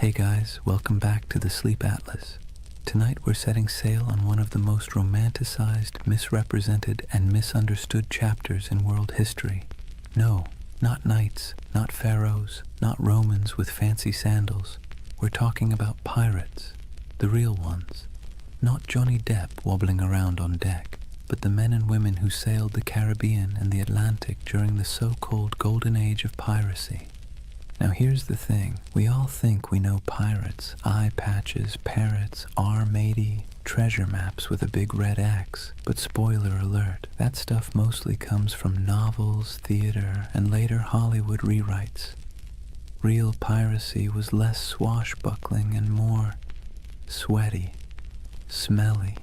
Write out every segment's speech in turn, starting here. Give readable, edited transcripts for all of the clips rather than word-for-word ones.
Hey guys, welcome back to the Sleep Atlas. Tonight we're setting sail on one of the most romanticized, misrepresented, and misunderstood chapters in world history. No, not knights, not pharaohs, not Romans with fancy sandals. We're talking about pirates, the real ones. Not Johnny Depp wobbling around on deck, but the men and women who sailed the Caribbean and the Atlantic during the so-called Golden Age of Piracy. Now here's the thing, we all think we know pirates, eye patches, parrots, R-matey, treasure maps with a big red X, but spoiler alert, that stuff mostly comes from novels, theater, and later Hollywood rewrites. Real piracy was less swashbuckling and more sweaty, smelly,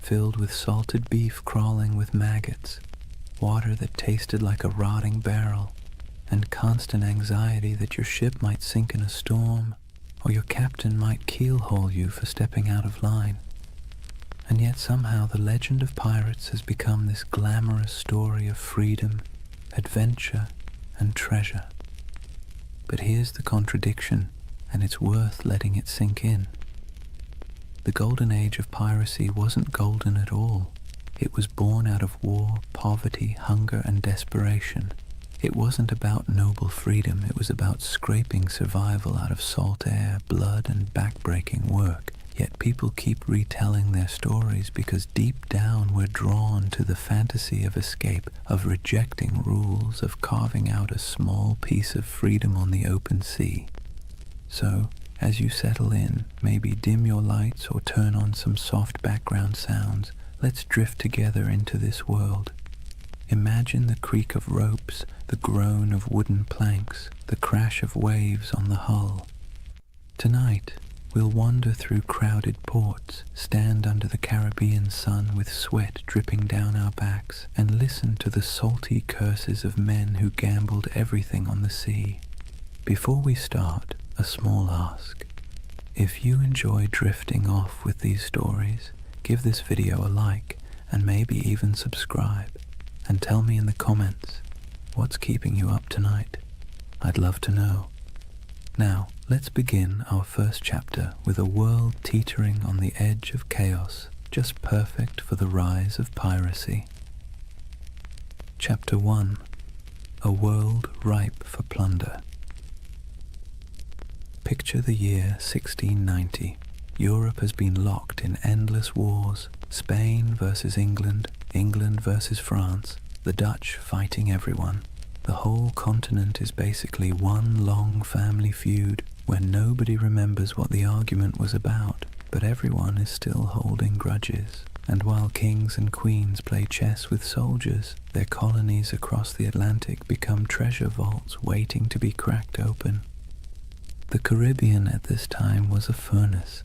filled with salted beef crawling with maggots, water that tasted like a rotting barrel, and constant anxiety that your ship might sink in a storm, or your captain might keelhaul you for stepping out of line. And yet somehow the legend of pirates has become this glamorous story of freedom, adventure, and treasure. But here's the contradiction, and it's worth letting it sink in. The Golden Age of Piracy wasn't golden at all. It was born out of war, poverty, hunger, and desperation. It wasn't about noble freedom, it was about scraping survival out of salt air, blood, and backbreaking work. Yet people keep retelling their stories because deep down we're drawn to the fantasy of escape, of rejecting rules, of carving out a small piece of freedom on the open sea. So, as you settle in, maybe dim your lights or turn on some soft background sounds, let's drift together into this world. Imagine the creak of ropes, the groan of wooden planks, the crash of waves on the hull. Tonight, we'll wander through crowded ports, stand under the Caribbean sun with sweat dripping down our backs, and listen to the salty curses of men who gambled everything on the sea. Before we start, a small ask. If you enjoy drifting off with these stories, give this video a like, and maybe even subscribe. And tell me in the comments, what's keeping you up tonight? I'd love to know. Now, let's begin our first chapter with a world teetering on the edge of chaos, just perfect for the rise of piracy. Chapter 1. A world ripe for plunder. Picture the year 1690. Europe has been locked in endless wars, Spain versus England, England versus France, the Dutch fighting everyone. The whole continent is basically one long family feud where nobody remembers what the argument was about, but everyone is still holding grudges. And while kings and queens play chess with soldiers, their colonies across the Atlantic become treasure vaults waiting to be cracked open. The Caribbean at this time was a furnace,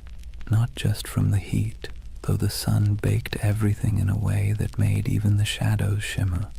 not just from the heat, though the sun baked everything in a way that made even the shadows shimmer,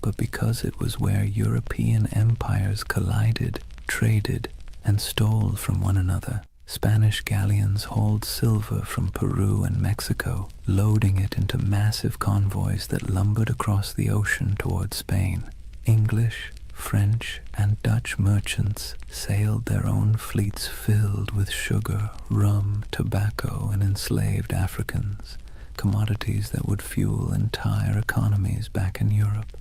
but because it was where European empires collided, traded, and stole from one another. Spanish galleons hauled silver from Peru and Mexico, loading it into massive convoys that lumbered across the ocean toward Spain. English, French, and Dutch merchants sailed their own fleets filled with sugar, rum, tobacco, and enslaved Africans, commodities that would fuel entire economies back in Europe.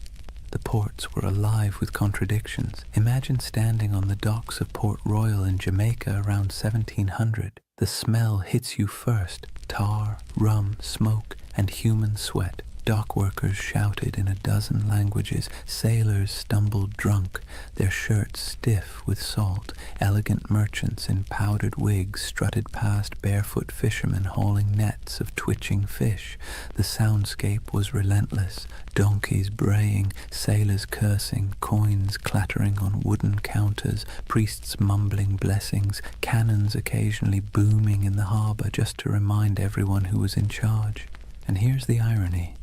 The ports were alive with contradictions. Imagine standing on the docks of Port Royal in Jamaica around 1700. The smell hits you first: tar, rum, smoke, and human sweat. Dock workers shouted in a dozen languages, sailors stumbled drunk, their shirts stiff with salt, elegant merchants in powdered wigs strutted past barefoot fishermen hauling nets of twitching fish. The soundscape was relentless, donkeys braying, sailors cursing, coins clattering on wooden counters, priests mumbling blessings, cannons occasionally booming in the harbor just to remind everyone who was in charge. And here's the irony.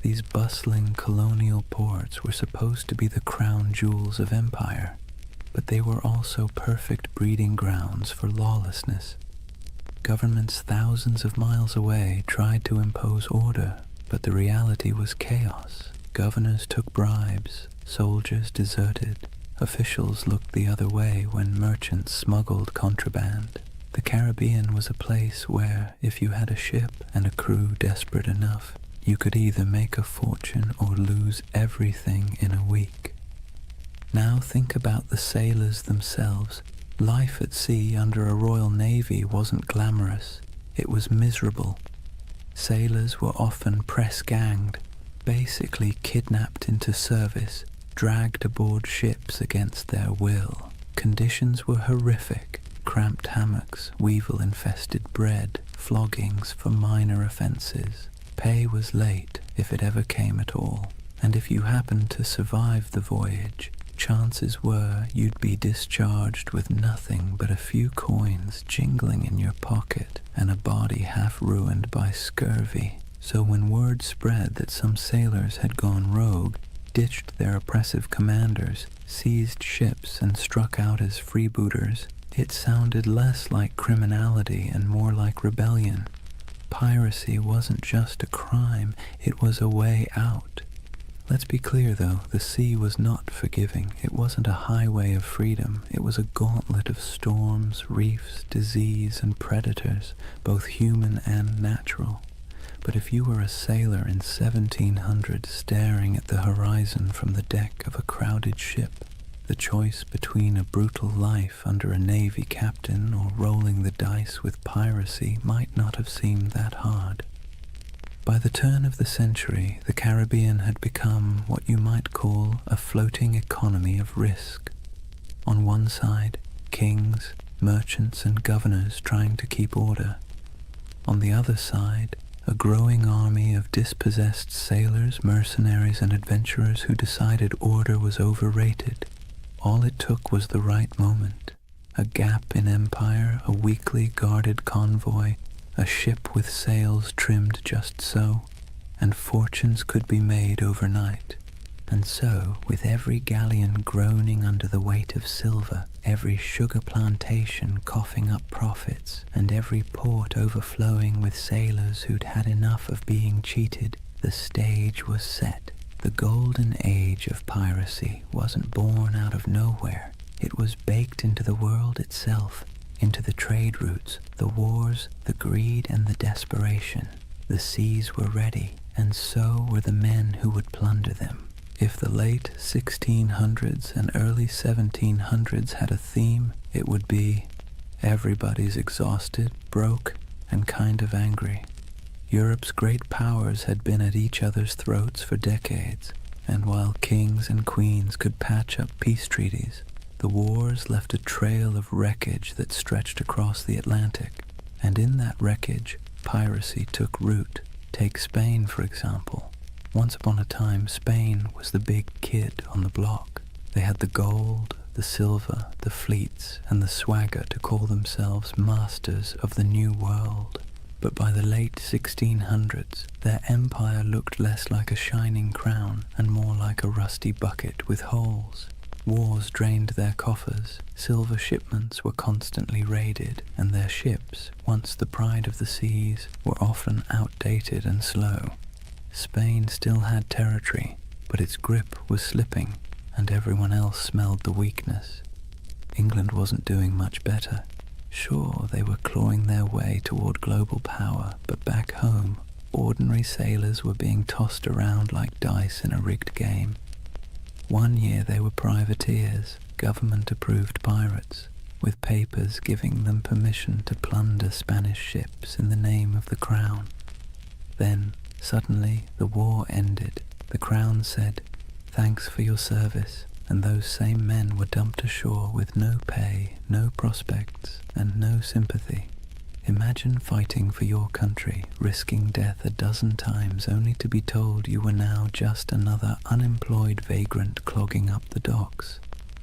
These bustling colonial ports were supposed to be the crown jewels of empire, but they were also perfect breeding grounds for lawlessness. Governments thousands of miles away tried to impose order, but the reality was chaos. Governors took bribes, soldiers deserted, Officials looked the other way when merchants smuggled contraband. The Caribbean was a place where, if you had a ship and a crew desperate enough, you could either make a fortune or lose everything in a week. Now think about the sailors themselves. Life at sea under a Royal Navy wasn't glamorous. It was miserable. Sailors were often press-ganged, basically kidnapped into service, dragged aboard ships against their will. Conditions were horrific. Cramped hammocks, weevil-infested bread, floggings for minor offences. Pay was late, if it ever came at all, and if you happened to survive the voyage, chances were you'd be discharged with nothing but a few coins jingling in your pocket and a body half ruined by scurvy. So when word spread that some sailors had gone rogue, ditched their oppressive commanders, seized ships and struck out as freebooters, it sounded less like criminality and more like rebellion. Piracy wasn't just a crime, it was a way out. Let's be clear though, the sea was not forgiving. It wasn't a highway of freedom. It was a gauntlet of storms, reefs, disease, and predators, both human and natural. But if you were a sailor in 1700 staring at the horizon from the deck of a crowded ship, the choice between a brutal life under a navy captain or rolling the dice with piracy might not have seemed that hard. By the turn of the century, the Caribbean had become what you might call a floating economy of risk. On one side, kings, merchants, and governors trying to keep order. On the other side, a growing army of dispossessed sailors, mercenaries, and adventurers who decided order was overrated. All it took was the right moment, a gap in empire, a weakly guarded convoy, a ship with sails trimmed just so, and fortunes could be made overnight. And so, with every galleon groaning under the weight of silver, every sugar plantation coughing up profits, and every port overflowing with sailors who'd had enough of being cheated, the stage was set. The Golden Age of Piracy wasn't born out of nowhere. It was baked into the world itself, into the trade routes, the wars, the greed, and the desperation. The seas were ready, and so were the men who would plunder them. If the late 1600s and early 1700s had a theme, it would be, everybody's exhausted, broke, and kind of angry. Europe's great powers had been at each other's throats for decades, and while kings and queens could patch up peace treaties, the wars left a trail of wreckage that stretched across the Atlantic. And in that wreckage, piracy took root. Take Spain, for example. Once upon a time, Spain was the big kid on the block. They had the gold, the silver, the fleets, and the swagger to call themselves masters of the New World. But by the late 1600s, their empire looked less like a shining crown and more like a rusty bucket with holes. Wars drained their coffers, silver shipments were constantly raided, and their ships, once the pride of the seas, were often outdated and slow. Spain still had territory, but its grip was slipping, and everyone else smelled the weakness. England wasn't doing much better. Sure, they were clawing their way toward global power, but back home, ordinary sailors were being tossed around like dice in a rigged game. One year they were privateers, government-approved pirates, with papers giving them permission to plunder Spanish ships in the name of the crown. Then, suddenly, the war ended. The crown said, "Thanks for your service," and those same men were dumped ashore with no pay, no prospects, and no sympathy. Imagine fighting for your country, risking death a dozen times only to be told you were now just another unemployed vagrant clogging up the docks.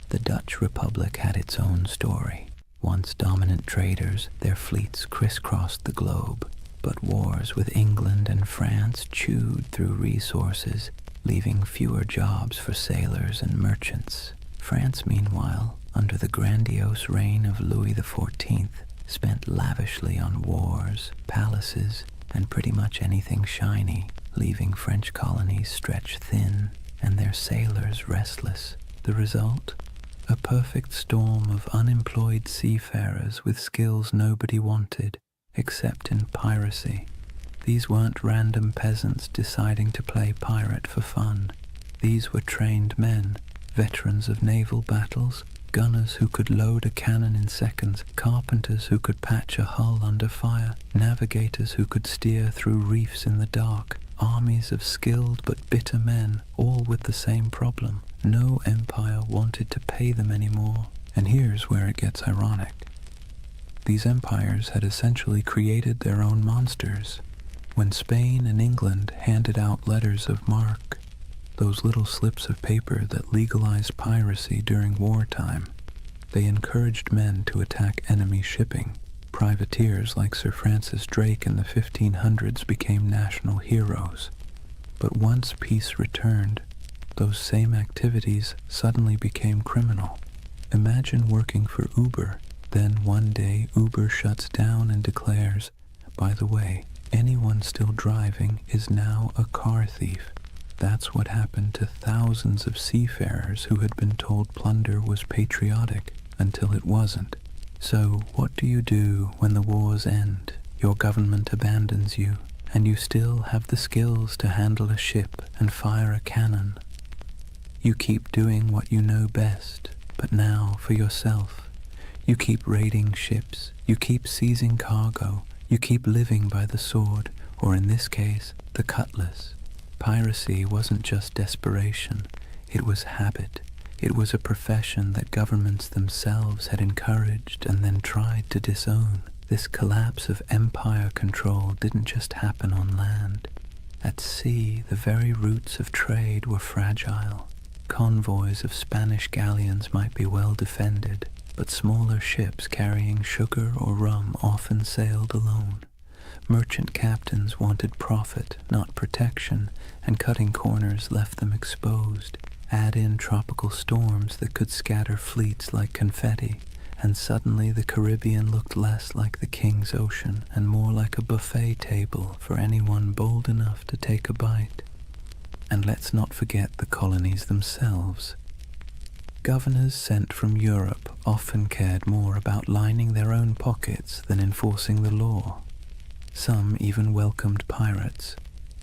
The Dutch Republic had its own story. Once dominant traders, their fleets crisscrossed the globe, but wars with England and France chewed through resources, leaving fewer jobs for sailors and merchants. France, meanwhile, under the grandiose reign of Louis XIV, spent lavishly on wars, palaces, and pretty much anything shiny, leaving French colonies stretched thin and their sailors restless. The result? a perfect storm of unemployed seafarers with skills nobody wanted except in piracy. These weren't random peasants deciding to play pirate for fun. These were trained men, veterans of naval battles, gunners who could load a cannon in seconds, carpenters who could patch a hull under fire, navigators who could steer through reefs in the dark, armies of skilled but bitter men, all with the same problem. No empire wanted to pay them anymore. And here's where it gets ironic. These empires had essentially created their own monsters. When Spain and England handed out letters of marque, those little slips of paper that legalized piracy during wartime, they encouraged men to attack enemy shipping. Privateers like Sir Francis Drake in the 1500s became national heroes. But once peace returned, those same activities suddenly became criminal. Imagine working for Uber, then one day Uber shuts down and declares, by the way, anyone still driving is now a car thief. That's what happened to thousands of seafarers who had been told plunder was patriotic until it wasn't. So what do you do when the wars end, your government abandons you, and you still have the skills to handle a ship and fire a cannon? You keep doing what you know best, but now for yourself. You keep raiding ships, you keep seizing cargo, you keep living by the sword, or in this case, the cutlass. Piracy wasn't just desperation, it was habit. It was a profession that governments themselves had encouraged and then tried to disown. This collapse of empire control didn't just happen on land. At sea, the very roots of trade were fragile. Convoys of Spanish galleons might be well defended, but smaller ships carrying sugar or rum often sailed alone. Merchant captains wanted profit, not protection, and cutting corners left them exposed. Add in tropical storms that could scatter fleets like confetti, and suddenly the Caribbean looked less like the King's Ocean and more like a buffet table for anyone bold enough to take a bite. And let's not forget the colonies themselves. Governors sent from Europe often cared more about lining their own pockets than enforcing the law. Some even welcomed pirates,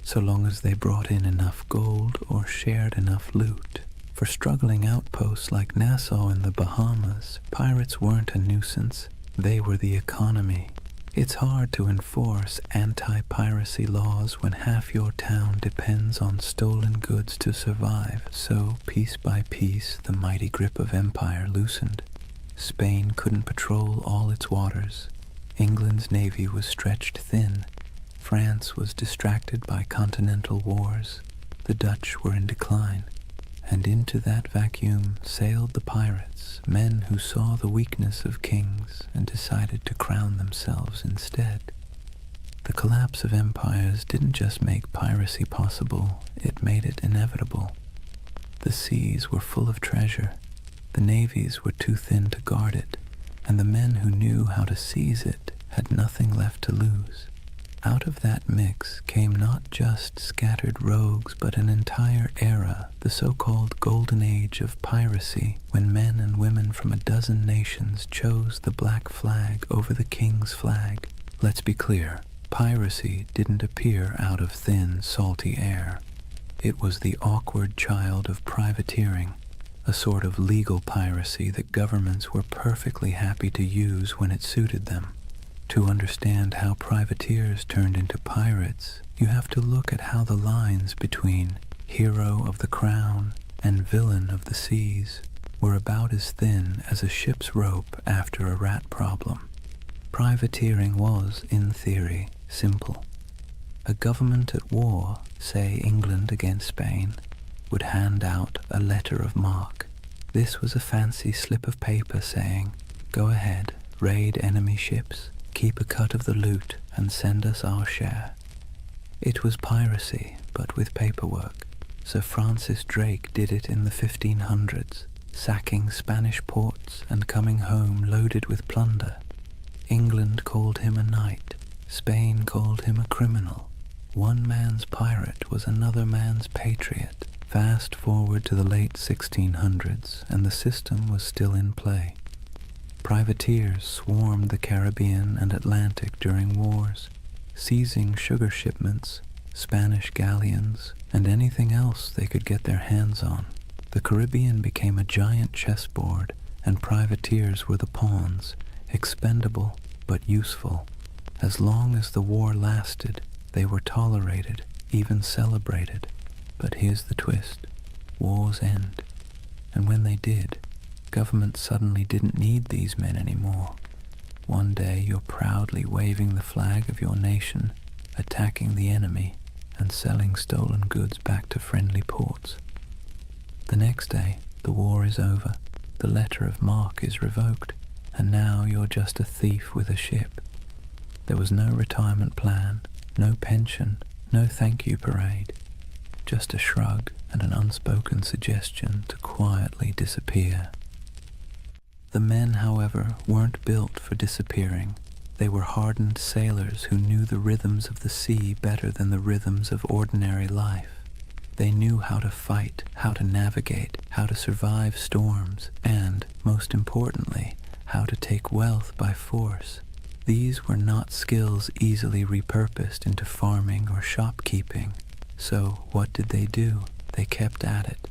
so long as they brought in enough gold or shared enough loot. For struggling outposts like Nassau in the Bahamas, pirates weren't a nuisance, they were the economy. It's hard to enforce anti-piracy laws when half your town depends on stolen goods to survive, so piece by piece the mighty grip of empire loosened. Spain couldn't patrol all its waters. England's navy was stretched thin. France was distracted by continental wars. The Dutch were in decline. And into that vacuum sailed the pirates, men who saw the weakness of kings and decided to crown themselves instead. The collapse of empires didn't just make piracy possible, it made it inevitable. The seas were full of treasure. The navies were too thin to guard it, and the men who knew how to seize it had nothing left to lose. Out of that mix came not just scattered rogues, but an entire era, the so-called Golden Age of Piracy, when men and women from a dozen nations chose the black flag over the king's flag. Let's be clear, piracy didn't appear out of thin, salty air. It was the awkward child of privateering, a sort of legal piracy that governments were perfectly happy to use when it suited them. To understand how privateers turned into pirates, you have to look at how the lines between hero of the crown and villain of the seas were about as thin as a ship's rope after a rat problem. Privateering was, in theory, simple. A government at war, say England against Spain, would hand out a letter of marque. This was a fancy slip of paper saying, "Go ahead, raid enemy ships, keep a cut of the loot, and send us our share." It was piracy, but with paperwork. Sir Francis Drake did it in the 1500s, sacking Spanish ports and coming home loaded with plunder. England called him a knight. Spain called him a criminal. One man's pirate was another man's patriot. Fast forward to the late 1600s, and the system was still in play. Privateers swarmed the Caribbean and Atlantic during wars, seizing sugar shipments, Spanish galleons, and anything else they could get their hands on. The Caribbean became a giant chessboard, and privateers were the pawns, expendable but useful. As long as the war lasted, they were tolerated, even celebrated. But here's the twist. Wars end. And when they did, governments suddenly didn't need these men anymore. One day you're proudly waving the flag of your nation, attacking the enemy, and selling stolen goods back to friendly ports. The next day, the war is over, the letter of marque is revoked, and now you're just a thief with a ship. There was no retirement plan, no pension, no thank you parade. Just a shrug and an unspoken suggestion to quietly disappear. The men, however, weren't built for disappearing. They were hardened sailors who knew the rhythms of the sea better than the rhythms of ordinary life. They knew how to fight, how to navigate, how to survive storms, and, most importantly, how to take wealth by force. These were not skills easily repurposed into farming or shopkeeping. So what did they do? They kept at it.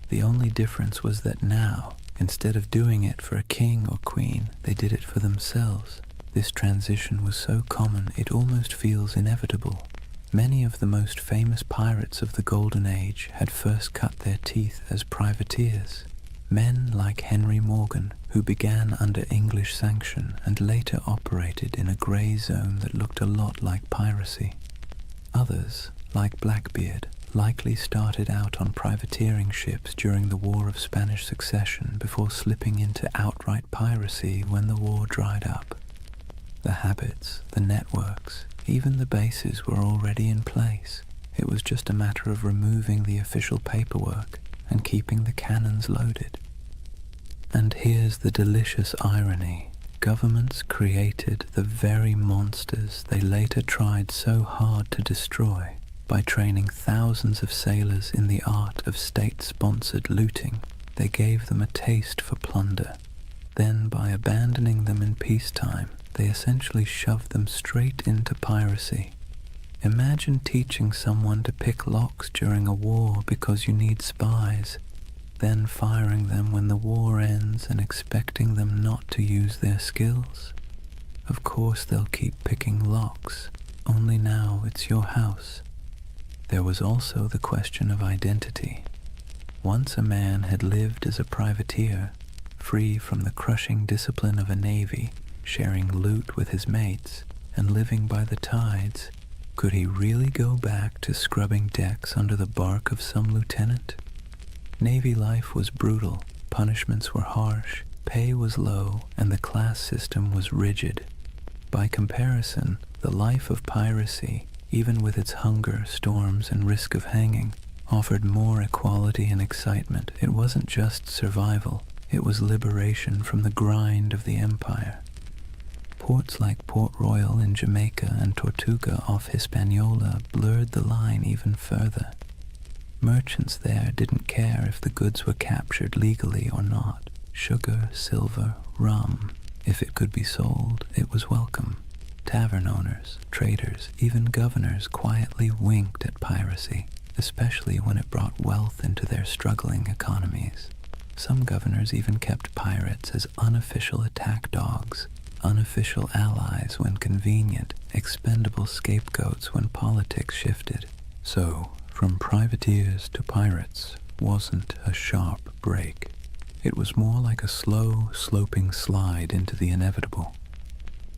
The only difference was that now, instead of doing it for a king or queen, they did it for themselves. This transition was so common it almost feels inevitable. Many of the most famous pirates of the Golden Age had first cut their teeth as privateers. Men like Henry Morgan, who began under English sanction and later operated in a grey zone that looked a lot like piracy. Others, like Blackbeard, likely started out on privateering ships during the War of Spanish Succession before slipping into outright piracy when the war dried up. The habits, the networks, even the bases were already in place. It was just a matter of removing the official paperwork and keeping the cannons loaded. And here's the delicious irony. Governments created the very monsters they later tried so hard to destroy. By training thousands of sailors in the art of state-sponsored looting, they gave them a taste for plunder. Then, by abandoning them in peacetime, they essentially shoved them straight into piracy. Imagine teaching someone to pick locks during a war because you need spies, then firing them when the war ends and expecting them not to use their skills. Of course they'll keep picking locks, only now it's your house. There was also the question of identity. Once a man had lived as a privateer, free from the crushing discipline of a navy, sharing loot with his mates, and living by the tides, could he really go back to scrubbing decks under the bark of some lieutenant? Navy life was brutal, punishments were harsh, pay was low, and the class system was rigid. By comparison, the life of piracy, even with its hunger, storms, and risk of hanging, offered more equality and excitement. It wasn't just survival, it was liberation from the grind of the empire. Ports like Port Royal in Jamaica and Tortuga off Hispaniola blurred the line even further. Merchants there didn't care if the goods were captured legally or not. Sugar, silver, rum, if it could be sold, it was welcome. Tavern owners, traders, even governors quietly winked at piracy, especially when it brought wealth into their struggling economies. Some governors even kept pirates as unofficial attack dogs, unofficial allies when convenient, expendable scapegoats when politics shifted. So, from privateers to pirates wasn't a sharp break. It was more like a slow, sloping slide into the inevitable.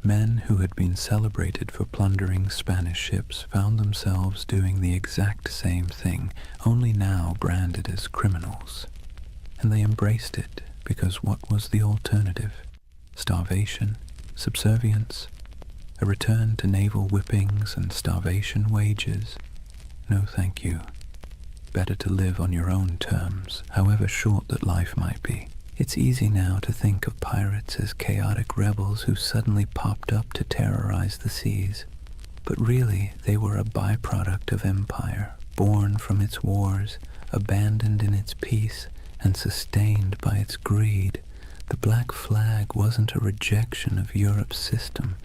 Men who had been celebrated for plundering Spanish ships found themselves doing the exact same thing, only now branded as criminals. And they embraced it because what was the alternative? Starvation? Subservience? A return to naval whippings and starvation wages? No, thank you. Better to live on your own terms, however short that life might be. It's easy now to think of pirates as chaotic rebels who suddenly popped up to terrorize the seas. But really, they were a byproduct of empire, born from its wars, abandoned in its peace and sustained by its greed. The black flag wasn't a rejection of Europe's system.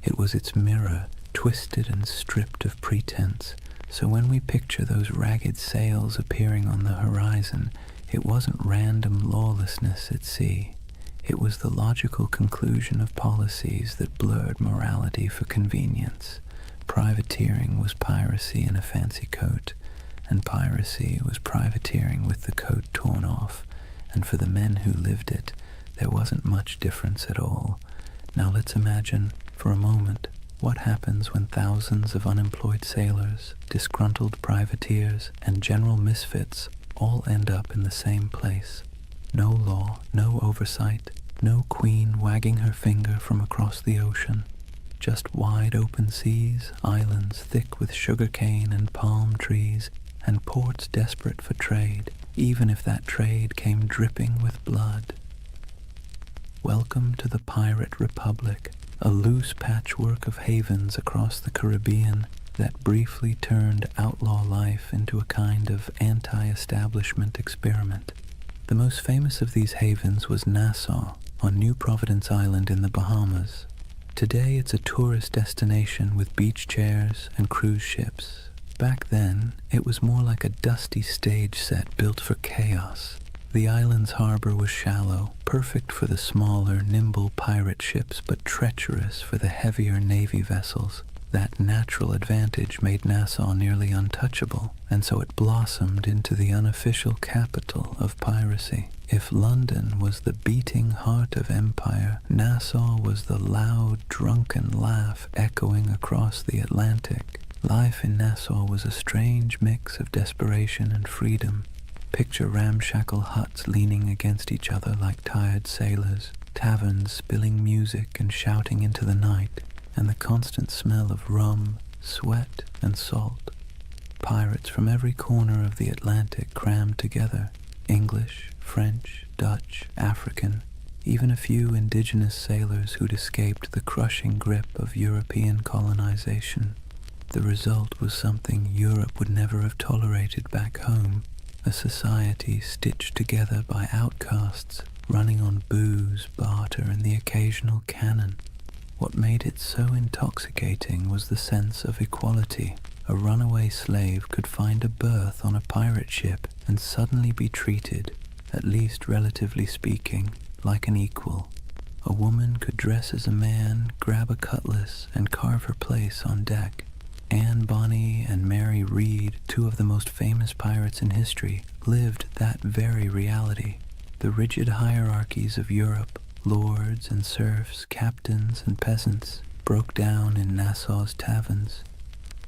It was its mirror, twisted and stripped of pretense. So when we picture those ragged sails appearing on the horizon, it wasn't random lawlessness at sea. It was the logical conclusion of policies that blurred morality for convenience. Privateering was piracy in a fancy coat, and piracy was privateering with the coat torn off, and for the men who lived it, there wasn't much difference at all. Now let's imagine, for a moment, what happens when thousands of unemployed sailors, disgruntled privateers, and general misfits all end up in the same place. No law, no oversight, no queen wagging her finger from across the ocean. Just wide open seas, islands thick with sugarcane and palm trees, and ports desperate for trade, even if that trade came dripping with blood. Welcome to the Pirate Republic, a loose patchwork of havens across the Caribbean that briefly turned outlaw life into a kind of anti-establishment experiment. The most famous of these havens was Nassau, on New Providence Island in the Bahamas. Today it's a tourist destination with beach chairs and cruise ships. Back then, it was more like a dusty stage set built for chaos. The island's harbor was shallow, perfect for the smaller, nimble pirate ships, but treacherous for the heavier navy vessels. That natural advantage made Nassau nearly untouchable, and so it blossomed into the unofficial capital of piracy. If London was the beating heart of empire, Nassau was the loud, drunken laugh echoing across the Atlantic. Life in Nassau was a strange mix of desperation and freedom. Picture ramshackle huts leaning against each other like tired sailors, taverns spilling music and shouting into the night, and the constant smell of rum, sweat, and salt. Pirates from every corner of the Atlantic crammed together, English, French, Dutch, African, even a few indigenous sailors who'd escaped the crushing grip of European colonization. The result was something Europe would never have tolerated back home, a society stitched together by outcasts, running on booze, barter, and the occasional cannon. What made it so intoxicating was the sense of equality. A runaway slave could find a berth on a pirate ship and suddenly be treated, at least relatively speaking, like an equal. A woman could dress as a man, grab a cutlass, and carve her place on deck. Anne Bonny and Mary Read, two of the most famous pirates in history, lived that very reality. The rigid hierarchies of Europe, lords and serfs, captains and peasants, broke down in Nassau's taverns.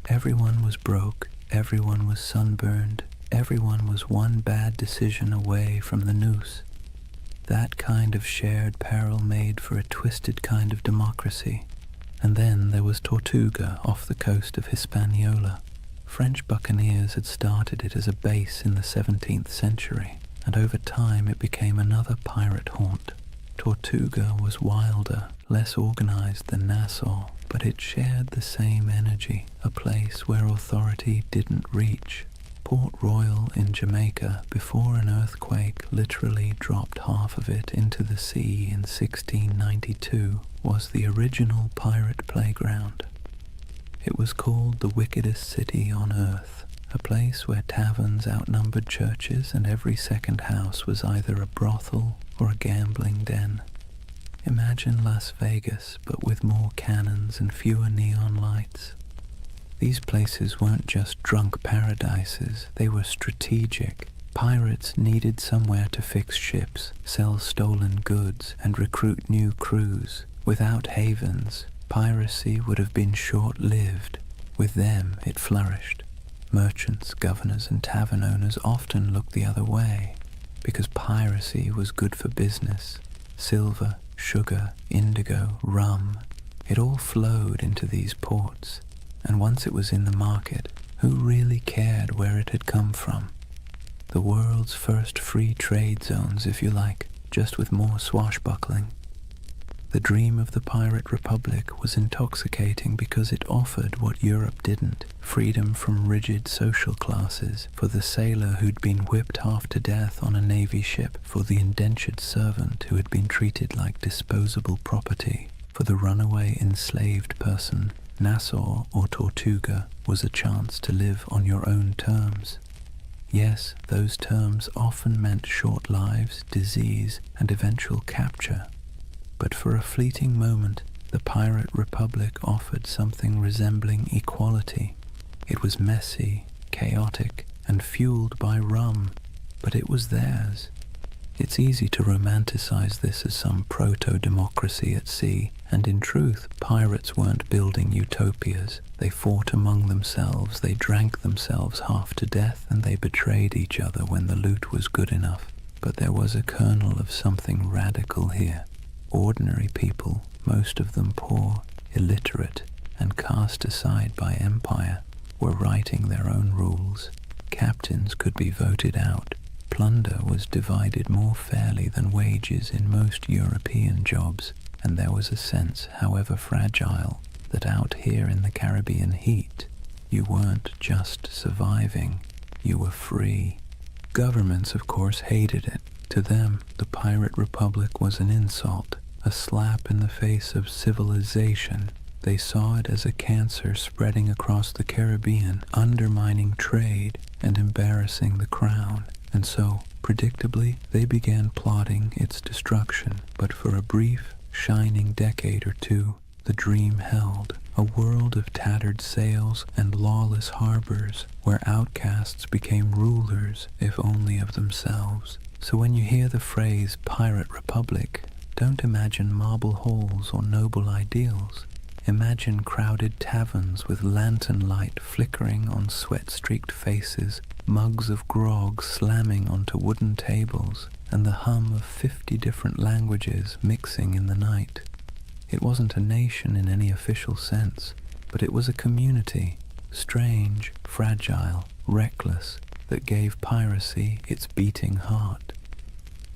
Everyone was broke, everyone was sunburned, everyone was one bad decision away from the noose. That kind of shared peril made for a twisted kind of democracy. And then there was Tortuga off the coast of Hispaniola. French buccaneers had started it as a base in the 17th century, and over time it became another pirate haunt. Tortuga was wilder, less organized than Nassau, but it shared the same energy, a place where authority didn't reach. Port Royal in Jamaica, before an earthquake literally dropped half of it into the sea in 1692, was the original pirate playground. It was called the wickedest city on earth, a place where taverns outnumbered churches and every second house was either a brothel or a gambling den. Imagine Las Vegas, but with more cannons and fewer neon lights. These places weren't just drunk paradises, they were strategic. Pirates needed somewhere to fix ships, sell stolen goods, and recruit new crews. Without havens, piracy would have been short-lived. With them, it flourished. Merchants, governors, and tavern owners often looked the other way, because piracy was good for business. Silver, sugar, indigo, rum, it all flowed into these ports. And once it was in the market, who really cared where it had come from? The world's first free trade zones, if you like, just with more swashbuckling. The dream of the pirate republic was intoxicating because it offered what Europe didn't: freedom from rigid social classes, for the sailor who'd been whipped half to death on a navy ship, for the indentured servant who had been treated like disposable property, for the runaway enslaved person. Nassau or Tortuga was a chance to live on your own terms. Yes, those terms often meant short lives, disease, and eventual capture. But for a fleeting moment, the pirate republic offered something resembling equality. It was messy, chaotic, and fueled by rum, but it was theirs. It's easy to romanticize this as some proto-democracy at sea, and in truth, pirates weren't building utopias. They fought among themselves, they drank themselves half to death, and they betrayed each other when the loot was good enough. But there was a kernel of something radical here. Ordinary people, most of them poor, illiterate, and cast aside by empire, were writing their own rules. Captains could be voted out. Plunder was divided more fairly than wages in most European jobs, and there was a sense, however fragile, that out here in the Caribbean heat, you weren't just surviving, you were free. Governments, of course, hated it. To them, the pirate republic was an insult, a slap in the face of civilization. They saw it as a cancer spreading across the Caribbean, undermining trade and embarrassing the crown. And so, predictably, they began plotting its destruction. But for a brief, shining decade or two, the dream held. A world of tattered sails and lawless harbors, where outcasts became rulers, if only of themselves. So when you hear the phrase Pirate Republic, don't imagine marble halls or noble ideals. Imagine crowded taverns with lantern light flickering on sweat-streaked faces, mugs of grog slamming onto wooden tables, and the hum of 50 different languages mixing in the night. It wasn't a nation in any official sense, but it was a community, strange, fragile, reckless, that gave piracy its beating heart.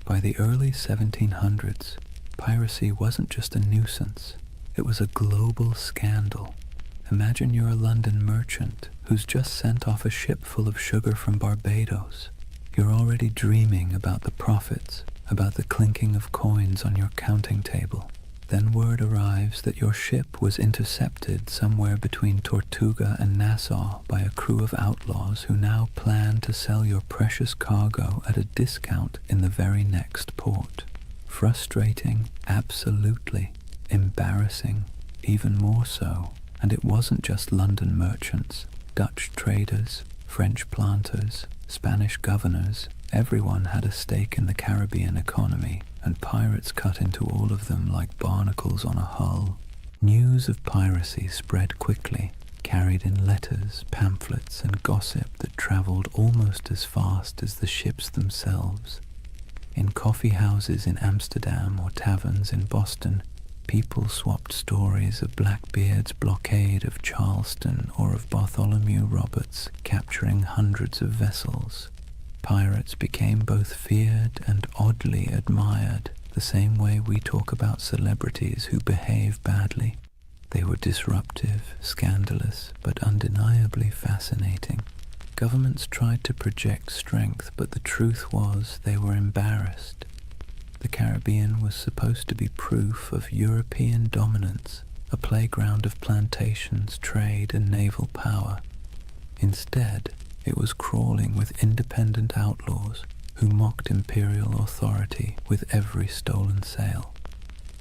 By the early 1700s, piracy wasn't just a nuisance, it was a global scandal. Imagine you're a London merchant who's just sent off a ship full of sugar from Barbados. You're already dreaming about the profits, about the clinking of coins on your counting table. Then word arrives that your ship was intercepted somewhere between Tortuga and Nassau by a crew of outlaws who now plan to sell your precious cargo at a discount in the very next port. Frustrating, absolutely. Embarrassing, even more so. And it wasn't just London merchants, Dutch traders, French planters, Spanish governors. Everyone had a stake in the Caribbean economy, and pirates cut into all of them like barnacles on a hull. News of piracy spread quickly, carried in letters, pamphlets, and gossip that traveled almost as fast as the ships themselves. In coffee houses in Amsterdam or taverns in Boston, people swapped stories of Blackbeard's blockade of Charleston or of Bartholomew Roberts capturing hundreds of vessels. Pirates became both feared and oddly admired, the same way we talk about celebrities who behave badly. They were disruptive, scandalous, but undeniably fascinating. Governments tried to project strength, but the truth was they were embarrassed. The Caribbean was supposed to be proof of European dominance, a playground of plantations, trade, and naval power. Instead, it was crawling with independent outlaws who mocked imperial authority with every stolen sail.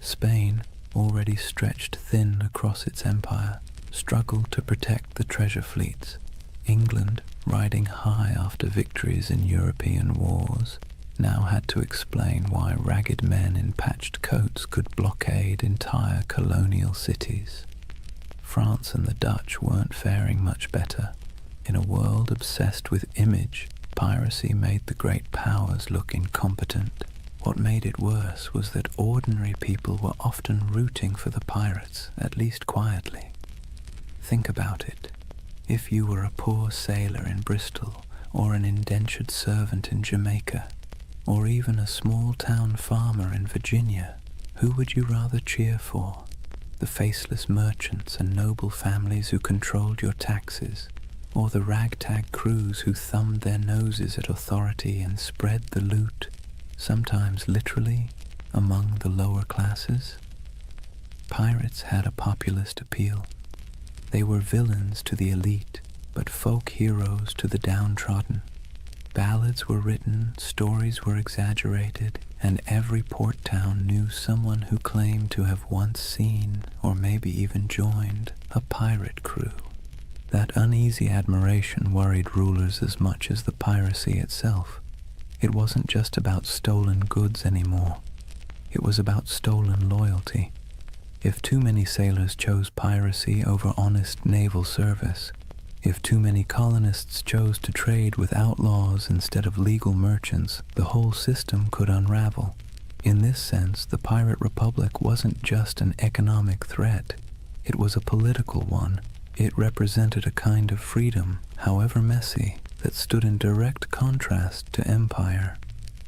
Spain, already stretched thin across its empire, struggled to protect the treasure fleets. England, riding high after victories in European wars, now had to explain why ragged men in patched coats could blockade entire colonial cities. France and the Dutch weren't faring much better. In a world obsessed with image, piracy made the great powers look incompetent. What made it worse was that ordinary people were often rooting for the pirates, at least quietly. Think about it. If you were a poor sailor in Bristol, or an indentured servant in Jamaica, or even a small-town farmer in Virginia, Who would you rather cheer for? The faceless merchants and noble families who controlled your taxes, or the ragtag crews who thumbed their noses at authority and spread the loot, sometimes literally, among the lower classes? Pirates had a populist appeal. They were villains to the elite, but folk heroes to the downtrodden. Ballads were written, stories were exaggerated, and every port town knew someone who claimed to have once seen, or maybe even joined, a pirate crew. That uneasy admiration worried rulers as much as the piracy itself. It wasn't just about stolen goods anymore. It was about stolen loyalty. If too many sailors chose piracy over honest naval service, if too many colonists chose to trade with outlaws instead of legal merchants, the whole system could unravel. In this sense, the Pirate Republic wasn't just an economic threat. It was a political one. It represented a kind of freedom, however messy, that stood in direct contrast to empire.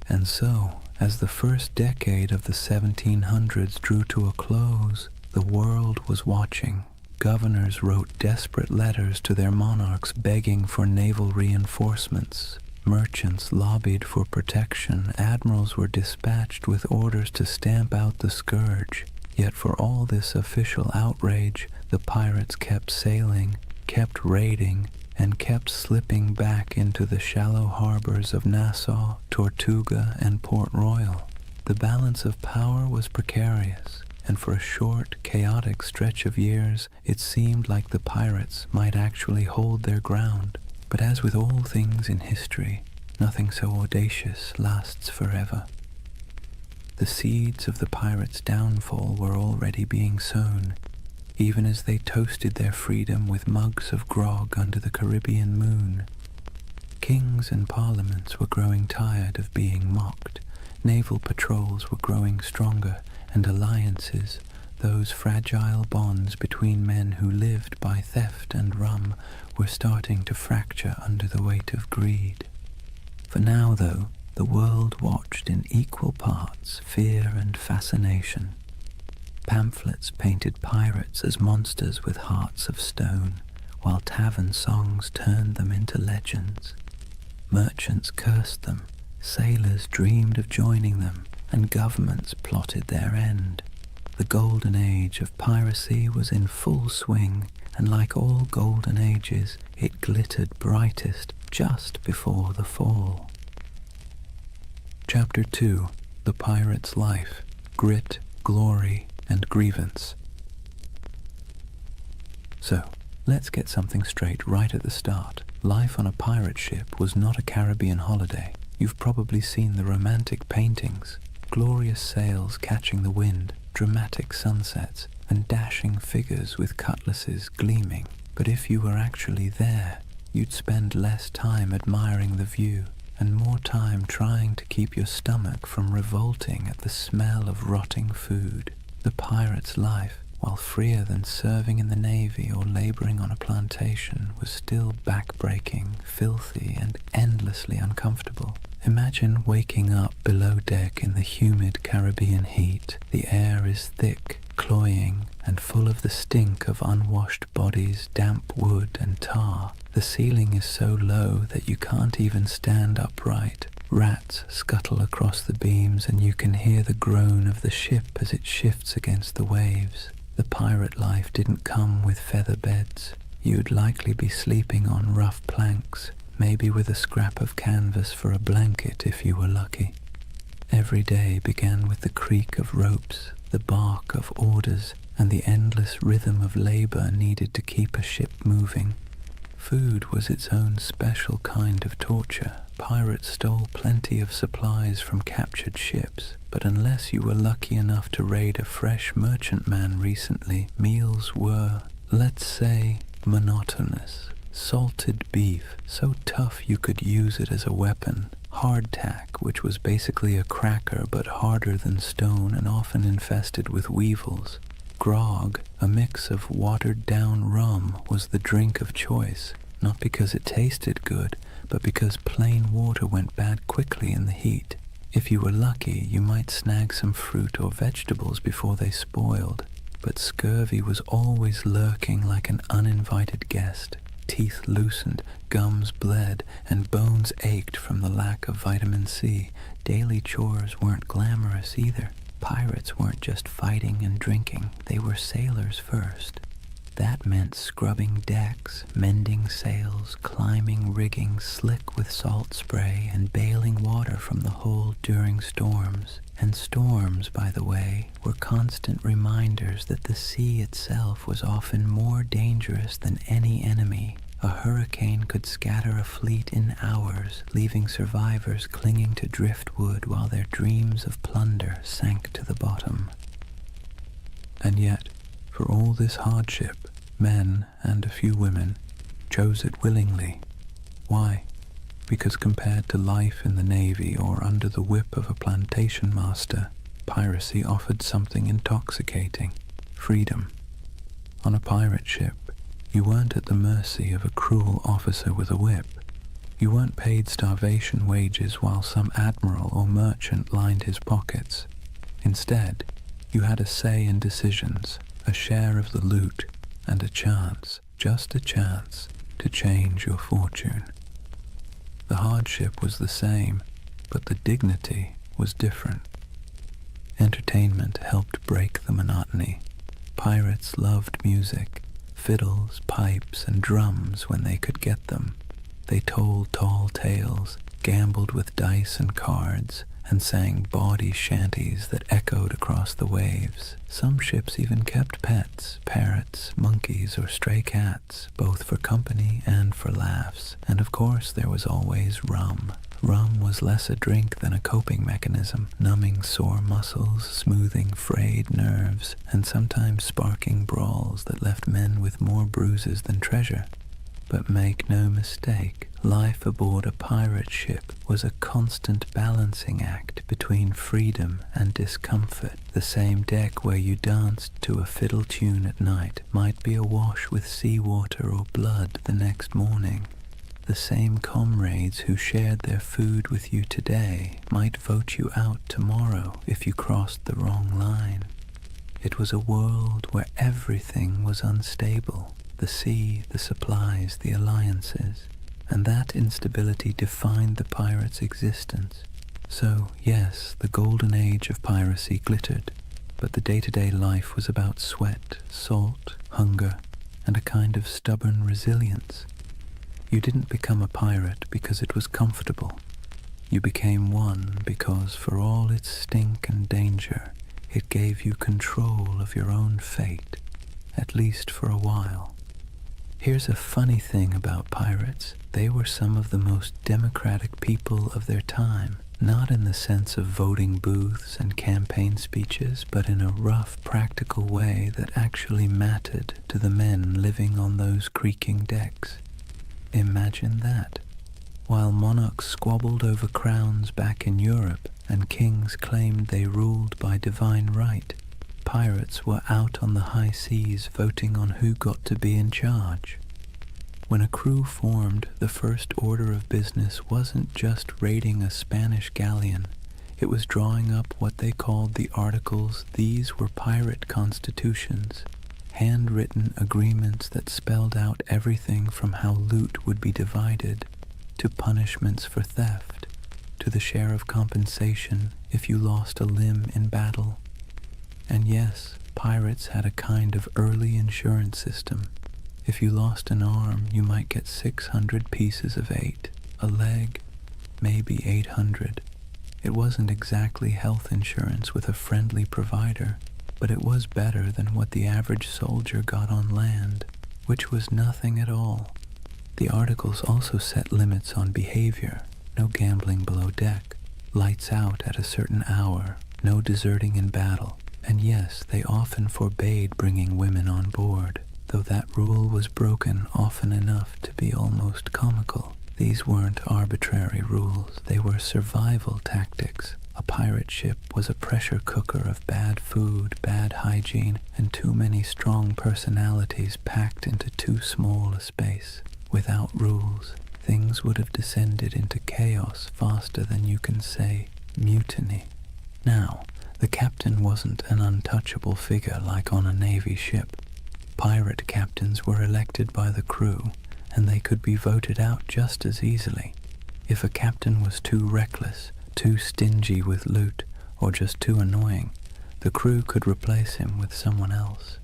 And so, as the first decade of the 1700s drew to a close, the world was watching. Governors wrote desperate letters to their monarchs begging for naval reinforcements. Merchants lobbied for protection. Admirals were dispatched with orders to stamp out the scourge. Yet for all this official outrage, the pirates kept sailing, kept raiding, and kept slipping back into the shallow harbors of Nassau, Tortuga, and Port Royal. The balance of power was precarious, and for a short, chaotic stretch of years, it seemed like the pirates might actually hold their ground. But as with all things in history, nothing so audacious lasts forever. The seeds of the pirates' downfall were already being sown, even as they toasted their freedom with mugs of grog under the Caribbean moon. Kings and parliaments were growing tired of being mocked. Naval patrols were growing stronger, and alliances, those fragile bonds between men who lived by theft and rum, were starting to fracture under the weight of greed. For now, though, the world watched in equal parts fear and fascination. Pamphlets painted pirates as monsters with hearts of stone, while tavern songs turned them into legends. Merchants cursed them, sailors dreamed of joining them, and governments plotted their end. The Golden Age of Piracy was in full swing, and like all golden ages, it glittered brightest just before the fall. Chapter 2. The Pirate's Life, Grit, Glory, and Grievance. So, let's get something straight right at the start. Life on a pirate ship was not a Caribbean holiday. You've probably seen the romantic paintings, glorious sails catching the wind, dramatic sunsets, and dashing figures with cutlasses gleaming. But if you were actually there, you'd spend less time admiring the view and more time trying to keep your stomach from revolting at the smell of rotting food. The pirate's life, while freer than serving in the Navy or laboring on a plantation, was still back-breaking, filthy, and endlessly uncomfortable. Imagine waking up below deck in the humid Caribbean heat. The air is thick, cloying, and full of the stink of unwashed bodies, damp wood, and tar. The ceiling is so low that you can't even stand upright. Rats scuttle across the beams, and you can hear the groan of the ship as it shifts against the waves. The pirate life didn't come with feather beds. You'd likely be sleeping on rough planks, maybe with a scrap of canvas for a blanket if you were lucky. Every day began with the creak of ropes, the bark of orders, and the endless rhythm of labor needed to keep a ship moving. Food was its own special kind of torture. Pirates stole plenty of supplies from captured ships, but unless you were lucky enough to raid a fresh merchantman recently, meals were, let's say, monotonous. Salted beef, so tough you could use it as a weapon. Hardtack, which was basically a cracker but harder than stone and often infested with weevils. Grog, a mix of watered-down rum, was the drink of choice, not because it tasted good, but because plain water went bad quickly in the heat. If you were lucky, you might snag some fruit or vegetables before they spoiled, but scurvy was always lurking like an uninvited guest. Teeth loosened, gums bled, and bones ached from the lack of vitamin C. Daily chores weren't glamorous either. Pirates weren't just fighting and drinking, they were sailors first. That meant scrubbing decks, mending sails, climbing rigging slick with salt spray, and bailing water from the hold during storms. And storms, by the way, were constant reminders that the sea itself was often more dangerous than any enemy. A hurricane could scatter a fleet in hours, leaving survivors clinging to driftwood while their dreams of plunder sank to the bottom. And yet, for all this hardship, men, and a few women, chose it willingly. Why? Because compared to life in the Navy or under the whip of a plantation master, piracy offered something intoxicating: freedom. On a pirate ship, you weren't at the mercy of a cruel officer with a whip. You weren't paid starvation wages while some admiral or merchant lined his pockets. Instead, you had a say in decisions, a share of the loot, and a chance, just a chance, to change your fortune. The hardship was the same, but the dignity was different. Entertainment helped break the monotony. Pirates loved music, fiddles, pipes, and drums when they could get them. They told tall tales, gambled with dice and cards, and sang bawdy shanties that echoed across the waves. Some ships even kept pets, parrots, monkeys, or stray cats, both for company and for laughs. And of course there was always rum. Rum was less a drink than a coping mechanism, numbing sore muscles, smoothing frayed nerves, and sometimes sparking brawls that left men with more bruises than treasure. But make no mistake, life aboard a pirate ship was a constant balancing act between freedom and discomfort. The same deck where you danced to a fiddle tune at night might be awash with seawater or blood the next morning. The same comrades who shared their food with you today might vote you out tomorrow if you crossed the wrong line. It was a world where everything was unstable. The sea, the supplies, the alliances, and that instability defined the pirate's existence. So, yes, the Golden Age of Piracy glittered, but the day-to-day life was about sweat, salt, hunger, and a kind of stubborn resilience. You didn't become a pirate because it was comfortable. You became one because, for all its stink and danger, it gave you control of your own fate, at least for a while. Here's a funny thing about pirates. They were some of the most democratic people of their time, not in the sense of voting booths and campaign speeches, but in a rough, practical way that actually mattered to the men living on those creaking decks. Imagine that. While monarchs squabbled over crowns back in Europe and kings claimed they ruled by divine right, pirates were out on the high seas voting on who got to be in charge. When a crew formed, the first order of business wasn't just raiding a Spanish galleon. It was drawing up what they called the Articles. These were pirate constitutions, handwritten agreements that spelled out everything from how loot would be divided, to punishments for theft, to the share of compensation if you lost a limb in battle. And yes, pirates had a kind of early insurance system. If you lost an arm, you might get 600 pieces of 8, a leg, maybe 800. It wasn't exactly health insurance with a friendly provider, but it was better than what the average soldier got on land, which was nothing at all. The articles also set limits on behavior: no gambling below deck, lights out at a certain hour, no deserting in battle. And yes, they often forbade bringing women on board, though that rule was broken often enough to be almost comical. These weren't arbitrary rules, they were survival tactics. A pirate ship was a pressure cooker of bad food, bad hygiene, and too many strong personalities packed into too small a space. Without rules, things would have descended into chaos faster than you can say. mutiny. Now, the captain wasn't an untouchable figure like on a Navy ship. Pirate captains were elected by the crew, and they could be voted out just as easily. If a captain was too reckless, too stingy with loot, or just too annoying, the crew could replace him with someone else.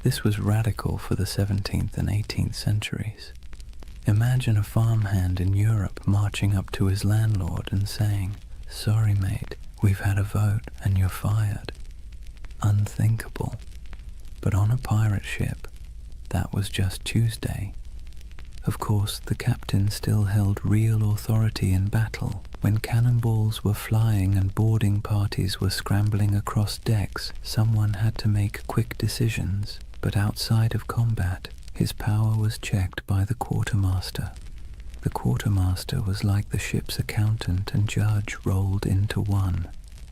This was radical for the 17th and 18th centuries. Imagine a farmhand in Europe marching up to his landlord and saying, "Sorry mate, we've had a vote and you're fired." Unthinkable. But on a pirate ship, that was just Tuesday. Of course, the captain still held real authority in battle. When cannonballs were flying and boarding parties were scrambling across decks, someone had to make quick decisions. But outside of combat, his power was checked by the quartermaster. The quartermaster was like the ship's accountant and judge rolled into one.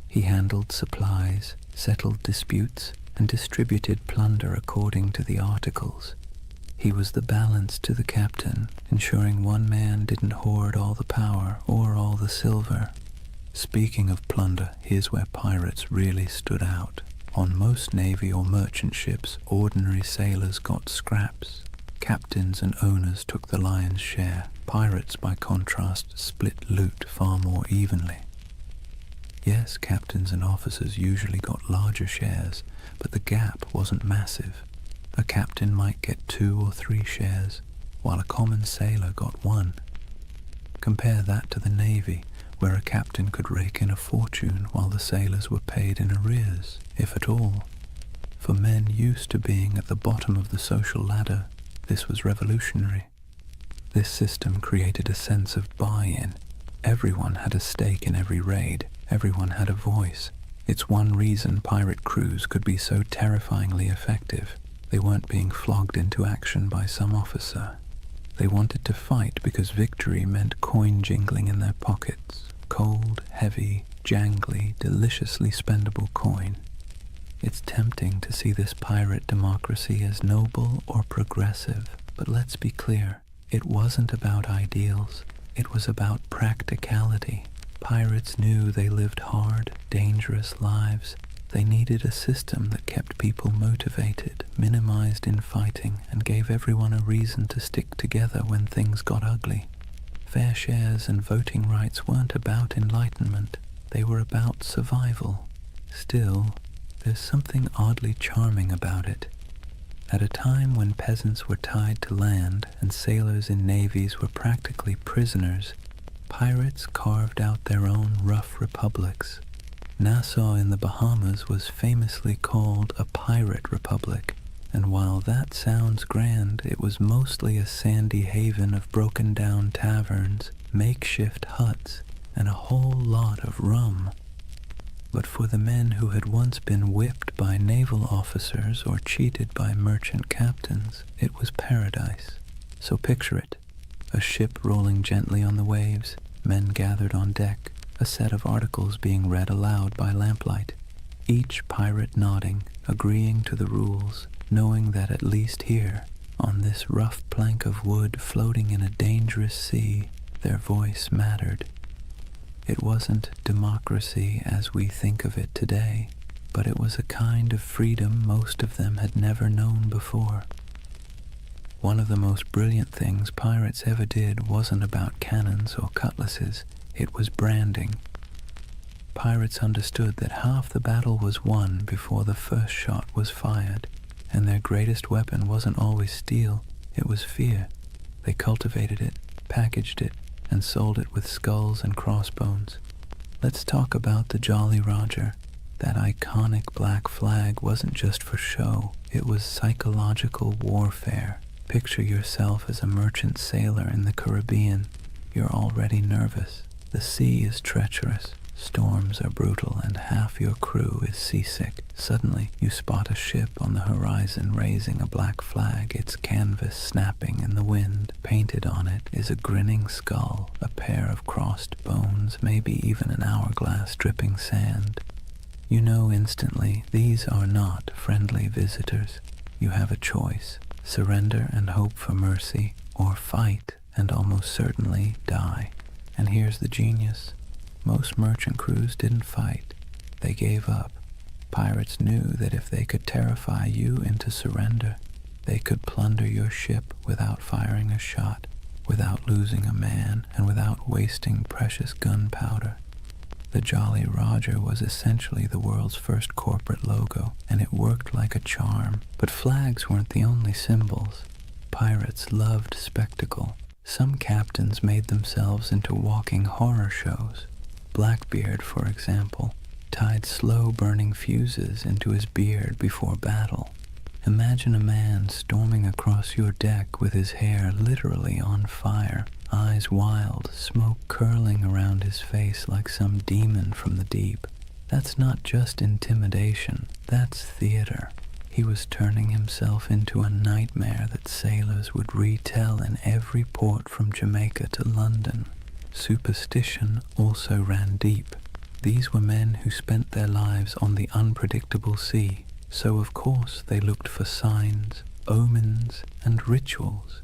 He handled supplies, settled disputes, and distributed plunder according to the articles. He was the balance to the captain, ensuring one man didn't hoard all the power or all the silver. Speaking of plunder, here's where pirates really stood out. On most navy or merchant ships, ordinary sailors got scraps. Captains and owners took the lion's share. Pirates, by contrast, split loot far more evenly. Yes, captains and officers usually got larger shares, but the gap wasn't massive. A captain might get 2 or 3 shares, while a common sailor got 1. Compare that to the Navy, where a captain could rake in a fortune while the sailors were paid in arrears, if at all. For men used to being at the bottom of the social ladder, this was revolutionary. This system created a sense of buy-in. Everyone had a stake in every raid. Everyone had a voice. It's one reason pirate crews could be so terrifyingly effective. They weren't being flogged into action by some officer. They wanted to fight because victory meant coin jingling in their pockets. Cold, heavy, jangly, deliciously spendable coin. It's tempting to see this pirate democracy as noble or progressive, but let's be clear, it wasn't about ideals. It was about practicality. Pirates knew they lived hard, dangerous lives. They needed a system that kept people motivated, minimized infighting, and gave everyone a reason to stick together when things got ugly. Fair shares and voting rights weren't about enlightenment. They were about survival. Still, there's something oddly charming about it. At a time when peasants were tied to land and sailors in navies were practically prisoners, pirates carved out their own rough republics. Nassau in the Bahamas was famously called a pirate republic, and while that sounds grand, it was mostly a sandy haven of broken-down taverns, makeshift huts, and a whole lot of rum. But for the men who had once been whipped by naval officers or cheated by merchant captains, it was paradise. So picture it. A ship rolling gently on the waves, men gathered on deck, a set of articles being read aloud by lamplight, each pirate nodding, agreeing to the rules, knowing that at least here, on this rough plank of wood floating in a dangerous sea, their voice mattered. It wasn't democracy as we think of it today, but it was a kind of freedom most of them had never known before. One of the most brilliant things pirates ever did wasn't about cannons or cutlasses. It was branding. Pirates understood that half the battle was won before the first shot was fired, and their greatest weapon wasn't always steel, it was fear. They cultivated it, packaged it, and sold it with skulls and crossbones. Let's talk about the Jolly Roger. That iconic black flag wasn't just for show, it was psychological warfare. Picture yourself as a merchant sailor in the Caribbean. You're already nervous. The sea is treacherous, storms are brutal, and half your crew is seasick. Suddenly, you spot a ship on the horizon raising a black flag, its canvas snapping in the wind. Painted on it is a grinning skull, a pair of crossed bones, maybe even an hourglass dripping sand. You know instantly these are not friendly visitors. You have a choice: surrender and hope for mercy, or fight and almost certainly die. And here's the genius. Most merchant crews didn't fight. They gave up. Pirates knew that if they could terrify you into surrender, they could plunder your ship without firing a shot, without losing a man, and without wasting precious gunpowder. The Jolly Roger was essentially the world's first corporate logo, and it worked like a charm. But flags weren't the only symbols. Pirates loved spectacle. Some captains made themselves into walking horror shows. Blackbeard, for example, tied slow-burning fuses into his beard before battle. Imagine a man storming across your deck with his hair literally on fire, eyes wild, smoke curling around his face like some demon from the deep. That's not just intimidation, that's theater. He was turning himself into a nightmare that sailors would retell in every port from Jamaica to London. Superstition also ran deep. These were men who spent their lives on the unpredictable sea, so of course they looked for signs, omens, and rituals.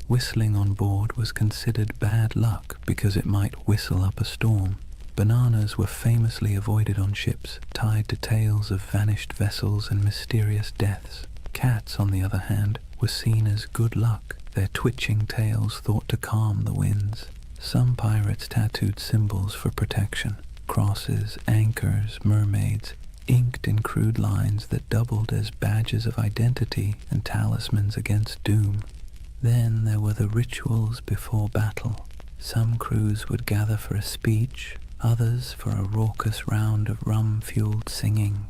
Whistling on board was considered bad luck because it might whistle up a storm. Bananas were famously avoided on ships, tied to tales of vanished vessels and mysterious deaths. Cats, on the other hand, were seen as good luck, their twitching tails thought to calm the winds. Some pirates tattooed symbols for protection: crosses, anchors, mermaids, inked in crude lines that doubled as badges of identity and talismans against doom. Then there were the rituals before battle. Some crews would gather for a speech, others for a raucous round of rum-fueled singing.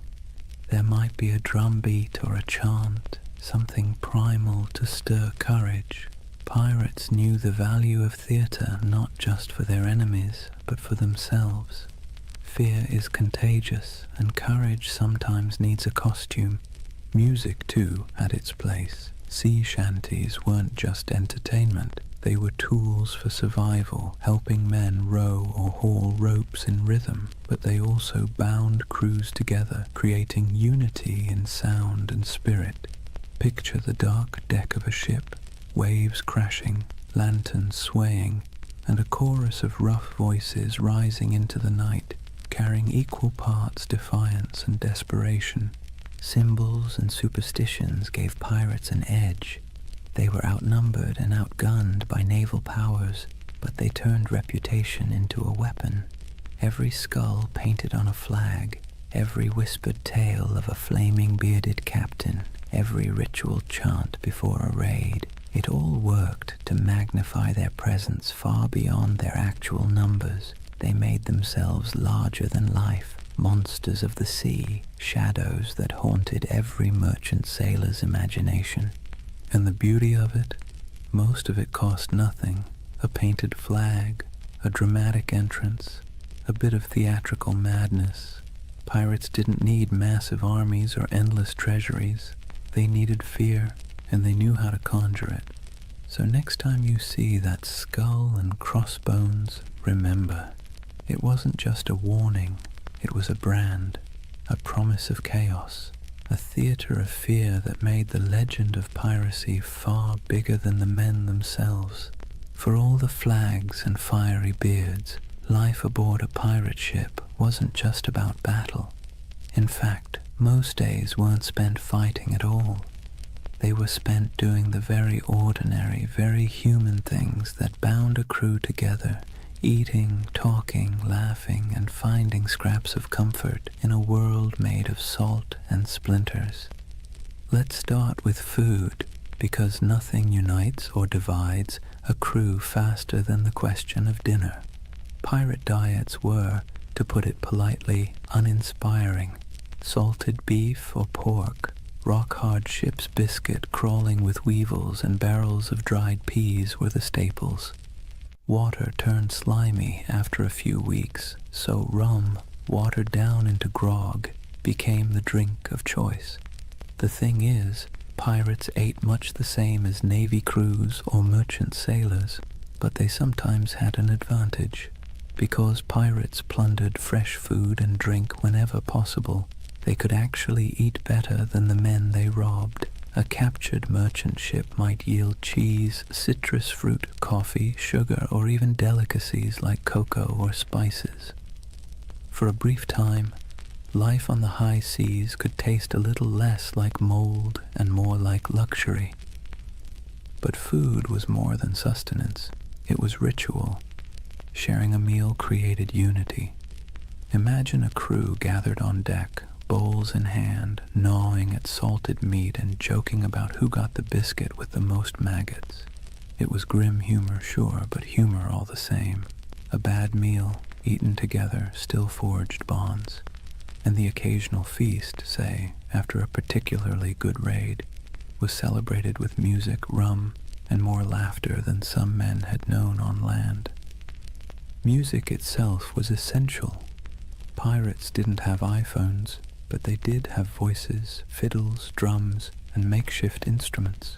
There might be a drum beat or a chant, something primal to stir courage. Pirates knew the value of theater not just for their enemies, but for themselves. Fear is contagious, and courage sometimes needs a costume. Music, too, had its place. Sea shanties weren't just entertainment. They were tools for survival, helping men row or haul ropes in rhythm, but they also bound crews together, creating unity in sound and spirit. Picture the dark deck of a ship, waves crashing, lanterns swaying, and a chorus of rough voices rising into the night, carrying equal parts defiance and desperation. Symbols and superstitions gave pirates an edge. They were outnumbered and outgunned by naval powers, but they turned reputation into a weapon. Every skull painted on a flag, every whispered tale of a flaming bearded captain, every ritual chant before a raid, it all worked to magnify their presence far beyond their actual numbers. They made themselves larger than life, monsters of the sea, shadows that haunted every merchant sailor's imagination. And the beauty of it? Most of it cost nothing. A painted flag, a dramatic entrance, a bit of theatrical madness. Pirates didn't need massive armies or endless treasuries. They needed fear, and they knew how to conjure it. So next time you see that skull and crossbones, remember, it wasn't just a warning, it was a brand, a promise of chaos, a theater of fear that made the legend of piracy far bigger than the men themselves. For all the flags and fiery beards, life aboard a pirate ship wasn't just about battle. In fact, most days weren't spent fighting at all. They were spent doing the very ordinary, very human things that bound a crew together, eating, talking, laughing, and finding scraps of comfort in a world made of salt and splinters. Let's start with food, because nothing unites or divides a crew faster than the question of dinner. Pirate diets were, to put it politely, uninspiring. Salted beef or pork, rock-hard ship's biscuit crawling with weevils and barrels of dried peas were the staples. Water turned slimy after a few weeks, so rum, watered down into grog, became the drink of choice. The thing is, pirates ate much the same as navy crews or merchant sailors, but they sometimes had an advantage. Because pirates plundered fresh food and drink whenever possible, they could actually eat better than the men they robbed. A captured merchant ship might yield cheese, citrus fruit, coffee, sugar, or even delicacies like cocoa or spices. For a brief time, life on the high seas could taste a little less like mold and more like luxury. But food was more than sustenance. It was ritual. Sharing a meal created unity. Imagine a crew gathered on deck, bowls in hand, gnawing at salted meat and joking about who got the biscuit with the most maggots. It was grim humor, sure, but humor all the same. A bad meal, eaten together, still forged bonds. And the occasional feast, say, after a particularly good raid, was celebrated with music, rum, and more laughter than some men had known on land. Music itself was essential. Pirates didn't have iPhones, but they did have voices, fiddles, drums, and makeshift instruments.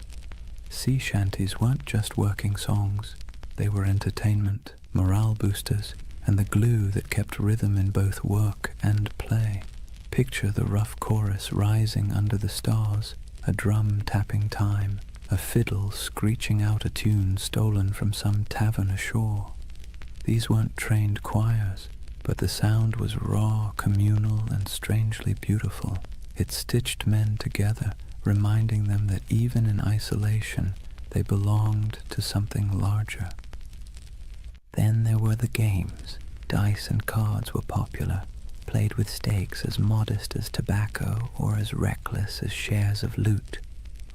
Sea shanties weren't just working songs. They were entertainment, morale boosters, and the glue that kept rhythm in both work and play. Picture the rough chorus rising under the stars, a drum tapping time, a fiddle screeching out a tune stolen from some tavern ashore. These weren't trained choirs, but the sound was raw, communal, and strangely beautiful. It stitched men together, reminding them that even in isolation, they belonged to something larger. Then there were the games. Dice and cards were popular, played with stakes as modest as tobacco or as reckless as shares of loot.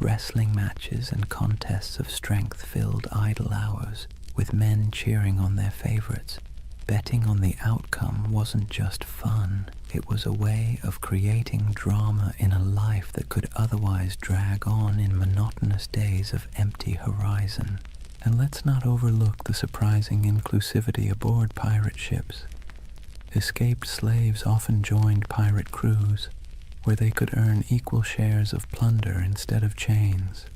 Wrestling matches and contests of strength filled idle hours, with men cheering on their favorites. Betting on the outcome wasn't just fun, it was a way of creating drama in a life that could otherwise drag on in monotonous days of empty horizon. And let's not overlook the surprising inclusivity aboard pirate ships. Escaped slaves often joined pirate crews, where they could earn equal shares of plunder instead of chains.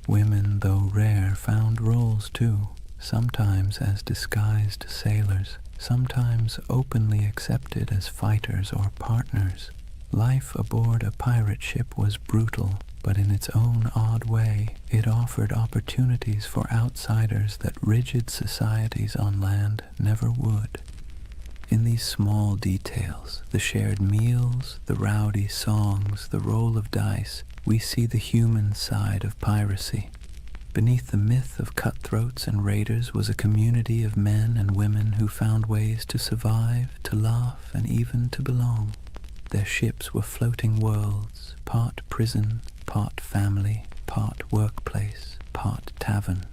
Women, though rare, found roles too, sometimes as disguised sailors, sometimes openly accepted as fighters or partners. Life aboard a pirate ship was brutal, but in its own odd way, it offered opportunities for outsiders that rigid societies on land never would. In these small details, the shared meals, the rowdy songs, the roll of dice, we see the human side of piracy. Beneath the myth of cutthroats and raiders was a community of men and women who found ways to survive, to laugh, and even to belong. Their ships were floating worlds, part prison, part family, part workplace, part tavern.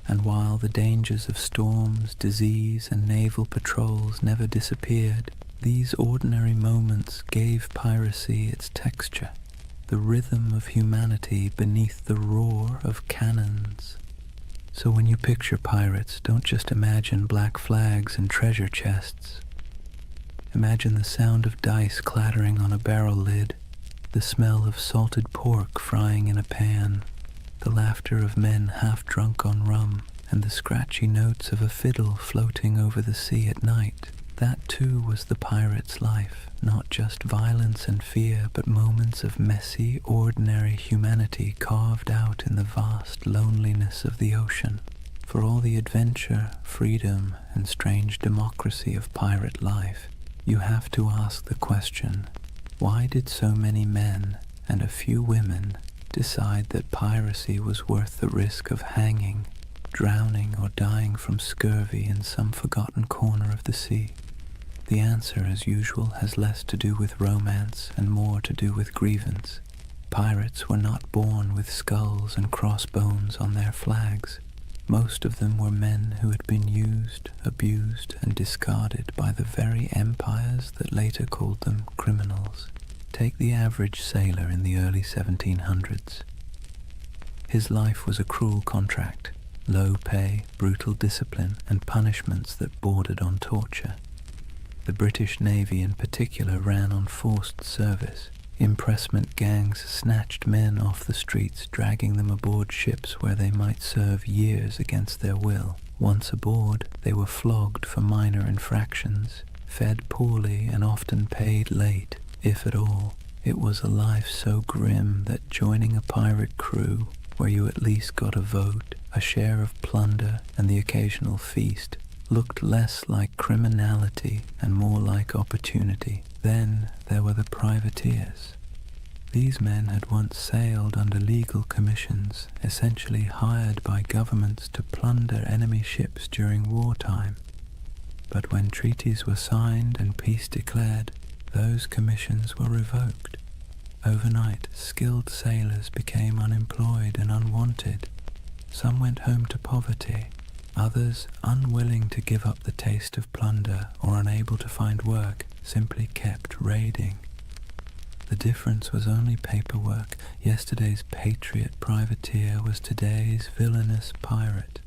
And while the dangers of storms, disease, and naval patrols never disappeared, these ordinary moments gave piracy its texture, the rhythm of humanity beneath the roar of cannons. So when you picture pirates, don't just imagine black flags and treasure chests. Imagine the sound of dice clattering on a barrel lid, the smell of salted pork frying in a pan, the laughter of men half drunk on rum, and the scratchy notes of a fiddle floating over the sea at night. That too was the pirate's life, not just violence and fear, but moments of messy, ordinary humanity carved out in the vast loneliness of the ocean. For all the adventure, freedom, and strange democracy of pirate life, you have to ask the question, why did so many men and a few women decide that piracy was worth the risk of hanging, drowning, or dying from scurvy in some forgotten corner of the sea? The answer, as usual, has less to do with romance and more to do with grievance. Pirates were not born with skulls and crossbones on their flags. Most of them were men who had been used, abused, and discarded by the very empires that later called them criminals. Take the average sailor in the early 1700s. His life was a cruel contract, low pay, brutal discipline, and punishments that bordered on torture. The British Navy in particular ran on forced service. Impressment gangs snatched men off the streets, dragging them aboard ships where they might serve years against their will. Once aboard, they were flogged for minor infractions, fed poorly, and often paid late, if at all. It was a life so grim that joining a pirate crew, where you at least got a vote, a share of plunder, and the occasional feast, looked less like criminality and more like opportunity. Then there were the privateers. These men had once sailed under legal commissions, essentially hired by governments to plunder enemy ships during wartime. But when treaties were signed and peace declared, those commissions were revoked. Overnight, skilled sailors became unemployed and unwanted. Some went home to poverty. Others, unwilling to give up the taste of plunder or unable to find work, simply kept raiding. The difference was only paperwork. Yesterday's patriot privateer was today's villainous pirate.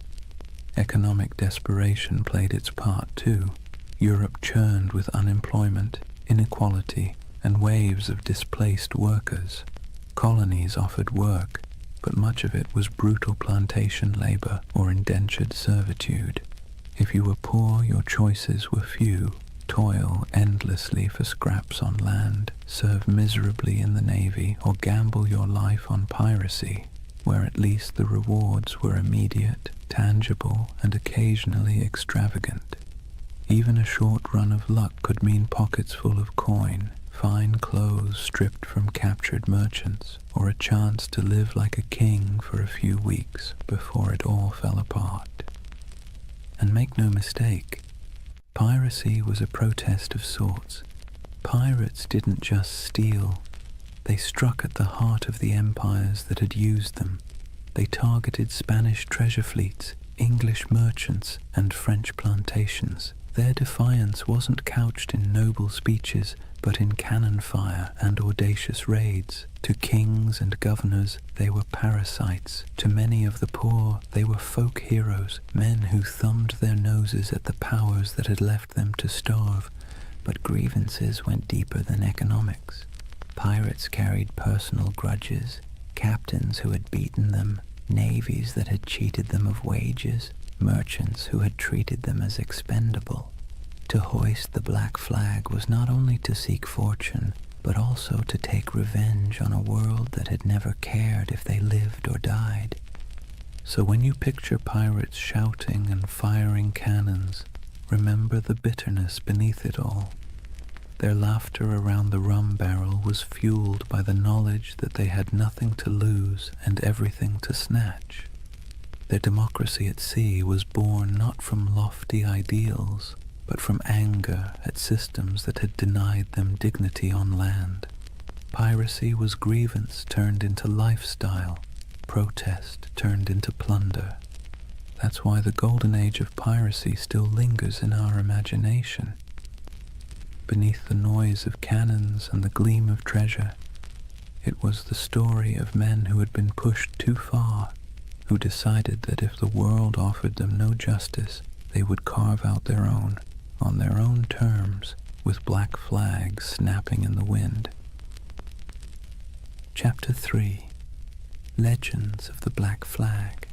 Economic desperation played its part too. Europe churned with unemployment, inequality, and waves of displaced workers. Colonies offered work, but much of it was brutal plantation labor or indentured servitude. If you were poor, your choices were few. Toil endlessly for scraps on land, serve miserably in the navy, or gamble your life on piracy, where at least the rewards were immediate, tangible, and occasionally extravagant. Even a short run of luck could mean pockets full of coin, fine clothes stripped from captured merchants, or a chance to live like a king for a few weeks before it all fell apart. And make no mistake, piracy was a protest of sorts. Pirates didn't just steal. They struck at the heart of the empires that had used them. They targeted Spanish treasure fleets, English merchants, and French plantations. Their defiance wasn't couched in noble speeches, but in cannon fire and audacious raids. To kings and governors, they were parasites. To many of the poor, they were folk heroes, men who thumbed their noses at the powers that had left them to starve. But grievances went deeper than economics. Pirates carried personal grudges, captains who had beaten them, navies that had cheated them of wages, merchants who had treated them as expendable. To hoist the black flag was not only to seek fortune, but also to take revenge on a world that had never cared if they lived or died. So when you picture pirates shouting and firing cannons, remember the bitterness beneath it all. Their laughter around the rum barrel was fueled by the knowledge that they had nothing to lose and everything to snatch. Their democracy at sea was born not from lofty ideals, but from anger at systems that had denied them dignity on land. Piracy was grievance turned into lifestyle, protest turned into plunder. That's why the Golden Age of Piracy still lingers in our imagination. Beneath the noise of cannons and the gleam of treasure, it was the story of men who had been pushed too far, who decided that if the world offered them no justice, they would carve out their own, on their own terms, with black flags snapping in the wind. Chapter 3. Legends of the Black Flag.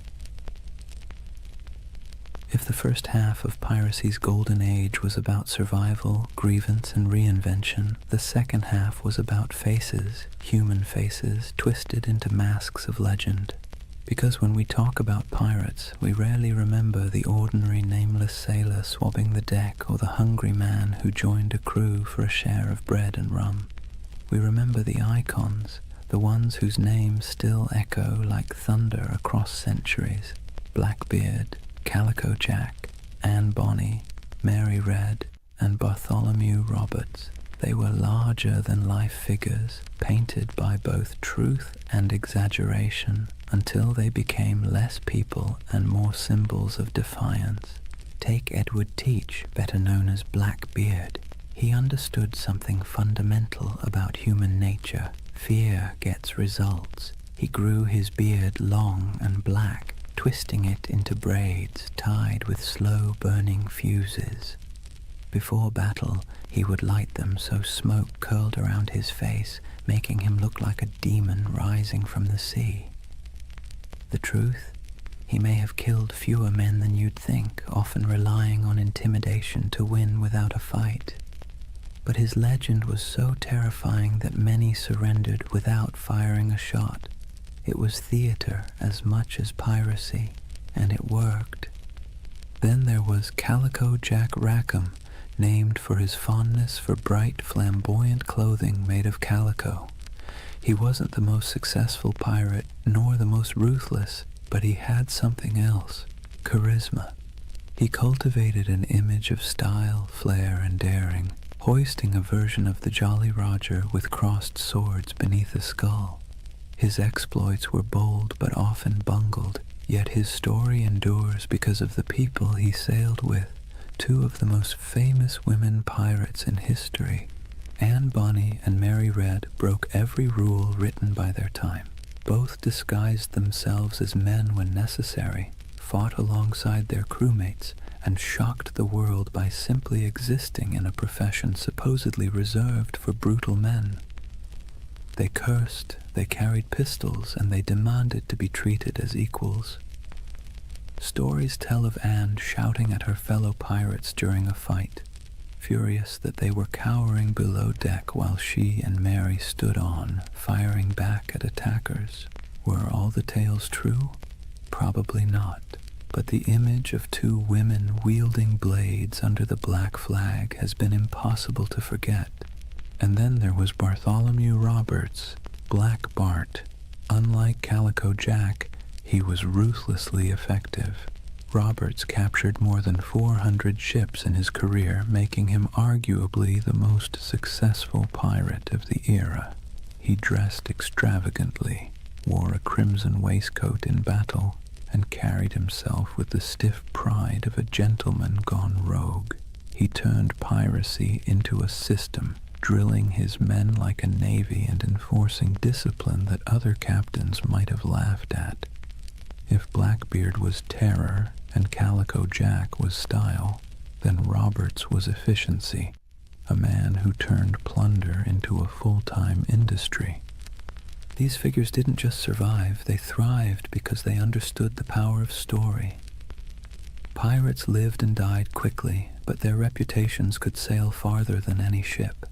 If the first half of piracy's golden age was about survival, grievance, and reinvention, the second half was about faces, human faces, twisted into masks of legend. Because when we talk about pirates, we rarely remember the ordinary nameless sailor swabbing the deck or the hungry man who joined a crew for a share of bread and rum. We remember the icons, the ones whose names still echo like thunder across centuries: Blackbeard, Calico Jack, Anne Bonny, Mary Red, and Bartholomew Roberts. They were larger-than-life figures, painted by both truth and exaggeration, until they became less people and more symbols of defiance. Take Edward Teach, better known as Blackbeard. He understood something fundamental about human nature. Fear gets results. He grew his beard long and black, twisting it into braids tied with slow-burning fuses. Before battle, he would light them so smoke curled around his face, making him look like a demon rising from the sea. The truth? He may have killed fewer men than you'd think, often relying on intimidation to win without a fight. But his legend was so terrifying that many surrendered without firing a shot. It was theater as much as piracy, and it worked. Then there was Calico Jack Rackham, named for his fondness for bright, flamboyant clothing made of calico. He wasn't the most successful pirate, nor the most ruthless, but he had something else: charisma. He cultivated an image of style, flair, and daring, hoisting a version of the Jolly Roger with crossed swords beneath a skull. His exploits were bold but often bungled, yet his story endures because of the people he sailed with, two of the most famous women pirates in history. Anne Bonny and Mary Red broke every rule written by their time. Both disguised themselves as men when necessary, fought alongside their crewmates, and shocked the world by simply existing in a profession supposedly reserved for brutal men. They cursed, they carried pistols, and they demanded to be treated as equals. Stories tell of Anne shouting at her fellow pirates during a fight, furious that they were cowering below deck while she and Mary stood on, firing back at attackers. Were all the tales true? Probably not. But the image of two women wielding blades under the black flag has been impossible to forget. And then there was Bartholomew Roberts, Black Bart. Unlike Calico Jack, he was ruthlessly effective. Roberts captured more than 400 ships in his career, making him arguably the most successful pirate of the era. He dressed extravagantly, wore a crimson waistcoat in battle, and carried himself with the stiff pride of a gentleman gone rogue. He turned piracy into a system, drilling his men like a navy and enforcing discipline that other captains might have laughed at. If Blackbeard was terror and Calico Jack was style, then Roberts was efficiency, a man who turned plunder into a full-time industry. These figures didn't just survive, they thrived because they understood the power of story. Pirates lived and died quickly, but their reputations could sail farther than any ship.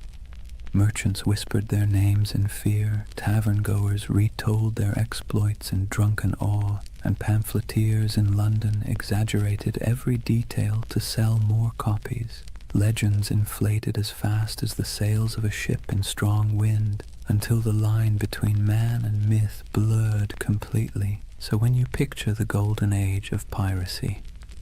Merchants whispered their names in fear, tavern-goers retold their exploits in drunken awe, and pamphleteers in London exaggerated every detail to sell more copies. Legends inflated as fast as the sails of a ship in strong wind, until the line between man and myth blurred completely. So when you picture the Golden Age of Piracy,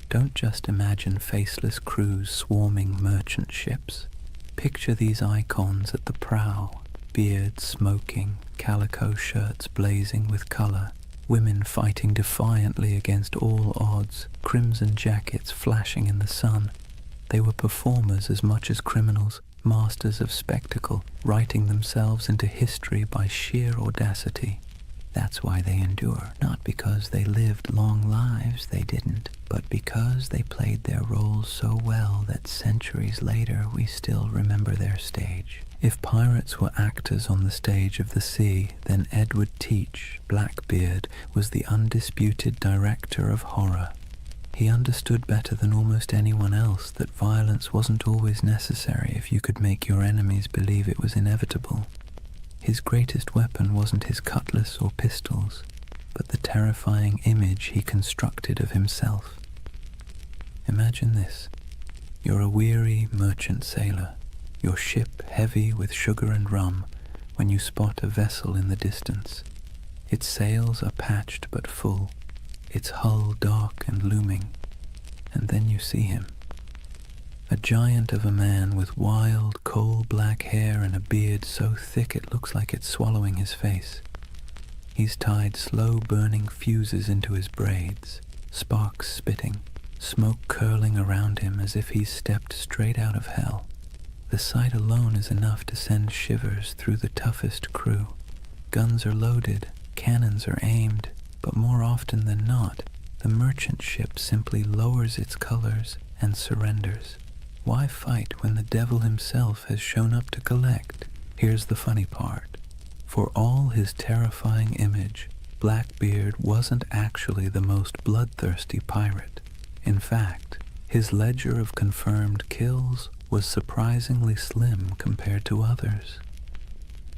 don't just imagine faceless crews swarming merchant ships. Picture these icons at the prow, beards smoking, calico shirts blazing with color, women fighting defiantly against all odds, crimson jackets flashing in the sun. They were performers as much as criminals, masters of spectacle, writing themselves into history by sheer audacity. That's why they endure, not because they lived long lives, they didn't, but because they played their roles so well that centuries later we still remember their stage. If pirates were actors on the stage of the sea, then Edward Teach, Blackbeard, was the undisputed director of horror. He understood better than almost anyone else that violence wasn't always necessary if you could make your enemies believe it was inevitable. His greatest weapon wasn't his cutlass or pistols, but the terrifying image he constructed of himself. Imagine this. You're a weary merchant sailor, your ship heavy with sugar and rum, when you spot a vessel in the distance. Its sails are patched but full, its hull dark and looming, and then you see him. A giant of a man with wild, coal-black hair and a beard so thick it looks like it's swallowing his face. He's tied slow-burning fuses into his braids, sparks spitting, smoke curling around him as if he's stepped straight out of hell. The sight alone is enough to send shivers through the toughest crew. Guns are loaded, cannons are aimed, but more often than not, the merchant ship simply lowers its colors and surrenders. Why fight when the devil himself has shown up to collect? Here's the funny part. For all his terrifying image, Blackbeard wasn't actually the most bloodthirsty pirate. In fact, his ledger of confirmed kills was surprisingly slim compared to others.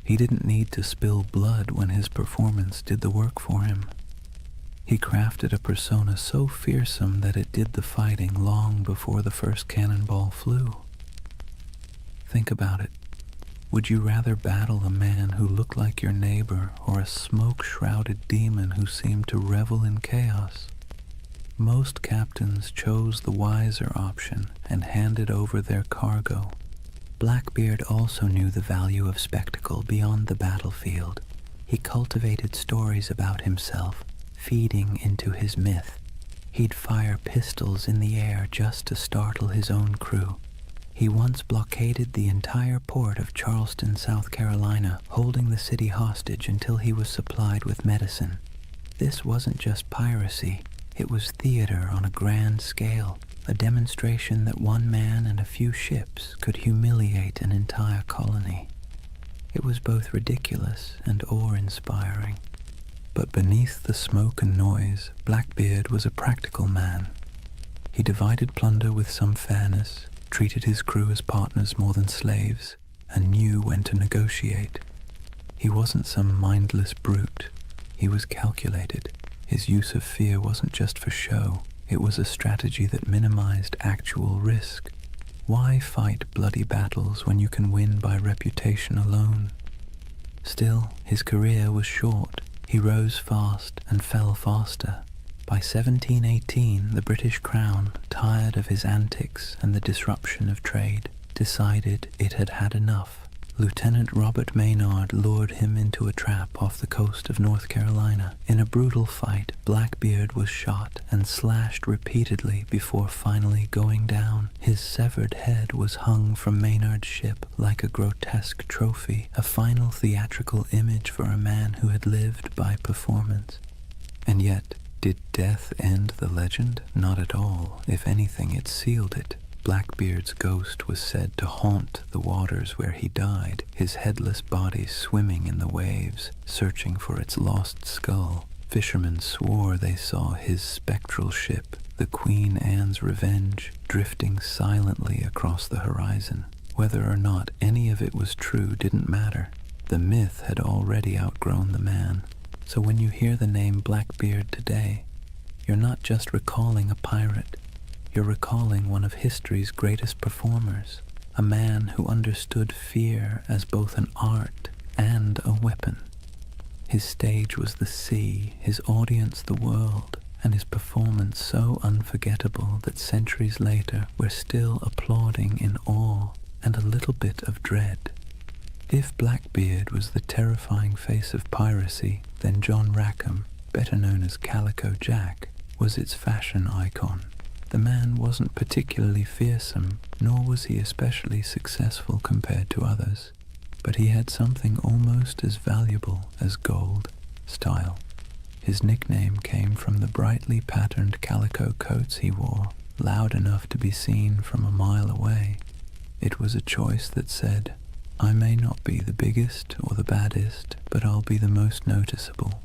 He didn't need to spill blood when his performance did the work for him. He crafted a persona so fearsome that it did the fighting long before the first cannonball flew. Think about it. Would you rather battle a man who looked like your neighbor or a smoke-shrouded demon who seemed to revel in chaos? Most captains chose the wiser option and handed over their cargo. Blackbeard also knew the value of spectacle beyond the battlefield. He cultivated stories about himself, feeding into his myth. He'd fire pistols in the air just to startle his own crew. He once blockaded the entire port of Charleston, South Carolina, holding the city hostage until he was supplied with medicine. This wasn't just piracy, it was theater on a grand scale, a demonstration that one man and a few ships could humiliate an entire colony. It was both ridiculous and awe-inspiring. But beneath the smoke and noise, Blackbeard was a practical man. He divided plunder with some fairness, treated his crew as partners more than slaves, and knew when to negotiate. He wasn't some mindless brute. He was calculated. His use of fear wasn't just for show. It was a strategy that minimized actual risk. Why fight bloody battles when you can win by reputation alone? Still, his career was short. He rose fast and fell faster. By 1718, the British Crown, tired of his antics and the disruption of trade, decided it had had enough. Lieutenant Robert Maynard lured him into a trap off the coast of North Carolina. In a brutal fight, Blackbeard was shot and slashed repeatedly before finally going down. His severed head was hung from Maynard's ship like a grotesque trophy, a final theatrical image for a man who had lived by performance. And yet, did death end the legend? Not at all. If anything, it sealed it. Blackbeard's ghost was said to haunt the waters where he died, his headless body swimming in the waves, searching for its lost skull. Fishermen swore they saw his spectral ship, the Queen Anne's Revenge, drifting silently across the horizon. Whether or not any of it was true didn't matter. The myth had already outgrown the man. So when you hear the name Blackbeard today, you're not just recalling a pirate. You're recalling one of history's greatest performers, a man who understood fear as both an art and a weapon. His stage was the sea, his audience the world, and his performance so unforgettable that centuries later we're still applauding in awe and a little bit of dread. If Blackbeard was the terrifying face of piracy, then John Rackham, better known as Calico Jack, was its fashion icon. The man wasn't particularly fearsome, nor was he especially successful compared to others, but he had something almost as valuable as gold: style. His nickname came from the brightly patterned calico coats he wore, loud enough to be seen from a mile away. It was a choice that said, "I may not be the biggest or the baddest, but I'll be the most noticeable."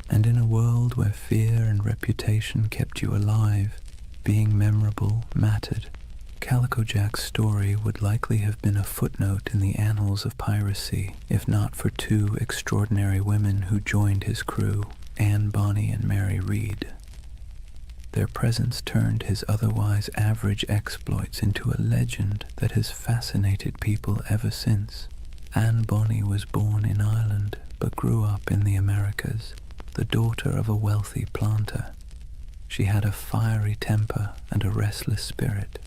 And in a world where fear and reputation kept you alive, being memorable mattered. Calico Jack's story would likely have been a footnote in the annals of piracy, if not for two extraordinary women who joined his crew, Anne Bonny and Mary Read. Their presence turned his otherwise average exploits into a legend that has fascinated people ever since. Anne Bonny was born in Ireland, but grew up in the Americas, the daughter of a wealthy planter. She had a fiery temper and a restless spirit.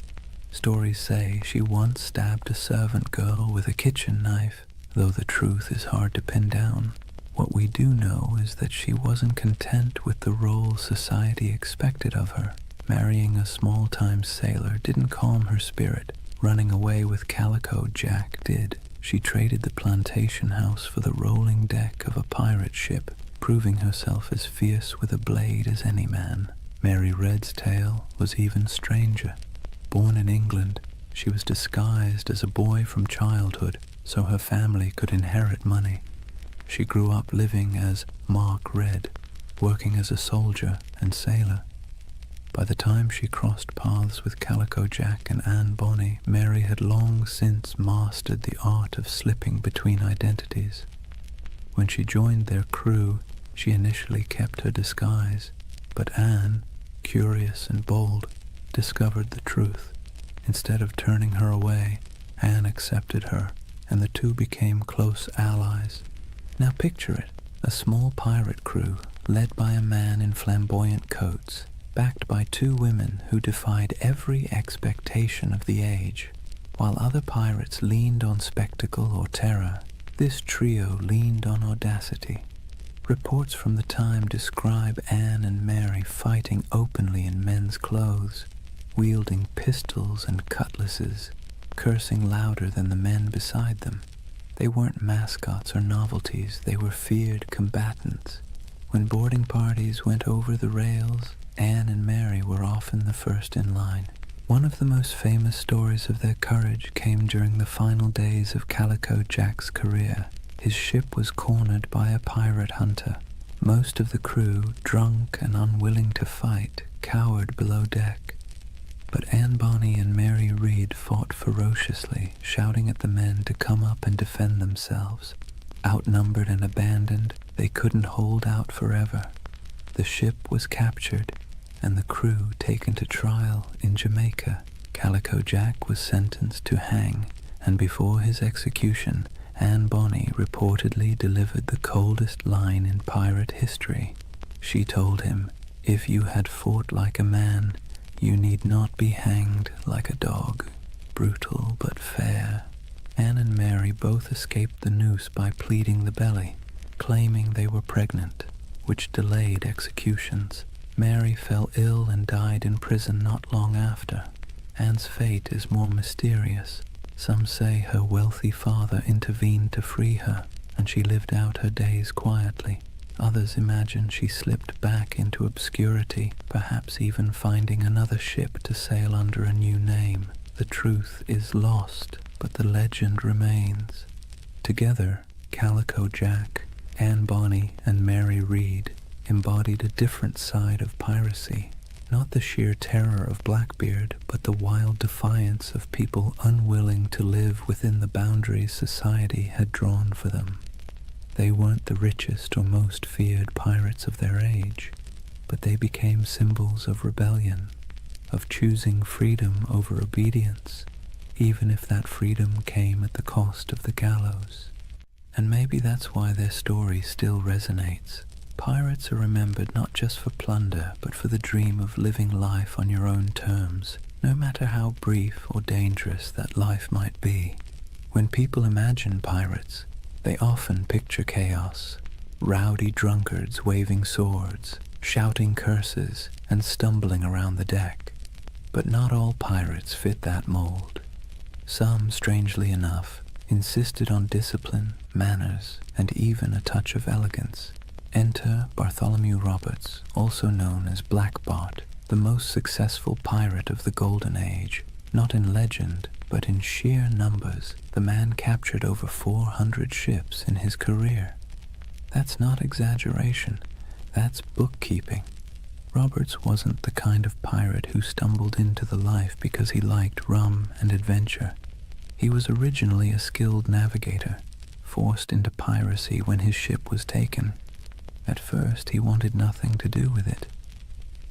Stories say she once stabbed a servant girl with a kitchen knife, though the truth is hard to pin down. What we do know is that she wasn't content with the role society expected of her. Marrying a small-time sailor didn't calm her spirit. Running away with Calico Jack did. She traded the plantation house for the rolling deck of a pirate ship, proving herself as fierce with a blade as any man. Mary Red's tale was even stranger. Born in England, she was disguised as a boy from childhood so her family could inherit money. She grew up living as Mark Red, working as a soldier and sailor. By the time she crossed paths with Calico Jack and Anne Bonny, Mary had long since mastered the art of slipping between identities. When she joined their crew, she initially kept her disguise. But Anne, curious and bold, discovered the truth. Instead of turning her away, Anne accepted her, and the two became close allies. Now picture it, a small pirate crew led by a man in flamboyant coats, backed by two women who defied every expectation of the age. While other pirates leaned on spectacle or terror, this trio leaned on audacity. Reports from the time describe Anne and Mary fighting openly in men's clothes, wielding pistols and cutlasses, cursing louder than the men beside them. They weren't mascots or novelties, they were feared combatants. When boarding parties went over the rails, Anne and Mary were often the first in line. One of the most famous stories of their courage came during the final days of Calico Jack's career. His ship was cornered by a pirate hunter. Most of the crew, drunk and unwilling to fight, cowered below deck. But Anne Bonny and Mary Read fought ferociously, shouting at the men to come up and defend themselves. Outnumbered and abandoned, they couldn't hold out forever. The ship was captured, and the crew taken to trial in Jamaica. Calico Jack was sentenced to hang, and before his execution, Anne Bonny reportedly delivered the coldest line in pirate history. She told him, "If you had fought like a man, you need not be hanged like a dog." Brutal but fair. Anne and Mary both escaped the noose by pleading the belly, claiming they were pregnant, which delayed executions. Mary fell ill and died in prison not long after. Anne's fate is more mysterious. Some say her wealthy father intervened to free her, and she lived out her days quietly. Others imagine she slipped back into obscurity, perhaps even finding another ship to sail under a new name. The truth is lost, but the legend remains. Together, Calico Jack, Anne Bonny, and Mary Read embodied a different side of piracy. Not the sheer terror of Blackbeard, but the wild defiance of people unwilling to live within the boundaries society had drawn for them. They weren't the richest or most feared pirates of their age, but they became symbols of rebellion, of choosing freedom over obedience, even if that freedom came at the cost of the gallows. And maybe that's why their story still resonates. Pirates are remembered not just for plunder, but for the dream of living life on your own terms, no matter how brief or dangerous that life might be. When people imagine pirates, they often picture chaos, rowdy drunkards waving swords, shouting curses, and stumbling around the deck. But not all pirates fit that mold. Some, strangely enough, insisted on discipline, manners, and even a touch of elegance. Enter Bartholomew Roberts, also known as Black Bart, the most successful pirate of the Golden Age. Not in legend, but in sheer numbers, the man captured over 400 ships in his career. That's not exaggeration, that's bookkeeping. Roberts wasn't the kind of pirate who stumbled into the life because he liked rum and adventure. He was originally a skilled navigator, forced into piracy when his ship was taken. At first, he wanted nothing to do with it,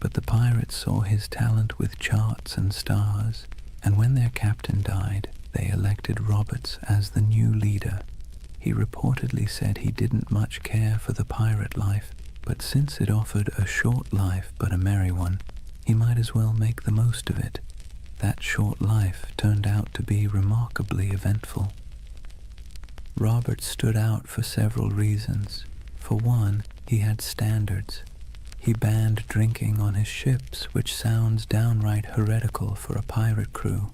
but the pirates saw his talent with charts and stars, and when their captain died, they elected Roberts as the new leader. He reportedly said he didn't much care for the pirate life, but since it offered a short life but a merry one, he might as well make the most of it. That short life turned out to be remarkably eventful. Roberts stood out for several reasons. For one, he had standards. He banned drinking on his ships, which sounds downright heretical for a pirate crew.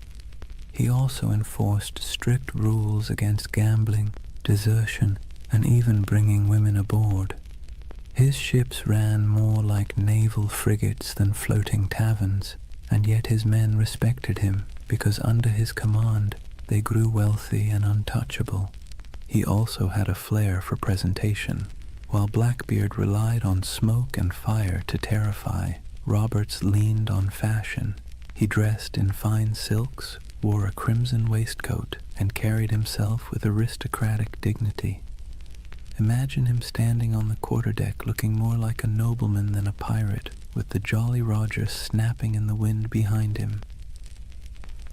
He also enforced strict rules against gambling, desertion, and even bringing women aboard. His ships ran more like naval frigates than floating taverns, and yet his men respected him because under his command they grew wealthy and untouchable. He also had a flair for presentation. While Blackbeard relied on smoke and fire to terrify, Roberts leaned on fashion. He dressed in fine silks, wore a crimson waistcoat, and carried himself with aristocratic dignity. Imagine him standing on the quarterdeck looking more like a nobleman than a pirate, with the Jolly Roger snapping in the wind behind him.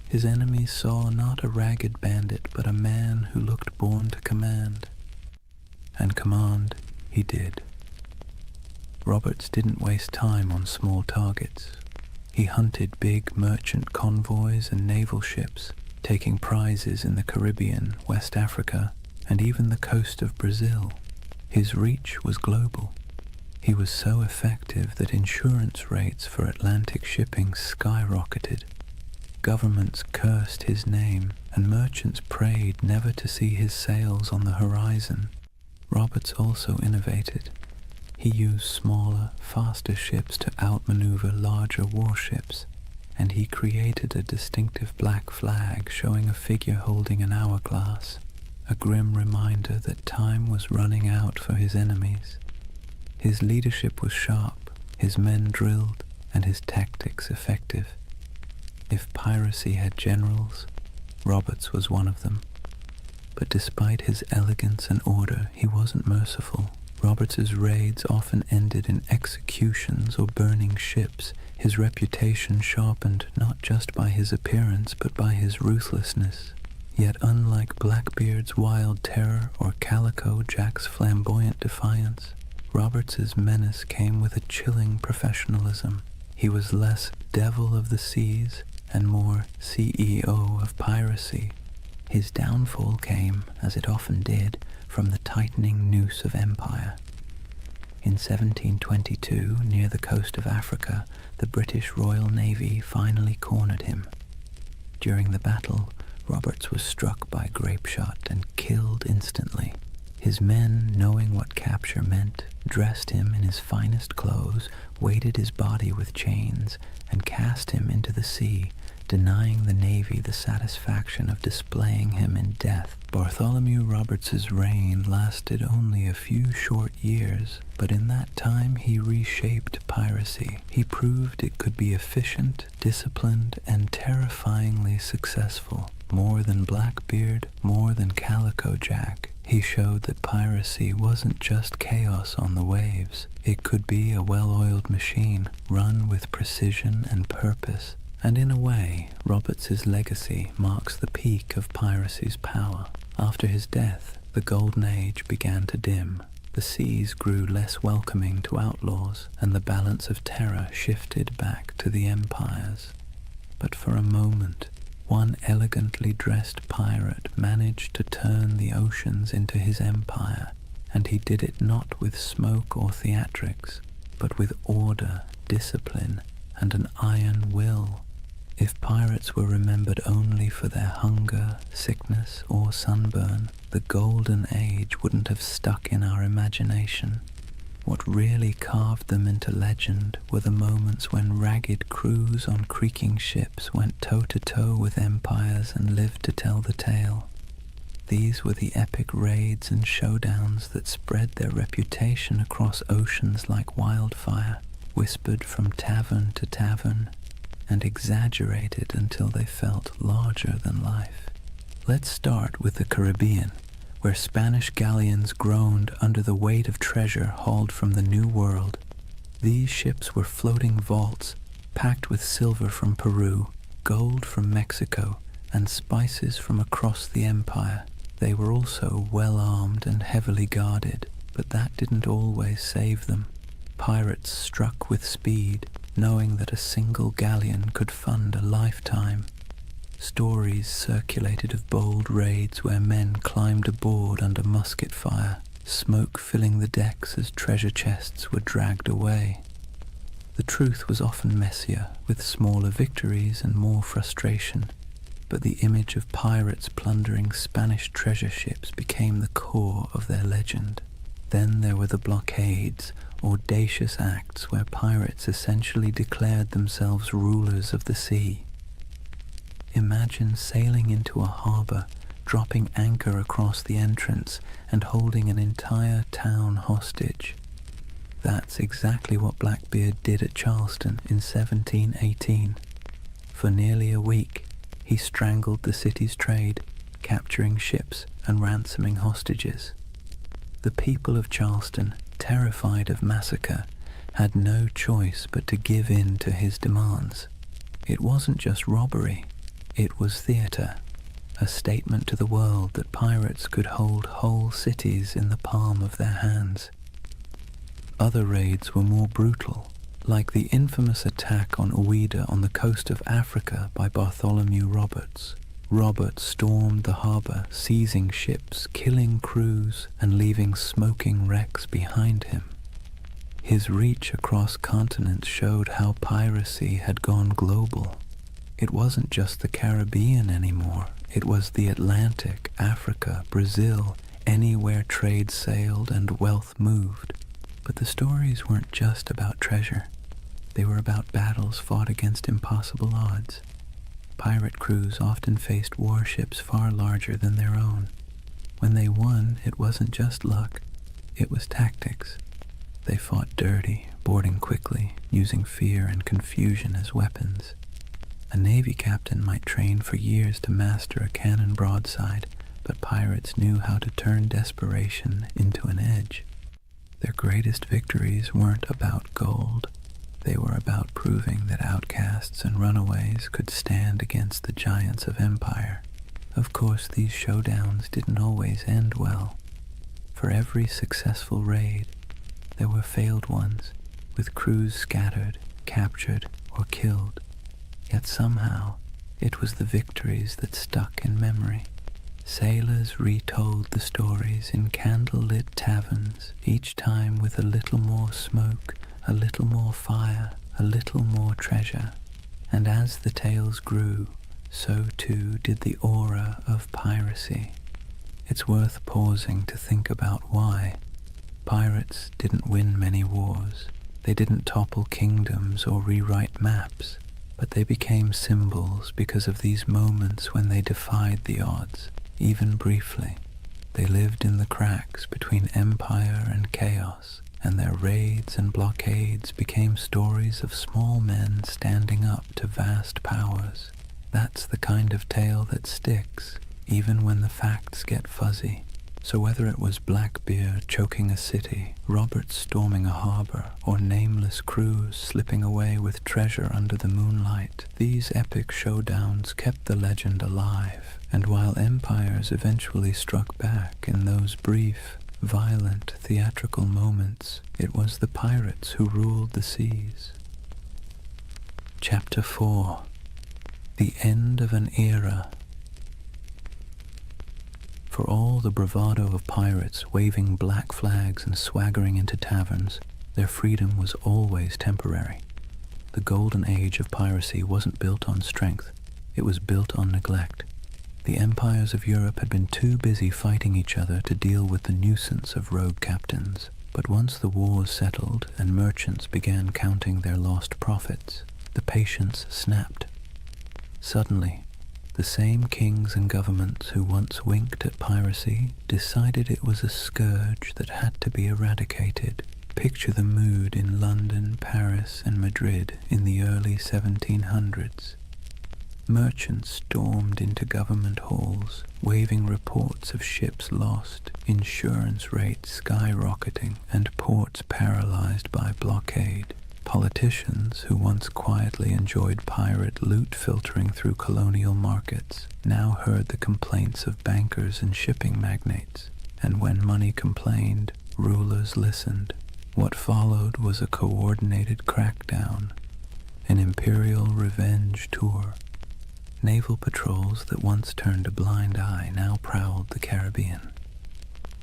His enemies saw not a ragged bandit, but a man who looked born to command. And command he did. Roberts didn't waste time on small targets. He hunted big merchant convoys and naval ships, taking prizes in the Caribbean, West Africa, and even the coast of Brazil. His reach was global. He was so effective that insurance rates for Atlantic shipping skyrocketed. Governments cursed his name, and merchants prayed never to see his sails on the horizon. Roberts also innovated. He used smaller, faster ships to outmaneuver larger warships, and he created a distinctive black flag showing a figure holding an hourglass, a grim reminder that time was running out for his enemies. His leadership was sharp, his men drilled, and his tactics effective. If piracy had generals, Roberts was one of them. But despite his elegance and order, he wasn't merciful. Roberts's raids often ended in executions or burning ships, his reputation sharpened not just by his appearance but by his ruthlessness. Yet unlike Blackbeard's wild terror or Calico Jack's flamboyant defiance, Roberts's menace came with a chilling professionalism. He was less devil of the seas and more CEO of piracy. His downfall came, as it often did, from the tightening noose of empire. In 1722, near the coast of Africa, the British Royal Navy finally cornered him. During the battle, Roberts was struck by grapeshot and killed instantly. His men, knowing what capture meant, dressed him in his finest clothes, weighted his body with chains, and cast him into the sea, denying the Navy the satisfaction of displaying him in death. Bartholomew Roberts's reign lasted only a few short years, but in that time he reshaped piracy. He proved it could be efficient, disciplined, and terrifyingly successful. More than Blackbeard, more than Calico Jack, he showed that piracy wasn't just chaos on the waves. It could be a well-oiled machine, run with precision and purpose. And in a way, Roberts's legacy marks the peak of piracy's power. After his death, the Golden Age began to dim. The seas grew less welcoming to outlaws, and the balance of terror shifted back to the empires. But for a moment, one elegantly dressed pirate managed to turn the oceans into his empire, and he did it not with smoke or theatrics, but with order, discipline, and an iron will. If pirates were remembered only for their hunger, sickness, or sunburn, the Golden Age wouldn't have stuck in our imagination. What really carved them into legend were the moments when ragged crews on creaking ships went toe-to-toe with empires and lived to tell the tale. These were the epic raids and showdowns that spread their reputation across oceans like wildfire, whispered from tavern to tavern, and exaggerated until they felt larger than life. Let's start with the Caribbean, where Spanish galleons groaned under the weight of treasure hauled from the New World. These ships were floating vaults, packed with silver from Peru, gold from Mexico, and spices from across the empire. They were also well-armed and heavily guarded, but that didn't always save them. Pirates struck with speed, knowing that a single galleon could fund a lifetime. Stories circulated of bold raids where men climbed aboard under musket fire, smoke filling the decks as treasure chests were dragged away. The truth was often messier, with smaller victories and more frustration, but the image of pirates plundering Spanish treasure ships became the core of their legend. Then there were the blockades, audacious acts where pirates essentially declared themselves rulers of the sea. Imagine sailing into a harbor, dropping anchor across the entrance, and holding an entire town hostage. That's exactly what Blackbeard did at Charleston in 1718. For nearly a week, he strangled the city's trade, capturing ships and ransoming hostages. The people of Charleston, terrified of massacre, had no choice but to give in to his demands. It wasn't just robbery, it was theater, a statement to the world that pirates could hold whole cities in the palm of their hands. Other raids were more brutal, like the infamous attack on Ouida on the coast of Africa by Bartholomew Roberts. Roberts stormed the harbor, seizing ships, killing crews, and leaving smoking wrecks behind him. His reach across continents showed how piracy had gone global. It wasn't just the Caribbean anymore. It was the Atlantic, Africa, Brazil, anywhere trade sailed and wealth moved. But the stories weren't just about treasure. They were about battles fought against impossible odds. Pirate crews often faced warships far larger than their own. When they won, it wasn't just luck, it was tactics. They fought dirty, boarding quickly, using fear and confusion as weapons. A Navy captain might train for years to master a cannon broadside, but pirates knew how to turn desperation into an edge. Their greatest victories weren't about gold. They were about proving that outcasts and runaways could stand against the giants of empire. Of course, these showdowns didn't always end well. For every successful raid, there were failed ones, with crews scattered, captured, or killed. Yet somehow, it was the victories that stuck in memory. Sailors retold the stories in candle-lit taverns, each time with a little more smoke, a little more fire, a little more treasure. And as the tales grew, so too did the aura of piracy. It's worth pausing to think about why. Pirates didn't win many wars. They didn't topple kingdoms or rewrite maps, but they became symbols because of these moments when they defied the odds, even briefly. They lived in the cracks between empire and chaos, and their raids and blockades became stories of small men standing up to vast powers. That's the kind of tale that sticks, even when the facts get fuzzy. So whether it was Blackbeard choking a city, Roberts storming a harbor, or nameless crews slipping away with treasure under the moonlight, these epic showdowns kept the legend alive. And while empires eventually struck back in those brief, violent, theatrical moments, it was the pirates who ruled the seas. Chapter 4. The End of an Era. For all the bravado of pirates waving black flags and swaggering into taverns, their freedom was always temporary. The Golden Age of Piracy wasn't built on strength, it was built on neglect. The empires of Europe had been too busy fighting each other to deal with the nuisance of rogue captains. But once the wars settled and merchants began counting their lost profits, the patience snapped. Suddenly, the same kings and governments who once winked at piracy decided it was a scourge that had to be eradicated. Picture the mood in London, Paris, and Madrid in the early 1700s. Merchants stormed into government halls, waving reports of ships lost, insurance rates skyrocketing, and ports paralyzed by blockade. Politicians, who once quietly enjoyed pirate loot filtering through colonial markets, now heard the complaints of bankers and shipping magnates, and when money complained, rulers listened. What followed was a coordinated crackdown, an imperial revenge tour. Naval patrols that once turned a blind eye now prowled the Caribbean.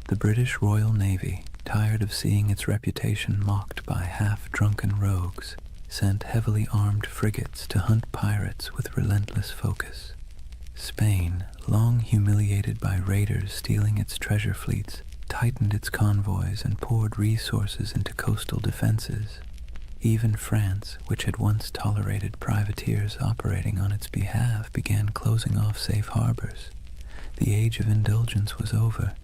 The British Royal Navy, tired of seeing its reputation mocked by half-drunken rogues, sent heavily armed frigates to hunt pirates with relentless focus. Spain, long humiliated by raiders stealing its treasure fleets, tightened its convoys and poured resources into coastal defenses. Even France, which had once tolerated privateers operating on its behalf, began closing off safe harbors. The age of indulgence was over,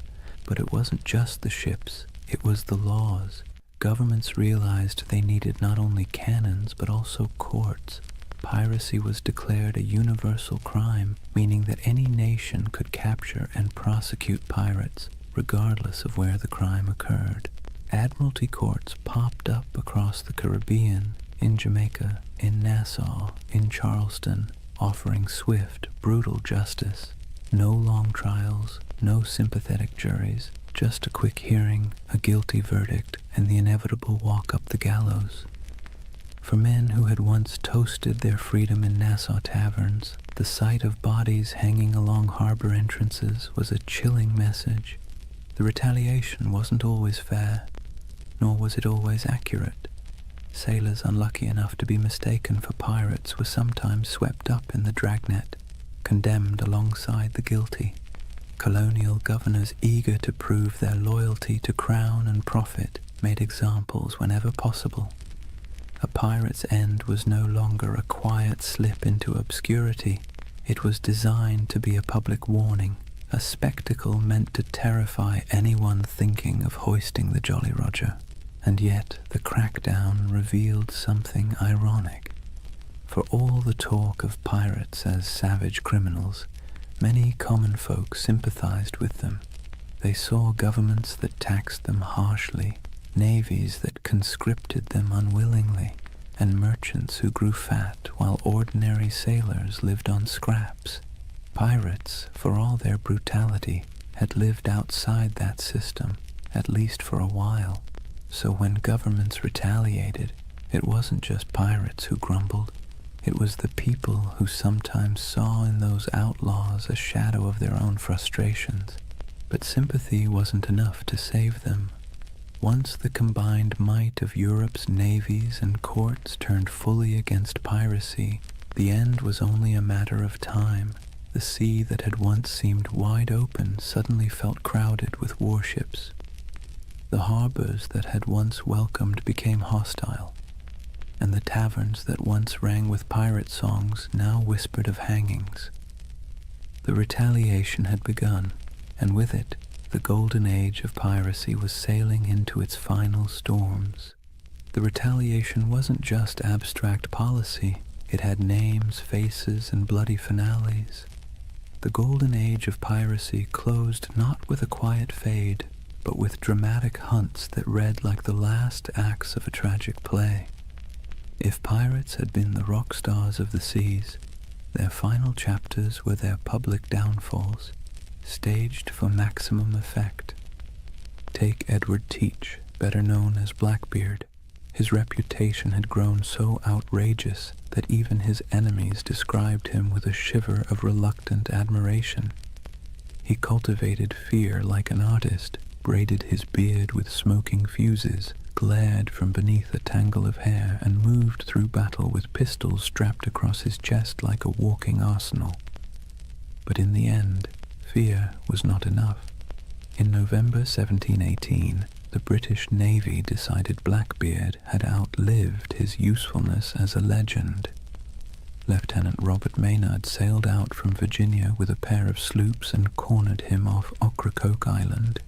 but it wasn't just the ships, it was the laws. Governments realized they needed not only cannons but also courts. Piracy was declared a universal crime, meaning that any nation could capture and prosecute pirates, regardless of where the crime occurred. Admiralty courts popped up across the Caribbean, in Jamaica, in Nassau, in Charleston, offering swift, brutal justice. No long trials, no sympathetic juries, just a quick hearing, a guilty verdict, and the inevitable walk up the gallows. For men who had once toasted their freedom in Nassau taverns, the sight of bodies hanging along harbor entrances was a chilling message. The retaliation wasn't always fair, nor was it always accurate. Sailors unlucky enough to be mistaken for pirates were sometimes swept up in the dragnet, condemned alongside the guilty. Colonial governors eager to prove their loyalty to crown and profit made examples whenever possible. A pirate's end was no longer a quiet slip into obscurity. It was designed to be a public warning, a spectacle meant to terrify anyone thinking of hoisting the Jolly Roger. And yet the crackdown revealed something ironic. For all the talk of pirates as savage criminals, many common folk sympathized with them. They saw governments that taxed them harshly, navies that conscripted them unwillingly, and merchants who grew fat while ordinary sailors lived on scraps. Pirates, for all their brutality, had lived outside that system, at least for a while. So when governments retaliated, it wasn't just pirates who grumbled. It was the people who sometimes saw in those outlaws a shadow of their own frustrations. But sympathy wasn't enough to save them. Once the combined might of Europe's navies and courts turned fully against piracy, the end was only a matter of time. The sea that had once seemed wide open suddenly felt crowded with warships. The harbors that had once welcomed became hostile, and the taverns that once rang with pirate songs now whispered of hangings. The retaliation had begun, and with it, the Golden Age of Piracy was sailing into its final storms. The retaliation wasn't just abstract policy, it had names, faces, and bloody finales. The Golden Age of Piracy closed not with a quiet fade, but with dramatic hunts that read like the last acts of a tragic play. If pirates had been the rock stars of the seas, their final chapters were their public downfalls, staged for maximum effect. Take Edward Teach, better known as Blackbeard. His reputation had grown so outrageous that even his enemies described him with a shiver of reluctant admiration. He cultivated fear like an artist, braided his beard with smoking fuses, glared from beneath a tangle of hair, and moved through battle with pistols strapped across his chest like a walking arsenal. But in the end, fear was not enough. In November 1718, the British Navy decided Blackbeard had outlived his usefulness as a legend. Lieutenant Robert Maynard sailed out from Virginia with a pair of sloops and cornered him off Ocracoke Island.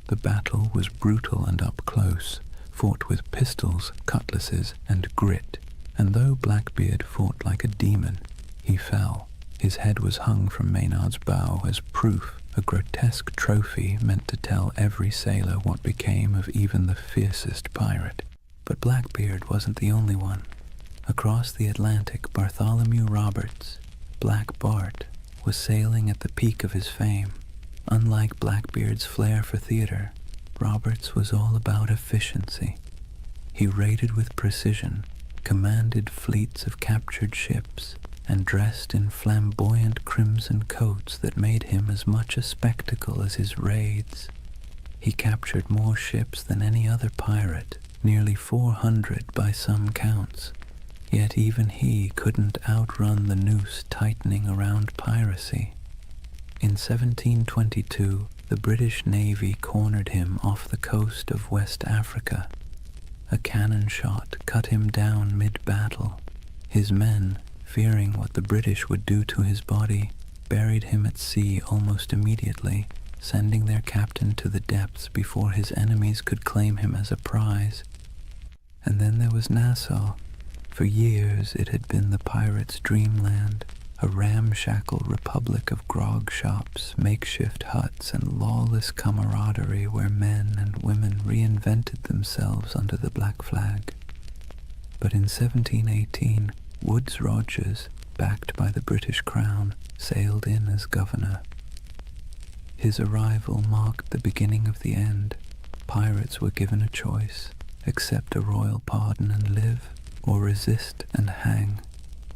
The battle was brutal and up close, fought with pistols, cutlasses, and grit, and though Blackbeard fought like a demon, he fell. His head was hung from Maynard's bow as proof, a grotesque trophy meant to tell every sailor what became of even the fiercest pirate. But Blackbeard wasn't the only one. Across the Atlantic, Bartholomew Roberts, Black Bart, was sailing at the peak of his fame. Unlike Blackbeard's flair for theater, Roberts was all about efficiency. He raided with precision, commanded fleets of captured ships, and dressed in flamboyant crimson coats that made him as much a spectacle as his raids. He captured more ships than any other pirate, nearly 400 by some counts, yet even he couldn't outrun the noose tightening around piracy. In 1722, the British Navy cornered him off the coast of West Africa. A cannon shot cut him down mid-battle. His men, fearing what the British would do to his body, buried him at sea almost immediately, sending their captain to the depths before his enemies could claim him as a prize. And then there was Nassau. For years it had been the pirates' dreamland, a ramshackle republic of grog shops, makeshift huts, and lawless camaraderie where men and women reinvented themselves under the Black Flag. But in 1718, Woodes Rogers, backed by the British Crown, sailed in as governor. His arrival marked the beginning of the end. Pirates were given a choice: accept a royal pardon and live, or resist and hang.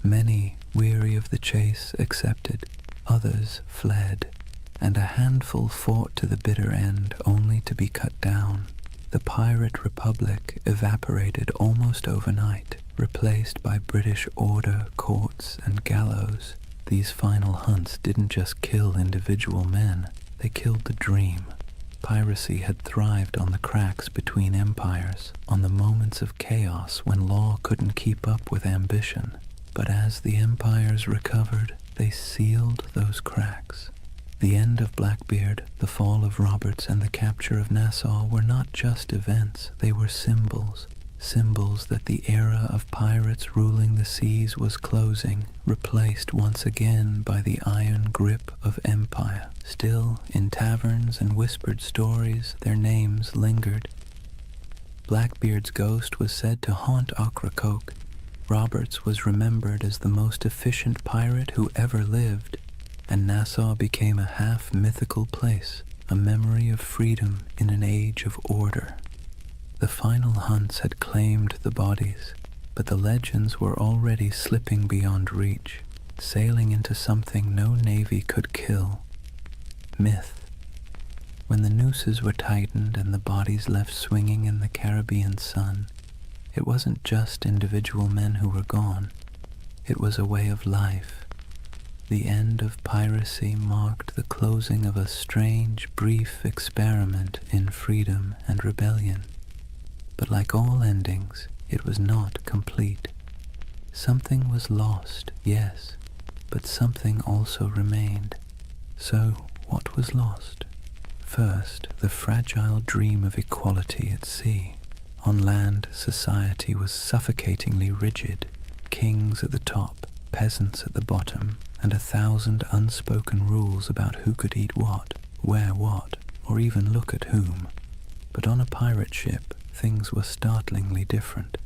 Many, weary of the chase, accepted, others fled, and a handful fought to the bitter end only to be cut down. The pirate republic evaporated almost overnight, replaced by British order, courts, and gallows. These final hunts didn't just kill individual men, they killed the dream. Piracy had thrived on the cracks between empires, on the moments of chaos when law couldn't keep up with ambition. But as the empires recovered, they sealed those cracks. The end of Blackbeard, the fall of Roberts, and the capture of Nassau were not just events, they were symbols. Symbols that the era of pirates ruling the seas was closing, replaced once again by the iron grip of empire. Still, in taverns and whispered stories, their names lingered. Blackbeard's ghost was said to haunt Ocracoke. Roberts was remembered as the most efficient pirate who ever lived, and Nassau became a half-mythical place, a memory of freedom in an age of order. The final hunts had claimed the bodies, but the legends were already slipping beyond reach, sailing into something no navy could kill: myth. When the nooses were tightened and the bodies left swinging in the Caribbean sun, it wasn't just individual men who were gone, it was a way of life. The end of piracy marked the closing of a strange, brief experiment in freedom and rebellion. But like all endings, it was not complete. Something was lost, yes, but something also remained. So, what was lost? First, the fragile dream of equality at sea. On land, society was suffocatingly rigid. Kings at the top, peasants at the bottom, and 1,000 unspoken rules about who could eat what, wear what, or even look at whom. But on a pirate ship, things were startlingly different.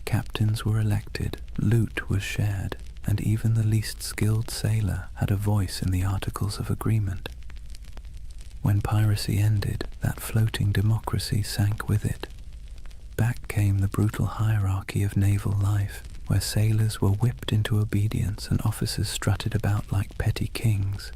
Captains were elected, loot was shared, and even the least skilled sailor had a voice in the Articles of Agreement. When piracy ended, that floating democracy sank with it. Back came the brutal hierarchy of naval life, where sailors were whipped into obedience and officers strutted about like petty kings.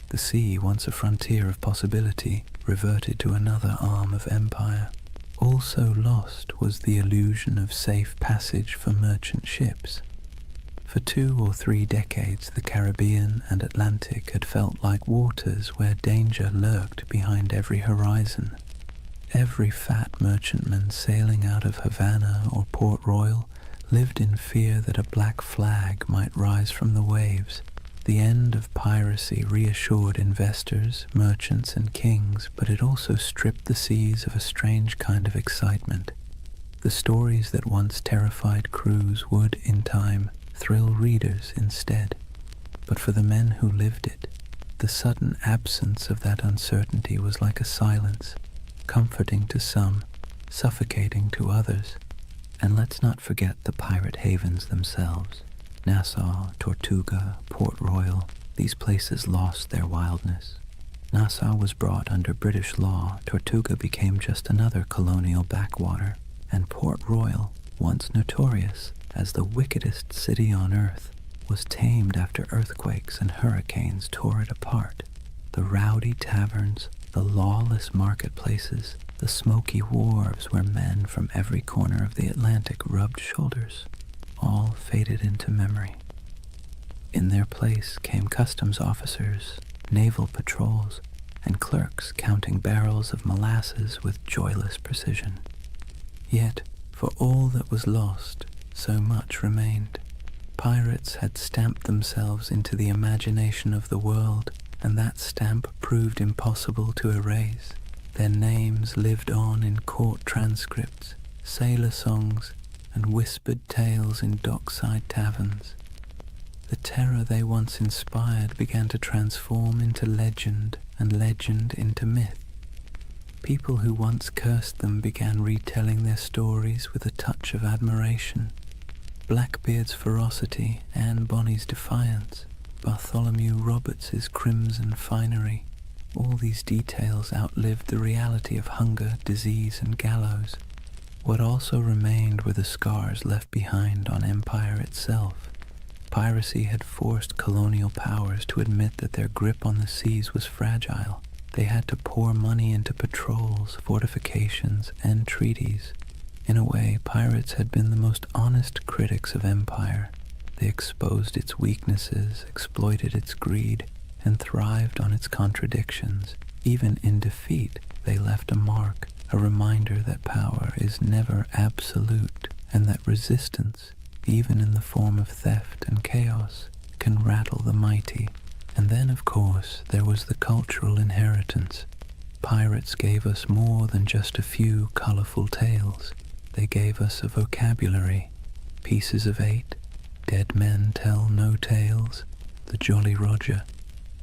The sea, once a frontier of possibility, reverted to another arm of empire. Also lost was the illusion of safe passage for merchant ships. For 2 or 3 decades, the Caribbean and Atlantic had felt like waters where danger lurked behind every horizon. Every fat merchantman sailing out of Havana or Port Royal lived in fear that a black flag might rise from the waves. The end of piracy reassured investors, merchants, and kings, but it also stripped the seas of a strange kind of excitement. The stories that once terrified crews would, in time, thrill readers instead. But for the men who lived it, the sudden absence of that uncertainty was like a silence, comforting to some, suffocating to others. And let's not forget the pirate havens themselves. Nassau, Tortuga, Port Royal, these places lost their wildness. Nassau was brought under British law, Tortuga became just another colonial backwater, and Port Royal, once notorious as the wickedest city on earth, was tamed after earthquakes and hurricanes tore it apart. The rowdy taverns, the lawless marketplaces, the smoky wharves where men from every corner of the Atlantic rubbed shoulders, all faded into memory. In their place came customs officers, naval patrols, and clerks counting barrels of molasses with joyless precision. Yet, for all that was lost, so much remained. Pirates had stamped themselves into the imagination of the world, and that stamp proved impossible to erase. Their names lived on in court transcripts, sailor songs, and whispered tales in dockside taverns. The terror they once inspired began to transform into legend, and legend into myth. People who once cursed them began retelling their stories with a touch of admiration. Blackbeard's ferocity, Anne Bonny's defiance, Bartholomew Roberts's crimson finery, all these details outlived the reality of hunger, disease, and gallows. What also remained were the scars left behind on empire itself. Piracy had forced colonial powers to admit that their grip on the seas was fragile. They had to pour money into patrols, fortifications, and treaties. In a way, pirates had been the most honest critics of empire. They exposed its weaknesses, exploited its greed, and thrived on its contradictions. Even in defeat, they left a mark, a reminder that power is never absolute, and that resistance, even in the form of theft and chaos, can rattle the mighty. And then, of course, there was the cultural inheritance. Pirates gave us more than just a few colorful tales. They gave us a vocabulary, Pieces of Eight, Dead Men Tell No Tales, the Jolly Roger.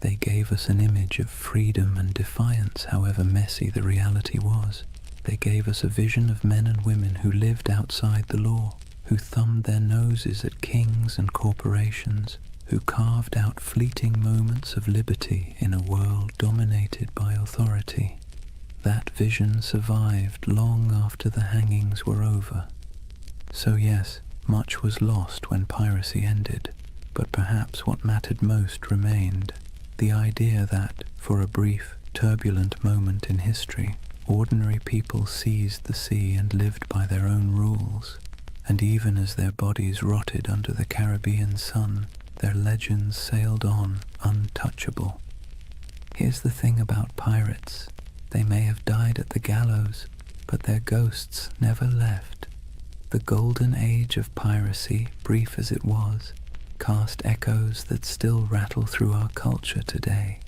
They gave us an image of freedom and defiance, however messy the reality was. They gave us a vision of men and women who lived outside the law, who thumbed their noses at kings and corporations, who carved out fleeting moments of liberty in a world dominated by authority. That vision survived long after the hangings were over. So yes, much was lost when piracy ended, but perhaps what mattered most remained. The idea that, for a brief, turbulent moment in history, ordinary people seized the sea and lived by their own rules, and even as their bodies rotted under the Caribbean sun, their legends sailed on untouchable. Here's the thing about pirates. They may have died at the gallows, but their ghosts never left. The Golden Age of Piracy, brief as it was, cast echoes that still rattle through our culture today.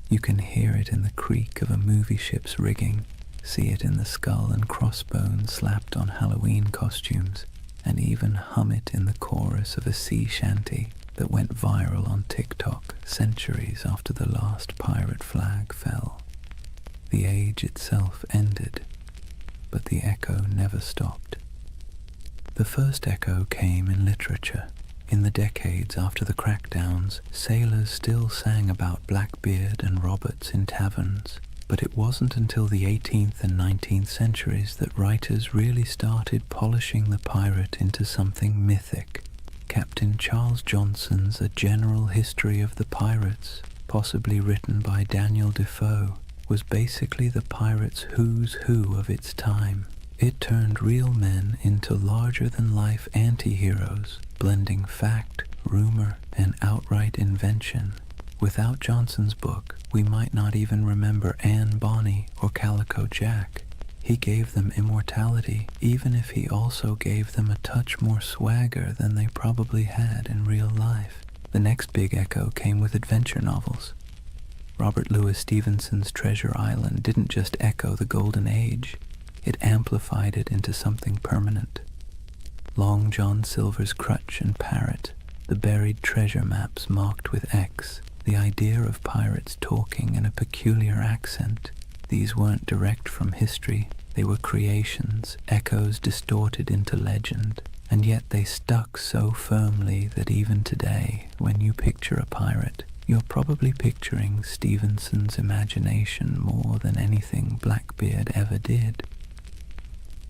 You can hear it in the creak of a movie ship's rigging, see it in the skull and crossbones slapped on Halloween costumes, and even hum it in the chorus of a sea shanty that went viral on TikTok centuries after the last pirate flag fell. The age itself ended, but the echo never stopped. The first echo came in literature. In the decades after the crackdowns, sailors still sang about Blackbeard and Roberts in taverns, but it wasn't until the 18th and 19th centuries that writers really started polishing the pirate into something mythic. Captain Charles Johnson's A General History of the Pirates, possibly written by Daniel Defoe, was basically the pirate's who's who of its time. It turned real men into larger-than-life anti-heroes, blending fact, rumor, and outright invention. Without Johnson's book, we might not even remember Anne Bonny or Calico Jack. He gave them immortality, even if he also gave them a touch more swagger than they probably had in real life. The next big echo came with adventure novels. Robert Louis Stevenson's Treasure Island didn't just echo the Golden Age, it amplified it into something permanent. Long John Silver's Crutch and Parrot, the buried treasure maps marked with X, the idea of pirates talking in a peculiar accent. These weren't direct from history, they were creations, echoes distorted into legend, and yet they stuck so firmly that even today, when you picture a pirate, you're probably picturing Stevenson's imagination more than anything Blackbeard ever did.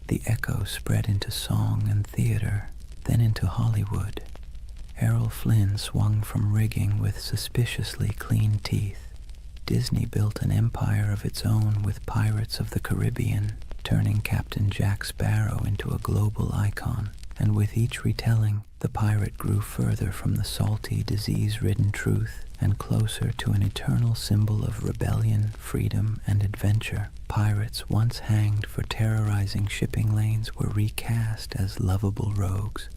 The echo spread into song and theater, then into Hollywood. Errol Flynn swung from rigging with suspiciously clean teeth. Disney built an empire of its own with Pirates of the Caribbean, turning Captain Jack Sparrow into a global icon. And with each retelling, the pirate grew further from the salty, disease-ridden truth and closer to an eternal symbol of rebellion, freedom, and adventure. Pirates once hanged for terrorizing shipping lanes were recast as lovable rogues.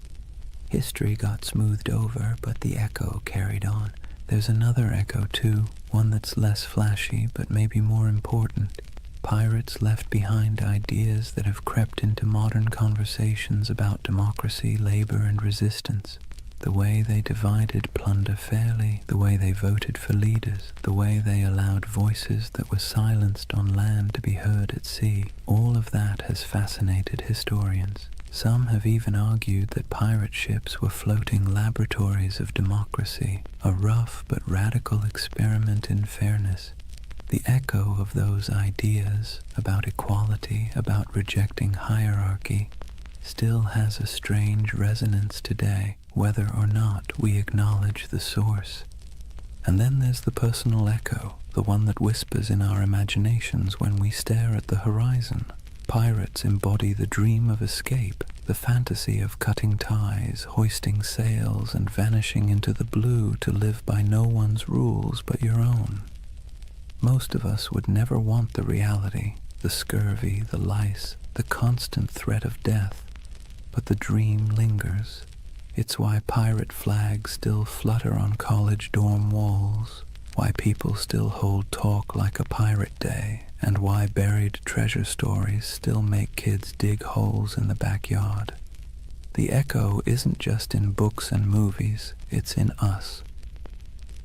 History got smoothed over, but the echo carried on. There's another echo too, one that's less flashy but maybe more important. Pirates left behind ideas that have crept into modern conversations about democracy, labor, and resistance. The way they divided plunder fairly, the way they voted for leaders, the way they allowed voices that were silenced on land to be heard at sea, all of that has fascinated historians. Some have even argued that pirate ships were floating laboratories of democracy, a rough but radical experiment in fairness. The echo of those ideas about equality, about rejecting hierarchy, still has a strange resonance today, whether or not we acknowledge the source. And then there's the personal echo, the one that whispers in our imaginations when we stare at the horizon. Pirates embody the dream of escape, the fantasy of cutting ties, hoisting sails, and vanishing into the blue to live by no one's rules but your own. Most of us would never want the reality, the scurvy, the lice, the constant threat of death, but the dream lingers. It's why pirate flags still flutter on college dorm walls, why people still hold talk like a pirate day, and why buried treasure stories still make kids dig holes in the backyard. The echo isn't just in books and movies, it's in us.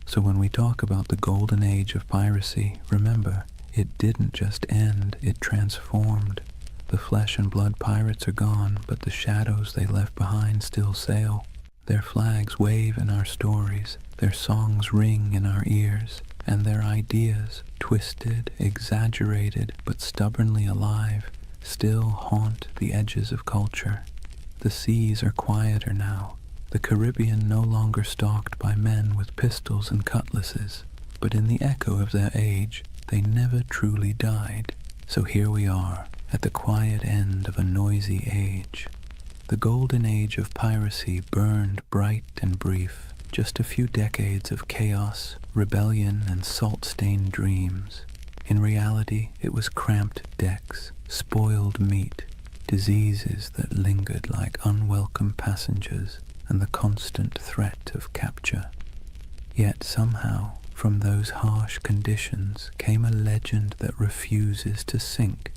So when we talk about the Golden Age of Piracy, remember, it didn't just end, it transformed. The flesh and blood pirates are gone, but the shadows they left behind still sail. Their flags wave in our stories, their songs ring in our ears, and their ideas, twisted, exaggerated, but stubbornly alive, still haunt the edges of culture. The seas are quieter now, the Caribbean no longer stalked by men with pistols and cutlasses, but in the echo of their age, they never truly died. So here we are, at the quiet end of a noisy age. The Golden Age of Piracy burned bright and brief, just a few decades of chaos, rebellion, and salt-stained dreams. In reality, it was cramped decks, spoiled meat, diseases that lingered like unwelcome passengers, and the constant threat of capture. Yet somehow, from those harsh conditions came a legend that refuses to sink.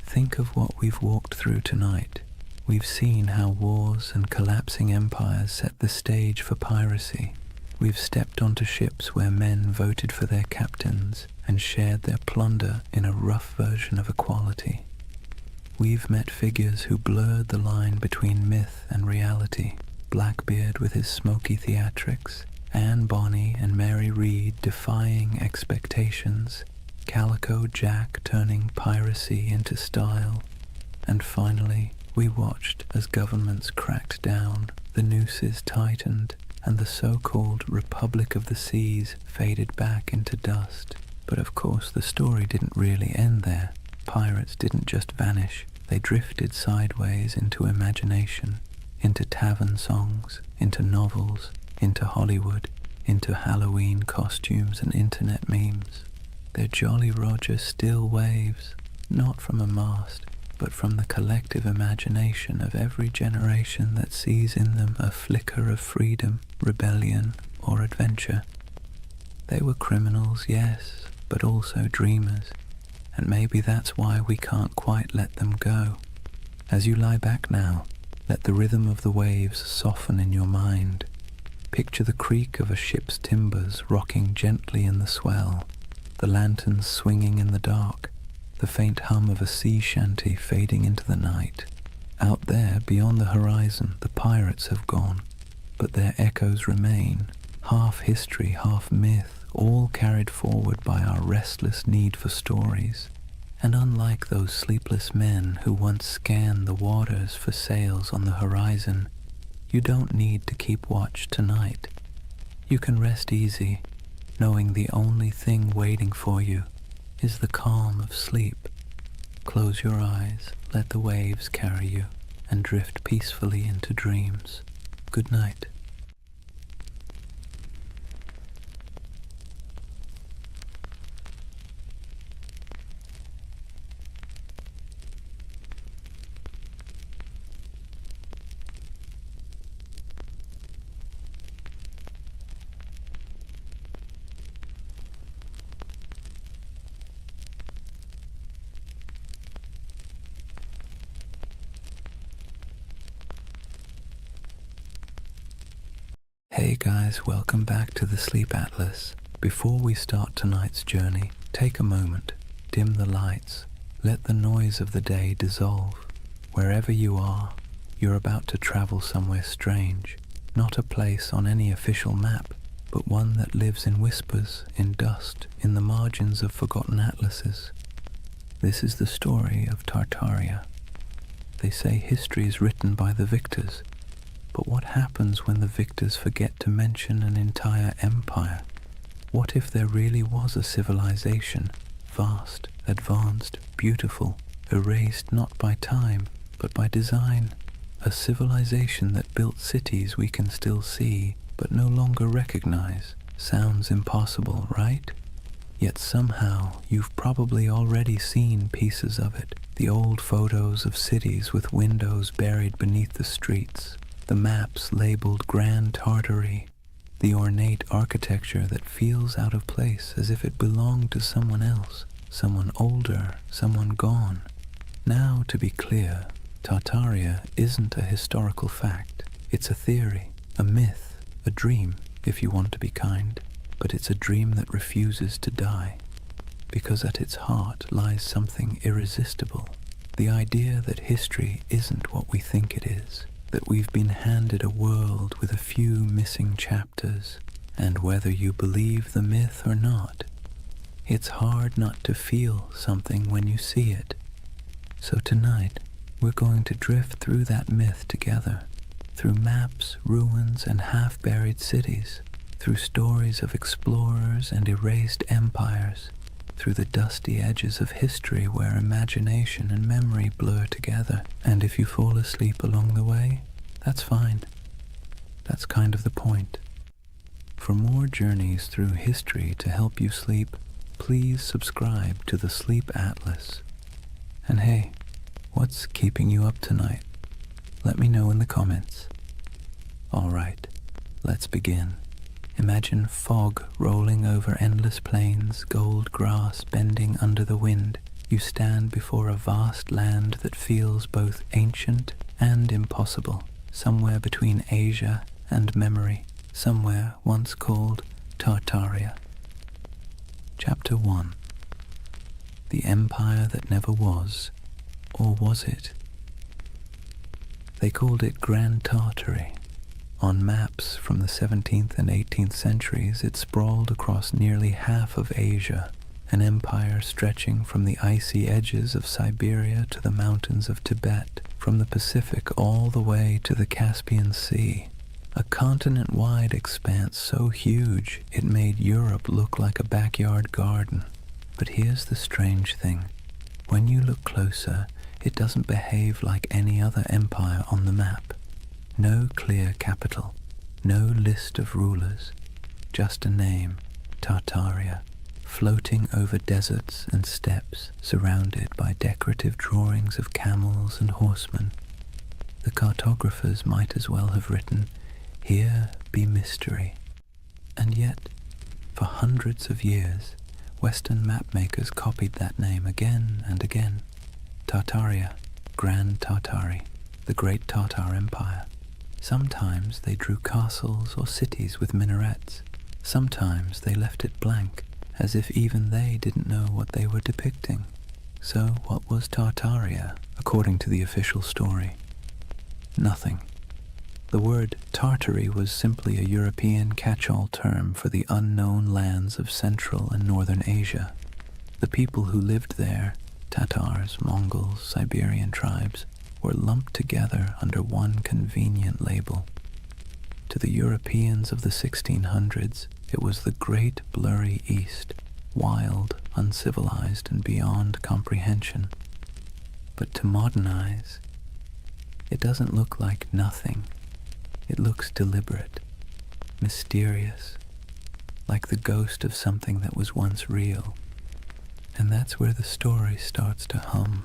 Think of what we've walked through tonight. We've seen how wars and collapsing empires set the stage for piracy. We've stepped onto ships where men voted for their captains and shared their plunder in a rough version of equality. We've met figures who blurred the line between myth and reality. Blackbeard with his smoky theatrics, Anne Bonny and Mary Read defying expectations, Calico Jack turning piracy into style, and finally, we watched as governments cracked down, the nooses tightened, and the so-called Republic of the Seas faded back into dust. But of course the story didn't really end there. Pirates didn't just vanish, they drifted sideways into imagination, into tavern songs, into novels, into Hollywood, into Halloween costumes and internet memes. Their Jolly Roger still waves, not from a mast, but from the collective imagination of every generation that sees in them a flicker of freedom, rebellion, or adventure. They were criminals, yes, but also dreamers, and maybe that's why we can't quite let them go. As you lie back now, let the rhythm of the waves soften in your mind. Picture the creak of a ship's timbers rocking gently in the swell, the lanterns swinging in the dark, the faint hum of a sea shanty fading into the night. Out there, beyond the horizon, the pirates have gone, but their echoes remain, half history, half myth, all carried forward by our restless need for stories. And unlike those sleepless men who once scanned the waters for sails on the horizon, you don't need to keep watch tonight. You can rest easy, knowing the only thing waiting for you is the calm of sleep. Close your eyes, let the waves carry you, and drift peacefully into dreams. Good night. Hey guys, welcome back to the Sleep Atlas. Before we start tonight's journey, take a moment, dim the lights, let the noise of the day dissolve. Wherever you are, you're about to travel somewhere strange, not a place on any official map, but one that lives in whispers, in dust, in the margins of forgotten atlases. This is the story of Tartaria. They say history is written by the victors, but what happens when the victors forget to mention an entire empire? What if there really was a civilization, vast, advanced, beautiful, erased not by time, but by design? A civilization that built cities we can still see, but no longer recognize. Sounds impossible, right? Yet somehow you've probably already seen pieces of it. The old photos of cities with windows buried beneath the streets, the maps labeled Grand Tartary, the ornate architecture that feels out of place as if it belonged to someone else, someone older, someone gone. Now, to be clear, Tartaria isn't a historical fact. It's a theory, a myth, a dream, if you want to be kind. But it's a dream that refuses to die, because at its heart lies something irresistible. The idea that history isn't what we think it is, that we've been handed a world with a few missing chapters, and whether you believe the myth or not, it's hard not to feel something when you see it. So tonight, we're going to drift through that myth together, through maps, ruins, and half-buried cities, through stories of explorers and erased empires, through the dusty edges of history where imagination and memory blur together. And if you fall asleep along the way, that's fine. That's kind of the point. For more journeys through history to help you sleep, please subscribe to the Sleep Atlas. And hey, what's keeping you up tonight? Let me know in the comments. All right, let's begin. Imagine fog rolling over endless plains, gold grass bending under the wind. You stand before a vast land that feels both ancient and impossible, somewhere between Asia and memory, somewhere once called Tartaria. Chapter 1. The Empire That Never Was, or was it? They called it Grand Tartary. On maps from the 17th and 18th centuries, it sprawled across nearly half of Asia, an empire stretching from the icy edges of Siberia to the mountains of Tibet, from the Pacific all the way to the Caspian Sea. A continent-wide expanse so huge it made Europe look like a backyard garden. But here's the strange thing. When you look closer, it doesn't behave like any other empire on the map. No clear capital, no list of rulers, just a name, Tartaria, floating over deserts and steppes, surrounded by decorative drawings of camels and horsemen. The cartographers might as well have written, "Here be mystery." And yet, for hundreds of years, Western mapmakers copied that name again and again. Tartaria, Grand Tartary, the Great Tartar Empire. Sometimes they drew castles or cities with minarets. Sometimes they left it blank, as if even they didn't know what they were depicting. So what was Tartaria, according to the official story? Nothing. The word Tartary was simply a European catch-all term for the unknown lands of Central and Northern Asia. The people who lived there, Tatars, Mongols, Siberian tribes, were lumped together under one convenient label. To the Europeans of the 1600s, it was the great blurry East, wild, uncivilized, and beyond comprehension. But to modern eyes, it doesn't look like nothing. It looks deliberate, mysterious, like the ghost of something that was once real. And that's where the story starts to hum.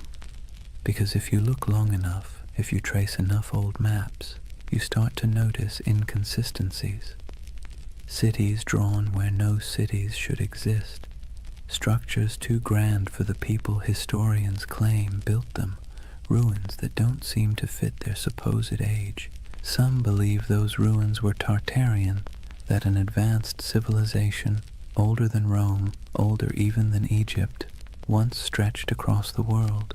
Because if you look long enough, if you trace enough old maps, you start to notice inconsistencies. Cities drawn where no cities should exist. Structures too grand for the people historians claim built them. Ruins that don't seem to fit their supposed age. Some believe those ruins were Tartarian, that an advanced civilization, older than Rome, older even than Egypt, once stretched across the world.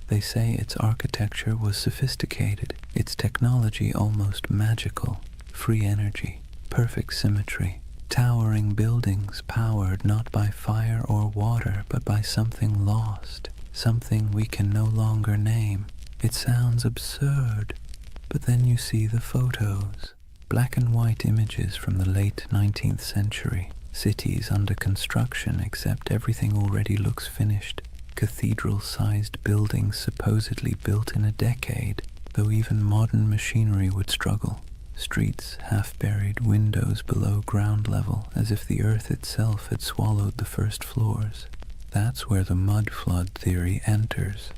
They say its architecture was sophisticated, its technology almost magical, free energy, perfect symmetry, towering buildings powered not by fire or water but by something lost, something we can no longer name. It sounds absurd, but then you see the photos, black and white images from the late 19th century, cities under construction except everything already looks finished, cathedral-sized buildings supposedly built in a decade, though even modern machinery would struggle, streets half-buried, windows below ground level, as if the earth itself had swallowed the first floors. That's where the mud flood theory enters.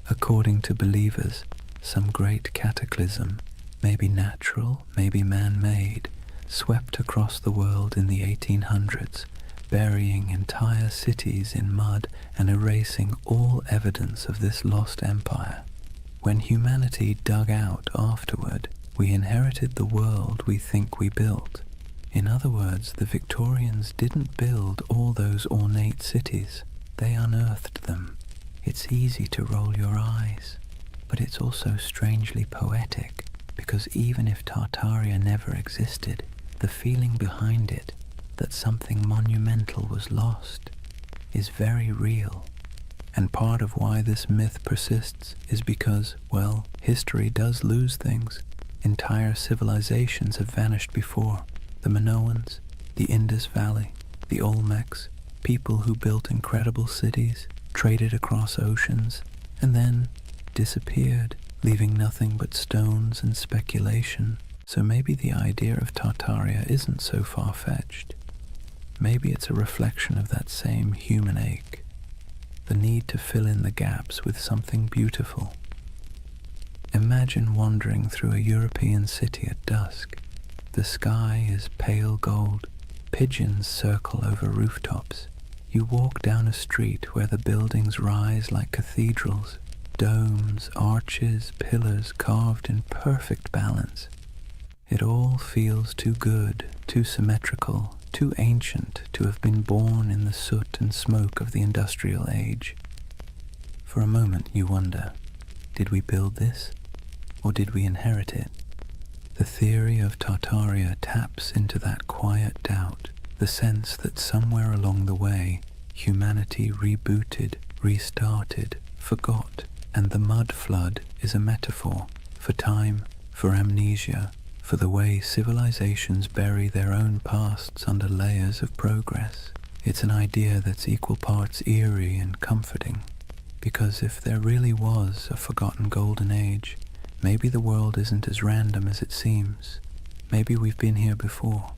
According to believers, some great cataclysm, maybe natural, maybe man-made, swept across the world in the 1800s, burying entire cities in mud and erasing all evidence of this lost empire. When humanity dug out afterward, we inherited the world we think we built. In other words, the Victorians didn't build all those ornate cities. They unearthed them. It's easy to roll your eyes, but it's also strangely poetic, because even if Tartaria never existed, the feeling behind it, that something monumental was lost, is very real. And part of why this myth persists is because, well, history does lose things. Entire civilizations have vanished before. The Minoans, the Indus Valley, the Olmecs, people who built incredible cities, traded across oceans, and then disappeared, leaving nothing but stones and speculation. So maybe the idea of Tartaria isn't so far-fetched. Maybe it's a reflection of that same human ache, the need to fill in the gaps with something beautiful. Imagine wandering through a European city at dusk. The sky is pale gold, pigeons circle over rooftops. You walk down a street where the buildings rise like cathedrals, domes, arches, pillars carved in perfect balance. It all feels too good, too symmetrical, too ancient to have been born in the soot and smoke of the industrial age. For a moment you wonder, did we build this, or did we inherit it? The theory of Tartaria taps into that quiet doubt, the sense that somewhere along the way, humanity rebooted, restarted, forgot, and the mud flood is a metaphor for time, for amnesia, for the way civilizations bury their own pasts under layers of progress. It's an idea that's equal parts eerie and comforting, because if there really was a forgotten golden age, maybe the world isn't as random as it seems. Maybe we've been here before.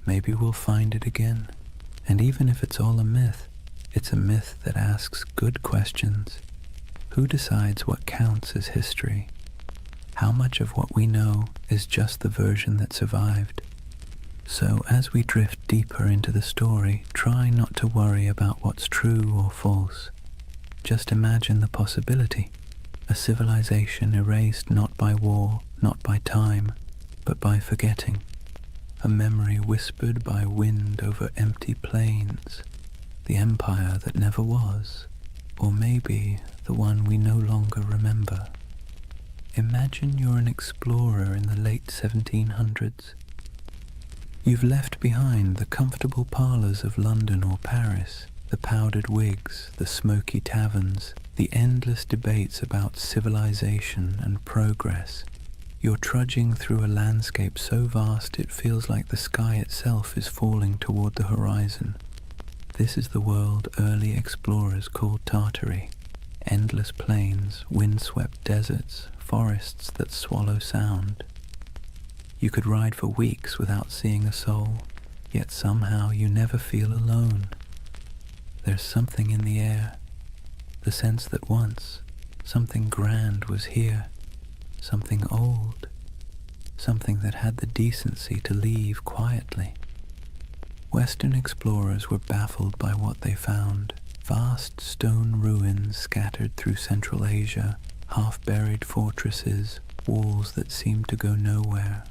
Maybe we'll find it again. And even if it's all a myth, it's a myth that asks good questions. Who decides what counts as history? How much of what we know is just the version that survived? So as we drift deeper into the story, try not to worry about what's true or false. Just imagine the possibility. A civilization erased not by war, not by time, but by forgetting. A memory whispered by wind over empty plains. The empire that never was, or maybe the one we no longer remember. Imagine you're an explorer in the late 1700s. You've left behind the comfortable parlours of London or Paris, the powdered wigs, the smoky taverns, the endless debates about civilization and progress. You're trudging through a landscape so vast it feels like the sky itself is falling toward the horizon. This is the world early explorers called Tartary. Endless plains, windswept deserts, forests that swallow sound. You could ride for weeks without seeing a soul, yet somehow you never feel alone. There's something in the air, the sense that once something grand was here, something old, something that had the decency to leave quietly. Western explorers were baffled by what they found. Vast stone ruins scattered through Central Asia, half-buried fortresses, walls that seemed to go nowhere.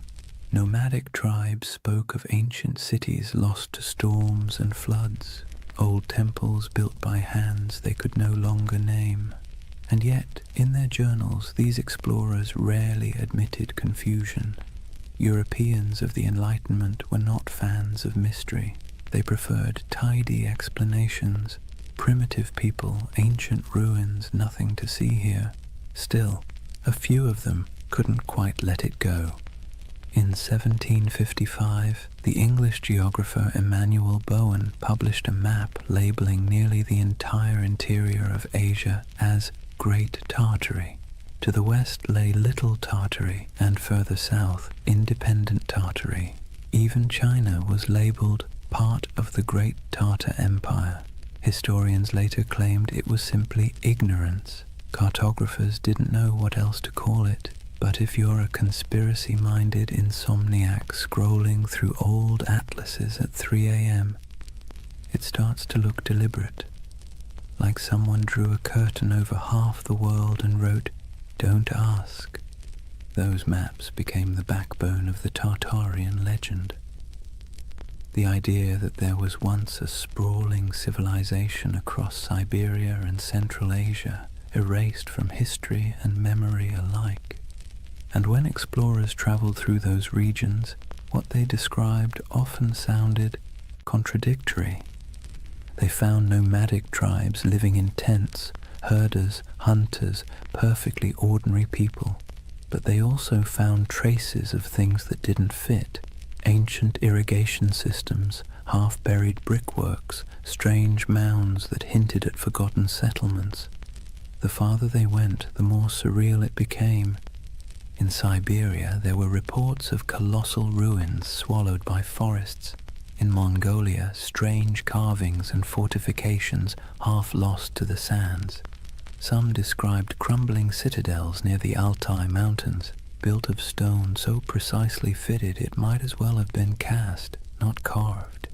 Nomadic tribes spoke of ancient cities lost to storms and floods, old temples built by hands they could no longer name. And yet, in their journals, these explorers rarely admitted confusion. Europeans of the Enlightenment were not fans of mystery. They preferred tidy explanations. Primitive people, ancient ruins, nothing to see here. Still, a few of them couldn't quite let it go. In 1755, the English geographer Emmanuel Bowen published a map labeling nearly the entire interior of Asia as Great Tartary. To the west lay Little Tartary, and further south, Independent Tartary. Even China was labeled part of the Great Tartar Empire. Historians later claimed it was simply ignorance. Cartographers didn't know what else to call it. But if you're a conspiracy-minded insomniac scrolling through old atlases at 3 a.m., it starts to look deliberate. Like someone drew a curtain over half the world and wrote, "Don't ask." Those maps became the backbone of the Tartarian legend. The idea that there was once a sprawling civilization across Siberia and Central Asia, erased from history and memory alike. And when explorers traveled through those regions, what they described often sounded contradictory. They found nomadic tribes living in tents, herders, hunters, perfectly ordinary people. But they also found traces of things that didn't fit. Ancient irrigation systems, half-buried brickworks, strange mounds that hinted at forgotten settlements. The farther they went, the more surreal it became. In Siberia, there were reports of colossal ruins swallowed by forests. In Mongolia, strange carvings and fortifications half lost to the sands. Some described crumbling citadels near the Altai Mountains, built of stone so precisely fitted it might as well have been cast, not carved.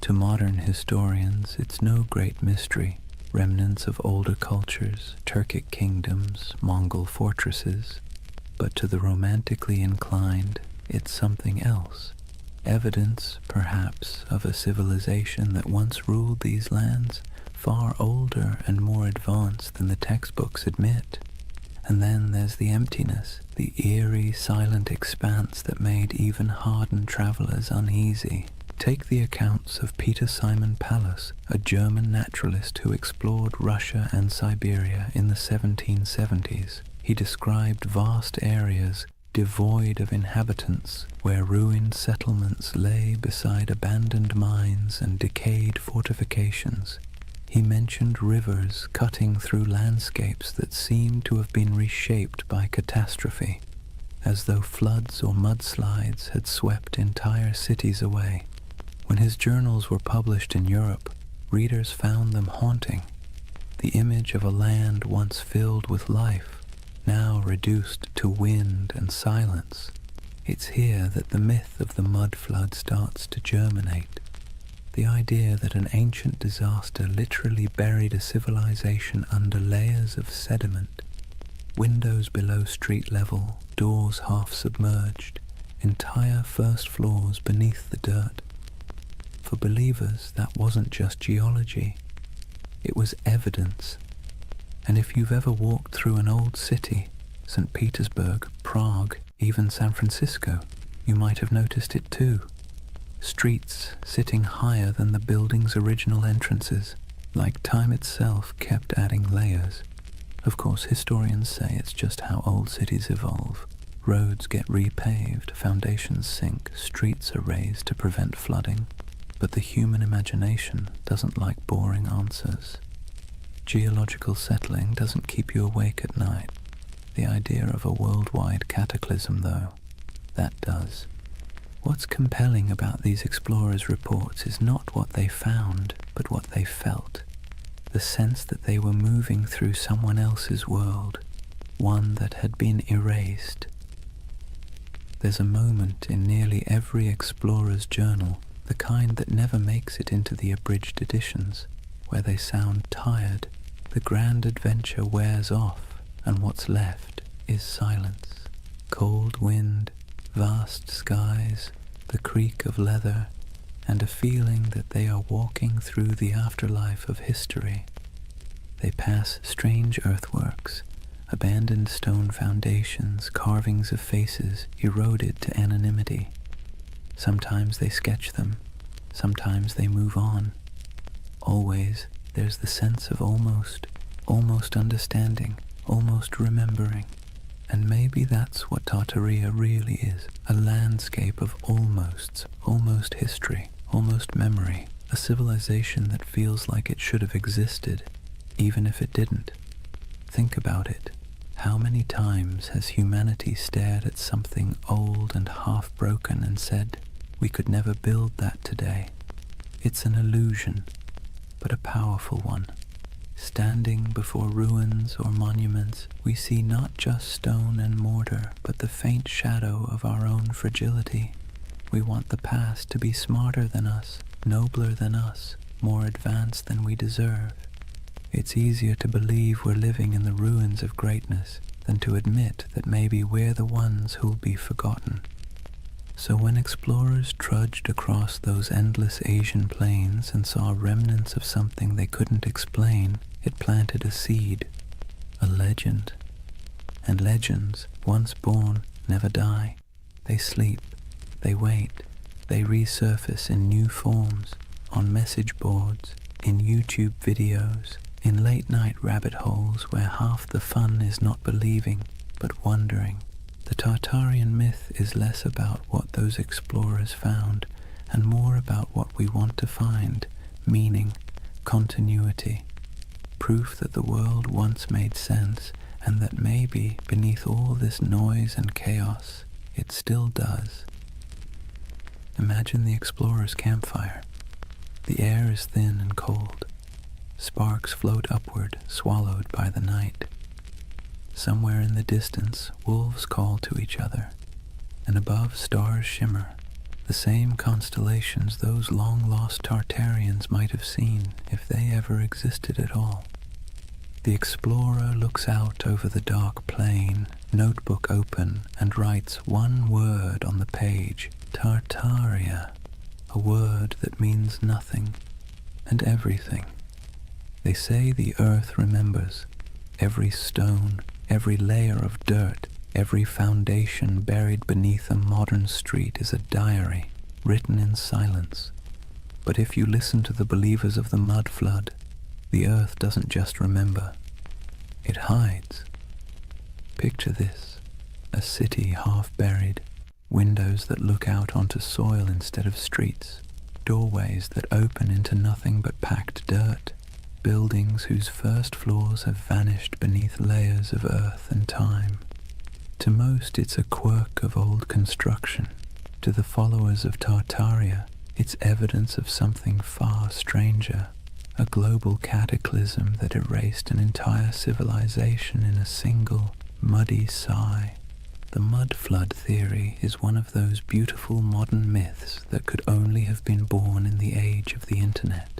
To modern historians, it's no great mystery. Remnants of older cultures, Turkic kingdoms, Mongol fortresses. But to the romantically inclined, it's something else. Evidence, perhaps, of a civilization that once ruled these lands, far older and more advanced than the textbooks admit. And then there's the emptiness, the eerie, silent expanse that made even hardened travelers uneasy. Take the accounts of Peter Simon Pallas, a German naturalist who explored Russia and Siberia in the 1770s. He described vast areas devoid of inhabitants, where ruined settlements lay beside abandoned mines and decayed fortifications. He mentioned rivers cutting through landscapes that seemed to have been reshaped by catastrophe, as though floods or mudslides had swept entire cities away. When his journals were published in Europe, readers found them haunting. The image of a land once filled with life, now reduced to wind and silence. It's here that the myth of the mud flood starts to germinate. The idea that an ancient disaster literally buried a civilization under layers of sediment, windows below street level, doors half submerged, entire first floors beneath the dirt. For believers, that wasn't just geology, it was evidence. And if you've ever walked through an old city, St. Petersburg, Prague, even San Francisco, you might have noticed it too. Streets sitting higher than the building's original entrances, like time itself kept adding layers. Of course, historians say it's just how old cities evolve. Roads get repaved, foundations sink, streets are raised to prevent flooding. But the human imagination doesn't like boring answers. Geological settling doesn't keep you awake at night. The idea of a worldwide cataclysm, though, that does. What's compelling about these explorers' reports is not what they found, but what they felt. The sense that they were moving through someone else's world, one that had been erased. There's a moment in nearly every explorer's journal, the kind that never makes it into the abridged editions, where they sound tired. The grand adventure wears off, and what's left is silence. Cold wind, vast skies, the creak of leather, and a feeling that they are walking through the afterlife of history. They pass strange earthworks, abandoned stone foundations, carvings of faces eroded to anonymity. Sometimes they sketch them, sometimes they move on. Always there's the sense of almost understanding, almost remembering. And maybe that's what Tartaria really is, a landscape of almosts, almost history, almost memory, a civilization that feels like it should have existed, even if it didn't. Think about it. How many times has humanity stared at something old and half-broken and said, we could never build that today? It's an illusion, but a powerful one. Standing before ruins or monuments, we see not just stone and mortar, but the faint shadow of our own fragility. We want the past to be smarter than us, nobler than us, more advanced than we deserve. It's easier to believe we're living in the ruins of greatness than to admit that maybe we're the ones who'll be forgotten. So when explorers trudged across those endless Asian plains and saw remnants of something they couldn't explain, it planted a seed, a legend. And legends, once born, never die. They sleep, they wait, they resurface in new forms, on message boards, in YouTube videos, in late-night rabbit holes where half the fun is not believing, but wondering. The Tartarian myth is less about what those explorers found and more about what we want to find, meaning, continuity, proof that the world once made sense and that maybe beneath all this noise and chaos, it still does. Imagine the explorer's campfire. The air is thin and cold. Sparks float upward, swallowed by the night. Somewhere in the distance, wolves call to each other, and above stars shimmer, the same constellations those long-lost Tartarians might have seen if they ever existed at all. The explorer looks out over the dark plain, notebook open, and writes one word on the page, Tartaria, a word that means nothing and everything. They say the earth remembers. Every stone, every layer of dirt, every foundation buried beneath a modern street is a diary, written in silence. But if you listen to the believers of the mud flood, the earth doesn't just remember, it hides. Picture this, a city half buried, windows that look out onto soil instead of streets, doorways that open into nothing but packed dirt, buildings whose first floors have vanished beneath layers of earth and time. To most it's a quirk of old construction. To the followers of Tartaria, it's evidence of something far stranger, a global cataclysm that erased an entire civilization in a single, muddy sigh. The mud flood theory is one of those beautiful modern myths that could only have been born in the age of the internet.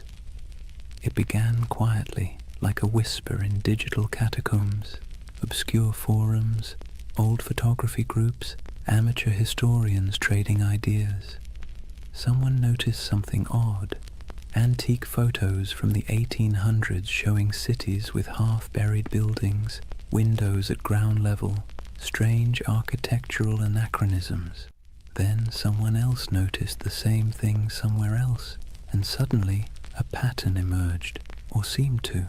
It began quietly, like a whisper in digital catacombs, obscure forums, old photography groups, amateur historians trading ideas. Someone noticed something odd. Antique photos from the 1800s showing cities with half-buried buildings, windows at ground level, strange architectural anachronisms. Then someone else noticed the same thing somewhere else, and suddenly a pattern emerged, or seemed to.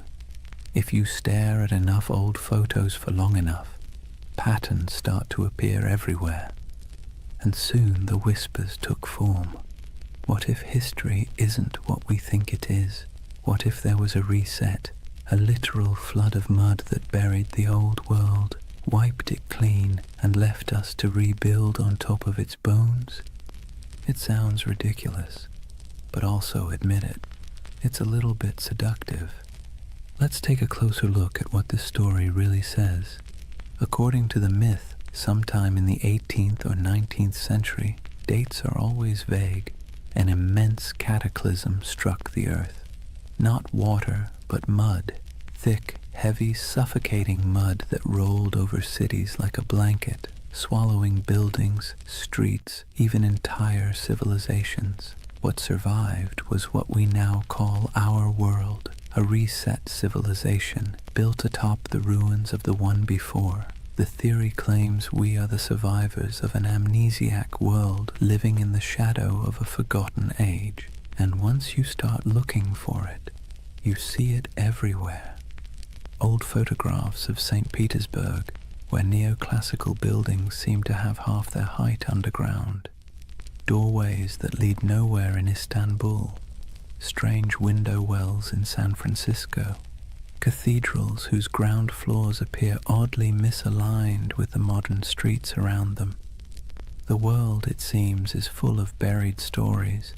If you stare at enough old photos for long enough, patterns start to appear everywhere. And soon the whispers took form. What if history isn't what we think it is? What if there was a reset, a literal flood of mud that buried the old world, wiped it clean, and left us to rebuild on top of its bones? It sounds ridiculous, but also admit it. It's a little bit seductive. Let's take a closer look at what this story really says. According to the myth, sometime in the 18th or 19th century, dates are always vague, an immense cataclysm struck the earth. Not water, but mud. Thick, heavy, suffocating mud that rolled over cities like a blanket, swallowing buildings, streets, even entire civilizations. What survived was what we now call our world, a reset civilization built atop the ruins of the one before. The theory claims we are the survivors of an amnesiac world living in the shadow of a forgotten age. And once you start looking for it, you see it everywhere. Old photographs of St. Petersburg, where neoclassical buildings seem to have half their height underground, doorways that lead nowhere in Istanbul, strange window wells in San Francisco, cathedrals whose ground floors appear oddly misaligned with the modern streets around them. The world, it seems, is full of buried stories,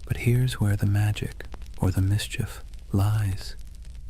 but here's where the magic, or the mischief, lies.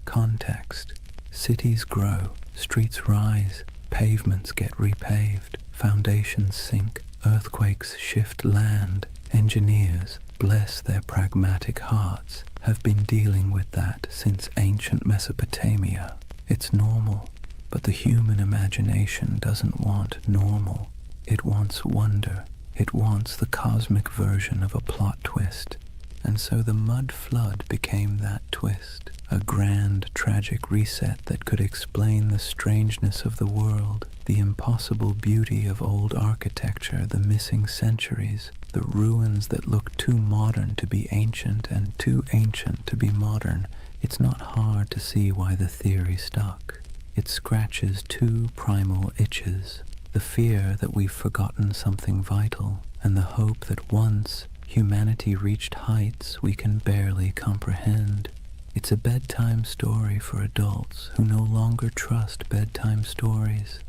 Context. Cities grow, streets rise, pavements get repaved, foundations sink, earthquakes shift land. Engineers, bless their pragmatic hearts, have been dealing with that since ancient Mesopotamia. It's normal, but the human imagination doesn't want normal. It wants wonder. It wants the cosmic version of a plot twist. And so the mud flood became that twist, a grand, tragic reset that could explain the strangeness of the world, the impossible beauty of old architecture, the missing centuries, the ruins that look too modern to be ancient and too ancient to be modern. It's not hard to see why the theory stuck. It scratches two primal itches, the fear that we've forgotten something vital, and the hope that once humanity reached heights we can barely comprehend. It's a bedtime story for adults who no longer trust bedtime stories.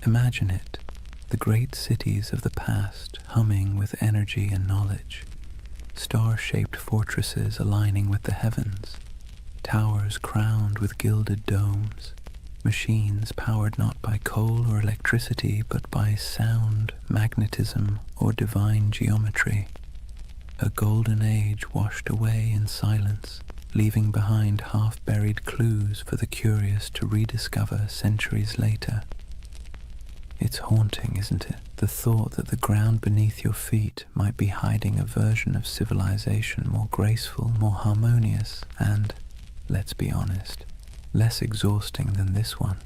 Imagine it, the great cities of the past humming with energy and knowledge, star-shaped fortresses aligning with the heavens, towers crowned with gilded domes, machines powered not by coal or electricity but by sound, magnetism, or divine geometry. A golden age washed away in silence, leaving behind half-buried clues for the curious to rediscover centuries later. It's haunting, isn't it? The thought that the ground beneath your feet might be hiding a version of civilization more graceful, more harmonious, and, let's be honest, less exhausting than this one.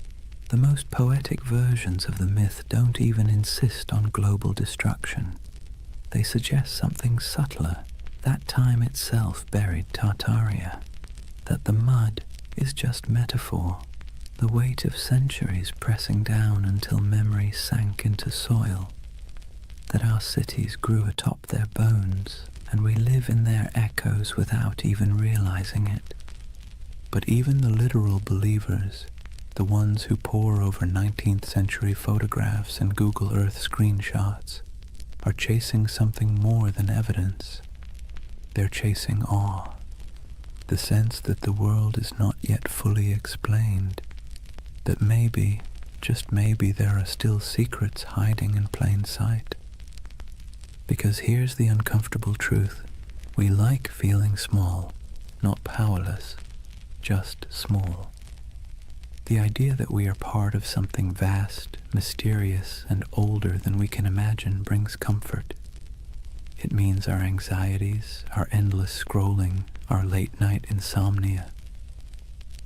The most poetic versions of the myth don't even insist on global destruction. They suggest something subtler. That time itself buried Tartaria. That the mud is just metaphor. The weight of centuries pressing down until memory sank into soil. That our cities grew atop their bones, and we live in their echoes without even realizing it. But even the literal believers, the ones who pore over 19th century photographs and Google Earth screenshots, are chasing something more than evidence. They're chasing awe, the sense that the world is not yet fully explained, that maybe, just maybe, there are still secrets hiding in plain sight. Because here's the uncomfortable truth. We like feeling small, not powerless, just small. The idea that we are part of something vast, mysterious, and older than we can imagine brings comfort. It means our anxieties, our endless scrolling, our late-night insomnia,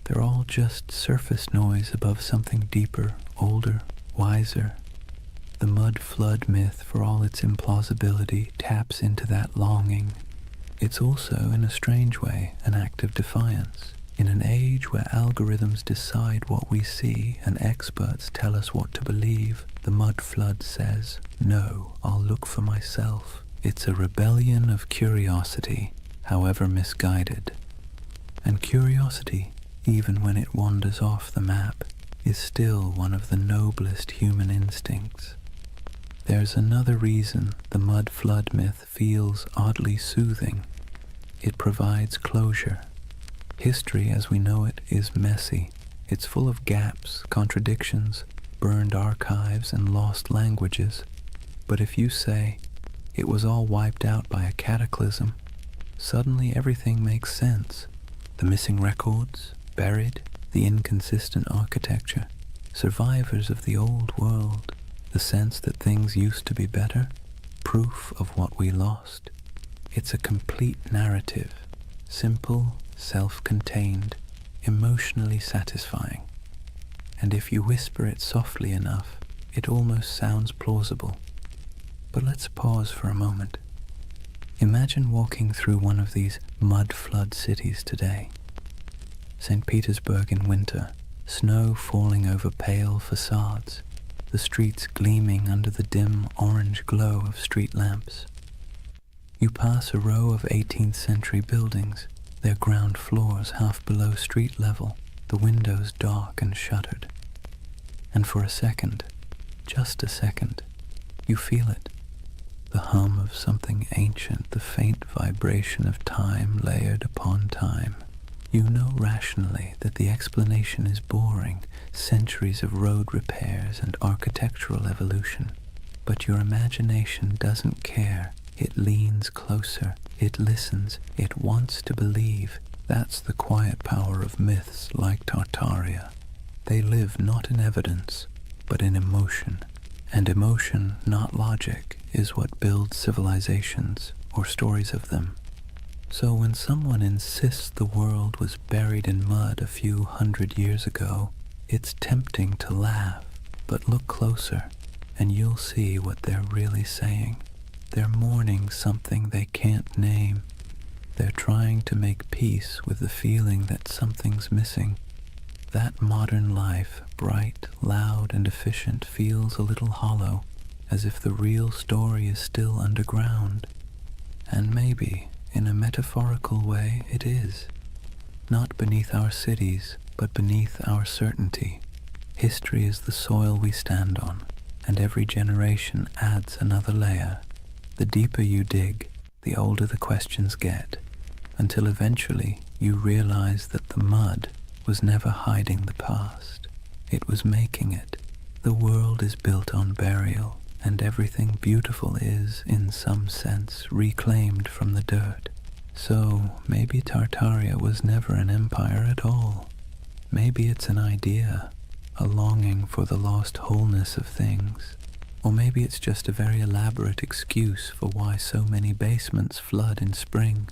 they're all just surface noise above something deeper, older, wiser. The mud flood myth, for all its implausibility, taps into that longing. It's also, in a strange way, an act of defiance. In an age where algorithms decide what we see and experts tell us what to believe, the mud flood says, "No, I'll look for myself." It's a rebellion of curiosity, however misguided. And curiosity, even when it wanders off the map, is still one of the noblest human instincts. There's another reason the mud flood myth feels oddly soothing. It provides closure. History as we know it is messy. It's full of gaps, contradictions, burned archives, and lost languages. But if you say, it was all wiped out by a cataclysm, suddenly everything makes sense. The missing records, buried, the inconsistent architecture, survivors of the old world. The sense that things used to be better, proof of what we lost. It's a complete narrative, simple, self-contained, emotionally satisfying. And if you whisper it softly enough, it almost sounds plausible. But let's pause for a moment. Imagine walking through one of these mud-flood cities today. St. Petersburg in winter, snow falling over pale facades, the streets gleaming under the dim orange glow of street lamps. You pass a row of 18th century buildings, their ground floors half below street level, the windows dark and shuttered. And for a second, just a second, you feel it. The hum of something ancient, the faint vibration of time layered upon time. You know rationally that the explanation is boring, centuries of road repairs and architectural evolution. But your imagination doesn't care. It leans closer, it listens, it wants to believe. That's the quiet power of myths like Tartaria. They live not in evidence, but in emotion. And emotion, not logic, is what builds civilizations, or stories of them. So when someone insists the world was buried in mud a few hundred years ago, it's tempting to laugh, but look closer, and you'll see what they're really saying. They're mourning something they can't name. They're trying to make peace with the feeling that something's missing. That modern life, bright, loud, and efficient, feels a little hollow, as if the real story is still underground. And maybe, in a metaphorical way, it is. Not beneath our cities, but beneath our certainty. History is the soil we stand on, and every generation adds another layer. The deeper you dig, the older the questions get, until eventually you realize that the mud was never hiding the past. It was making it. The world is built on burial, and everything beautiful is, in some sense, reclaimed from the dirt. So maybe Tartaria was never an empire at all. Maybe it's an idea, a longing for the lost wholeness of things. Or maybe it's just a very elaborate excuse for why so many basements flood in spring.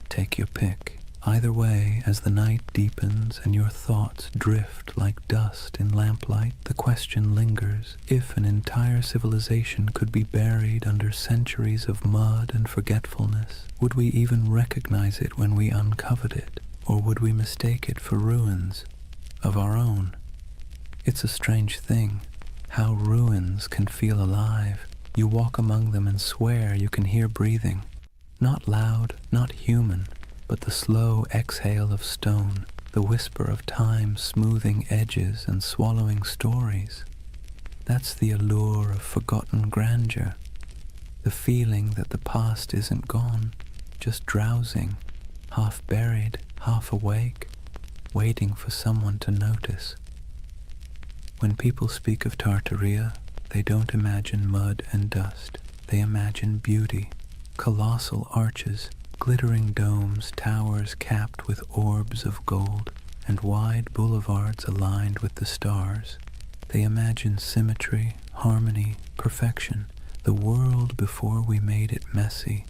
Take your pick. Either way, as the night deepens and your thoughts drift like dust in lamplight, the question lingers: if an entire civilization could be buried under centuries of mud and forgetfulness, would we even recognize it when we uncovered it? Or would we mistake it for ruins of our own? It's a strange thing, how ruins can feel alive. You walk among them and swear you can hear breathing. Not loud, not human, but the slow exhale of stone, the whisper of time smoothing edges and swallowing stories. That's the allure of forgotten grandeur, the feeling that the past isn't gone, just drowsing, half buried, half awake, waiting for someone to notice. When people speak of Tartaria, they don't imagine mud and dust. They imagine beauty, colossal arches, glittering domes, towers capped with orbs of gold, and wide boulevards aligned with the stars. They imagine symmetry, harmony, perfection, the world before we made it messy.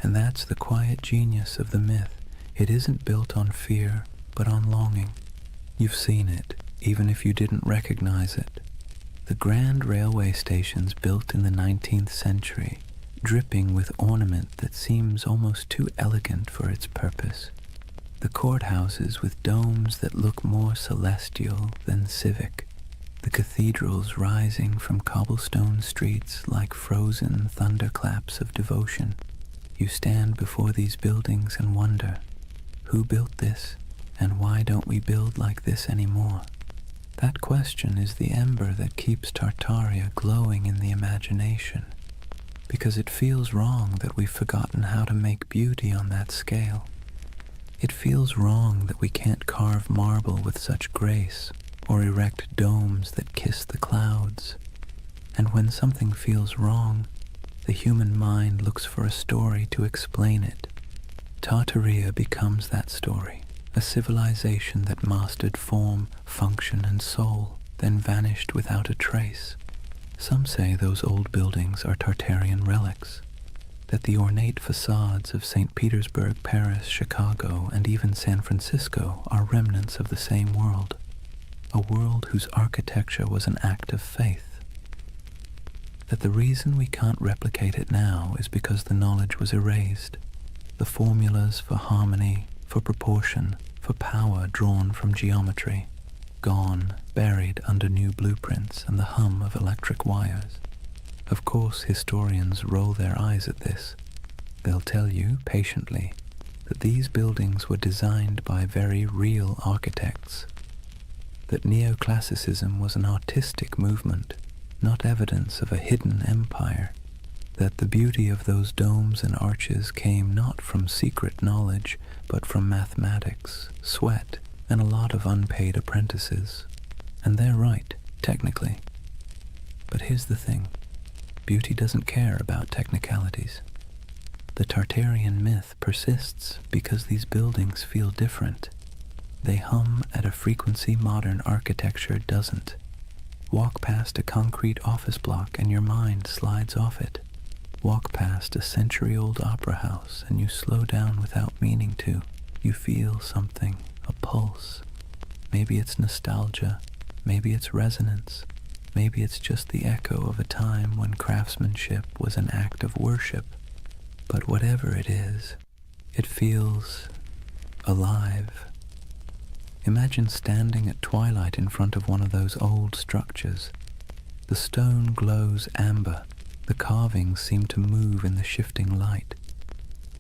And that's the quiet genius of the myth. It isn't built on fear, but on longing. You've seen it, even if you didn't recognize it. The grand railway stations built in the 19th century, dripping with ornament that seems almost too elegant for its purpose. The courthouses with domes that look more celestial than civic. The cathedrals rising from cobblestone streets like frozen thunderclaps of devotion. You stand before these buildings and wonder, who built this, and why don't we build like this anymore? That question is the ember that keeps Tartaria glowing in the imagination, because it feels wrong that we've forgotten how to make beauty on that scale. It feels wrong that we can't carve marble with such grace, or erect domes that kiss the clouds. And when something feels wrong, the human mind looks for a story to explain it. Tartaria becomes that story, a civilization that mastered form, function, and soul, then vanished without a trace. Some say those old buildings are Tartarian relics, that the ornate facades of St. Petersburg, Paris, Chicago, and even San Francisco are remnants of the same world, a world whose architecture was an act of faith. That the reason we can't replicate it now is because the knowledge was erased, the formulas for harmony, for proportion, for power drawn from geometry, gone, buried under new blueprints and the hum of electric wires. Of course, historians roll their eyes at this. They'll tell you, patiently, that these buildings were designed by very real architects, that neoclassicism was an artistic movement, not evidence of a hidden empire, that the beauty of those domes and arches came not from secret knowledge, but from mathematics, sweat, and a lot of unpaid apprentices. And they're right, technically. But here's the thing. Beauty doesn't care about technicalities. The Tartarian myth persists because these buildings feel different. They hum at a frequency modern architecture doesn't. Walk past a concrete office block and your mind slides off it. Walk past a century-old opera house and you slow down without meaning to. You feel something, a pulse. Maybe it's nostalgia, maybe it's resonance, maybe it's just the echo of a time when craftsmanship was an act of worship. But whatever it is, it feels alive. Imagine standing at twilight in front of one of those old structures. The stone glows amber. The carvings seem to move in the shifting light.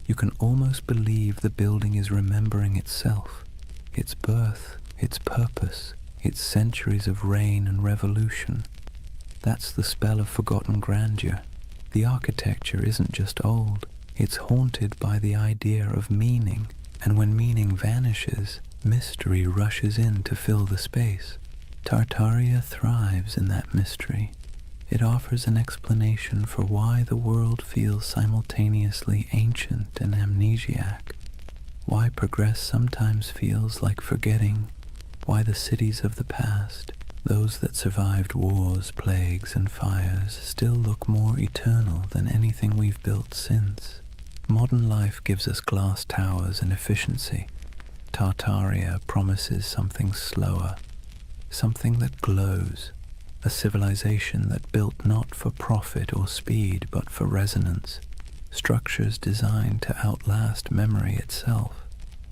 You can almost believe the building is remembering itself, its birth, its purpose, its centuries of reign and revolution. That's the spell of forgotten grandeur. The architecture isn't just old, it's haunted by the idea of meaning, and when meaning vanishes, mystery rushes in to fill the space. Tartaria thrives in that mystery. It offers an explanation for why the world feels simultaneously ancient and amnesiac, why progress sometimes feels like forgetting, why the cities of the past, those that survived wars, plagues, and fires, still look more eternal than anything we've built since. Modern life gives us glass towers and efficiency. Tartaria promises something slower, something that glows, a civilization that built not for profit or speed but for resonance, structures designed to outlast memory itself.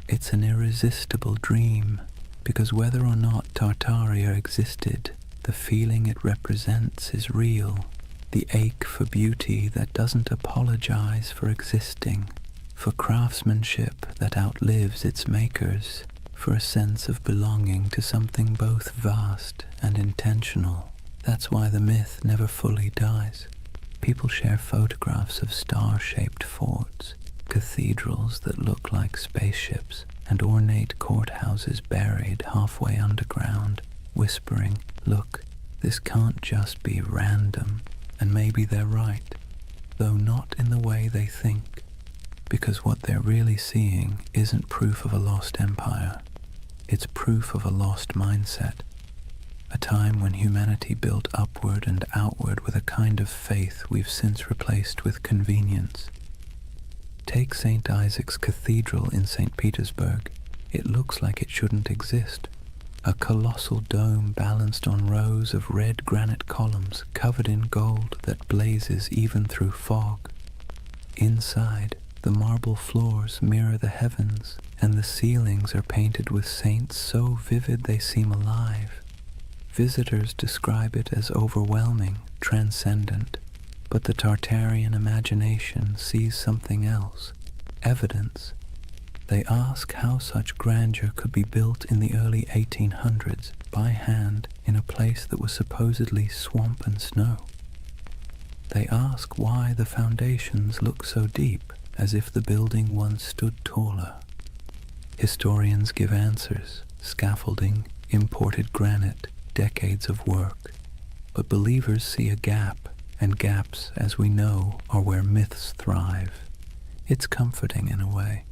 It's an irresistible dream, because whether or not Tartaria existed, the feeling it represents is real, the ache for beauty that doesn't apologize for existing, for craftsmanship that outlives its makers, for a sense of belonging to something both vast and intentional. That's why the myth never fully dies. People share photographs of star-shaped forts, cathedrals that look like spaceships, and ornate courthouses buried halfway underground, whispering, "Look, this can't just be random." And maybe they're right, though not in the way they think, because what they're really seeing isn't proof of a lost empire. It's proof of a lost mindset. A time when humanity built upward and outward with a kind of faith we've since replaced with convenience. Take St. Isaac's Cathedral in St. Petersburg. It looks like it shouldn't exist. A colossal dome balanced on rows of red granite columns covered in gold that blazes even through fog. Inside, the marble floors mirror the heavens, and the ceilings are painted with saints so vivid they seem alive. Visitors describe it as overwhelming, transcendent, but the Tartarian imagination sees something else, evidence. They ask how such grandeur could be built in the early 1800s by hand in a place that was supposedly swamp and snow. They ask why the foundations look so deep, as if the building once stood taller. Historians give answers: scaffolding, imported granite, decades of work. But believers see a gap, and gaps, as we know, are where myths thrive. It's comforting in a way,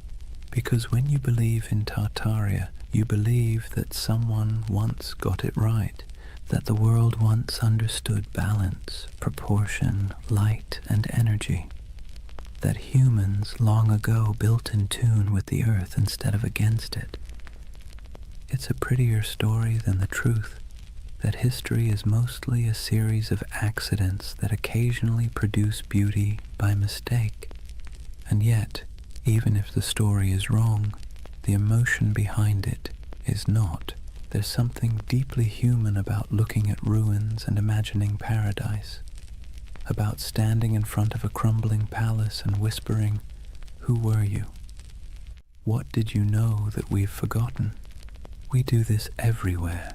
because when you believe in Tartaria, you believe that someone once got it right, that the world once understood balance, proportion, light, and energy, that humans long ago built in tune with the earth instead of against it. It's a prettier story than the truth that history is mostly a series of accidents that occasionally produce beauty by mistake. And yet, even if the story is wrong, the emotion behind it is not. There's something deeply human about looking at ruins and imagining paradise, about standing in front of a crumbling palace and whispering, "Who were you? What did you know that we've forgotten?" We do this everywhere.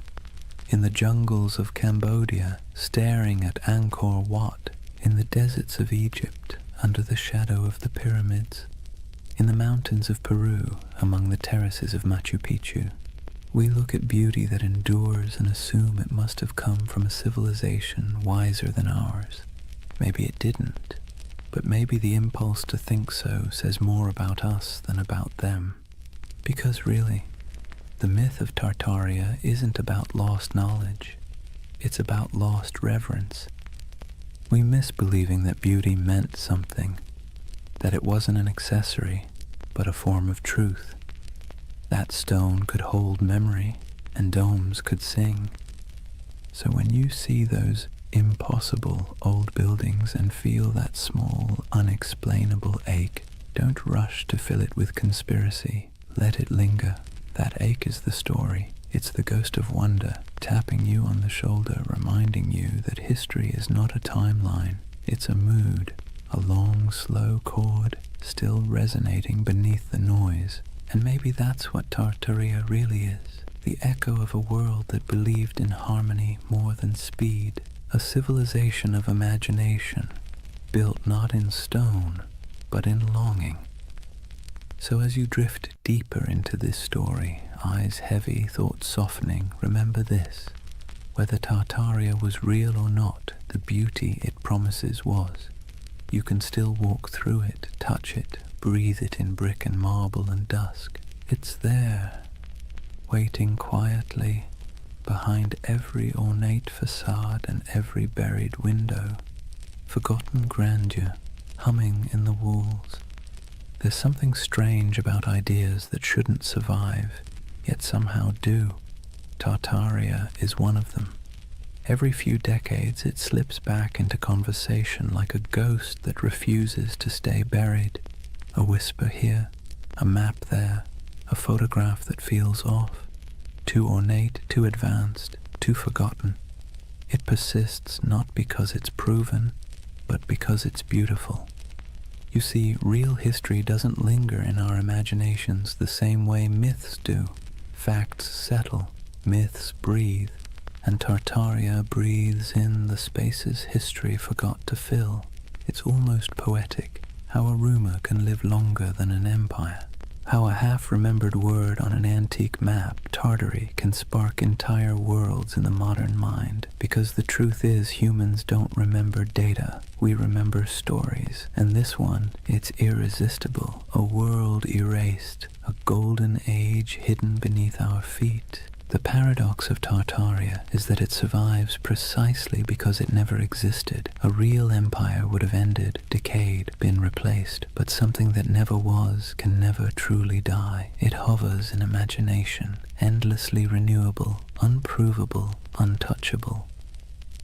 In the jungles of Cambodia, staring at Angkor Wat, in the deserts of Egypt, under the shadow of the pyramids, in the mountains of Peru, among the terraces of Machu Picchu. We look at beauty that endures and assume it must have come from a civilization wiser than ours. Maybe it didn't, but maybe the impulse to think so says more about us than about them. Because really, the myth of Tartaria isn't about lost knowledge, it's about lost reverence. We miss believing that beauty meant something, that it wasn't an accessory, but a form of truth. That stone could hold memory, and domes could sing. So when you see those impossible old buildings and feel that small, unexplainable ache, don't rush to fill it with conspiracy. Let it linger. That ache is the story. It's the ghost of wonder, tapping you on the shoulder, reminding you that history is not a timeline. It's a mood, a long, slow chord, still resonating beneath the noise. And maybe that's what Tartaria really is. The echo of a world that believed in harmony more than speed. A civilization of imagination, built not in stone, but in longing. So as you drift deeper into this story, eyes heavy, thoughts softening, remember this. Whether Tartaria was real or not, the beauty it promises was. You can still walk through it, touch it, breathe it in brick and marble and dusk. It's there, waiting quietly behind every ornate facade and every buried window. Forgotten grandeur, humming in the walls. There's something strange about ideas that shouldn't survive, yet somehow do. Tartaria is one of them. Every few decades it slips back into conversation like a ghost that refuses to stay buried. A whisper here, a map there, a photograph that feels off. Too ornate, too advanced, too forgotten. It persists not because it's proven, but because it's beautiful. You see, real history doesn't linger in our imaginations the same way myths do. Facts settle, myths breathe, and Tartaria breathes in the spaces history forgot to fill. It's almost poetic, how a rumor can live longer than an empire. How a half-remembered word on an antique map, Tartary, can spark entire worlds in the modern mind. Because the truth is, humans don't remember data, we remember stories. And this one, it's irresistible. A world erased, a golden age hidden beneath our feet. The paradox of Tartaria is that it survives precisely because it never existed. A real empire would have ended, decayed, been replaced, but something that never was can never truly die. It hovers in imagination, endlessly renewable, unprovable, untouchable.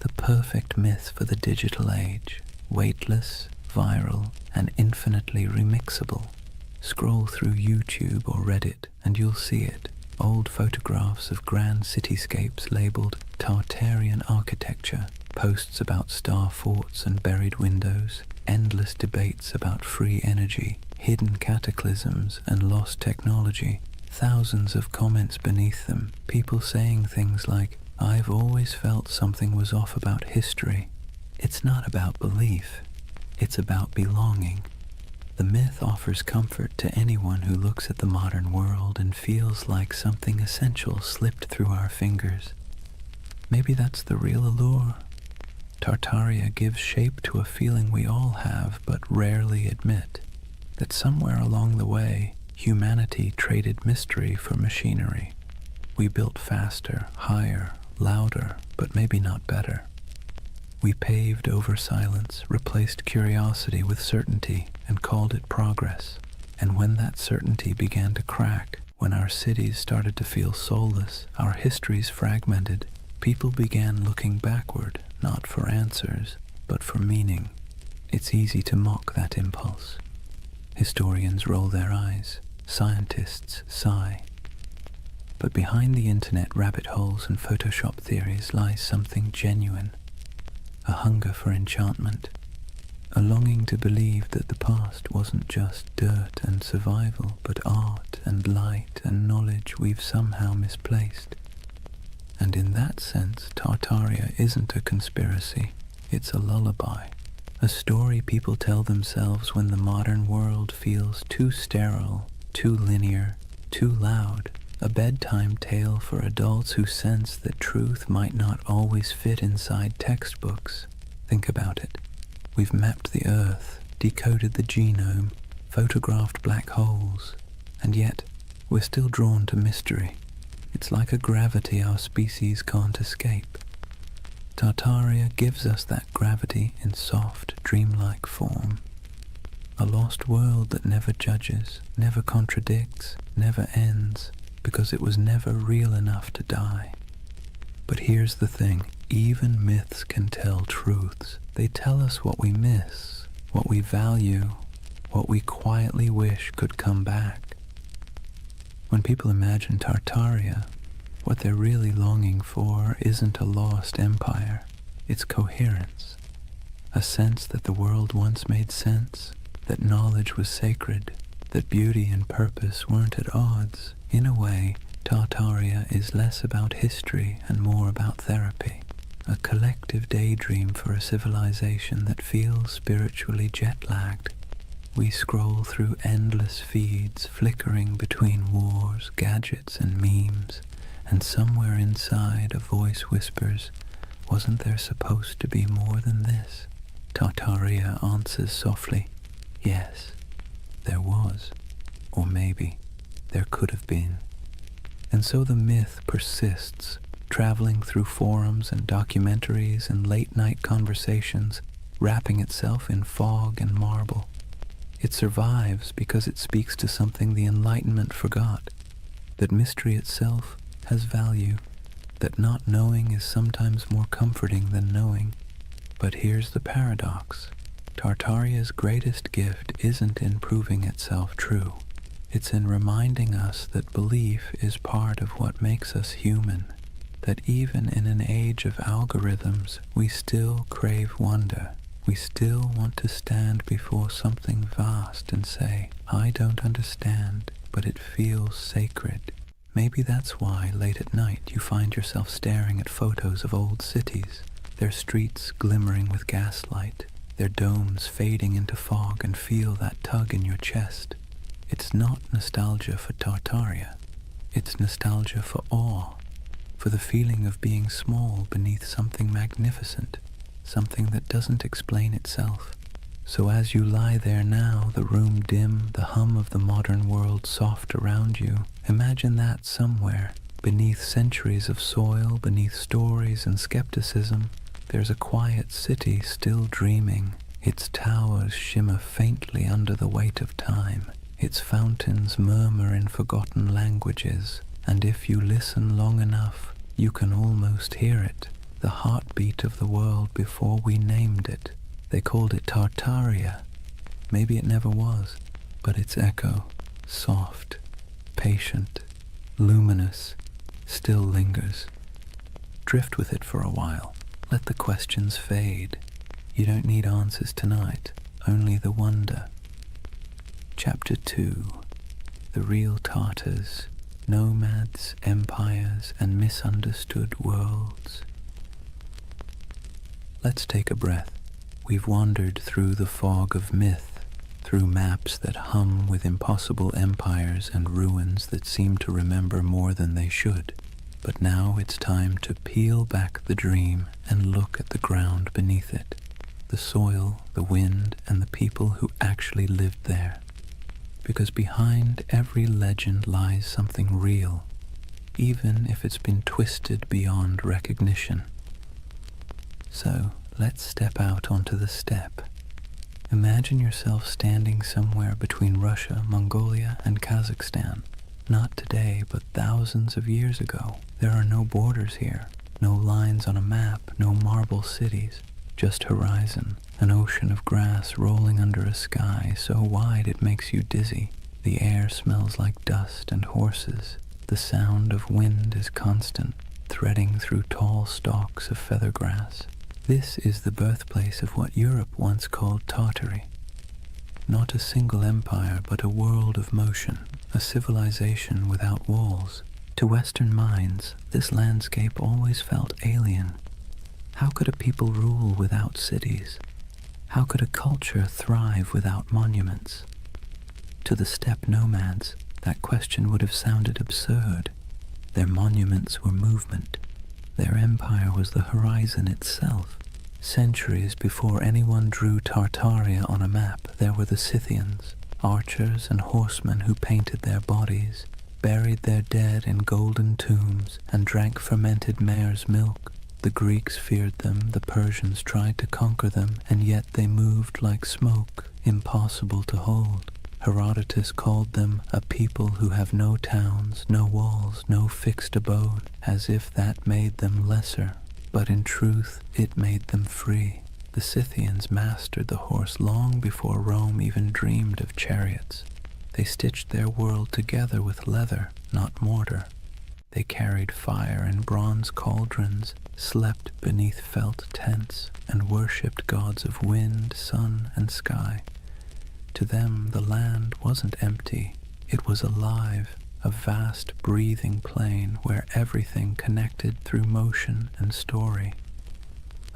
The perfect myth for the digital age, weightless, viral, and infinitely remixable. Scroll through YouTube or Reddit and you'll see it. Old photographs of grand cityscapes labeled Tartarian architecture, posts about star forts and buried windows, endless debates about free energy, hidden cataclysms and lost technology, thousands of comments beneath them, people saying things like, "I've always felt something was off about history." It's not about belief, it's about belonging. The myth offers comfort to anyone who looks at the modern world and feels like something essential slipped through our fingers. Maybe that's the real allure. Tartaria gives shape to a feeling we all have but rarely admit, that somewhere along the way, humanity traded mystery for machinery. We built faster, higher, louder, but maybe not better. We paved over silence, replaced curiosity with certainty, and called it progress. And when that certainty began to crack, when our cities started to feel soulless, our histories fragmented, people began looking backward, not for answers, but for meaning. It's easy to mock that impulse. Historians roll their eyes, scientists sigh. But behind the internet rabbit holes and Photoshop theories lies something genuine. A hunger for enchantment, a longing to believe that the past wasn't just dirt and survival, but art and light and knowledge we've somehow misplaced. And in that sense, Tartaria isn't a conspiracy, it's a lullaby, a story people tell themselves when the modern world feels too sterile, too linear, too loud. A bedtime tale for adults who sense that truth might not always fit inside textbooks. Think about it. We've mapped the Earth, decoded the genome, photographed black holes, and yet we're still drawn to mystery. It's like a gravity our species can't escape. Tartaria gives us that gravity in soft, dreamlike form. A lost world that never judges, never contradicts, never ends, because it was never real enough to die. But here's the thing, even myths can tell truths. They tell us what we miss, what we value, what we quietly wish could come back. When people imagine Tartaria, what they're really longing for isn't a lost empire, it's coherence. A sense that the world once made sense, that knowledge was sacred, that beauty and purpose weren't at odds. In a way, Tartaria is less about history and more about therapy, a collective daydream for a civilization that feels spiritually jet-lagged. We scroll through endless feeds, flickering between wars, gadgets, and memes, and somewhere inside a voice whispers, "Wasn't there supposed to be more than this?" Tartaria answers softly, "Yes, there was, or maybe there could have been." And so the myth persists, traveling through forums and documentaries and late-night conversations, wrapping itself in fog and marble. It survives because it speaks to something the Enlightenment forgot, that mystery itself has value, that not knowing is sometimes more comforting than knowing. But here's the paradox. Tartaria's greatest gift isn't in proving itself true. It's in reminding us that belief is part of what makes us human, that even in an age of algorithms, we still crave wonder. We still want to stand before something vast and say, "I don't understand, but it feels sacred." Maybe that's why late at night you find yourself staring at photos of old cities, their streets glimmering with gaslight, their domes fading into fog, and feel that tug in your chest. It's not nostalgia for Tartaria. It's nostalgia for awe, for the feeling of being small beneath something magnificent, something that doesn't explain itself. So as you lie there now, the room dim, the hum of the modern world soft around you, imagine that somewhere, beneath centuries of soil, beneath stories and skepticism, there's a quiet city still dreaming. Its towers shimmer faintly under the weight of time. Its fountains murmur in forgotten languages, and if you listen long enough, you can almost hear it, the heartbeat of the world before we named it. They called it Tartaria. Maybe it never was, but its echo, soft, patient, luminous, still lingers. Drift with it for a while. Let the questions fade. You don't need answers tonight, only the wonder. Chapter 2. The Real Tartars, Nomads, Empires, and Misunderstood Worlds. Let's take a breath. We've wandered through the fog of myth, through maps that hum with impossible empires and ruins that seem to remember more than they should. But now it's time to peel back the dream and look at the ground beneath it, the soil, the wind, and the people who actually lived there. Because behind every legend lies something real, even if it's been twisted beyond recognition. So let's step out onto the steppe. Imagine yourself standing somewhere between Russia, Mongolia, and Kazakhstan. Not today, but thousands of years ago. There are no borders here, no lines on a map, no marble cities, just horizon, an ocean of grass rolling under a sky so wide it makes you dizzy. The air smells like dust and horses. The sound of wind is constant, threading through tall stalks of feather grass. This is the birthplace of what Europe once called Tartary. Not a single empire, but a world of motion, a civilization without walls. To Western minds, this landscape always felt alien. How could a people rule without cities? How could a culture thrive without monuments? To the steppe nomads, that question would have sounded absurd. Their monuments were movement. Their empire was the horizon itself. Centuries before anyone drew Tartaria on a map, there were the Scythians, archers and horsemen who painted their bodies, buried their dead in golden tombs, and drank fermented mare's milk. The Greeks feared them, the Persians tried to conquer them, and yet they moved like smoke, impossible to hold. Herodotus called them a people who have no towns, no walls, no fixed abode, as if that made them lesser. But in truth, it made them free. The Scythians mastered the horse long before Rome even dreamed of chariots. They stitched their world together with leather, not mortar. They carried fire in bronze cauldrons, slept beneath felt tents, and worshipped gods of wind, sun, and sky. To them, the land wasn't empty. It was alive, a vast, breathing plain where everything connected through motion and story.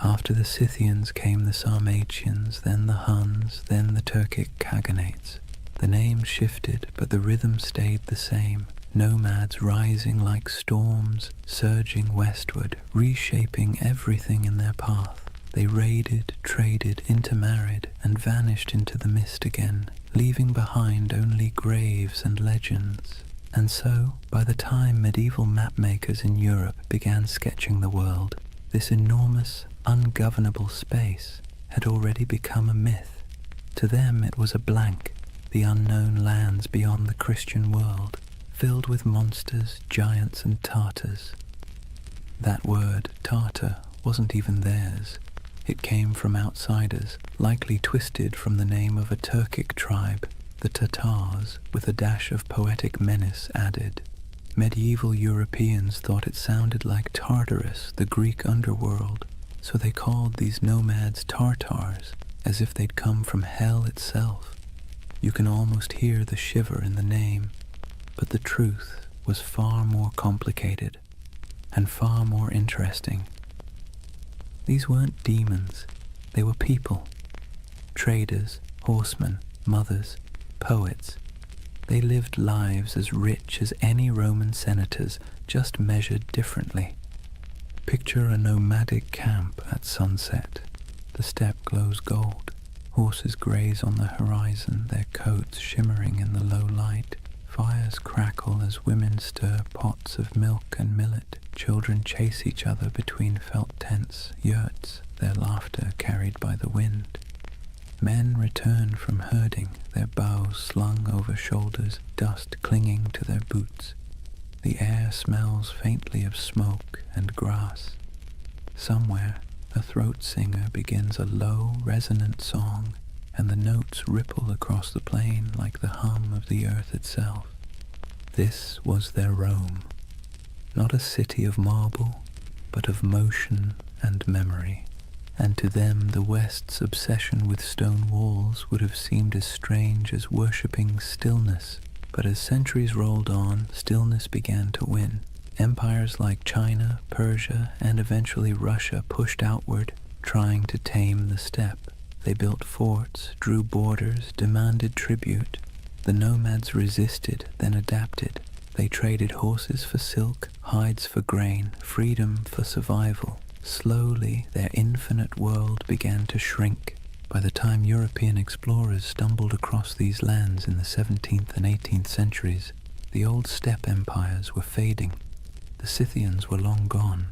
After the Scythians came the Sarmatians, then the Huns, then the Turkic Khaganates. The names shifted, but the rhythm stayed the same. Nomads rising like storms, surging westward, reshaping everything in their path. They raided, traded, intermarried, and vanished into the mist again, leaving behind only graves and legends. And so, by the time medieval mapmakers in Europe began sketching the world, this enormous, ungovernable space had already become a myth. To them it was a blank, the unknown lands beyond the Christian world, filled with monsters, giants, and Tartars. That word, Tartar, wasn't even theirs. It came from outsiders, likely twisted from the name of a Turkic tribe, the Tatars, with a dash of poetic menace added. Medieval Europeans thought it sounded like Tartarus, the Greek underworld, so they called these nomads Tartars, as if they'd come from hell itself. You can almost hear the shiver in the name, but the truth was far more complicated and far more interesting. These weren't demons, they were people. Traders, horsemen, mothers, poets. They lived lives as rich as any Roman senators, just measured differently. Picture a nomadic camp at sunset. The steppe glows gold. Horses graze on the horizon, their coats shimmering in the low light. Fires crackle as women stir pots of milk and millet. Children chase each other between felt tents, yurts, their laughter carried by the wind. Men return from herding, their bows slung over shoulders, dust clinging to their boots. The air smells faintly of smoke and grass. Somewhere, a throat singer begins a low, resonant song, and the notes ripple across the plain like the hum of the earth itself. This was their Rome. Not a city of marble, but of motion and memory. And to them the West's obsession with stone walls would have seemed as strange as worshipping stillness. But as centuries rolled on, stillness began to win. Empires like China, Persia, and eventually Russia pushed outward, trying to tame the steppe. They built forts, drew borders, demanded tribute. The nomads resisted, then adapted. They traded horses for silk, hides for grain, freedom for survival. Slowly, their infinite world began to shrink. By the time European explorers stumbled across these lands in the 17th and 18th centuries, the old steppe empires were fading. The Scythians were long gone.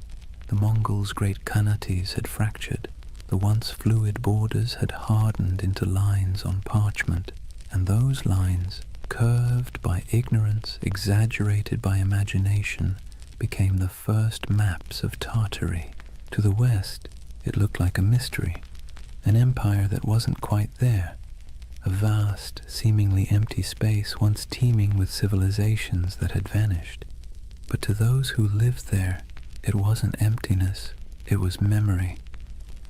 The Mongols' great Khanates had fractured. The once fluid borders had hardened into lines on parchment, and those lines, curved by ignorance, exaggerated by imagination, became the first maps of Tartary. To the west, it looked like a mystery, an empire that wasn't quite there, a vast, seemingly empty space once teeming with civilizations that had vanished. But to those who lived there, it wasn't emptiness, it was memory.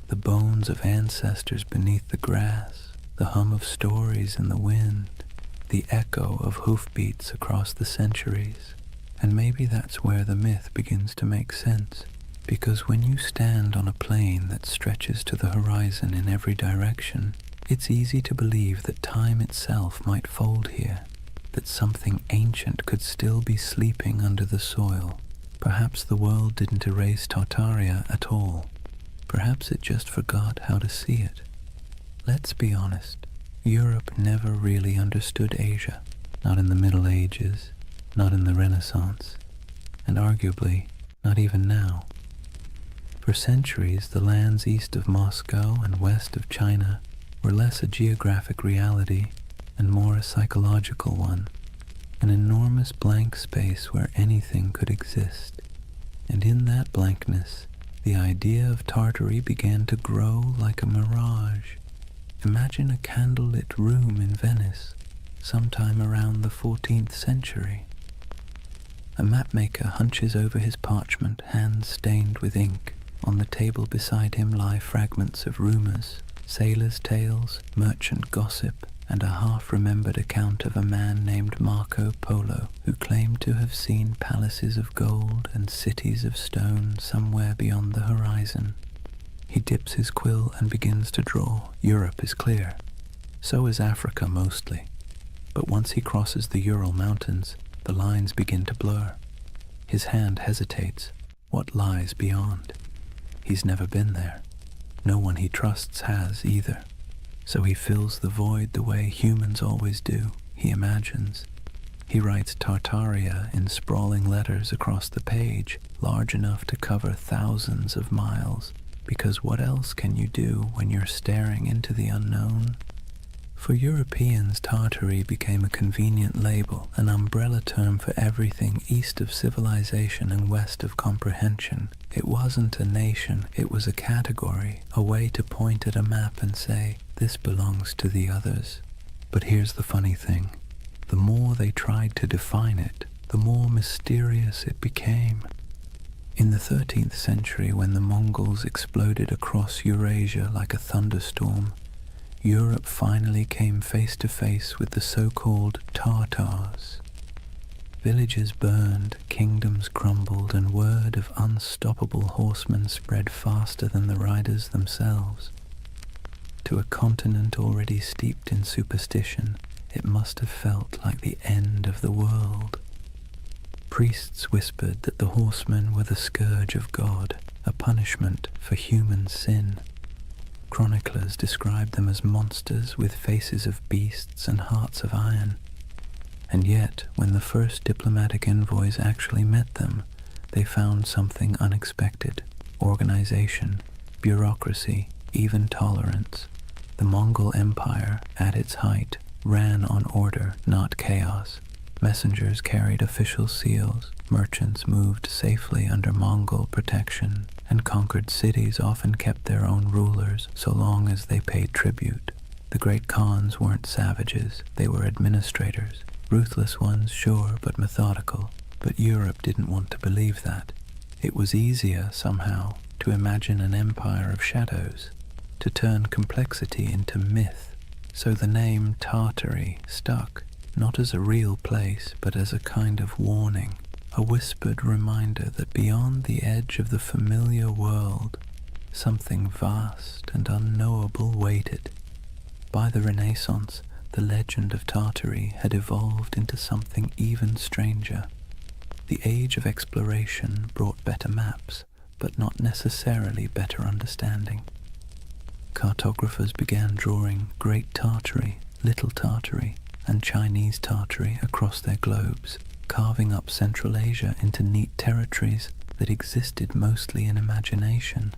The bones of ancestors beneath the grass, the hum of stories in the wind, the echo of hoofbeats across the centuries. And maybe that's where the myth begins to make sense, because when you stand on a plain that stretches to the horizon in every direction, it's easy to believe that time itself might fold here, that something ancient could still be sleeping under the soil. Perhaps the world didn't erase Tartaria at all. Perhaps it just forgot how to see it. Let's be honest, Europe never really understood Asia, not in the Middle Ages, not in the Renaissance, and arguably not even now. For centuries, the lands east of Moscow and west of China were less a geographic reality and more a psychological one, an enormous blank space where anything could exist. And in that blankness, the idea of Tartary began to grow like a mirage. Imagine a candlelit room in Venice, sometime around the 14th century. A mapmaker hunches over his parchment, hands stained with ink. On the table beside him lie fragments of rumors, sailors' tales, merchant gossip, and a half-remembered account of a man named Marco Polo, who claimed to have seen palaces of gold and cities of stone somewhere beyond the horizon. He dips his quill and begins to draw. Europe is clear. So is Africa mostly. But once he crosses the Ural Mountains, the lines begin to blur. His hand hesitates. What lies beyond? He's never been there. No one he trusts has either. So he fills the void the way humans always do. He imagines. He writes Tartaria in sprawling letters across the page, large enough to cover thousands of miles. Because what else can you do when you're staring into the unknown? For Europeans, Tartary became a convenient label, an umbrella term for everything east of civilization and west of comprehension. It wasn't a nation, it was a category, a way to point at a map and say, this belongs to the others. But here's the funny thing. The more they tried to define it, the more mysterious it became. In the 13th century, when the Mongols exploded across Eurasia like a thunderstorm, Europe finally came face to face with the so-called Tartars. Villages burned, kingdoms crumbled, and word of unstoppable horsemen spread faster than the riders themselves. To a continent already steeped in superstition, it must have felt like the end of the world. Priests whispered that the horsemen were the scourge of God, a punishment for human sin. Chroniclers described them as monsters with faces of beasts and hearts of iron. And yet, when the first diplomatic envoys actually met them, they found something unexpected: organization, bureaucracy, even tolerance. The Mongol Empire, at its height, ran on order, not chaos. Messengers carried official seals, merchants moved safely under Mongol protection, and conquered cities often kept their own rulers so long as they paid tribute. The great Khans weren't savages, they were administrators. Ruthless ones, sure, but methodical. But Europe didn't want to believe that. It was easier, somehow, to imagine an empire of shadows, to turn complexity into myth. So the name Tartary stuck, not as a real place, but as a kind of warning, a whispered reminder that beyond the edge of the familiar world, something vast and unknowable waited. By the Renaissance, the legend of Tartary had evolved into something even stranger. The age of exploration brought better maps, but not necessarily better understanding. Cartographers began drawing Great Tartary, Little Tartary, and Chinese Tartary across their globes. carving up Central Asia into neat territories that existed mostly in imagination.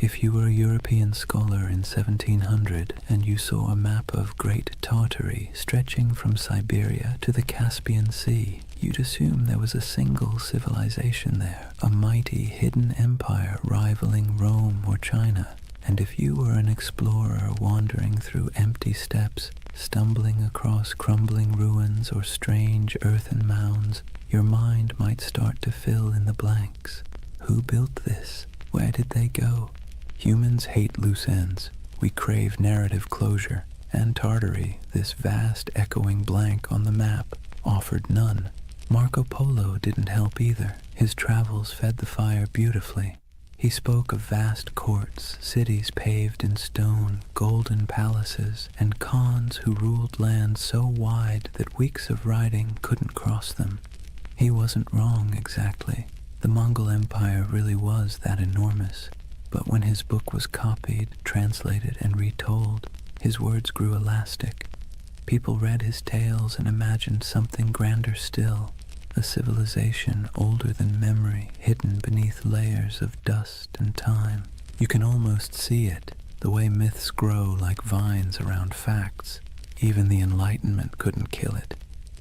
If you were a European scholar in 1700 and you saw a map of Great Tartary stretching from Siberia to the Caspian Sea, you'd assume there was a single civilization there, a mighty hidden empire rivaling Rome or China. And if you were an explorer wandering through empty steppes, stumbling across crumbling ruins or strange earthen mounds, your mind might start to fill in the blanks. Who built this? Where did they go? Humans hate loose ends. We crave narrative closure. And Tartary, this vast echoing blank on the map, offered none. Marco Polo didn't help either. His travels fed the fire beautifully. He spoke of vast courts, cities paved in stone, golden palaces, and khans who ruled lands so wide that weeks of riding couldn't cross them. He wasn't wrong exactly. The Mongol Empire really was that enormous. But when his book was copied, translated, and retold, his words grew elastic. People read his tales and imagined something grander still, a civilization older than memory, hidden beneath layers of dust and time. You can almost see it, the way myths grow like vines around facts. Even the Enlightenment couldn't kill it.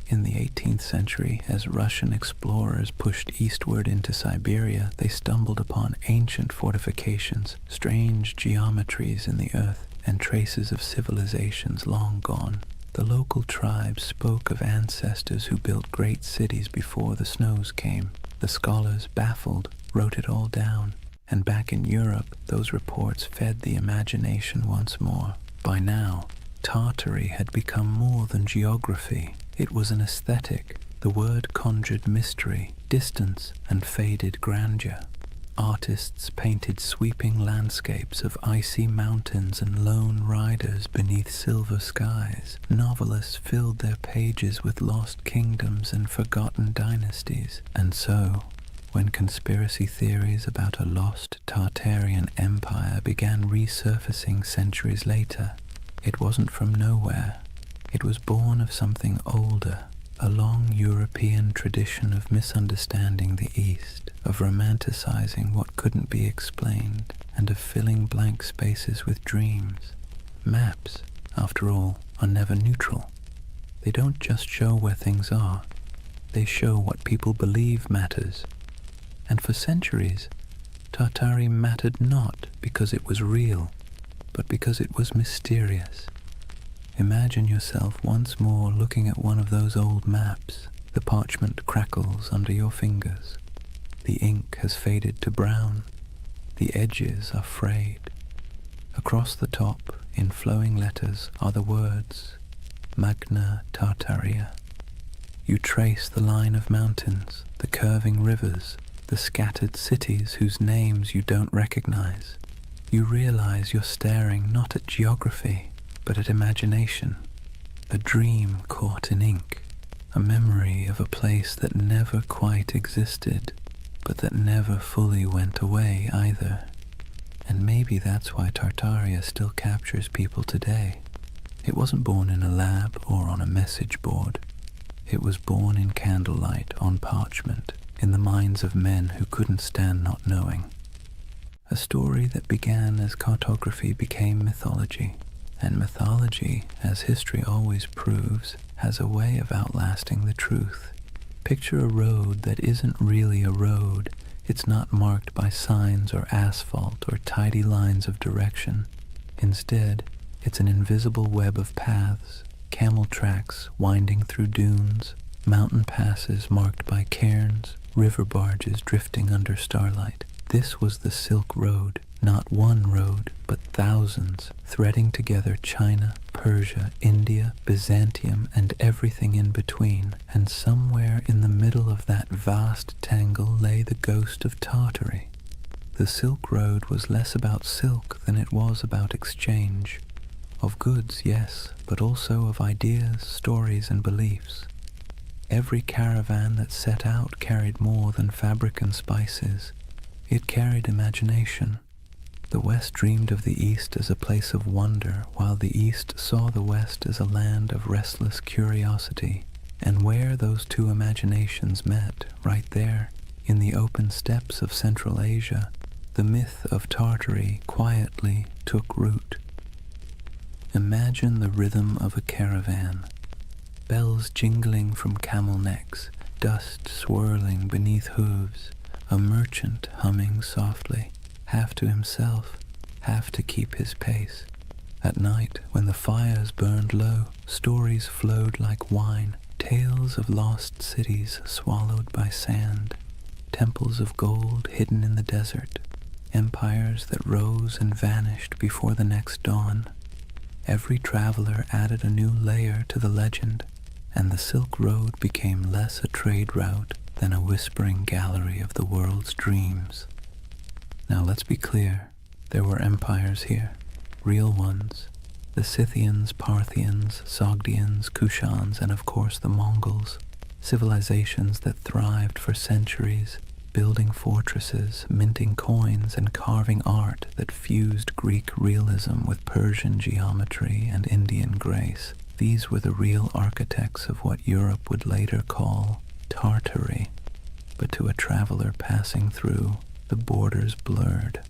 In the 18th century, as Russian explorers pushed eastward into Siberia, they stumbled upon ancient fortifications, strange geometries in the earth, and traces of civilizations long gone. The local tribes spoke of ancestors who built great cities before the snows came. The scholars, baffled, wrote it all down, and back in Europe, those reports fed the imagination once more. By now, Tartary had become more than geography. It was an aesthetic. The word conjured mystery, distance, and faded grandeur. Artists painted sweeping landscapes of icy mountains and lone riders beneath silver skies. Novelists filled their pages with lost kingdoms and forgotten dynasties. And so, when conspiracy theories about a lost Tartarian empire began resurfacing centuries later, it wasn't from nowhere. It was born of something older, a long European tradition of misunderstanding the East, of romanticizing what couldn't be explained, and of filling blank spaces with dreams. Maps, after all, are never neutral. They don't just show where things are, they show what people believe matters. And for centuries, Tartary mattered not because it was real, but because it was mysterious. Imagine yourself once more looking at one of those old maps. The parchment crackles under your fingers. The ink has faded to brown. The edges are frayed. Across the top, in flowing letters, are the words, Magna Tartaria. You trace the line of mountains, the curving rivers, the scattered cities whose names you don't recognize. You realize you're staring not at geography, but at imagination, a dream caught in ink, a memory of a place that never quite existed, but that never fully went away either. And maybe that's why Tartaria still captures people today. It wasn't born in a lab or on a message board. It was born in candlelight on parchment, in the minds of men who couldn't stand not knowing. A story that began as cartography became mythology. And mythology, as history always proves, has a way of outlasting the truth. Picture a road that isn't really a road. It's not marked by signs or asphalt or tidy lines of direction. Instead, it's an invisible web of paths, camel tracks winding through dunes, mountain passes marked by cairns, river barges drifting under starlight. This was the Silk Road. Not one road, but thousands, threading together China, Persia, India, Byzantium, and everything in between. And somewhere in the middle of that vast tangle lay the ghost of Tartary. The Silk Road was less about silk than it was about exchange. Of goods, yes, but also of ideas, stories, and beliefs. Every caravan that set out carried more than fabric and spices. It carried imagination. The West dreamed of the East as a place of wonder, while the East saw the West as a land of restless curiosity. And where those two imaginations met, right there, in the open steppes of Central Asia, the myth of Tartary quietly took root. Imagine the rhythm of a caravan, bells jingling from camel necks, dust swirling beneath hooves, a merchant humming softly, half to himself, half to keep his pace. At night, when the fires burned low, stories flowed like wine, tales of lost cities swallowed by sand, temples of gold hidden in the desert, empires that rose and vanished before the next dawn. Every traveler added a new layer to the legend, and the Silk Road became less a trade route than a whispering gallery of the world's dreams. Now let's be clear, there were empires here, real ones. The Scythians, Parthians, Sogdians, Kushans, and of course the Mongols, civilizations that thrived for centuries, building fortresses, minting coins, and carving art that fused Greek realism with Persian geometry and Indian grace. These were the real architects of what Europe would later call Tartary. But to a traveler passing through, the borders blurred.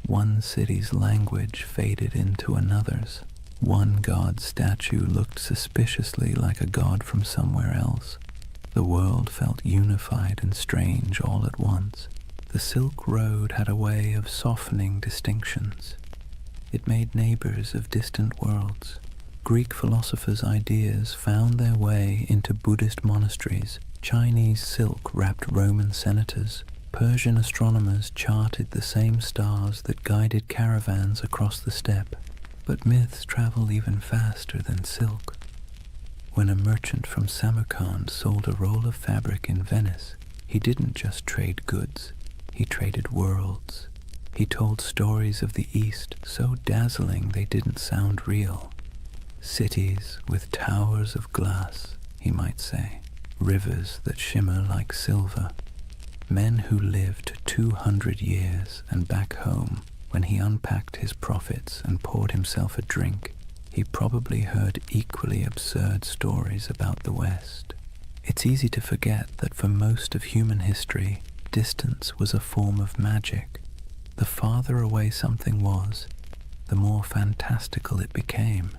One city's language faded into another's. One god's statue looked suspiciously like a god from somewhere else. The world felt unified and strange all at once. The Silk Road had a way of softening distinctions. It made neighbors of distant worlds. Greek philosophers' ideas found their way into Buddhist monasteries. Chinese silk wrapped Roman senators. Persian astronomers charted the same stars that guided caravans across the steppe. But myths travel even faster than silk. When a merchant from Samarkand sold a roll of fabric in Venice, he didn't just trade goods, he traded worlds. He told stories of the East so dazzling they didn't sound real. Cities with towers of glass, he might say, rivers that shimmer like silver. Men who lived 200 years, and back home, when he unpacked his profits and poured himself a drink, he probably heard equally absurd stories about the West. It's easy to forget that for most of human history, distance was a form of magic. The farther away something was, the more fantastical it became.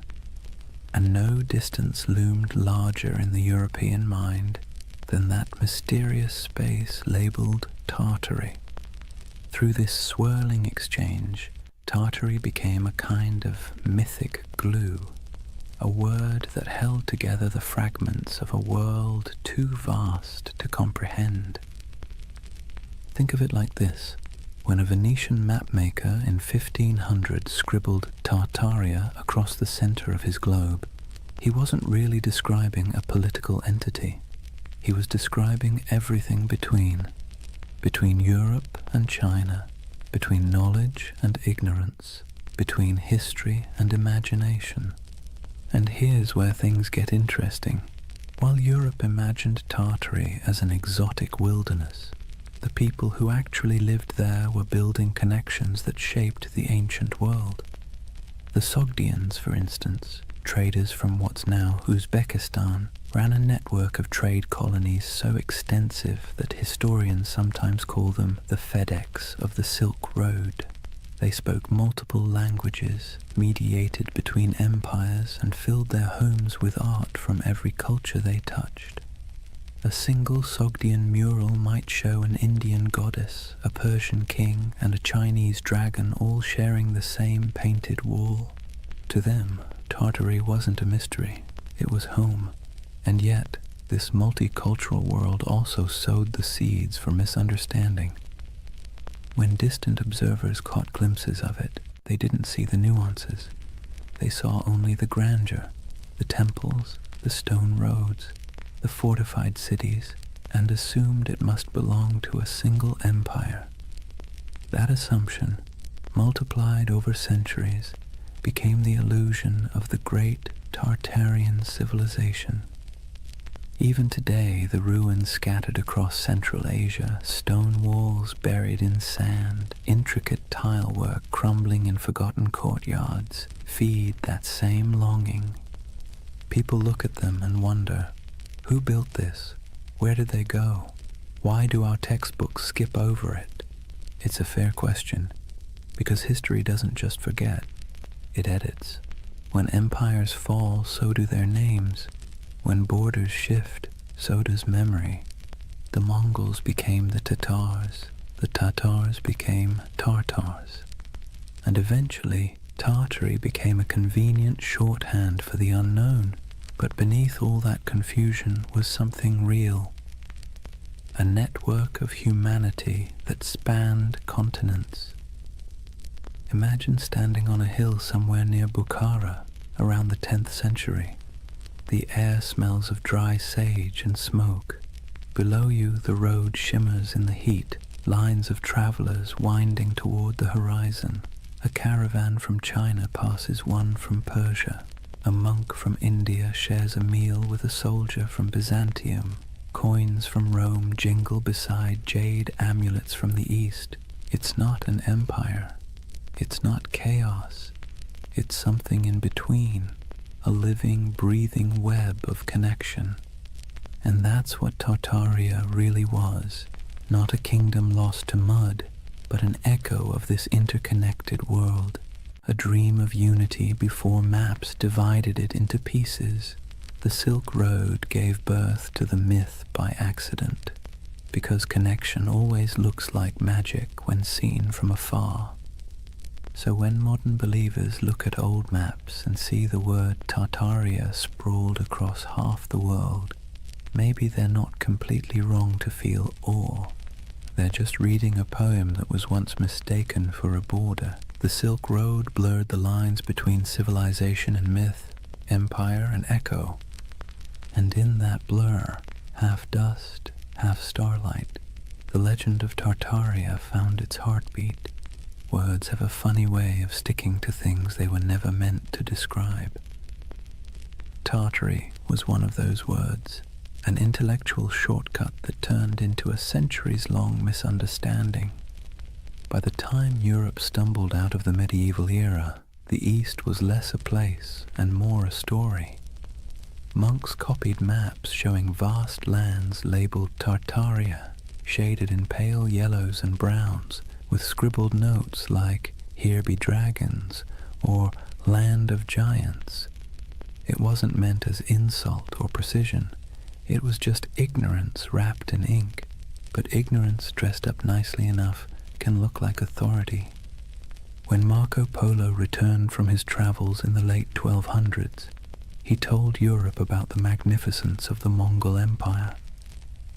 And no distance loomed larger in the European mind than that mysterious space labeled Tartary. Through this swirling exchange, Tartary became a kind of mythic glue, a word that held together the fragments of a world too vast to comprehend. Think of it like this. When a Venetian mapmaker in 1500 scribbled Tartaria across the center of his globe, he wasn't really describing a political entity. He was describing everything between Europe and China, between knowledge and ignorance, between history and imagination. And here's where things get interesting. While Europe imagined Tartary as an exotic wilderness, the people who actually lived there were building connections that shaped the ancient world. The Sogdians, for instance, traders from what's now Uzbekistan, ran a network of trade colonies so extensive that historians sometimes call them the FedEx of the Silk Road. They spoke multiple languages, mediated between empires, and filled their homes with art from every culture they touched. A single Sogdian mural might show an Indian goddess, a Persian king, and a Chinese dragon all sharing the same painted wall. To them, Tartary wasn't a mystery, it was home. And yet, this multicultural world also sowed the seeds for misunderstanding. When distant observers caught glimpses of it, they didn't see the nuances. They saw only the grandeur, the temples, the stone roads, the fortified cities, and assumed it must belong to a single empire. That assumption, multiplied over centuries, became the illusion of the great Tartarian civilization. Even today, the ruins scattered across Central Asia, stone walls buried in sand, intricate tile work crumbling in forgotten courtyards, feed that same longing. People look at them and wonder, Who built this? Where did they go? Why do our textbooks skip over it? It's a fair question, because history doesn't just forget, it edits. When empires fall, so do their names. When borders shift, so does memory. The Mongols became the Tatars became Tartars. And eventually, Tartary became a convenient shorthand for the unknown. But beneath all that confusion was something real. A network of humanity that spanned continents. Imagine standing on a hill somewhere near Bukhara around the 10th century. The air smells of dry sage and smoke. Below you the road shimmers in the heat, lines of travelers winding toward the horizon. A caravan from China passes one from Persia. A monk from India shares a meal with a soldier from Byzantium. Coins from Rome jingle beside jade amulets from the East. It's not an empire. It's not chaos. It's something in between, a living, breathing web of connection. And that's what Tartaria really was. Not a kingdom lost to mud, but an echo of this interconnected world. A dream of unity before maps divided it into pieces. The Silk Road gave birth to the myth by accident, because connection always looks like magic when seen from afar. So when modern believers look at old maps and see the word Tartaria sprawled across half the world, maybe they're not completely wrong to feel awe. They're just reading a poem that was once mistaken for a border. The Silk Road blurred the lines between civilization and myth, empire and echo. And in that blur, half dust, half starlight, the legend of Tartaria found its heartbeat. Words have a funny way of sticking to things they were never meant to describe. Tartary was one of those words, an intellectual shortcut that turned into a centuries-long misunderstanding. By the time Europe stumbled out of the medieval era, the East was less a place and more a story. Monks copied maps showing vast lands labeled Tartaria, shaded in pale yellows and browns, with scribbled notes like, "Here be dragons," or "Land of giants." It wasn't meant as insult or precision. It was just ignorance wrapped in ink, but ignorance dressed up nicely enough can look like authority. When Marco Polo returned from his travels in the late 1200s, he told Europe about the magnificence of the Mongol Empire.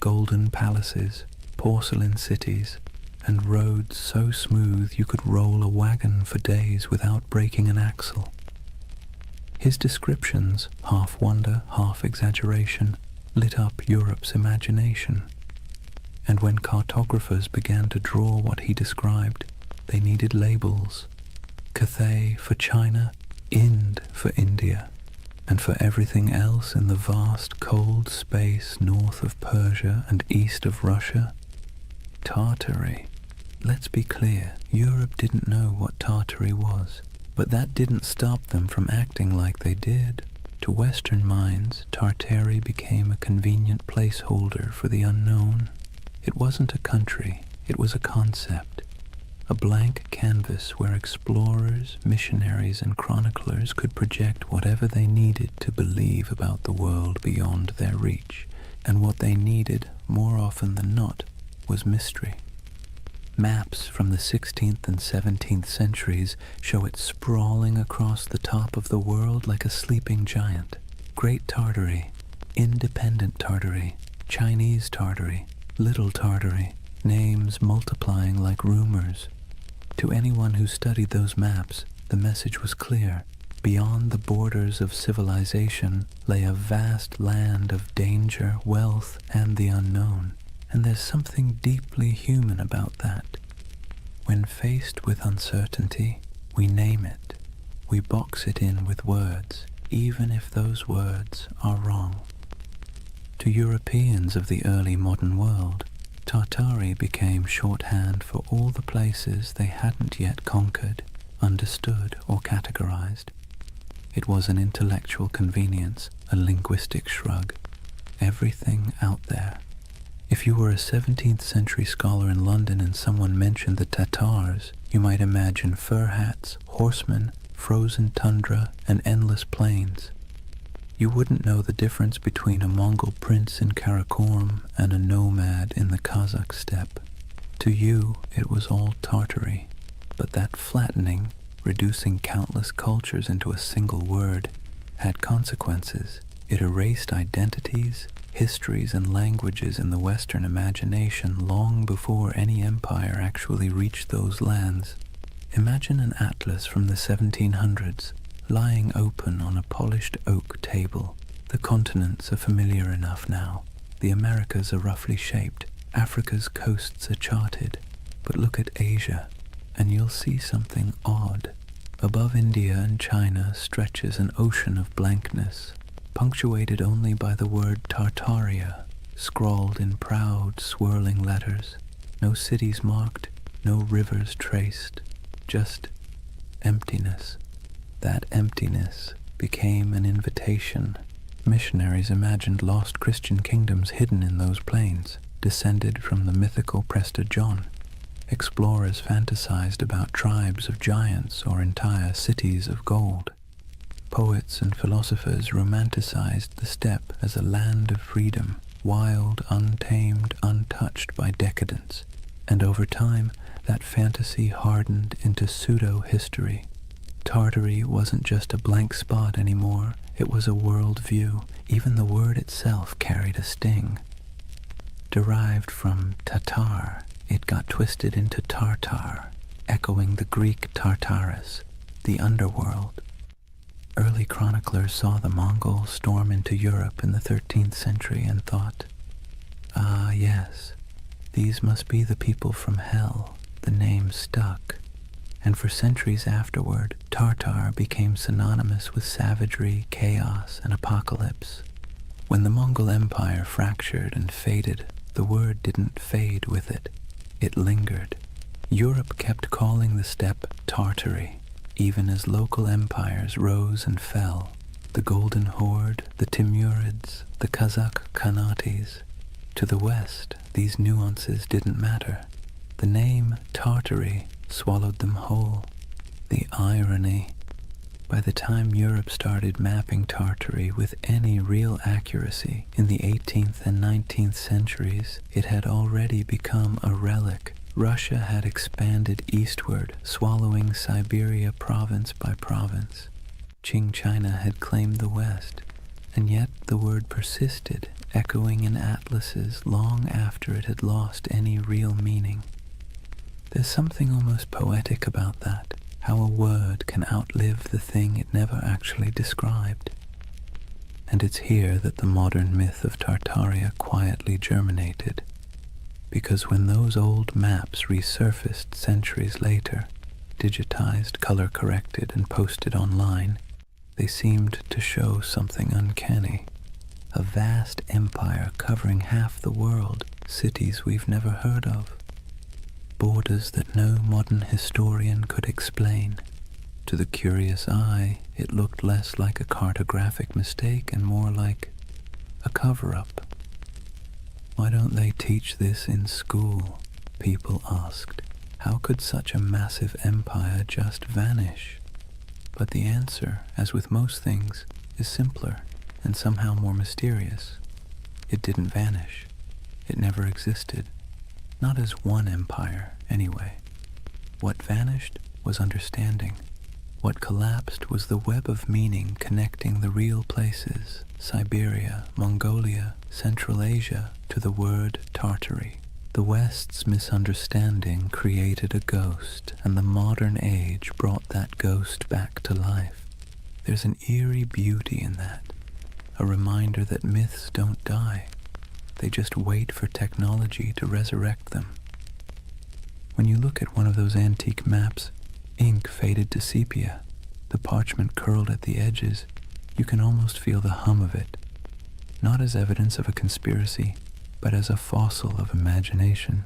Golden palaces, porcelain cities, and roads so smooth you could roll a wagon for days without breaking an axle. His descriptions, half wonder, half exaggeration, lit up Europe's imagination. And when cartographers began to draw what he described, they needed labels. Cathay for China, Ind for India, and for everything else in the vast cold space north of Persia and east of Russia, Tartary. Let's be clear, Europe didn't know what Tartary was, but that didn't stop them from acting like they did. To Western minds, Tartary became a convenient placeholder for the unknown. It wasn't a country, it was a concept. A blank canvas where explorers, missionaries, and chroniclers could project whatever they needed to believe about the world beyond their reach. And what they needed, more often than not, was mystery. Maps from the 16th and 17th centuries show it sprawling across the top of the world like a sleeping giant. Great Tartary, Independent Tartary, Chinese Tartary, Little Tartary, names multiplying like rumors. To anyone who studied those maps, the message was clear. Beyond the borders of civilization lay a vast land of danger, wealth, and the unknown. And there's something deeply human about that. When faced with uncertainty, we name it. We box it in with words, even if those words are wrong. To Europeans of the early modern world, Tartary became shorthand for all the places they hadn't yet conquered, understood, or categorized. It was an intellectual convenience, a linguistic shrug. everything out there. If you were a 17th century scholar in London and someone mentioned the Tatars, you might imagine fur hats, horsemen, frozen tundra, and endless plains. You wouldn't know the difference between a Mongol prince in Karakorum and a nomad in the Kazakh steppe. To you, it was all Tartary, but that flattening, reducing countless cultures into a single word, had consequences. It erased identities, histories, and languages in the Western imagination long before any empire actually reached those lands. Imagine an atlas from the 1700s, lying open on a polished oak table. The continents are familiar enough now. The Americas are roughly shaped. Africa's coasts are charted. But look at Asia, and you'll see something odd. Above India and China stretches an ocean of blankness, punctuated only by the word Tartaria, scrawled in proud, swirling letters. No cities marked, no rivers traced, just emptiness. That emptiness became an invitation. Missionaries imagined lost Christian kingdoms hidden in those plains, descended from the mythical Prester John. Explorers fantasized about tribes of giants or entire cities of gold. Poets and philosophers romanticized the steppe as a land of freedom, wild, untamed, untouched by decadence. And over time, that fantasy hardened into pseudo-history. Tartary wasn't just a blank spot anymore, it was a world view. Even the word itself carried a sting. Derived from Tatar, it got twisted into Tartar, echoing the Greek Tartarus, the underworld. Early chroniclers saw the Mongols storm into Europe in the 13th century and thought, "Ah, yes, these must be the people from hell." The name stuck, and for centuries afterward, Tartar became synonymous with savagery, chaos, and apocalypse. When the Mongol Empire fractured and faded, the word didn't fade with it. It lingered. Europe kept calling the steppe Tartary, even as local empires rose and fell. The Golden Horde, the Timurids, the Kazakh Khanates. To the west, these nuances didn't matter. The name Tartary swallowed them whole. The irony. By the time Europe started mapping Tartary with any real accuracy in the 18th and 19th centuries, it had already become a relic. Russia had expanded eastward, swallowing Siberia province by province. Qing China had claimed the west, and yet the word persisted, echoing in atlases long after it had lost any real meaning. There's something almost poetic about that, how a word can outlive the thing it never actually described. And it's here that the modern myth of Tartaria quietly germinated, because when those old maps resurfaced centuries later, digitized, color-corrected, and posted online, they seemed to show something uncanny. A vast empire covering half the world, cities we've never heard of. Borders that no modern historian could explain. To the curious eye, it looked less like a cartographic mistake and more like a cover-up. Why don't they teach this in school? People asked. How could such a massive empire just vanish? But the answer, as with most things, is simpler and somehow more mysterious. It didn't vanish. It never existed. Not as one empire, anyway. What vanished was understanding. What collapsed was the web of meaning connecting the real places, Siberia, Mongolia, Central Asia, to the word Tartary. The West's misunderstanding created a ghost, and the modern age brought that ghost back to life. There's an eerie beauty in that, a reminder that myths don't die. They just wait for technology to resurrect them. When you look at one of those antique maps, ink faded to sepia, the parchment curled at the edges, you can almost feel the hum of it, not as evidence of a conspiracy, but as a fossil of imagination.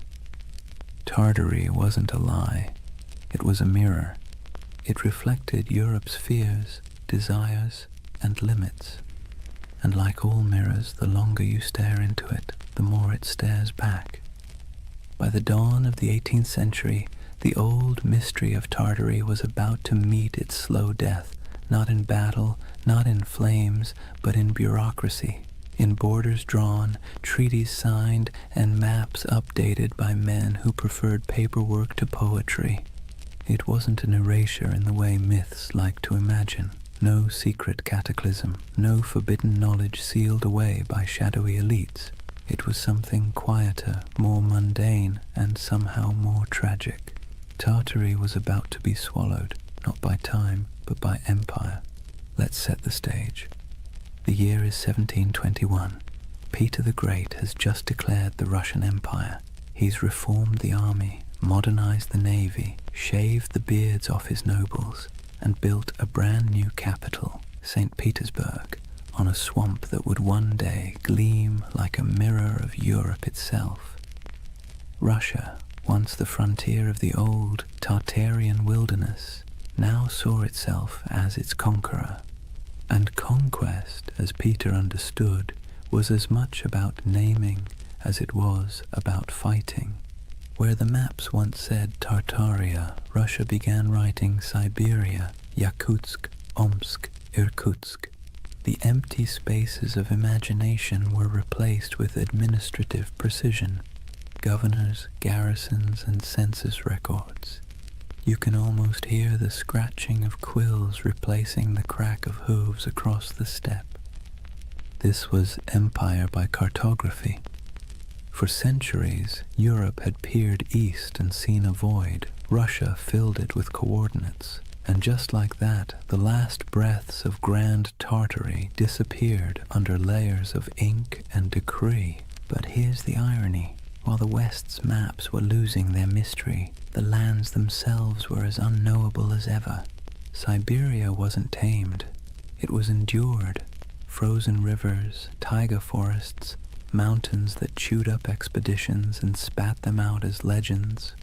Tartary wasn't a lie. It was a mirror. It reflected Europe's fears, desires, and limits. and like all mirrors, the longer you stare into it, the more it stares back. By the dawn of the 18th century, the old mystery of Tartary was about to meet its slow death, not in battle, not in flames, but in bureaucracy, in borders drawn, treaties signed, and maps updated by men who preferred paperwork to poetry. It wasn't an erasure in the way myths like to imagine. No secret cataclysm, no forbidden knowledge sealed away by shadowy elites. It was something quieter, more mundane, and somehow more tragic. Tartary was about to be swallowed, not by time, but by empire. Let's set the stage. The year is 1721. Peter the Great has just declared the Russian Empire. He's reformed the army, modernized the navy, shaved the beards off his nobles, and built a brand new capital, St. Petersburg, on a swamp that would one day gleam like a mirror of Europe itself. Russia, once the frontier of the old Tartarian wilderness, now saw itself as its conqueror. And conquest, as Peter understood, was as much about naming as it was about fighting. Where the maps once said Tartaria, Russia began writing Siberia, Yakutsk, Omsk, Irkutsk. The empty spaces of imagination were replaced with administrative precision, governors, garrisons, and census records. You can almost hear the scratching of quills replacing the crack of hooves across the steppe. This was empire by cartography. For centuries, Europe had peered east and seen a void. Russia filled it with coordinates. And just like that, the last breaths of Grand Tartary disappeared under layers of ink and decree. But here's the irony. While the West's maps were losing their mystery, the lands themselves were as unknowable as ever. Siberia wasn't tamed. It was endured. Frozen rivers, taiga forests, mountains that chewed up expeditions and spat them out as legends.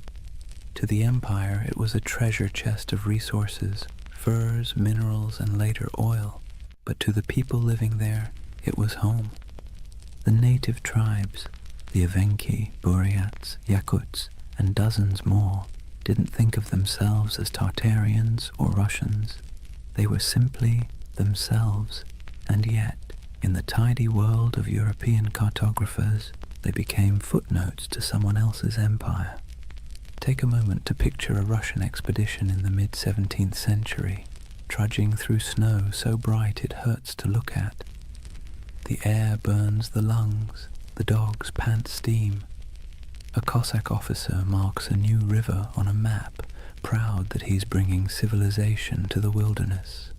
To the empire, it was a treasure chest of resources, furs, minerals, and later oil. But to the people living there, it was home. The native tribes, the Evenki, Buryats, Yakuts, and dozens more, didn't think of themselves as Tartarians or Russians. They were simply themselves, and yet, in the tidy world of European cartographers, they became footnotes to someone else's empire. Take a moment to picture a Russian expedition in the mid-17th century, trudging through snow so bright it hurts to look at. The air burns the lungs, the dogs pant steam. A Cossack officer marks a new river on a map, proud that he's bringing civilization to the wilderness.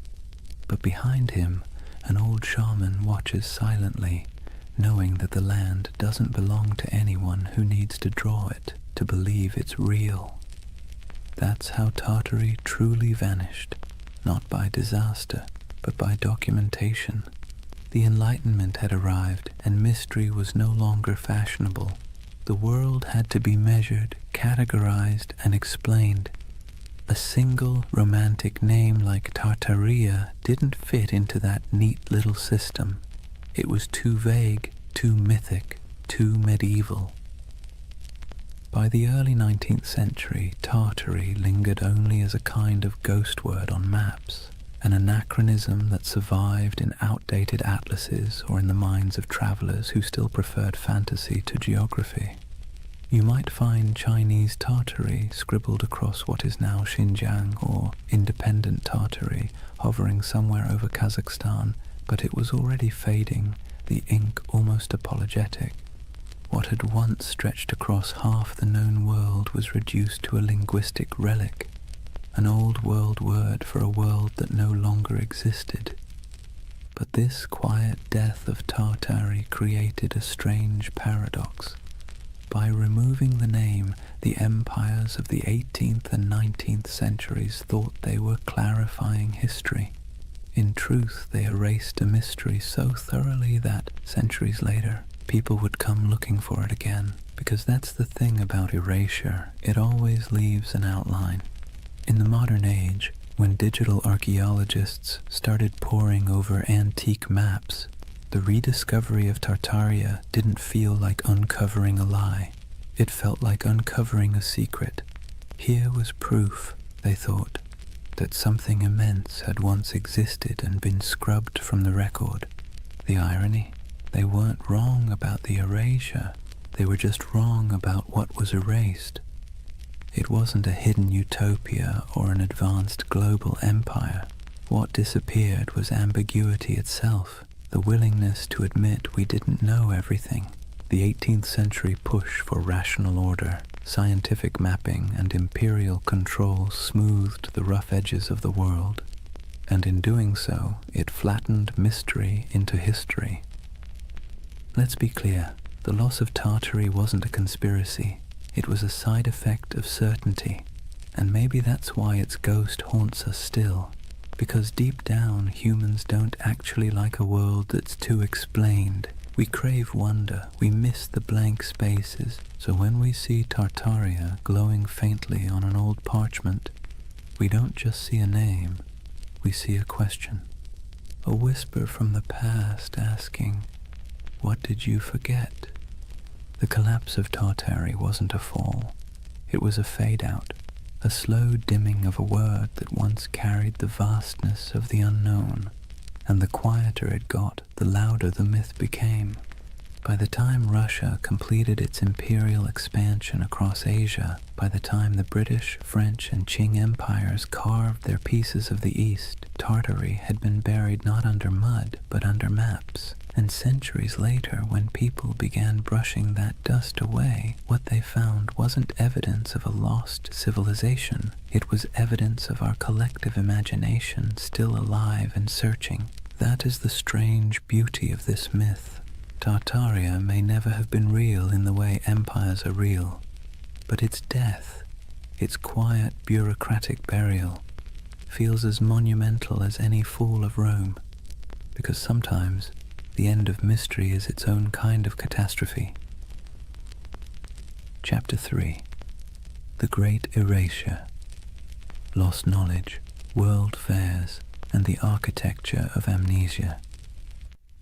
But behind him, an old shaman watches silently, knowing that the land doesn't belong to anyone who needs to draw it to believe it's real. That's how Tartary truly vanished, not by disaster, but by documentation. The Enlightenment had arrived, and mystery was no longer fashionable. The world had to be measured, categorized, and explained. A single romantic name like Tartaria didn't fit into that neat little system. It was too vague, too mythic, too medieval. By the early 19th century, Tartary lingered only as a kind of ghost word on maps, an anachronism that survived in outdated atlases or in the minds of travelers who still preferred fantasy to geography. You might find Chinese Tartary scribbled across what is now Xinjiang, or independent Tartary hovering somewhere over Kazakhstan, but it was already fading, the ink almost apologetic. What had once stretched across half the known world was reduced to a linguistic relic, an old world word for a world that no longer existed. But this quiet death of Tartary created a strange paradox. By removing the name, the empires of the 18th and 19th centuries thought they were clarifying history. In truth, they erased a mystery so thoroughly that, centuries later, people would come looking for it again. Because that's the thing about erasure, it always leaves an outline. In the modern age, when digital archaeologists started poring over antique maps, The rediscovery of Tartaria didn't feel like uncovering a lie. It felt like uncovering a secret. Here was proof, they thought, that something immense had once existed and been scrubbed from the record. The irony? They weren't wrong about the erasure. They were just wrong about what was erased. It wasn't a hidden utopia or an advanced global empire. What disappeared was ambiguity itself, the willingness to admit we didn't know everything. The 18th century push for rational order, scientific mapping, and imperial control smoothed the rough edges of the world, and in doing so, it flattened mystery into history. Let's be clear, the loss of Tartary wasn't a conspiracy. It was a side effect of certainty, and maybe that's why its ghost haunts us still, because deep down humans don't actually like a world that's too explained. We crave wonder, we miss the blank spaces, so when we see Tartaria glowing faintly on an old parchment, we don't just see a name, we see a question. A whisper from the past asking, "What did you forget?" The collapse of Tartary wasn't a fall. It was a fade-out, a slow dimming of a word that once carried the vastness of the unknown, and the quieter it got, the louder the myth became. By the time Russia completed its imperial expansion across Asia, by the time the British, French, and Qing empires carved their pieces of the East, Tartary had been buried not under mud, but under maps. And centuries later, when people began brushing that dust away, what they found wasn't evidence of a lost civilization. It was evidence of our collective imagination still alive and searching. That is the strange beauty of this myth. Tartaria may never have been real in the way empires are real, but its death, its quiet bureaucratic burial, feels as monumental as any fall of Rome, because sometimes the end of mystery is its own kind of catastrophe. Chapter 3. The Great Erasure. Lost knowledge, world fairs, and the architecture of amnesia.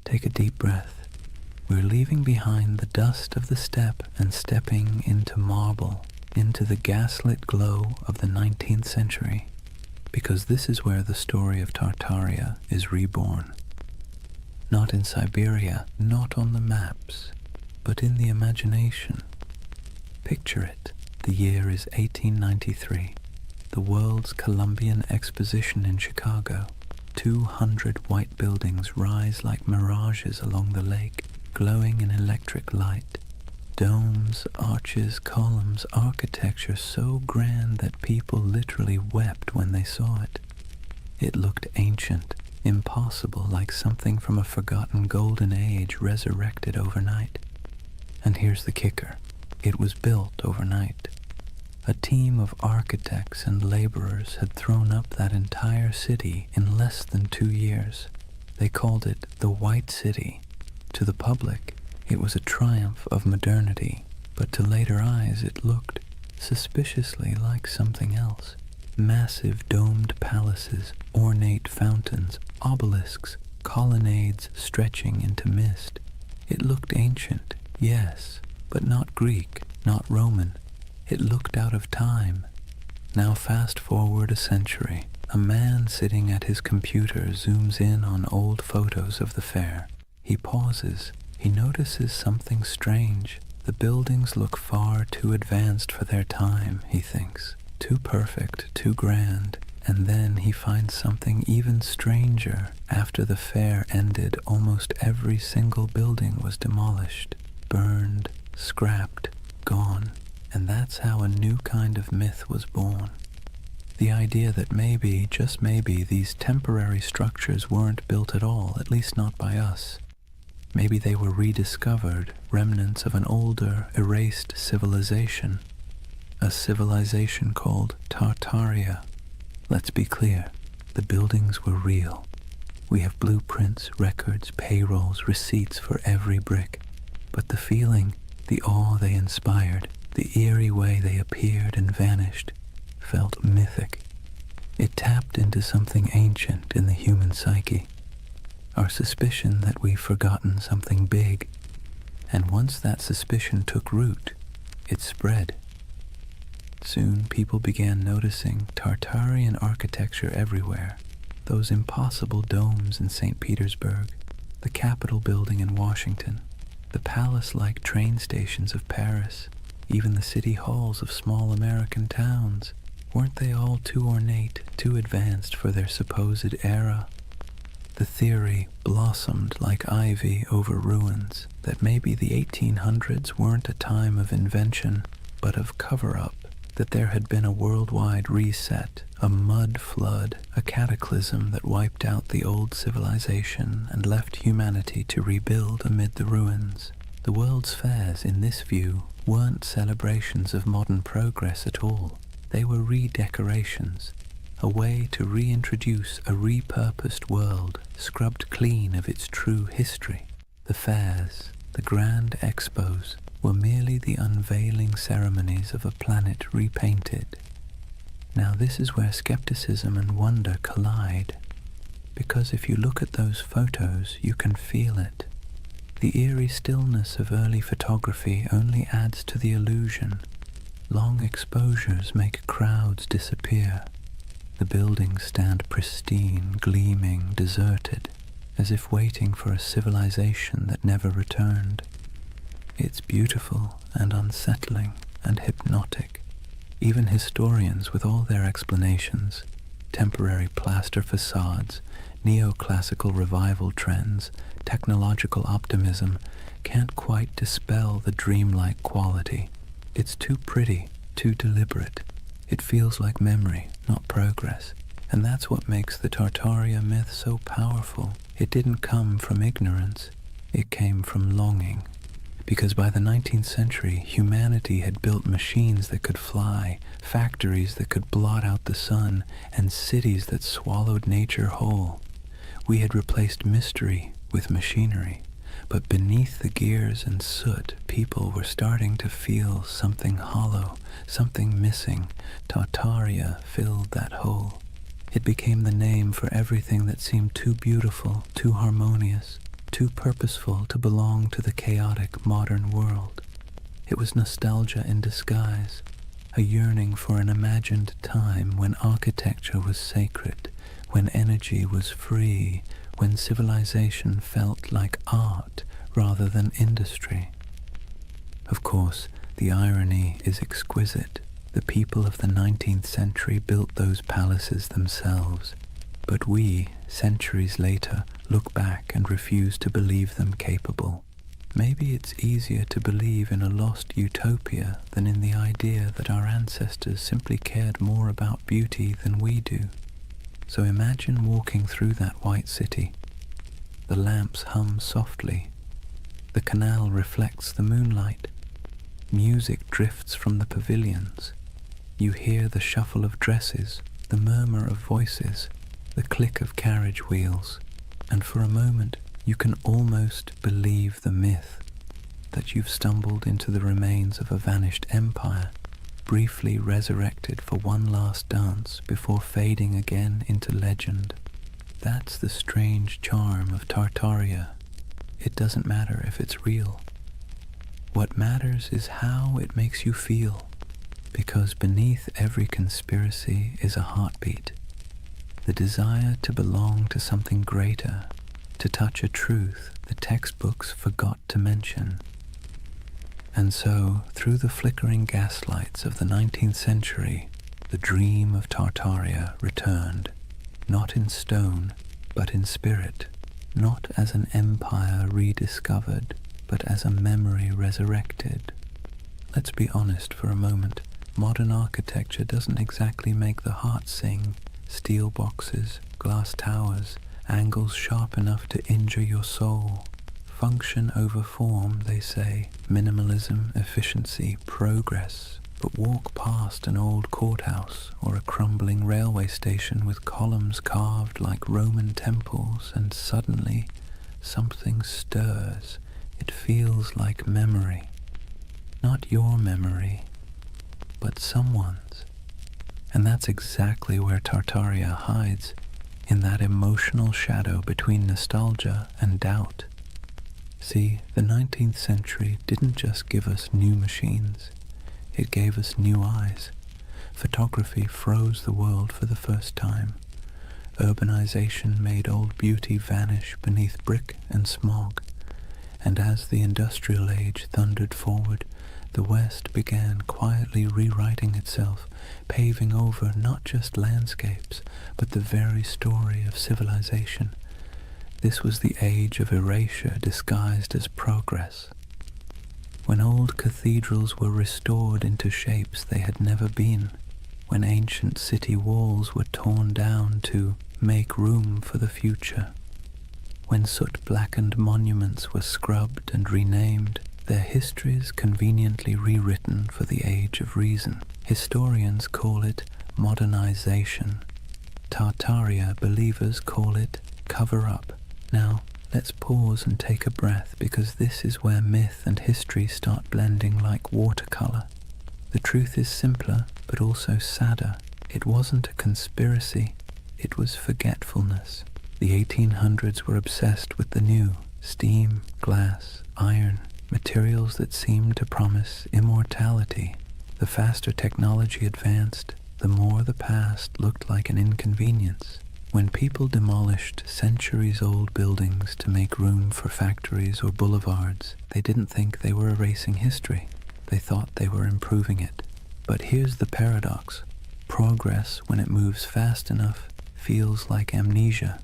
Take a deep breath. We're leaving behind the dust of the steppe and stepping into marble, into the gaslit glow of the 19th century, because this is where the story of Tartaria is reborn. Not in Siberia, not on the maps, but in the imagination. Picture it. The year is 1893. The World's Columbian Exposition in Chicago. 200 white buildings rise like mirages along the lake, glowing in electric light. Domes, arches, columns, architecture so grand that people literally wept when they saw it. It looked ancient, impossible, like something from a forgotten golden age resurrected overnight. And here's the kicker. It was built overnight. A team of architects and laborers had thrown up that entire city in less than 2 years. They called it the White City. To the public, it was a triumph of modernity, but to later eyes it looked suspiciously like something else. Massive domed palaces, ornate fountains, obelisks, colonnades stretching into mist. It looked ancient, yes, but not Greek, not Roman. It looked out of time. Now fast forward a century. A man sitting at his computer zooms in on old photos of the fair. He pauses. He notices something strange. The buildings look far too advanced for their time, he thinks. Too perfect, too grand. And then he finds something even stranger. After the fair ended, almost every single building was demolished, burned, scrapped, gone. And that's how a new kind of myth was born. The idea that maybe, just maybe, these temporary structures weren't built at all, at least not by us. Maybe they were rediscovered, remnants of an older, erased civilization. A civilization called Tartaria. Let's be clear, the buildings were real. We have blueprints, records, payrolls, receipts for every brick. But the feeling, the awe they inspired, the eerie way they appeared and vanished, felt mythic. It tapped into something ancient in the human psyche. our suspicion that we've forgotten something big. And once that suspicion took root, it spread. Soon people began noticing Tartarian architecture everywhere. Those impossible domes in St. Petersburg, the Capitol building in Washington, the palace-like train stations of Paris, even the city halls of small American towns. Weren't they all too ornate, too advanced for their supposed era? The theory blossomed like ivy over ruins that maybe the 1800s weren't a time of invention, but of cover-up, that there had been a worldwide reset, a mud flood, a cataclysm that wiped out the old civilization and left humanity to rebuild amid the ruins. The world's fairs, in this view, weren't celebrations of modern progress at all. They were redecorations, a way to reintroduce a repurposed world, scrubbed clean of its true history. The fairs, the grand expos, were merely the unveiling ceremonies of a planet repainted. Now this is where skepticism and wonder collide, because if you look at those photos, you can feel it. The eerie stillness of early photography only adds to the illusion. Long exposures make crowds disappear. The buildings stand pristine, gleaming, deserted, as if waiting for a civilization that never returned. It's beautiful and unsettling and hypnotic. Even historians, with all their explanations, temporary plaster facades, neoclassical revival trends, technological optimism, can't quite dispel the dreamlike quality. It's too pretty, too deliberate. It feels like memory, not progress. And that's what makes the Tartaria myth so powerful. It didn't come from ignorance, it came from longing. Because by the 19th century, humanity had built machines that could fly, factories that could blot out the sun, and cities that swallowed nature whole. We had replaced mystery with machinery. But beneath the gears and soot, people were starting to feel something hollow, something missing. Tartaria filled that hole. It became the name for everything that seemed too beautiful, too harmonious, too purposeful to belong to the chaotic modern world. It was nostalgia in disguise, a yearning for an imagined time when architecture was sacred, when energy was free, when civilization felt like art rather than industry. Of course, the irony is exquisite. The people of the 19th century built those palaces themselves, but we, centuries later, look back and refuse to believe them capable. Maybe it's easier to believe in a lost utopia than in the idea that our ancestors simply cared more about beauty than we do. So imagine walking through that white city. The lamps hum softly. The canal reflects the moonlight. Music drifts from the pavilions. You hear the shuffle of dresses, the murmur of voices, the click of carriage wheels, and for a moment you can almost believe the myth that you've stumbled into the remains of a vanished empire, briefly resurrected for one last dance before fading again into legend. That's the strange charm of Tartaria. It doesn't matter if it's real. What matters is how it makes you feel, because beneath every conspiracy is a heartbeat, the desire to belong to something greater, to touch a truth the textbooks forgot to mention. And so, through the flickering gaslights of the 19th century, the dream of Tartaria returned, not in stone, but in spirit, not as an empire rediscovered, but as a memory resurrected. Let's be honest for a moment. Modern architecture doesn't exactly make the heart sing. Steel boxes, glass towers, angles sharp enough to injure your soul. Function over form, they say. Minimalism, efficiency, progress. But walk past an old courthouse or a crumbling railway station with columns carved like Roman temples, and suddenly something stirs. It feels like memory. Not your memory, but someone's. And that's exactly where Tartaria hides. in that emotional shadow between nostalgia and doubt. See, the 19th century didn't just give us new machines, it gave us new eyes. Photography froze the world for the first time. Urbanization made old beauty vanish beneath brick and smog. And as the industrial age thundered forward, the West began quietly rewriting itself, paving over not just landscapes, but the very story of civilization. This was the age of erasure disguised as progress. When old cathedrals were restored into shapes they had never been, when ancient city walls were torn down to make room for the future, when soot-blackened monuments were scrubbed and renamed, their histories conveniently rewritten for the age of reason. Historians call it modernization. Tartaria believers call it cover-up. Now, let's pause and take a breath, because this is where myth and history start blending like watercolor. The truth is simpler, but also sadder. It wasn't a conspiracy, it was forgetfulness. The 1800s were obsessed with the new: steam, glass, iron, materials that seemed to promise immortality. The faster technology advanced, the more the past looked like an inconvenience. When people demolished centuries-old buildings to make room for factories or boulevards, they didn't think they were erasing history. They thought they were improving it. But here's the paradox. Progress, when it moves fast enough, feels like amnesia.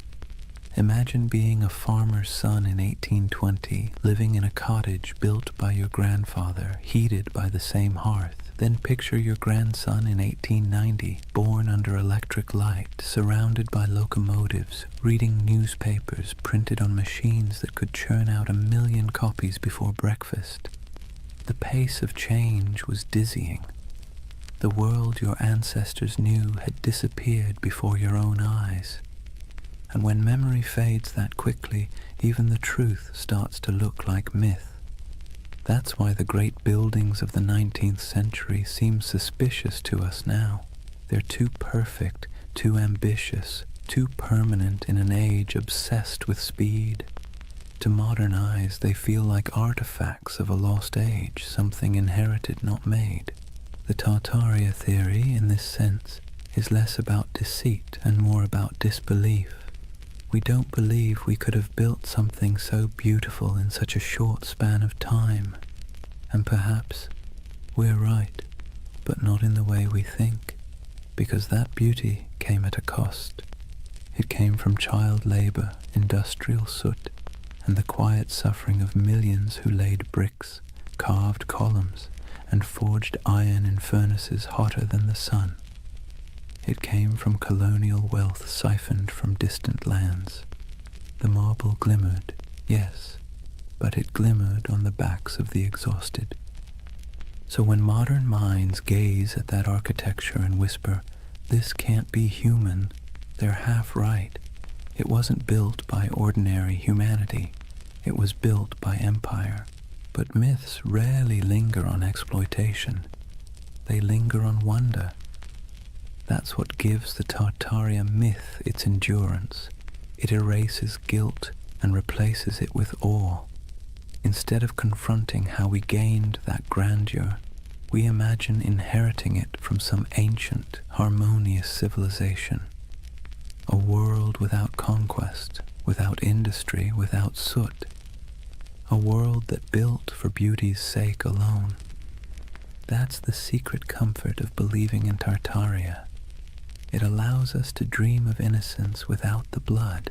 Imagine being a farmer's son in 1820, living in a cottage built by your grandfather, heated by the same hearth. Then picture your grandson in 1890, born under electric light, surrounded by locomotives, reading newspapers printed on machines that could churn out 1 million copies before breakfast. The pace of change was dizzying. The world your ancestors knew had disappeared before your own eyes. And when memory fades that quickly, even the truth starts to look like myth. That's why the great buildings of the 19th century seem suspicious to us now. They're too perfect, too ambitious, too permanent in an age obsessed with speed. To modern eyes, they feel like artifacts of a lost age, something inherited, not made. The Tartaria theory, in this sense, is less about deceit and more about disbelief. We don't believe we could have built something so beautiful in such a short span of time. And perhaps we're right, but not in the way we think, because that beauty came at a cost. It came from child labor, industrial soot, and the quiet suffering of millions who laid bricks, carved columns, and forged iron in furnaces hotter than the sun. It came from colonial wealth siphoned from distant lands. The marble glimmered, yes, but it glimmered on the backs of the exhausted. So when modern minds gaze at that architecture and whisper, "This can't be human," they're half right. It wasn't built by ordinary humanity. It was built by empire. But myths rarely linger on exploitation. They linger on wonder. That's what gives the Tartaria myth its endurance. It erases guilt and replaces it with awe. Instead of confronting how we gained that grandeur, we imagine inheriting it from some ancient, harmonious civilization. A world without conquest, without industry, without soot. A world that built for beauty's sake alone. That's the secret comfort of believing in Tartaria. It allows us to dream of innocence without the blood,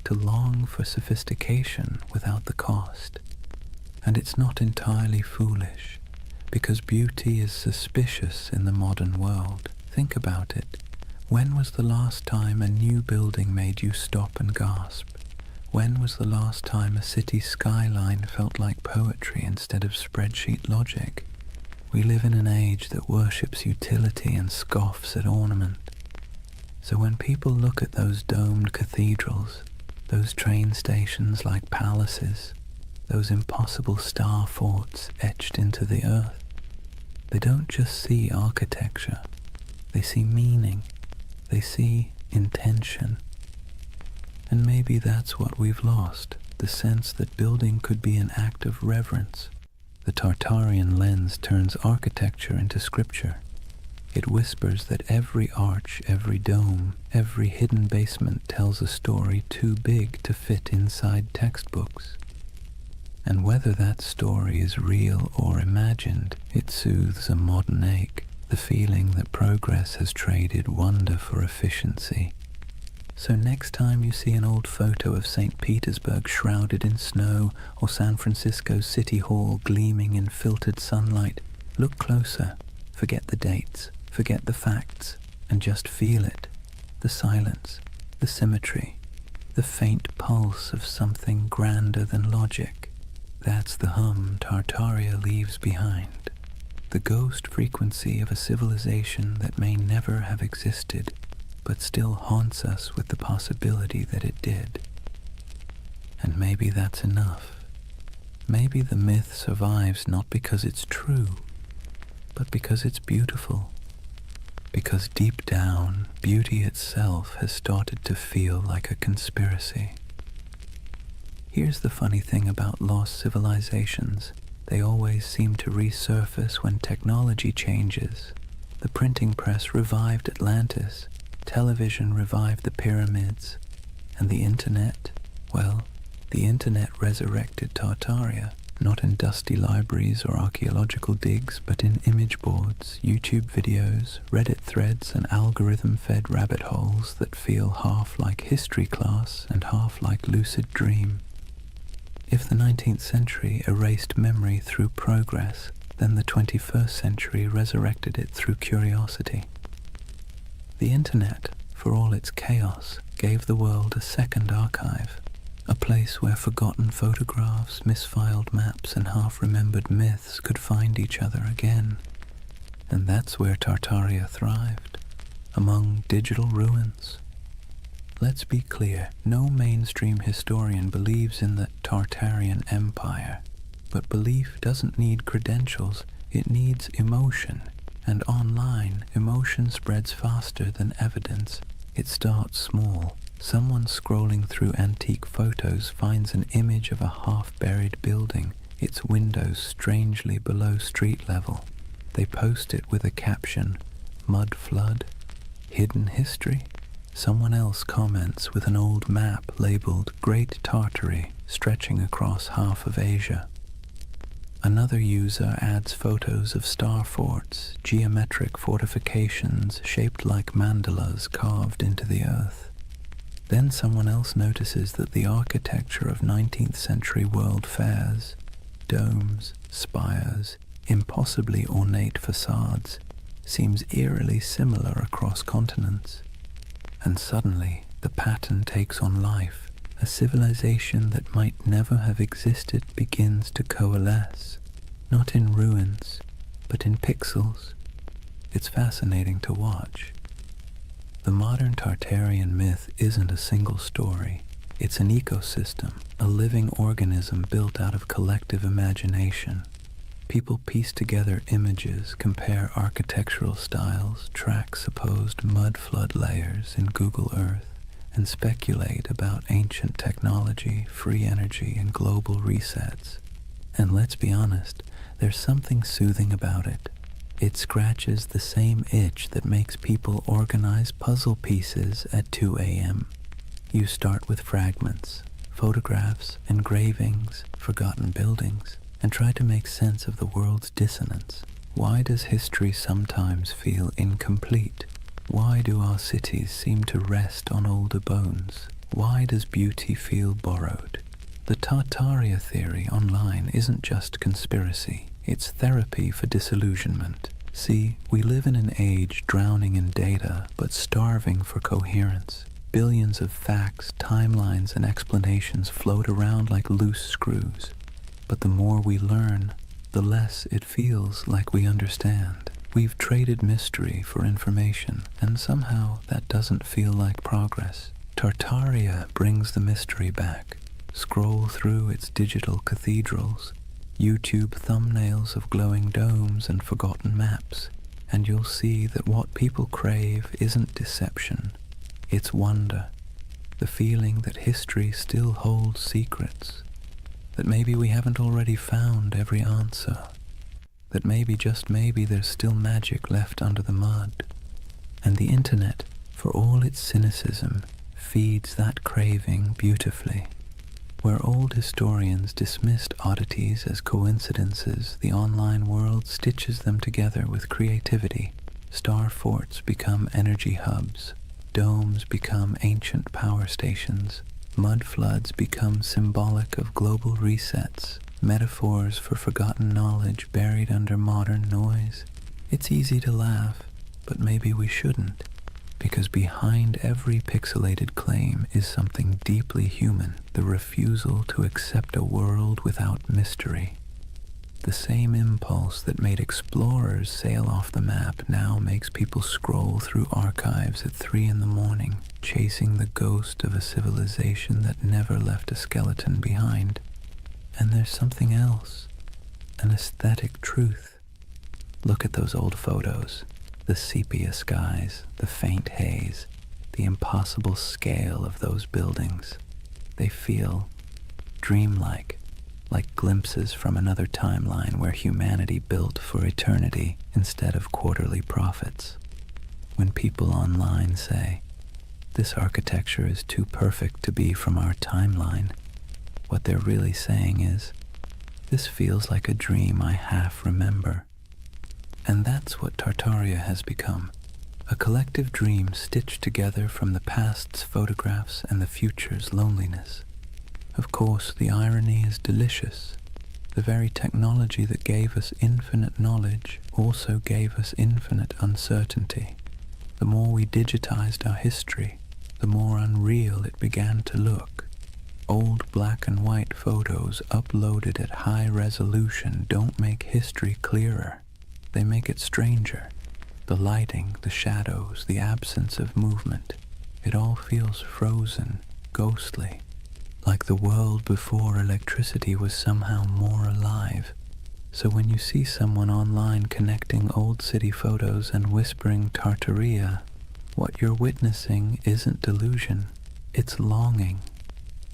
to long for sophistication without the cost. And it's not entirely foolish, because beauty is suspicious in the modern world. Think about it. When was the last time a new building made you stop and gasp? When was the last time a city skyline felt like poetry instead of spreadsheet logic? We live in an age that worships utility and scoffs at ornament. So when people look at those domed cathedrals, those train stations like palaces, those impossible star forts etched into the earth, they don't just see architecture, they see meaning, they see intention. And maybe that's what we've lost, the sense that building could be an act of reverence. The Tartarian lens turns architecture into scripture. It whispers that every arch, every dome, every hidden basement tells a story too big to fit inside textbooks. And whether that story is real or imagined, it soothes a modern ache, the feeling that progress has traded wonder for efficiency. So next time you see an old photo of St. Petersburg shrouded in snow or San Francisco's City Hall gleaming in filtered sunlight, look closer, forget the dates, forget the facts, and just feel it. The silence, the symmetry, the faint pulse of something grander than logic. That's the hum Tartaria leaves behind. The ghost frequency of a civilization that may never have existed, but still haunts us with the possibility that it did. And maybe that's enough. Maybe the myth survives not because it's true, but because it's beautiful. Because deep down, beauty itself has started to feel like a conspiracy. Here's the funny thing about lost civilizations. They always seem to resurface when technology changes. The printing press revived Atlantis, television revived the pyramids, and the internet, well, the internet resurrected Tartaria, not in dusty libraries or archaeological digs, but in image boards, YouTube videos, Reddit threads, and algorithm-fed rabbit holes that feel half like history class and half like lucid dream. If the 19th century erased memory through progress, then the 21st century resurrected it through curiosity. The internet, for all its chaos, gave the world a second archive, a place where forgotten photographs, misfiled maps, and half-remembered myths could find each other again. And that's where Tartaria thrived, among digital ruins. Let's be clear, no mainstream historian believes in the Tartarian Empire, but belief doesn't need credentials, it needs emotion. And online, emotion spreads faster than evidence. It starts small. Someone scrolling through antique photos finds an image of a half-buried building, its windows strangely below street level. They post it with a caption, "Mud flood? Hidden history?" Someone else comments with an old map labeled Great Tartary, stretching across half of Asia. Another user adds photos of star forts, geometric fortifications shaped like mandalas carved into the earth. Then someone else notices that the architecture of 19th century world fairs, domes, spires, impossibly ornate facades, seems eerily similar across continents. And suddenly, the pattern takes on life. A civilization that might never have existed begins to coalesce, not in ruins, but in pixels. It's fascinating to watch. The modern Tartarian myth isn't a single story. It's an ecosystem, a living organism built out of collective imagination. People piece together images, compare architectural styles, track supposed mud flood layers in Google Earth, and speculate about ancient technology, free energy, and global resets. And let's be honest, there's something soothing about it. It scratches the same itch that makes people organize puzzle pieces at 2 a.m. You start with fragments, photographs, engravings, forgotten buildings, and try to make sense of the world's dissonance. Why does history sometimes feel incomplete? Why do our cities seem to rest on older bones? Why does beauty feel borrowed? The Tartaria theory online isn't just conspiracy, it's therapy for disillusionment. See, we live in an age drowning in data, but starving for coherence. Billions of facts, timelines, and explanations float around like loose screws. But the more we learn, the less it feels like we understand. We've traded mystery for information, and somehow that doesn't feel like progress. Tartaria brings the mystery back. Scroll through its digital cathedrals, YouTube thumbnails of glowing domes and forgotten maps, and you'll see that what people crave isn't deception, it's wonder. The feeling that history still holds secrets, that maybe we haven't already found every answer, that maybe, just maybe, there's still magic left under the mud. And the internet, for all its cynicism, feeds that craving beautifully. Where old historians dismissed oddities as coincidences, the online world stitches them together with creativity. Star forts become energy hubs, domes become ancient power stations, mud floods become symbolic of global resets, metaphors for forgotten knowledge buried under modern noise. It's easy to laugh, but maybe we shouldn't, because behind every pixelated claim is something deeply human, the refusal to accept a world without mystery. The same impulse that made explorers sail off the map now makes people scroll through archives at 3 in the morning, chasing the ghost of a civilization that never left a skeleton behind. And there's something else, an aesthetic truth. Look at those old photos. The sepia skies, the faint haze, the impossible scale of those buildings. They feel dreamlike, like glimpses from another timeline where humanity built for eternity instead of quarterly profits. When people online say, "This architecture is too perfect to be from our timeline," what they're really saying is, "This feels like a dream I half remember." And that's what Tartaria has become, a collective dream stitched together from the past's photographs and the future's loneliness. Of course, the irony is delicious. The very technology that gave us infinite knowledge also gave us infinite uncertainty. The more we digitized our history, the more unreal it began to look. Old black and white photos uploaded at high resolution don't make history clearer. They make it stranger. The lighting, the shadows, the absence of movement, it all feels frozen, ghostly, like the world before electricity was somehow more alive. So when you see someone online connecting old city photos and whispering Tartaria, what you're witnessing isn't delusion, it's longing,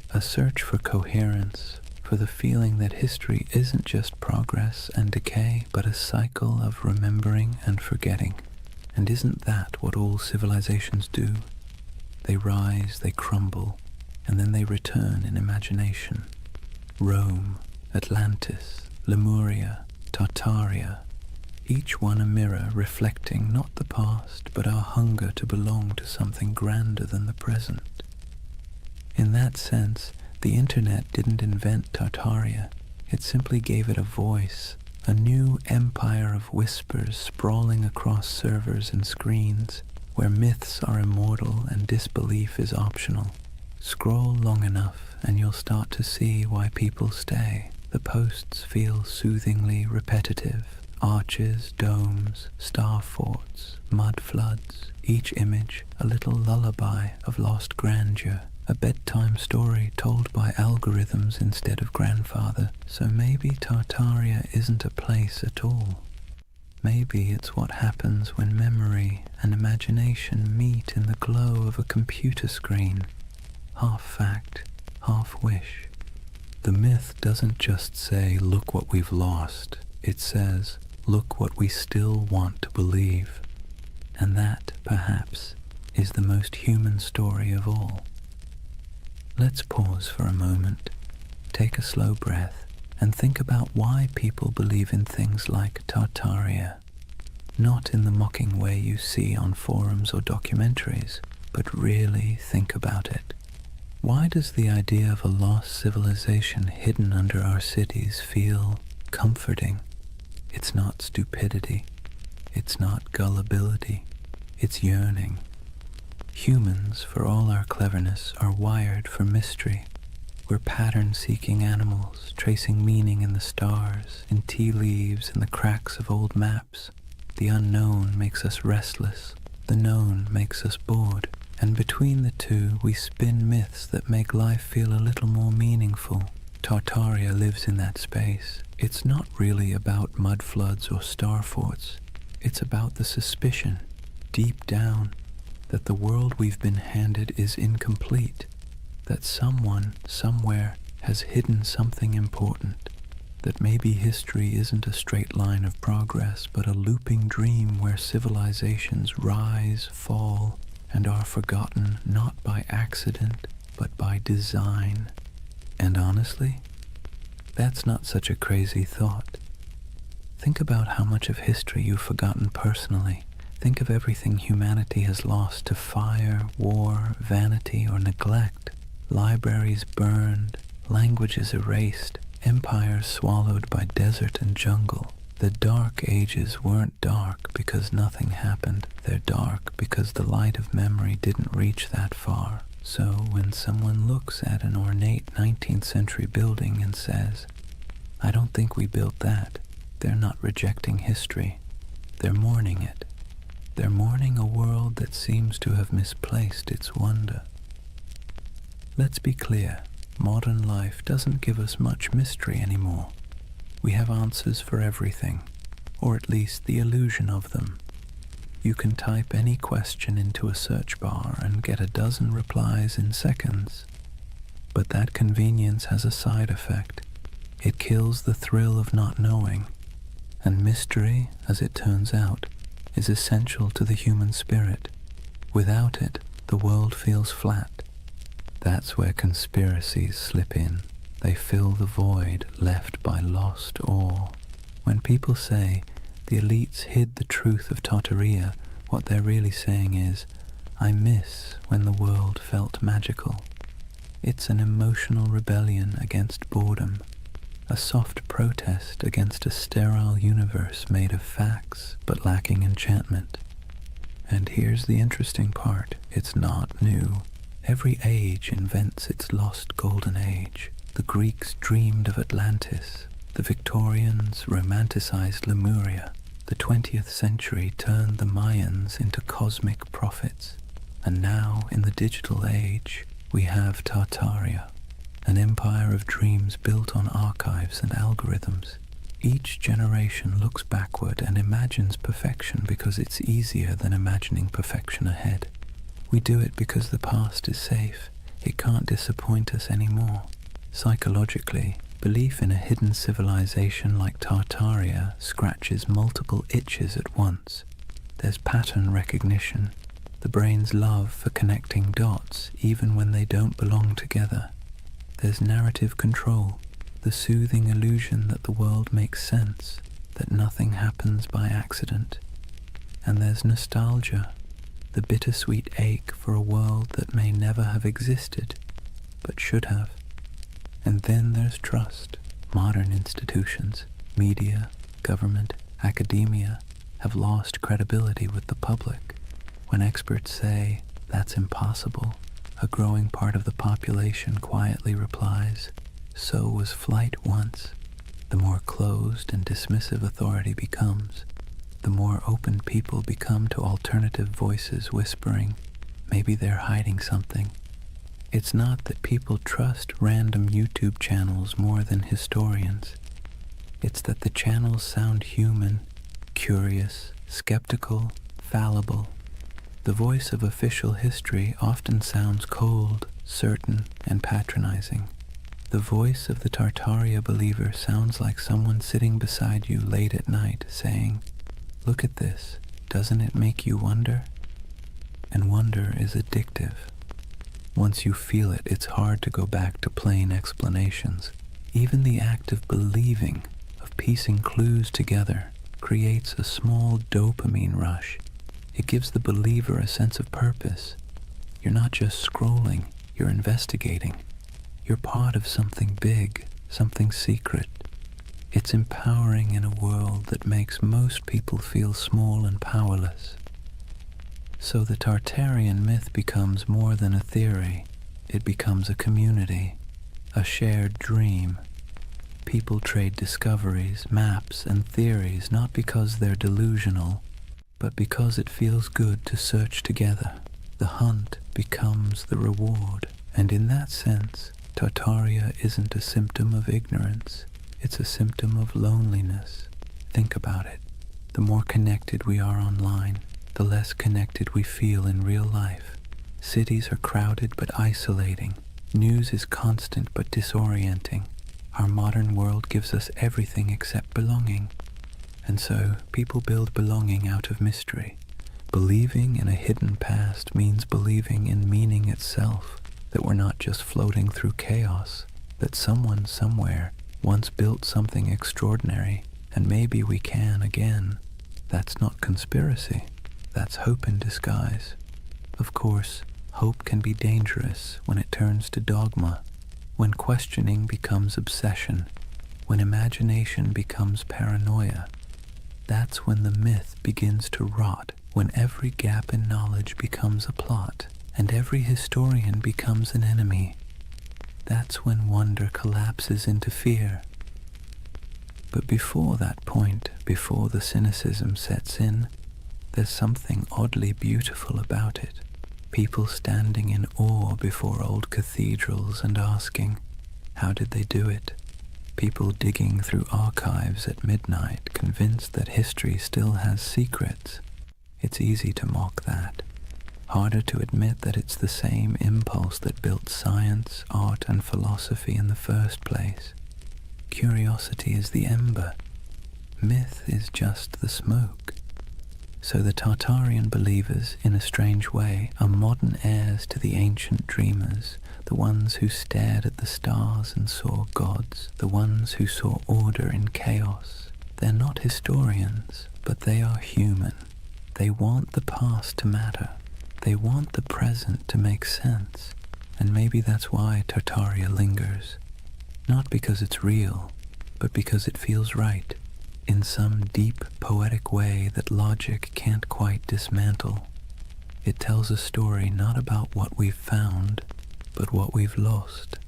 a search for coherence, for the feeling that history isn't just progress and decay, but a cycle of remembering and forgetting. And isn't that what all civilizations do? They rise, they crumble, and then they return in imagination. Rome, Atlantis, Lemuria, Tartaria, each one a mirror reflecting not the past, but our hunger to belong to something grander than the present. In that sense, the internet didn't invent Tartaria, it simply gave it a voice, a new empire of whispers sprawling across servers and screens, where myths are immortal and disbelief is optional. Scroll long enough and you'll start to see why people stay. The posts feel soothingly repetitive. Arches, domes, star forts, mud floods, each image a little lullaby of lost grandeur. A bedtime story told by algorithms instead of grandfather. So maybe Tartaria isn't a place at all. Maybe it's what happens when memory and imagination meet in the glow of a computer screen. Half fact, half wish. The myth doesn't just say, "Look what we've lost." It says, "Look what we still want to believe." And that, perhaps, is the most human story of all. Let's pause for a moment, take a slow breath, and think about why people believe in things like Tartaria. Not in the mocking way you see on forums or documentaries, but really think about it. Why does the idea of a lost civilization hidden under our cities feel comforting? It's not stupidity, it's not gullibility, it's yearning. Humans, for all our cleverness, are wired for mystery. We're pattern-seeking animals, tracing meaning in the stars, in tea leaves, in the cracks of old maps. The unknown makes us restless, the known makes us bored, and between the two we spin myths that make life feel a little more meaningful. Tartaria lives in that space. It's not really about mud floods or star forts. It's about the suspicion, deep down, that the world we've been handed is incomplete, that someone, somewhere, has hidden something important, that maybe history isn't a straight line of progress, but a looping dream where civilizations rise, fall, and are forgotten not by accident, but by design. And honestly, that's not such a crazy thought. Think about how much of history you've forgotten personally. Think of everything humanity has lost to fire, war, vanity, or neglect. Libraries burned, languages erased, empires swallowed by desert and jungle. The dark ages weren't dark because nothing happened. They're dark because the light of memory didn't reach that far. So when someone looks at an ornate 19th century building and says, "I don't think we built that," they're not rejecting history. They're mourning it. They're mourning a world that seems to have misplaced its wonder. Let's be clear, modern life doesn't give us much mystery anymore. We have answers for everything, or at least the illusion of them. You can type any question into a search bar and get a dozen replies in seconds. But that convenience has a side effect. It kills the thrill of not knowing. And mystery, as it turns out, is essential to the human spirit. Without it, the world feels flat. That's where conspiracies slip in. They fill the void left by lost awe. When people say the elites hid the truth of Tartaria, what they're really saying is, I miss when the world felt magical. It's an emotional rebellion against boredom, a soft protest against a sterile universe made of facts but lacking enchantment. And here's the interesting part, it's not new. Every age invents its lost golden age. The Greeks dreamed of Atlantis. The Victorians romanticized Lemuria. The 20th century turned the Mayans into cosmic prophets. And now, in the digital age, we have Tartaria, an empire of dreams built on archives and algorithms. Each generation looks backward and imagines perfection because it's easier than imagining perfection ahead. We do it because the past is safe. It can't disappoint us anymore. Psychologically, belief in a hidden civilization like Tartaria scratches multiple itches at once. There's pattern recognition, the brain's love for connecting dots even when they don't belong together. There's narrative control, the soothing illusion that the world makes sense, that nothing happens by accident. And there's nostalgia, the bittersweet ache for a world that may never have existed, but should have. And then there's trust. Modern institutions, media, government, academia, have lost credibility with the public. When experts say, that's impossible, a growing part of the population quietly replies, so was flight once. The more closed and dismissive authority becomes, the more open people become to alternative voices whispering, maybe they're hiding something. It's not that people trust random YouTube channels more than historians. It's that the channels sound human, curious, skeptical, fallible. The voice of official history often sounds cold, certain, and patronizing. The voice of the Tartaria believer sounds like someone sitting beside you late at night saying, "Look at this, doesn't it make you wonder?" And wonder is addictive. Once you feel it, it's hard to go back to plain explanations. Even the act of believing, of piecing clues together, creates a small dopamine rush. It gives the believer a sense of purpose. You're not just scrolling, you're investigating. You're part of something big, something secret. It's empowering in a world that makes most people feel small and powerless. So the Tartarian myth becomes more than a theory. It becomes a community, a shared dream. People trade discoveries, maps, and theories not because they're delusional, but because it feels good to search together. The hunt becomes the reward, and in that sense, Tartaria isn't a symptom of ignorance. It's a symptom of loneliness. Think about it. The more connected we are online, the less connected we feel in real life. Cities are crowded but isolating. News is constant but disorienting. Our modern world gives us everything except belonging. And so, people build belonging out of mystery. Believing in a hidden past means believing in meaning itself, that we're not just floating through chaos, that someone somewhere once built something extraordinary, and maybe we can again. That's not conspiracy. That's hope in disguise. Of course, hope can be dangerous when it turns to dogma, when questioning becomes obsession, when imagination becomes paranoia. That's when the myth begins to rot, when every gap in knowledge becomes a plot, and every historian becomes an enemy. That's when wonder collapses into fear. But before that point, before the cynicism sets in, there's something oddly beautiful about it. People standing in awe before old cathedrals and asking, how did they do it? People digging through archives at midnight, convinced that history still has secrets. It's easy to mock that. Harder to admit that it's the same impulse that built science, art, and philosophy in the first place. Curiosity is the ember. Myth is just the smoke. So the Tartarian believers, in a strange way, are modern heirs to the ancient dreamers, the ones who stared at the stars and saw gods, the ones who saw order in chaos. They're not historians, but they are human. They want the past to matter. They want the present to make sense. And maybe that's why Tartaria lingers. Not because it's real, but because it feels right, in some deep, poetic way that logic can't quite dismantle. It tells a story not about what we've found, but what we've lost.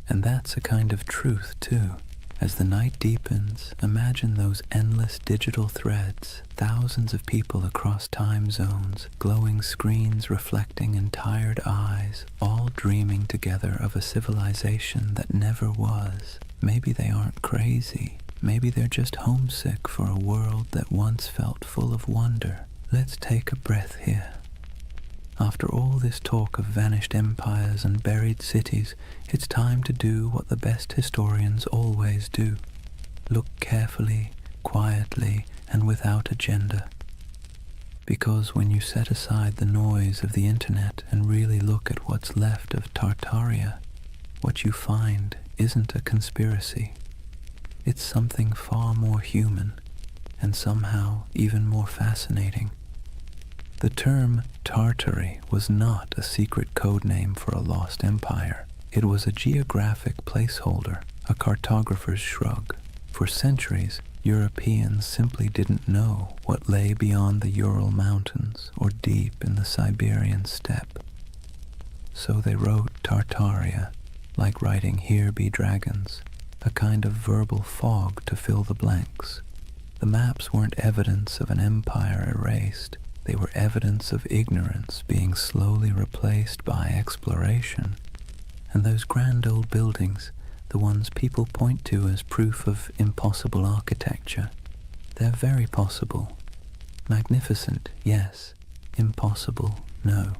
And that's a kind of truth, too. As the night deepens, imagine those endless digital threads, thousands of people across time zones, glowing screens reflecting in tired eyes, all dreaming together of a civilization that never was. Maybe they aren't crazy. Maybe they're just homesick for a world that once felt full of wonder. Let's take a breath here. After all this talk of vanished empires and buried cities, it's time to do what the best historians always do. Look carefully, quietly, and without agenda. Because when you set aside the noise of the internet and really look at what's left of Tartaria, what you find isn't a conspiracy. It's something far more human, and somehow even more fascinating. The term Tartary was not a secret code name for a lost empire. It was a geographic placeholder, a cartographer's shrug. For centuries, Europeans simply didn't know what lay beyond the Ural Mountains or deep in the Siberian steppe. So they wrote Tartaria, like writing "Here be dragons," a kind of verbal fog to fill the blanks. The maps weren't evidence of an empire erased. They were evidence of ignorance being slowly replaced by exploration. And those grand old buildings, the ones people point to as proof of impossible architecture, they're very possible. Magnificent, yes. Impossible, no.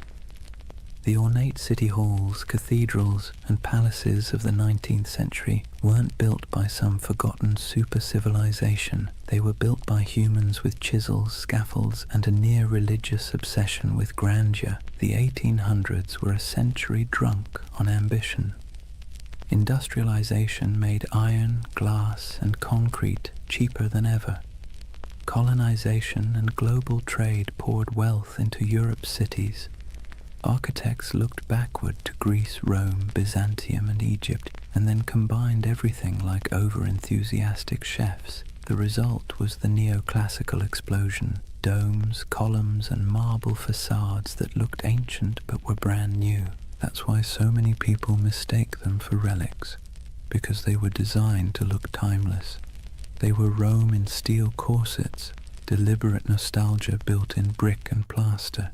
The ornate city halls, cathedrals, and palaces of the 19th century weren't built by some forgotten super-civilization. They were built by humans with chisels, scaffolds, and a near-religious obsession with grandeur. The 1800s were a century drunk on ambition. Industrialization made iron, glass, and concrete cheaper than ever. Colonization and global trade poured wealth into Europe's cities. Architects looked backward to Greece, Rome, Byzantium, and Egypt, and then combined everything like over-enthusiastic chefs. The result was the neoclassical explosion, domes, columns, and marble facades that looked ancient but were brand new. That's why so many people mistake them for relics, because they were designed to look timeless. They were Rome in steel corsets, deliberate nostalgia built in brick and plaster.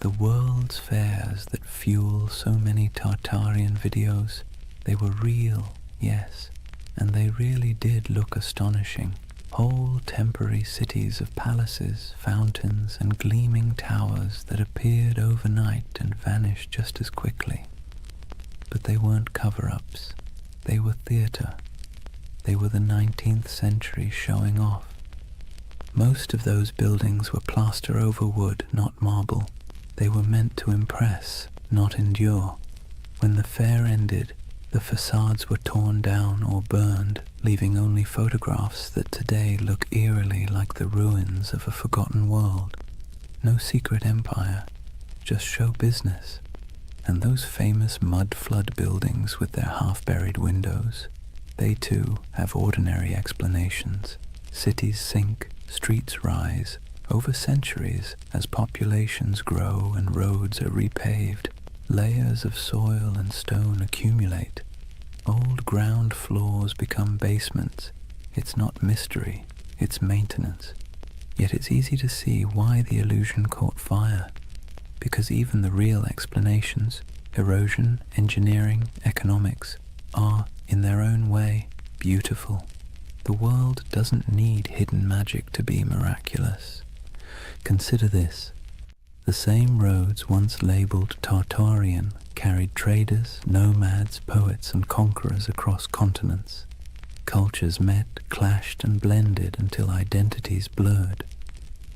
The world's fairs that fuel so many Tartarian videos, they were real, yes, and they really did look astonishing. Whole temporary cities of palaces, fountains, and gleaming towers that appeared overnight and vanished just as quickly. But they weren't cover-ups. They were theatre. They were the 19th century showing off. Most of those buildings were plaster over wood, not marble. They were meant to impress, not endure. When the fair ended, the facades were torn down or burned, leaving only photographs that today look eerily like the ruins of a forgotten world. No secret empire, just show business. And those famous mud flood buildings with their half-buried windows, they too have ordinary explanations. Cities sink, streets rise, over centuries as populations grow and roads are repaved. Layers of soil and stone accumulate. Old ground floors become basements. It's not mystery, it's maintenance. Yet it's easy to see why the illusion caught fire. Because even the real explanations, erosion, engineering, economics, are, in their own way, beautiful. The world doesn't need hidden magic to be miraculous. Consider this. The same roads once labeled Tartarian carried traders, nomads, poets, and conquerors across continents. Cultures met, clashed, and blended until identities blurred.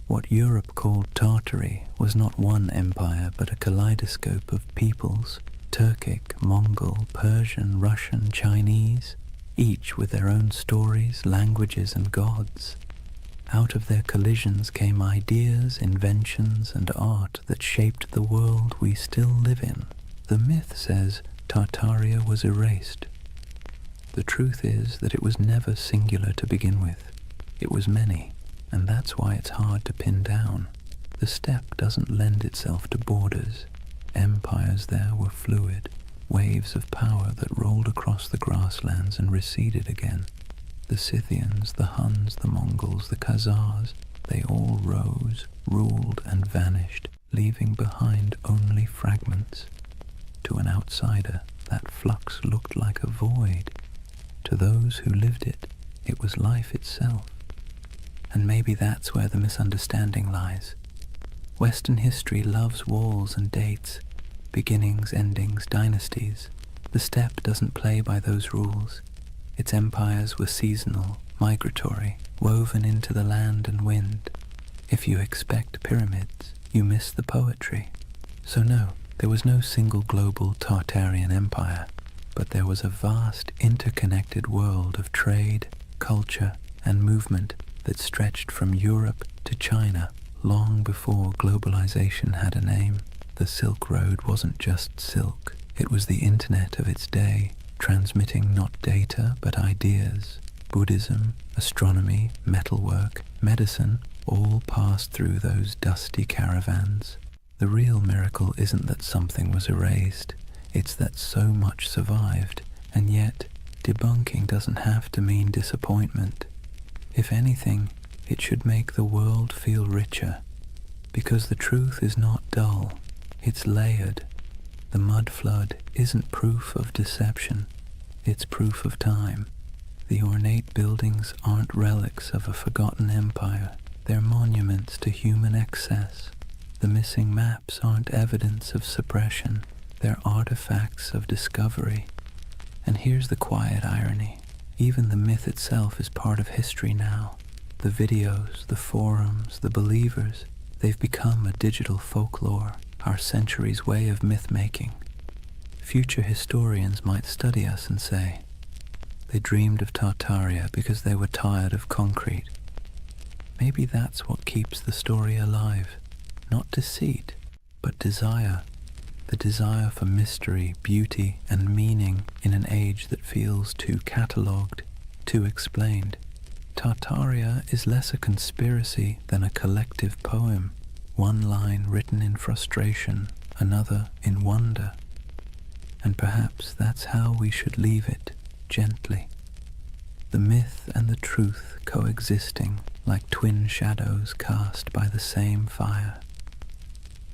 What Europe called Tartary was not one empire but a kaleidoscope of peoples, Turkic, Mongol, Persian, Russian, Chinese, each with their own stories, languages, and gods. Out of their collisions came ideas, inventions, and art that shaped the world we still live in. The myth says Tartaria was erased. The truth is that it was never singular to begin with. It was many, and that's why it's hard to pin down. The steppe doesn't lend itself to borders. Empires there were fluid, waves of power that rolled across the grasslands and receded again. The Scythians, the Huns, the Mongols, the Khazars, they all rose, ruled, and vanished, leaving behind only fragments. To an outsider, that flux looked like a void. To those who lived it, it was life itself. And maybe that's where the misunderstanding lies. Western history loves walls and dates, beginnings, endings, dynasties. The steppe doesn't play by those rules. Its empires were seasonal, migratory, woven into the land and wind. If you expect pyramids, you miss the poetry. So no, there was no single global Tartarian empire, but there was a vast interconnected world of trade, culture, and movement that stretched from Europe to China long before globalization had a name. The Silk Road wasn't just silk, it was the internet of its day, transmitting not data but ideas. Buddhism, astronomy, metalwork, medicine all passed through those dusty caravans. The real miracle isn't that something was erased, it's that so much survived, and yet debunking doesn't have to mean disappointment. If anything, it should make the world feel richer, because the truth is not dull, it's layered. The mud flood isn't proof of deception, it's proof of time. The ornate buildings aren't relics of a forgotten empire, they're monuments to human excess. The missing maps aren't evidence of suppression, they're artifacts of discovery. And here's the quiet irony. Even the myth itself is part of history now. The videos, the forums, the believers, they've become a digital folklore, our century's way of myth-making. Future historians might study us and say, they dreamed of Tartaria because they were tired of concrete. Maybe that's what keeps the story alive. Not deceit, but desire. The desire for mystery, beauty, and meaning in an age that feels too catalogued, too explained. Tartaria is less a conspiracy than a collective poem, one line written in frustration, another in wonder. And perhaps that's how we should leave it, gently. The myth and the truth coexisting like twin shadows cast by the same fire.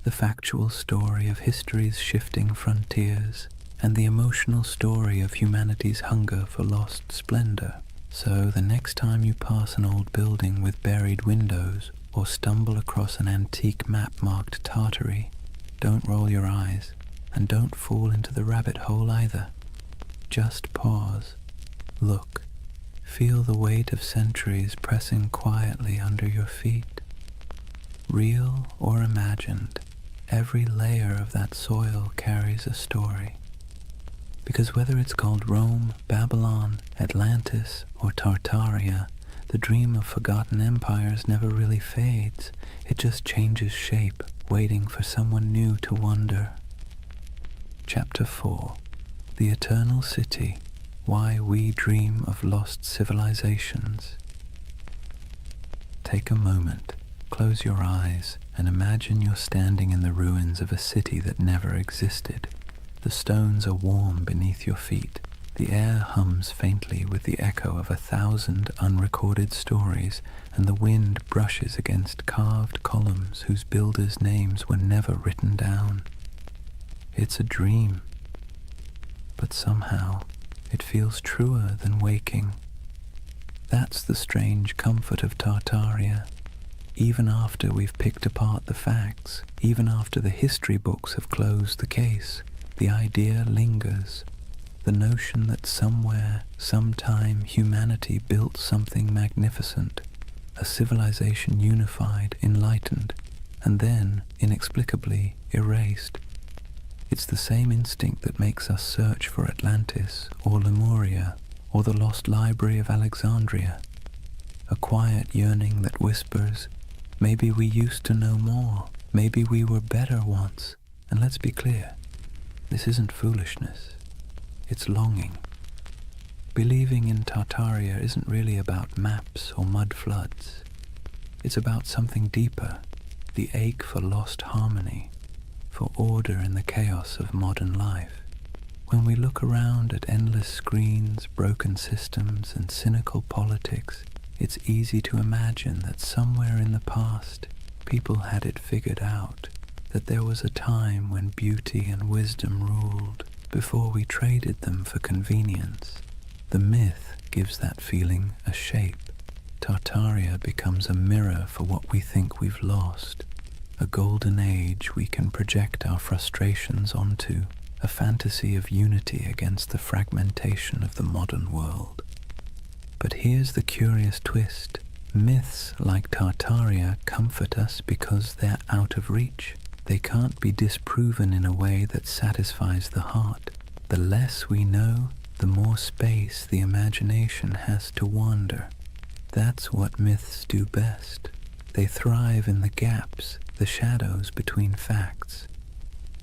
The factual story of history's shifting frontiers and the emotional story of humanity's hunger for lost splendor. So the next time you pass an old building with buried windows or stumble across an antique map marked Tartary, don't roll your eyes. And don't fall into the rabbit hole either. Just pause, look, feel the weight of centuries pressing quietly under your feet. Real or imagined, every layer of that soil carries a story. Because whether it's called Rome, Babylon, Atlantis, or Tartaria, the dream of forgotten empires never really fades. It just changes shape, waiting for someone new to wonder. Chapter 4. The Eternal City. Why We Dream of Lost Civilizations. Take a moment, close your eyes, and imagine you're standing in the ruins of a city that never existed. The stones are warm beneath your feet. The air hums faintly with the echo of 1,000 unrecorded stories, and the wind brushes against carved columns whose builders' names were never written down. It's a dream, but somehow it feels truer than waking. That's the strange comfort of Tartaria. Even after we've picked apart the facts, even after the history books have closed the case, the idea lingers. The notion that somewhere, sometime, humanity built something magnificent, a civilization unified, enlightened, and then, inexplicably, erased. It's the same instinct that makes us search for Atlantis, or Lemuria, or the lost library of Alexandria. A quiet yearning that whispers, maybe we used to know more, maybe we were better once. And let's be clear, this isn't foolishness, it's longing. Believing in Tartaria isn't really about maps or mud floods. It's about something deeper, the ache for lost harmony, for order in the chaos of modern life. When we look around at endless screens, broken systems, and cynical politics, it's easy to imagine that somewhere in the past, people had it figured out, that there was a time when beauty and wisdom ruled, before we traded them for convenience. The myth gives that feeling a shape. Tartaria becomes a mirror for what we think we've lost, a golden age we can project our frustrations onto, a fantasy of unity against the fragmentation of the modern world. But here's the curious twist. Myths like Tartaria comfort us because they're out of reach. They can't be disproven in a way that satisfies the heart. The less we know, the more space the imagination has to wander. That's what myths do best. They thrive in the gaps, the shadows between facts.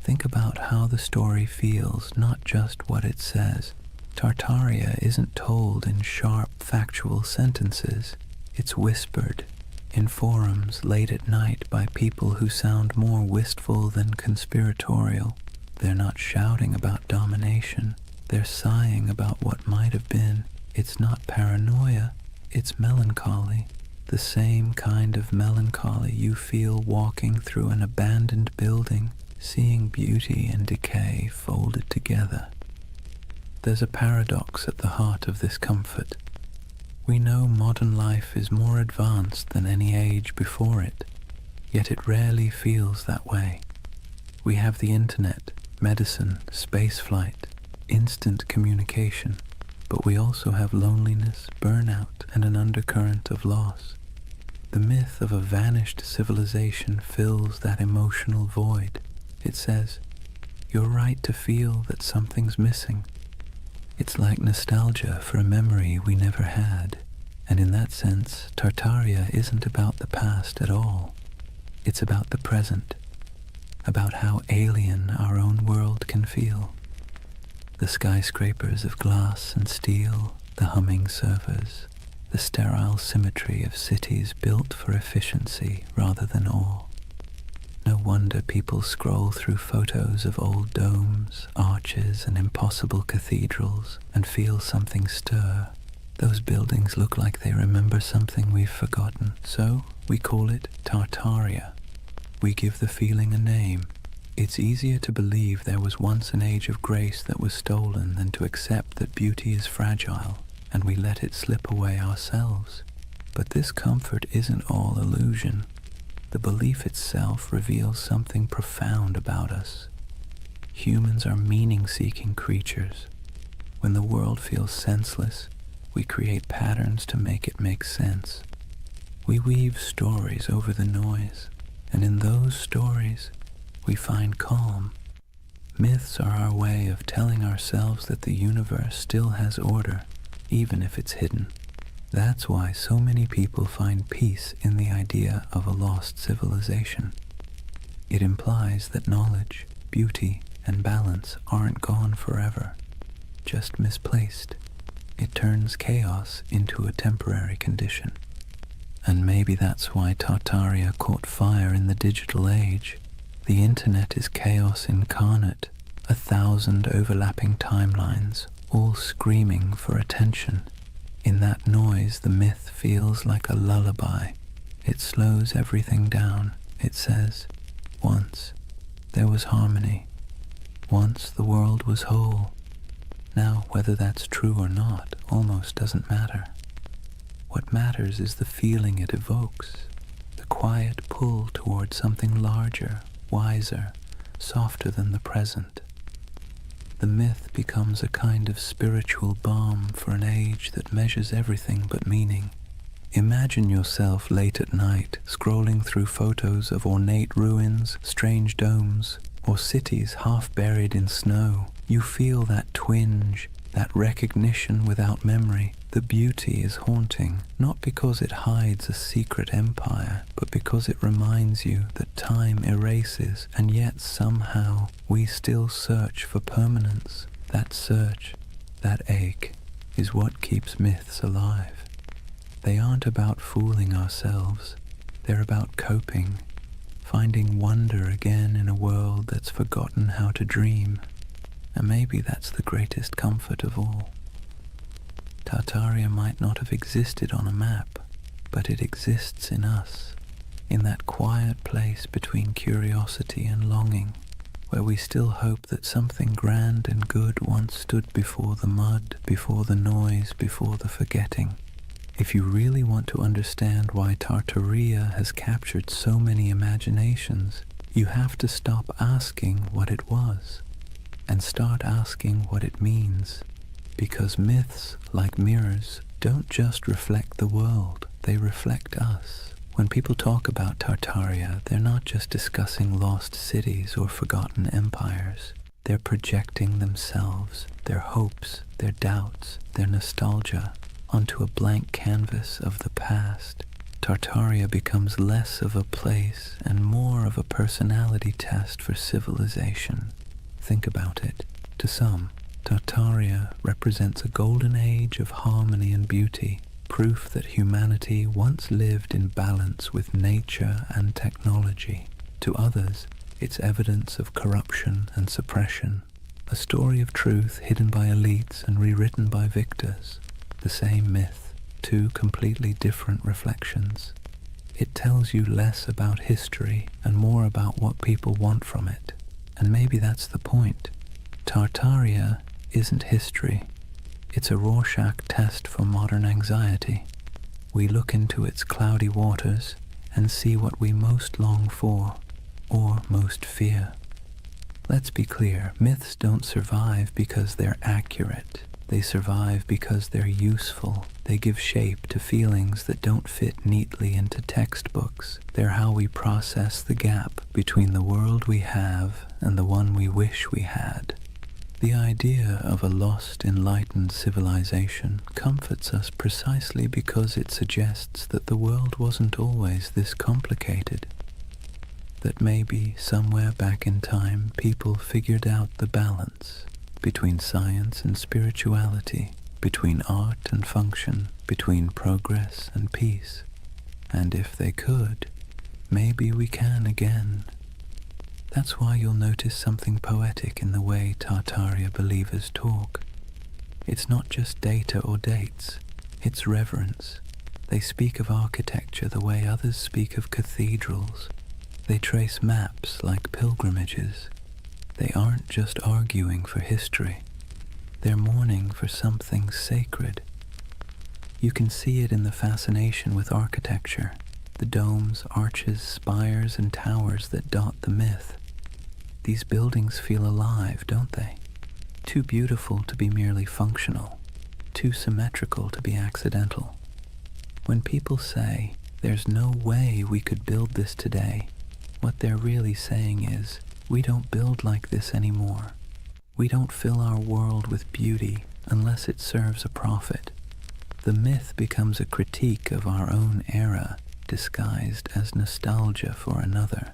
Think about how the story feels, not just what it says. Tartaria isn't told in sharp, factual sentences. It's whispered in forums late at night by people who sound more wistful than conspiratorial. They're not shouting about domination. They're sighing about what might have been. It's not paranoia, it's melancholy. The same kind of melancholy you feel walking through an abandoned building, seeing beauty and decay folded together. There's a paradox at the heart of this comfort. We know modern life is more advanced than any age before it, yet it rarely feels that way. We have the internet, medicine, spaceflight, instant communication, but we also have loneliness, burnout, and an undercurrent of loss. The myth of a vanished civilization fills that emotional void. It says, you're right to feel that something's missing. It's like nostalgia for a memory we never had, and in that sense, Tartaria isn't about the past at all. It's about the present, about how alien our own world can feel. The skyscrapers of glass and steel, the humming servers, the sterile symmetry of cities built for efficiency rather than awe. No wonder people scroll through photos of old domes, arches, and impossible cathedrals and feel something stir. Those buildings look like they remember something we've forgotten, so we call it Tartaria. We give the feeling a name. It's easier to believe there was once an age of grace that was stolen than to accept that beauty is fragile, and we let it slip away ourselves. But this comfort isn't all illusion. The belief itself reveals something profound about us. Humans are meaning-seeking creatures. When the world feels senseless, we create patterns to make it make sense. We weave stories over the noise, and in those stories, we find calm. Myths are our way of telling ourselves that the universe still has order, even if it's hidden. That's why so many people find peace in the idea of a lost civilization. It implies that knowledge, beauty, and balance aren't gone forever, just misplaced. It turns chaos into a temporary condition. And maybe that's why Tartaria caught fire in the digital age. The internet is chaos incarnate, 1,000 overlapping timelines, all screaming for attention. In that noise, the myth feels like a lullaby. It slows everything down. It says, once there was harmony. Once the world was whole. Now, whether that's true or not almost doesn't matter. What matters is the feeling it evokes, the quiet pull toward something larger, wiser, softer than the present. The myth becomes a kind of spiritual balm for an age that measures everything but meaning. Imagine yourself late at night, scrolling through photos of ornate ruins, strange domes, or cities half buried in snow. You feel that twinge, that recognition without memory. The beauty is haunting, not because it hides a secret empire, but because it reminds you that time erases, and yet somehow we still search for permanence. That search, that ache, is what keeps myths alive. They aren't about fooling ourselves. They're about coping, finding wonder again in a world that's forgotten how to dream. And maybe that's the greatest comfort of all. Tartaria might not have existed on a map, but it exists in us, in that quiet place between curiosity and longing, where we still hope that something grand and good once stood before the mud, before the noise, before the forgetting. If you really want to understand why Tartaria has captured so many imaginations, you have to stop asking what it was and start asking what it means. Because myths, like mirrors, don't just reflect the world, they reflect us. When people talk about Tartaria, they're not just discussing lost cities or forgotten empires. They're projecting themselves, their hopes, their doubts, their nostalgia, onto a blank canvas of the past. Tartaria becomes less of a place and more of a personality test for civilization. Think about it. To some, Tartaria represents a golden age of harmony and beauty, proof that humanity once lived in balance with nature and technology. To others, it's evidence of corruption and suppression, a story of truth hidden by elites and rewritten by victors. The same myth, two completely different reflections. It tells you less about history and more about what people want from it. And maybe that's the point. Tartaria isn't history. It's a Rorschach test for modern anxiety. We look into its cloudy waters and see what we most long for, or most fear. Let's be clear, myths don't survive because they're accurate. They survive because they're useful. They give shape to feelings that don't fit neatly into textbooks. They're how we process the gap between the world we have and the one we wish we had. The idea of a lost, enlightened civilization comforts us precisely because it suggests that the world wasn't always this complicated. That maybe, somewhere back in time, people figured out the balance between science and spirituality, between art and function, between progress and peace. And if they could, maybe we can again. That's why you'll notice something poetic in the way Tartaria believers talk. It's not just data or dates, it's reverence. They speak of architecture the way others speak of cathedrals. They trace maps like pilgrimages. They aren't just arguing for history. They're mourning for something sacred. You can see it in the fascination with architecture, the domes, arches, spires, and towers that dot the myth. These buildings feel alive, don't they? Too beautiful to be merely functional, too symmetrical to be accidental. When people say, "There's no way we could build this today," what they're really saying is, we don't build like this anymore. We don't fill our world with beauty unless it serves a profit. The myth becomes a critique of our own era, disguised as nostalgia for another.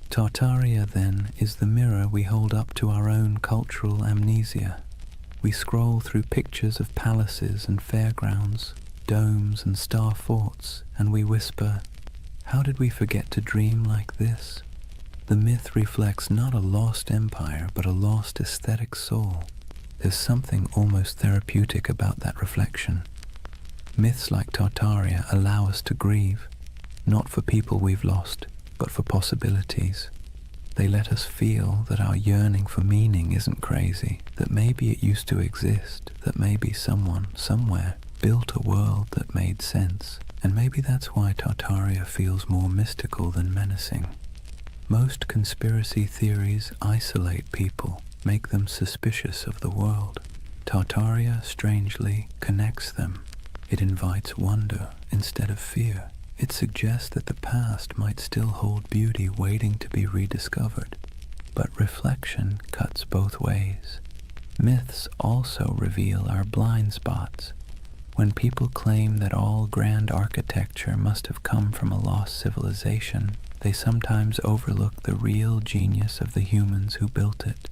Tartaria, then, is the mirror we hold up to our own cultural amnesia. We scroll through pictures of palaces and fairgrounds, domes and star forts, and we whisper, "How did we forget to dream like this?" The myth reflects not a lost empire, but a lost aesthetic soul. There's something almost therapeutic about that reflection. Myths like Tartaria allow us to grieve, not for people we've lost, but for possibilities. They let us feel that our yearning for meaning isn't crazy, that maybe it used to exist, that maybe someone, somewhere, built a world that made sense, and maybe that's why Tartaria feels more mystical than menacing. Most conspiracy theories isolate people, make them suspicious of the world. Tartaria, strangely, connects them. It invites wonder instead of fear. It suggests that the past might still hold beauty waiting to be rediscovered. But reflection cuts both ways. Myths also reveal our blind spots. When people claim that all grand architecture must have come from a lost civilization, they sometimes overlook the real genius of the humans who built it.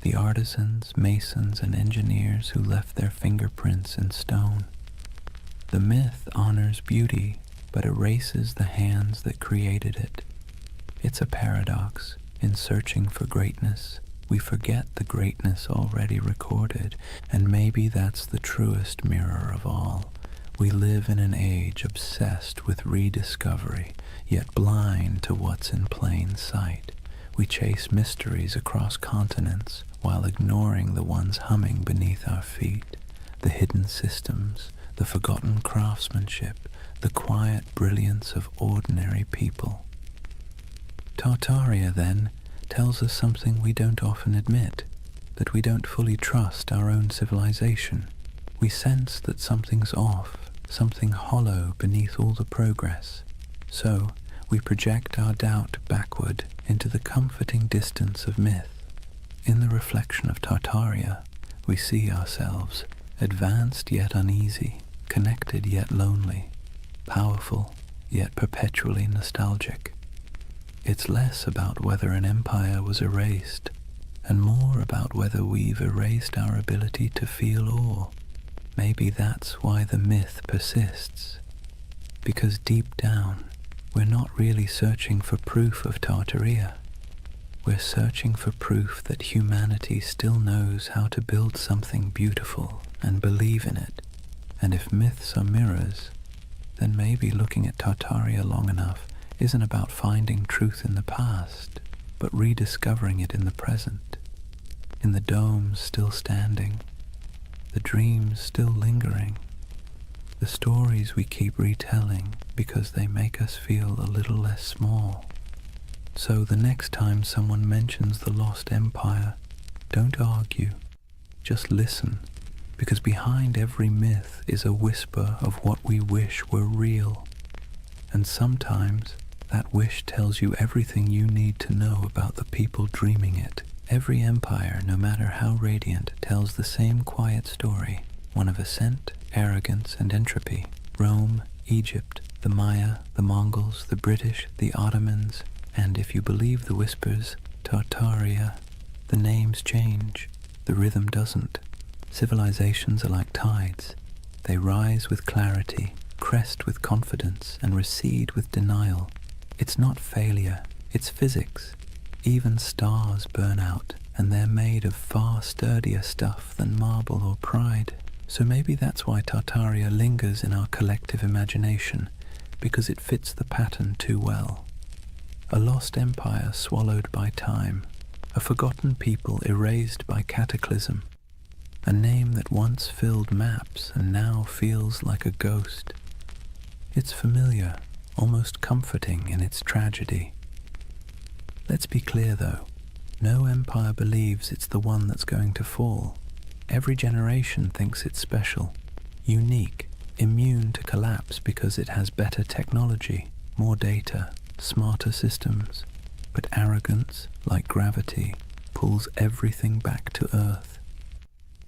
The artisans, masons, and engineers who left their fingerprints in stone. The myth honors beauty, but erases the hands that created it. It's a paradox. In searching for greatness, we forget the greatness already recorded, and maybe that's the truest mirror of all. We live in an age obsessed with rediscovery, yet blind to what's in plain sight. We chase mysteries across continents while ignoring the ones humming beneath our feet, the hidden systems, the forgotten craftsmanship, the quiet brilliance of ordinary people. Tartaria, then, tells us something we don't often admit, that we don't fully trust our own civilization. We sense that something's off, something hollow beneath all the progress. So, we project our doubt backward into the comforting distance of myth. In the reflection of Tartaria, we see ourselves, advanced yet uneasy, connected yet lonely, powerful yet perpetually nostalgic. It's less about whether an empire was erased, and more about whether we've erased our ability to feel awe. Maybe that's why the myth persists, because deep down, we're not really searching for proof of Tartaria. We're searching for proof that humanity still knows how to build something beautiful and believe in it. And if myths are mirrors, then maybe looking at Tartaria long enough isn't about finding truth in the past, but rediscovering it in the present, in the domes still standing, the dreams still lingering, the stories we keep retelling because they make us feel a little less small. So the next time someone mentions the lost empire, don't argue, just listen, because behind every myth is a whisper of what we wish were real. And sometimes that wish tells you everything you need to know about the people dreaming it. Every empire, no matter how radiant, tells the same quiet story, one of ascent, arrogance, and entropy. Rome, Egypt, the Maya, the Mongols, the British, the Ottomans, and if you believe the whispers, Tartaria. The names change, the rhythm doesn't. Civilizations are like tides. They rise with clarity, crest with confidence, and recede with denial. It's not failure, it's physics. Even stars burn out, and they're made of far sturdier stuff than marble or pride. So maybe that's why Tartaria lingers in our collective imagination, because it fits the pattern too well. A lost empire swallowed by time, a forgotten people erased by cataclysm, a name that once filled maps and now feels like a ghost. It's familiar, almost comforting in its tragedy. Let's be clear though, No empire believes it's the one that's going to fall. Every generation thinks it's special, unique, immune to collapse because it has better technology, more data, smarter systems. But arrogance, like gravity, pulls everything back to Earth.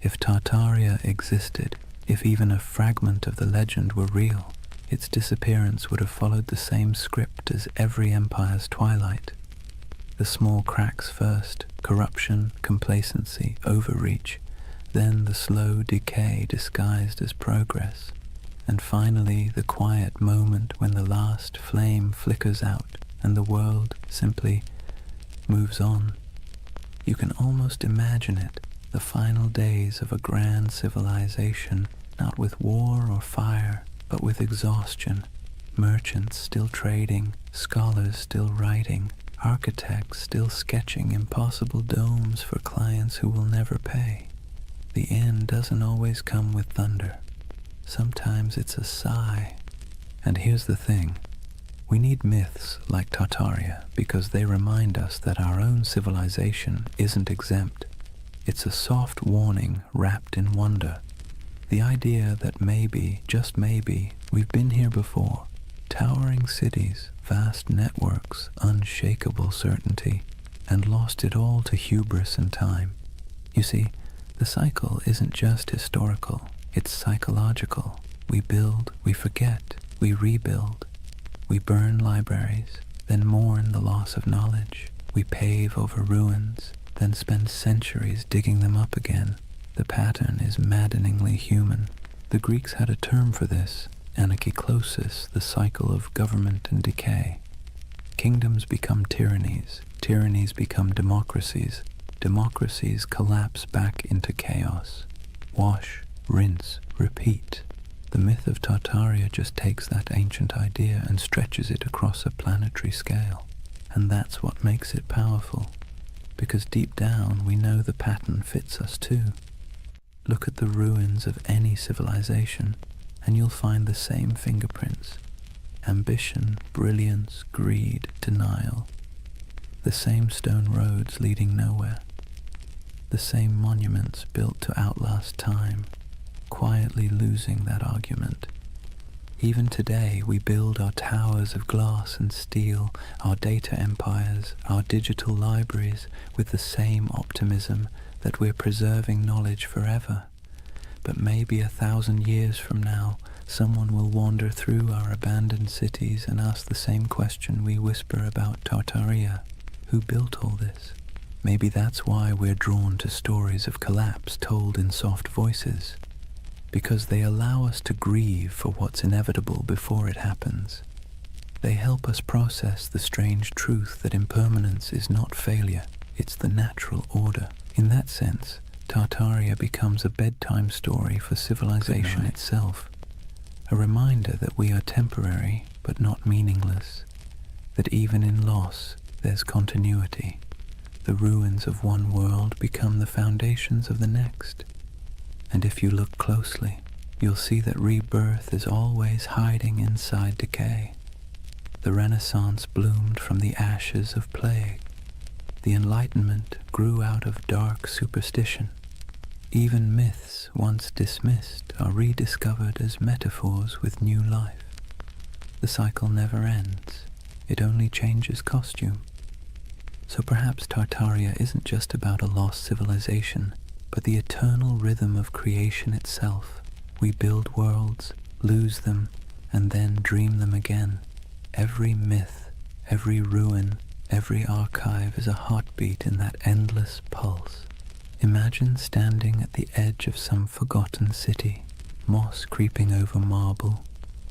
If Tartaria existed, if even a fragment of the legend were real, its disappearance would have followed the same script as every empire's twilight. The small cracks first, corruption, complacency, overreach, then the slow decay disguised as progress, and finally the quiet moment when the last flame flickers out and the world simply moves on. You can almost imagine it, the final days of a grand civilization, not with war or fire, but with exhaustion, merchants still trading, scholars still writing, architects still sketching impossible domes for clients who will never pay. The end doesn't always come with thunder. Sometimes it's a sigh. And here's the thing. We need myths like Tartaria because they remind us that our own civilization isn't exempt. It's a soft warning wrapped in wonder. The idea that maybe, just maybe, we've been here before. Towering cities, vast networks, unshakable certainty, and lost it all to hubris and time. You see, the cycle isn't just historical, it's psychological. We build, we forget, we rebuild. We burn libraries, then mourn the loss of knowledge. We pave over ruins, then spend centuries digging them up again. The pattern is maddeningly human. The Greeks had a term for this, anarchiklosis, the cycle of government and decay. Kingdoms become tyrannies, tyrannies become democracies, democracies collapse back into chaos. Wash, rinse, repeat. The myth of Tartaria just takes that ancient idea and stretches it across a planetary scale. And that's what makes it powerful, because deep down we know the pattern fits us too. Look at the ruins of any civilization, and you'll find the same fingerprints. Ambition, brilliance, greed, denial. The same stone roads leading nowhere. The same monuments built to outlast time, quietly losing that argument. Even today we build our towers of glass and steel, our data empires, our digital libraries with the same optimism that we're preserving knowledge forever. But maybe 1,000 years from now, someone will wander through our abandoned cities and ask the same question we whisper about Tartaria. Who built all this? Maybe that's why we're drawn to stories of collapse told in soft voices, because they allow us to grieve for what's inevitable before it happens. They help us process the strange truth that impermanence is not failure, it's the natural order. In that sense, Tartaria becomes a bedtime story for civilization itself, a reminder that we are temporary but not meaningless, that even in loss there's continuity. The ruins of one world become the foundations of the next. And if you look closely, you'll see that rebirth is always hiding inside decay. The Renaissance bloomed from the ashes of plague. The Enlightenment grew out of dark superstition. Even myths once dismissed are rediscovered as metaphors with new life. The cycle never ends. It only changes costume. So perhaps Tartaria isn't just about a lost civilization, but the eternal rhythm of creation itself. We build worlds, lose them, and then dream them again. Every myth, every ruin, every archive is a heartbeat in that endless pulse. Imagine standing at the edge of some forgotten city, moss creeping over marble,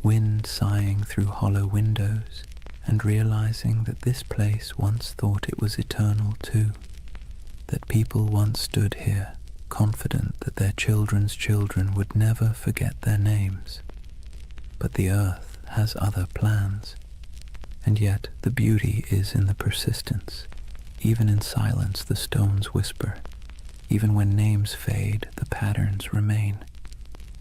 wind sighing through hollow windows, and realizing that this place once thought it was eternal too, that people once stood here, confident that their children's children would never forget their names. But the earth has other plans, and yet the beauty is in the persistence. Even in silence the stones whisper. Even when names fade, the patterns remain.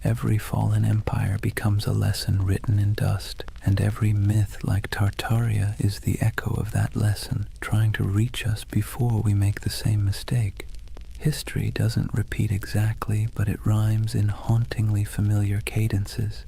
Every fallen empire becomes a lesson written in dust, and every myth like Tartaria is the echo of that lesson, trying to reach us before we make the same mistake. History doesn't repeat exactly, but it rhymes in hauntingly familiar cadences.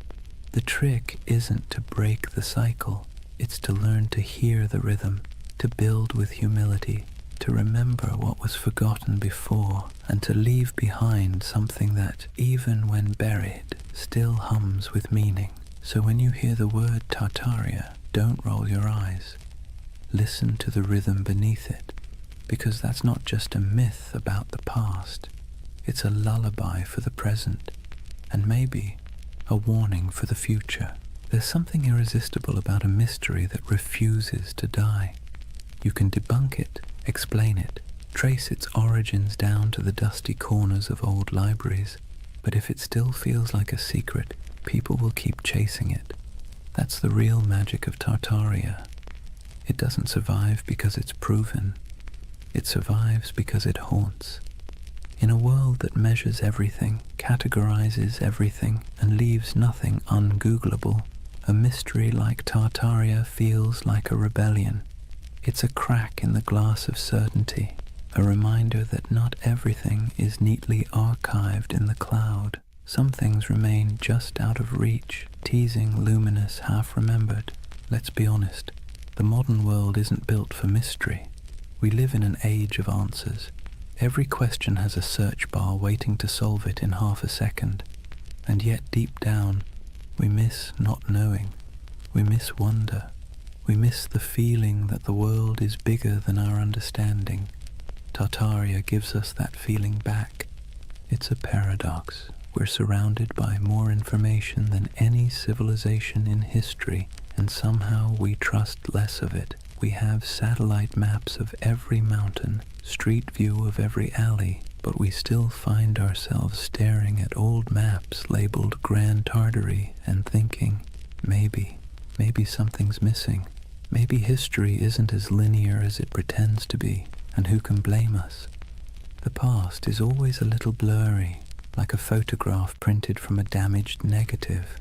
The trick isn't to break the cycle, it's to learn to hear the rhythm, to build with humility, to remember what was forgotten before, and to leave behind something that, even when buried, still hums with meaning. So when you hear the word Tartaria, don't roll your eyes. Listen to the rhythm beneath it, because that's not just a myth about the past. It's a lullaby for the present, and maybe a warning for the future. There's something irresistible about a mystery that refuses to die. You can debunk it, explain it, trace its origins down to the dusty corners of old libraries, but if it still feels like a secret, people will keep chasing it. That's the real magic of Tartaria. It doesn't survive because it's proven. It survives because it haunts. In a world that measures everything, categorizes everything, and leaves nothing ungoogleable, a mystery like Tartaria feels like a rebellion. It's a crack in the glass of certainty, a reminder that not everything is neatly archived in the cloud. Some things remain just out of reach, teasing, luminous, half-remembered. Let's be honest, the modern world isn't built for mystery. We live in an age of answers. Every question has a search bar waiting to solve it in half a second. And yet deep down, we miss not knowing. We miss wonder. We miss the feeling that the world is bigger than our understanding. Tartaria gives us that feeling back. It's a paradox. We're surrounded by more information than any civilization in history, and somehow we trust less of it. We have satellite maps of every mountain, street view of every alley, but we still find ourselves staring at old maps labeled Grand Tartary and thinking, maybe something's missing. Maybe history isn't as linear as it pretends to be, and who can blame us? The past is always a little blurry, like a photograph printed from a damaged negative.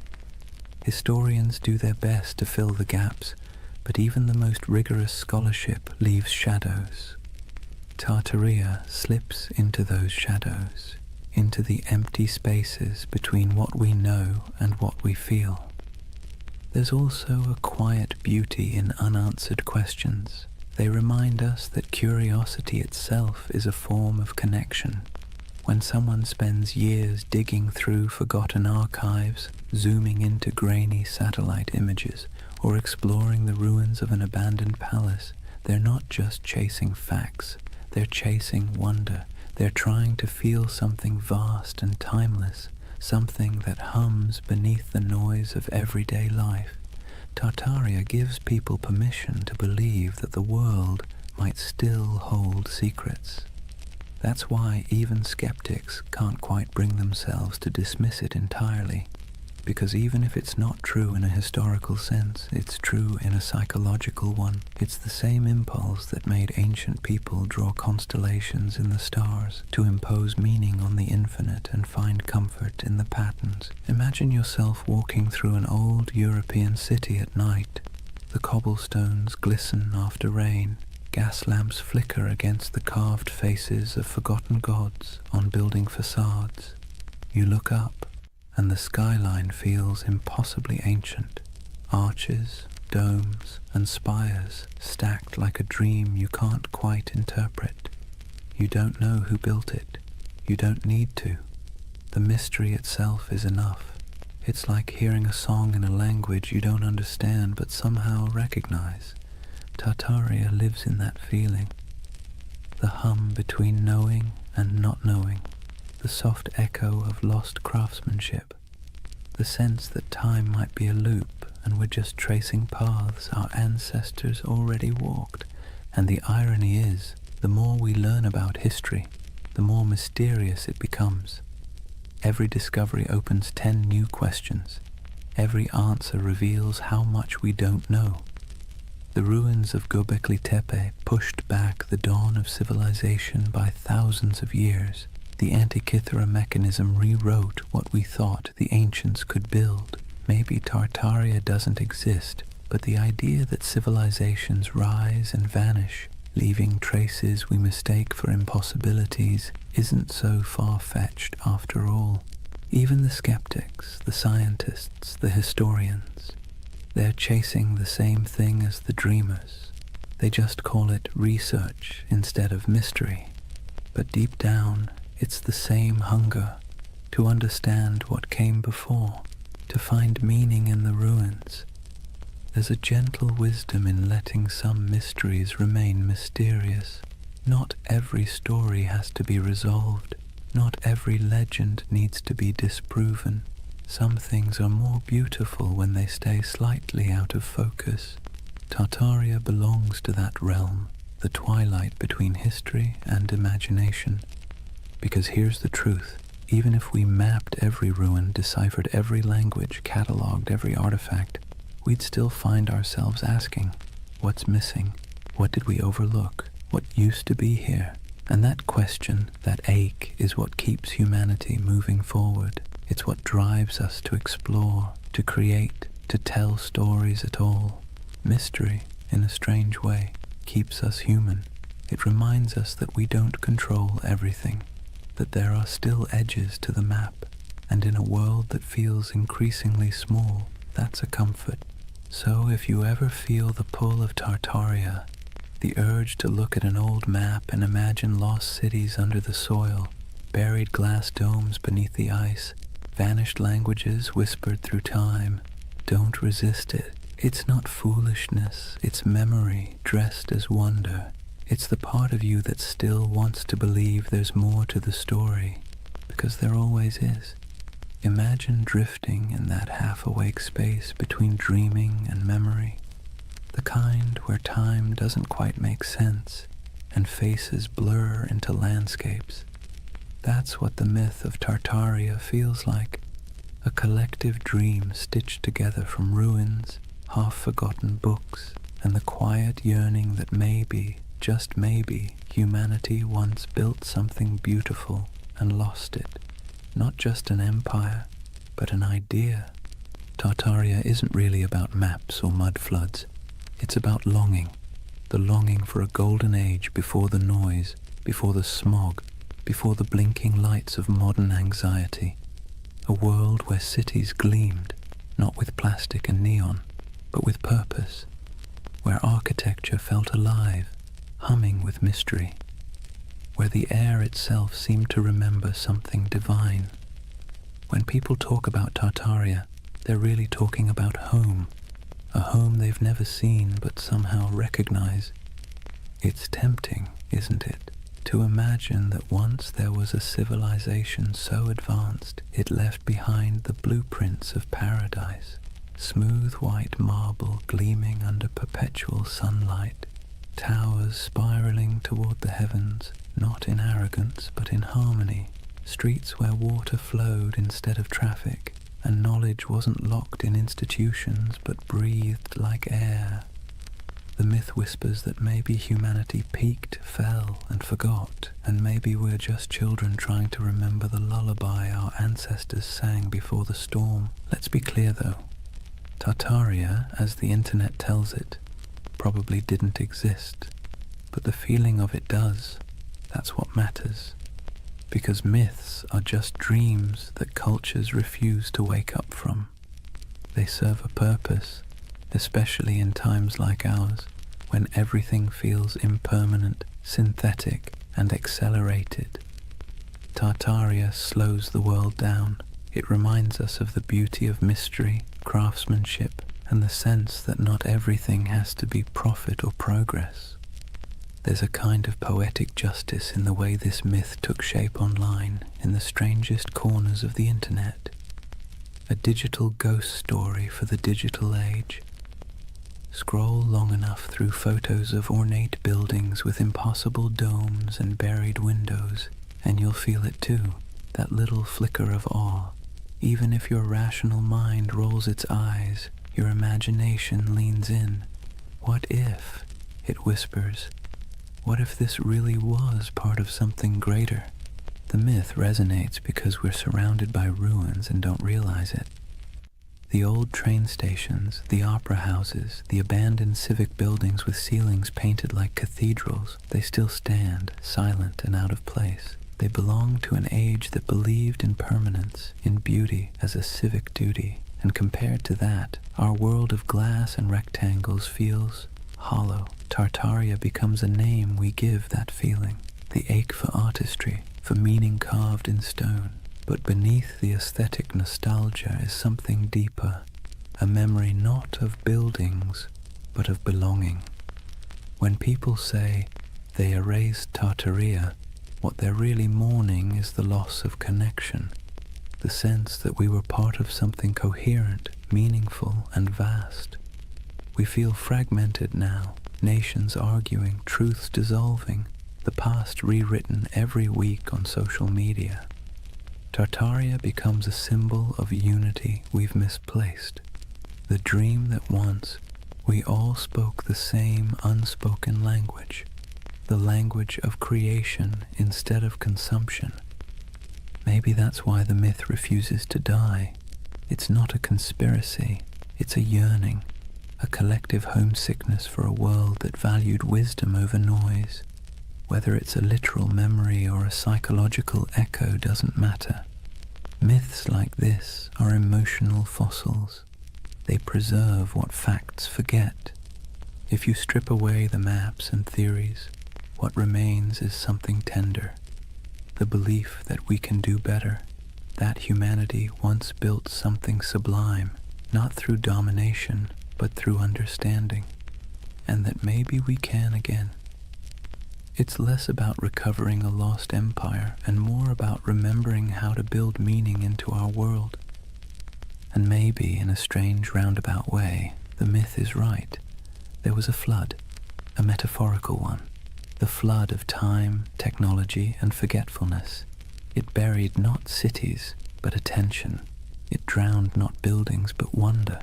Historians do their best to fill the gaps, but even the most rigorous scholarship leaves shadows. Tartaria slips into those shadows, into the empty spaces between what we know and what we feel. There's also a quiet beauty in unanswered questions. They remind us that curiosity itself is a form of connection. When someone spends years digging through forgotten archives, zooming into grainy satellite images, or exploring the ruins of an abandoned palace, they're not just chasing facts, they're chasing wonder. They're trying to feel something vast and timeless, something that hums beneath the noise of everyday life. Tartaria gives people permission to believe that the world might still hold secrets. That's why even skeptics can't quite bring themselves to dismiss it entirely, because even if it's not true in a historical sense, it's true in a psychological one. It's the same impulse that made ancient people draw constellations in the stars, to impose meaning on the infinite and find comfort in the patterns. Imagine yourself walking through an old European city at night. The cobblestones glisten after rain. Gas lamps flicker against the carved faces of forgotten gods on building facades. You look up, and the skyline feels impossibly ancient. Arches, domes, and spires stacked like a dream you can't quite interpret. You don't know who built it. You don't need to. The mystery itself is enough. It's like hearing a song in a language you don't understand but somehow recognize. Tartaria lives in that feeling. The hum between knowing and not knowing. The soft echo of lost craftsmanship, the sense that time might be a loop and we're just tracing paths our ancestors already walked. And the irony is, the more we learn about history, the more mysterious it becomes. Every discovery opens 10 new questions. Every answer reveals how much we don't know. The ruins of Göbekli Tepe pushed back the dawn of civilization by thousands of years. The Antikythera mechanism rewrote what we thought the ancients could build. Maybe Tartaria doesn't exist, but the idea that civilizations rise and vanish, leaving traces we mistake for impossibilities, isn't so far-fetched after all. Even the skeptics, the scientists, the historians, they're chasing the same thing as the dreamers. They just call it research instead of mystery. But deep down, it's the same hunger to understand what came before, to find meaning in the ruins. There's a gentle wisdom in letting some mysteries remain mysterious. Not every story has to be resolved. Not every legend needs to be disproven. Some things are more beautiful when they stay slightly out of focus. Tartaria belongs to that realm, the twilight between history and imagination. Because here's the truth. Even if we mapped every ruin, deciphered every language, catalogued every artifact, we'd still find ourselves asking, what's missing? What did we overlook? What used to be here? And that question, that ache, is what keeps humanity moving forward. It's what drives us to explore, to create, to tell stories at all. Mystery, in a strange way, keeps us human. It reminds us that we don't control everything, that there are still edges to the map, and in a world that feels increasingly small, that's a comfort. So if you ever feel the pull of Tartaria, the urge to look at an old map and imagine lost cities under the soil, buried glass domes beneath the ice, vanished languages whispered through time, don't resist it. It's not foolishness, it's memory dressed as wonder. It's the part of you that still wants to believe there's more to the story, because there always is. Imagine drifting in that half-awake space between dreaming and memory, the kind where time doesn't quite make sense and faces blur into landscapes. That's what the myth of Tartaria feels like, a collective dream stitched together from ruins, half-forgotten books, and the quiet yearning that maybe, just maybe, humanity once built something beautiful and lost it. Not just an empire, but an idea. Tartaria isn't really about maps or mud floods. It's about longing, the longing for a golden age before the noise, before the smog, before the blinking lights of modern anxiety. A world where cities gleamed, not with plastic and neon, but with purpose, where architecture felt alive, humming with mystery, where the air itself seemed to remember something divine. When people talk about Tartaria, they're really talking about home, a home they've never seen but somehow recognize. It's tempting, isn't it, to imagine that once there was a civilization so advanced it left behind the blueprints of paradise, smooth white marble gleaming under perpetual sunlight, towers spiraling toward the heavens, not in arrogance but in harmony, streets where water flowed instead of traffic, and knowledge wasn't locked in institutions but breathed like air. The myth whispers that maybe humanity peaked, fell, and forgot, and maybe we're just children trying to remember the lullaby our ancestors sang before the storm. Let's be clear though, Tartaria, as the internet tells it, probably didn't exist, but the feeling of it does. That's what matters. Because myths are just dreams that cultures refuse to wake up from. They serve a purpose, especially in times like ours, when everything feels impermanent, synthetic, and accelerated. Tartaria slows the world down. It reminds us of the beauty of mystery, craftsmanship, and the sense that not everything has to be profit or progress. There's a kind of poetic justice in the way this myth took shape online, in the strangest corners of the internet. A digital ghost story for the digital age. Scroll long enough through photos of ornate buildings with impossible domes and buried windows, and you'll feel it too, that little flicker of awe. Even if your rational mind rolls its eyes, your imagination leans in. What if, it whispers, what if this really was part of something greater? The myth resonates because we're surrounded by ruins and don't realize it. The old train stations, the opera houses, the abandoned civic buildings with ceilings painted like cathedrals, they still stand, silent and out of place. They belong to an age that believed in permanence, in beauty as a civic duty, and compared to that, our world of glass and rectangles feels hollow. Tartaria becomes a name we give that feeling, the ache for artistry, for meaning carved in stone. But beneath the aesthetic nostalgia is something deeper, a memory not of buildings, but of belonging. When people say they erased Tartaria, what they're really mourning is the loss of connection, the sense that we were part of something coherent, meaningful, and vast. We feel fragmented now, nations arguing, truths dissolving, the past rewritten every week on social media. Tartaria becomes a symbol of unity we've misplaced, the dream that once we all spoke the same unspoken language, the language of creation instead of consumption. Maybe that's why the myth refuses to die. It's not a conspiracy, it's a yearning, a collective homesickness for a world that valued wisdom over noise. Whether it's a literal memory or a psychological echo doesn't matter. Myths like this are emotional fossils. They preserve what facts forget. If you strip away the maps and theories, what remains is something tender. The belief that we can do better, that humanity once built something sublime, not through domination, but through understanding, and that maybe we can again. It's less about recovering a lost empire and more about remembering how to build meaning into our world. And maybe, in a strange roundabout way, the myth is right. There was a flood, a metaphorical one. The flood of time, technology, and forgetfulness. It buried not cities, but attention. It drowned not buildings, but wonder.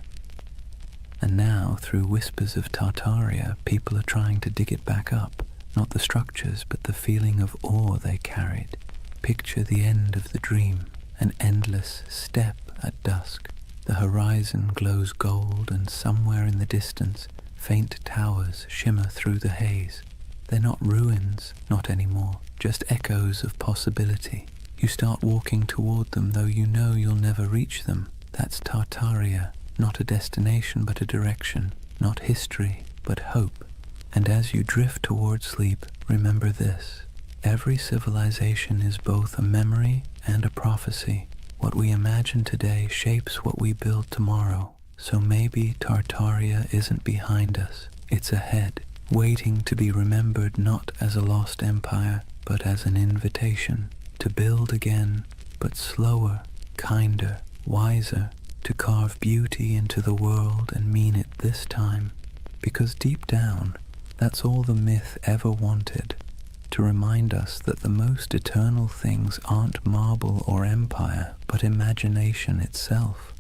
And now, through whispers of Tartaria, people are trying to dig it back up. Not the structures, but the feeling of awe they carried. Picture the end of the dream, an endless step at dusk. The horizon glows gold, and somewhere in the distance, faint towers shimmer through the haze. They're not ruins, not anymore, just echoes of possibility. You start walking toward them, though you know you'll never reach them. That's Tartaria, not a destination, but a direction, not history, but hope. And as you drift toward sleep, remember this. Every civilization is both a memory and a prophecy. What we imagine today shapes what we build tomorrow. So maybe Tartaria isn't behind us. It's ahead, waiting to be remembered not as a lost empire, but as an invitation to build again, but slower, kinder, wiser, to carve beauty into the world and mean it this time. Because deep down, that's all the myth ever wanted, to remind us that the most eternal things aren't marble or empire, but imagination itself.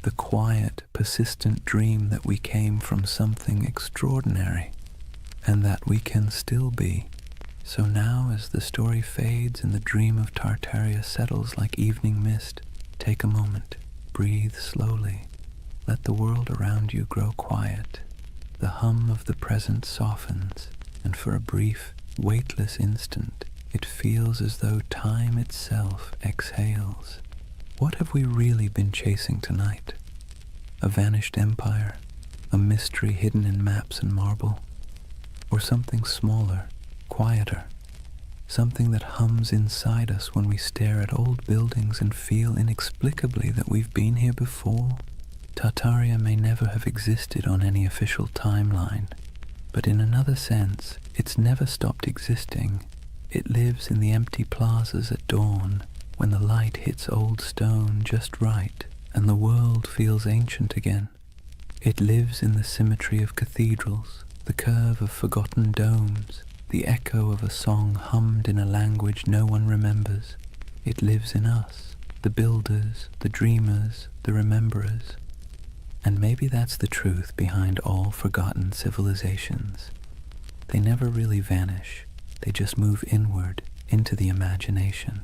The quiet, persistent dream that we came from something extraordinary, and that we can still be. So now, as the story fades and the dream of Tartaria settles like evening mist, take a moment, breathe slowly, let the world around you grow quiet. The hum of the present softens, and for a brief, weightless instant, it feels as though time itself exhales. What have we really been chasing tonight? A vanished empire, a mystery hidden in maps and marble, or something smaller, quieter, something that hums inside us when we stare at old buildings and feel inexplicably that we've been here before? Tartaria may never have existed on any official timeline, but in another sense, it's never stopped existing. It lives in the empty plazas at dawn, when the light hits old stone just right, and the world feels ancient again. It lives in the symmetry of cathedrals, the curve of forgotten domes, the echo of a song hummed in a language no one remembers. It lives in us, the builders, the dreamers, the rememberers. And maybe that's the truth behind all forgotten civilizations. They never really vanish, they just move inward into the imagination.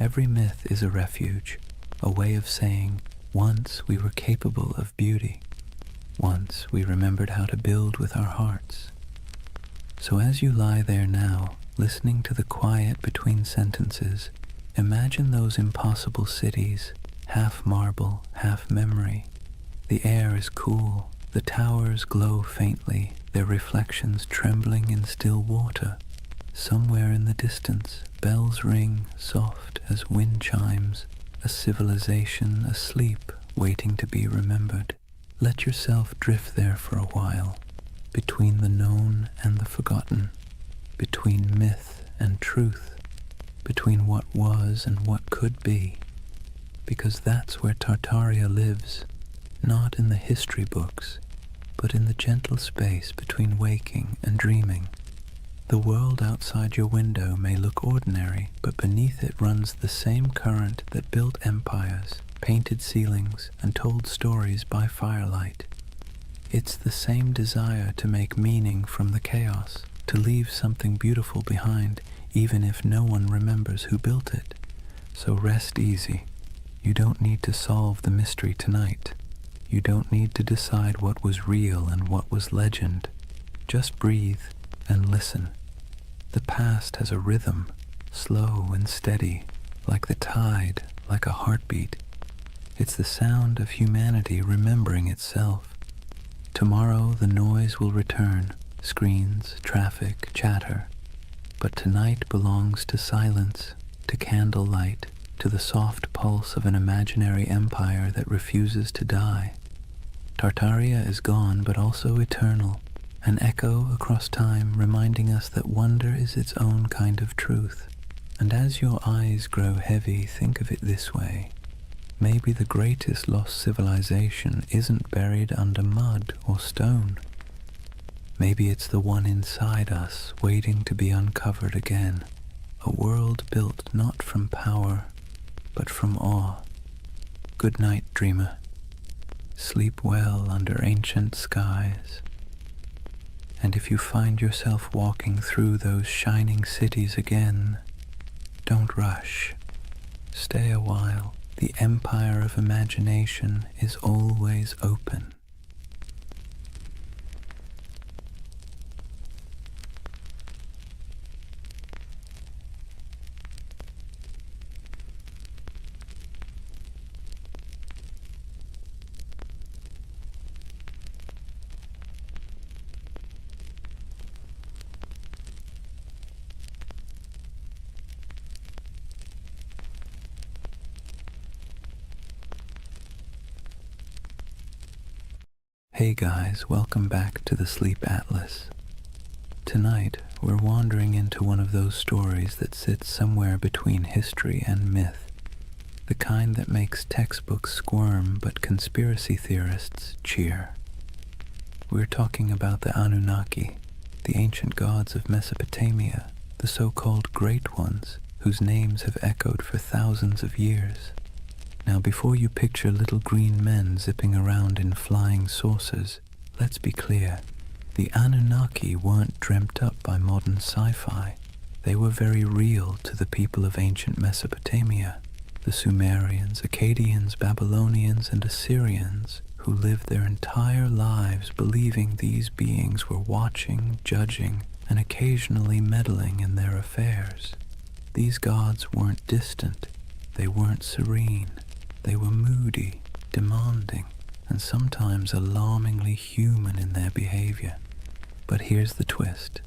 Every myth is a refuge, a way of saying, once we were capable of beauty. Once we remembered how to build with our hearts. So as you lie there now, listening to the quiet between sentences, imagine those impossible cities, half marble, half memory. The air is cool, the towers glow faintly, their reflections trembling in still water. Somewhere in the distance, bells ring, soft as wind chimes, a civilization asleep, waiting to be remembered. Let yourself drift there for a while, between the known and the forgotten, between myth and truth, between what was and what could be, because that's where Tartaria lives, not in the history books, but in the gentle space between waking and dreaming. The world outside your window may look ordinary, but beneath it runs the same current that built empires, painted ceilings, and told stories by firelight. It's the same desire to make meaning from the chaos, to leave something beautiful behind, even if no one remembers who built it. So rest easy. You don't need to solve the mystery tonight. You don't need to decide what was real and what was legend. Just breathe and listen. The past has a rhythm, slow and steady, like the tide, like a heartbeat. It's the sound of humanity remembering itself. Tomorrow the noise will return, screens, traffic, chatter. But tonight belongs to silence, to candlelight, to the soft pulse of an imaginary empire that refuses to die. Tartaria is gone, but also eternal, an echo across time reminding us that wonder is its own kind of truth. And as your eyes grow heavy, think of it this way. Maybe the greatest lost civilization isn't buried under mud or stone. Maybe it's the one inside us, waiting to be uncovered again. A world built not from power, but from awe. Good night, dreamer. Sleep well under ancient skies. And if you find yourself walking through those shining cities again, don't rush. Stay a while. The empire of imagination is always open. Hey guys, welcome back to the Sleep Atlas. Tonight, we're wandering into one of those stories that sits somewhere between history and myth, the kind that makes textbooks squirm but conspiracy theorists cheer. We're talking about the Anunnaki, the ancient gods of Mesopotamia, the so-called Great Ones, whose names have echoed for thousands of years. Now, before you picture little green men zipping around in flying saucers, let's be clear. The Anunnaki weren't dreamt up by modern sci-fi. They were very real to the people of ancient Mesopotamia, the Sumerians, Akkadians, Babylonians, and Assyrians, who lived their entire lives believing these beings were watching, judging, and occasionally meddling in their affairs. These gods weren't distant. They weren't serene. They were moody, demanding, and sometimes alarmingly human in their behavior. But here's the twist.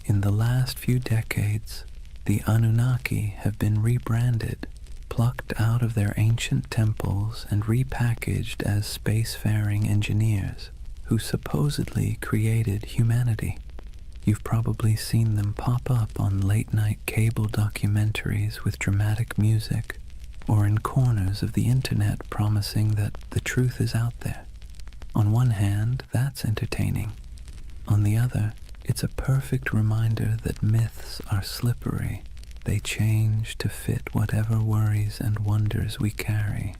In the last few decades, the Anunnaki have been rebranded, plucked out of their ancient temples and repackaged as spacefaring engineers who supposedly created humanity. You've probably seen them pop up on late-night cable documentaries with dramatic music, or in corners of the internet promising that the truth is out there. On one hand, that's entertaining. On the other, it's a perfect reminder that myths are slippery. They change to fit whatever worries and wonders we carry.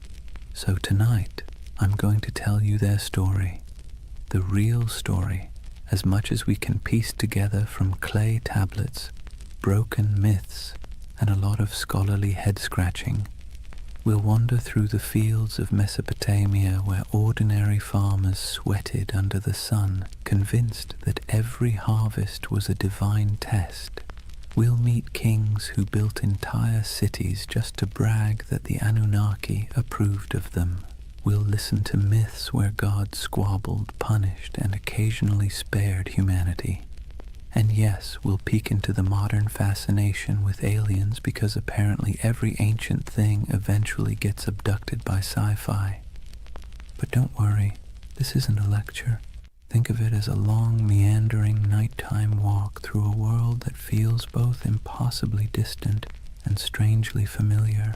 So tonight, I'm going to tell you their story. The real story, as much as we can piece together from clay tablets, broken myths, and a lot of scholarly head-scratching, we'll wander through the fields of Mesopotamia where ordinary farmers sweated under the sun, convinced that every harvest was a divine test. We'll meet kings who built entire cities just to brag that the Anunnaki approved of them. We'll listen to myths where God squabbled, punished, and occasionally spared humanity. And yes, we'll peek into the modern fascination with aliens because apparently every ancient thing eventually gets abducted by sci-fi. But don't worry, this isn't a lecture. Think of it as a long, meandering nighttime walk through a world that feels both impossibly distant and strangely familiar.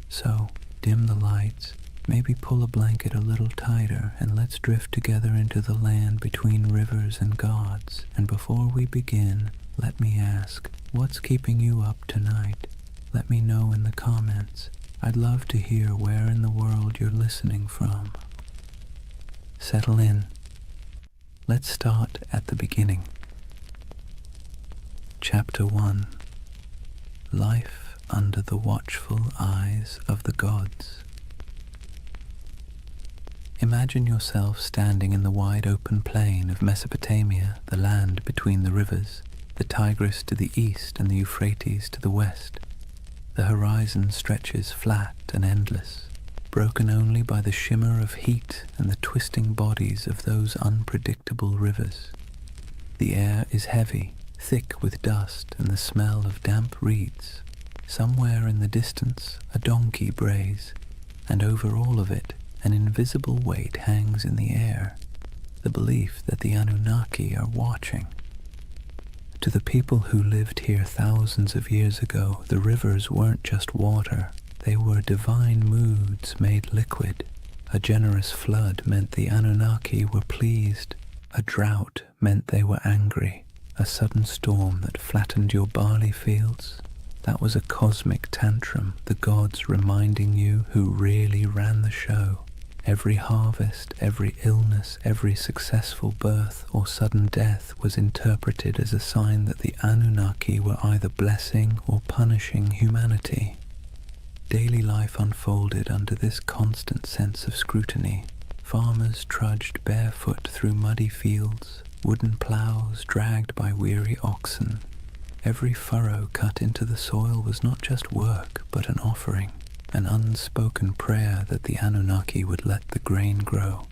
So, dim the lights, maybe pull a blanket a little tighter, and let's drift together into the land between rivers and gods. And before we begin, let me ask, what's keeping you up tonight? Let me know in the comments. I'd love to hear where in the world you're listening from. Settle in. Let's start at the beginning. Chapter 1. Life under the watchful eyes of the gods. Imagine yourself standing in the wide open plain of Mesopotamia, the land between the rivers, the Tigris to the east and the Euphrates to the west. The horizon stretches flat and endless, broken only by the shimmer of heat and the twisting bodies of those unpredictable rivers. The air is heavy, thick with dust and the smell of damp reeds. Somewhere in the distance, a donkey brays, and over all of it, an invisible weight hangs in the air, the belief that the Anunnaki are watching. To the people who lived here thousands of years ago, the rivers weren't just water. They were divine moods made liquid. A generous flood meant the Anunnaki were pleased. A drought meant they were angry. A sudden storm that flattened your barley fields, that was a cosmic tantrum, the gods reminding you who really ran the show. Every harvest, every illness, every successful birth or sudden death was interpreted as a sign that the Anunnaki were either blessing or punishing humanity. Daily life unfolded under this constant sense of scrutiny. Farmers trudged barefoot through muddy fields, wooden plows dragged by weary oxen. Every furrow cut into the soil was not just work, but an offering, an unspoken prayer that the Anunnaki would let the grain grow.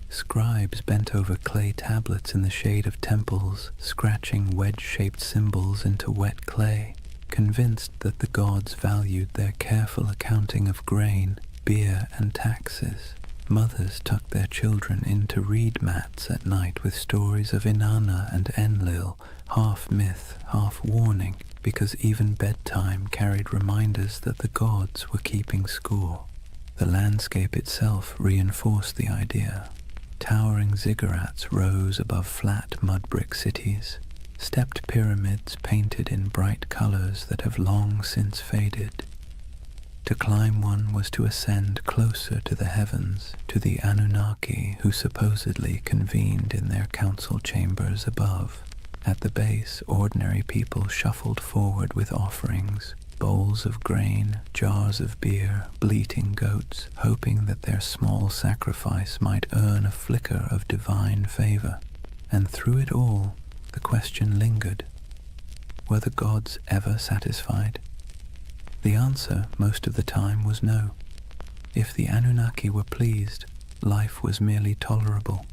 Scribes bent over clay tablets in the shade of temples, scratching wedge-shaped symbols into wet clay, convinced that the gods valued their careful accounting of grain, beer, and taxes. Mothers tucked their children into reed mats at night with stories of Inanna and Enlil, half myth, half warning, because even bedtime carried reminders that the gods were keeping score. The landscape itself reinforced the idea. Towering ziggurats rose above flat mud-brick cities, stepped pyramids painted in bright colors that have long since faded. To climb one was to ascend closer to the heavens, to the Anunnaki who supposedly convened in their council chambers above. At the base, ordinary people shuffled forward with offerings, bowls of grain, jars of beer, bleating goats, hoping that their small sacrifice might earn a flicker of divine favor. And through it all, the question lingered. Were the gods ever satisfied? The answer, most of the time, was no. If the Anunnaki were pleased, life was merely tolerable.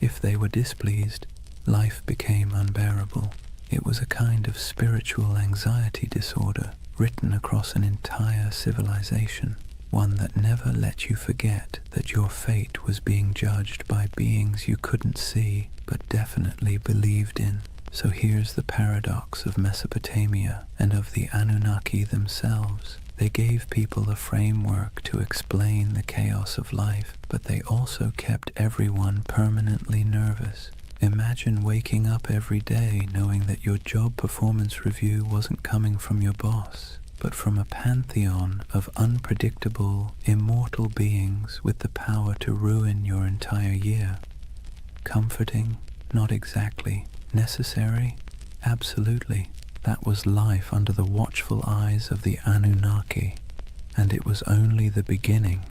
If they were displeased, life became unbearable. It was a kind of spiritual anxiety disorder written across an entire civilization, one that never let you forget that your fate was being judged by beings you couldn't see but definitely believed in. So here's the paradox of Mesopotamia and of the Anunnaki themselves. They gave people a framework to explain the chaos of life, but they also kept everyone permanently nervous. Imagine waking up every day knowing that your job performance review wasn't coming from your boss, but from a pantheon of unpredictable, immortal beings with the power to ruin your entire year. Comforting? Not exactly. Necessary? Absolutely. That was life under the watchful eyes of the Anunnaki, and it was only the beginning.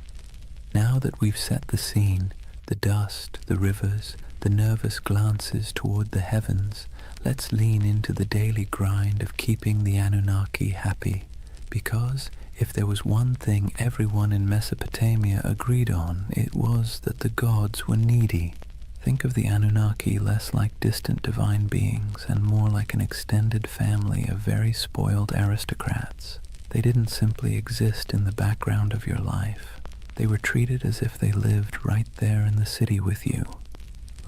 Now that we've set the scene, the dust, the rivers, the nervous glances toward the heavens, let's lean into the daily grind of keeping the Anunnaki happy, because if there was one thing everyone in Mesopotamia agreed on, it was that the gods were needy. Think of the Anunnaki less like distant divine beings and more like an extended family of very spoiled aristocrats. They didn't simply exist in the background of your life. They were treated as if they lived right there in the city with you,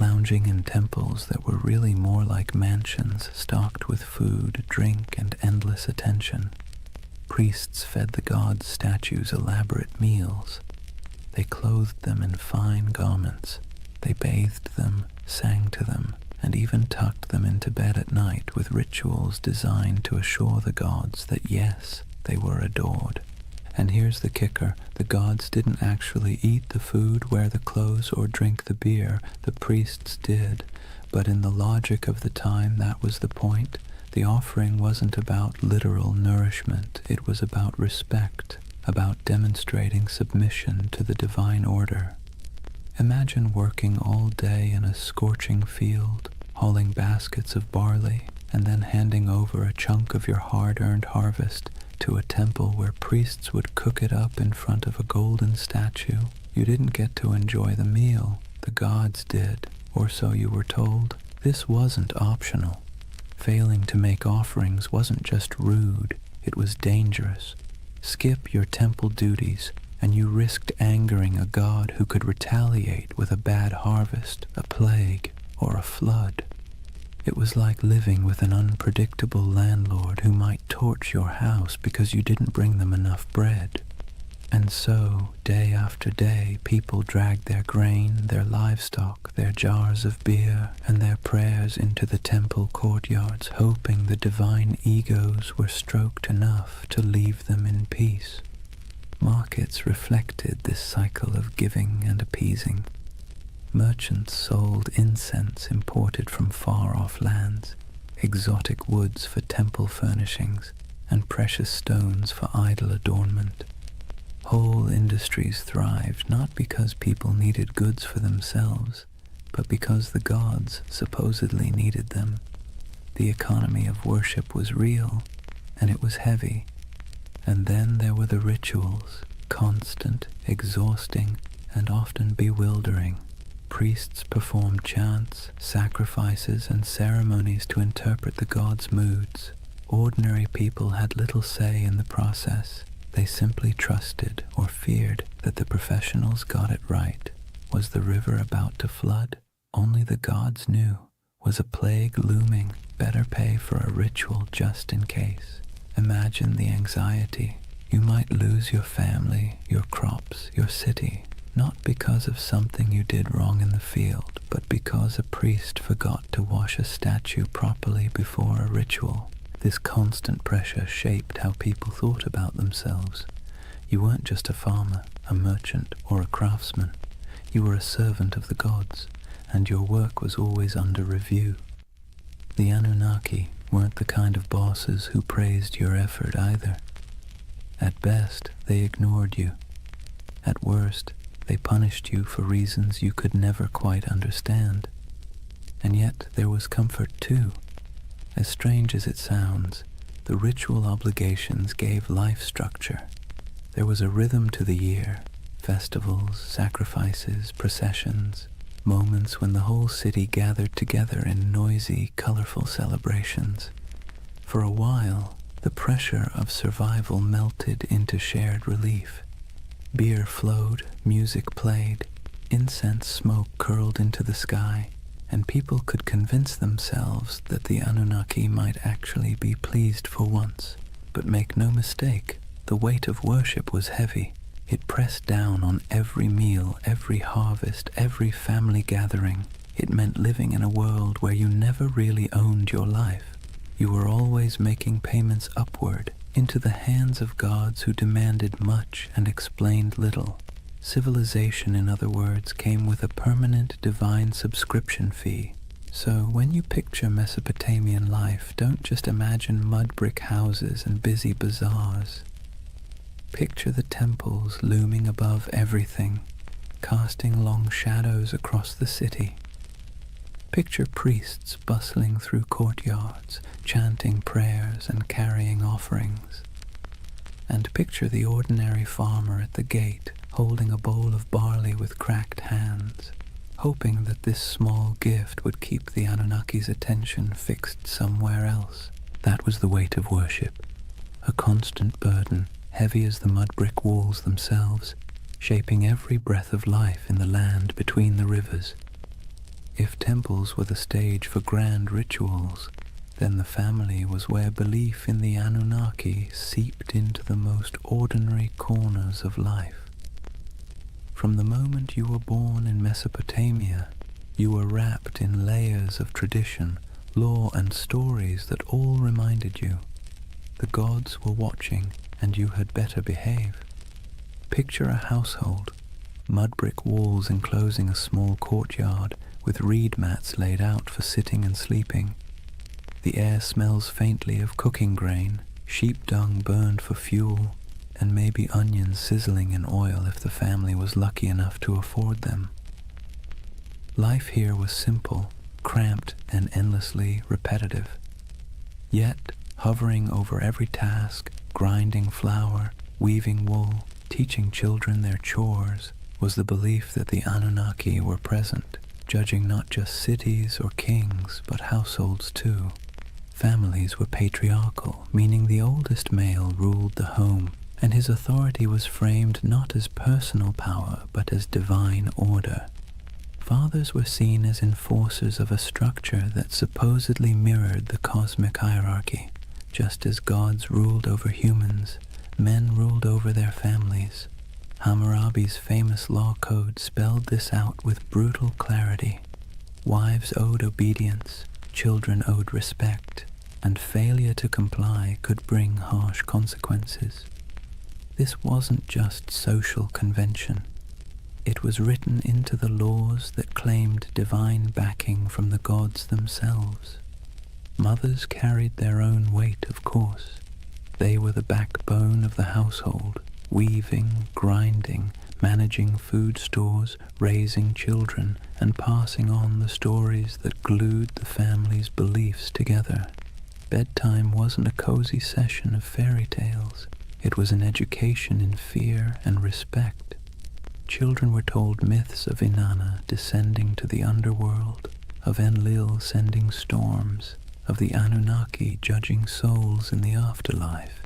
lounging in temples that were really more like mansions stocked with food, drink, and endless attention. Priests fed the gods' statues elaborate meals. They clothed them in fine garments. They bathed them, sang to them, and even tucked them into bed at night with rituals designed to assure the gods that yes, they were adored. And here's the kicker, the gods didn't actually eat the food, wear the clothes, or drink the beer. The priests did. But in the logic of the time, that was the point. The offering wasn't about literal nourishment. It was about respect, about demonstrating submission to the divine order. Imagine working all day in a scorching field, hauling baskets of barley, and then handing over a chunk of your hard-earned harvest to a temple where priests would cook it up in front of a golden statue. You didn't get to enjoy the meal. The gods did, or so you were told. This wasn't optional. Failing to make offerings wasn't just rude, it was dangerous. Skip your temple duties, and you risked angering a god who could retaliate with a bad harvest, a plague, or a flood. It was like living with an unpredictable landlord who might torch your house because you didn't bring them enough bread. And so, day after day, people dragged their grain, their livestock, their jars of beer, and their prayers into the temple courtyards, hoping the divine egos were stroked enough to leave them in peace. Markets reflected this cycle of giving and appeasing. Merchants sold incense imported from far-off lands, exotic woods for temple furnishings, and precious stones for idol adornment. Whole industries thrived not because people needed goods for themselves, but because the gods supposedly needed them. The economy of worship was real, and it was heavy. And then there were the rituals, constant, exhausting, and often bewildering. Priests performed chants, sacrifices, and ceremonies to interpret the gods' moods. Ordinary people had little say in the process. They simply trusted or feared that the professionals got it right. Was the river about to flood? Only the gods knew. Was a plague looming? Better pay for a ritual just in case. Imagine the anxiety. You might lose your family, your crops, your city, not because of something you did wrong in the field, but because a priest forgot to wash a statue properly before a ritual. This constant pressure shaped how people thought about themselves. You weren't just a farmer, a merchant, or a craftsman. You were a servant of the gods, and your work was always under review. The Anunnaki weren't the kind of bosses who praised your effort either. At best, they ignored you. At worst, they punished you for reasons you could never quite understand. And yet there was comfort too. As strange as it sounds, the ritual obligations gave life structure. There was a rhythm to the year, festivals, sacrifices, processions, moments when the whole city gathered together in noisy, colorful celebrations. For a while, the pressure of survival melted into shared relief. Beer flowed, music played, incense smoke curled into the sky, and people could convince themselves that the Anunnaki might actually be pleased for once. But make no mistake, the weight of worship was heavy. It pressed down on every meal, every harvest, every family gathering. It meant living in a world where you never really owned your life. You were always making payments upward, into the hands of gods who demanded much and explained little. Civilization, in other words, came with a permanent divine subscription fee. So when you picture Mesopotamian life, don't just imagine mud brick houses and busy bazaars. Picture the temples looming above everything, casting long shadows across the city. Picture priests bustling through courtyards, chanting prayers and carrying offerings. And picture the ordinary farmer at the gate, holding a bowl of barley with cracked hands, hoping that this small gift would keep the Anunnaki's attention fixed somewhere else. That was the weight of worship, a constant burden, heavy as the mud brick walls themselves, shaping every breath of life in the land between the rivers. If temples were the stage for grand rituals, then the family was where belief in the Anunnaki seeped into the most ordinary corners of life. From the moment you were born in Mesopotamia, you were wrapped in layers of tradition, lore, and stories that all reminded you the gods were watching and you had better behave. Picture a household, mud brick walls enclosing a small courtyard with reed mats laid out for sitting and sleeping. The air smells faintly of cooking grain, sheep dung burned for fuel, and maybe onions sizzling in oil if the family was lucky enough to afford them. Life here was simple, cramped, and endlessly repetitive. Yet, hovering over every task, grinding flour, weaving wool, teaching children their chores, was the belief that the Anunnaki were present, judging not just cities or kings, but households too. Families were patriarchal, meaning the oldest male ruled the home, and his authority was framed not as personal power, but as divine order. Fathers were seen as enforcers of a structure that supposedly mirrored the cosmic hierarchy. Just as gods ruled over humans, men ruled over their families. Hammurabi's famous law code spelled this out with brutal clarity. Wives owed obedience, children owed respect, and failure to comply could bring harsh consequences. This wasn't just social convention. It was written into the laws that claimed divine backing from the gods themselves. Mothers carried their own weight, of course. They were the backbone of the household, weaving, grinding, managing food stores, raising children, and passing on the stories that glued the family's beliefs together. Bedtime wasn't a cozy session of fairy tales. It was an education in fear and respect. Children were told myths of Inanna descending to the underworld, of Enlil sending storms, of the Anunnaki judging souls in the afterlife.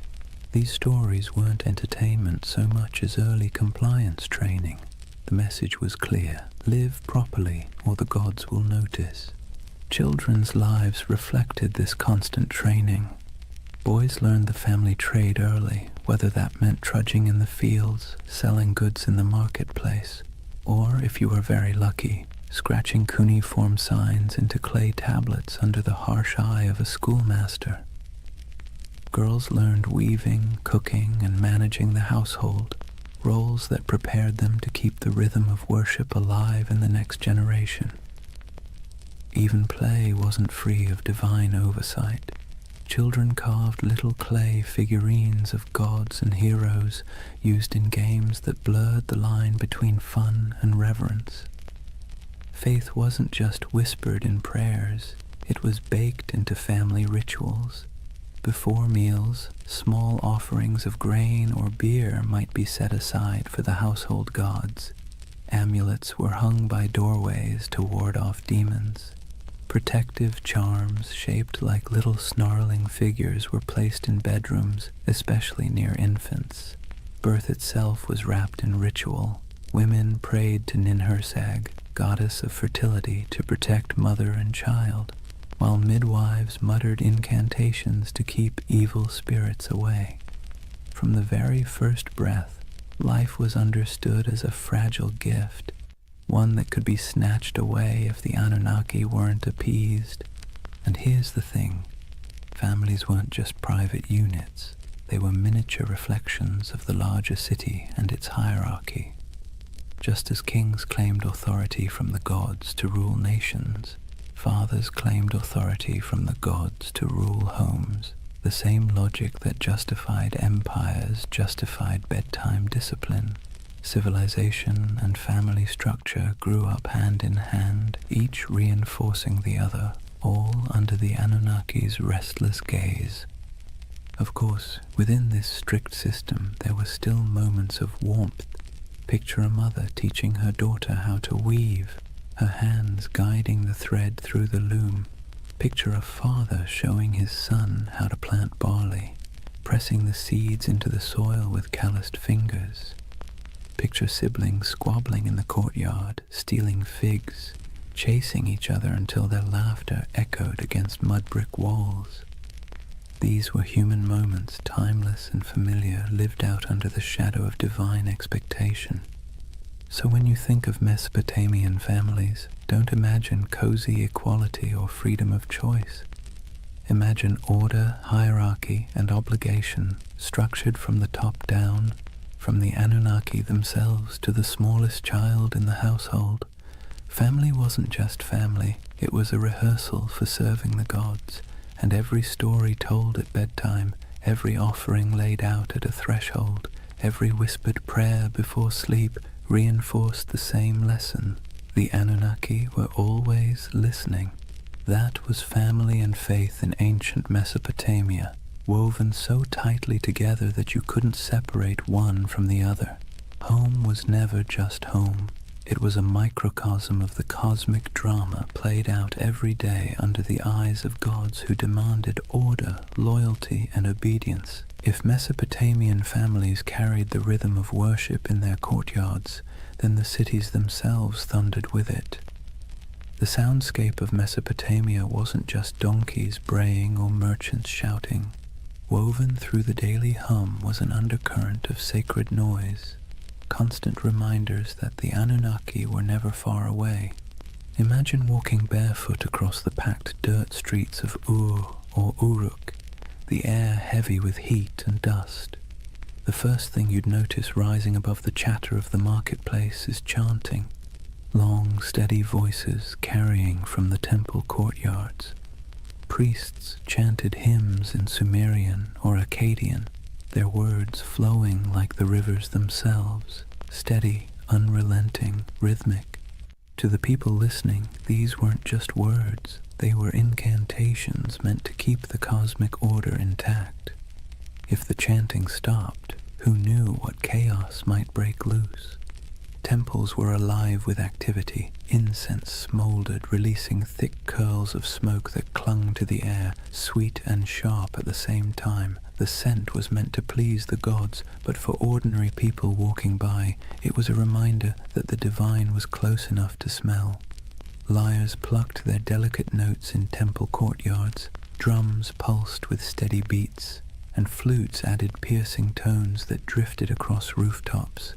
These stories weren't entertainment so much as early compliance training. The message was clear: live properly or the gods will notice. Children's lives reflected this constant training. Boys learned the family trade early, whether that meant trudging in the fields, selling goods in the marketplace, or, if you were very lucky, scratching cuneiform signs into clay tablets under the harsh eye of a schoolmaster. Girls learned weaving, cooking, and managing the household, roles that prepared them to keep the rhythm of worship alive in the next generation. Even play wasn't free of divine oversight. Children carved little clay figurines of gods and heroes used in games that blurred the line between fun and reverence. Faith wasn't just whispered in prayers, it was baked into family rituals. Before meals, small offerings of grain or beer might be set aside for the household gods. Amulets were hung by doorways to ward off demons. Protective charms shaped like little snarling figures were placed in bedrooms, especially near infants. Birth itself was wrapped in ritual. Women prayed to Ninhursag, goddess of fertility, to protect mother and child, while midwives muttered incantations to keep evil spirits away. From the very first breath, life was understood as a fragile gift, one that could be snatched away if the Anunnaki weren't appeased. And here's the thing, families weren't just private units, they were miniature reflections of the larger city and its hierarchy. Just as kings claimed authority from the gods to rule nations, Fathers claimed authority from the gods to rule homes. The same logic that justified empires justified bedtime discipline. Civilization and family structure grew up hand in hand, each reinforcing the other, all under the Anunnaki's restless gaze. Of course, within this strict system there were still moments of warmth. Picture a mother teaching her daughter how to weave, her hands guiding the thread through the loom. Picture a father showing his son how to plant barley, pressing the seeds into the soil with calloused fingers. Picture siblings squabbling in the courtyard, stealing figs, chasing each other until their laughter echoed against mud brick walls. These were human moments, timeless and familiar, lived out under the shadow of divine expectation. So when you think of Mesopotamian families, don't imagine cozy equality or freedom of choice. Imagine order, hierarchy, and obligation structured from the top down, from the Anunnaki themselves to the smallest child in the household. Family wasn't just family, it was a rehearsal for serving the gods, and every story told at bedtime, every offering laid out at a threshold, every whispered prayer before sleep reinforced the same lesson. The Anunnaki were always listening. That was family and faith in ancient Mesopotamia, woven so tightly together that you couldn't separate one from the other. Home was never just home. It was a microcosm of the cosmic drama played out every day under the eyes of gods who demanded order, loyalty, and obedience. If Mesopotamian families carried the rhythm of worship in their courtyards, then the cities themselves thundered with it. The soundscape of Mesopotamia wasn't just donkeys braying or merchants shouting. Woven through the daily hum was an undercurrent of sacred noise, constant reminders that the Anunnaki were never far away. Imagine walking barefoot across the packed dirt streets of Ur or Uruk, the air heavy with heat and dust. The first thing you'd notice rising above the chatter of the marketplace is chanting, long, steady voices carrying from the temple courtyards. Priests chanted hymns in Sumerian or Akkadian, their words flowing like the rivers themselves, steady, unrelenting, rhythmic. To the people listening, these weren't just words, they were incantations meant to keep the cosmic order intact. If the chanting stopped, who knew what chaos might break loose? Temples were alive with activity. Incense smoldered, releasing thick curls of smoke that clung to the air, sweet and sharp at the same time. The scent was meant to please the gods, but for ordinary people walking by, it was a reminder that the divine was close enough to smell. Lyres plucked their delicate notes in temple courtyards, drums pulsed with steady beats, and flutes added piercing tones that drifted across rooftops.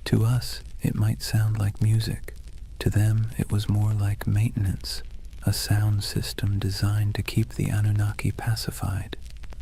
To us, it might sound like music. To them, it was more like maintenance, a sound system designed to keep the Anunnaki pacified.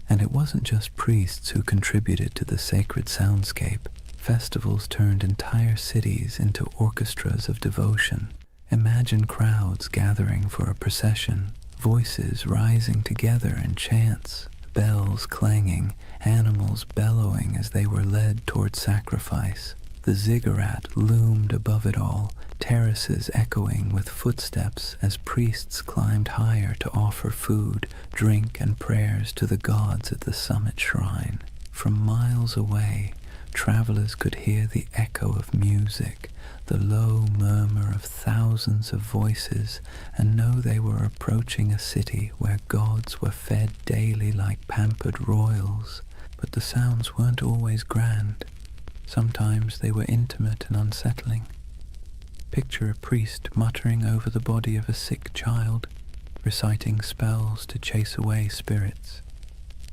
And it wasn't just priests who contributed to the sacred soundscape. Festivals turned entire cities into orchestras of devotion. Imagine crowds gathering for a procession, voices rising together in chants, bells clanging, animals bellowing as they were led toward sacrifice. The ziggurat loomed above it all, terraces echoing with footsteps as priests climbed higher to offer food, drink, and prayers to the gods at the summit shrine. From miles away, travelers could hear the echo of music, the low murmur of thousands of voices, and know they were approaching a city where gods were fed daily like pampered royals. But the sounds weren't always grand. Sometimes they were intimate and unsettling. Picture a priest muttering over the body of a sick child, reciting spells to chase away spirits.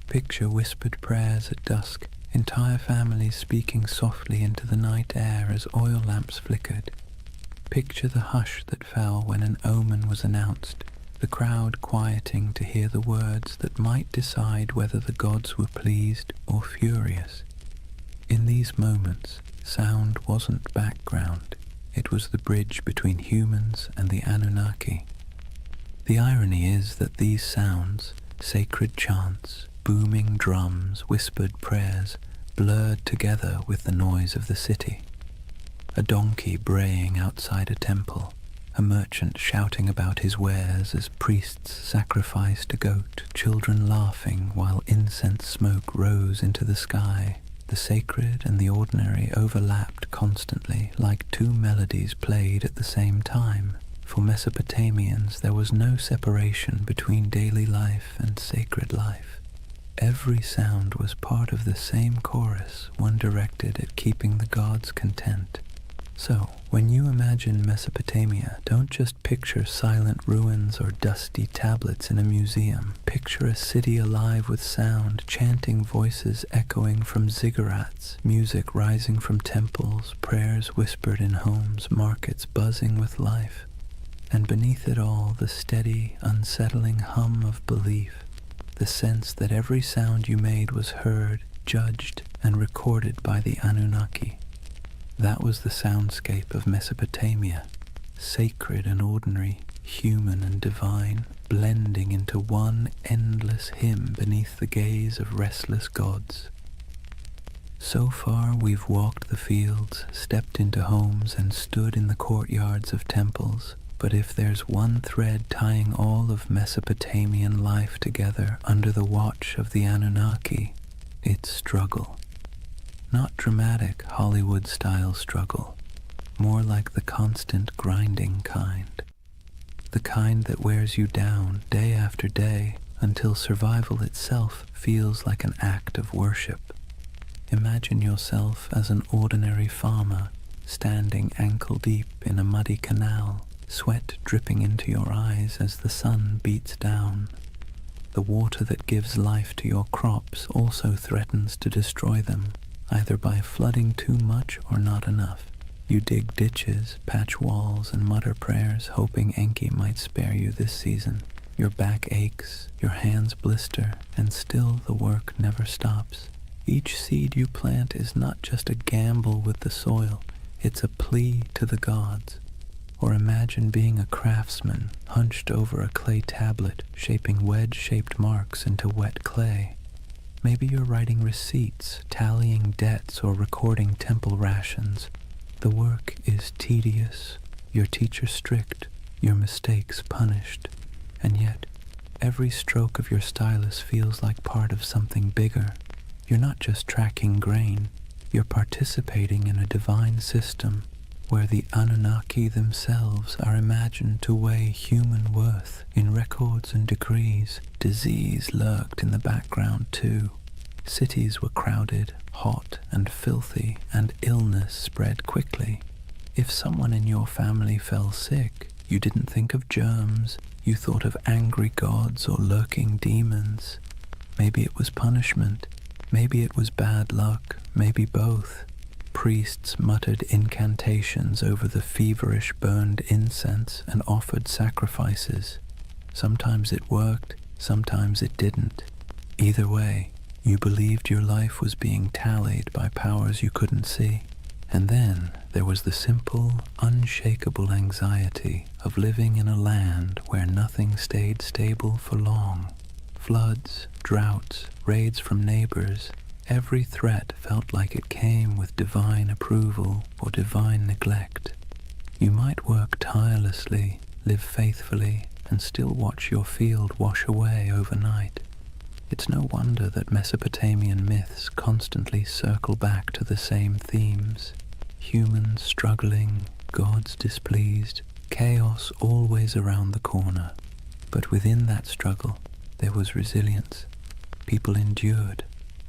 Picture whispered prayers at dusk, entire families speaking softly into the night air as oil lamps flickered. Picture the hush that fell when an omen was announced, the crowd quieting to hear the words that might decide whether the gods were pleased or furious. In these moments, sound wasn't background. It was the bridge between humans and the Anunnaki. The irony is that these sounds, sacred chants, booming drums, whispered prayers, blurred together with the noise of the city. A donkey braying outside a temple, a merchant shouting about his wares as priests sacrificed a goat, children laughing while incense smoke rose into the sky. The sacred and the ordinary overlapped constantly, like two melodies played at the same time. For Mesopotamians, there was no separation between daily life and sacred life. Every sound was part of the same chorus, one directed at keeping the gods content. So, when you imagine Mesopotamia, don't just picture silent ruins or dusty tablets in a museum. Picture a city alive with sound, chanting voices echoing from ziggurats, music rising from temples, prayers whispered in homes, markets buzzing with life. And beneath it all, the steady, unsettling hum of belief, the sense that every sound you made was heard, judged, and recorded by the Anunnaki. That was the soundscape of Mesopotamia, sacred and ordinary, human and divine, blending into one endless hymn beneath the gaze of restless gods. So far we've walked the fields, stepped into homes, and stood in the courtyards of temples. But if there's one thread tying all of Mesopotamian life together under the watch of the Anunnaki, it's struggle. Not dramatic Hollywood-style struggle, more like the constant grinding kind. The kind that wears you down day after day until survival itself feels like an act of worship. Imagine yourself as an ordinary farmer, standing ankle-deep in a muddy canal, sweat dripping into your eyes as the sun beats down. The water that gives life to your crops also threatens to destroy them, either by flooding too much or not enough. You dig ditches, patch walls, and mutter prayers, hoping Enki might spare you this season. Your back aches, your hands blister, and still the work never stops. Each seed you plant is not just a gamble with the soil, it's a plea to the gods. Or imagine being a craftsman, hunched over a clay tablet, shaping wedge-shaped marks into wet clay. Maybe you're writing receipts, tallying debts, or recording temple rations. The work is tedious, your teacher strict, your mistakes punished. And yet, every stroke of your stylus feels like part of something bigger. You're not just tracking grain, you're participating in a divine system where the Anunnaki themselves are imagined to weigh human worth in records and degrees. Disease lurked in the background too. Cities were crowded, hot and filthy, and illness spread quickly. If someone in your family fell sick, you didn't think of germs, you thought of angry gods or lurking demons. Maybe it was punishment, maybe it was bad luck, maybe both. Priests muttered incantations over the feverish burned incense and offered sacrifices. Sometimes it worked, sometimes it didn't. Either way, you believed your life was being tallied by powers you couldn't see. And then there was the simple, unshakable anxiety of living in a land where nothing stayed stable for long. Floods, droughts, raids from neighbors. Every threat felt like it came with divine approval or divine neglect. You might work tirelessly, live faithfully, and still watch your field wash away overnight. It's no wonder that Mesopotamian myths constantly circle back to the same themes. Humans struggling, gods displeased, chaos always around the corner. But within that struggle, there was resilience. People endured.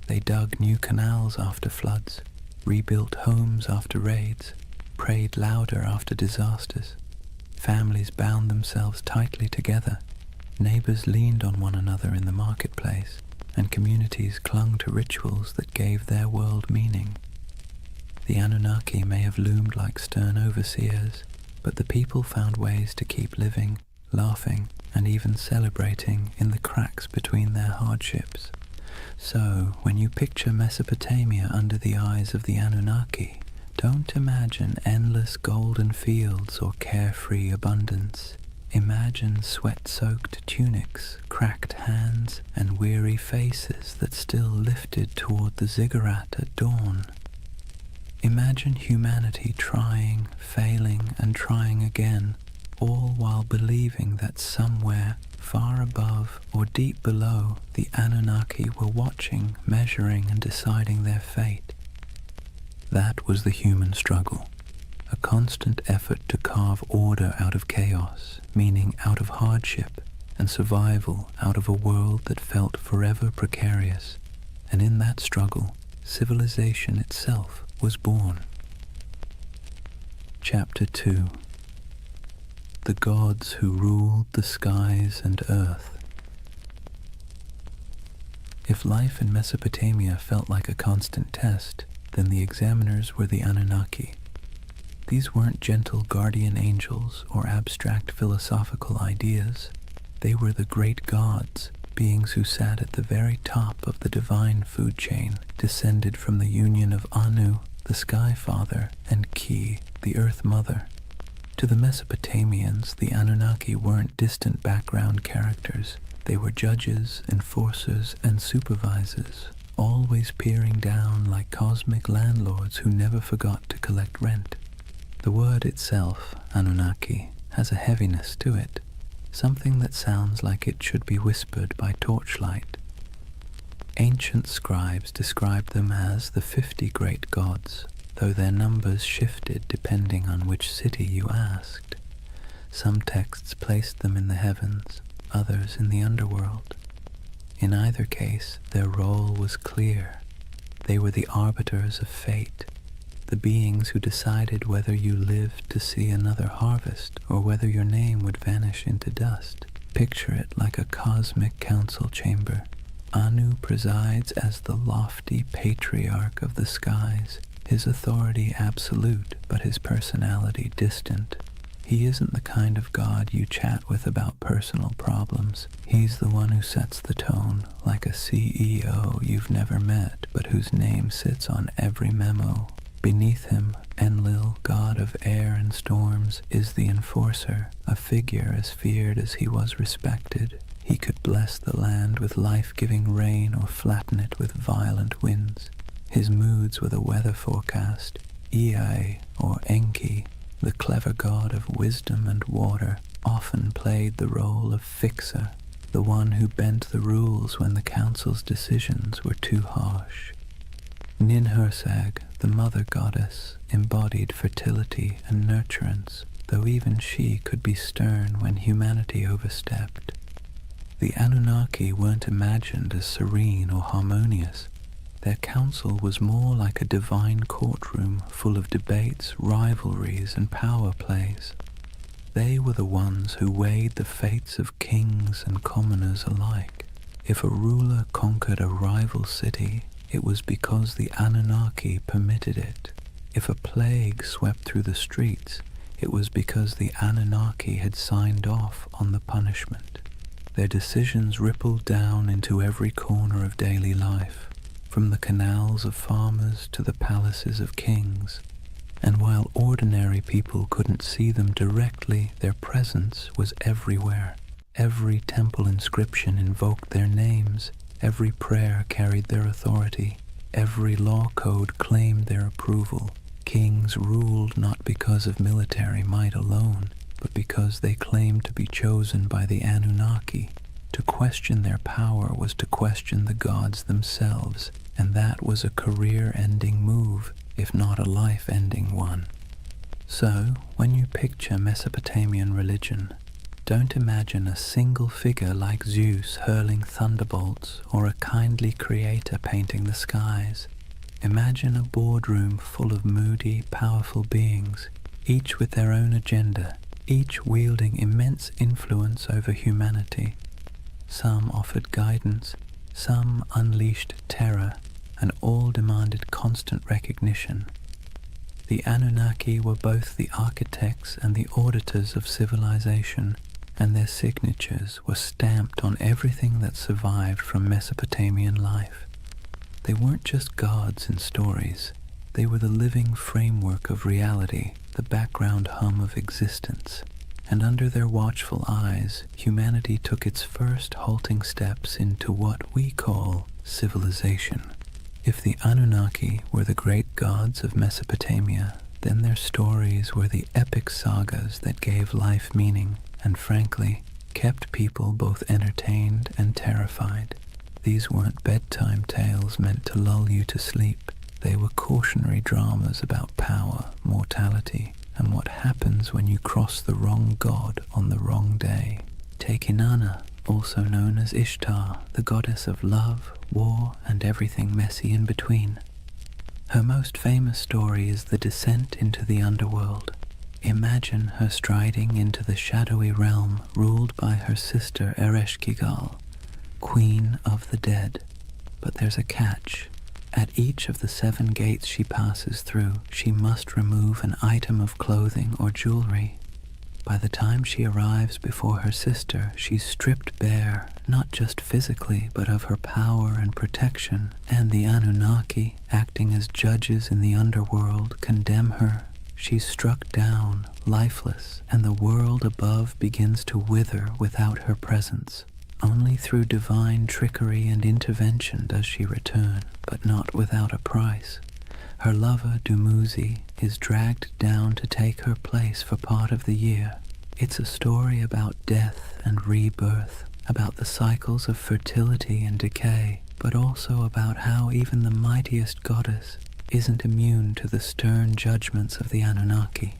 They dug new canals after floods, rebuilt homes after raids, prayed louder after disasters. Families bound themselves tightly together. Neighbors leaned on one another in the marketplace, and communities clung to rituals that gave their world meaning. The Anunnaki may have loomed like stern overseers, but the people found ways to keep living, laughing, and even celebrating in the cracks between their hardships. So, when you picture Mesopotamia under the eyes of the Anunnaki, don't imagine endless golden fields or carefree abundance. Imagine sweat-soaked tunics, cracked hands, and weary faces that still lifted toward the ziggurat at dawn. Imagine humanity trying, failing, and trying again, all while believing that somewhere, far above or deep below, the Anunnaki were watching, measuring, and deciding their fate. That was the human struggle. A constant effort to carve order out of chaos, meaning out of hardship, and survival out of a world that felt forever precarious. And in that struggle, civilization itself was born. Chapter 2. The Gods Who Ruled the Skies and Earth. If life in Mesopotamia felt like a constant test, then the examiners were the Anunnaki. These weren't gentle guardian angels or abstract philosophical ideas. They were the great gods, beings who sat at the very top of the divine food chain, descended from the union of Anu, the Sky Father, and Ki, the Earth Mother. To the Mesopotamians, the Anunnaki weren't distant background characters. They were judges, enforcers, and supervisors, always peering down like cosmic landlords who never forgot to collect rent. The word itself, Anunnaki, has a heaviness to it, something that sounds like it should be whispered by torchlight. Ancient scribes described them as the 50 great gods, though their numbers shifted depending on which city you asked. Some texts placed them in the heavens, others in the underworld. In either case, their role was clear. They were the arbiters of fate, the beings who decided whether you lived to see another harvest or whether your name would vanish into dust. Picture it like a cosmic council chamber. Anu presides as the lofty patriarch of the skies, his authority absolute, but his personality distant. He isn't the kind of god you chat with about personal problems. He's the one who sets the tone, like a CEO you've never met, but whose name sits on every memo. Beneath him, Enlil, god of air and storms, is the enforcer, a figure as feared as he was respected. He could bless the land with life-giving rain or flatten it with violent winds. His moods were the weather forecast. Ea, or Enki, the clever god of wisdom and water, often played the role of fixer, the one who bent the rules when the council's decisions were too harsh. Ninhursag, the mother goddess, embodied fertility and nurturance, though even she could be stern when humanity overstepped. The Anunnaki weren't imagined as serene or harmonious. Their council was more like a divine courtroom full of debates, rivalries, and power plays. They were the ones who weighed the fates of kings and commoners alike. If a ruler conquered a rival city, it was because the Anunnaki permitted it. If a plague swept through the streets, it was because the Anunnaki had signed off on the punishment. Their decisions rippled down into every corner of daily life, from the canals of farmers to the palaces of kings. And while ordinary people couldn't see them directly, their presence was everywhere. Every temple inscription invoked their names. Every prayer carried their authority. Every law code claimed their approval. Kings ruled not because of military might alone, but because they claimed to be chosen by the Anunnaki. To question their power was to question the gods themselves, and that was a career-ending move, if not a life-ending one. So, when you picture Mesopotamian religion, don't imagine a single figure like Zeus hurling thunderbolts or a kindly creator painting the skies. Imagine a boardroom full of moody, powerful beings, each with their own agenda, each wielding immense influence over humanity. Some offered guidance, some unleashed terror, and all demanded constant recognition. The Anunnaki were both the architects and the auditors of civilization, and their signatures were stamped on everything that survived from Mesopotamian life. They weren't just gods in stories. They were the living framework of reality, the background hum of existence. and under their watchful eyes, humanity took its first halting steps into what we call civilization. If the Anunnaki were the great gods of Mesopotamia, then their stories were the epic sagas that gave life meaning and, frankly, kept people both entertained and terrified. These weren't bedtime tales meant to lull you to sleep. They were cautionary dramas about power, mortality, and what happens when you cross the wrong god on the wrong day. Take Inanna, also known as Ishtar, the goddess of love, war, and everything messy in between. Her most famous story is the descent into the underworld. Imagine her striding into the shadowy realm ruled by her sister Ereshkigal, Queen of the Dead. But there's a catch. At each of the 7 gates she passes through, she must remove an item of clothing or jewelry. By the time she arrives before her sister, she's stripped bare, not just physically, but of her power and protection, and the Anunnaki, acting as judges in the underworld, condemn her. She's struck down, lifeless, and the world above begins to wither without her presence. Only through divine trickery and intervention does she return, but not without a price. Her lover, Dumuzi, is dragged down to take her place for part of the year. It's a story about death and rebirth, about the cycles of fertility and decay, but also about how even the mightiest goddess isn't immune to the stern judgments of the Anunnaki.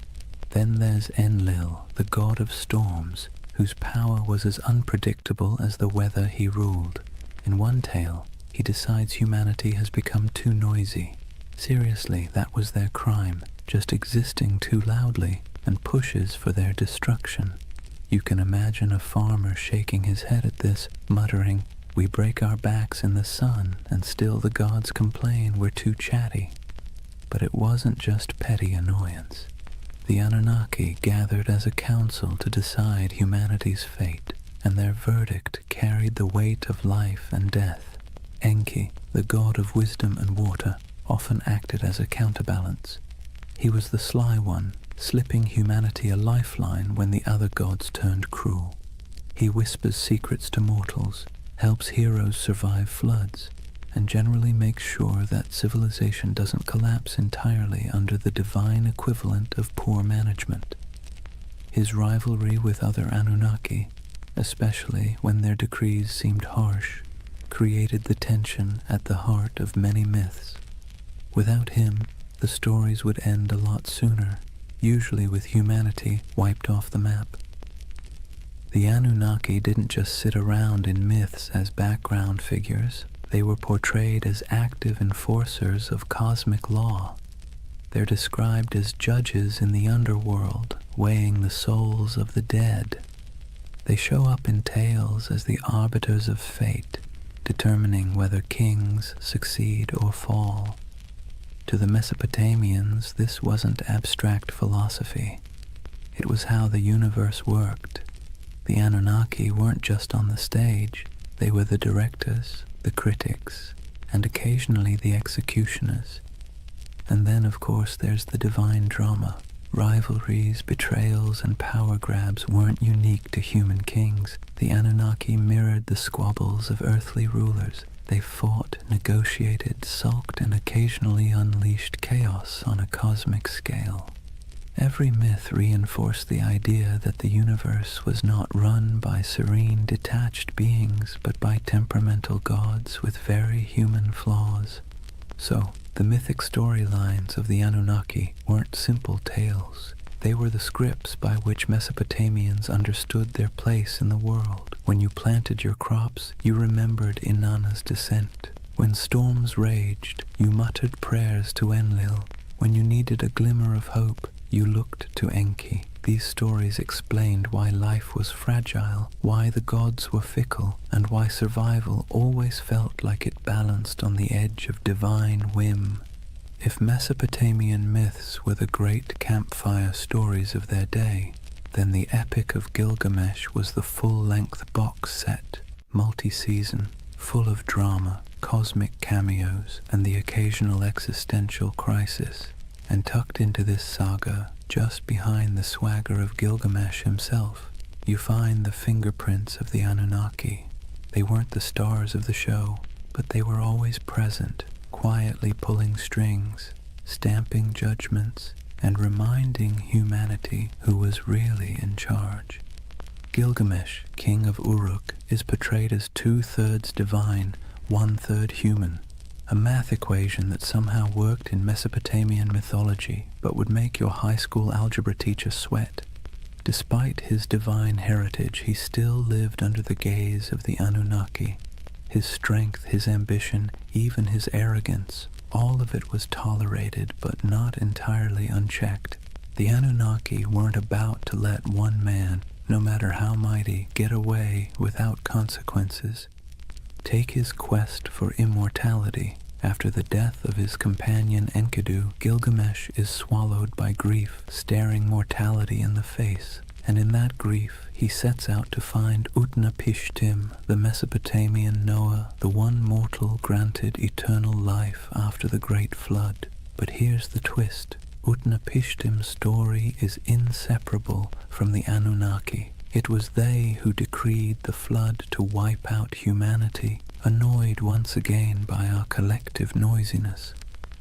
Then there's Enlil, the god of storms, whose power was as unpredictable as the weather he ruled. In one tale, he decides humanity has become too noisy. Seriously, that was their crime, just existing too loudly, and pushes for their destruction. You can imagine a farmer shaking his head at this, muttering, "We break our backs in the sun, and still the gods complain we're too chatty." But it wasn't just petty annoyance. The Anunnaki gathered as a council to decide humanity's fate, and their verdict carried the weight of life and death. Enki, the god of wisdom and water, often acted as a counterbalance. He was the sly one, slipping humanity a lifeline when the other gods turned cruel. He whispers secrets to mortals, helps heroes survive floods, and generally makes sure that civilization doesn't collapse entirely under the divine equivalent of poor management. His rivalry with other Anunnaki, especially when their decrees seemed harsh, created the tension at the heart of many myths. Without him, the stories would end a lot sooner, usually with humanity wiped off the map. The Anunnaki didn't just sit around in myths as background figures. They were portrayed as active enforcers of cosmic law. They're described as judges in the underworld, weighing the souls of the dead. They show up in tales as the arbiters of fate, determining whether kings succeed or fall. To the Mesopotamians, this wasn't abstract philosophy. It was how the universe worked. The Anunnaki weren't just on the stage. They were the directors, the critics, and occasionally the executioners. And then, of course, there's the divine drama. Rivalries, betrayals, and power grabs weren't unique to human kings. The Anunnaki mirrored the squabbles of earthly rulers. They fought, negotiated, sulked, and occasionally unleashed chaos on a cosmic scale. Every myth reinforced the idea that the universe was not run by serene, detached beings, but by temperamental gods with very human flaws. So, the mythic storylines of the Anunnaki weren't simple tales. They were the scripts by which Mesopotamians understood their place in the world. When you planted your crops, you remembered Inanna's descent. When storms raged, you muttered prayers to Enlil. When you needed a glimmer of hope, you looked to Enki. These stories explained why life was fragile, why the gods were fickle, and why survival always felt like it balanced on the edge of divine whim. If Mesopotamian myths were the great campfire stories of their day, then the Epic of Gilgamesh was the full-length box set, multi-season, full of drama, cosmic cameos, and the occasional existential crisis. And tucked into this saga, just behind the swagger of Gilgamesh himself, you find the fingerprints of the Anunnaki. They weren't the stars of the show, but they were always present, quietly pulling strings, stamping judgments, and reminding humanity who was really in charge. Gilgamesh, king of Uruk, is portrayed as 2/3 divine, 1/3 human, a math equation that somehow worked in Mesopotamian mythology but would make your high school algebra teacher sweat. Despite his divine heritage, he still lived under the gaze of the Anunnaki. His strength, his ambition, even his arrogance, all of it was tolerated but not entirely unchecked. The Anunnaki weren't about to let one man, no matter how mighty, get away without consequences. Take his quest for immortality. After the death of his companion Enkidu, Gilgamesh is swallowed by grief, staring mortality in the face, and in that grief he sets out to find Utnapishtim, the Mesopotamian Noah, the one mortal granted eternal life after the great flood. But here's the twist. Utnapishtim's story is inseparable from the Anunnaki. It was they who decreed the flood to wipe out humanity, annoyed once again by our collective noisiness.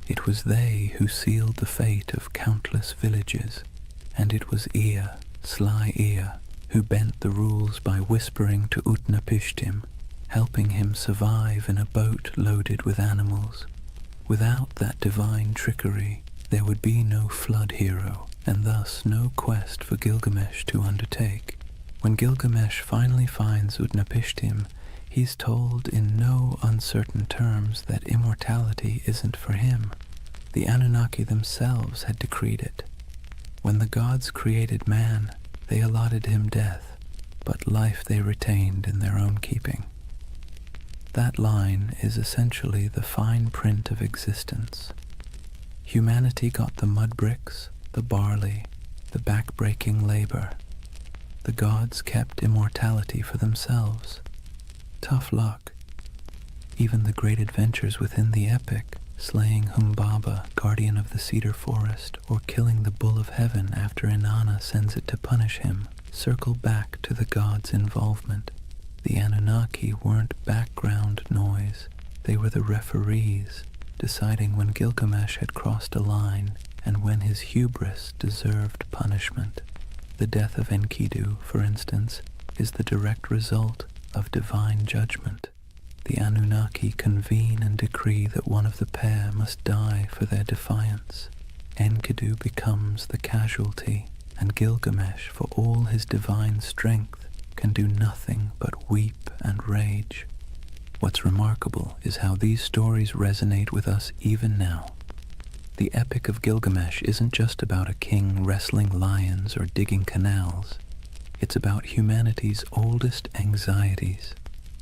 It was they who sealed the fate of countless villages, and it was Ea, sly Ea, who bent the rules by whispering to Utnapishtim, helping him survive in a boat loaded with animals. Without that divine trickery, there would be no flood hero, and thus no quest for Gilgamesh to undertake. When Gilgamesh finally finds Utnapishtim, he's told in no uncertain terms that immortality isn't for him. The Anunnaki themselves had decreed it. When the gods created man, they allotted him death, but life they retained in their own keeping. That line is essentially the fine print of existence. Humanity got the mud bricks, the barley, the back-breaking labor. The gods kept immortality for themselves. Tough luck. Even the great adventures within the epic, slaying Humbaba, guardian of the cedar forest, or killing the bull of heaven after Inanna sends it to punish him, circle back to the gods' involvement. The Anunnaki weren't background noise. They were the referees, deciding when Gilgamesh had crossed a line and when his hubris deserved punishment. The death of Enkidu, for instance, is the direct result of divine judgment. The Anunnaki convene and decree that one of the pair must die for their defiance. Enkidu becomes the casualty, and Gilgamesh, for all his divine strength, can do nothing but weep and rage. What's remarkable is how these stories resonate with us even now. The Epic of Gilgamesh isn't just about a king wrestling lions or digging canals. It's about humanity's oldest anxieties.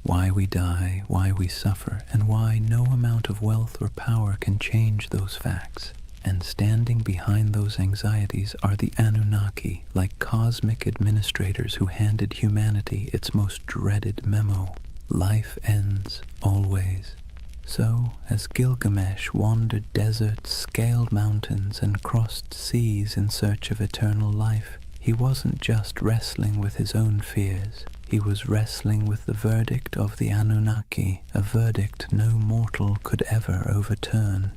Why we die, why we suffer, and why no amount of wealth or power can change those facts. And standing behind those anxieties are the Anunnaki, like cosmic administrators who handed humanity its most dreaded memo. Life ends, always. So, as Gilgamesh wandered deserts, scaled mountains, and crossed seas in search of eternal life, he wasn't just wrestling with his own fears. He was wrestling with the verdict of the Anunnaki, a verdict no mortal could ever overturn.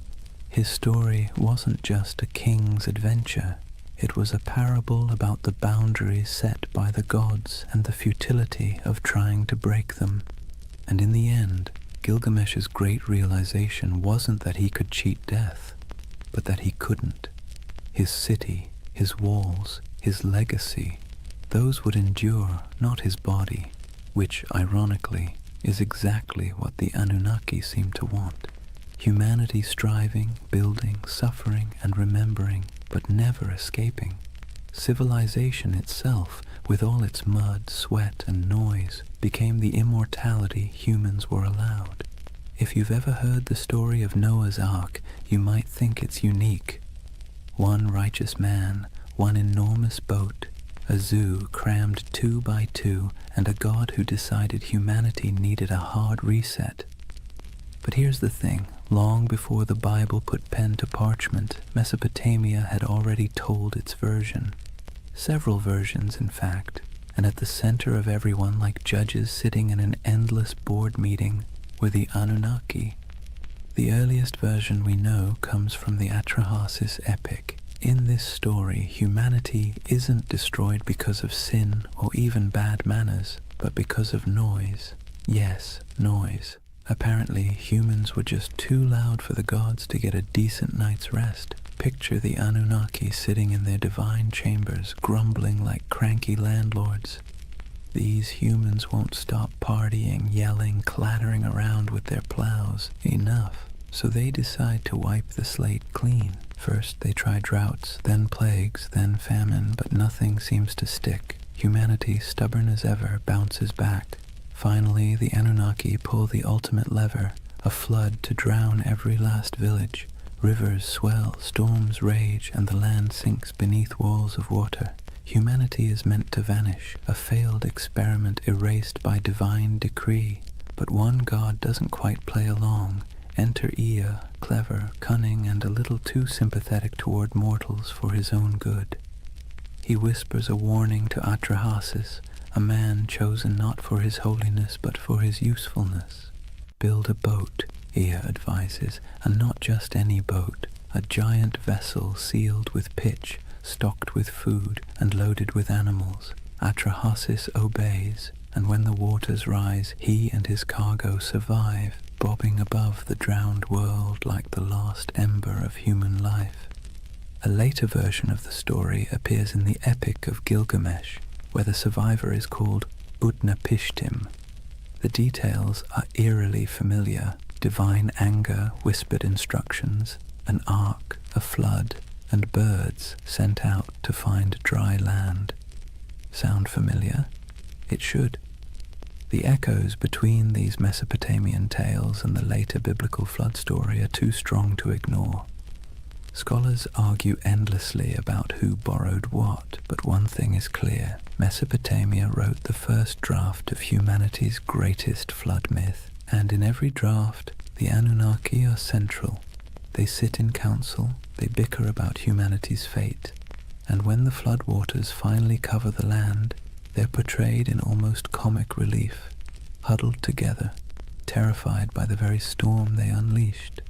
His story wasn't just a king's adventure. It was a parable about the boundaries set by the gods and the futility of trying to break them. And in the end, Gilgamesh's great realization wasn't that he could cheat death, but that he couldn't. His city, his walls, his legacy, those would endure, not his body, which, ironically, is exactly what the Anunnaki seem to want. Humanity striving, building, suffering, and remembering, but never escaping. Civilization itself, with all its mud, sweat, and noise, became the immortality humans were allowed. If you've ever heard the story of Noah's Ark, you might think it's unique. One righteous man, one enormous boat, a zoo crammed 2 by 2, and a god who decided humanity needed a hard reset. But here's the thing, Long before the Bible put pen to parchment, Mesopotamia had already told its version. Several versions, in fact, and at the center of everyone, like judges sitting in an endless board meeting, were the Anunnaki. The earliest version we know comes from the Atrahasis epic. In this story, humanity isn't destroyed because of sin or even bad manners, but because of noise. Yes, noise. Apparently, humans were just too loud for the gods to get a decent night's rest. Picture the Anunnaki sitting in their divine chambers, grumbling like cranky landlords. These humans won't stop partying, yelling, clattering around with their plows. Enough. So they decide to wipe the slate clean. First they try droughts, then plagues, then famine, but nothing seems to stick. Humanity, stubborn as ever, bounces back. Finally, the Anunnaki pull the ultimate lever, a flood to drown every last village. Rivers swell, storms rage, and the land sinks beneath walls of water. Humanity is meant to vanish, a failed experiment erased by divine decree. But one god doesn't quite play along. Enter Ea, clever, cunning, and a little too sympathetic toward mortals for his own good. He whispers a warning to Atrahasis, a man chosen not for his holiness but for his usefulness. Build a boat, Ea advises, and not just any boat, a giant vessel sealed with pitch, stocked with food, and loaded with animals. Atrahasis obeys, and when the waters rise, he and his cargo survive, bobbing above the drowned world like the last ember of human life. A later version of the story appears in the Epic of Gilgamesh, where the survivor is called Utnapishtim. The details are eerily familiar: divine anger, whispered instructions, an ark, a flood, and birds sent out to find dry land. Sound familiar? It should. The echoes between these Mesopotamian tales and the later biblical flood story are too strong to ignore. Scholars argue endlessly about who borrowed what, but one thing is clear: Mesopotamia wrote the first draft of humanity's greatest flood myth, and in every draft, the Anunnaki are central. They sit in council, they bicker about humanity's fate, and when the floodwaters finally cover the land, they're portrayed in almost comic relief, huddled together, terrified by the very storm they unleashed.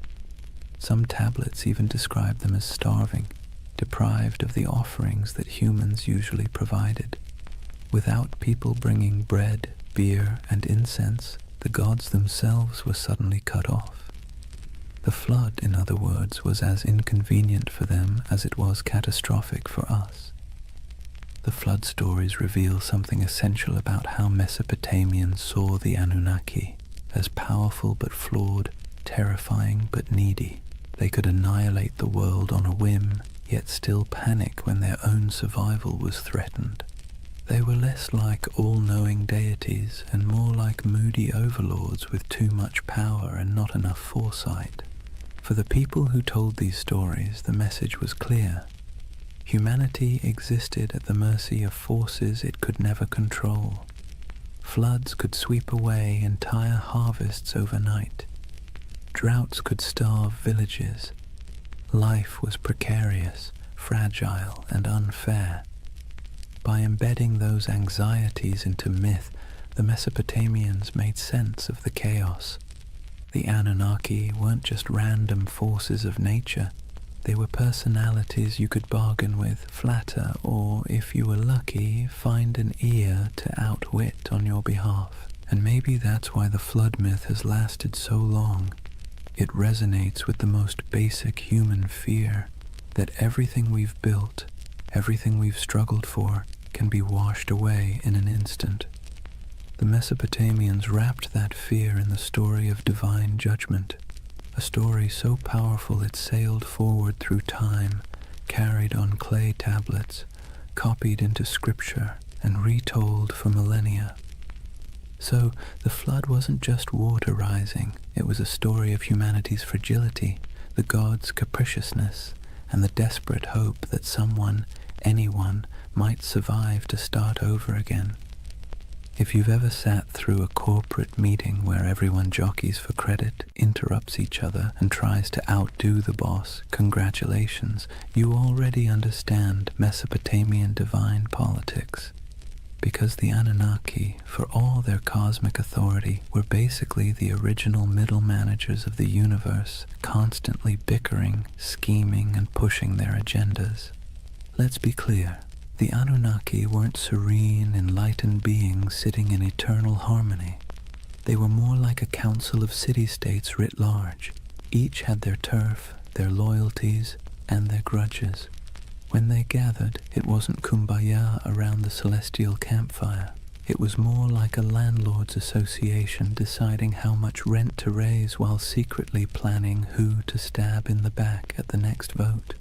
Some tablets even describe them as starving, deprived of the offerings that humans usually provided. Without people bringing bread, beer, and incense, the gods themselves were suddenly cut off. The flood, in other words, was as inconvenient for them as it was catastrophic for us. The flood stories reveal something essential about how Mesopotamians saw the Anunnaki, as powerful but flawed, terrifying but needy. They could annihilate the world on a whim, yet still panic when their own survival was threatened. They were less like all-knowing deities and more like moody overlords with too much power and not enough foresight. For the people who told these stories, the message was clear. Humanity existed at the mercy of forces it could never control. Floods could sweep away entire harvests overnight. Droughts could starve villages. Life was precarious, fragile, and unfair. By embedding those anxieties into myth, the Mesopotamians made sense of the chaos. The Anunnaki weren't just random forces of nature. They were personalities you could bargain with, flatter, or, if you were lucky, find an ear to outwit on your behalf. And maybe that's why the flood myth has lasted so long. It resonates with the most basic human fear, that everything we've built, everything we've struggled for, can be washed away in an instant. The Mesopotamians wrapped that fear in the story of divine judgment, a story so powerful it sailed forward through time, carried on clay tablets, copied into scripture, and retold for millennia. So the flood wasn't just water rising, it was a story of humanity's fragility, the gods' capriciousness, and the desperate hope that someone, anyone, might survive to start over again. If you've ever sat through a corporate meeting where everyone jockeys for credit, interrupts each other, and tries to outdo the boss, congratulations, you already understand Mesopotamian divine politics. Because the Anunnaki, for all their cosmic authority, were basically the original middle managers of the universe, constantly bickering, scheming, and pushing their agendas. Let's be clear. The Anunnaki weren't serene, enlightened beings sitting in eternal harmony. They were more like a council of city-states writ large. Each had their turf, their loyalties, and their grudges. When they gathered, it wasn't kumbaya around the celestial campfire. It was more like a landlord's association deciding how much rent to raise while secretly planning who to stab in the back at the next vote.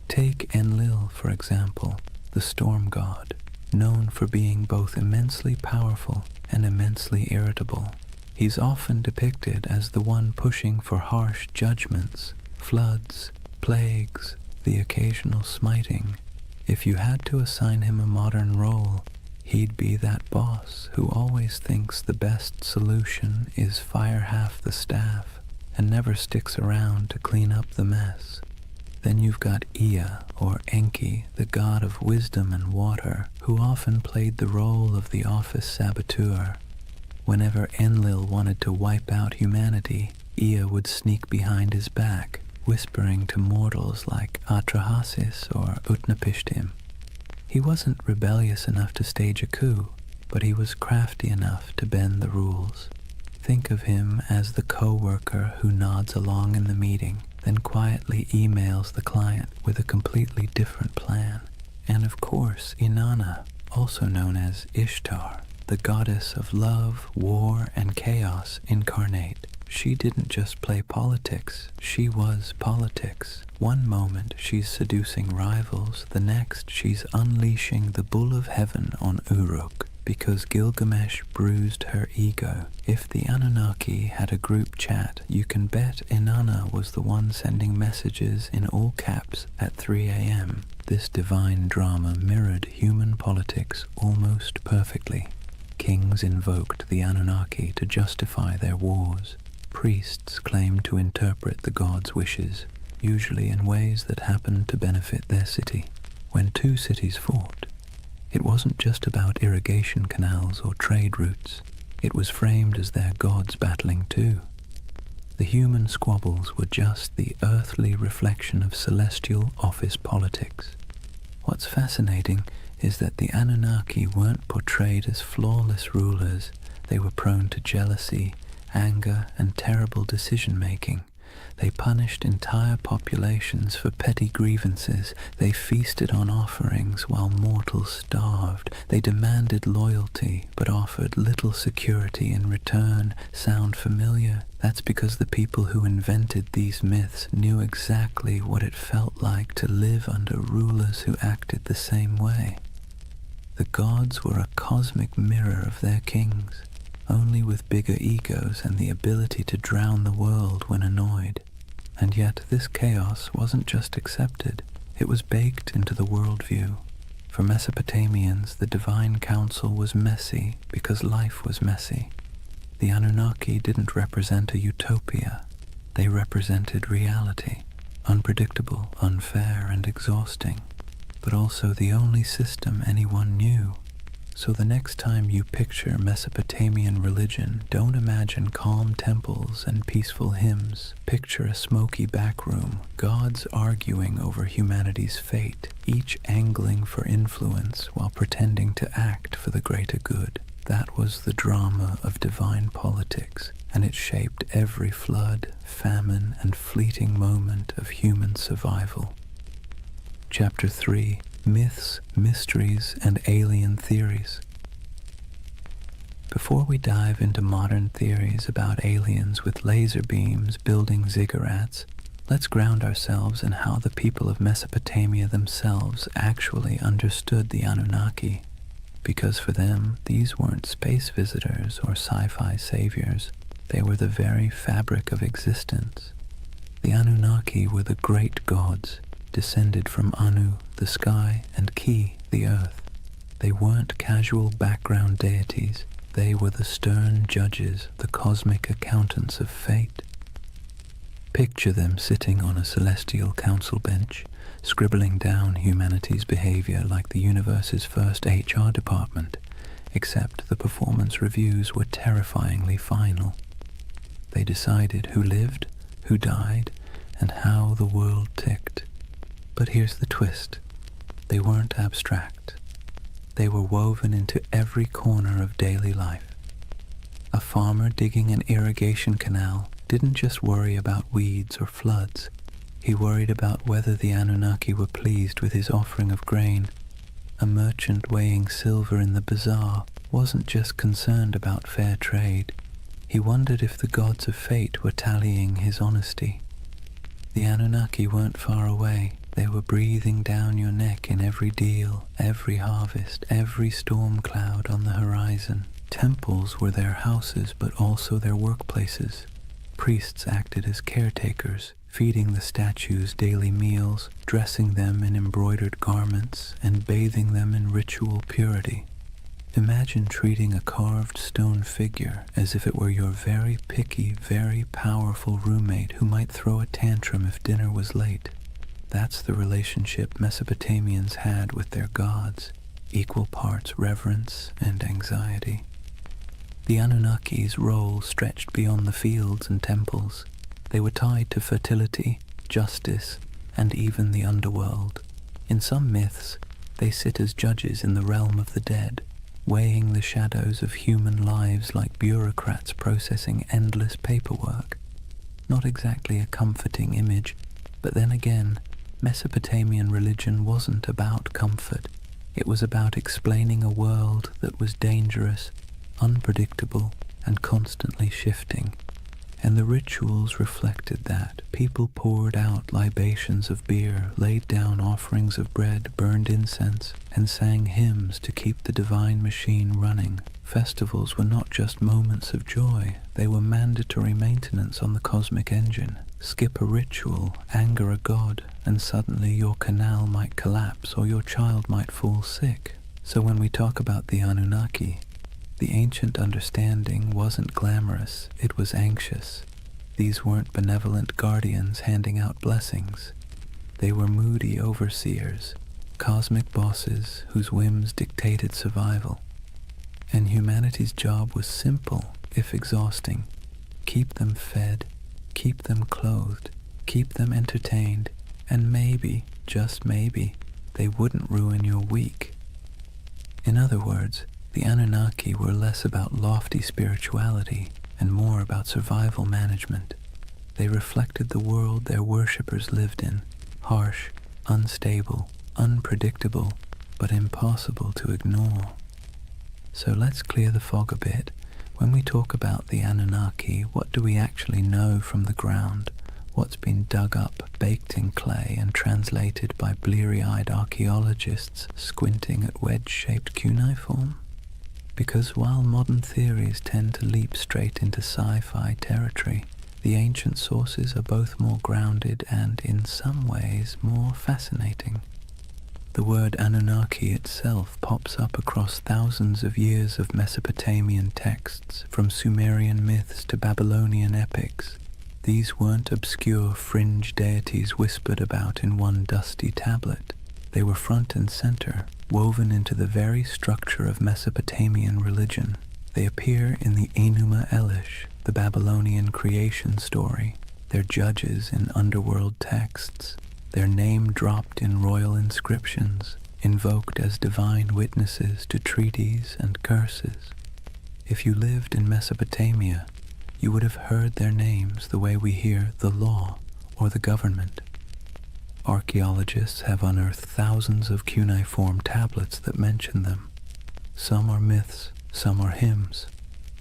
Take Enlil, for example, the storm god, known for being both immensely powerful and immensely irritable. He's often depicted as the one pushing for harsh judgments, floods, plagues, the occasional smiting. If you had to assign him a modern role, he'd be that boss who always thinks the best solution is fire half the staff and never sticks around to clean up the mess. Then you've got Ea, or Enki, the god of wisdom and water, who often played the role of the office saboteur. Whenever Enlil wanted to wipe out humanity, Ea would sneak behind his back, whispering to mortals like Atrahasis or Utnapishtim. He wasn't rebellious enough to stage a coup, but he was crafty enough to bend the rules. Think of him as the co-worker who nods along in the meeting, then quietly emails the client with a completely different plan. And of course, Inanna, also known as Ishtar, the goddess of love, war, and chaos incarnate. She didn't just play politics, she was politics. One moment she's seducing rivals, the next she's unleashing the bull of heaven on Uruk, because Gilgamesh bruised her ego. If the Anunnaki had a group chat, you can bet Inanna was the one sending messages in all caps at 3 a.m. This divine drama mirrored human politics almost perfectly. Kings invoked the Anunnaki to justify their wars. Priests claimed to interpret the gods' wishes, usually in ways that happened to benefit their city. When two cities fought, it wasn't just about irrigation canals or trade routes. It was framed as their gods battling too. The human squabbles were just the earthly reflection of celestial office politics. What's fascinating is that the Anunnaki weren't portrayed as flawless rulers. They were prone to jealousy, anger, and terrible decision-making. They punished entire populations for petty grievances. They feasted on offerings while mortals starved. They demanded loyalty, but offered little security in return. Sound familiar? That's because the people who invented these myths knew exactly what it felt like to live under rulers who acted the same way. The gods were a cosmic mirror of their kings, only with bigger egos and the ability to drown the world when annoyed. And yet this chaos wasn't just accepted, it was baked into the worldview. For Mesopotamians, the divine council was messy because life was messy. The Anunnaki didn't represent a utopia, they represented reality, unpredictable, unfair, and exhausting, but also the only system anyone knew. So the next time you picture Mesopotamian religion, don't imagine calm temples and peaceful hymns. Picture a smoky back room, gods arguing over humanity's fate, each angling for influence while pretending to act for the greater good. That was the drama of divine politics, and it shaped every flood, famine, and fleeting moment of human survival. Chapter 3. Myths, Mysteries, and Alien Theories. Before we dive into modern theories about aliens with laser beams building ziggurats, let's ground ourselves in how the people of Mesopotamia themselves actually understood the Anunnaki. Because for them, these weren't space visitors or sci-fi saviors. They were the very fabric of existence. The Anunnaki were the great gods, descended from Anu, the sky, and Ki, the earth. They weren't casual background deities. They were the stern judges, the cosmic accountants of fate. Picture them sitting on a celestial council bench, scribbling down humanity's behavior like the universe's first HR department, except the performance reviews were terrifyingly final. They decided who lived, who died, and how the world ticked. But here's the twist. They weren't abstract. They were woven into every corner of daily life. A farmer digging an irrigation canal didn't just worry about weeds or floods. He worried about whether the Anunnaki were pleased with his offering of grain. A merchant weighing silver in the bazaar wasn't just concerned about fair trade. He wondered if the gods of fate were tallying his honesty. The Anunnaki weren't far away. They were breathing down your neck in every deal, every harvest, every storm cloud on the horizon. Temples were their houses, but also their workplaces. Priests acted as caretakers, feeding the statues daily meals, dressing them in embroidered garments, and bathing them in ritual purity. Imagine treating a carved stone figure as if it were your very picky, very powerful roommate who might throw a tantrum if dinner was late. That's the relationship Mesopotamians had with their gods, equal parts reverence and anxiety. The Anunnaki's role stretched beyond the fields and temples. They were tied to fertility, justice, and even the underworld. In some myths, they sit as judges in the realm of the dead, weighing the shadows of human lives like bureaucrats processing endless paperwork. Not exactly a comforting image, but then again, Mesopotamian religion wasn't about comfort. It was about explaining a world that was dangerous, unpredictable, and constantly shifting. And the rituals reflected that. People poured out libations of beer, laid down offerings of bread, burned incense, and sang hymns to keep the divine machine running. Festivals were not just moments of joy, they were mandatory maintenance on the cosmic engine. Skip a ritual, anger a god, and suddenly your canal might collapse or your child might fall sick. So when we talk about the Anunnaki, the ancient understanding wasn't glamorous, it was anxious. These weren't benevolent guardians handing out blessings. They were moody overseers, cosmic bosses whose whims dictated survival. And humanity's job was simple, if exhausting. Keep them fed, keep them clothed, keep them entertained, and maybe, just maybe, they wouldn't ruin your week. In other words, the Anunnaki were less about lofty spirituality and more about survival management. They reflected the world their worshippers lived in, harsh, unstable, unpredictable, but impossible to ignore. So let's clear the fog a bit. When we talk about the Anunnaki, what do we actually know from the ground? What's been dug up, baked in clay, and translated by bleary-eyed archaeologists squinting at wedge-shaped cuneiform? Because while modern theories tend to leap straight into sci-fi territory, the ancient sources are both more grounded and, in some ways, more fascinating. The word Anunnaki itself pops up across thousands of years of Mesopotamian texts, from Sumerian myths to Babylonian epics. These weren't obscure fringe deities whispered about in one dusty tablet. They were front and center, woven into the very structure of Mesopotamian religion. They appear in the Enuma Elish, the Babylonian creation story, their judges in underworld texts, their name dropped in royal inscriptions, invoked as divine witnesses to treaties and curses. If you lived in Mesopotamia, you would have heard their names the way we hear the law or the government. Archaeologists have unearthed thousands of cuneiform tablets that mention them. Some are myths, some are hymns.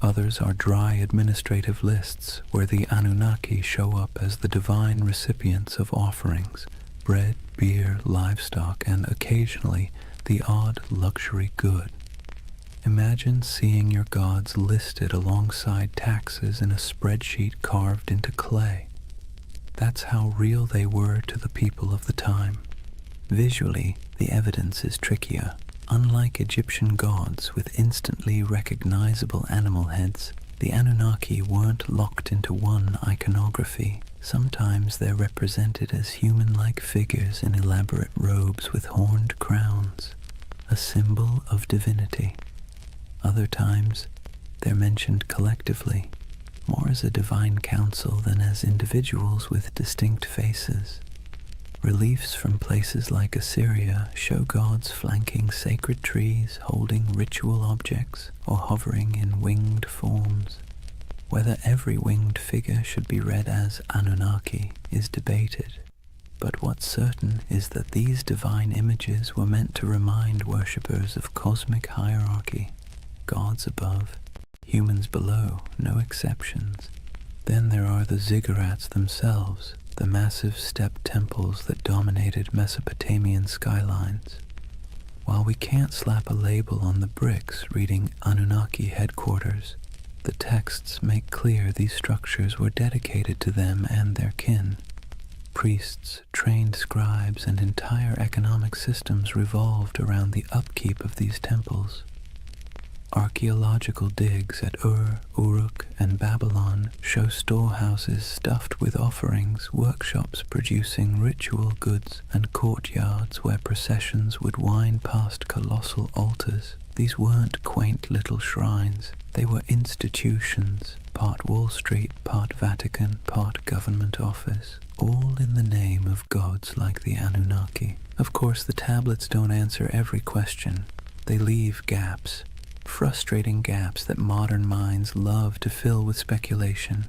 Others are dry administrative lists where the Anunnaki show up as the divine recipients of offerings, bread, beer, livestock, and occasionally the odd luxury good. Imagine seeing your gods listed alongside taxes in a spreadsheet carved into clay. That's how real they were to the people of the time. Visually, the evidence is trickier. Unlike Egyptian gods with instantly recognizable animal heads, the Anunnaki weren't locked into one iconography. Sometimes they're represented as human-like figures in elaborate robes with horned crowns, a symbol of divinity. Other times, they're mentioned collectively, more as a divine council than as individuals with distinct faces. Reliefs from places like Assyria show gods flanking sacred trees, holding ritual objects, or hovering in winged forms. Whether every winged figure should be read as Anunnaki is debated, but what's certain is that these divine images were meant to remind worshippers of cosmic hierarchy, gods above, humans below, no exceptions. Then there are the ziggurats themselves, the massive step temples that dominated Mesopotamian skylines. While we can't slap a label on the bricks reading Anunnaki headquarters, the texts make clear these structures were dedicated to them and their kin. Priests, trained scribes, and entire economic systems revolved around the upkeep of these temples. Archaeological digs at Ur, Uruk, and Babylon show storehouses stuffed with offerings, workshops producing ritual goods, and courtyards where processions would wind past colossal altars. These weren't quaint little shrines. They were institutions, part Wall Street, part Vatican, part government office, all in the name of gods like the Anunnaki. Of course, the tablets don't answer every question. They leave gaps. Frustrating gaps that modern minds love to fill with speculation.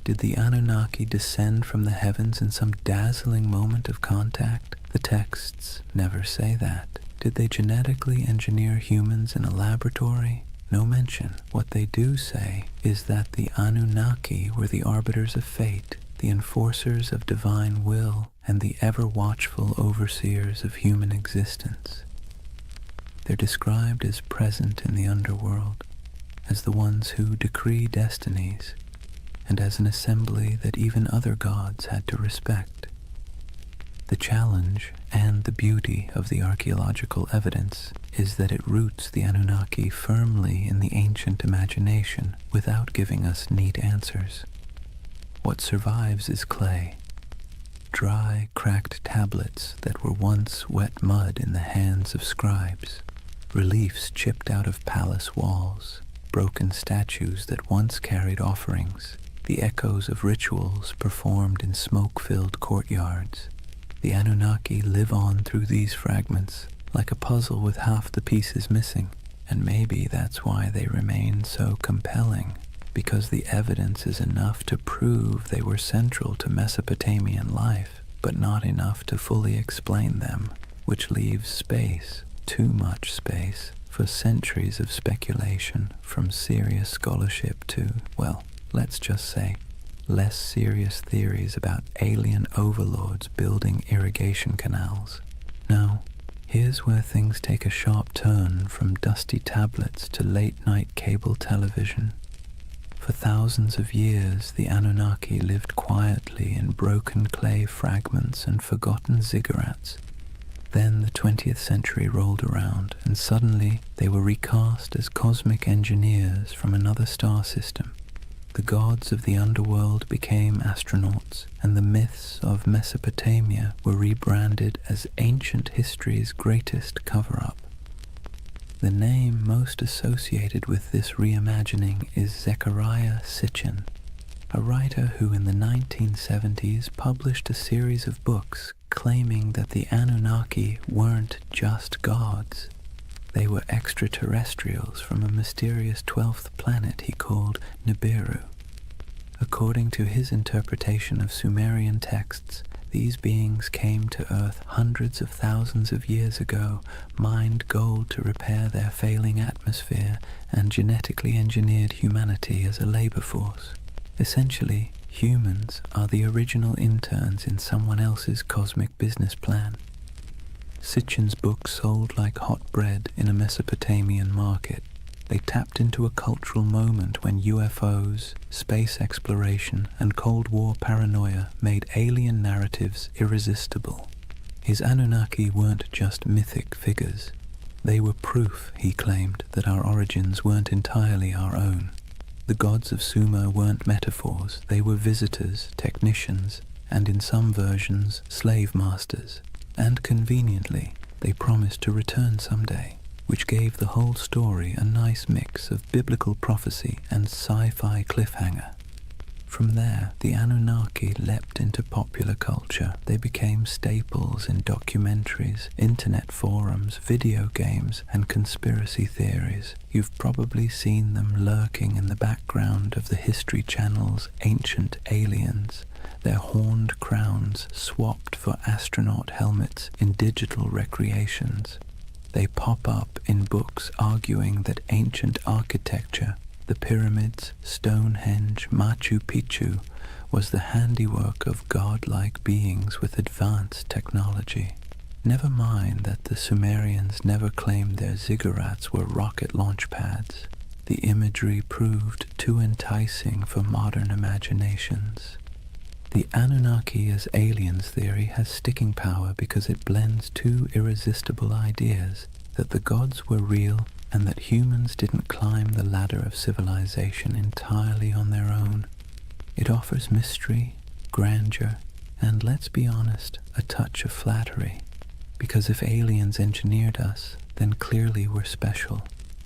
Did the Anunnaki descend from the heavens in some dazzling moment of contact? The texts never say that. Did they genetically engineer humans in a laboratory? No mention. What they do say is that the Anunnaki were the arbiters of fate, the enforcers of divine will, and the ever-watchful overseers of human existence. They're described as present in the underworld, as the ones who decree destinies, and as an assembly that even other gods had to respect. The challenge and the beauty of the archaeological evidence is that it roots the Anunnaki firmly in the ancient imagination without giving us neat answers. What survives is clay, dry, cracked tablets that were once wet mud in the hands of scribes. Reliefs chipped out of palace walls, broken statues that once carried offerings, the echoes of rituals performed in smoke-filled courtyards. The Anunnaki live on through these fragments, like a puzzle with half the pieces missing, and maybe that's why they remain so compelling, because the evidence is enough to prove they were central to Mesopotamian life, but not enough to fully explain them, which leaves space, too much space, for centuries of speculation, from serious scholarship to, well, let's just say, less serious theories about alien overlords building irrigation canals. Now, here's where things take a sharp turn from dusty tablets to late-night cable television. For thousands of years, the Anunnaki lived quietly in broken clay fragments and forgotten ziggurats. Then the 20th century rolled around, and suddenly they were recast as cosmic engineers from another star system. The gods of the underworld became astronauts, and the myths of Mesopotamia were rebranded as ancient history's greatest cover-up. The name most associated with this reimagining is Zecharia Sitchin, a writer who in the 1970s published a series of books claiming that the Anunnaki weren't just gods. They were extraterrestrials from a mysterious 12th planet he called Nibiru. According to his interpretation of Sumerian texts, these beings came to Earth hundreds of thousands of years ago, mined gold to repair their failing atmosphere, and genetically engineered humanity as a labor force. Essentially, humans are the original interns in someone else's cosmic business plan. Sitchin's book sold like hot bread in a Mesopotamian market. They tapped into a cultural moment when UFOs, space exploration, and Cold War paranoia made alien narratives irresistible. His Anunnaki weren't just mythic figures. They were proof, he claimed, that our origins weren't entirely our own. The gods of Sumer weren't metaphors, they were visitors, technicians, and in some versions, slave masters. And conveniently, they promised to return someday, which gave the whole story a nice mix of biblical prophecy and sci-fi cliffhanger. From there, the Anunnaki leapt into popular culture. They became staples in documentaries, internet forums, video games, and conspiracy theories. You've probably seen them lurking in the background of the History Channel's Ancient Aliens, their horned crowns swapped for astronaut helmets in digital recreations. They pop up in books arguing that ancient architecture, the pyramids, Stonehenge, Machu Picchu, was the handiwork of godlike beings with advanced technology. Never mind that the Sumerians never claimed their ziggurats were rocket launch pads. The imagery proved too enticing for modern imaginations. The Anunnaki as aliens theory has sticking power because it blends two irresistible ideas, that the gods were real and that humans didn't climb the ladder of civilization entirely on their own. It offers mystery, grandeur, and, let's be honest, a touch of flattery. Because if aliens engineered us, then clearly we're special,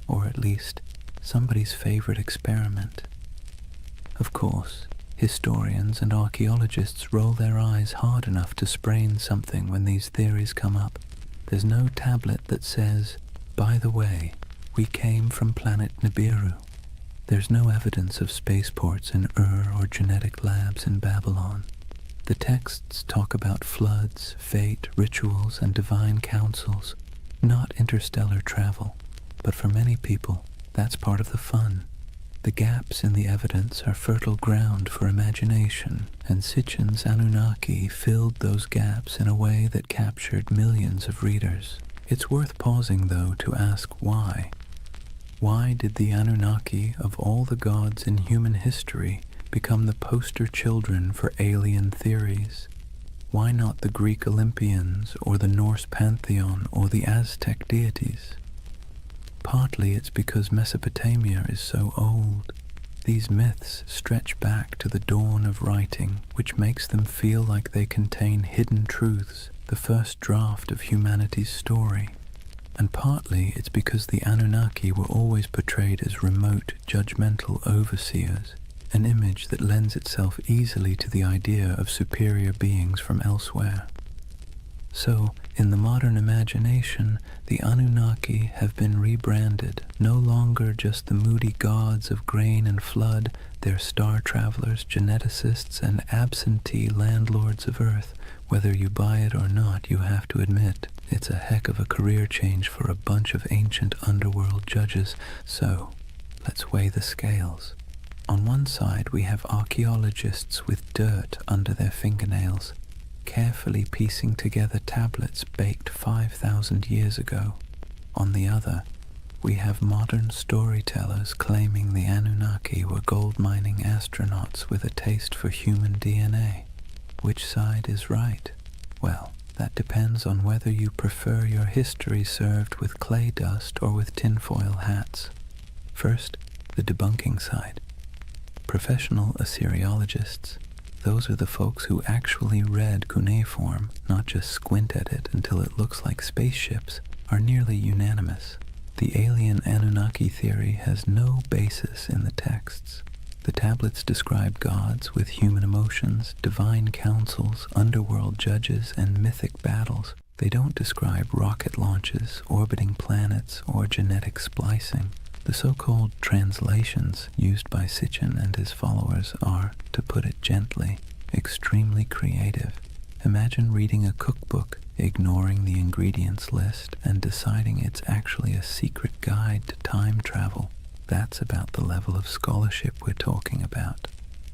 or at least somebody's favorite experiment. Of course, historians and archaeologists roll their eyes hard enough to sprain something when these theories come up. There's no tablet that says, by the way, we came from planet Nibiru. There's no evidence of spaceports in Ur or genetic labs in Babylon. The texts talk about floods, fate, rituals, and divine councils, not interstellar travel. But for many people, that's part of the fun. The gaps in the evidence are fertile ground for imagination, and Sitchin's Anunnaki filled those gaps in a way that captured millions of readers. It's worth pausing, though, to ask why. Why did the Anunnaki, of all the gods in human history, become the poster children for alien theories? Why not the Greek Olympians, or the Norse pantheon, or the Aztec deities? Partly it's because Mesopotamia is so old. These myths stretch back to the dawn of writing, which makes them feel like they contain hidden truths, the first draft of humanity's story. And partly it's because the Anunnaki were always portrayed as remote, judgmental overseers, an image that lends itself easily to the idea of superior beings from elsewhere. So, in the modern imagination, the Anunnaki have been rebranded, no longer just the moody gods of grain and flood, they're star travelers, geneticists, and absentee landlords of Earth. Whether you buy it or not, you have to admit, it's a heck of a career change for a bunch of ancient underworld judges. So, let's weigh the scales. On one side, we have archaeologists with dirt under their fingernails, carefully piecing together tablets baked 5,000 years ago. On the other, we have modern storytellers claiming the Anunnaki were gold-mining astronauts with a taste for human DNA. Which side is right? Well, that depends on whether you prefer your history served with clay dust or with tinfoil hats. First, the debunking side. Professional Assyriologists, those are the folks who actually read cuneiform, not just squint at it until it looks like spaceships, are nearly unanimous. The alien Anunnaki theory has no basis in the texts. The tablets describe gods with human emotions, divine councils, underworld judges, and mythic battles. They don't describe rocket launches, orbiting planets, or genetic splicing. The so-called translations used by Sitchin and his followers are, to put it gently, extremely creative. Imagine reading a cookbook, ignoring the ingredients list, and deciding it's actually a secret guide to time travel. That's about the level of scholarship we're talking about.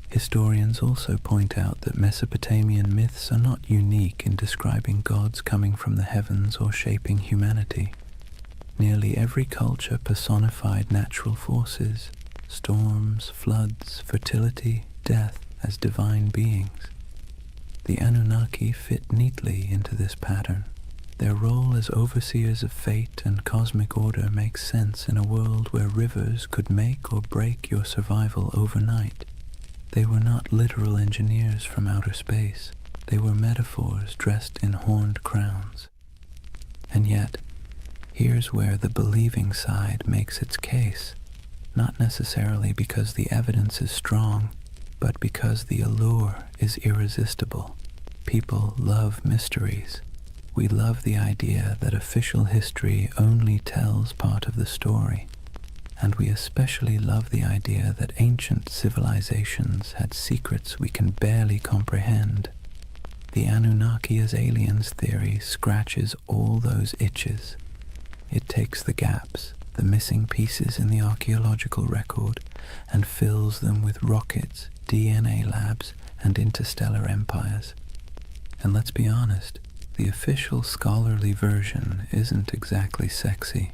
Historians also point out that Mesopotamian myths are not unique in describing gods coming from the heavens or shaping humanity. Nearly every culture personified natural forces, storms, floods, fertility, death, as divine beings. The Anunnaki fit neatly into this pattern. Their role as overseers of fate and cosmic order makes sense in a world where rivers could make or break your survival overnight. They were not literal engineers from outer space. They were metaphors dressed in horned crowns. And yet, here's where the believing side makes its case, not necessarily because the evidence is strong, but because the allure is irresistible. People love mysteries. We love the idea that official history only tells part of the story, and we especially love the idea that ancient civilizations had secrets we can barely comprehend. The Anunnaki as aliens theory scratches all those itches. It takes the gaps, the missing pieces in the archaeological record, and fills them with rockets, DNA labs, and interstellar empires. And let's be honest, the official scholarly version isn't exactly sexy.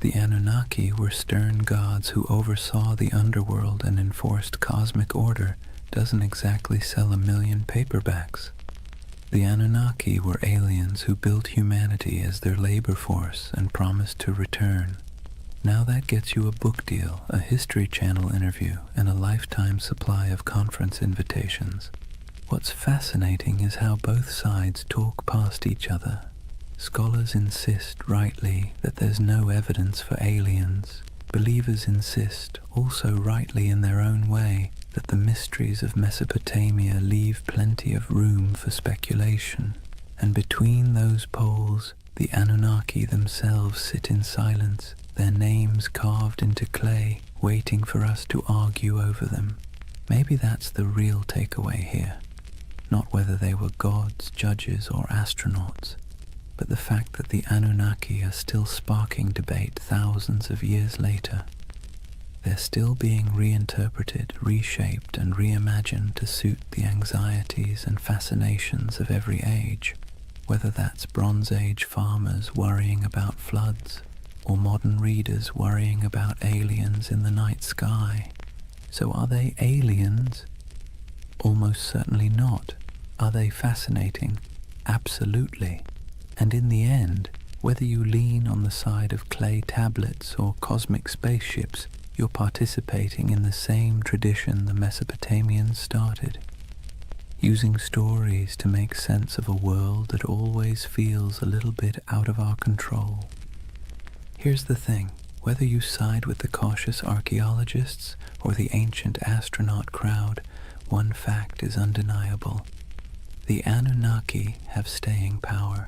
The Anunnaki were stern gods who oversaw the underworld and enforced cosmic order doesn't exactly sell a million paperbacks. The Anunnaki were aliens who built humanity as their labor force and promised to return. Now that gets you a book deal, a History Channel interview, and a lifetime supply of conference invitations. What's fascinating is how both sides talk past each other. Scholars insist, rightly, that there's no evidence for aliens. Believers insist, also rightly in their own way, that the mysteries of Mesopotamia leave plenty of room for speculation. And between those poles, the Anunnaki themselves sit in silence, their names carved into clay, waiting for us to argue over them. Maybe that's the real takeaway here. Not whether they were gods, judges, or astronauts, but the fact that the Anunnaki are still sparking debate thousands of years later. They're still being reinterpreted, reshaped, and reimagined to suit the anxieties and fascinations of every age, whether that's Bronze Age farmers worrying about floods, or modern readers worrying about aliens in the night sky. So are they aliens? Almost certainly not. Are they fascinating? Absolutely. And in the end, whether you lean on the side of clay tablets or cosmic spaceships, you're participating in the same tradition the Mesopotamians started, using stories to make sense of a world that always feels a little bit out of our control. Here's the thing, whether you side with the cautious archaeologists or the ancient astronaut crowd, one fact is undeniable. The Anunnaki have staying power.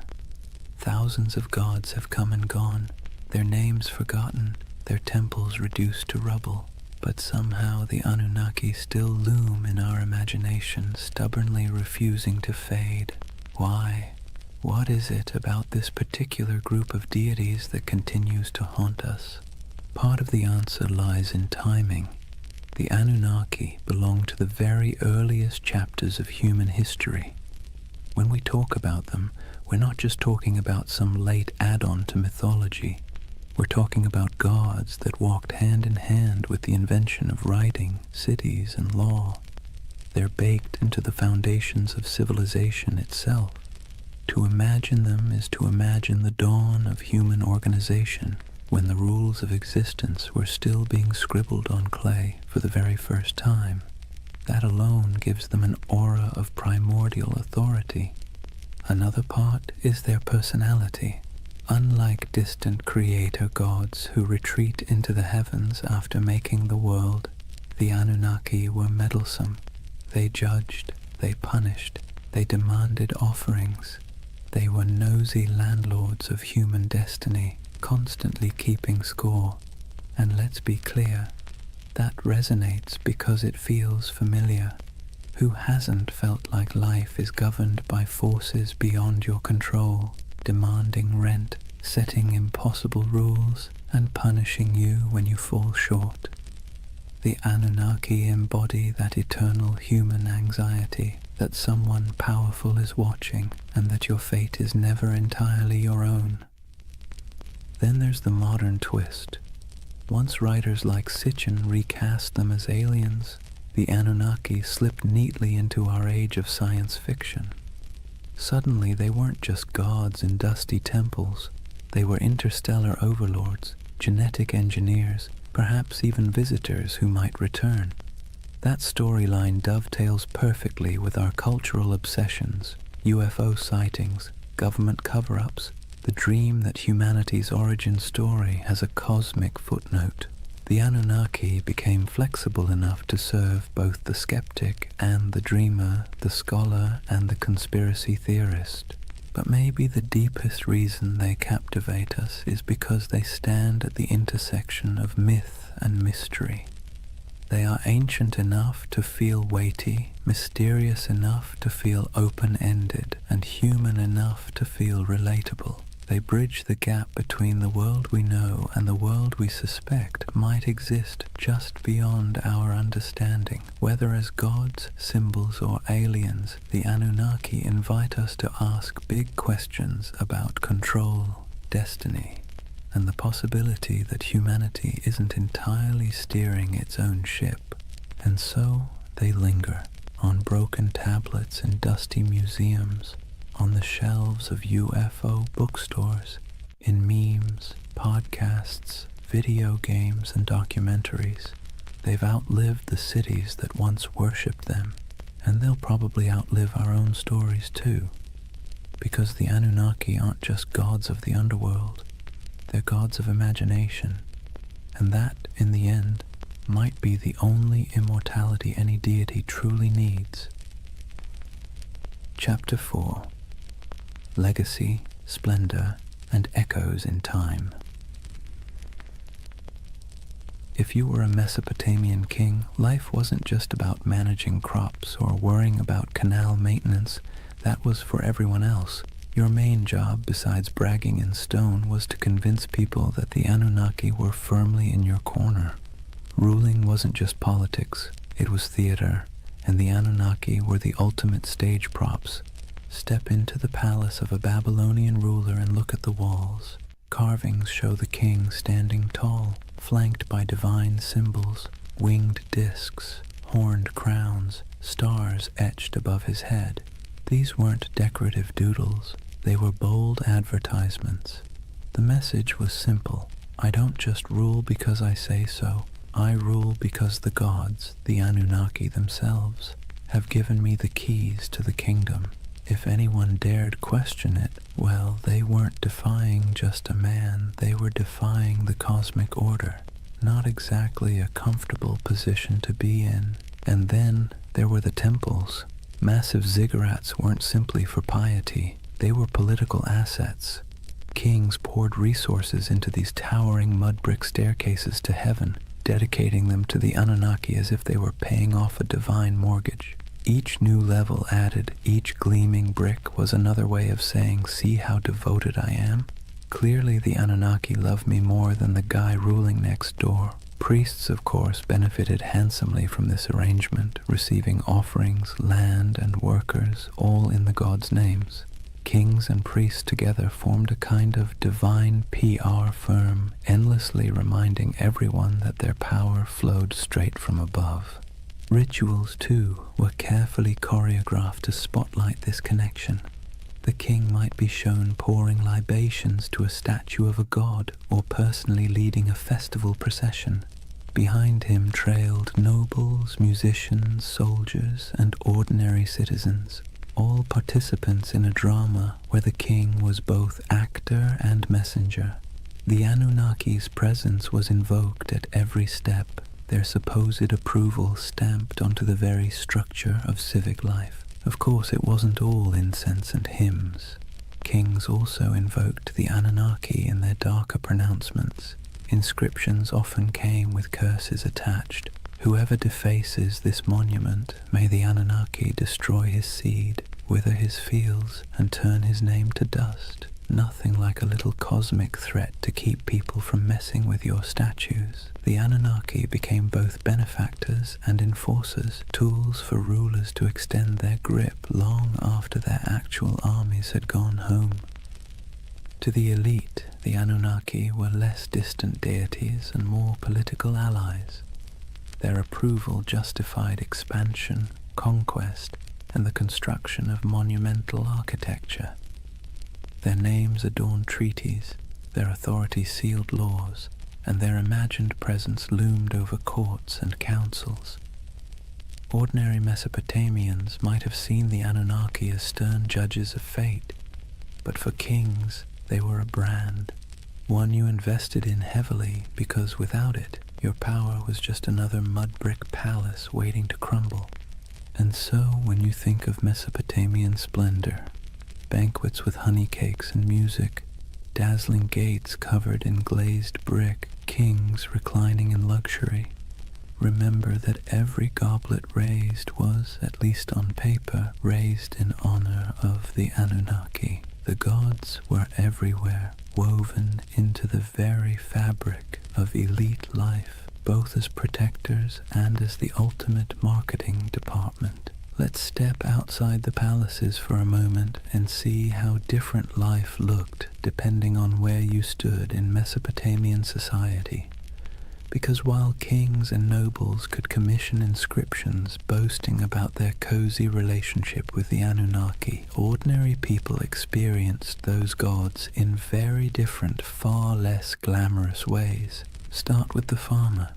Thousands of gods have come and gone, their names forgotten, their temples reduced to rubble, but somehow the Anunnaki still loom in our imagination, stubbornly refusing to fade. Why? What is it about this particular group of deities that continues to haunt us? Part of the answer lies in timing. The Anunnaki belong to the very earliest chapters of human history. When we talk about them, we're not just talking about some late add-on to mythology. We're talking about gods that walked hand in hand with the invention of writing, cities, and law. They're baked into the foundations of civilization itself. To imagine them is to imagine the dawn of human organization, when the rules of existence were still being scribbled on clay for the very first time. That alone gives them an aura of primordial authority. Another part is their personality. Unlike distant creator gods who retreat into the heavens after making the world, the Anunnaki were meddlesome. They judged, they punished, they demanded offerings. They were nosy landlords of human destiny, constantly keeping score. And let's be clear, that resonates because it feels familiar. Who hasn't felt like life is governed by forces beyond your control, demanding rent, setting impossible rules, and punishing you when you fall short? The Anunnaki embody that eternal human anxiety that someone powerful is watching and that your fate is never entirely your own. Then there's the modern twist. Once writers like Sitchin recast them as aliens, the Anunnaki slipped neatly into our age of science fiction. Suddenly they weren't just gods in dusty temples. They were interstellar overlords, genetic engineers, perhaps even visitors who might return. That storyline dovetails perfectly with our cultural obsessions, UFO sightings, government cover-ups, the dream that humanity's origin story has a cosmic footnote. The Anunnaki became flexible enough to serve both the skeptic and the dreamer, the scholar and the conspiracy theorist. But maybe the deepest reason they captivate us is because they stand at the intersection of myth and mystery. They are ancient enough to feel weighty, mysterious enough to feel open-ended, and human enough to feel relatable. They bridge the gap between the world we know and the world we suspect might exist just beyond our understanding. Whether as gods, symbols, or aliens, the Anunnaki invite us to ask big questions about control, destiny, and the possibility that humanity isn't entirely steering its own ship. And so they linger on broken tablets in dusty museums, on the shelves of UFO bookstores, in memes, podcasts, video games, and documentaries. They've outlived the cities that once worshipped them, and they'll probably outlive our own stories too, because the Anunnaki aren't just gods of the underworld, they're gods of imagination, and that, in the end, might be the only immortality any deity truly needs. Chapter 4. Legacy, Splendor, and Echoes in Time. If you were a Mesopotamian king, life wasn't just about managing crops or worrying about canal maintenance. That was for everyone else. Your main job, besides bragging in stone, was to convince people that the Anunnaki were firmly in your corner. Ruling wasn't just politics, it was theater, and the Anunnaki were the ultimate stage props. Step into the palace of a Babylonian ruler and look at the walls. Carvings show the king standing tall, flanked by divine symbols, winged discs, horned crowns, stars etched above his head. These weren't decorative doodles, they were bold advertisements. The message was simple: I don't just rule because I say so, I rule because the gods, the Anunnaki themselves, have given me the keys to the kingdom. If anyone dared question it, well, they weren't defying just a man, they were defying the cosmic order. Not exactly a comfortable position to be in. And then there were the temples. Massive ziggurats weren't simply for piety, they were political assets. Kings poured resources into these towering mud brick staircases to heaven, dedicating them to the Anunnaki as if they were paying off a divine mortgage. Each new level added, each gleaming brick was another way of saying, see how devoted I am? Clearly the Anunnaki love me more than the guy ruling next door. Priests, of course, benefited handsomely from this arrangement, receiving offerings, land, and workers, all in the gods' names. Kings and priests together formed a kind of divine PR firm, endlessly reminding everyone that their power flowed straight from above. Rituals, too, were carefully choreographed to spotlight this connection. The king might be shown pouring libations to a statue of a god or personally leading a festival procession. Behind him trailed nobles, musicians, soldiers, and ordinary citizens, all participants in a drama where the king was both actor and messenger. The Anunnaki's presence was invoked at every step, their supposed approval stamped onto the very structure of civic life. Of course, it wasn't all incense and hymns. Kings also invoked the Anunnaki in their darker pronouncements. Inscriptions often came with curses attached. Whoever defaces this monument, may the Anunnaki destroy his seed, wither his fields, and turn his name to dust. Nothing like a little cosmic threat to keep people from messing with your statues. The Anunnaki became both benefactors and enforcers, tools for rulers to extend their grip long after their actual armies had gone home. To the elite, the Anunnaki were less distant deities and more political allies. Their approval justified expansion, conquest, and the construction of monumental architecture. Their names adorned treaties, their authority sealed laws, and their imagined presence loomed over courts and councils. Ordinary Mesopotamians might have seen the Anunnaki as stern judges of fate, but for kings they were a brand, one you invested in heavily because without it your power was just another mud-brick palace waiting to crumble. And so when you think of Mesopotamian splendor, banquets with honey cakes and music, dazzling gates covered in glazed brick, kings reclining in luxury, remember that every goblet raised was, at least on paper, raised in honor of the Anunnaki. The gods were everywhere, woven into the very fabric of elite life, both as protectors and as the ultimate marketing department. Let's step outside the palaces for a moment and see how different life looked depending on where you stood in Mesopotamian society. Because while kings and nobles could commission inscriptions boasting about their cozy relationship with the Anunnaki, ordinary people experienced those gods in very different, far less glamorous ways. Start with the farmer.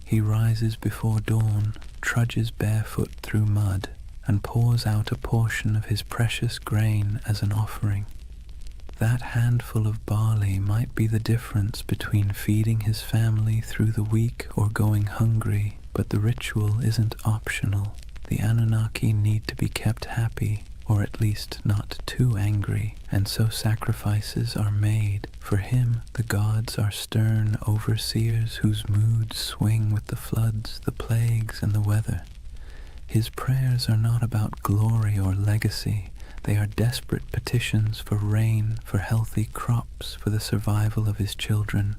He rises before dawn, trudges barefoot through mud, and pours out a portion of his precious grain as an offering. That handful of barley might be the difference between feeding his family through the week or going hungry, but the ritual isn't optional. The Anunnaki need to be kept happy, or at least not too angry, and so sacrifices are made. For him, the gods are stern overseers whose moods swing with the floods, the plagues, and the weather. His prayers are not about glory or legacy. They are desperate petitions for rain, for healthy crops, for the survival of his children.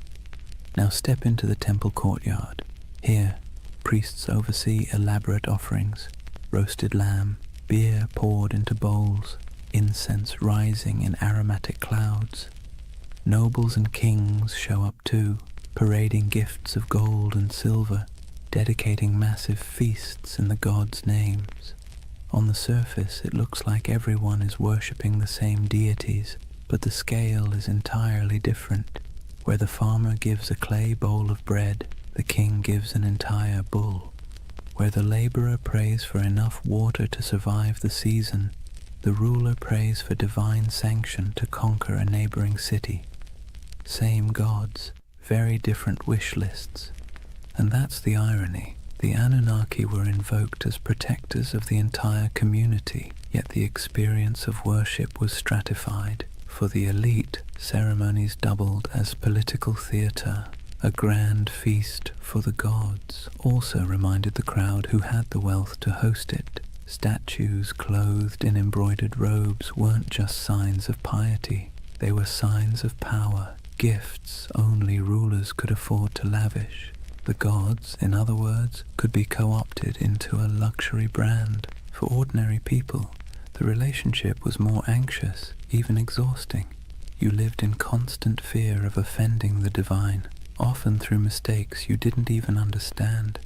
Now step into the temple courtyard. Here, priests oversee elaborate offerings, roasted lamb, beer poured into bowls, incense rising in aromatic clouds. Nobles and kings show up too, parading gifts of gold and silver, dedicating massive feasts in the gods' names. On the surface, it looks like everyone is worshipping the same deities, but the scale is entirely different. Where the farmer gives a clay bowl of bread, the king gives an entire bull. Where the laborer prays for enough water to survive the season, the ruler prays for divine sanction to conquer a neighboring city. Same gods, very different wish lists. And that's the irony. The Anunnaki were invoked as protectors of the entire community, yet the experience of worship was stratified. For the elite, ceremonies doubled as political theater. A grand feast for the gods also reminded the crowd who had the wealth to host it. Statues clothed in embroidered robes weren't just signs of piety. They were signs of power, gifts only rulers could afford to lavish. The gods, in other words, could be co-opted into a luxury brand. For ordinary people, the relationship was more anxious, even exhausting. You lived in constant fear of offending the divine, often through mistakes you didn't even understand.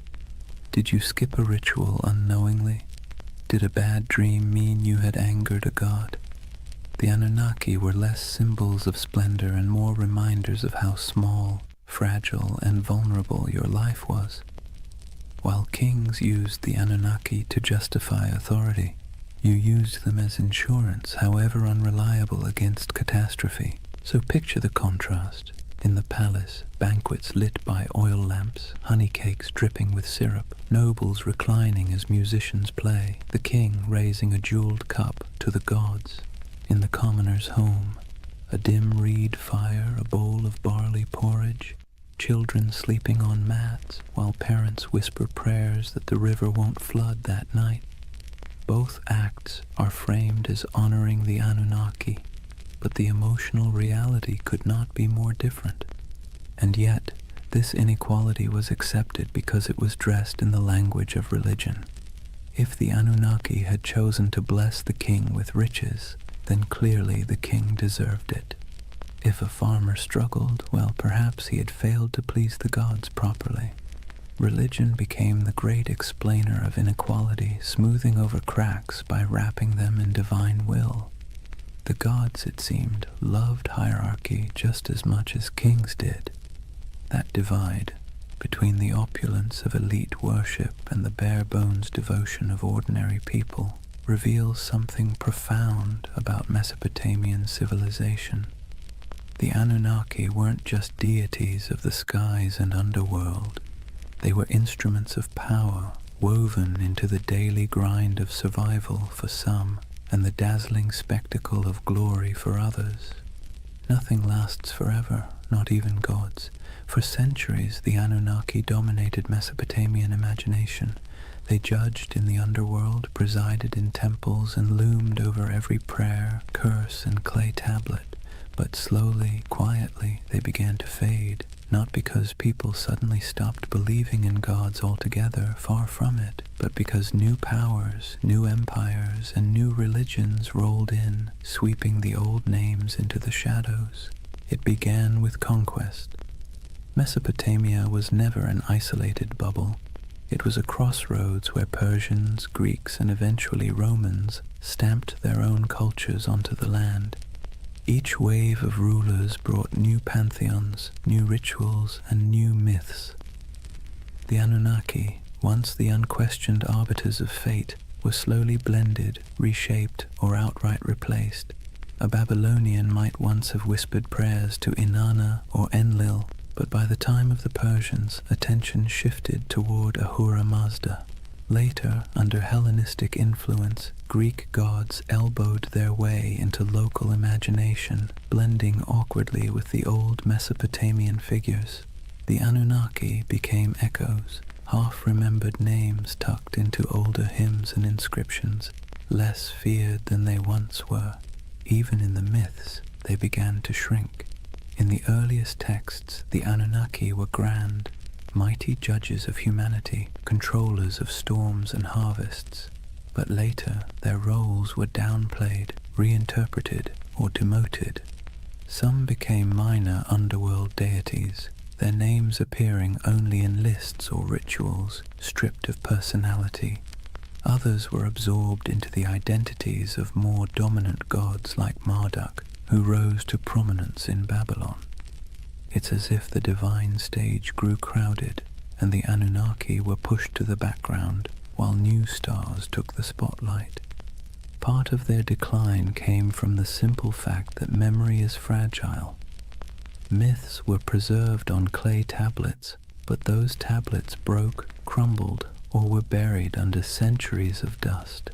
Did you skip a ritual unknowingly? Did a bad dream mean you had angered a god? The Anunnaki were less symbols of splendor and more reminders of how small, fragile, and vulnerable your life was. While kings used the Anunnaki to justify authority, you used them as insurance, however unreliable, against catastrophe. So picture the contrast. In the palace, banquets lit by oil lamps, honey cakes dripping with syrup, nobles reclining as musicians play, the king raising a jeweled cup to the gods. In the commoner's home, a dim reed fire, a bowl of barley porridge, children sleeping on mats while parents whisper prayers that the river won't flood that night. Both acts are framed as honoring the Anunnaki, but the emotional reality could not be more different. And yet, this inequality was accepted because it was dressed in the language of religion. If the Anunnaki had chosen to bless the king with riches, then clearly the king deserved it. If a farmer struggled, well, perhaps he had failed to please the gods properly. Religion became the great explainer of inequality, smoothing over cracks by wrapping them in divine will. The gods, it seemed, loved hierarchy just as much as kings did. That divide between the opulence of elite worship and the bare-bones devotion of ordinary people reveals something profound about Mesopotamian civilization. The Anunnaki weren't just deities of the skies and underworld. They were instruments of power woven into the daily grind of survival for some and the dazzling spectacle of glory for others. Nothing lasts forever, not even gods. For centuries, the Anunnaki dominated Mesopotamian imagination. They judged in the underworld, presided in temples, and loomed over every prayer, curse, and clay tablet. But slowly, quietly, they began to fade, not because people suddenly stopped believing in gods altogether, far from it, but because new powers, new empires, and new religions rolled in, sweeping the old names into the shadows. It began with conquest. Mesopotamia was never an isolated bubble. It was a crossroads where Persians, Greeks, and eventually Romans stamped their own cultures onto the land. Each wave of rulers brought new pantheons, new rituals, and new myths. The Anunnaki, once the unquestioned arbiters of fate, were slowly blended, reshaped, or outright replaced. A Babylonian might once have whispered prayers to Inanna or Enlil, but by the time of the Persians, attention shifted toward Ahura Mazda. Later, under Hellenistic influence, Greek gods elbowed their way into local imagination, blending awkwardly with the old Mesopotamian figures. The Anunnaki became echoes, half-remembered names tucked into older hymns and inscriptions, less feared than they once were. Even in the myths, they began to shrink. In the earliest texts, the Anunnaki were grand, mighty judges of humanity, controllers of storms and harvests. But later, their roles were downplayed, reinterpreted, or demoted. Some became minor underworld deities, their names appearing only in lists or rituals, stripped of personality. Others were absorbed into the identities of more dominant gods like Marduk, who rose to prominence in Babylon. It's as if the divine stage grew crowded, and the Anunnaki were pushed to the background, while new stars took the spotlight. Part of their decline came from the simple fact that memory is fragile. Myths were preserved on clay tablets, but those tablets broke, crumbled, or were buried under centuries of dust.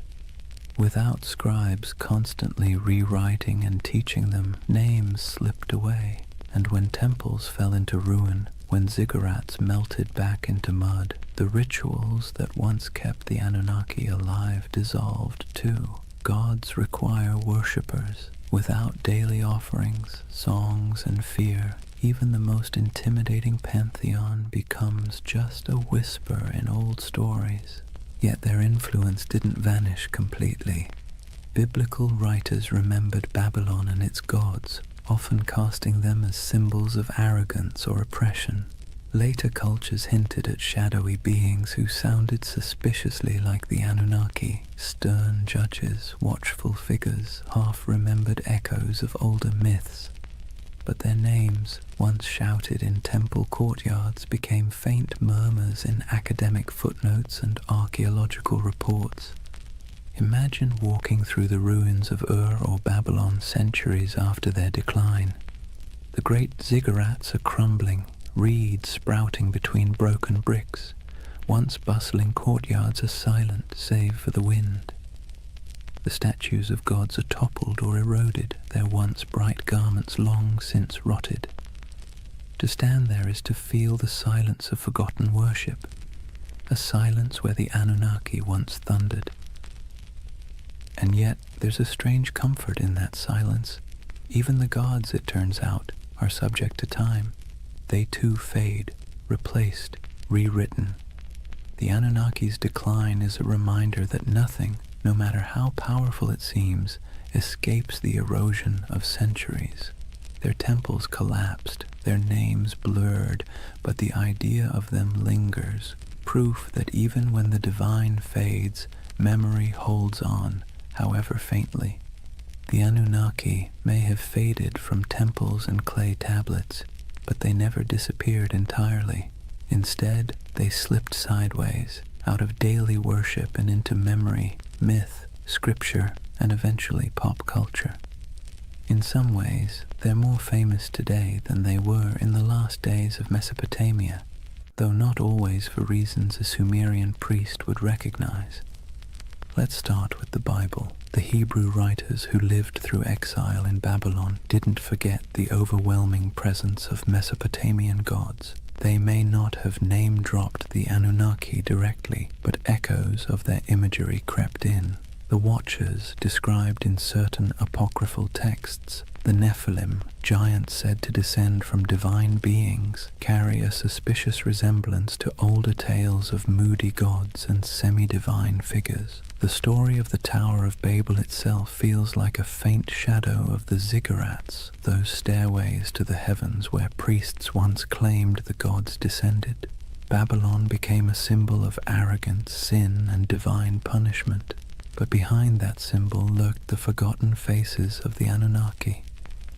Without scribes constantly rewriting and teaching them, names slipped away. And when temples fell into ruin, when ziggurats melted back into mud, the rituals that once kept the Anunnaki alive dissolved too. Gods require worshippers. Without daily offerings, songs, and fear, even the most intimidating pantheon becomes just a whisper in old stories. Yet their influence didn't vanish completely. Biblical writers remembered Babylon and its gods, often casting them as symbols of arrogance or oppression. Later cultures hinted at shadowy beings who sounded suspiciously like the Anunnaki, stern judges, watchful figures, half-remembered echoes of older myths. But their names, once shouted in temple courtyards, became faint murmurs in academic footnotes and archaeological reports. Imagine walking through the ruins of Ur or Babylon centuries after their decline. The great ziggurats are crumbling, reeds sprouting between broken bricks. Once bustling courtyards are silent, save for the wind. The statues of gods are toppled or eroded, their once bright garments long since rotted. To stand there is to feel the silence of forgotten worship, a silence where the Anunnaki once thundered. And yet there's a strange comfort in that silence. Even the gods, it turns out, are subject to time. They too fade, replaced, rewritten. The Anunnaki's decline is a reminder that nothing, no matter how powerful it seems, escapes the erosion of centuries. Their temples collapsed, their names blurred, but the idea of them lingers, proof that even when the divine fades, memory holds on, however faintly. The Anunnaki may have faded from temples and clay tablets, but they never disappeared entirely. Instead, they slipped sideways, out of daily worship and into memory, myth, scripture, and eventually pop culture. In some ways, they're more famous today than they were in the last days of Mesopotamia, though not always for reasons a Sumerian priest would recognize. Let's start with the Bible. The Hebrew writers who lived through exile in Babylon didn't forget the overwhelming presence of Mesopotamian gods. They may not have name-dropped the Anunnaki directly, but echoes of their imagery crept in. The Watchers, described in certain apocryphal texts, the Nephilim, giants said to descend from divine beings, carry a suspicious resemblance to older tales of moody gods and semi-divine figures. The story of the Tower of Babel itself feels like a faint shadow of the ziggurats, those stairways to the heavens where priests once claimed the gods descended. Babylon became a symbol of arrogance, sin, and divine punishment. But behind that symbol lurked the forgotten faces of the Anunnaki.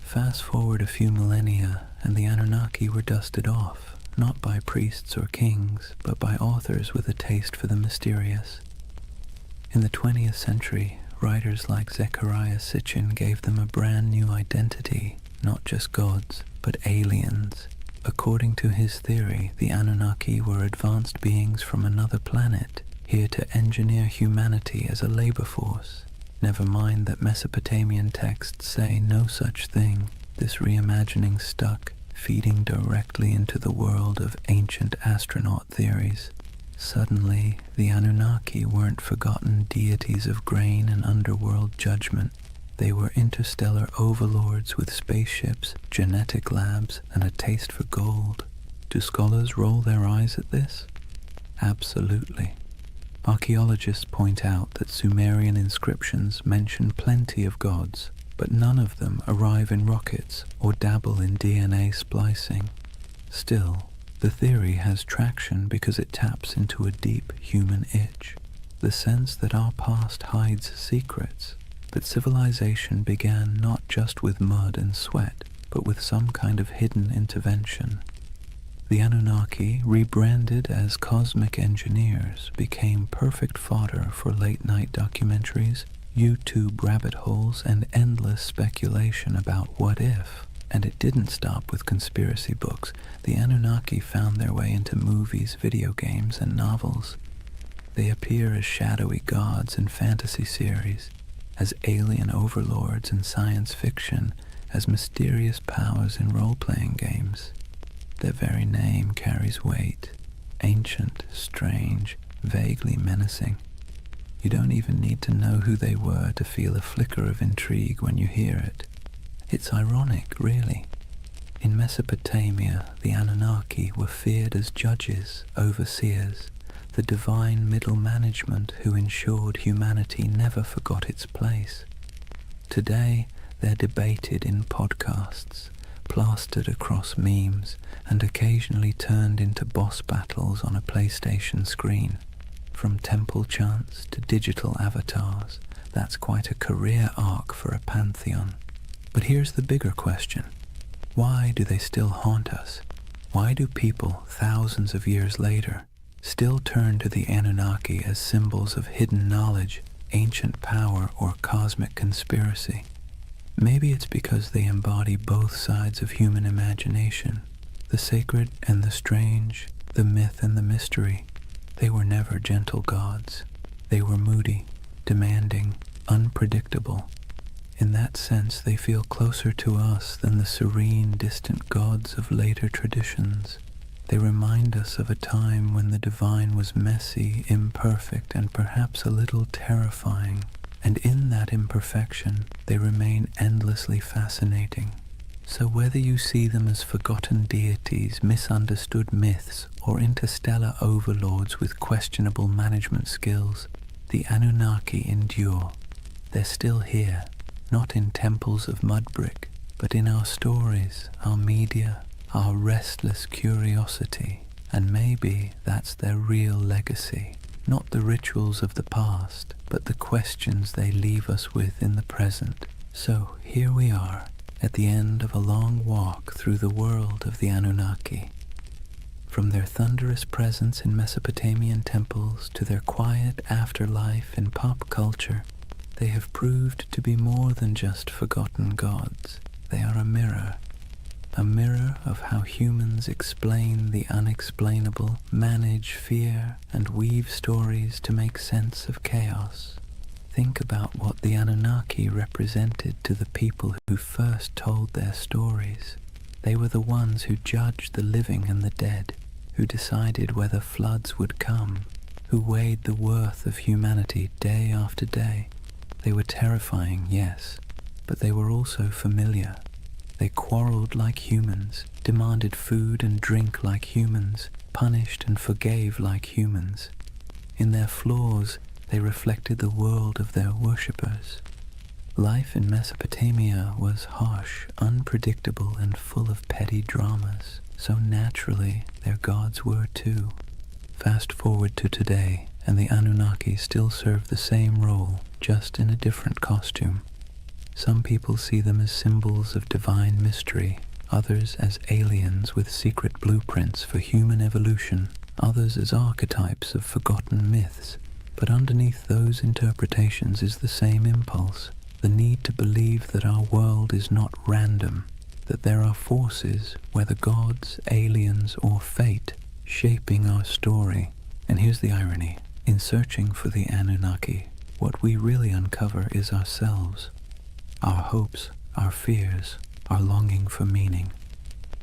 Fast forward a few millennia, and the Anunnaki were dusted off, not by priests or kings, but by authors with a taste for the mysterious. In the 20th century, writers like Zecharia Sitchin gave them a brand new identity, not just gods, but aliens. According to his theory, the Anunnaki were advanced beings from another planet, here to engineer humanity as a labor force. Never mind that Mesopotamian texts say no such thing. This reimagining stuck, feeding directly into the world of ancient astronaut theories. Suddenly, the Anunnaki weren't forgotten deities of grain and underworld judgment. They were interstellar overlords with spaceships, genetic labs, and a taste for gold. Do scholars roll their eyes at this? Absolutely. Archaeologists point out that Sumerian inscriptions mention plenty of gods, but none of them arrive in rockets or dabble in DNA splicing. Still, the theory has traction because it taps into a deep human itch, the sense that our past hides secrets, that civilization began not just with mud and sweat, but with some kind of hidden intervention. The Anunnaki, rebranded as cosmic engineers, became perfect fodder for late-night documentaries, YouTube rabbit holes, and endless speculation about what if. And it didn't stop with conspiracy books. The Anunnaki found their way into movies, video games, and novels. They appear as shadowy gods in fantasy series, as alien overlords in science fiction, as mysterious powers in role-playing games. Their very name carries weight, ancient, strange, vaguely menacing. You don't even need to know who they were to feel a flicker of intrigue when you hear it. It's ironic, really. In Mesopotamia, the Anunnaki were feared as judges, overseers, the divine middle management who ensured humanity never forgot its place. Today, they're debated in podcasts, plastered across memes, and occasionally turned into boss battles on a PlayStation screen. From temple chants to digital avatars, that's quite a career arc for a pantheon. But here's the bigger question. Why do they still haunt us? Why do people, thousands of years later, still turn to the Anunnaki as symbols of hidden knowledge, ancient power, or cosmic conspiracy? Maybe it's because they embody both sides of human imagination, the sacred and the strange, the myth and the mystery. They were never gentle gods. They were moody, demanding, unpredictable. In that sense, they feel closer to us than the serene, distant gods of later traditions. They remind us of a time when the divine was messy, imperfect, and perhaps a little terrifying. And in that imperfection, they remain endlessly fascinating. So whether you see them as forgotten deities, misunderstood myths, or interstellar overlords with questionable management skills, the Anunnaki endure. They're still here, not in temples of mud brick, but in our stories, our media, our restless curiosity, and maybe that's their real legacy. Not the rituals of the past, but the questions they leave us with in the present. So here we are, at the end of a long walk through the world of the Anunnaki. From their thunderous presence in Mesopotamian temples to their quiet afterlife in pop culture, they have proved to be more than just forgotten gods. They are a mirror of how humans explain the unexplainable, manage fear, and weave stories to make sense of chaos. Think about what the Anunnaki represented to the people who first told their stories. They were the ones who judged the living and the dead, who decided whether floods would come, who weighed the worth of humanity day after day. They were terrifying, yes, but they were also familiar. They quarreled like humans, demanded food and drink like humans, punished and forgave like humans. In their flaws, they reflected the world of their worshippers. Life in Mesopotamia was harsh, unpredictable, and full of petty dramas, so naturally their gods were too. Fast forward to today, and the Anunnaki still serve the same role, just in a different costume. Some people see them as symbols of divine mystery, others as aliens with secret blueprints for human evolution, others as archetypes of forgotten myths. But underneath those interpretations is the same impulse, the need to believe that our world is not random, that there are forces, whether gods, aliens, or fate, shaping our story. And here's the irony. In searching for the Anunnaki, what we really uncover is ourselves. Our hopes, our fears, our longing for meaning.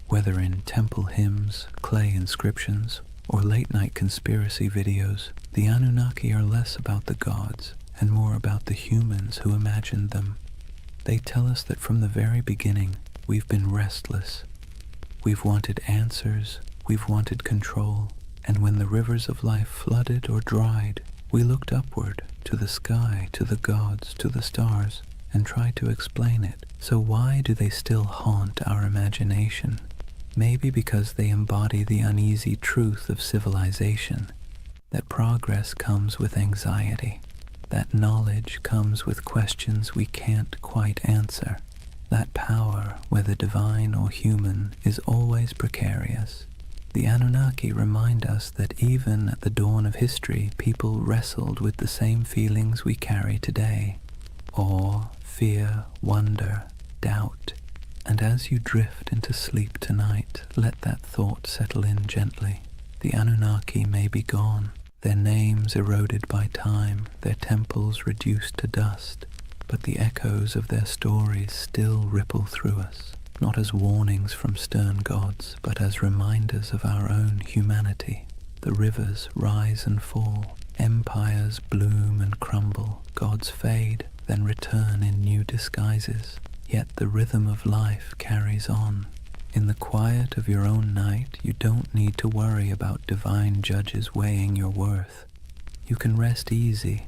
Whether in temple hymns, clay inscriptions, or late-night conspiracy videos, the Anunnaki are less about the gods and more about the humans who imagined them. They tell us that from the very beginning, we've been restless. We've wanted answers, we've wanted control, and when the rivers of life flooded or dried, we looked upward, to the sky, to the gods, to the stars, and tried to explain it. So why do they still haunt our imagination? Maybe because they embody the uneasy truth of civilization, that progress comes with anxiety, that knowledge comes with questions we can't quite answer, that power, whether divine or human, is always precarious. The Anunnaki remind us that even at the dawn of history, people wrestled with the same feelings we carry today: awe, fear, wonder, doubt. And as you drift into sleep tonight, let that thought settle in gently. The Anunnaki may be gone, their names eroded by time, their temples reduced to dust, but the echoes of their stories still ripple through us, not as warnings from stern gods, but as reminders of our own humanity. The rivers rise and fall, empires bloom and crumble, gods fade, then return in new disguises. Yet the rhythm of life carries on. In the quiet of your own night, you don't need to worry about divine judges weighing your worth. You can rest easy,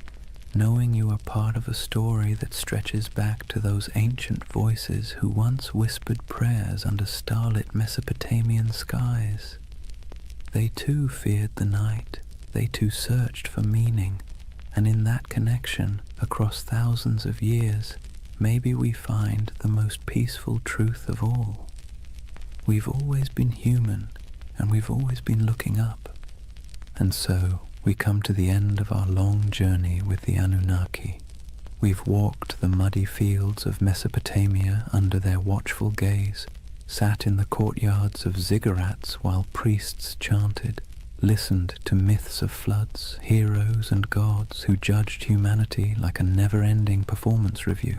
knowing you are part of a story that stretches back to those ancient voices who once whispered prayers under starlit Mesopotamian skies. They too feared the night, they too searched for meaning, and in that connection, across thousands of years, maybe we find the most peaceful truth of all. We've always been human, and we've always been looking up. And so, we come to the end of our long journey with the Anunnaki. We've walked the muddy fields of Mesopotamia under their watchful gaze, sat in the courtyards of ziggurats while priests chanted, listened to myths of floods, heroes and gods who judged humanity like a never-ending performance review.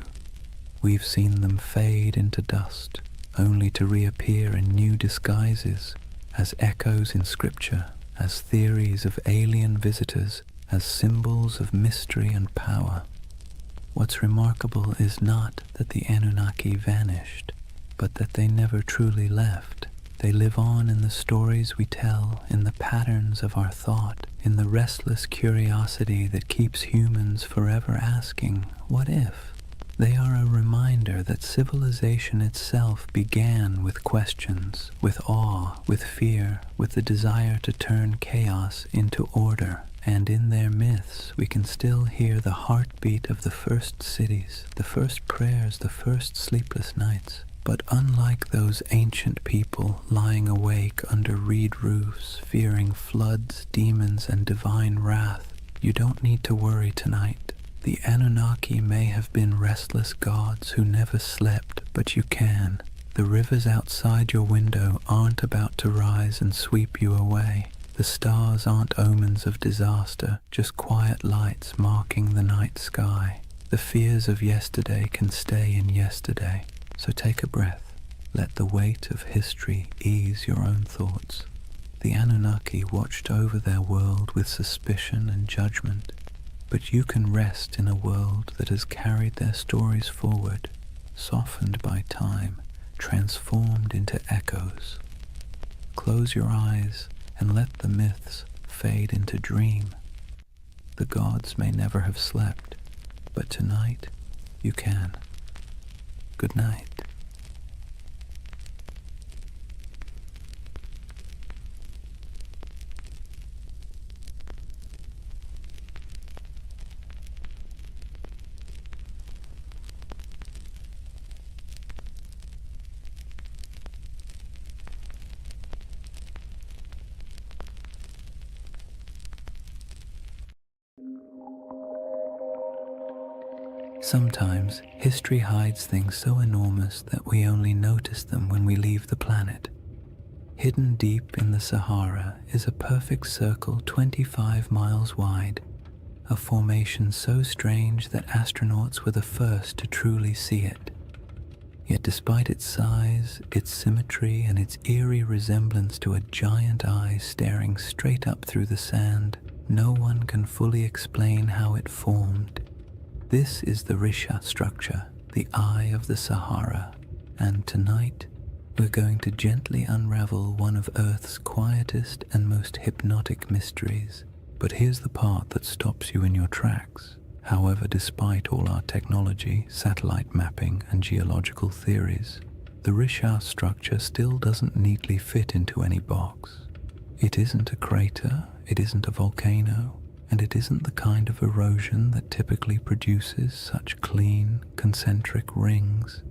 We've seen them fade into dust, only to reappear in new disguises, as echoes in scripture, as theories of alien visitors, as symbols of mystery and power. What's remarkable is not that the Anunnaki vanished, but that they never truly left. They live on in the stories we tell, in the patterns of our thought, in the restless curiosity that keeps humans forever asking, what if? They are a reminder that civilization itself began with questions, with awe, with fear, with the desire to turn chaos into order. And in their myths, we can still hear the heartbeat of the first cities, the first prayers, the first sleepless nights. But unlike those ancient people lying awake under reed roofs, fearing floods, demons, and divine wrath, you don't need to worry tonight. The Anunnaki may have been restless gods who never slept, but you can. The rivers outside your window aren't about to rise and sweep you away. The stars aren't omens of disaster, just quiet lights marking the night sky. The fears of yesterday can stay in yesterday. So take a breath. Let the weight of history ease your own thoughts. The Anunnaki watched over their world with suspicion and judgment. But you can rest in a world that has carried their stories forward, softened by time, transformed into echoes. Close your eyes and let the myths fade into dream. The gods may never have slept, but tonight you can. Good night. Sometimes history hides things so enormous that we only notice them when we leave the planet. Hidden deep in the Sahara is a perfect circle 25 miles wide, a formation so strange that astronauts were the first to truly see it. Yet despite its size, its symmetry, and its eerie resemblance to a giant eye staring straight up through the sand, no one can fully explain how it formed. This is the Risha structure, the Eye of the Sahara, and tonight we're going to gently unravel one of Earth's quietest and most hypnotic mysteries. But here's the part that stops you in your tracks. However, despite all our technology, satellite mapping, and geological theories, the Risha structure still doesn't neatly fit into any box. It isn't a crater, it isn't a volcano, and it isn't the kind of erosion that typically produces such clean, concentric rings.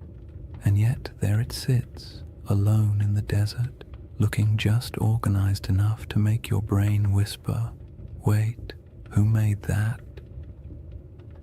And yet there it sits, alone in the desert, looking just organized enough to make your brain whisper, "Wait, who made that?"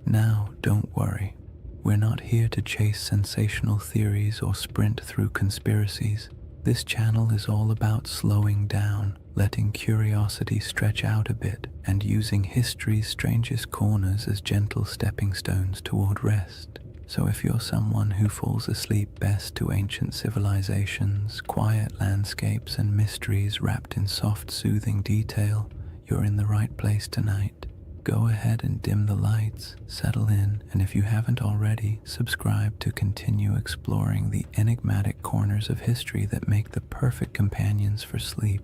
Now, don't worry. We're not here to chase sensational theories or sprint through conspiracies. This channel is all about slowing down, letting curiosity stretch out a bit, and using history's strangest corners as gentle stepping stones toward rest. So if you're someone who falls asleep best to ancient civilizations, quiet landscapes, and mysteries wrapped in soft, soothing detail, you're in the right place tonight. Go ahead and dim the lights, settle in, and if you haven't already, subscribe to continue exploring the enigmatic corners of history that make the perfect companions for sleep.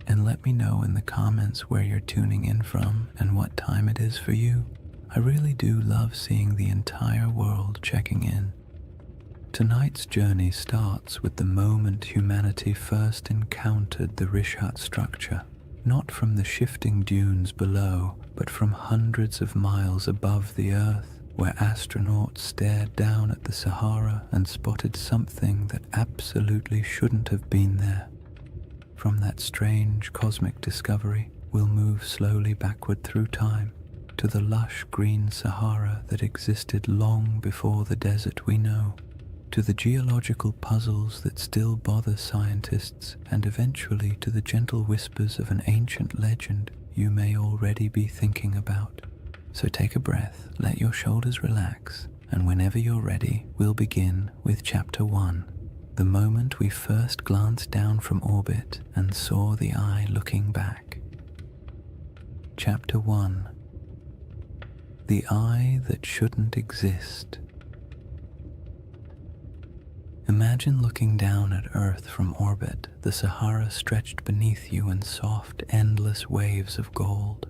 And let me know in the comments where you're tuning in from and what time it is for you. I really do love seeing the entire world checking in. Tonight's journey starts with the moment humanity first encountered the Rishat structure. Not from the shifting dunes below, but from hundreds of miles above the Earth, where astronauts stared down at the Sahara and spotted something that absolutely shouldn't have been there. From that strange cosmic discovery, we'll move slowly backward through time to the lush green Sahara that existed long before the desert we know, to the geological puzzles that still bother scientists, and eventually to the gentle whispers of an ancient legend you may already be thinking about. So take a breath, let your shoulders relax, and whenever you're ready, we'll begin with Chapter 1, the moment we first glanced down from orbit and saw the eye looking back. Chapter 1. The Eye That Shouldn't Exist. Imagine looking down at Earth from orbit, the Sahara stretched beneath you in soft, endless waves of gold.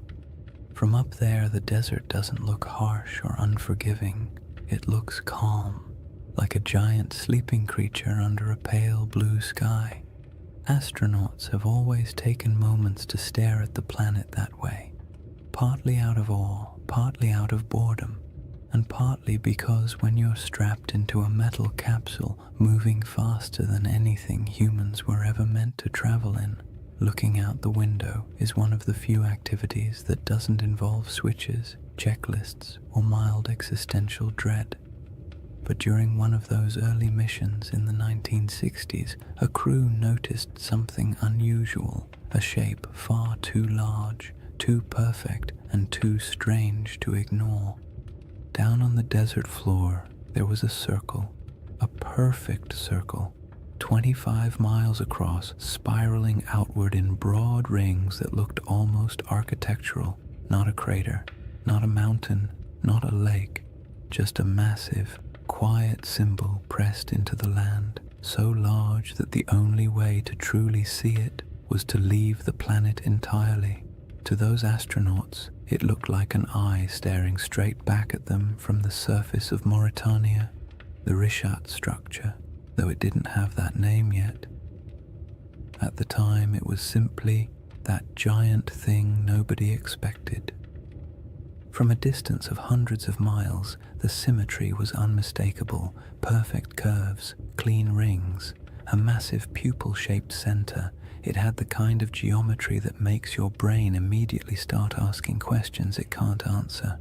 From up there, the desert doesn't look harsh or unforgiving. It looks calm, like a giant sleeping creature under a pale blue sky. Astronauts have always taken moments to stare at the planet that way, partly out of awe, partly out of boredom, and partly because when you're strapped into a metal capsule moving faster than anything humans were ever meant to travel in, looking out the window is one of the few activities that doesn't involve switches, checklists, or mild existential dread. But during one of those early missions in the 1960s, a crew noticed something unusual, a shape far too large, too perfect, and too strange to ignore. Down on the desert floor, there was a circle, a perfect circle, 25 miles across, spiraling outward in broad rings that looked almost architectural. Not a crater, not a mountain, not a lake, just a massive, quiet symbol pressed into the land, so large that the only way to truly see it was to leave the planet entirely. To those astronauts, it looked like an eye staring straight back at them from the surface of Mauritania, the Richat structure, though it didn't have that name yet. At the time, it was simply that giant thing nobody expected. From a distance of hundreds of miles, the symmetry was unmistakable: perfect curves, clean rings, a massive pupil-shaped center. It had the kind of geometry that makes your brain immediately start asking questions it can't answer.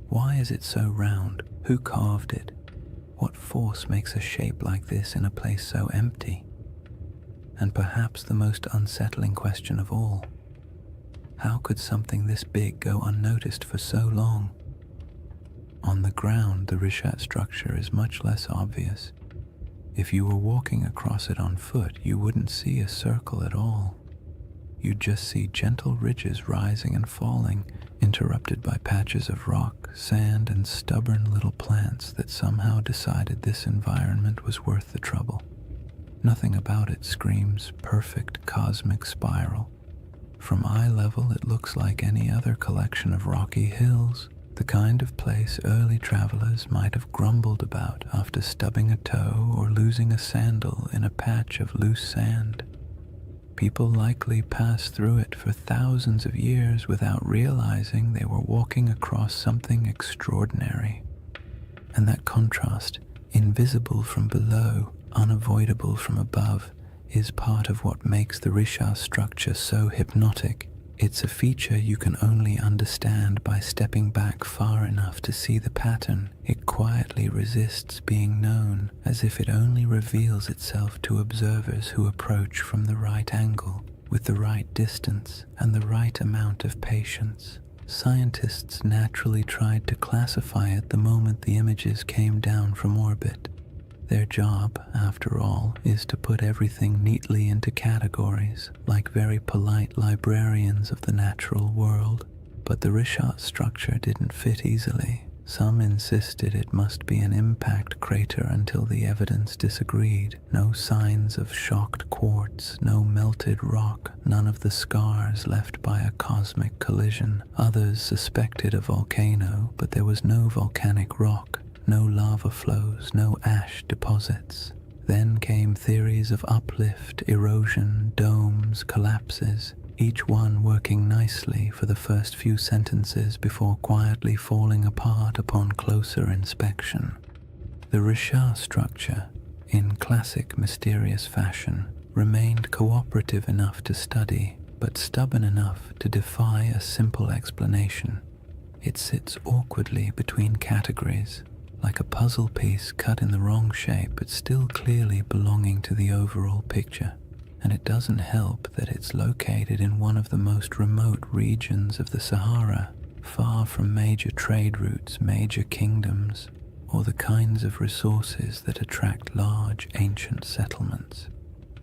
Why is it so round? Who carved it? What force makes a shape like this in a place so empty? And perhaps the most unsettling question of all, how could something this big go unnoticed for so long? On the ground, the Richat structure is much less obvious. If you were walking across it on foot, you wouldn't see a circle at all. You'd just see gentle ridges rising and falling, interrupted by patches of rock, sand, and stubborn little plants that somehow decided this environment was worth the trouble. Nothing about it screams perfect cosmic spiral. From eye level, it looks like any other collection of rocky hills, the kind of place early travelers might have grumbled about after stubbing a toe or losing a sandal in a patch of loose sand. People likely passed through it for thousands of years without realizing they were walking across something extraordinary. And that contrast, invisible from below, unavoidable from above, is part of what makes the Richat structure so hypnotic. It's a feature you can only understand by stepping back far enough to see the pattern. It quietly resists being known, as if it only reveals itself to observers who approach from the right angle, with the right distance, and the right amount of patience. Scientists naturally tried to classify it the moment the images came down from orbit. Their job, after all, is to put everything neatly into categories, like very polite librarians of the natural world. But the Richat structure didn't fit easily. Some insisted it must be an impact crater until the evidence disagreed. No signs of shocked quartz, no melted rock, none of the scars left by a cosmic collision. Others suspected a volcano, but there was no volcanic rock. No lava flows, no ash deposits. Then came theories of uplift, erosion, domes, collapses, each one working nicely for the first few sentences before quietly falling apart upon closer inspection. The Richat structure, in classic mysterious fashion, remained cooperative enough to study, but stubborn enough to defy a simple explanation. It sits awkwardly between categories, like a puzzle piece cut in the wrong shape but still clearly belonging to the overall picture. And it doesn't help that it's located in one of the most remote regions of the Sahara, far from major trade routes, major kingdoms, or the kinds of resources that attract large ancient settlements.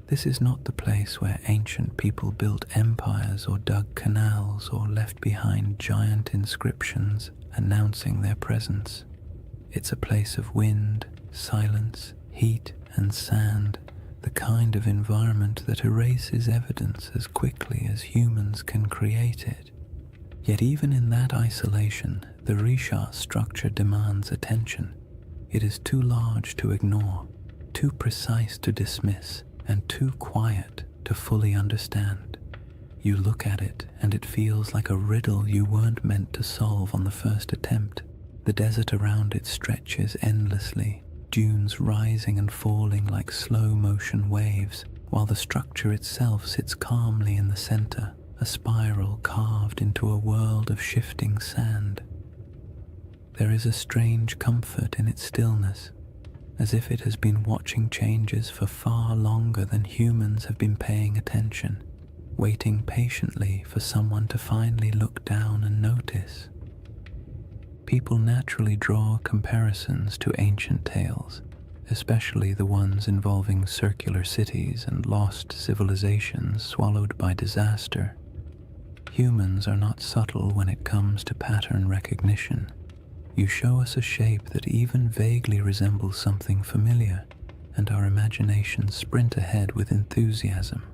This is not the place where ancient people built empires or dug canals or left behind giant inscriptions announcing their presence. It's a place of wind, silence, heat, and sand, the kind of environment that erases evidence as quickly as humans can create it. Yet even in that isolation, The Risha structure demands attention. It is too large to ignore, too precise to dismiss, and too quiet to fully understand. You look at it and it feels like a riddle you weren't meant to solve on the first attempt. The desert around it stretches endlessly, dunes rising and falling like slow-motion waves, while the structure itself sits calmly in the center, a spiral carved into a world of shifting sand. There is a strange comfort in its stillness, as if it has been watching changes for far longer than humans have been paying attention, waiting patiently for someone to finally look down and notice. People naturally draw comparisons to ancient tales, especially the ones involving circular cities and lost civilizations swallowed by disaster. Humans are not subtle when it comes to pattern recognition. You show us a shape that even vaguely resembles something familiar, and our imaginations sprint ahead with enthusiasm.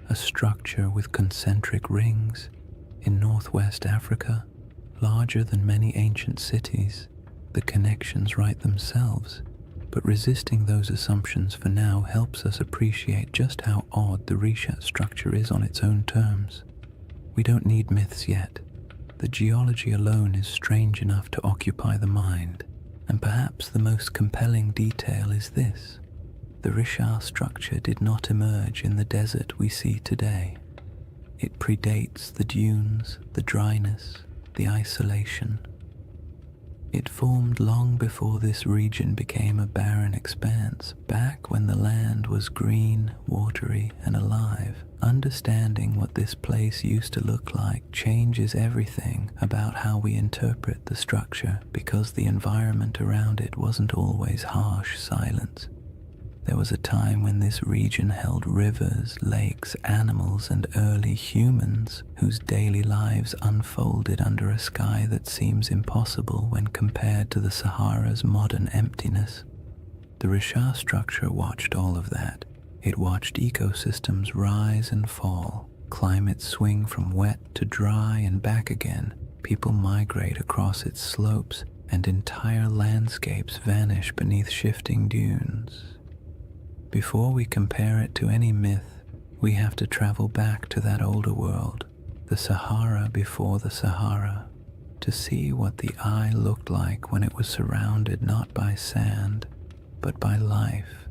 A structure with concentric rings in northwest Africa, larger than many ancient cities. The connections write themselves, but resisting those assumptions for now helps us appreciate just how odd the Risha structure is on its own terms. We don't need myths yet. The geology alone is strange enough to occupy the mind, and perhaps the most compelling detail is this. The Risha structure did not emerge in the desert we see today. It predates the dunes, the dryness, the isolation. It formed long before this region became a barren expanse, back when the land was green, watery, and alive. Understanding what this place used to look like changes everything about how we interpret the structure, because the environment around it wasn't always harsh silence. There was a time when this region held rivers, lakes, animals, and early humans whose daily lives unfolded under a sky that seems impossible when compared to the Sahara's modern emptiness. The Risha structure watched all of that. It watched ecosystems rise and fall, climates swing from wet to dry and back again, people migrate across its slopes, and entire landscapes vanish beneath shifting dunes. Before we compare it to any myth, we have to travel back to that older world, the Sahara before the Sahara, to see what the eye looked like when it was surrounded not by sand, but by life.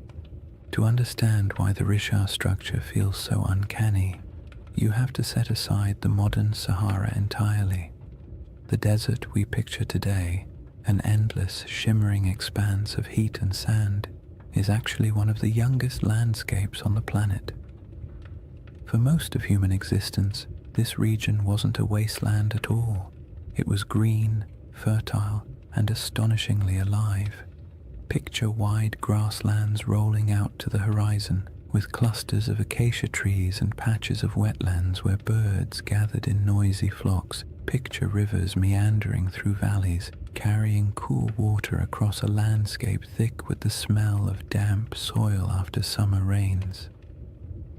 To understand why the Risha structure feels so uncanny, you have to set aside the modern Sahara entirely. The desert we picture today, an endless, shimmering expanse of heat and sand, is actually one of the youngest landscapes on the planet. For most of human existence, this region wasn't a wasteland at all. It was green, fertile, and astonishingly alive. Picture wide grasslands rolling out to the horizon, with clusters of acacia trees and patches of wetlands where birds gathered in noisy flocks. Picture rivers meandering through valleys, carrying cool water across a landscape thick with the smell of damp soil after summer rains.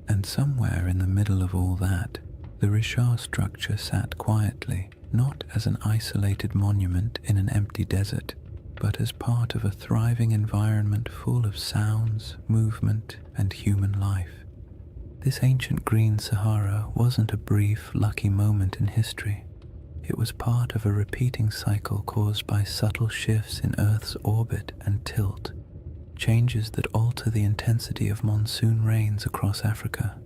And somewhere in the middle of all that, the Risha structure sat quietly, not as an isolated monument in an empty desert, but as part of a thriving environment full of sounds, movement, and human life. This ancient green Sahara wasn't a brief, lucky moment in history. It was part of a repeating cycle caused by subtle shifts in Earth's orbit and tilt, changes that alter the intensity of monsoon rains across Africa.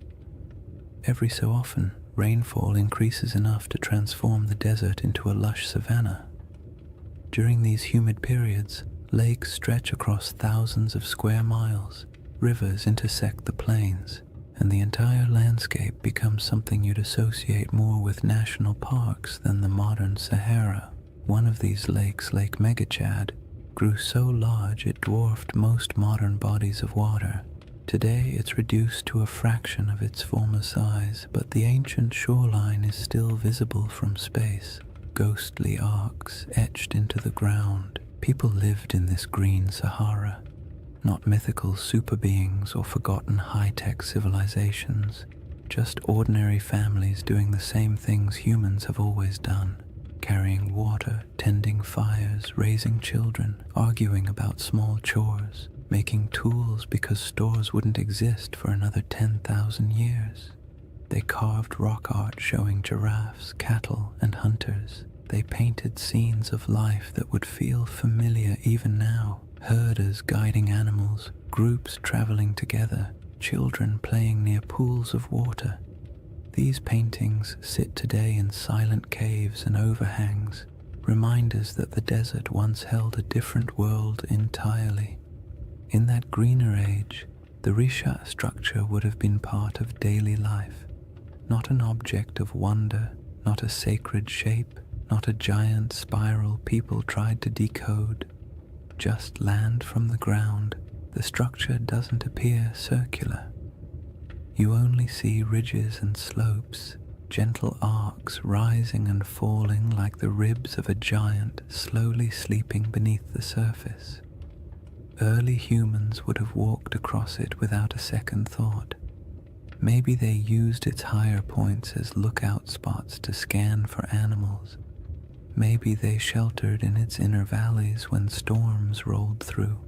Every so often, rainfall increases enough to transform the desert into a lush savanna. During these humid periods, lakes stretch across thousands of square miles, rivers intersect the plains, and the entire landscape becomes something you'd associate more with national parks than the modern Sahara. One of these lakes, Lake Megachad, grew so large it dwarfed most modern bodies of water. Today it's reduced to a fraction of its former size, but the ancient shoreline is still visible from space, ghostly arcs etched into the ground. People lived in this green Sahara, not mythical super beings or forgotten high-tech civilizations, just ordinary families doing the same things humans have always done, carrying water, tending fires, raising children, arguing about small chores, making tools because stores wouldn't exist for another 10,000 years. They carved rock art showing giraffes, cattle, and hunters. They painted scenes of life that would feel familiar even now. Herders guiding animals, groups traveling together, children playing near pools of water. These paintings sit today in silent caves and overhangs, reminders that the desert once held a different world entirely. In that greener age, the Risha structure would have been part of daily life, not an object of wonder, not a sacred shape, not a giant spiral people tried to decode. Just land from the ground. The structure doesn't appear circular. You only see ridges and slopes, gentle arcs rising and falling like the ribs of a giant slowly sleeping beneath the surface. Early humans would have walked across it without a second thought. Maybe they used its higher points as lookout spots to scan for animals. Maybe they sheltered in its inner valleys when storms rolled through.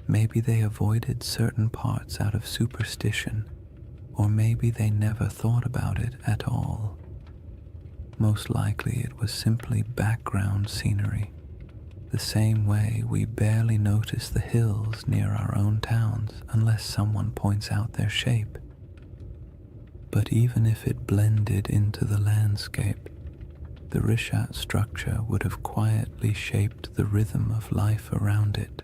Maybe they avoided certain parts out of superstition, or maybe they never thought about it at all. Most likely it was simply background scenery, the same way we barely notice the hills near our own towns unless someone points out their shape. But even if it blended into the landscape, the Rishat structure would have quietly shaped the rhythm of life around it.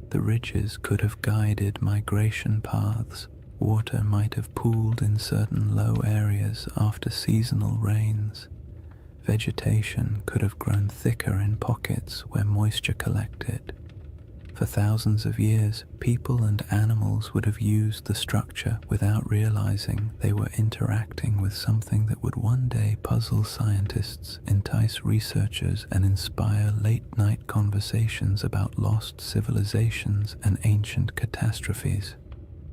The ridges could have guided migration paths. Water might have pooled in certain low areas after seasonal rains. Vegetation could have grown thicker in pockets where moisture collected. For thousands of years, people and animals would have used the structure without realizing they were interacting with something that would one day puzzle scientists, entice researchers, and inspire late-night conversations about lost civilizations and ancient catastrophes.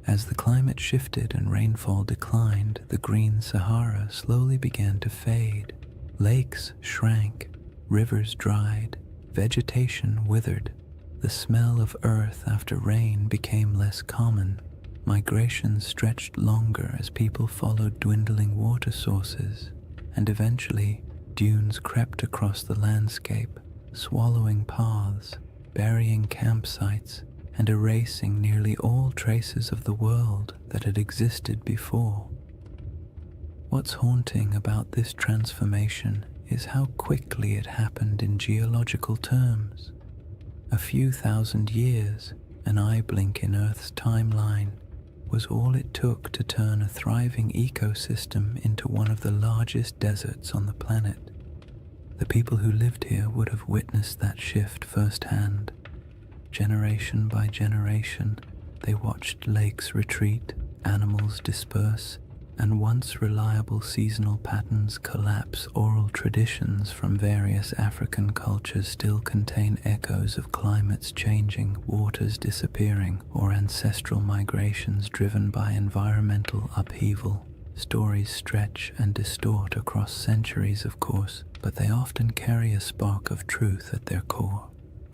As the climate shifted and rainfall declined, the green Sahara slowly began to fade. Lakes shrank, rivers dried, vegetation withered. The smell of earth after rain became less common. Migration stretched longer as people followed dwindling water sources, and eventually dunes crept across the landscape, swallowing paths, burying campsites, and erasing nearly all traces of the world that had existed before. What's haunting about this transformation is how quickly it happened in geological terms. A few thousand years, an eye blink in Earth's timeline, was all it took to turn a thriving ecosystem into one of the largest deserts on the planet. The people who lived here would have witnessed that shift firsthand. Generation by generation, they watched lakes retreat, animals disperse, and once reliable seasonal patterns collapse. Oral traditions from various African cultures still contain echoes of climates changing, waters disappearing, or ancestral migrations driven by environmental upheaval. Stories stretch and distort across centuries, of course, but they often carry a spark of truth at their core.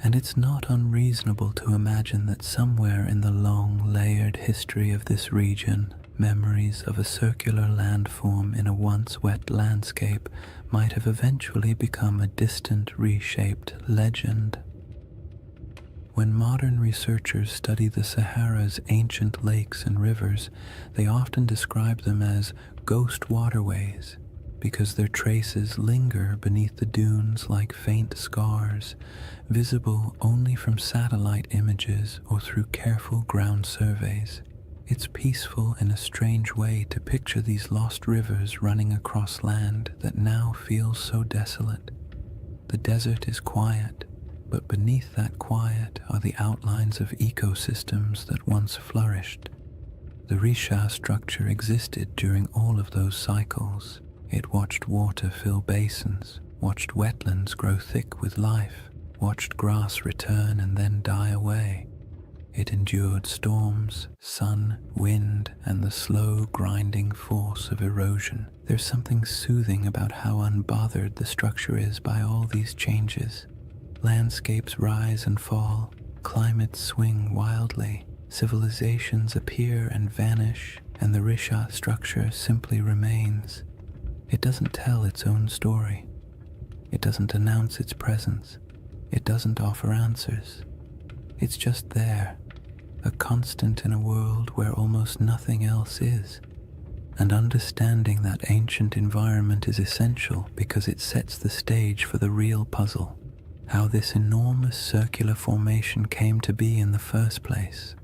And it's not unreasonable to imagine that somewhere in the long, layered history of this region, memories of a circular landform in a once wet landscape might have eventually become a distant, reshaped legend. When modern researchers study the Sahara's ancient lakes and rivers, they often describe them as ghost waterways, because their traces linger beneath the dunes like faint scars, visible only from satellite images or through careful ground surveys. It's peaceful in a strange way to picture these lost rivers running across land that now feels so desolate. The desert is quiet, but beneath that quiet are the outlines of ecosystems that once flourished. The Risha structure existed during all of those cycles. It watched water fill basins, watched wetlands grow thick with life, watched grass return and then die away. It endured storms, sun, wind, and the slow grinding force of erosion. There's something soothing about how unbothered the structure is by all these changes. Landscapes rise and fall, climates swing wildly, civilizations appear and vanish, and the Risha structure simply remains. It doesn't tell its own story. It doesn't announce its presence. It doesn't offer answers. It's just there, a constant in a world where almost nothing else is. And understanding that ancient environment is essential because it sets the stage for the real puzzle, how this enormous circular formation came to be in the first place.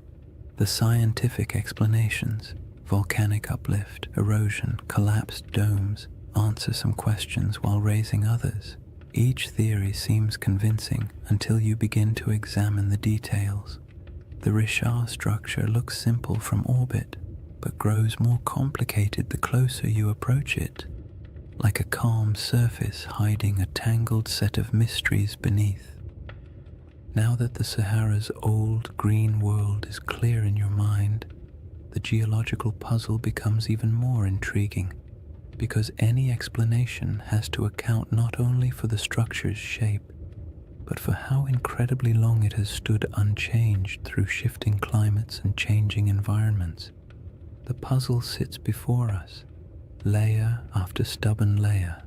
The scientific explanations, volcanic uplift, erosion, collapsed domes, answer some questions while raising others. Each theory seems convincing until you begin to examine the details. The Risha structure looks simple from orbit, but grows more complicated the closer you approach it, like a calm surface hiding a tangled set of mysteries beneath. Now that the Sahara's old green world is clear in your mind, the geological puzzle becomes even more intriguing, because any explanation has to account not only for the structure's shape, but for how incredibly long it has stood unchanged through shifting climates and changing environments. The puzzle sits before us, layer after stubborn layer.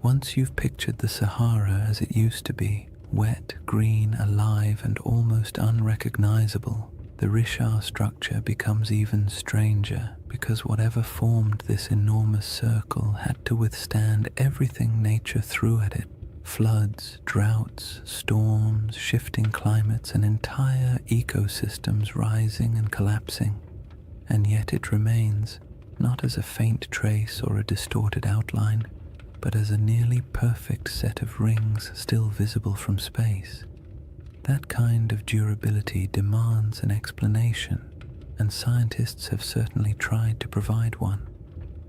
Once you've pictured the Sahara as it used to be, wet, green, alive, and almost unrecognizable, the Risha structure becomes even stranger, because whatever formed this enormous circle had to withstand everything nature threw at it. Floods, droughts, storms, shifting climates, and entire ecosystems rising and collapsing. And yet it remains, not as a faint trace or a distorted outline, but as a nearly perfect set of rings still visible from space. That kind of durability demands an explanation, and scientists have certainly tried to provide one.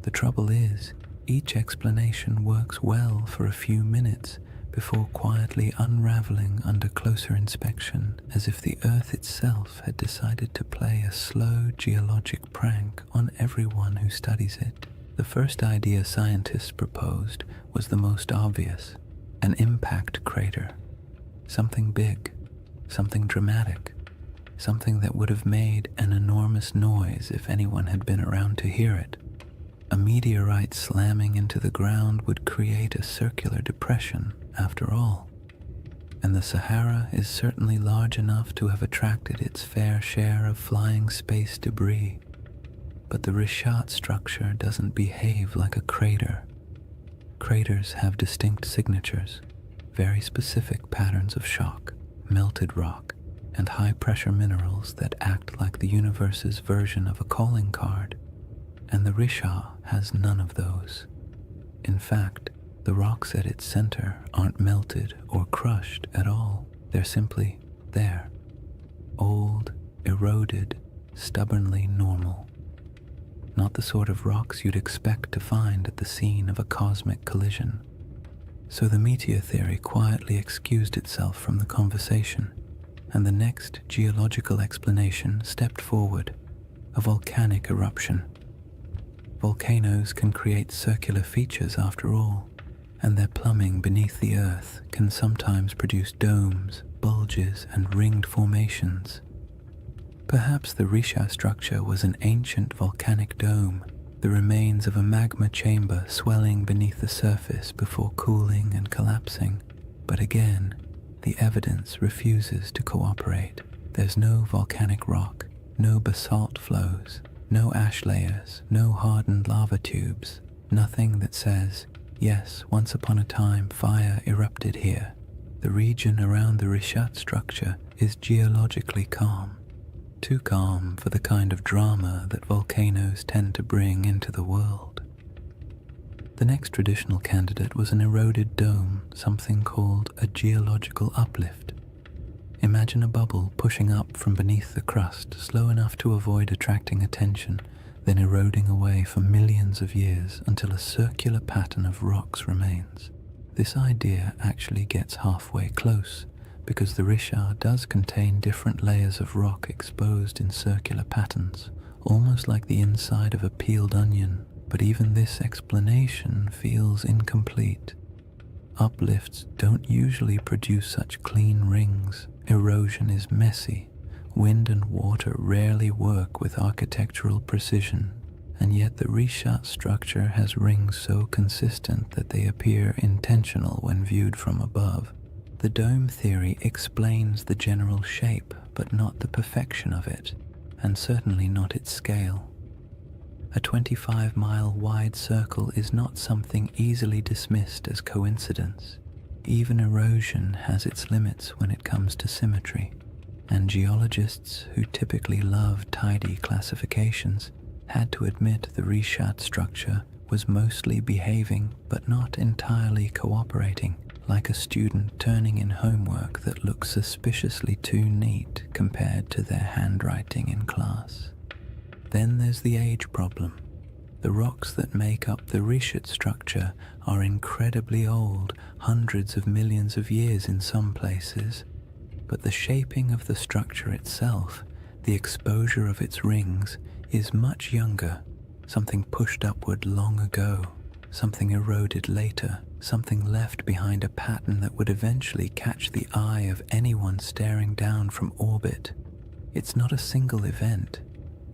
The trouble is, each explanation works well for a few minutes before quietly unraveling under closer inspection, as if the Earth itself had decided to play a slow geologic prank on everyone who studies it. The first idea scientists proposed was the most obvious: an impact crater. Something big, something dramatic, something that would have made an enormous noise if anyone had been around to hear it. A meteorite slamming into the ground would create a circular depression, after all. And the Sahara is certainly large enough to have attracted its fair share of flying space debris. But the Rishat structure doesn't behave like a crater. Craters have distinct signatures, very specific patterns of shock, melted rock, and high-pressure minerals that act like the universe's version of a calling card. And the Risha has none of those. In fact, the rocks at its center aren't melted or crushed at all. They're simply there. Old, eroded, stubbornly normal. Not the sort of rocks you'd expect to find at the scene of a cosmic collision. So the meteor theory quietly excused itself from the conversation, and the next geological explanation stepped forward: a volcanic eruption. Volcanoes can create circular features after all, and their plumbing beneath the earth can sometimes produce domes, bulges, and ringed formations. Perhaps the Risha structure was an ancient volcanic dome, the remains of a magma chamber swelling beneath the surface before cooling and collapsing. But again, the evidence refuses to cooperate. There's no volcanic rock, no basalt flows, no ash layers, no hardened lava tubes, nothing that says, yes, once upon a time fire erupted here. The region around the Rishat structure is geologically calm. Too calm for the kind of drama that volcanoes tend to bring into the world. The next traditional candidate was an eroded dome, something called a geological uplift. Imagine a bubble pushing up from beneath the crust, slow enough to avoid attracting attention, then eroding away for millions of years until a circular pattern of rocks remains. This idea actually gets halfway close, because the Richard does contain different layers of rock exposed in circular patterns, almost like the inside of a peeled onion, but even this explanation feels incomplete. Uplifts don't usually produce such clean rings. Erosion is messy. Wind and water rarely work with architectural precision, and yet the Richat structure has rings so consistent that they appear intentional when viewed from above. The dome theory explains the general shape, but not the perfection of it, and certainly not its scale. A 25-mile wide circle is not something easily dismissed as coincidence. Even erosion has its limits when it comes to symmetry, and geologists who typically love tidy classifications had to admit the Richat structure was mostly behaving but not entirely cooperating, like a student turning in homework that looks suspiciously too neat compared to their handwriting in class. Then there's the age problem. The rocks that make up the Richat structure are incredibly old, hundreds of millions of years in some places, but the shaping of the structure itself, the exposure of its rings, is much younger, something pushed upward long ago, something eroded later, something left behind a pattern that would eventually catch the eye of anyone staring down from orbit. It's not a single event.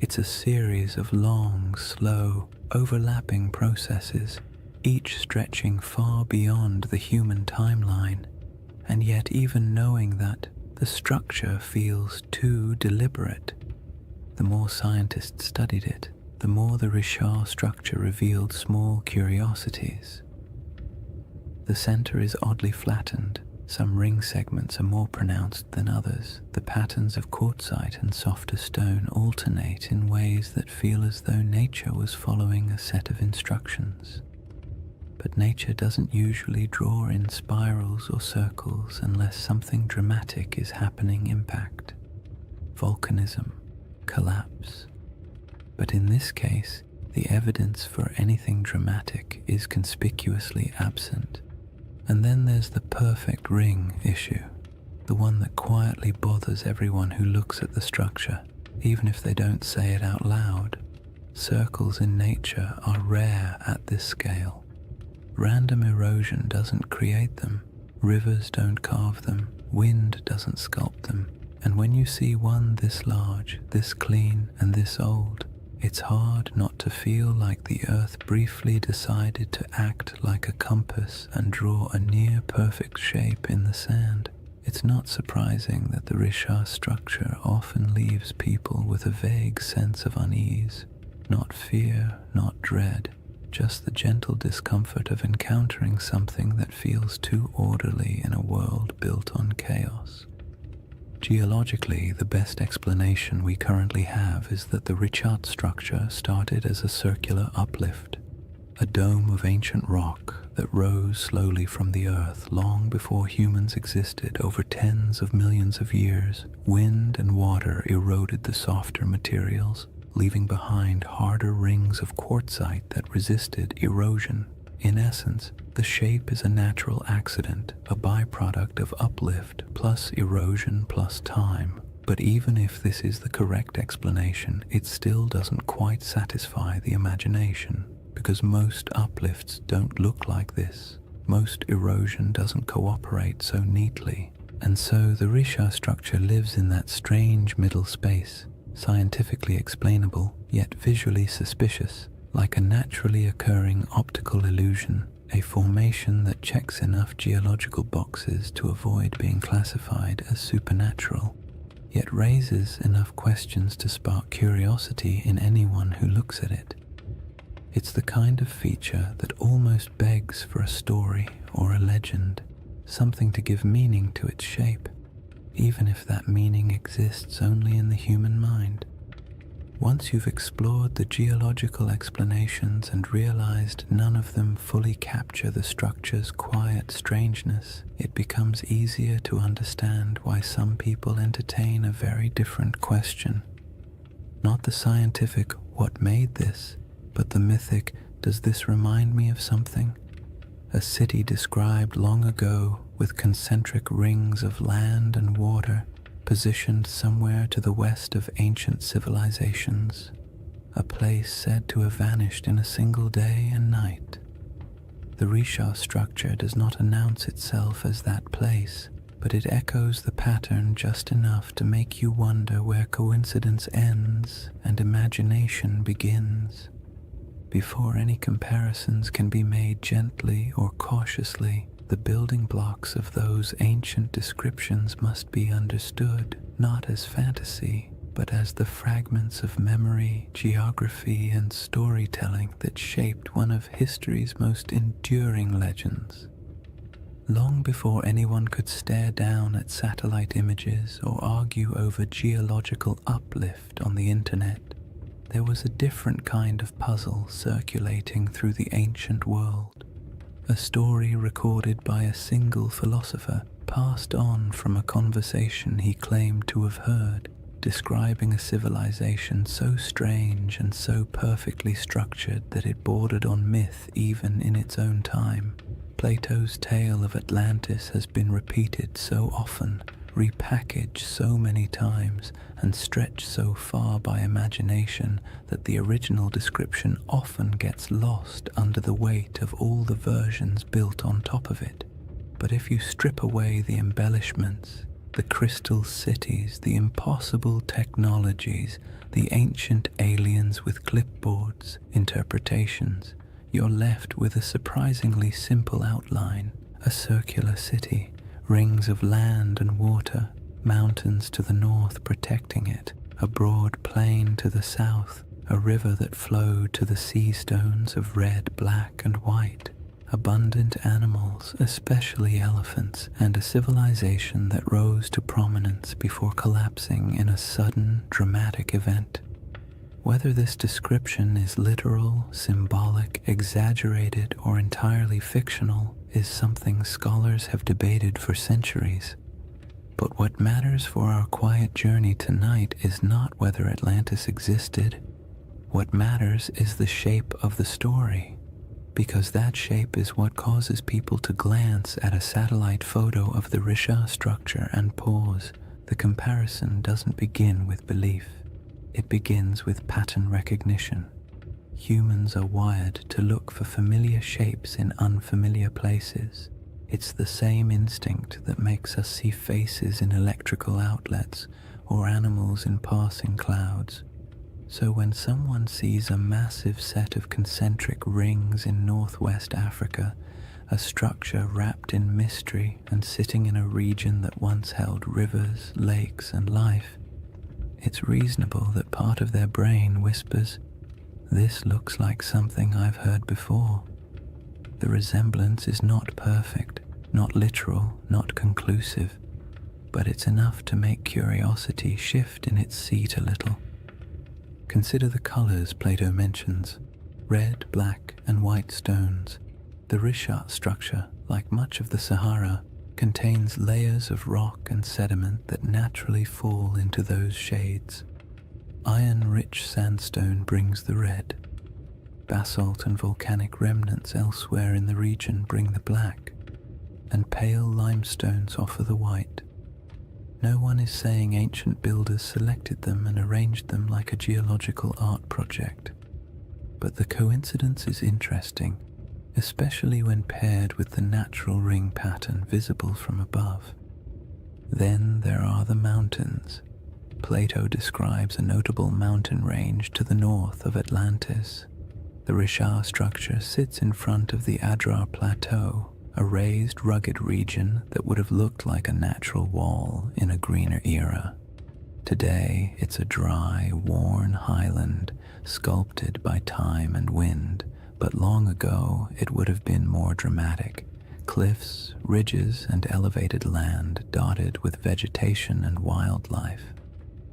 It's a series of long, slow, overlapping processes, each stretching far beyond the human timeline. And yet even knowing that, the structure feels too deliberate. The more scientists studied it, the more the Richat structure revealed small curiosities. The center is oddly flattened. Some ring segments are more pronounced than others. The patterns of quartzite and softer stone alternate in ways that feel as though nature was following a set of instructions. But nature doesn't usually draw in spirals or circles unless something dramatic is happening. Impact, volcanism, collapse. But in this case, the evidence for anything dramatic is conspicuously absent. And then there's the perfect ring issue, the one that quietly bothers everyone who looks at the structure, even if they don't say it out loud. Circles in nature are rare at this scale. Random erosion doesn't create them, rivers don't carve them, wind doesn't sculpt them, and when you see one this large, this clean, and this old, it's hard not to feel like the earth briefly decided to act like a compass and draw a near-perfect shape in the sand. It's not surprising that the Richat structure often leaves people with a vague sense of unease, not fear, not dread, just the gentle discomfort of encountering something that feels too orderly in a world built on chaos. Geologically, the best explanation we currently have is that the Richat structure started as a circular uplift, a dome of ancient rock that rose slowly from the earth long before humans existed. Over tens of millions of years, wind and water eroded the softer materials, leaving behind harder rings of quartzite that resisted erosion. In essence, the shape is a natural accident, a byproduct of uplift plus erosion plus time. But even if this is the correct explanation, it still doesn't quite satisfy the imagination, because most uplifts don't look like this. Most erosion doesn't cooperate so neatly, and so the Richat structure lives in that strange middle space, scientifically explainable, yet visually suspicious, like a naturally occurring optical illusion, a formation that checks enough geological boxes to avoid being classified as supernatural, yet raises enough questions to spark curiosity in anyone who looks at it. It's the kind of feature that almost begs for a story or a legend, something to give meaning to its shape, even if that meaning exists only in the human mind. Once you've explored the geological explanations and realized none of them fully capture the structure's quiet strangeness, it becomes easier to understand why some people entertain a very different question. Not the scientific, what made this, but the mythic, does this remind me of something? A city described long ago, with concentric rings of land and water positioned somewhere to the west of ancient civilizations, a place said to have vanished in a single day and night. The Risha structure does not announce itself as that place, but it echoes the pattern just enough to make you wonder where coincidence ends and imagination begins. Before any comparisons can be made gently or cautiously, the building blocks of those ancient descriptions must be understood not as fantasy, but as the fragments of memory, geography, and storytelling that shaped one of history's most enduring legends. Long before anyone could stare down at satellite images or argue over geological uplift on the internet, there was a different kind of puzzle circulating through the ancient world. A story recorded by a single philosopher, passed on from a conversation he claimed to have heard, describing a civilization so strange and so perfectly structured that it bordered on myth even in its own time. Plato's tale of Atlantis has been repeated so often, repackaged so many times, and stretched so far by imagination that the original description often gets lost under the weight of all the versions built on top of it. But if you strip away the embellishments, the crystal cities, the impossible technologies, the ancient aliens with clipboards, interpretations, you're left with a surprisingly simple outline: a circular city, rings of land and water, mountains to the north protecting it, a broad plain to the south, a river that flowed to the sea stones of red, black, and white, abundant animals, especially elephants, and a civilization that rose to prominence before collapsing in a sudden, dramatic event. Whether this description is literal, symbolic, exaggerated, or entirely fictional is something scholars have debated for centuries. But what matters for our quiet journey tonight is not whether Atlantis existed. What matters is the shape of the story, because that shape is what causes people to glance at a satellite photo of the Risha structure and pause. The comparison doesn't begin with belief. It begins with pattern recognition. Humans are wired to look for familiar shapes in unfamiliar places. It's the same instinct that makes us see faces in electrical outlets or animals in passing clouds. So when someone sees a massive set of concentric rings in northwest Africa, a structure wrapped in mystery and sitting in a region that once held rivers, lakes, and life, it's reasonable that part of their brain whispers, "This looks like something I've heard before." The resemblance is not perfect, not literal, not conclusive, but it's enough to make curiosity shift in its seat a little. Consider the colors Plato mentions: red, black, and white stones. The Risha structure, like much of the Sahara, contains layers of rock and sediment that naturally fall into those shades. Iron-rich sandstone brings the red. Basalt and volcanic remnants elsewhere in the region bring the black, and pale limestones offer the white. No one is saying ancient builders selected them and arranged them like a geological art project, but the coincidence is interesting, especially when paired with the natural ring pattern visible from above. Then there are the mountains. Plato describes a notable mountain range to the north of Atlantis. The Risha structure sits in front of the Adrar Plateau, a raised, rugged region that would have looked like a natural wall in a greener era. Today, it's a dry, worn highland, sculpted by time and wind, but long ago it would have been more dramatic. Cliffs, ridges, and elevated land dotted with vegetation and wildlife.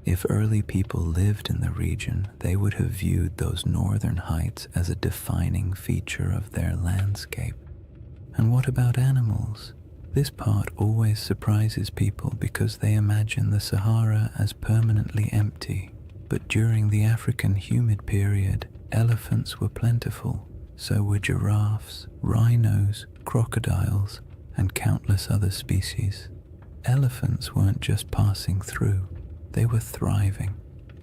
If early people lived in the region, they would have viewed those northern heights as a defining feature of their landscape. And what about animals? This part always surprises people because they imagine the Sahara as permanently empty. But during the African humid period, elephants were plentiful. So were giraffes, rhinos, crocodiles, and countless other species. Elephants weren't just passing through, they were thriving.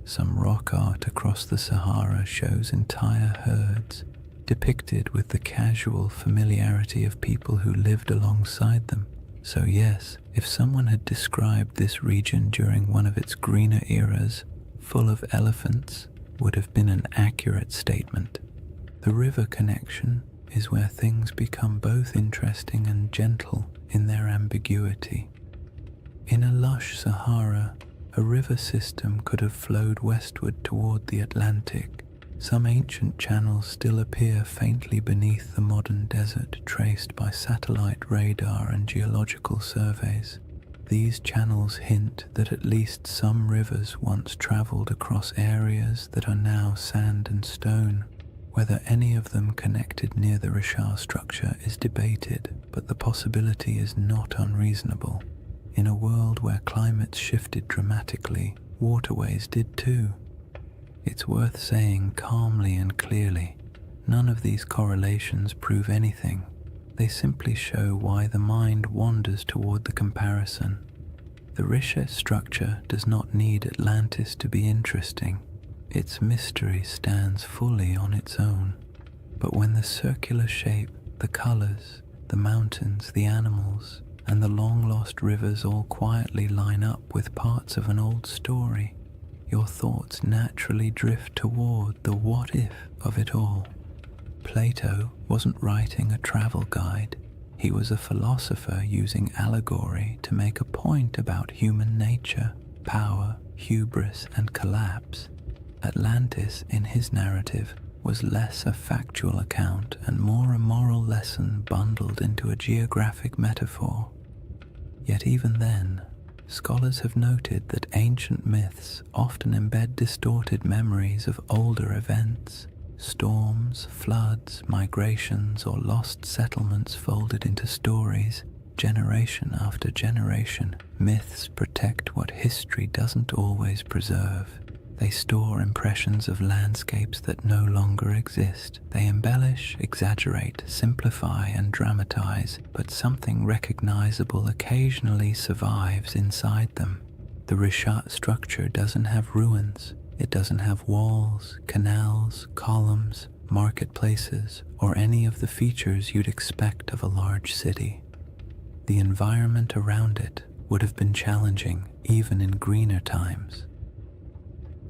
Some rock art across the Sahara shows entire herds, depicted with the casual familiarity of people who lived alongside them. So yes, if someone had described this region during one of its greener eras, full of elephants, would have been an accurate statement. The river connection is where things become both interesting and gentle in their ambiguity. In a lush Sahara, a river system could have flowed westward toward the Atlantic. Some ancient channels still appear faintly beneath the modern desert, traced by satellite radar and geological surveys. These channels hint that at least some rivers once traveled across areas that are now sand and stone. Whether any of them connected near the Richard structure is debated, but the possibility is not unreasonable. In a world where climates shifted dramatically, waterways did too. It's worth saying calmly and clearly, none of these correlations prove anything. They simply show why the mind wanders toward the comparison. The Richard structure does not need Atlantis to be interesting. Its mystery stands fully on its own. But when the circular shape, the colors, the mountains, the animals, and the long-lost rivers all quietly line up with parts of an old story, your thoughts naturally drift toward the what-if of it all. Plato wasn't writing a travel guide. He was a philosopher using allegory to make a point about human nature, power, hubris, and collapse. Atlantis, in his narrative, was less a factual account and more a moral lesson bundled into a geographic metaphor. Yet even then, scholars have noted that ancient myths often embed distorted memories of older events. Storms, floods, migrations, or lost settlements folded into stories, generation after generation. Myths protect what history doesn't always preserve. They store impressions of landscapes that no longer exist. They embellish, exaggerate, simplify, and dramatize, but something recognizable occasionally survives inside them. The Richat structure doesn't have ruins. It doesn't have walls, canals, columns, marketplaces, or any of the features you'd expect of a large city. The environment around it would have been challenging even in greener times.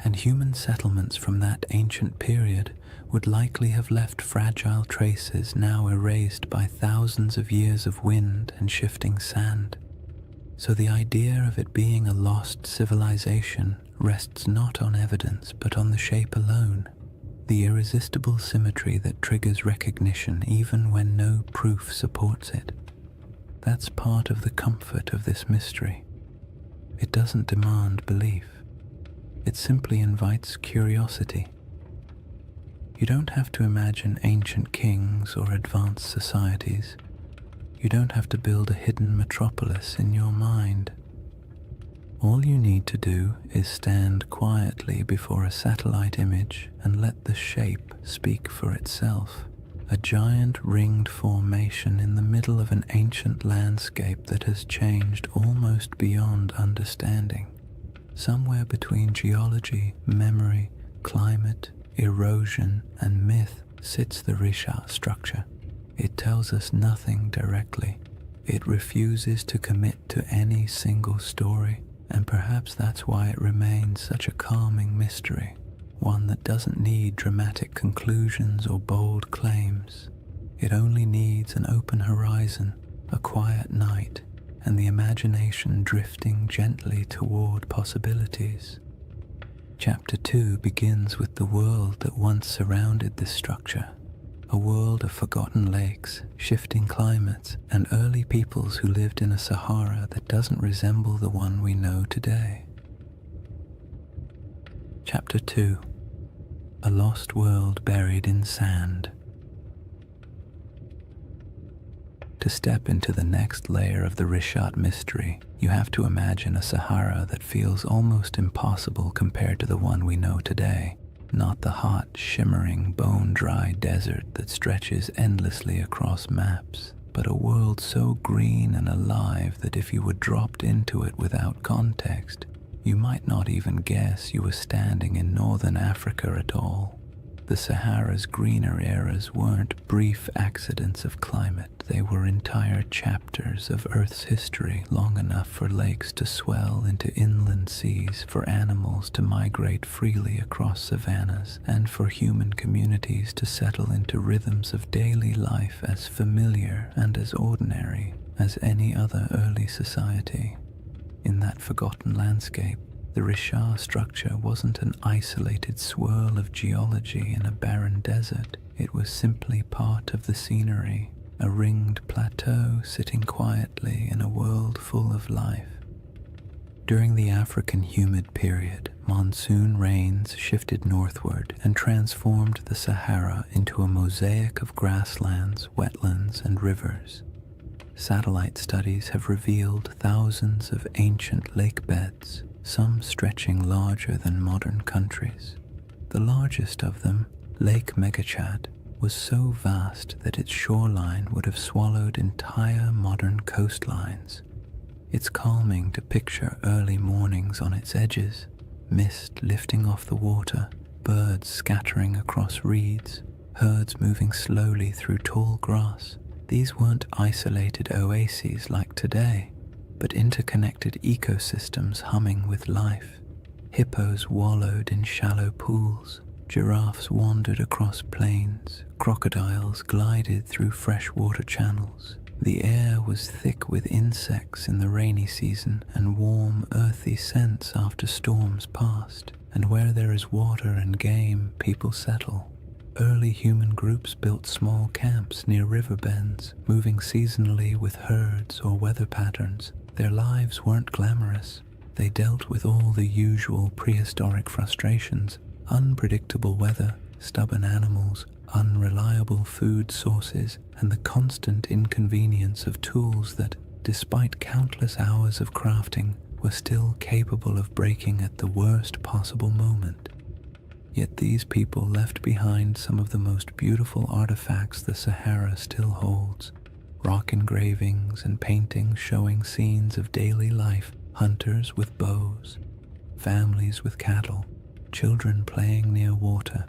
And human settlements from that ancient period would likely have left fragile traces now erased by thousands of years of wind and shifting sand. So the idea of it being a lost civilization rests not on evidence but on the shape alone, the irresistible symmetry that triggers recognition even when no proof supports it. That's part of the comfort of this mystery. It doesn't demand belief. It simply invites curiosity. You don't have to imagine ancient kings or advanced societies. You don't have to build a hidden metropolis in your mind. All you need to do is stand quietly before a satellite image and let the shape speak for itself. A giant ringed formation in the middle of an ancient landscape that has changed almost beyond understanding. Somewhere between geology, memory, climate, erosion, and myth sits the Richat structure. It tells us nothing directly. It refuses to commit to any single story, and perhaps that's why it remains such a calming mystery, one that doesn't need dramatic conclusions or bold claims. It only needs an open horizon, a quiet night, and the imagination drifting gently toward possibilities. Chapter 2 begins with the world that once surrounded this structure, a world of forgotten lakes, shifting climates, and early peoples who lived in a Sahara that doesn't resemble the one we know today. Chapter 2: A Lost World Buried in Sand. To step into the next layer of the Richat mystery, you have to imagine a Sahara that feels almost impossible compared to the one we know today. Not the hot, shimmering, bone-dry desert that stretches endlessly across maps, but a world so green and alive that if you were dropped into it without context, you might not even guess you were standing in northern Africa at all. The Sahara's greener eras weren't brief accidents of climate, they were entire chapters of Earth's history, long enough for lakes to swell into inland seas, for animals to migrate freely across savannas, and for human communities to settle into rhythms of daily life as familiar and as ordinary as any other early society. In that forgotten landscape, the Richard structure wasn't an isolated swirl of geology in a barren desert. It was simply part of the scenery, a ringed plateau sitting quietly in a world full of life. During the African humid period, monsoon rains shifted northward and transformed the Sahara into a mosaic of grasslands, wetlands, and rivers. Satellite studies have revealed thousands of ancient lake beds, some stretching larger than modern countries. The largest of them, Lake Megachad, was so vast that its shoreline would have swallowed entire modern coastlines. It's calming to picture early mornings on its edges, mist lifting off the water, birds scattering across reeds, herds moving slowly through tall grass. These weren't isolated oases like today, but interconnected ecosystems humming with life. Hippos wallowed in shallow pools, giraffes wandered across plains, crocodiles glided through freshwater channels. The air was thick with insects in the rainy season and warm, earthy scents after storms passed. And where there is water and game, people settle. Early human groups built small camps near river bends, moving seasonally with herds or weather patterns. Their lives weren't glamorous. They dealt with all the usual prehistoric frustrations: unpredictable weather, stubborn animals, unreliable food sources, and the constant inconvenience of tools that, despite countless hours of crafting, were still capable of breaking at the worst possible moment. Yet these people left behind some of the most beautiful artifacts the Sahara still holds: rock engravings and paintings showing scenes of daily life, hunters with bows, families with cattle, children playing near water.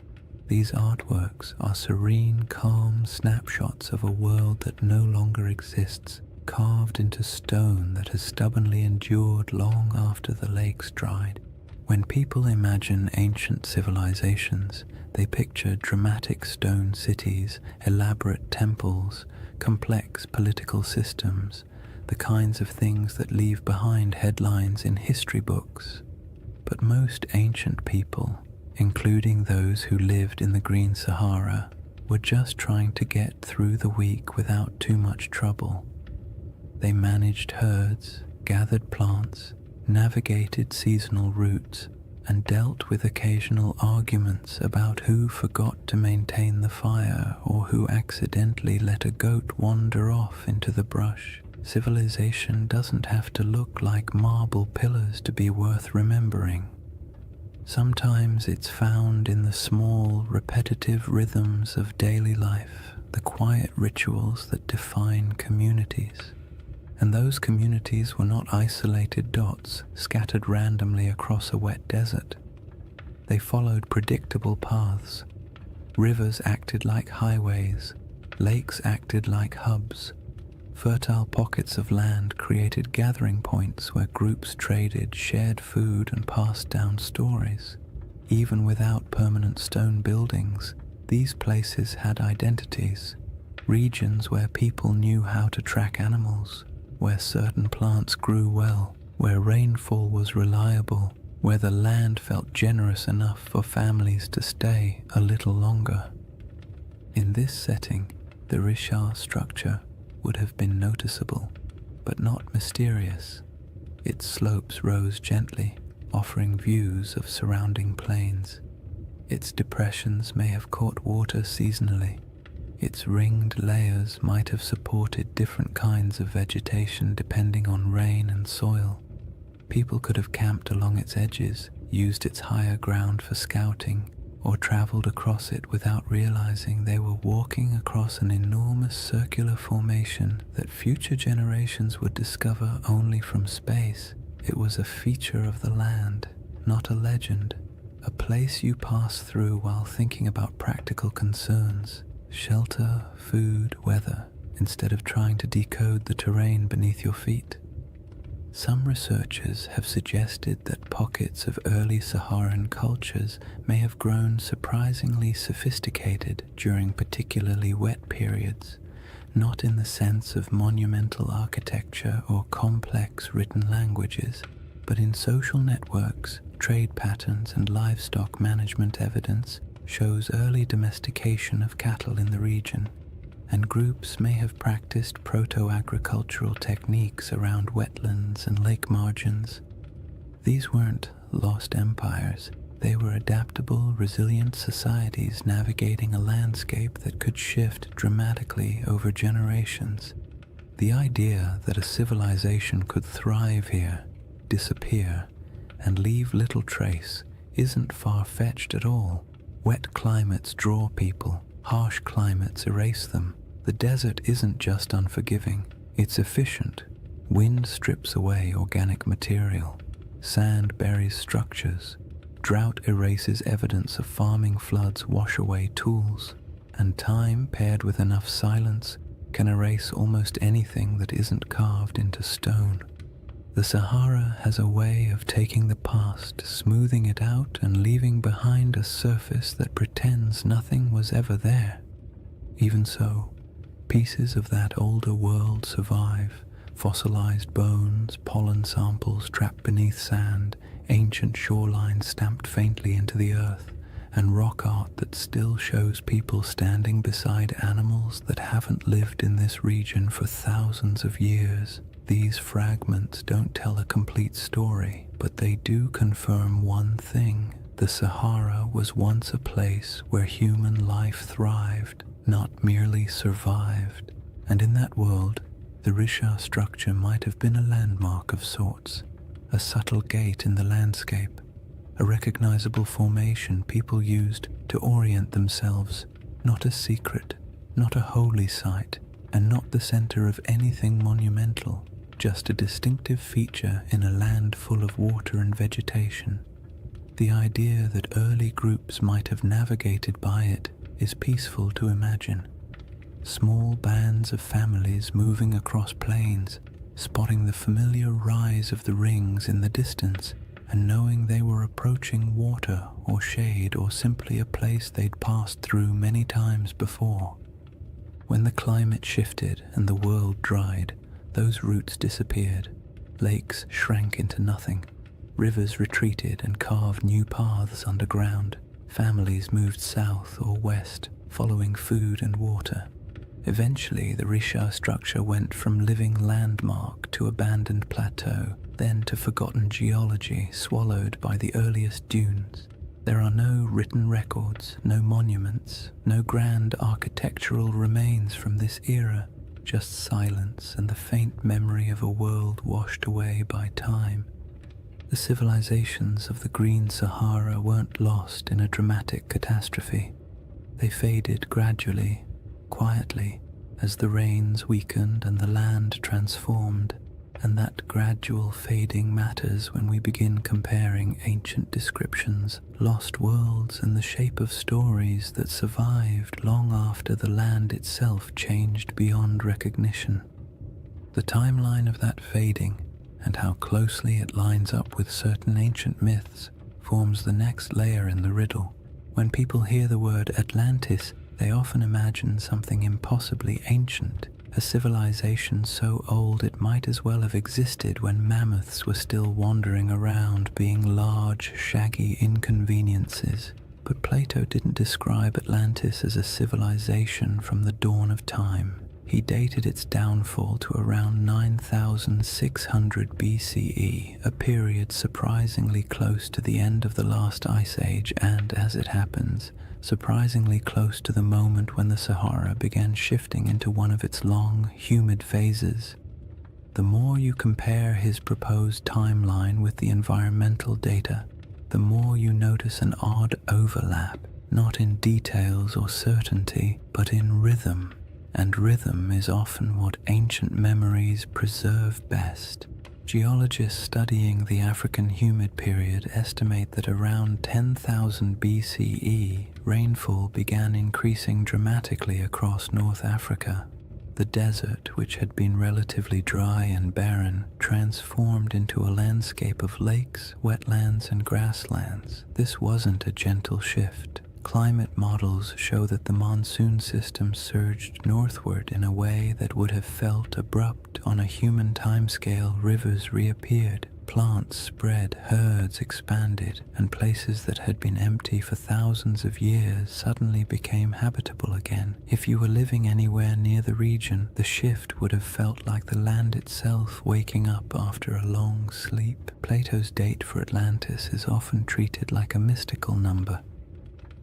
These artworks are serene, calm snapshots of a world that no longer exists, carved into stone that has stubbornly endured long after the lakes dried. When people imagine ancient civilizations, they picture dramatic stone cities, elaborate temples, complex political systems, the kinds of things that leave behind headlines in history books. But most ancient people, including those who lived in the Green Sahara, were just trying to get through the week without too much trouble. They managed herds, gathered plants, navigated seasonal routes, and dealt with occasional arguments about who forgot to maintain the fire or who accidentally let a goat wander off into the brush. Civilization doesn't have to look like marble pillars to be worth remembering. Sometimes it's found in the small, repetitive rhythms of daily life, the quiet rituals that define communities. And those communities were not isolated dots scattered randomly across a wet desert. They followed predictable paths. Rivers acted like highways, lakes acted like hubs. Fertile pockets of land created gathering points where groups traded, shared food, and passed down stories. Even without permanent stone buildings, these places had identities, regions where people knew how to track animals, where certain plants grew well, where rainfall was reliable, where the land felt generous enough for families to stay a little longer. In this setting, the Richard structure would have been noticeable, but not mysterious. Its slopes rose gently, offering views of surrounding plains. Its depressions may have caught water seasonally. Its ringed layers might have supported different kinds of vegetation depending on rain and soil. People could have camped along its edges, used its higher ground for scouting, or traveled across it without realizing they were walking across an enormous circular formation that future generations would discover only from space. It was a feature of the land, not a legend, a place you pass through while thinking about practical concerns, shelter, food, weather, instead of trying to decode the terrain beneath your feet. Some researchers have suggested that pockets of early Saharan cultures may have grown surprisingly sophisticated during particularly wet periods, not in the sense of monumental architecture or complex written languages, but in social networks, trade patterns, and livestock management. Evidence shows early domestication of cattle in the region, and groups may have practiced proto-agricultural techniques around wetlands and lake margins. These weren't lost empires. They were adaptable, resilient societies navigating a landscape that could shift dramatically over generations. The idea that a civilization could thrive here, disappear, and leave little trace isn't far-fetched at all. Wet climates draw people, harsh climates erase them. The desert isn't just unforgiving, it's efficient. Wind strips away organic material. Sand buries structures. Drought erases evidence of farming. Floods wash away tools. And time, paired with enough silence, can erase almost anything that isn't carved into stone. The Sahara has a way of taking the past, smoothing it out, and leaving behind a surface that pretends nothing was ever there. Even so, pieces of that older world survive: fossilized bones, pollen samples trapped beneath sand, ancient shorelines stamped faintly into the earth, and rock art that still shows people standing beside animals that haven't lived in this region for thousands of years. These fragments don't tell a complete story, but they do confirm one thing: the Sahara was once a place where human life thrived, not merely survived. And in that world, the Risha structure might have been a landmark of sorts, a subtle gate in the landscape, a recognizable formation people used to orient themselves, not a secret, not a holy site, and not the center of anything monumental, just a distinctive feature in a land full of water and vegetation. The idea that early groups might have navigated by it is peaceful to imagine. Small bands of families moving across plains, spotting the familiar rise of the rings in the distance, and knowing they were approaching water or shade or simply a place they'd passed through many times before. When the climate shifted and the world dried, those routes disappeared. Lakes shrank into nothing. Rivers retreated and carved new paths underground. Families moved south or west, following food and water. Eventually, the Risha structure went from living landmark to abandoned plateau, then to forgotten geology swallowed by the earliest dunes. There are no written records, no monuments, no grand architectural remains from this era, just silence and the faint memory of a world washed away by time. The civilizations of the Green Sahara weren't lost in a dramatic catastrophe. They faded gradually, quietly, as the rains weakened and the land transformed, and that gradual fading matters when we begin comparing ancient descriptions, lost worlds, and the shape of stories that survived long after the land itself changed beyond recognition. The timeline of that fading, and how closely it lines up with certain ancient myths, forms the next layer in the riddle. When people hear the word Atlantis, they often imagine something impossibly ancient, a civilization so old it might as well have existed when mammoths were still wandering around, being large, shaggy inconveniences. But Plato didn't describe Atlantis as a civilization from the dawn of time. He dated its downfall to around 9,600 BCE, a period surprisingly close to the end of the last ice age and, as it happens, surprisingly close to the moment when the Sahara began shifting into one of its long, humid phases. The more you compare his proposed timeline with the environmental data, the more you notice an odd overlap, not in details or certainty, but in rhythm. And rhythm is often what ancient memories preserve best. Geologists studying the African humid period estimate that around 10,000 BCE, rainfall began increasing dramatically across North Africa. The desert, which had been relatively dry and barren, transformed into a landscape of lakes, wetlands, and grasslands. This wasn't a gentle shift. Climate models show that the monsoon system surged northward in a way that would have felt abrupt on a human timescale. Rivers reappeared, plants spread, herds expanded, and places that had been empty for thousands of years suddenly became habitable again. If you were living anywhere near the region, the shift would have felt like the land itself waking up after a long sleep. Plato's date for Atlantis is often treated like a mystical number.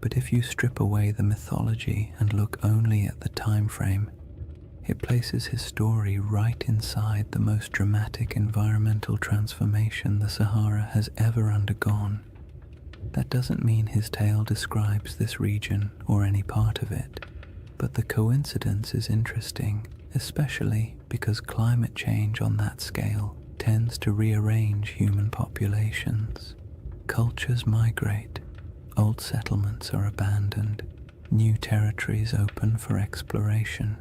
But if you strip away the mythology and look only at the time frame, it places his story right inside the most dramatic environmental transformation the Sahara has ever undergone. That doesn't mean his tale describes this region or any part of it, but the coincidence is interesting, especially because climate change on that scale tends to rearrange human populations. Cultures migrate. Old settlements are abandoned, new territories open for exploration.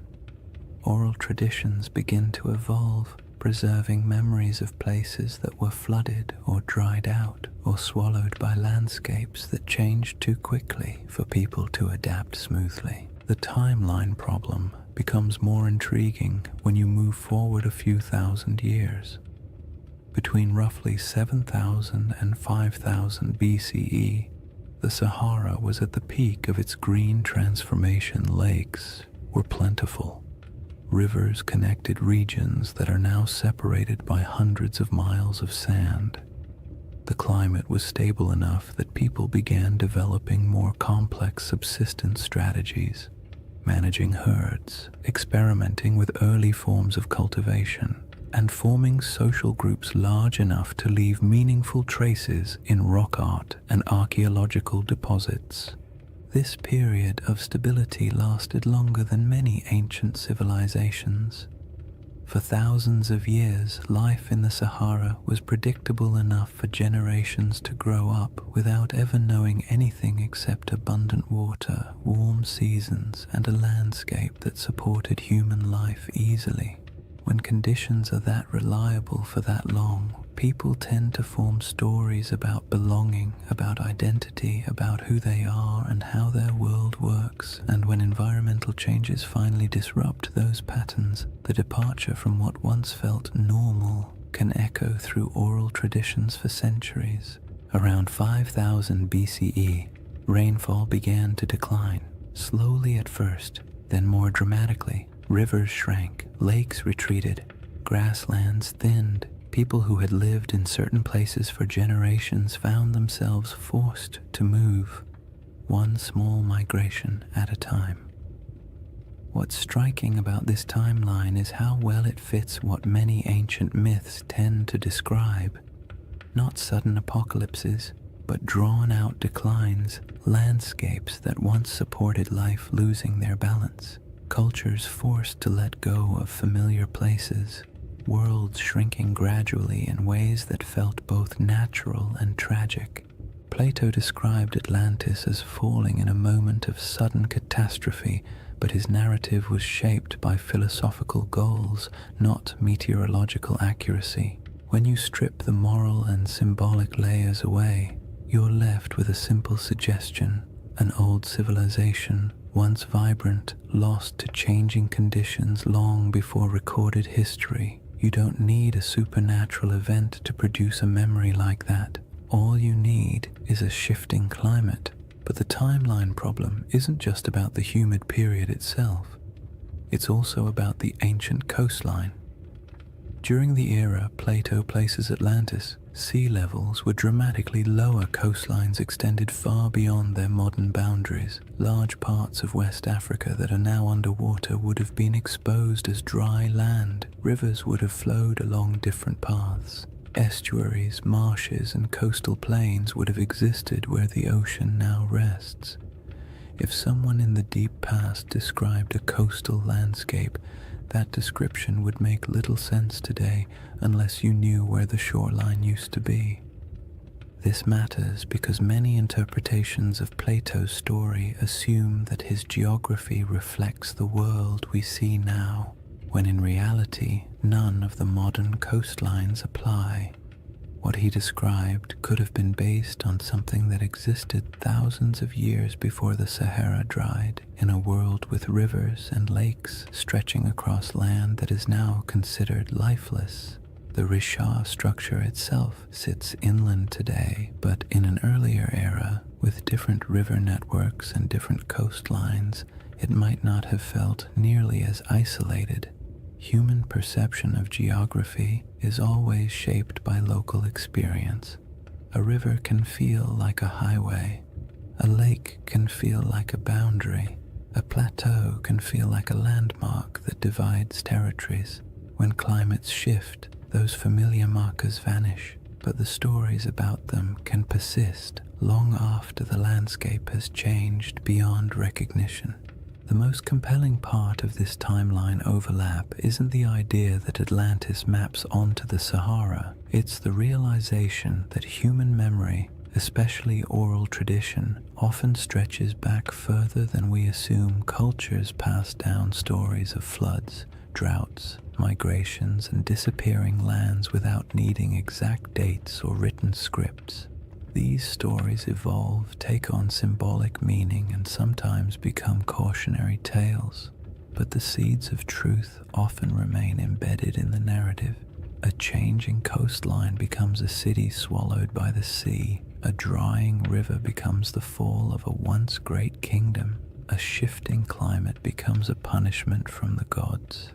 Oral traditions begin to evolve, preserving memories of places that were flooded or dried out or swallowed by landscapes that changed too quickly for people to adapt smoothly. The timeline problem becomes more intriguing when you move forward a few thousand years. Between roughly 7,000 and 5,000 BCE, the Sahara was at the peak of its green transformation. Lakes were plentiful. Rivers connected regions that are now separated by hundreds of miles of sand. The climate was stable enough that people began developing more complex subsistence strategies, managing herds, experimenting with early forms of cultivation, and forming social groups large enough to leave meaningful traces in rock art and archaeological deposits. This period of stability lasted longer than many ancient civilizations. For thousands of years, life in the Sahara was predictable enough for generations to grow up without ever knowing anything except abundant water, warm seasons, and a landscape that supported human life easily. When conditions are that reliable for that long, people tend to form stories about belonging, about identity, about who they are and how their world works. And when environmental changes finally disrupt those patterns, the departure from what once felt normal can echo through oral traditions for centuries. Around 5000 BCE, rainfall began to decline, slowly at first, then more dramatically. Rivers shrank, lakes retreated, grasslands thinned. People who had lived in certain places for generations found themselves forced to move, one small migration at a time. What's striking about this timeline is how well it fits what many ancient myths tend to describe. Not sudden apocalypses, but drawn-out declines, landscapes that once supported life losing their balance. Cultures forced to let go of familiar places, worlds shrinking gradually in ways that felt both natural and tragic. Plato described Atlantis as falling in a moment of sudden catastrophe, but his narrative was shaped by philosophical goals, not meteorological accuracy. When you strip the moral and symbolic layers away, you're left with a simple suggestion: an old civilization, once vibrant, lost to changing conditions long before recorded history. You don't need a supernatural event to produce a memory like that. All you need is a shifting climate. But the timeline problem isn't just about the humid period itself. It's also about the ancient coastline. During the era Plato places Atlantis, sea levels were dramatically lower. Coastlines extended far beyond their modern boundaries. Large parts of West Africa that are now underwater would have been exposed as dry land. Rivers would have flowed along different paths. Estuaries, marshes, and coastal plains would have existed where the ocean now rests. If someone in the deep past described a coastal landscape, that description would make little sense today unless you knew where the shoreline used to be. This matters because many interpretations of Plato's story assume that his geography reflects the world we see now, when in reality, none of the modern coastlines apply. What he described could have been based on something that existed thousands of years before the Sahara dried, in a world with rivers and lakes stretching across land that is now considered lifeless. The Risha structure itself sits inland today, but in an earlier era, with different river networks and different coastlines, it might not have felt nearly as isolated. Human perception of geography is always shaped by local experience. A river can feel like a highway. A lake can feel like a boundary. A plateau can feel like a landmark that divides territories. When climates shift, those familiar markers vanish, but the stories about them can persist long after the landscape has changed beyond recognition. The most compelling part of this timeline overlap isn't the idea that Atlantis maps onto the Sahara, it's the realization that human memory, especially oral tradition, often stretches back further than we assume. Cultures pass down stories of floods, droughts, migrations, and disappearing lands without needing exact dates or written scripts. These stories evolve, take on symbolic meaning, and sometimes become cautionary tales. But the seeds of truth often remain embedded in the narrative. A changing coastline becomes a city swallowed by the sea. A drying river becomes the fall of a once great kingdom. A shifting climate becomes a punishment from the gods.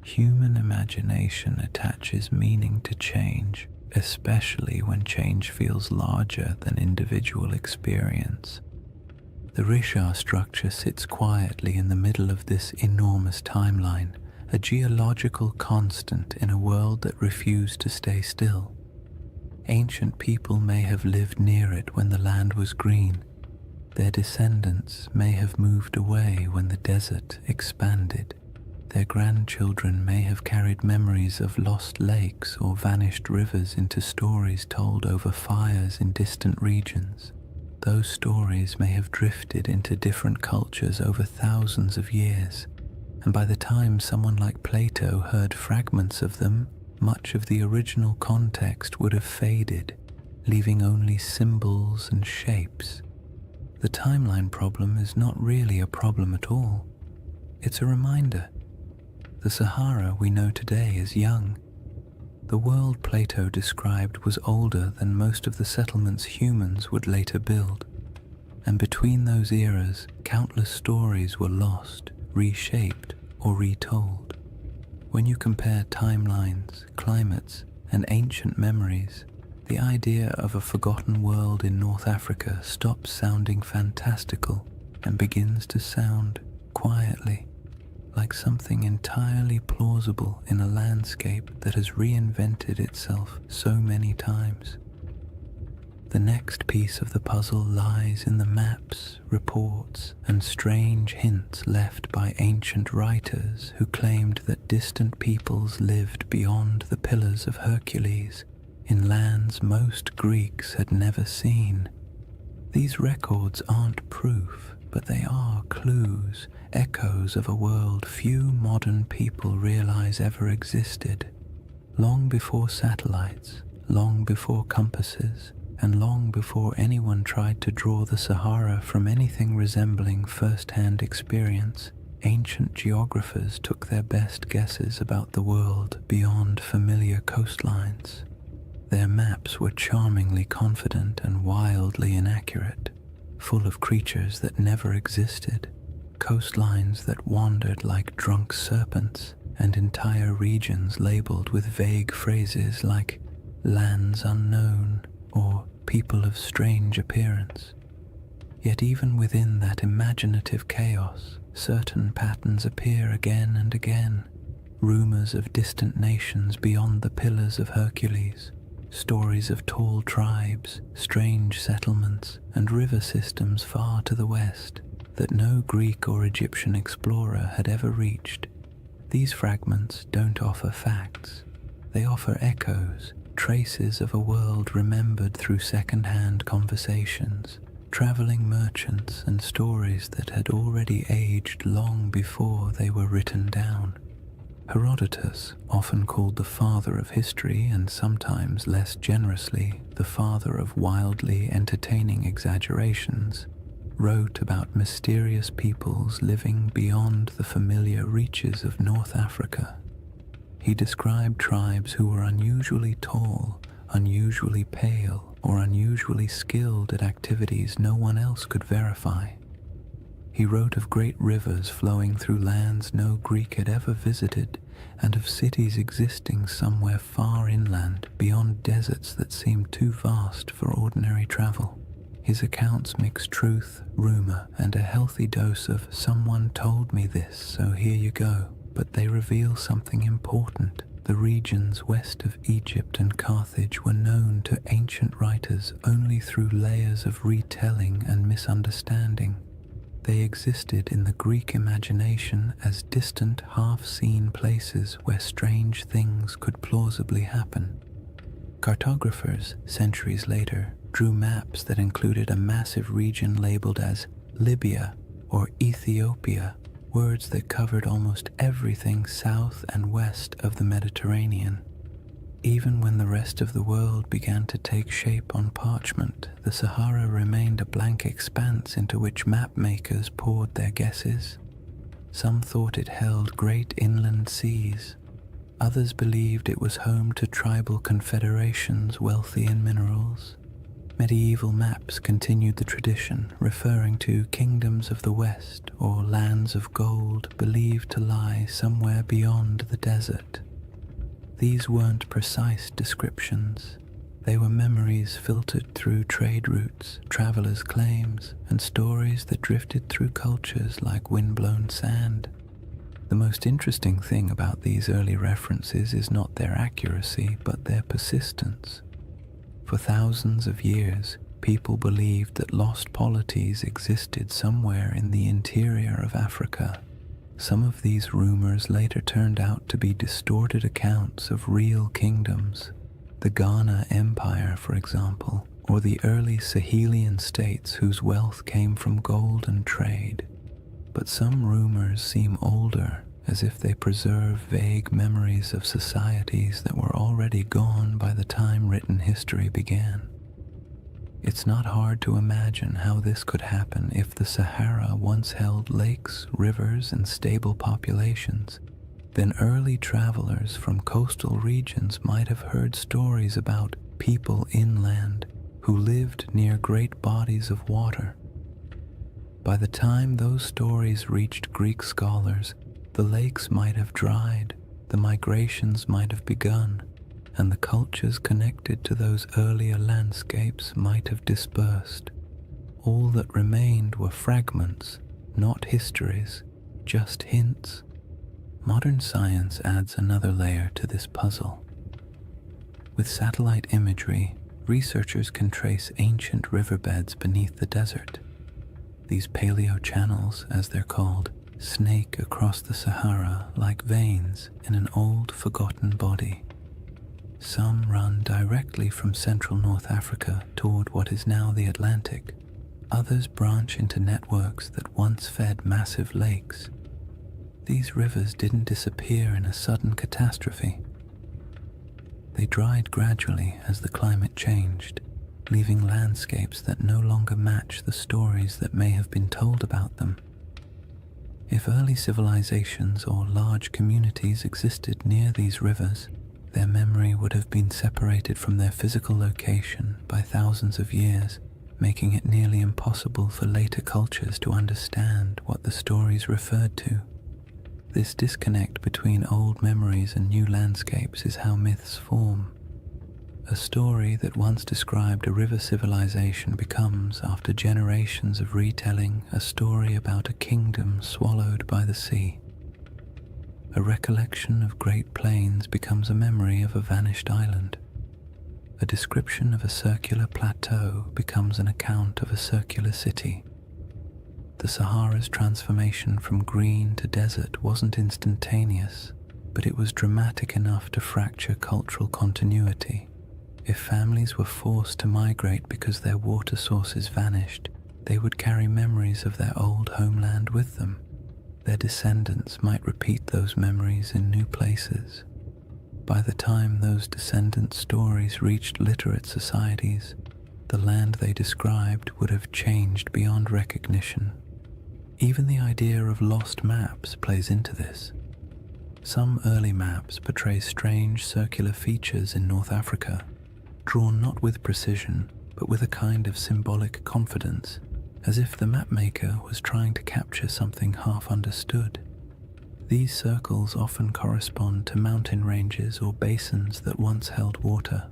Human imagination attaches meaning to change, especially when change feels larger than individual experience. The Risha structure sits quietly in the middle of this enormous timeline, a geological constant in a world that refused to stay still. Ancient people may have lived near it when the land was green. Their descendants may have moved away when the desert expanded. Their grandchildren may have carried memories of lost lakes or vanished rivers into stories told over fires in distant regions. Those stories may have drifted into different cultures over thousands of years, and by the time someone like Plato heard fragments of them, much of the original context would have faded, leaving only symbols and shapes. The timeline problem is not really a problem at all. It's a reminder. The Sahara we know today is young. The world Plato described was older than most of the settlements humans would later build. And between those eras, countless stories were lost, reshaped, or retold. When you compare timelines, climates, and ancient memories, the idea of a forgotten world in North Africa stops sounding fantastical and begins to sound, quietly, like something entirely plausible in a landscape that has reinvented itself so many times. The next piece of the puzzle lies in the maps, reports, and strange hints left by ancient writers who claimed that distant peoples lived beyond the Pillars of Hercules, in lands most Greeks had never seen. These records aren't proof, but they are clues, echoes of a world few modern people realize ever existed. Long before satellites, long before compasses, and long before anyone tried to draw the Sahara from anything resembling first-hand experience, ancient geographers took their best guesses about the world beyond familiar coastlines. Their maps were charmingly confident and wildly inaccurate, full of creatures that never existed, coastlines that wandered like drunk serpents, and entire regions labeled with vague phrases like lands unknown or people of strange appearance. Yet even within that imaginative chaos, certain patterns appear again and again. rumors of distant nations beyond the Pillars of Hercules, stories of tall tribes, strange settlements, and river systems far to the west that no Greek or Egyptian explorer had ever reached. These fragments don't offer facts. They offer echoes, traces of a world remembered through second-hand conversations, traveling merchants, and stories that had already aged long before they were written down. Herodotus, often called the father of history and sometimes less generously the father of wildly entertaining exaggerations, wrote about mysterious peoples living beyond the familiar reaches of North Africa. He described tribes who were unusually tall, unusually pale, or unusually skilled at activities no one else could verify. He wrote of great rivers flowing through lands no Greek had ever visited, and of cities existing somewhere far inland beyond deserts that seemed too vast for ordinary travel. His accounts mix truth, rumor, and a healthy dose of "someone told me this, so here you go," but they reveal something important. The regions west of Egypt and Carthage were known to ancient writers only through layers of retelling and misunderstanding. They existed in the Greek imagination as distant, half-seen places where strange things could plausibly happen. Cartographers, centuries later, drew maps that included a massive region labeled as Libya or Ethiopia, words that covered almost everything south and west of the Mediterranean. Even when the rest of the world began to take shape on parchment, the Sahara remained a blank expanse into which map makers poured their guesses. Some thought it held great inland seas. Others believed it was home to tribal confederations wealthy in minerals. Medieval maps continued the tradition, referring to kingdoms of the West or lands of gold believed to lie somewhere beyond the desert. These weren't precise descriptions. They were memories filtered through trade routes, travelers' claims, and stories that drifted through cultures like windblown sand. The most interesting thing about these early references is not their accuracy, but their persistence. For thousands of years, people believed that lost polities existed somewhere in the interior of Africa. Some of these rumors later turned out to be distorted accounts of real kingdoms. The Ghana Empire, for example, or the early Sahelian states whose wealth came from gold and trade. But some rumors seem older, as if they preserve vague memories of societies that were already gone by the time written history began. It's not hard to imagine how this could happen if the Sahara once held lakes, rivers, and stable populations. Then early travelers from coastal regions might have heard stories about people inland who lived near great bodies of water. By the time those stories reached Greek scholars, the lakes might have dried, the migrations might have begun, and the cultures connected to those earlier landscapes might have dispersed. All that remained were fragments, not histories, just hints. Modern science adds another layer to this puzzle. With satellite imagery, researchers can trace ancient riverbeds beneath the desert. These paleo-channels, as they're called, snake across the Sahara like veins in an old, forgotten body. Some run directly from central North Africa toward what is now the Atlantic. Others branch into networks that once fed massive lakes. These rivers didn't disappear in a sudden catastrophe. They dried gradually as the climate changed, leaving landscapes that no longer match the stories that may have been told about them. If early civilizations or large communities existed near these rivers, their memory would have been separated from their physical location by thousands of years, making it nearly impossible for later cultures to understand what the stories referred to. This disconnect between old memories and new landscapes is how myths form. A story that once described a river civilization becomes, after generations of retelling, a story about a kingdom swallowed by the sea. A recollection of great plains becomes a memory of a vanished island. A description of a circular plateau becomes an account of a circular city. The Sahara's transformation from green to desert wasn't instantaneous, but it was dramatic enough to fracture cultural continuity. If families were forced to migrate because their water sources vanished, they would carry memories of their old homeland with them. Their descendants might repeat those memories in new places. By the time those descendants' stories reached literate societies, the land they described would have changed beyond recognition. Even the idea of lost maps plays into this. Some early maps portray strange circular features in North Africa, drawn not with precision, but with a kind of symbolic confidence, as if the mapmaker was trying to capture something half understood. These circles often correspond to mountain ranges or basins that once held water.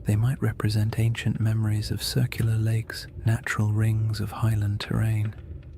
They might represent ancient memories of circular lakes, natural rings of highland terrain,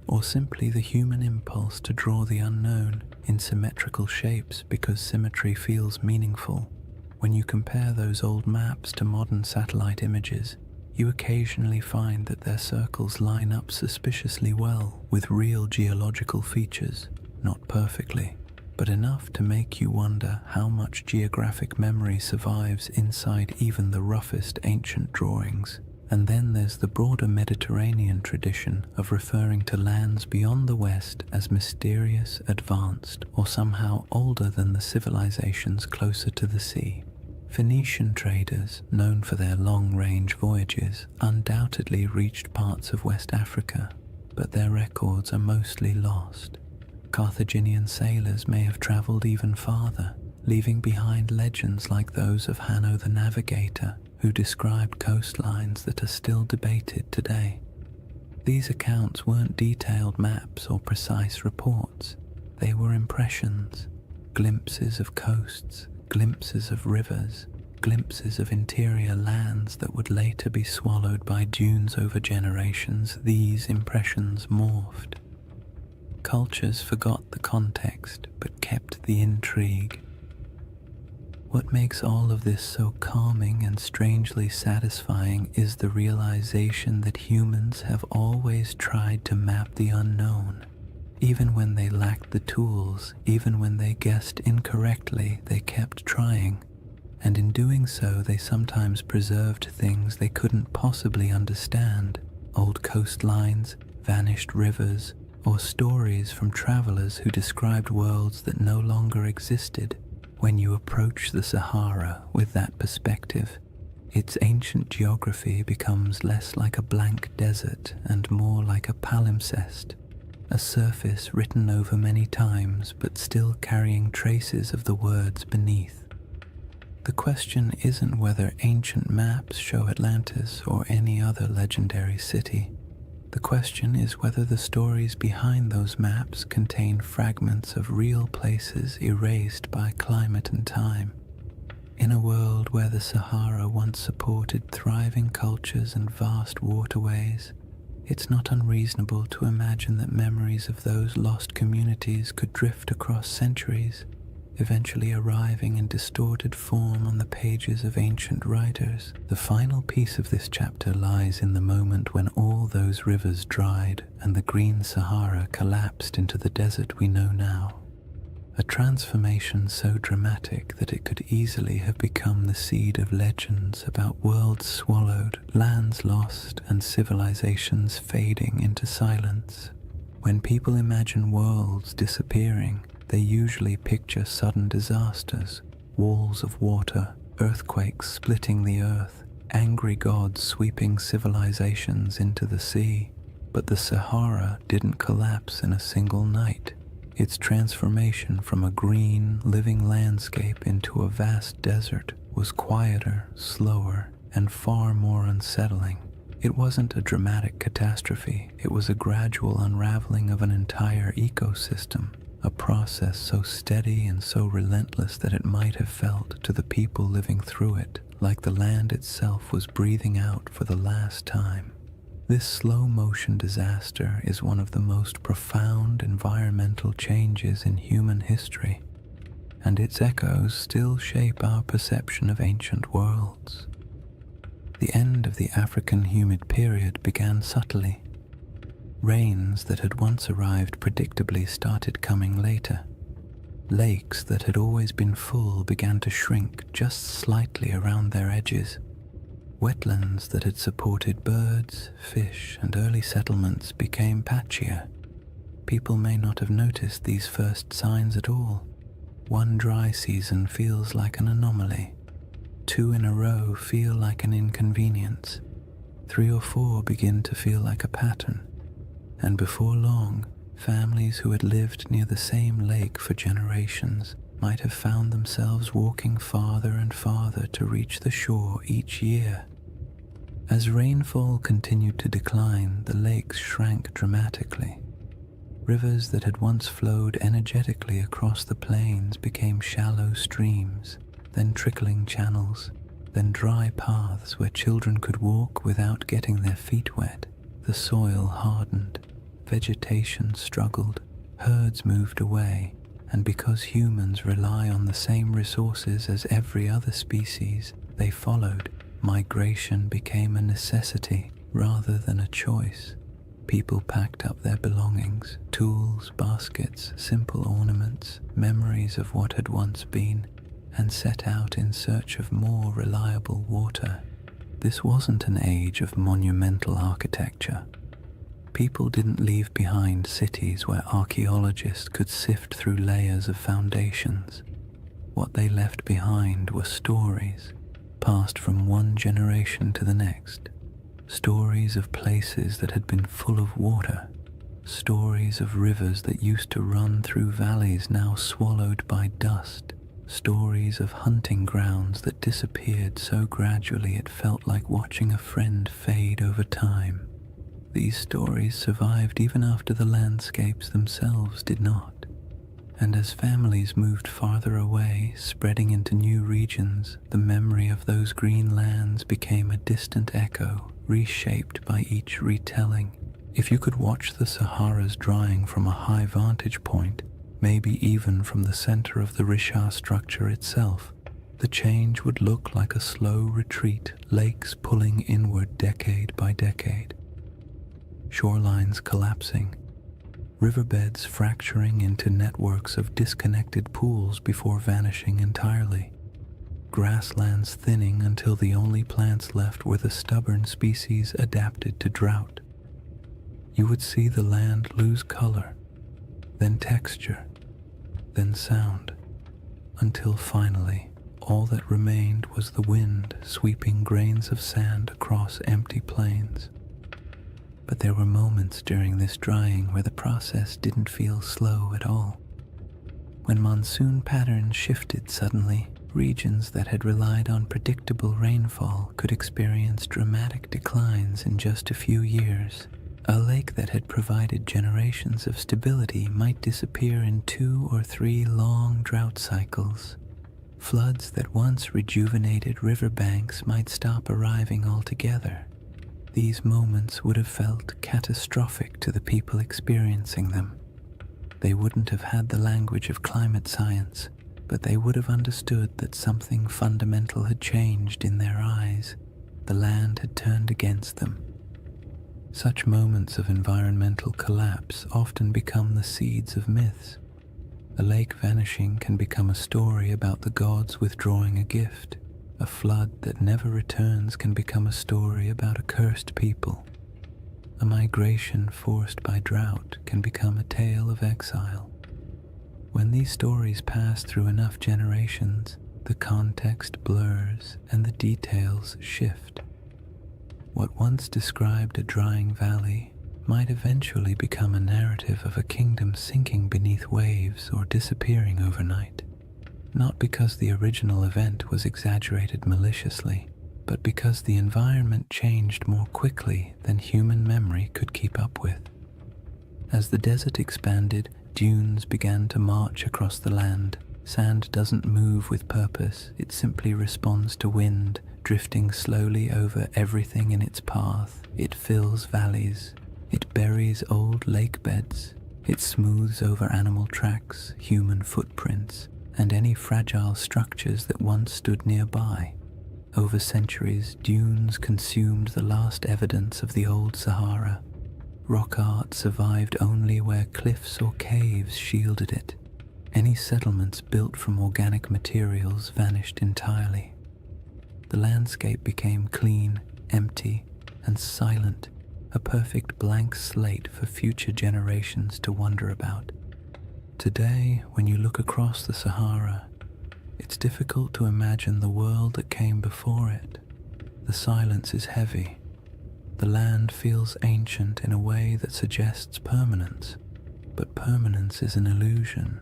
or simply the human impulse to draw the unknown in symmetrical shapes because symmetry feels meaningful. When you compare those old maps to modern satellite images, you occasionally find that their circles line up suspiciously well with real geological features, not perfectly, but enough to make you wonder how much geographic memory survives inside even the roughest ancient drawings. And then there's the broader Mediterranean tradition of referring to lands beyond the West as mysterious, advanced, or somehow older than the civilizations closer to the sea. Phoenician traders, known for their long-range voyages, undoubtedly reached parts of West Africa, but their records are mostly lost. Carthaginian sailors may have traveled even farther, leaving behind legends like those of Hanno the Navigator, who described coastlines that are still debated today. These accounts weren't detailed maps or precise reports. They were impressions, glimpses of coasts, glimpses of rivers, glimpses of interior lands that would later be swallowed by dunes over generations. These impressions morphed. Cultures forgot the context but kept the intrigue. What makes all of this so calming and strangely satisfying is the realization that humans have always tried to map the unknown. Even when they lacked the tools, even when they guessed incorrectly, they kept trying. And in doing so, they sometimes preserved things they couldn't possibly understand. Old coastlines, vanished rivers, or stories from travelers who described worlds that no longer existed. When you approach the Sahara with that perspective, its ancient geography becomes less like a blank desert and more like a palimpsest, a surface written over many times but still carrying traces of the words beneath. The question isn't whether ancient maps show Atlantis or any other legendary city. The question is whether the stories behind those maps contain fragments of real places erased by climate and time. In a world where the Sahara once supported thriving cultures and vast waterways, it's not unreasonable to imagine that memories of those lost communities could drift across centuries, eventually arriving in distorted form on the pages of ancient writers. The final piece of this chapter lies in the moment when all those rivers dried and the green Sahara collapsed into the desert we know now. A transformation so dramatic that it could easily have become the seed of legends about worlds swallowed, lands lost, and civilizations fading into silence. When people imagine worlds disappearing, they usually picture sudden disasters, walls of water, earthquakes splitting the earth, angry gods sweeping civilizations into the sea. But the Sahara didn't collapse in a single night. Its transformation from a green, living landscape into a vast desert was quieter, slower, and far more unsettling. It wasn't a dramatic catastrophe, it was a gradual unraveling of an entire ecosystem, a process so steady and so relentless that it might have felt to the people living through it like the land itself was breathing out for the last time. This slow-motion disaster is one of the most profound environmental changes in human history. and its echoes still shape our perception of ancient worlds. The end of the African humid period began subtly. Rains that had once arrived predictably started coming later. Lakes that had always been full began to shrink just slightly around their edges. Wetlands that had supported birds, fish, and early settlements became patchier. People may not have noticed these first signs at all. One dry season feels like an anomaly. 2 in a row feel like an inconvenience. 3 or 4 begin to feel like a pattern. And before long, families who had lived near the same lake for generations might have found themselves walking farther and farther to reach the shore each year. As rainfall continued to decline, the lakes shrank dramatically. Rivers that had once flowed energetically across the plains became shallow streams, then trickling channels, then dry paths where children could walk without getting their feet wet. The soil hardened, vegetation struggled, herds moved away, and because humans rely on the same resources as every other species, they followed. Migration became a necessity rather than a choice. People packed up their belongings, tools, baskets, simple ornaments, memories of what had once been, and set out in search of more reliable water. This wasn't an age of monumental architecture. People didn't leave behind cities where archaeologists could sift through layers of foundations. What they left behind were stories, passed from one generation to the next. Stories of places that had been full of water, stories of rivers that used to run through valleys now swallowed by dust, stories of hunting grounds that disappeared so gradually it felt like watching a friend fade over time. These stories survived even after the landscapes themselves did not. And as families moved farther away, spreading into new regions, the memory of those green lands became a distant echo, reshaped by each retelling. If you could watch the Sahara's drying from a high vantage point, maybe even from the center of the Richard structure itself, the change would look like a slow retreat, lakes pulling inward decade by decade. Shorelines collapsing, riverbeds fracturing into networks of disconnected pools before vanishing entirely, grasslands thinning until the only plants left were the stubborn species adapted to drought. You would see the land lose color, then texture, then sound, until finally all that remained was the wind sweeping grains of sand across empty plains. But there were moments during this drying where the process didn't feel slow at all. When monsoon patterns shifted suddenly, regions that had relied on predictable rainfall could experience dramatic declines in just a few years. A lake that had provided generations of stability might disappear in 2 or 3 long drought cycles. Floods that once rejuvenated riverbanks might stop arriving altogether. These moments would have felt catastrophic to the people experiencing them. They wouldn't have had the language of climate science, but they would have understood that something fundamental had changed in their eyes. The land had turned against them. Such moments of environmental collapse often become the seeds of myths. A lake vanishing can become a story about the gods withdrawing a gift. A flood that never returns can become a story about a cursed people. A migration forced by drought can become a tale of exile. When these stories pass through enough generations, the context blurs and the details shift. What once described a drying valley might eventually become a narrative of a kingdom sinking beneath waves or disappearing overnight. Not because the original event was exaggerated maliciously, but because the environment changed more quickly than human memory could keep up with. As the desert expanded, dunes began to march across the land. Sand doesn't move with purpose, it simply responds to wind, drifting slowly over everything in its path. It fills valleys, it buries old lake beds, it smooths over animal tracks, human footprints, and any fragile structures that once stood nearby. Over centuries, dunes consumed the last evidence of the old Sahara. Rock art survived only where cliffs or caves shielded it. Any settlements built from organic materials vanished entirely. The landscape became clean, empty, and silent, a perfect blank slate for future generations to wonder about. Today, when you look across the Sahara, it's difficult to imagine the world that came before it. The silence is heavy. The land feels ancient in a way that suggests permanence, but permanence is an illusion.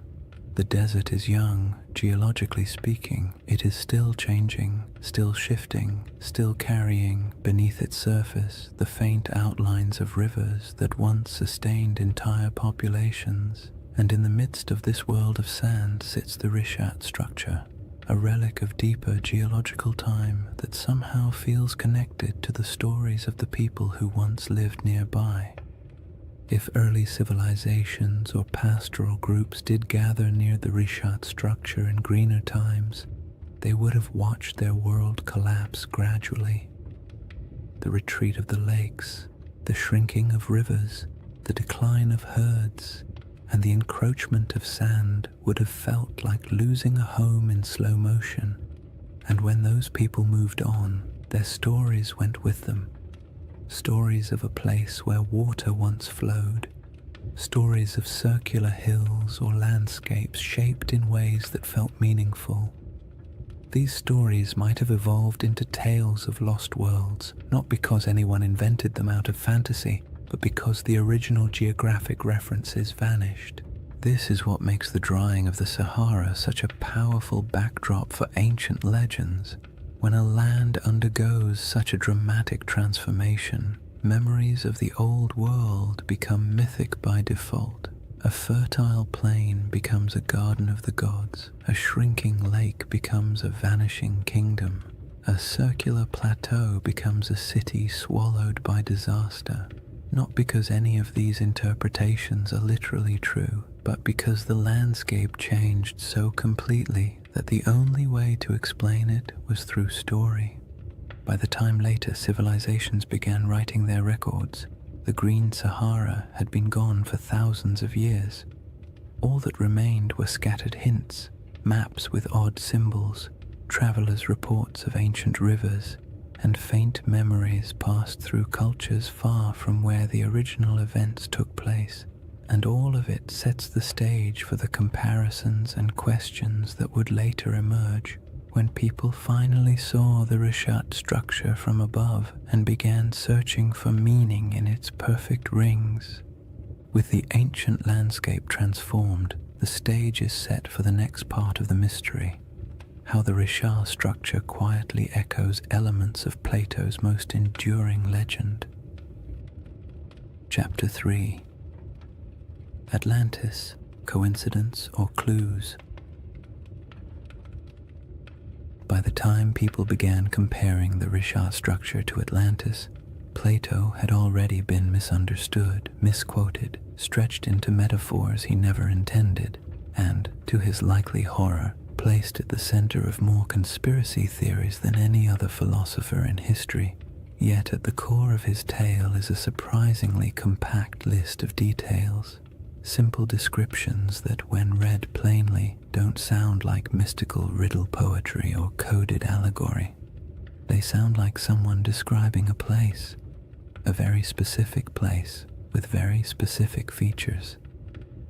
The desert is young, geologically speaking. It is still changing, still shifting, still carrying beneath its surface the faint outlines of rivers that once sustained entire populations. And in the midst of this world of sand sits the Rishat structure, a relic of deeper geological time that somehow feels connected to the stories of the people who once lived nearby. If early civilizations or pastoral groups did gather near the Rishat structure in greener times, they would have watched their world collapse gradually. The retreat of the lakes, the shrinking of rivers, the decline of herds, and the encroachment of sand would have felt like losing a home in slow motion. And when those people moved on, their stories went with them. Stories of a place where water once flowed, stories of circular hills or landscapes shaped in ways that felt meaningful. These stories might have evolved into tales of lost worlds, not because anyone invented them out of fantasy, but because the original geographic references vanished. This is what makes the drying of the Sahara such a powerful backdrop for ancient legends. When a land undergoes such a dramatic transformation, memories of the old world become mythic by default. A fertile plain becomes a garden of the gods. A shrinking lake becomes a vanishing kingdom. A circular plateau becomes a city swallowed by disaster. Not because any of these interpretations are literally true, but because the landscape changed so completely that the only way to explain it was through story. By the time later civilizations began writing their records, the Green Sahara had been gone for thousands of years. All that remained were scattered hints, maps with odd symbols, travelers' reports of ancient rivers, and faint memories passed through cultures far from where the original events took place. And all of it sets the stage for the comparisons and questions that would later emerge when people finally saw the Rishat structure from above and began searching for meaning in its perfect rings. With the ancient landscape transformed, the stage is set for the next part of the mystery. How the Rishat structure quietly echoes elements of Plato's most enduring legend. Chapter 3. Atlantis, Coincidence or Clues? By the time people began comparing the Rishat structure to Atlantis, Plato had already been misunderstood, misquoted, stretched into metaphors he never intended, and, to his likely horror, placed at the center of more conspiracy theories than any other philosopher in history. Yet at the core of his tale is a surprisingly compact list of details, simple descriptions that, when read plainly, don't sound like mystical riddle poetry or coded allegory. They sound like someone describing a place, a very specific place with very specific features.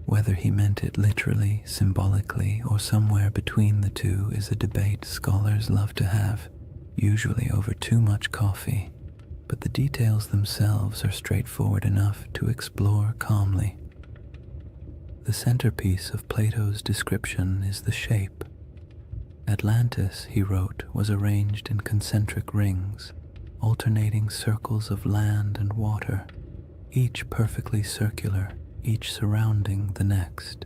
Whether he meant it literally, symbolically, or somewhere between the two is a debate scholars love to have, usually over too much coffee, but the details themselves are straightforward enough to explore calmly. The centerpiece of Plato's description is the shape. Atlantis, he wrote, was arranged in concentric rings, alternating circles of land and water, each perfectly circular, each surrounding the next.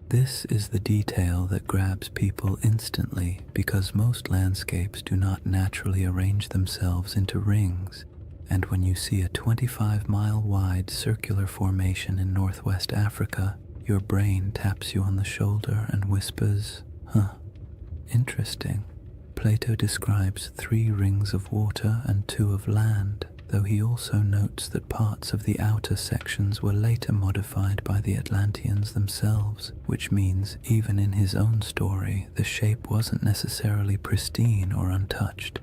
This is the detail that grabs people instantly because most landscapes do not naturally arrange themselves into rings, and when you see a 25-mile-wide circular formation in northwest Africa, your brain taps you on the shoulder and whispers, Huh, interesting. Plato describes 3 rings of water and 2 of land, though he also notes that parts of the outer sections were later modified by the Atlanteans themselves, which means even in his own story, the shape wasn't necessarily pristine or untouched.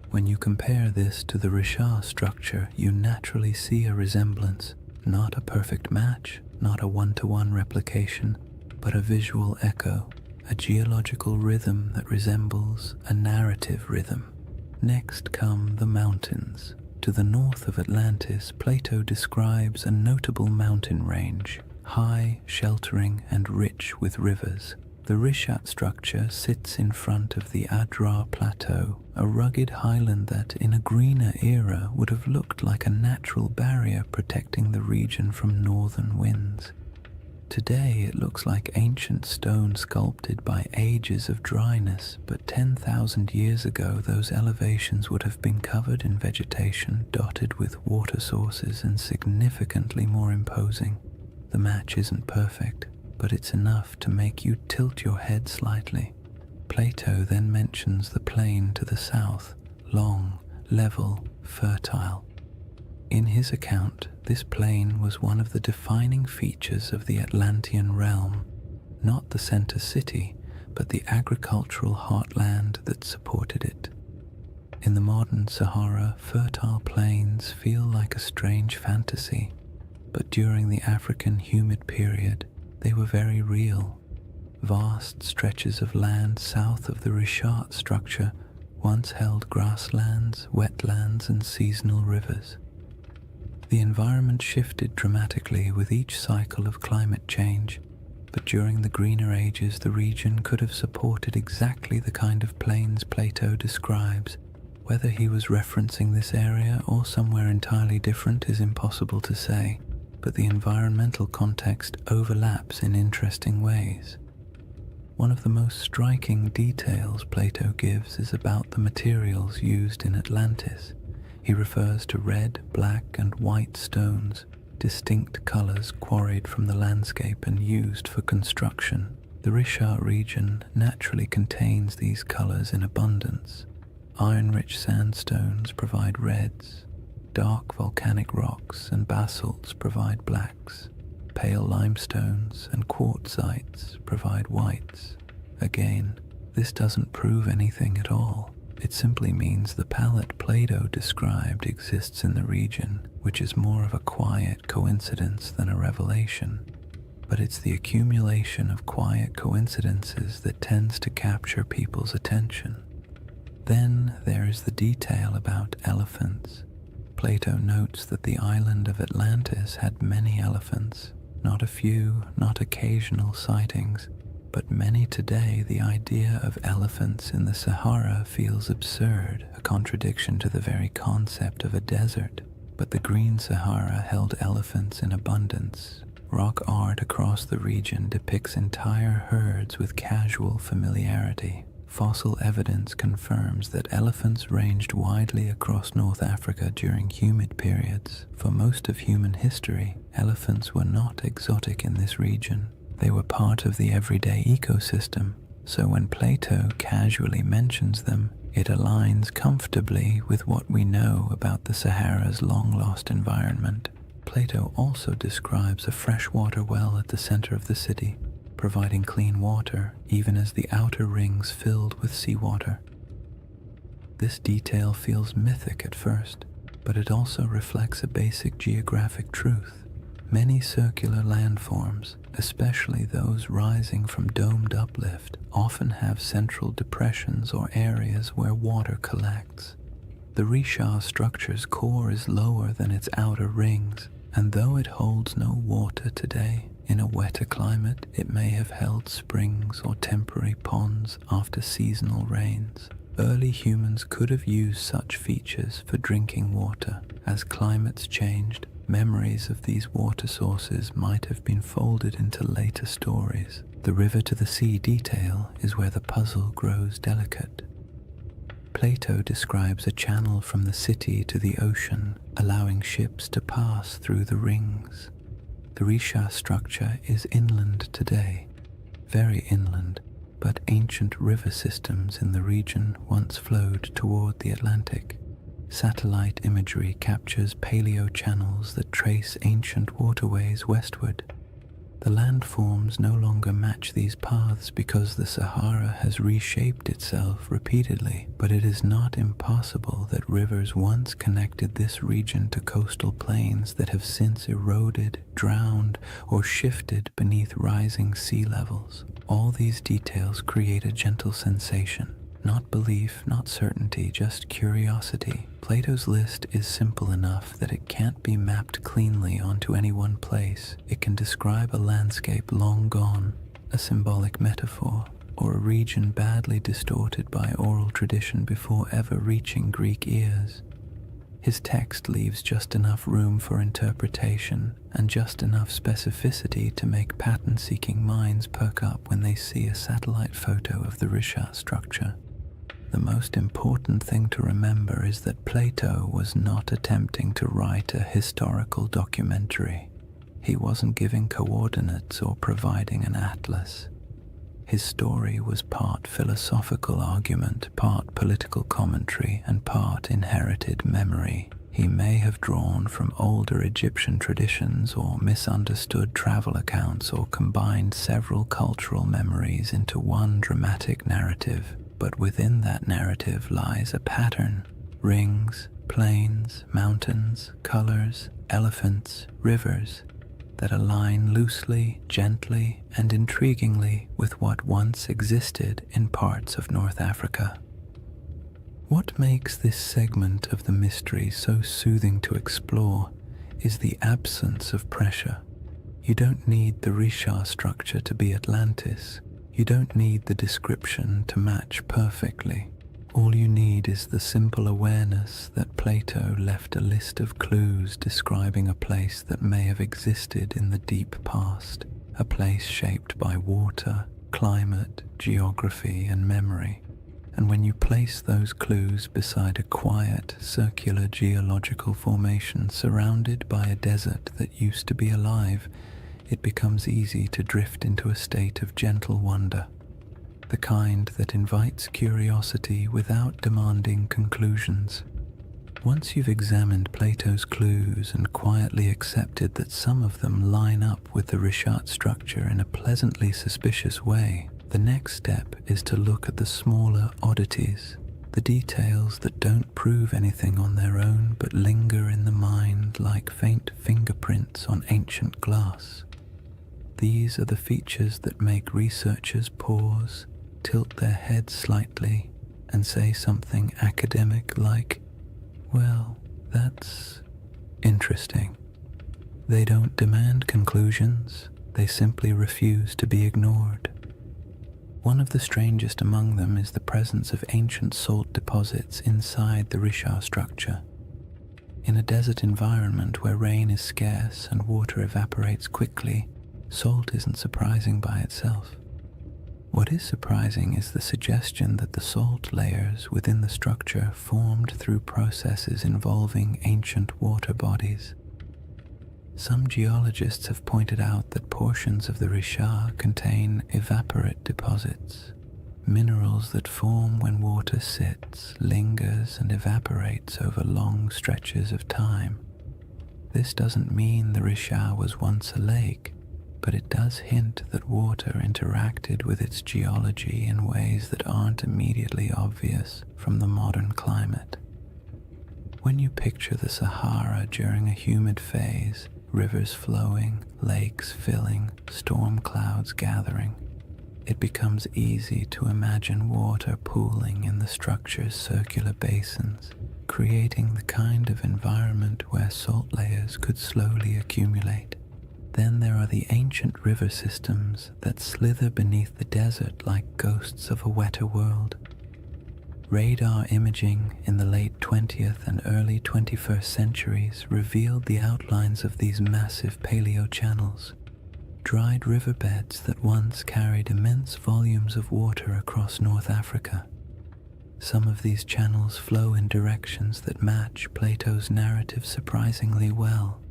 When you compare this to the Richard structure, you naturally see a resemblance, not a perfect match, not a one-to-one replication, but a visual echo, a geological rhythm that resembles a narrative rhythm. Next come the mountains. To the north of Atlantis, Plato describes a notable mountain range, high, sheltering, and rich with rivers. The Rishat structure sits in front of the Adrar Plateau, a rugged highland that, in a greener era, would have looked like a natural barrier protecting the region from northern winds. Today it looks like ancient stone sculpted by ages of dryness, but 10,000 years ago those elevations would have been covered in vegetation dotted with water sources and significantly more imposing. The match isn't perfect, but it's enough to make you tilt your head slightly. Plato then mentions the plain to the south, long, level, fertile. In his account, this plain was one of the defining features of the Atlantean realm, not the center city, but the agricultural heartland that supported it. In the modern Sahara, fertile plains feel like a strange fantasy, but during the African humid period, they were very real. Vast stretches of land south of the Richat structure once held grasslands, wetlands, and seasonal rivers. The environment shifted dramatically with each cycle of climate change, but during the greener ages the region could have supported exactly the kind of plains Plato describes. Whether he was referencing this area or somewhere entirely different is impossible to say, but the environmental context overlaps in interesting ways. One of the most striking details Plato gives is about the materials used in Atlantis. He refers to red, black, and white stones, distinct colors quarried from the landscape and used for construction. The Richat region naturally contains these colors in abundance. Iron-rich sandstones provide reds, dark volcanic rocks and basalts provide blacks, pale limestones and quartzites provide whites. Again, this doesn't prove anything at all. It simply means the palette Plato described exists in the region, which is more of a quiet coincidence than a revelation. But it's the accumulation of quiet coincidences that tends to capture people's attention. Then there is the detail about elephants. Plato notes that the island of Atlantis had many elephants, not a few, not occasional sightings, but many today. The idea of elephants in the Sahara feels absurd, a contradiction to the very concept of a desert. But the Green Sahara held elephants in abundance. Rock art across the region depicts entire herds with casual familiarity. Fossil evidence confirms that elephants ranged widely across North Africa during humid periods. For most of human history, elephants were not exotic in this region. They were part of the everyday ecosystem, so when Plato casually mentions them, it aligns comfortably with what we know about the Sahara's long-lost environment. Plato also describes a freshwater well at the center of the city, providing clean water even as the outer rings filled with seawater. This detail feels mythic at first, but it also reflects a basic geographic truth. Many circular landforms, especially those rising from domed uplift, often have central depressions or areas where water collects. The Richat structure's core is lower than its outer rings, and though it holds no water today, in a wetter climate it may have held springs or temporary ponds after seasonal rains. Early humans could have used such features for drinking water. As climates changed, memories of these water sources might have been folded into later stories. The river to the sea detail is where the puzzle grows delicate. Plato describes a channel from the city to the ocean, allowing ships to pass through the rings. The Richat structure is inland today, very inland, but ancient river systems in the region once flowed toward the Atlantic. Satellite imagery captures paleo-channels that trace ancient waterways westward. The landforms no longer match these paths because the Sahara has reshaped itself repeatedly, but it is not impossible that rivers once connected this region to coastal plains that have since eroded, drowned, or shifted beneath rising sea levels. All these details create a gentle sensation. Not belief, not certainty, just curiosity. Plato's list is simple enough that it can't be mapped cleanly onto any one place. It can describe a landscape long gone, a symbolic metaphor, or a region badly distorted by oral tradition before ever reaching Greek ears. His text leaves just enough room for interpretation and just enough specificity to make pattern-seeking minds perk up when they see a satellite photo of the Risha structure. The most important thing to remember is that Plato was not attempting to write a historical documentary. He wasn't giving coordinates or providing an atlas. His story was part philosophical argument, part political commentary, and part inherited memory. He may have drawn from older Egyptian traditions or misunderstood travel accounts or combined several cultural memories into one dramatic narrative. But within that narrative lies a pattern: rings, plains, mountains, colors, elephants, rivers that align loosely, gently, and intriguingly with what once existed in parts of North Africa. What makes this segment of the mystery so soothing to explore is the absence of pressure. You don't need the Risha structure to be Atlantis. You don't need the description to match perfectly. All you need is the simple awareness that Plato left a list of clues describing a place that may have existed in the deep past, a place shaped by water, climate, geography, and memory. And when you place those clues beside a quiet, circular geological formation surrounded by a desert that used to be alive, it becomes easy to drift into a state of gentle wonder, the kind that invites curiosity without demanding conclusions. Once you've examined Plato's clues and quietly accepted that some of them line up with the Rishat structure in a pleasantly suspicious way, the next step is to look at the smaller oddities, the details that don't prove anything on their own but linger in the mind like faint fingerprints on ancient glass. These are the features that make researchers pause, tilt their heads slightly, and say something academic like, "Well, that's interesting." They don't demand conclusions, they simply refuse to be ignored. One of the strangest among them is the presence of ancient salt deposits inside the Risha structure. In a desert environment where rain is scarce and water evaporates quickly, salt isn't surprising by itself. What is surprising is the suggestion that the salt layers within the structure formed through processes involving ancient water bodies. Some geologists have pointed out that portions of the Risha contain evaporate deposits, minerals that form when water sits, lingers, and evaporates over long stretches of time. This doesn't mean the Risha was once a lake, but it does hint that water interacted with its geology in ways that aren't immediately obvious from the modern climate. When you picture the Sahara during a humid phase, rivers flowing, lakes filling, storm clouds gathering, it becomes easy to imagine water pooling in the structure's circular basins, creating the kind of environment where salt layers could slowly accumulate. Then there are the ancient river systems that slither beneath the desert like ghosts of a wetter world. Radar imaging in the late 20th and early 21st centuries revealed the outlines of these massive paleo-channels, dried riverbeds that once carried immense volumes of water across North Africa. Some of these channels flow in directions that match Plato's narrative surprisingly well,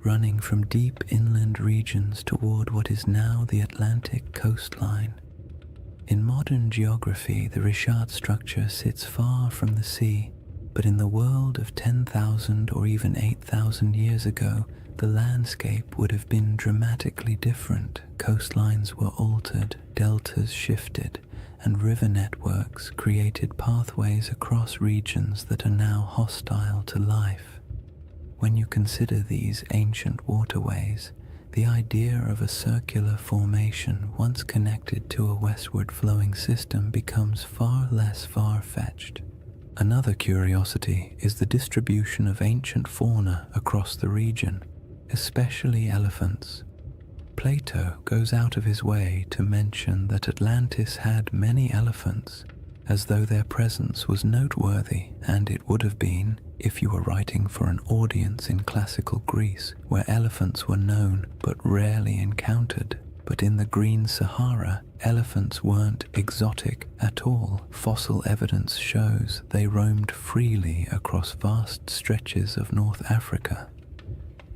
running from deep inland regions toward what is now the Atlantic coastline. In modern geography, the Richard structure sits far from the sea, but in the world of 10,000 or even 8,000 years ago, the landscape would have been dramatically different. Coastlines were altered, deltas shifted, and river networks created pathways across regions that are now hostile to life. When you consider these ancient waterways, the idea of a circular formation once connected to a westward flowing system becomes far less far-fetched. Another curiosity is the distribution of ancient fauna across the region, especially elephants. Plato goes out of his way to mention that Atlantis had many elephants, as though their presence was noteworthy, and it would have been if you were writing for an audience in classical Greece, where elephants were known but rarely encountered. But in the Green Sahara, elephants weren't exotic at all. Fossil evidence shows they roamed freely across vast stretches of North Africa.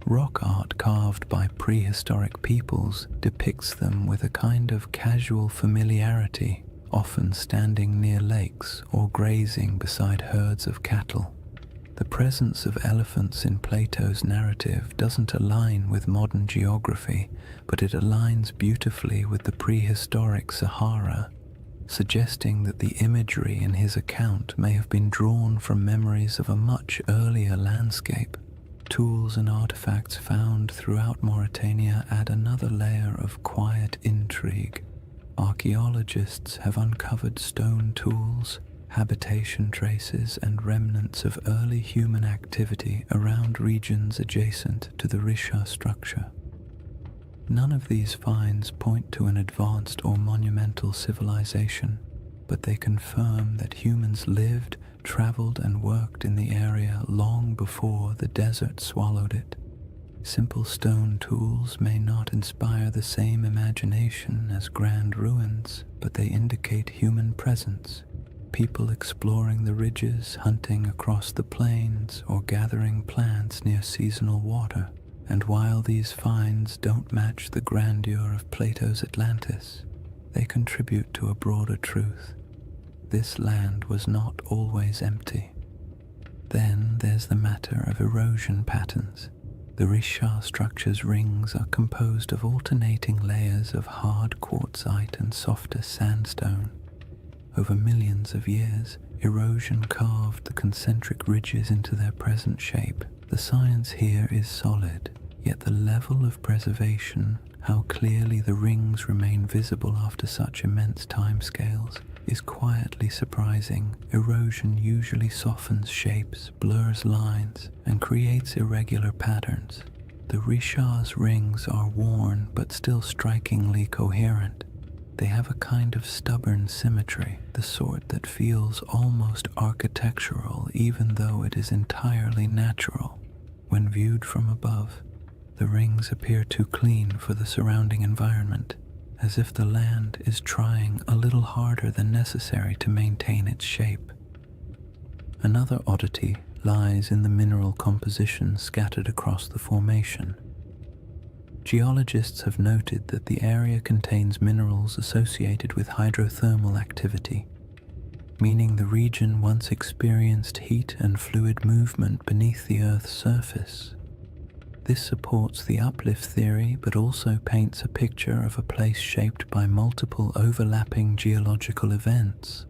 Rock art carved by prehistoric peoples depicts them with a kind of casual familiarity, often standing near lakes or grazing beside herds of cattle. The presence of elephants in Plato's narrative doesn't align with modern geography, but it aligns beautifully with the prehistoric Sahara, suggesting that the imagery in his account may have been drawn from memories of a much earlier landscape. Tools and artifacts found throughout Mauritania add another layer of quiet intrigue. Archaeologists have uncovered stone tools, habitation traces, and remnants of early human activity around regions adjacent to the Richard structure. None of these finds point to an advanced or monumental civilization, but they confirm that humans lived, traveled, and worked in the area long before the desert swallowed it. Simple stone tools may not inspire the same imagination as grand ruins, but they indicate human presence. People exploring the ridges, hunting across the plains, or gathering plants near seasonal water. And while these finds don't match the grandeur of Plato's Atlantis, they contribute to a broader truth. This land was not always empty. Then there's the matter of erosion patterns. The Richard structure's rings are composed of alternating layers of hard quartzite and softer sandstone. Over millions of years, erosion carved the concentric ridges into their present shape. The science here is solid, yet the level of preservation, how clearly the rings remain visible after such immense timescales, is quietly surprising. Erosion usually softens shapes, blurs lines, and creates irregular patterns. The Richard's rings are worn but still strikingly coherent. They have a kind of stubborn symmetry, the sort that feels almost architectural even though it is entirely natural. When viewed from above, the rings appear too clean for the surrounding environment, as if the land is trying a little harder than necessary to maintain its shape. Another oddity lies in the mineral composition scattered across the formation. Geologists have noted that the area contains minerals associated with hydrothermal activity, meaning the region once experienced heat and fluid movement beneath the Earth's surface. This supports the uplift theory, but also paints a picture of a place shaped by multiple overlapping geological events.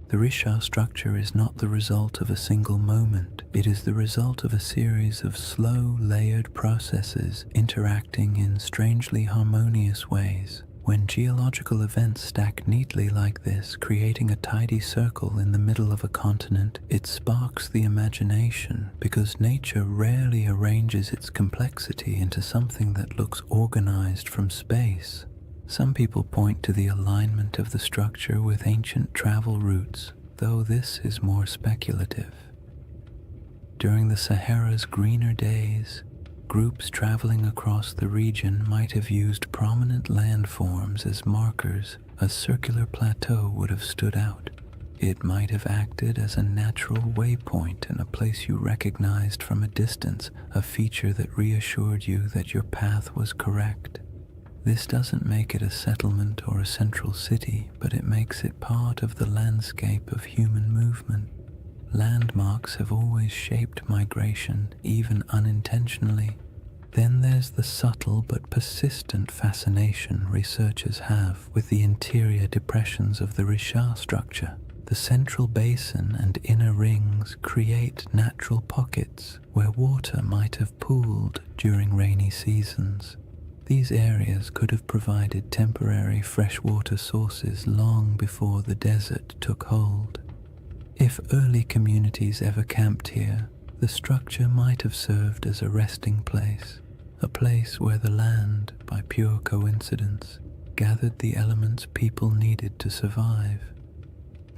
The Richard structure is not the result of a single moment. It is the result of a series of slow, layered processes interacting in strangely harmonious ways. When geological events stack neatly like this, creating a tidy circle in the middle of a continent, it sparks the imagination, because nature rarely arranges its complexity into something that looks organized from space. Some people point to the alignment of the structure with ancient travel routes, though this is more speculative. During the Sahara's greener days, groups traveling across the region might have used prominent landforms as markers. A circular plateau would have stood out. It might have acted as a natural waypoint in a place you recognized from a distance, a feature that reassured you that your path was correct. This doesn't make it a settlement or a central city, but it makes it part of the landscape of human movement. Landmarks have always shaped migration, even unintentionally. Then there's the subtle but persistent fascination researchers have with the interior depressions of the Richat structure. The central basin and inner rings create natural pockets where water might have pooled during rainy seasons. These areas could have provided temporary freshwater sources long before the desert took hold. If early communities ever camped here, the structure might have served as a resting place, a place where the land, by pure coincidence, gathered the elements people needed to survive.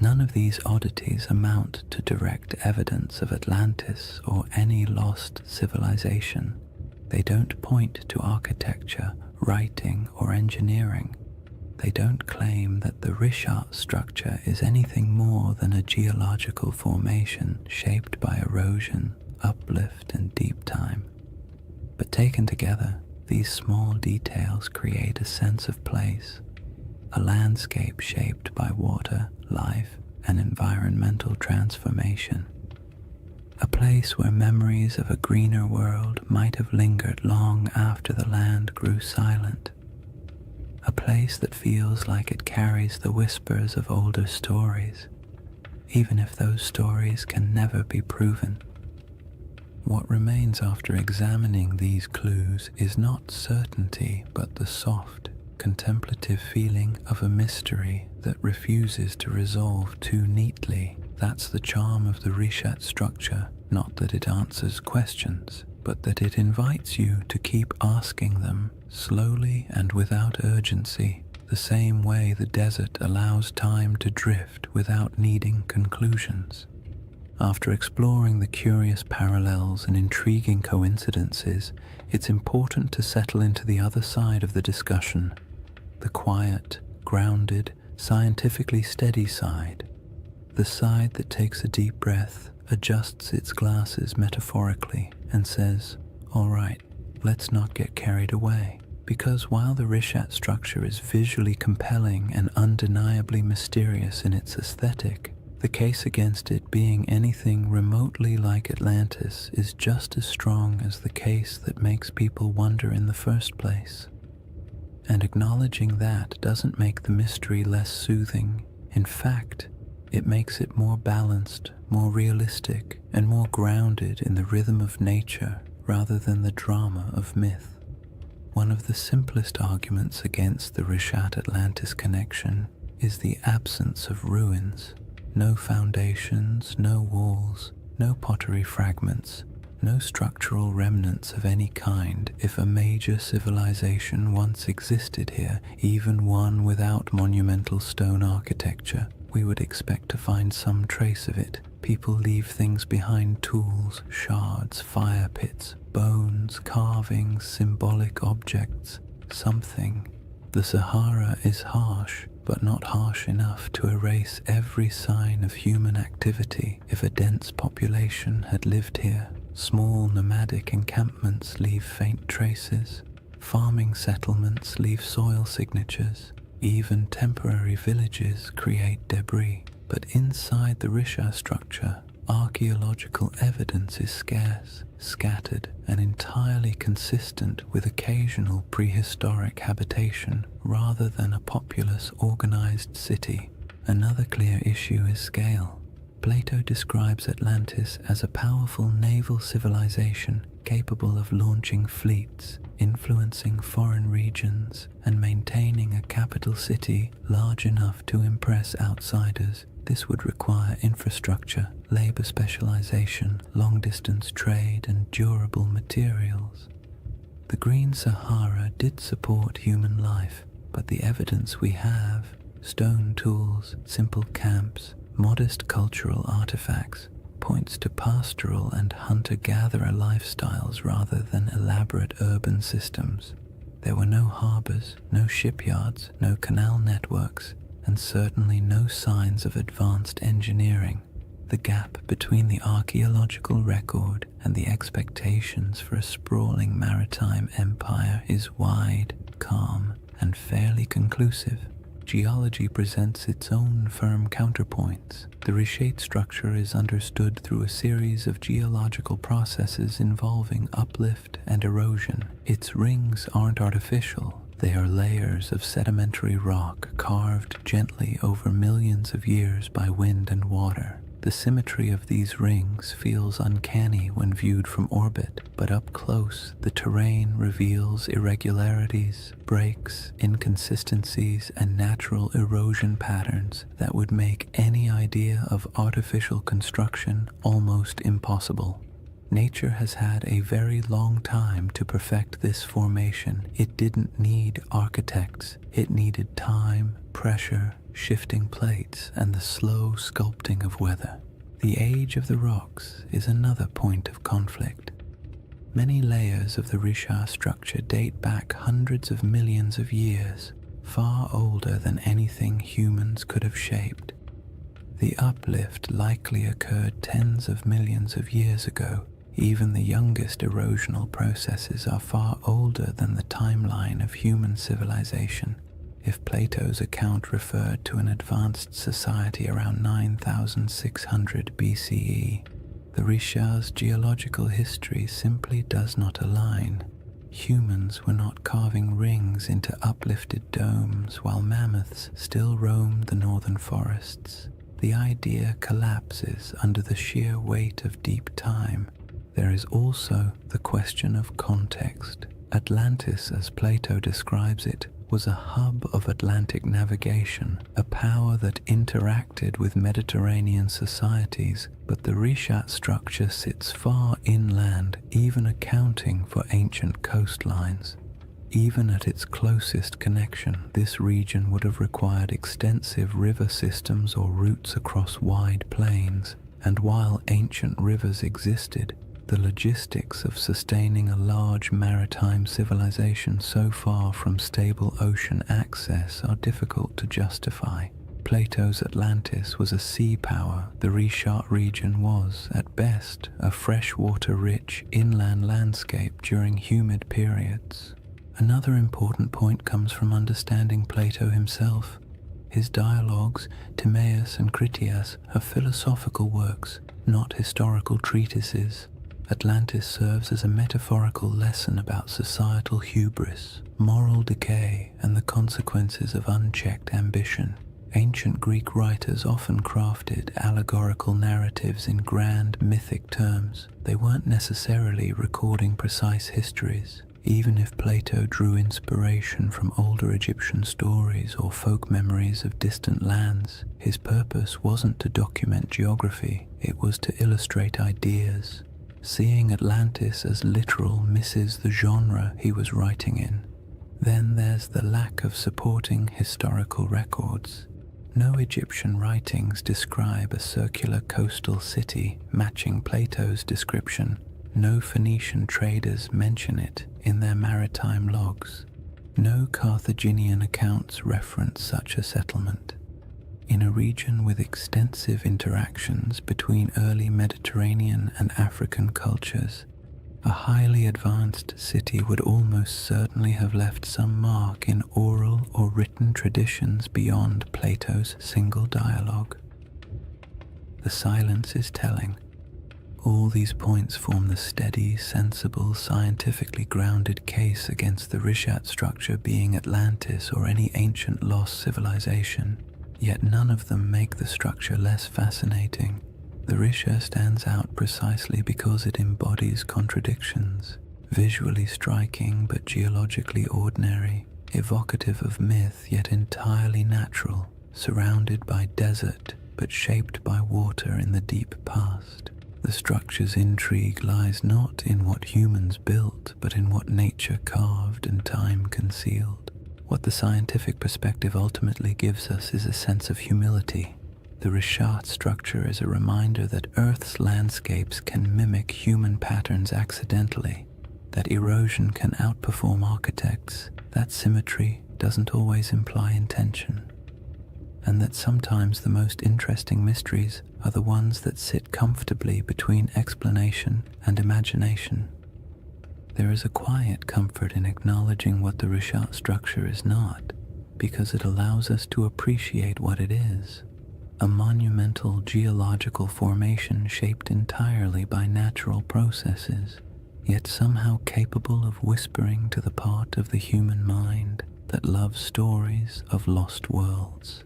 None of these oddities amount to direct evidence of Atlantis or any lost civilization. They don't point to architecture, writing, or engineering. They don't claim that the Richat structure is anything more than a geological formation shaped by erosion, uplift, and deep time. But taken together, these small details create a sense of place, a landscape shaped by water, life, and environmental transformation. A place where memories of a greener world might have lingered long after the land grew silent. A place that feels like it carries the whispers of older stories, even if those stories can never be proven. What remains after examining these clues is not certainty, but the soft, contemplative feeling of a mystery that refuses to resolve too neatly. That's the charm of the Richat structure, not that it answers questions, but that it invites you to keep asking them slowly and without urgency, the same way the desert allows time to drift without needing conclusions. After exploring the curious parallels and intriguing coincidences, it's important to settle into the other side of the discussion, the quiet, grounded, scientifically steady side, the side that takes a deep breath, adjusts its glasses metaphorically, and says, "All right, let's not get carried away." Because while the Richat structure is visually compelling and undeniably mysterious in its aesthetic, the case against it being anything remotely like Atlantis is just as strong as the case that makes people wonder in the first place. And acknowledging that doesn't make the mystery less soothing. In fact, it makes it more balanced, more realistic, and more grounded in the rhythm of nature rather than the drama of myth. One of the simplest arguments against the Richat-Atlantis connection is the absence of ruins. No foundations, no walls, no pottery fragments, no structural remnants of any kind. If a major civilization once existed here, even one without monumental stone architecture, we would expect to find some trace of it. People leave things behind: tools, shards, fire pits, bones, carvings, symbolic objects, something. The Sahara is harsh, but not harsh enough to erase every sign of human activity. If a dense population had lived here, small nomadic encampments leave faint traces, farming settlements leave soil signatures, even temporary villages create debris. But inside the Richat structure, archaeological evidence is scarce, scattered, and entirely consistent with occasional prehistoric habitation rather than a populous, organized city. Another clear issue is scale. Plato describes Atlantis as a powerful naval civilization capable of launching fleets, influencing foreign regions, and maintaining a capital city large enough to impress outsiders. This would require infrastructure, labor specialization, long-distance trade, and durable materials. The Green Sahara did support human life, but the evidence we have, stone tools, simple camps, modest cultural artifacts, points to pastoral and hunter-gatherer lifestyles rather than elaborate urban systems. There were no harbors, no shipyards, no canal networks, and certainly no signs of advanced engineering. The gap between the archaeological record and the expectations for a sprawling maritime empire is wide, calm, and fairly conclusive. Geology presents its own firm counterpoints. The reshaped structure is understood through a series of geological processes involving uplift and erosion. Its rings aren't artificial. They are layers of sedimentary rock carved gently over millions of years by wind and water. The symmetry of these rings feels uncanny when viewed from orbit, but up close, the terrain reveals irregularities, breaks, inconsistencies, and natural erosion patterns that would make any idea of artificial construction almost impossible. Nature has had a very long time to perfect this formation. It didn't need architects. It needed time, pressure, shifting plates, and the slow sculpting of weather. The age of the rocks is another point of conflict. Many layers of the Richat structure date back hundreds of millions of years, far older than anything humans could have shaped. The uplift likely occurred tens of millions of years ago. Even the youngest erosional processes are far older than the timeline of human civilization. If Plato's account referred to an advanced society around 9600 BCE, the Richat's geological history simply does not align. Humans were not carving rings into uplifted domes while mammoths still roamed the northern forests. The idea collapses under the sheer weight of deep time. There is also the question of context. Atlantis, as Plato describes it, was a hub of Atlantic navigation, a power that interacted with Mediterranean societies, but the Richat structure sits far inland, even accounting for ancient coastlines. Even at its closest connection, this region would have required extensive river systems or routes across wide plains, and while ancient rivers existed, the logistics of sustaining a large maritime civilization so far from stable ocean access are difficult to justify. Plato's Atlantis was a sea power. The Richat region was, at best, a freshwater-rich inland landscape during humid periods. Another important point comes from understanding Plato himself. His dialogues, Timaeus and Critias, are philosophical works, not historical treatises. Atlantis serves as a metaphorical lesson about societal hubris, moral decay, and the consequences of unchecked ambition. Ancient Greek writers often crafted allegorical narratives in grand mythic terms. They weren't necessarily recording precise histories. Even if Plato drew inspiration from older Egyptian stories or folk memories of distant lands, his purpose wasn't to document geography, it was to illustrate ideas. Seeing Atlantis as literal misses the genre he was writing in. Then there's the lack of supporting historical records. No Egyptian writings describe a circular coastal city matching Plato's description. No Phoenician traders mention it in their maritime logs. No Carthaginian accounts reference such a settlement. In a region with extensive interactions between early Mediterranean and African cultures, a highly advanced city would almost certainly have left some mark in oral or written traditions beyond Plato's single dialogue. The silence is telling. All these points form the steady, sensible, scientifically grounded case against the Richat structure being Atlantis or any ancient lost civilization. Yet none of them make the structure less fascinating. The Richat stands out precisely because it embodies contradictions, visually striking but geologically ordinary, evocative of myth yet entirely natural, surrounded by desert but shaped by water in the deep past. The structure's intrigue lies not in what humans built, but in what nature carved and time concealed. What the scientific perspective ultimately gives us is a sense of humility. The Richat structure is a reminder that Earth's landscapes can mimic human patterns accidentally, that erosion can outperform architects, that symmetry doesn't always imply intention, and that sometimes the most interesting mysteries are the ones that sit comfortably between explanation and imagination. There is a quiet comfort in acknowledging what the Rishat structure is not, because it allows us to appreciate what it is: a monumental geological formation shaped entirely by natural processes, yet somehow capable of whispering to the part of the human mind that loves stories of lost worlds.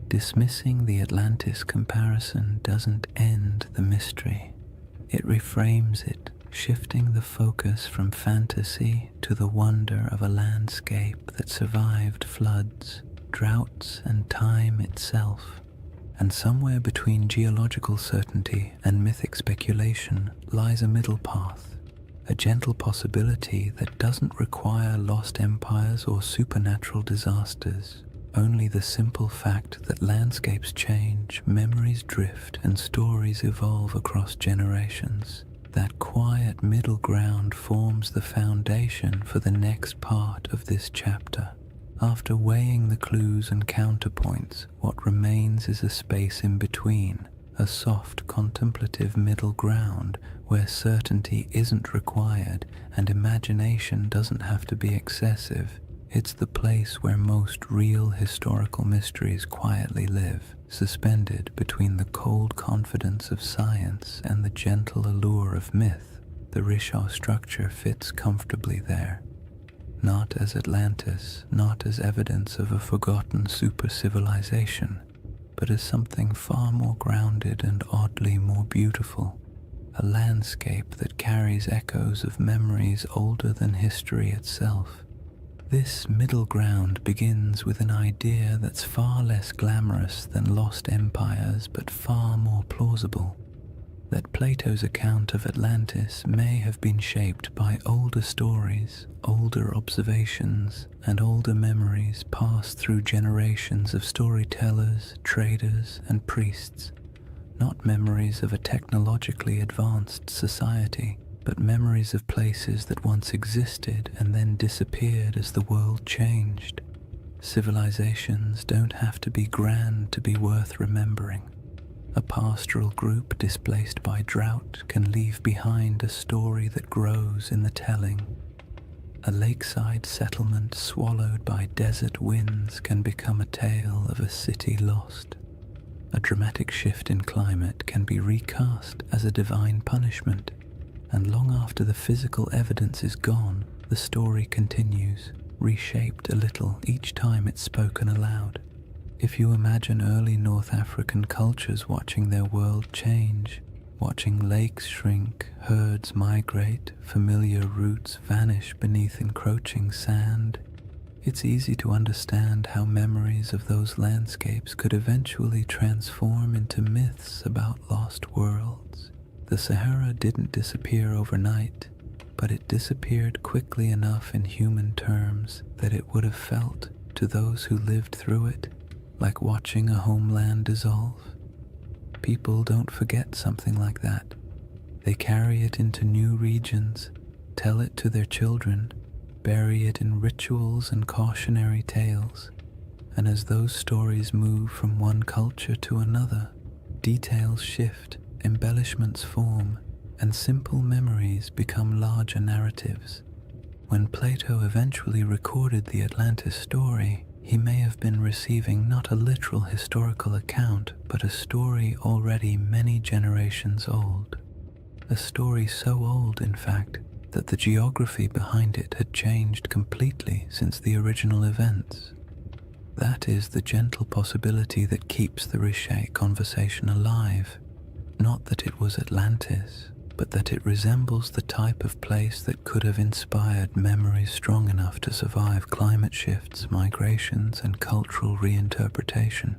Dismissing the Atlantis comparison doesn't end the mystery. It reframes it, shifting the focus from fantasy to the wonder of a landscape that survived floods, droughts, and time itself. And somewhere between geological certainty and mythic speculation lies a middle path, a gentle possibility that doesn't require lost empires or supernatural disasters. Only the simple fact that landscapes change, memories drift, and stories evolve across generations. That quiet middle ground forms the foundation for the next part of this chapter. After weighing the clues and counterpoints, what remains is a space in between, a soft, contemplative middle ground where certainty isn't required and imagination doesn't have to be excessive. It's the place where most real historical mysteries quietly live, suspended between the cold confidence of science and the gentle allure of myth. The Risha structure fits comfortably there, not as Atlantis, not as evidence of a forgotten super-civilization, but as something far more grounded and oddly more beautiful, a landscape that carries echoes of memories older than history itself. This middle ground begins with an idea that's far less glamorous than lost empires but far more plausible: that Plato's account of Atlantis may have been shaped by older stories, older observations, and older memories passed through generations of storytellers, traders, and priests. Not memories of a technologically advanced society, but memories of places that once existed and then disappeared as the world changed. Civilizations don't have to be grand to be worth remembering. A pastoral group displaced by drought can leave behind a story that grows in the telling. A lakeside settlement swallowed by desert winds can become a tale of a city lost. A dramatic shift in climate can be recast as a divine punishment, and long after the physical evidence is gone, the story continues, reshaped a little each time it's spoken aloud. If you imagine early North African cultures watching their world change, watching lakes shrink, herds migrate, familiar routes vanish beneath encroaching sand, it's easy to understand how memories of those landscapes could eventually transform into myths about lost worlds. The Sahara didn't disappear overnight, but it disappeared quickly enough in human terms that it would have felt, to those who lived through it, like watching a homeland dissolve. People don't forget something like that. They carry it into new regions, tell it to their children, bury it in rituals and cautionary tales, and as those stories move from one culture to another, details shift, embellishments form, and simple memories become larger narratives. When Plato eventually recorded the Atlantis story, he may have been receiving not a literal historical account, but a story already many generations old. A story so old, in fact, that the geography behind it had changed completely since the original events. That is the gentle possibility that keeps the Riche conversation alive. Not that it was Atlantis, but that it resembles the type of place that could have inspired memories strong enough to survive climate shifts, migrations, and cultural reinterpretation.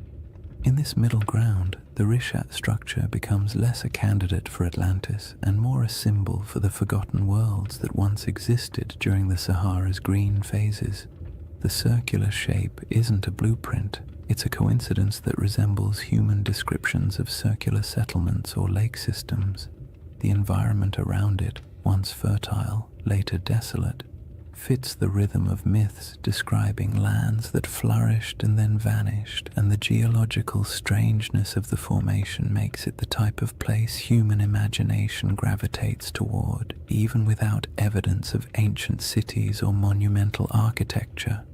In this middle ground, the Rishat structure becomes less a candidate for Atlantis and more a symbol for the forgotten worlds that once existed during the Sahara's green phases. The circular shape isn't a blueprint, it's a coincidence that resembles human descriptions of circular settlements or lake systems. The environment around it, once fertile, later desolate, fits the rhythm of myths describing lands that flourished and then vanished, and the geological strangeness of the formation makes it the type of place human imagination gravitates toward, even without evidence of ancient cities or monumental architecture.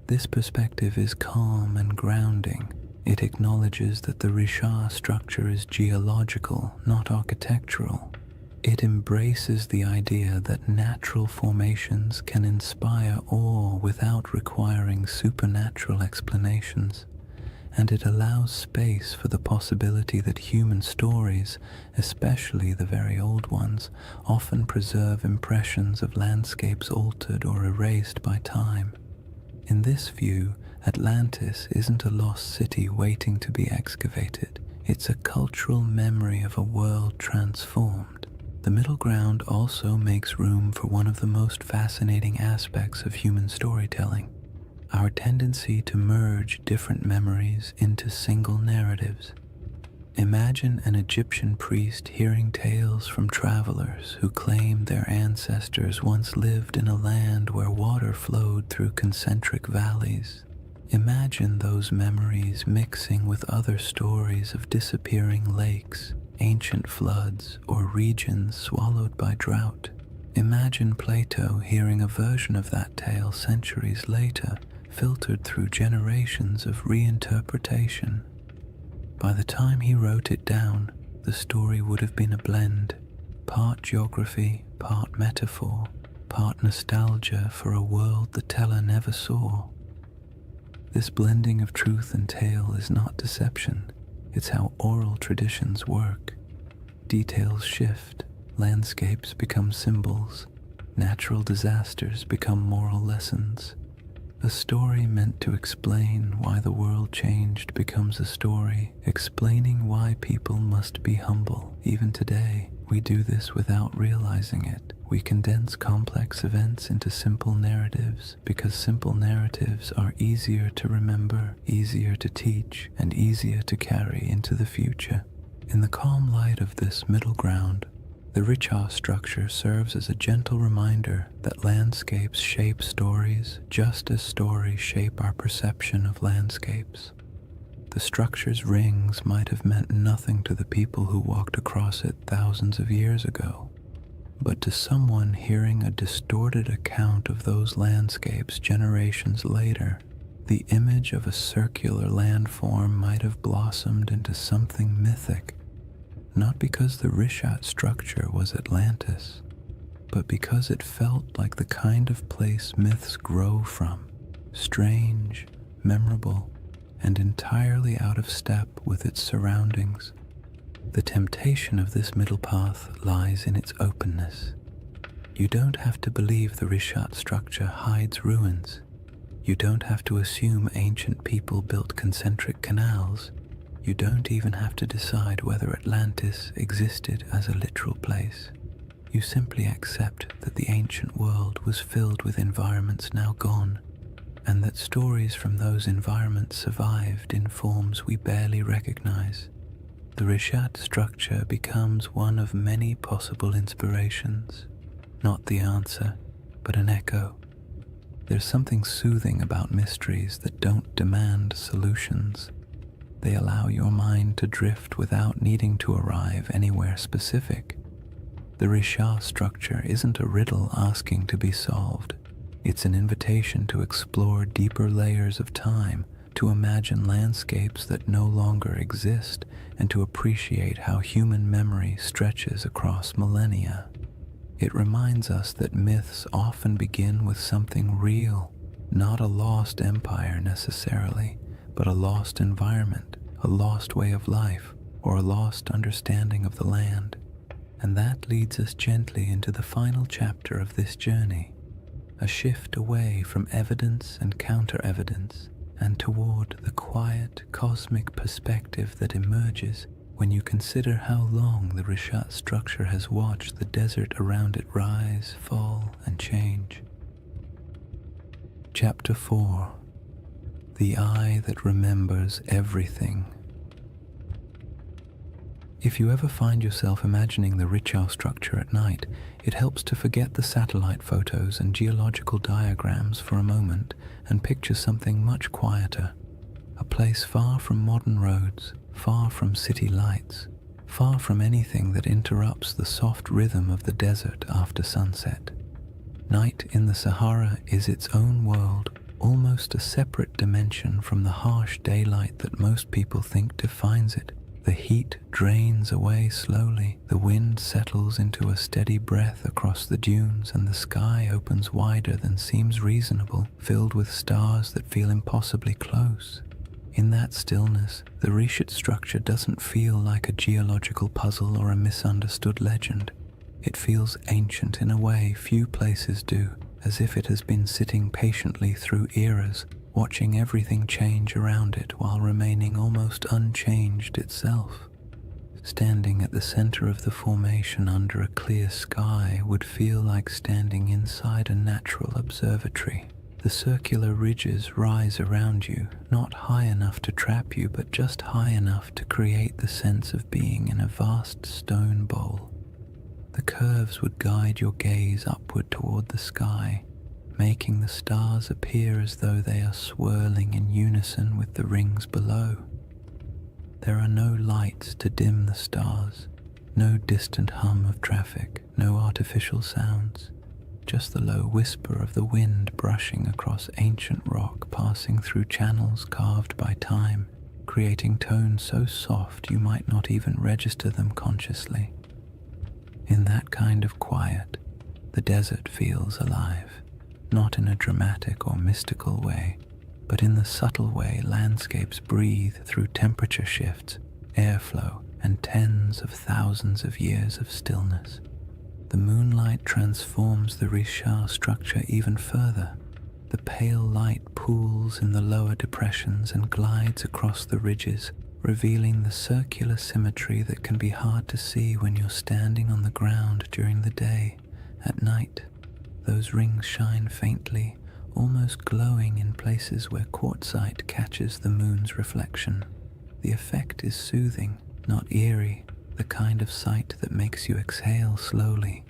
This perspective is calm and grounding. It acknowledges that the Richat structure is geological, not architectural. It embraces the idea that natural formations can inspire awe without requiring supernatural explanations, and it allows space for the possibility that human stories, especially the very old ones, often preserve impressions of landscapes altered or erased by time. In this view, Atlantis isn't a lost city waiting to be excavated. It's a cultural memory of a world transformed. The middle ground also makes room for one of the most fascinating aspects of human storytelling: our tendency to merge different memories into single narratives. Imagine an Egyptian priest hearing tales from travelers who claim their ancestors once lived in a land where water flowed through concentric valleys. Imagine those memories mixing with other stories of disappearing lakes, ancient floods, or regions swallowed by drought. Imagine Plato hearing a version of that tale centuries later, filtered through generations of reinterpretation. By the time he wrote it down, the story would have been a blend, part geography, part metaphor, part nostalgia for a world the teller never saw. This blending of truth and tale is not deception. It's how oral traditions work. Details shift, landscapes become symbols, natural disasters become moral lessons. A story meant to explain why the world changed becomes a story explaining why people must be humble. Even today, we do this without realizing it. We condense complex events into simple narratives because simple narratives are easier to remember, easier to teach, and easier to carry into the future. In the calm light of this middle ground, the Richat structure serves as a gentle reminder that landscapes shape stories just as stories shape our perception of landscapes. The structure's rings might have meant nothing to the people who walked across it thousands of years ago, but to someone hearing a distorted account of those landscapes generations later, the image of a circular landform might have blossomed into something mythic. Not because the Richat structure was Atlantis, but because it felt like the kind of place myths grow from, strange, memorable, and entirely out of step with its surroundings. The temptation of this middle path lies in its openness. You don't have to believe the Richat structure hides ruins. You don't have to assume ancient people built concentric canals. You don't even have to decide whether Atlantis existed as a literal place. You simply accept that the ancient world was filled with environments now gone, and that stories from those environments survived in forms we barely recognize. The Richat structure becomes one of many possible inspirations, not the answer, but an echo. There's something soothing about mysteries that don't demand solutions. They allow your mind to drift without needing to arrive anywhere specific. The Richat structure isn't a riddle asking to be solved. It's an invitation to explore deeper layers of time, to imagine landscapes that no longer exist, and to appreciate how human memory stretches across millennia. It reminds us that myths often begin with something real, not a lost empire necessarily, but a lost environment, a lost way of life, or a lost understanding of the land. And that leads us gently into the final chapter of this journey, a shift away from evidence and counter-evidence, and toward the quiet, cosmic perspective that emerges when you consider how long the Richat structure has watched the desert around it rise, fall, and change. Chapter 4. The Eye That Remembers Everything. If you ever find yourself imagining the Richau structure at night, it helps to forget the satellite photos and geological diagrams for a moment and picture something much quieter. A place far from modern roads, far from city lights, far from anything that interrupts the soft rhythm of the desert after sunset. Night in the Sahara is its own world, almost a separate dimension from the harsh daylight that most people think defines it. The heat drains away slowly, the wind settles into a steady breath across the dunes, and the sky opens wider than seems reasonable, filled with stars that feel impossibly close. In that stillness, the Richat structure doesn't feel like a geological puzzle or a misunderstood legend. It feels ancient in a way few places do, as if it has been sitting patiently through eras, watching everything change around it while remaining almost unchanged itself. Standing at the center of the formation under a clear sky would feel like standing inside a natural observatory. The circular ridges rise around you, not high enough to trap you, but just high enough to create the sense of being in a vast stone bowl. The curves would guide your gaze upward toward the sky, making the stars appear as though they are swirling in unison with the rings below. There are no lights to dim the stars, no distant hum of traffic, no artificial sounds, just the low whisper of the wind brushing across ancient rock, passing through channels carved by time, creating tones so soft you might not even register them consciously. In that kind of quiet, the desert feels alive. Not in a dramatic or mystical way, but in the subtle way landscapes breathe through temperature shifts, airflow, and tens of thousands of years of stillness. The moonlight transforms the Richat structure even further. The pale light pools in the lower depressions and glides across the ridges, revealing the circular symmetry that can be hard to see when you're standing on the ground during the day. At night, those rings shine faintly, almost glowing in places where quartzite catches the moon's reflection. The effect is soothing, not eerie, the kind of sight that makes you exhale slowly,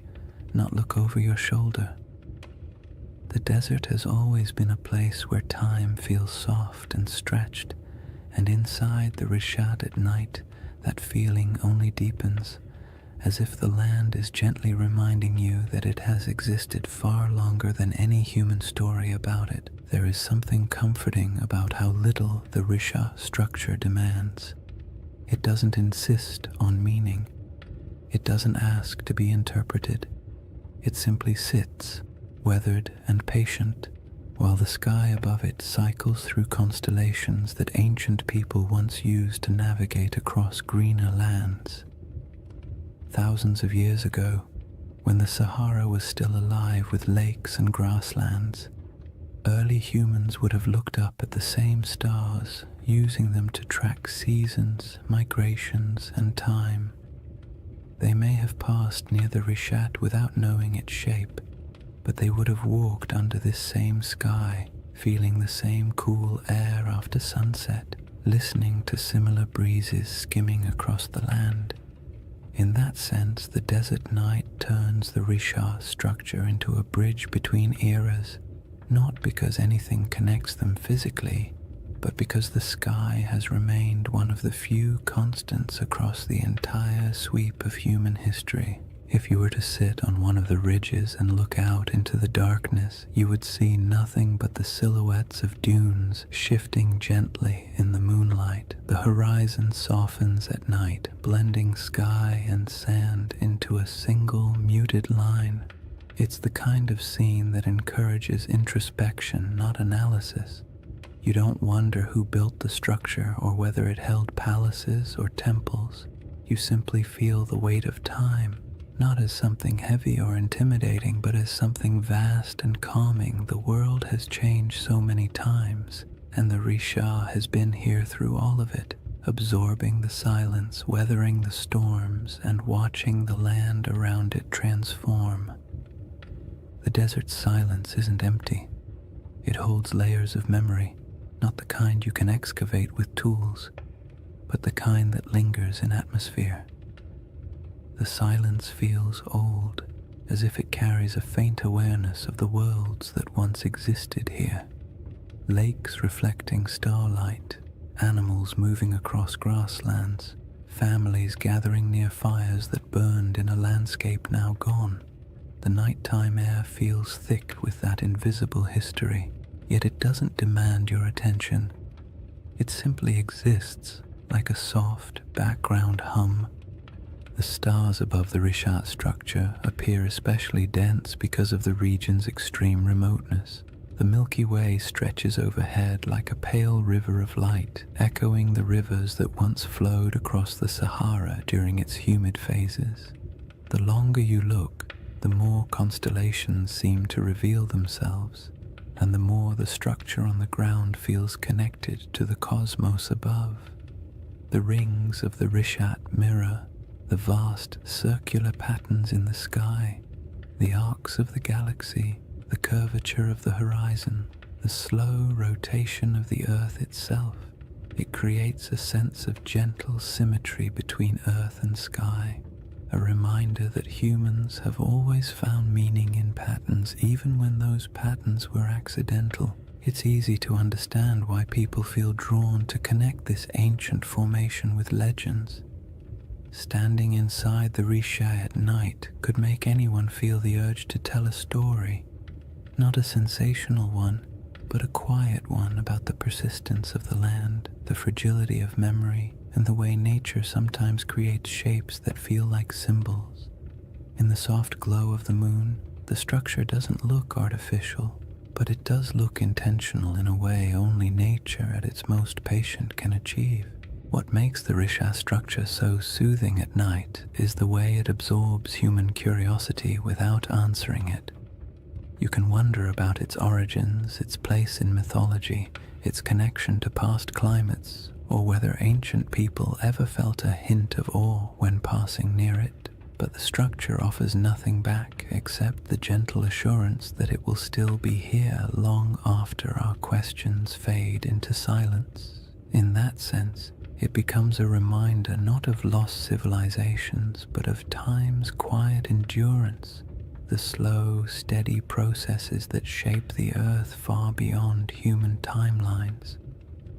not look over your shoulder. The desert has always been a place where time feels soft and stretched, and inside the Richat at night, that feeling only deepens, as if the land is gently reminding you that it has existed far longer than any human story about it. There is something comforting about how little the Richat structure demands. It doesn't insist on meaning. It doesn't ask to be interpreted. It simply sits, weathered and patient, while the sky above it cycles through constellations that ancient people once used to navigate across greener lands. Thousands of years ago, when the Sahara was still alive with lakes and grasslands, early humans would have looked up at the same stars, using them to track seasons, migrations, and time. They may have passed near the Richat without knowing its shape, but they would have walked under this same sky, feeling the same cool air after sunset, listening to similar breezes skimming across the land. In that sense, the desert night turns the Richat structure into a bridge between eras, not because anything connects them physically, but because the sky has remained one of the few constants across the entire sweep of human history. If you were to sit on one of the ridges and look out into the darkness, you would see nothing but the silhouettes of dunes shifting gently in the moonlight. The horizon softens at night, blending sky and sand into a single muted line. It's the kind of scene that encourages introspection, not analysis. You don't wonder who built the structure or whether it held palaces or temples. You simply feel the weight of time, not as something heavy or intimidating, but as something vast and calming. The world has changed so many times, and the Richat has been here through all of it, absorbing the silence, weathering the storms, and watching the land around it transform. The desert's silence isn't empty. It holds layers of memory, not the kind you can excavate with tools, but the kind that lingers in atmosphere. The silence feels old, as if it carries a faint awareness of the worlds that once existed here. Lakes reflecting starlight, animals moving across grasslands, families gathering near fires that burned in a landscape now gone. The nighttime air feels thick with that invisible history, yet it doesn't demand your attention. It simply exists, like a soft background hum. The stars above the Rishat structure appear especially dense because of the region's extreme remoteness. The Milky Way stretches overhead like a pale river of light, echoing the rivers that once flowed across the Sahara during its humid phases. The longer you look, the more constellations seem to reveal themselves, and the more the structure on the ground feels connected to the cosmos above. The rings of the Rishat mirror the vast circular patterns in the sky, the arcs of the galaxy, the curvature of the horizon, the slow rotation of the Earth itself. It creates a sense of gentle symmetry between Earth and sky, a reminder that humans have always found meaning in patterns even when those patterns were accidental. It's easy to understand why people feel drawn to connect this ancient formation with legends. Standing inside the Risha at night could make anyone feel the urge to tell a story, not a sensational one, but a quiet one about the persistence of the land, the fragility of memory, and the way nature sometimes creates shapes that feel like symbols. In the soft glow of the moon, the structure doesn't look artificial, but it does look intentional in a way only nature at its most patient can achieve. What makes the Risha structure so soothing at night is the way it absorbs human curiosity without answering it. You can wonder about its origins, its place in mythology, its connection to past climates, or whether ancient people ever felt a hint of awe when passing near it. But the structure offers nothing back except the gentle assurance that it will still be here long after our questions fade into silence. In that sense, it becomes a reminder not of lost civilizations, but of time's quiet endurance, the slow, steady processes that shape the Earth far beyond human timelines.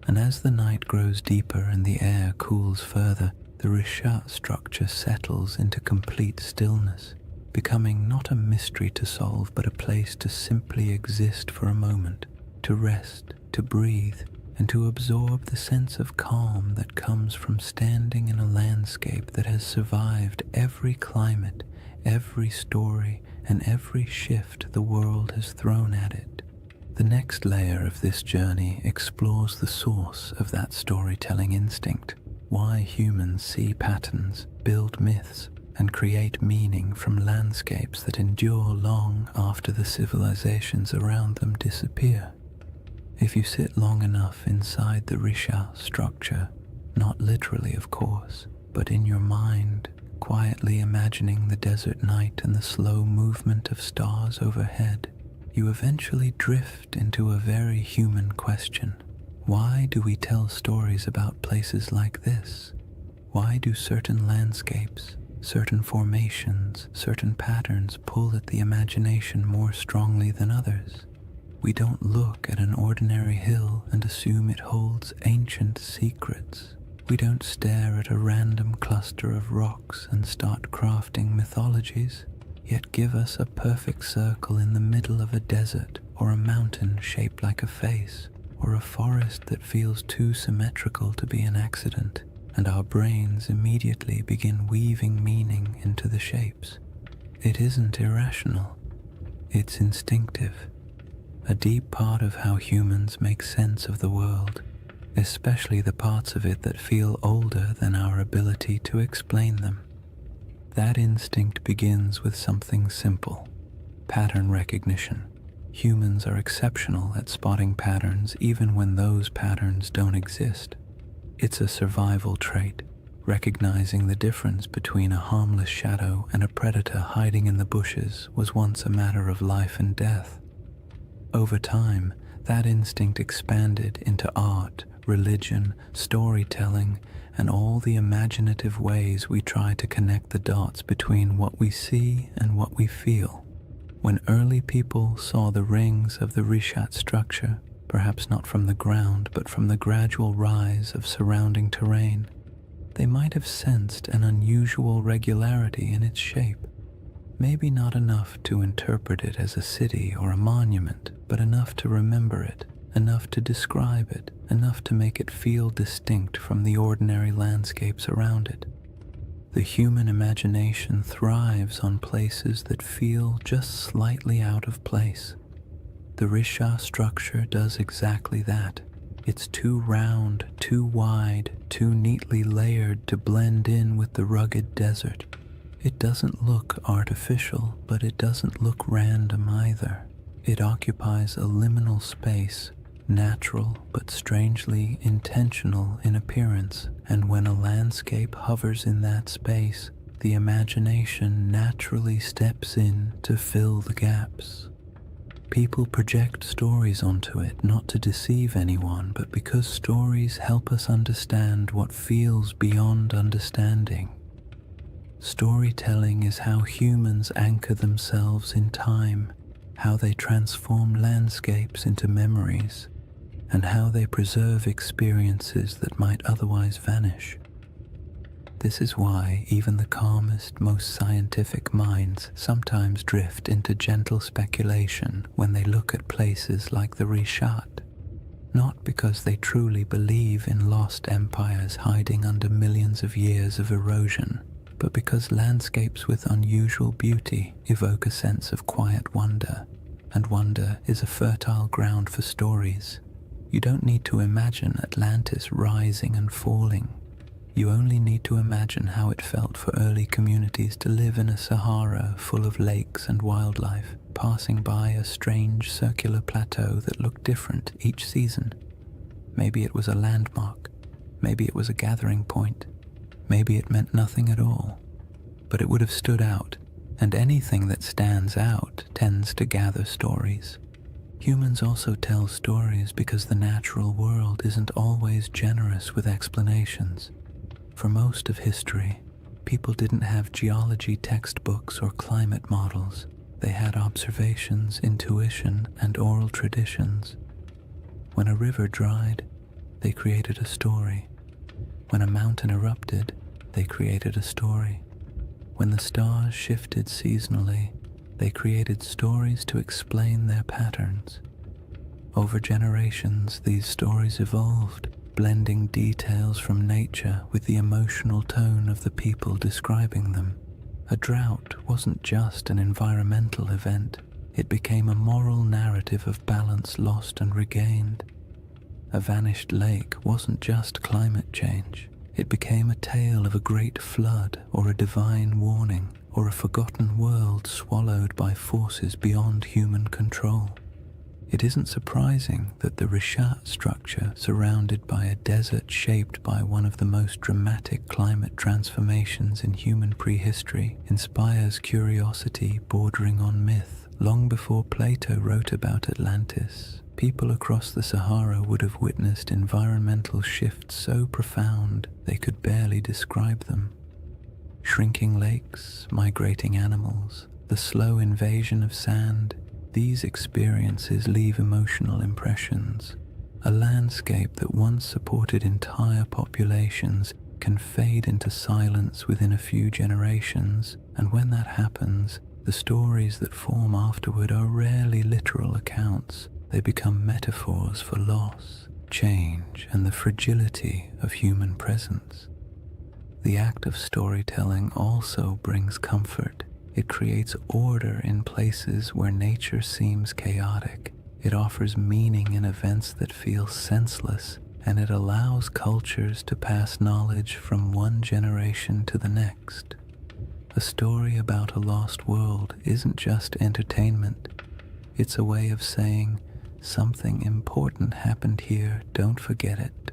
And as the night grows deeper and the air cools further, the Rishat structure settles into complete stillness, becoming not a mystery to solve, but a place to simply exist for a moment, to rest, to breathe, and to absorb the sense of calm that comes from standing in a landscape that has survived every climate, every story, and every shift the world has thrown at it. The next layer of this journey explores the source of that storytelling instinct, why humans see patterns, build myths, and create meaning from landscapes that endure long after the civilizations around them disappear. If you sit long enough inside the Risha structure, not literally of course, but in your mind, quietly imagining the desert night and the slow movement of stars overhead, you eventually drift into a very human question. Why do we tell stories about places like this? Why do certain landscapes, certain formations, certain patterns pull at the imagination more strongly than others? We don't look at an ordinary hill and assume it holds ancient secrets. We don't stare at a random cluster of rocks and start crafting mythologies, yet give us a perfect circle in the middle of a desert, or a mountain shaped like a face, or a forest that feels too symmetrical to be an accident, and our brains immediately begin weaving meaning into the shapes. It isn't irrational, it's instinctive. A deep part of how humans make sense of the world, especially the parts of it that feel older than our ability to explain them. That instinct begins with something simple: pattern recognition. Humans are exceptional at spotting patterns even when those patterns don't exist. It's a survival trait. Recognizing the difference between a harmless shadow and a predator hiding in the bushes was once a matter of life and death. Over time, That instinct expanded into art, religion, storytelling, and all the imaginative ways we try to connect the dots between what we see and what we feel. When early people saw the rings of the Rishat structure, perhaps not from the ground but from the gradual rise of surrounding terrain, they might have sensed an unusual regularity in its shape. Maybe not enough to interpret it as a city or a monument, but enough to remember it, enough to describe it, enough to make it feel distinct from the ordinary landscapes around it. The human imagination thrives on places that feel just slightly out of place. The Risha structure does exactly that. It's too round, too wide, too neatly layered to blend in with the rugged desert. It doesn't look artificial, but it doesn't look random either. It occupies a liminal space, natural but strangely intentional in appearance, and when a landscape hovers in that space, the imagination naturally steps in to fill the gaps. People project stories onto it not to deceive anyone, but because stories help us understand what feels beyond understanding. Storytelling is how humans anchor themselves in time, how they transform landscapes into memories, and how they preserve experiences that might otherwise vanish. This is why even the calmest, most scientific minds sometimes drift into gentle speculation when they look at places like the Rishat, not because they truly believe in lost empires hiding under millions of years of erosion, but because landscapes with unusual beauty evoke a sense of quiet wonder, and wonder is a fertile ground for stories. You don't need to imagine Atlantis rising and falling. You only need to imagine how it felt for early communities to live in a Sahara full of lakes and wildlife, passing by a strange circular plateau that looked different each season. Maybe it was a landmark, maybe it was a gathering point, maybe it meant nothing at all, but it would have stood out, and anything that stands out tends to gather stories. Humans also tell stories because the natural world isn't always generous with explanations. For most of history, people didn't have geology textbooks or climate models. They had observations, intuition, and oral traditions. When a river dried, they created a story. When a mountain erupted, they created a story. When the stars shifted seasonally, they created stories to explain their patterns. Over generations, these stories evolved, blending details from nature with the emotional tone of the people describing them. A drought wasn't just an environmental event, it became a moral narrative of balance lost and regained. A vanished lake wasn't just climate change, it became a tale of a great flood or a divine warning or a forgotten world swallowed by forces beyond human control. It isn't surprising that the Rishat structure, surrounded by a desert shaped by one of the most dramatic climate transformations in human prehistory, inspires curiosity bordering on myth. Long before Plato wrote about Atlantis, people across the Sahara would have witnessed environmental shifts so profound they could barely describe them. Shrinking lakes, migrating animals, the slow invasion of sand, these experiences leave emotional impressions. A landscape that once supported entire populations can fade into silence within a few generations, and when that happens, the stories that form afterward are rarely literal accounts. They become metaphors for loss, change, and the fragility of human presence. The act of storytelling also brings comfort. It creates order in places where nature seems chaotic. It offers meaning in events that feel senseless, and it allows cultures to pass knowledge from one generation to the next. A story about a lost world isn't just entertainment. It's a way of saying, something important happened here, don't forget it.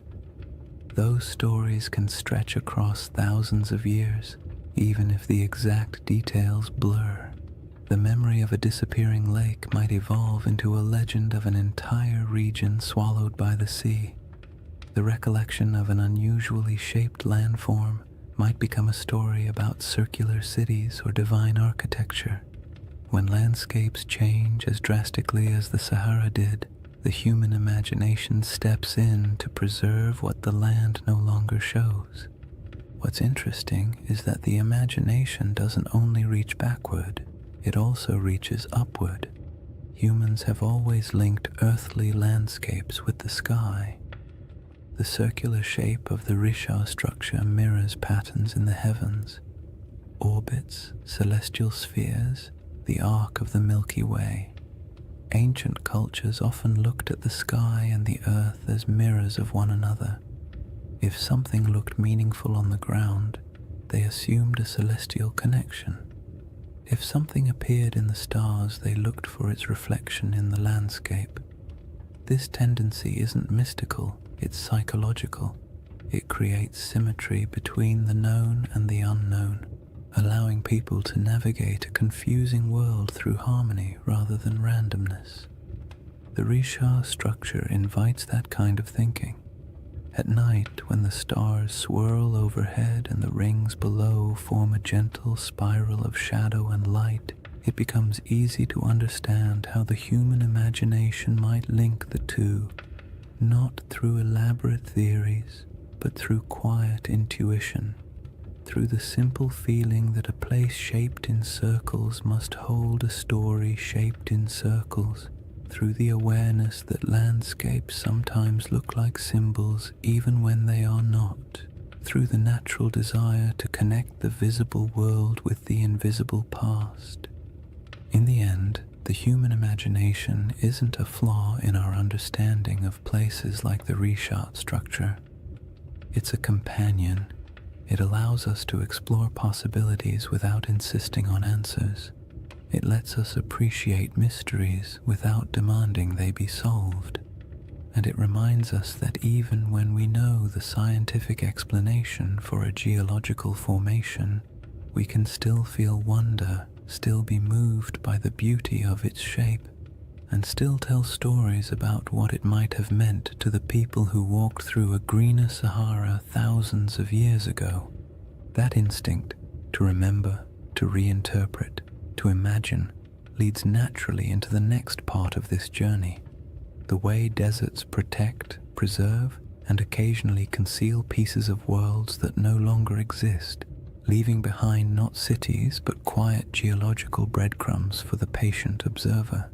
Those stories can stretch across thousands of years, even if the exact details blur. The memory of a disappearing lake might evolve into a legend of an entire region swallowed by the sea. The recollection of an unusually shaped landform might become a story about circular cities or divine architecture. When landscapes change as drastically as the Sahara did, the human imagination steps in to preserve what the land no longer shows. What's interesting is that the imagination doesn't only reach backward, it also reaches upward. Humans have always linked earthly landscapes with the sky. The circular shape of the Risha structure mirrors patterns in the heavens, orbits, celestial spheres, the arc of the Milky Way. Ancient cultures often looked at the sky and the earth as mirrors of one another. If something looked meaningful on the ground, they assumed a celestial connection. If something appeared in the stars, they looked for its reflection in the landscape. This tendency isn't mystical, it's psychological. It creates symmetry between the known and the unknown, allowing people to navigate a confusing world through harmony rather than randomness. The Risha structure invites that kind of thinking. At night, when the stars swirl overhead and the rings below form a gentle spiral of shadow and light, it becomes easy to understand how the human imagination might link the two, not through elaborate theories, but through quiet intuition, through the simple feeling that a place shaped in circles must hold a story shaped in circles, through the awareness that landscapes sometimes look like symbols even when they are not, through the natural desire to connect the visible world with the invisible past. In the end, the human imagination isn't a flaw in our understanding of places like the Risha structure. It's a companion. It allows us to explore possibilities without insisting on answers. It lets us appreciate mysteries without demanding they be solved. And it reminds us that even when we know the scientific explanation for a geological formation, we can still feel wonder, still be moved by the beauty of its shape, and still tell stories about what it might have meant to the people who walked through a greener Sahara thousands of years ago. That instinct to remember, to reinterpret, to imagine, leads naturally into the next part of this journey. The way deserts protect, preserve, and occasionally conceal pieces of worlds that no longer exist, leaving behind not cities but quiet geological breadcrumbs for the patient observer.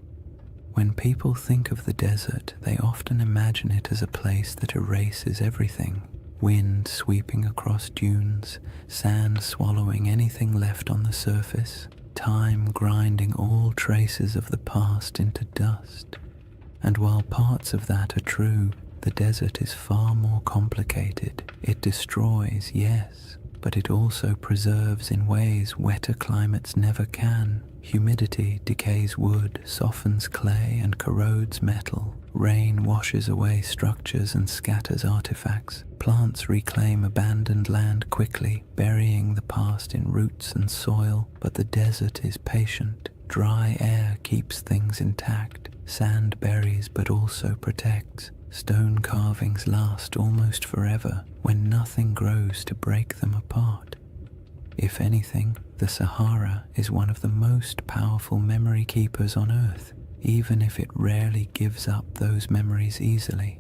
When people think of the desert, they often imagine it as a place that erases everything. Wind sweeping across dunes, sand swallowing anything left on the surface, time grinding all traces of the past into dust. And while parts of that are true, the desert is far more complicated. It destroys, yes, but it also preserves in ways wetter climates never can. Humidity decays wood, softens clay, and corrodes metal. Rain washes away structures and scatters artifacts. Plants reclaim abandoned land quickly, burying the past in roots and soil, but the desert is patient. Dry air keeps things intact. Sand buries but also protects. Stone carvings last almost forever when nothing grows to break them apart. If anything, the Sahara is one of the most powerful memory keepers on Earth, even if it rarely gives up those memories easily.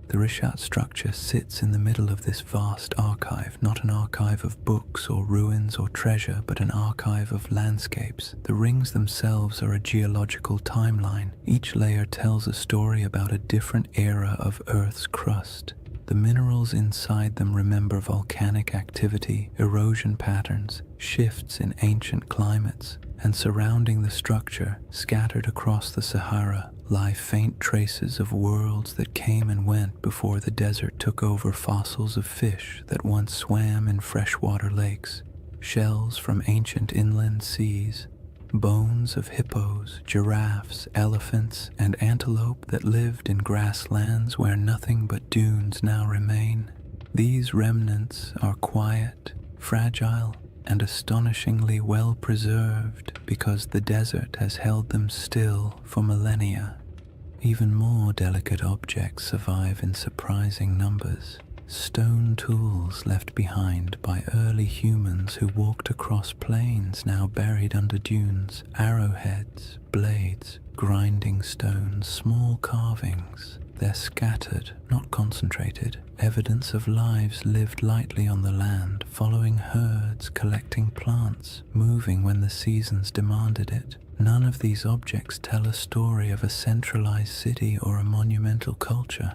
The Rishat structure sits in the middle of this vast archive, not an archive of books or ruins or treasure, but an archive of landscapes. The rings themselves are a geological timeline. Each layer tells a story about a different era of Earth's crust. The minerals inside them remember volcanic activity, erosion patterns, shifts in ancient climates, and surrounding the structure, scattered across the Sahara, lie faint traces of worlds that came and went before the desert took over. Fossils of fish that once swam in freshwater lakes, shells from ancient inland seas, bones of hippos, giraffes, elephants, and antelope that lived in grasslands where nothing but dunes now remain. These remnants are quiet, fragile, and astonishingly well preserved because the desert has held them still for millennia. Even more delicate objects survive in surprising numbers. Stone tools left behind by early humans who walked across plains now buried under dunes, arrowheads, blades, grinding stones, small carvings. They're scattered, not concentrated, evidence of lives lived lightly on the land, following herds, collecting plants, moving when the seasons demanded it. None of these objects tell a story of a centralized city or a monumental culture,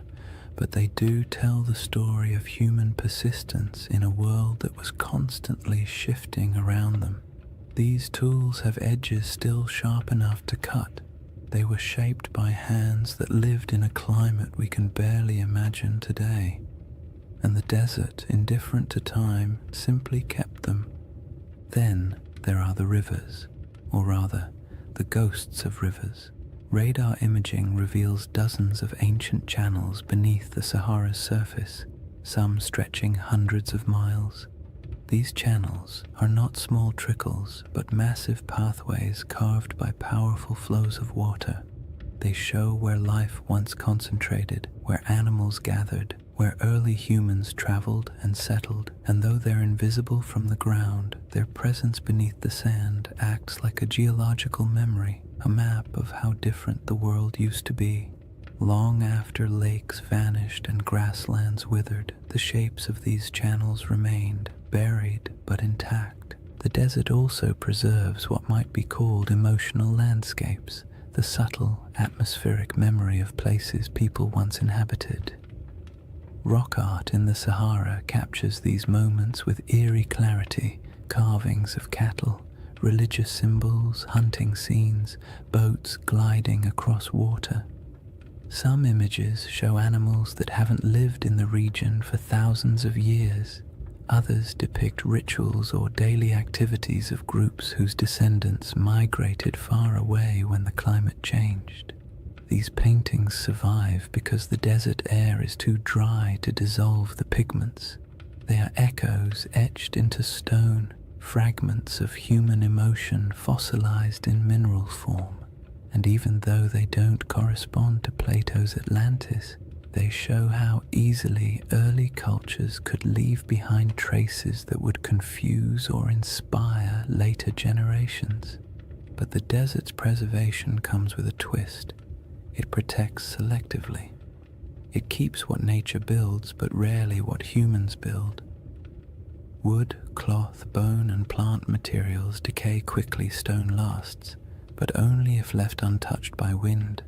but they do tell the story of human persistence in a world that was constantly shifting around them. These tools have edges still sharp enough to cut. They were shaped by hands that lived in a climate we can barely imagine today. And the desert, indifferent to time, simply kept them. Then there are the rivers, or rather, the ghosts of rivers. Radar imaging reveals dozens of ancient channels beneath the Sahara's surface, some stretching hundreds of miles. These channels are not small trickles, but massive pathways carved by powerful flows of water. They show where life once concentrated, where animals gathered, where early humans traveled and settled, and though they're invisible from the ground, their presence beneath the sand acts like a geological memory, a map of how different the world used to be. Long after lakes vanished and grasslands withered, the shapes of these channels remained, buried but intact. The desert also preserves what might be called emotional landscapes, the subtle, atmospheric memory of places people once inhabited. Rock art in the Sahara captures these moments with eerie clarity, carvings of cattle, religious symbols, hunting scenes, boats gliding across water. Some images show animals that haven't lived in the region for thousands of years. Others depict rituals or daily activities of groups whose descendants migrated far away when the climate changed. These paintings survive because the desert air is too dry to dissolve the pigments. They are echoes etched into stone, fragments of human emotion fossilized in mineral form. And even though they don't correspond to Plato's Atlantis, they show how easily early cultures could leave behind traces that would confuse or inspire later generations. But the desert's preservation comes with a twist. It protects selectively. It keeps what nature builds, but rarely what humans build. Wood, cloth, bone, and plant materials decay quickly, stone lasts, but only if left untouched by wind.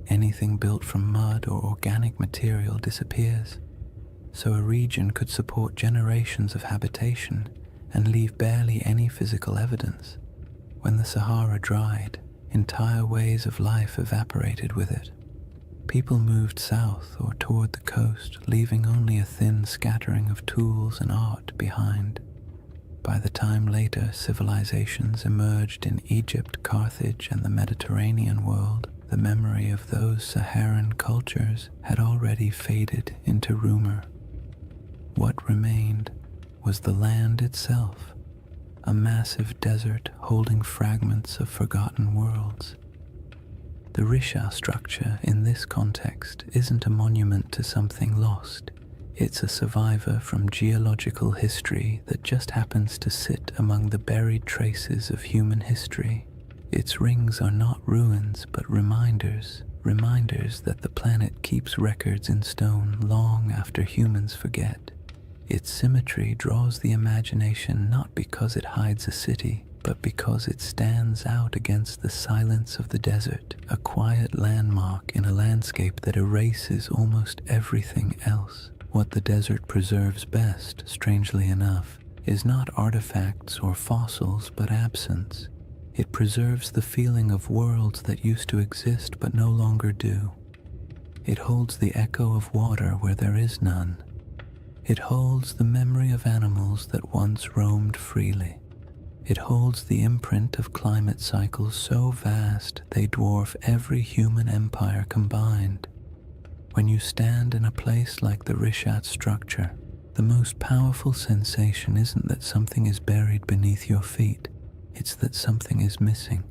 Anything built from mud or organic material disappears, so a region could support generations of habitation and leave barely any physical evidence. When the Sahara dried, entire ways of life evaporated with it. People moved south or toward the coast, leaving only a thin scattering of tools and art behind. By the time later civilizations emerged in Egypt, Carthage, and the Mediterranean world, the memory of those Saharan cultures had already faded into rumor. What remained was the land itself, a massive desert holding fragments of forgotten worlds. The Risha structure in this context isn't a monument to something lost. It's a survivor from geological history that just happens to sit among the buried traces of human history. Its rings are not ruins, but reminders that the planet keeps records in stone long after humans forget. Its symmetry draws the imagination not because it hides a city, but because it stands out against the silence of the desert, a quiet landmark in a landscape that erases almost everything else. What the desert preserves best, strangely enough, is not artifacts or fossils, but absence. It preserves the feeling of worlds that used to exist but no longer do. It holds the echo of water where there is none. It holds the memory of animals that once roamed freely. It holds the imprint of climate cycles so vast they dwarf every human empire combined. When you stand in a place like the Rishat structure, The most powerful sensation isn't that something is buried beneath your feet, it's that something is missing,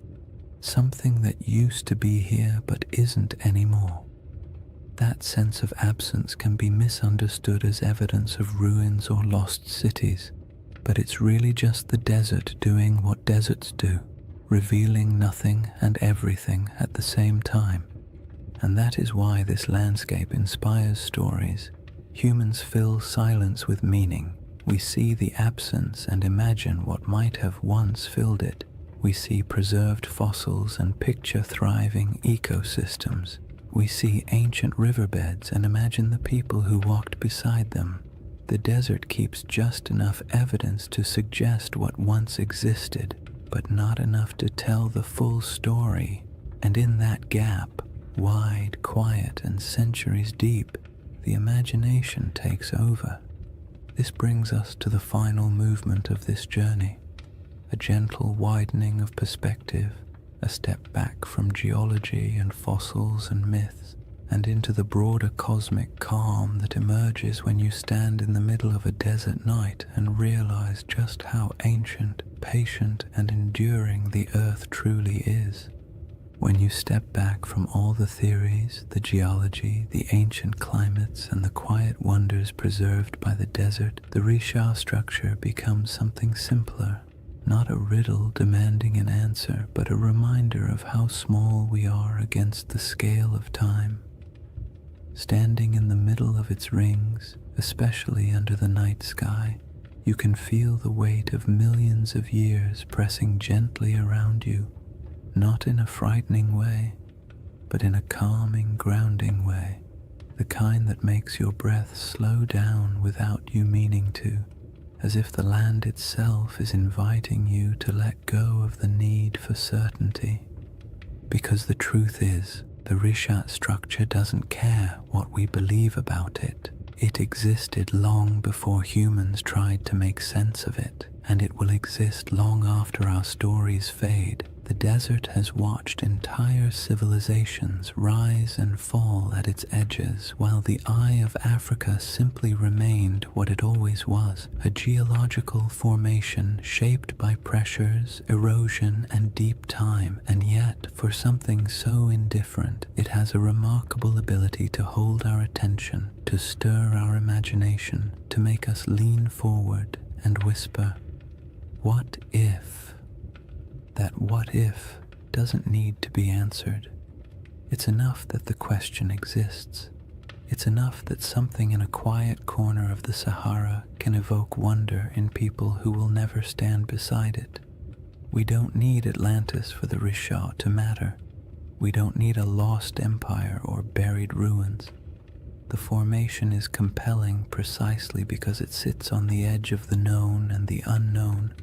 something that used to be here but isn't anymore. That sense of absence can be misunderstood as evidence of ruins or lost cities, but it's really just the desert doing what deserts do, revealing nothing and everything at the same time. And that is why this landscape inspires stories. Humans fill silence with meaning. We see the absence and imagine what might have once filled it. We see preserved fossils and picture thriving ecosystems. We see ancient riverbeds and imagine the people who walked beside them. The desert keeps just enough evidence to suggest what once existed, but not enough to tell the full story. And in that gap, wide, quiet, and centuries deep, the imagination takes over. This brings us to the final movement of this journey, a gentle widening of perspective, a step back from geology and fossils and myths, and into the broader cosmic calm that emerges when you stand in the middle of a desert night and realize just how ancient, patient, and enduring the earth truly is. When you step back from all the theories, the geology, the ancient climates, and the quiet wonders preserved by the desert, the Risha structure becomes something simpler. Not a riddle demanding an answer, but a reminder of how small we are against the scale of time. Standing in the middle of its rings, especially under the night sky, you can feel the weight of millions of years pressing gently around you, not in a frightening way, but in a calming, grounding way, the kind that makes your breath slow down without you meaning to, as if the land itself is inviting you to let go of the need for certainty. Because the truth is, the Rishat structure doesn't care what we believe about it. It existed long before humans tried to make sense of it, and it will exist long after our stories fade. The desert has watched entire civilizations rise and fall at its edges, while the eye of Africa simply remained what it always was, a geological formation shaped by pressures, erosion, and deep time. And yet, for something so indifferent, it has a remarkable ability to hold our attention, to stir our imagination, to make us lean forward and whisper, "What if?" That what if doesn't need to be answered. It's enough that the question exists. It's enough that something in a quiet corner of the Sahara can evoke wonder in people who will never stand beside it. We don't need Atlantis for the Risha to matter. We don't need a lost empire or buried ruins. The formation is compelling precisely because it sits on the edge of the known and the unknown,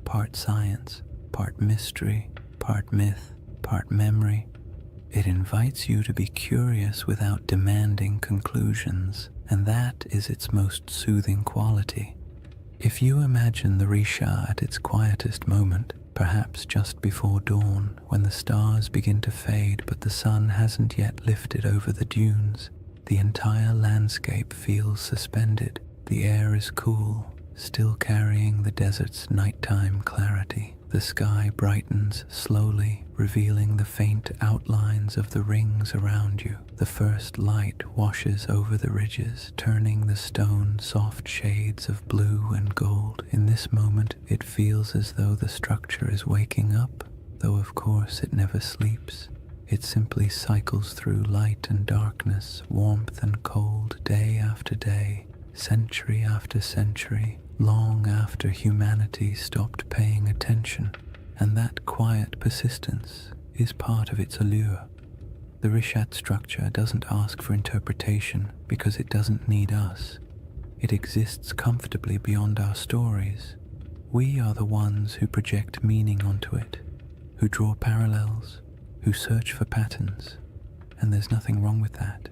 part science, part mystery, part myth, part memory. It invites you to be curious without demanding conclusions, and that is its most soothing quality. If you imagine the Risha at its quietest moment, perhaps just before dawn, when the stars begin to fade but the sun hasn't yet lifted over the dunes, the entire landscape feels suspended. The air is cool, still carrying the desert's nighttime clarity. The sky brightens slowly, revealing the faint outlines of the rings around you. The first light washes over the ridges, turning the stone soft shades of blue and gold. In this moment, it feels as though the structure is waking up, though of course it never sleeps. It simply cycles through light and darkness, warmth and cold, day after day, century after century, long after humanity stopped paying attention, and that quiet persistence is part of its allure. The Rishat structure doesn't ask for interpretation because it doesn't need us. It exists comfortably beyond our stories. We are the ones who project meaning onto it, who draw parallels, who search for patterns, and there's nothing wrong with that.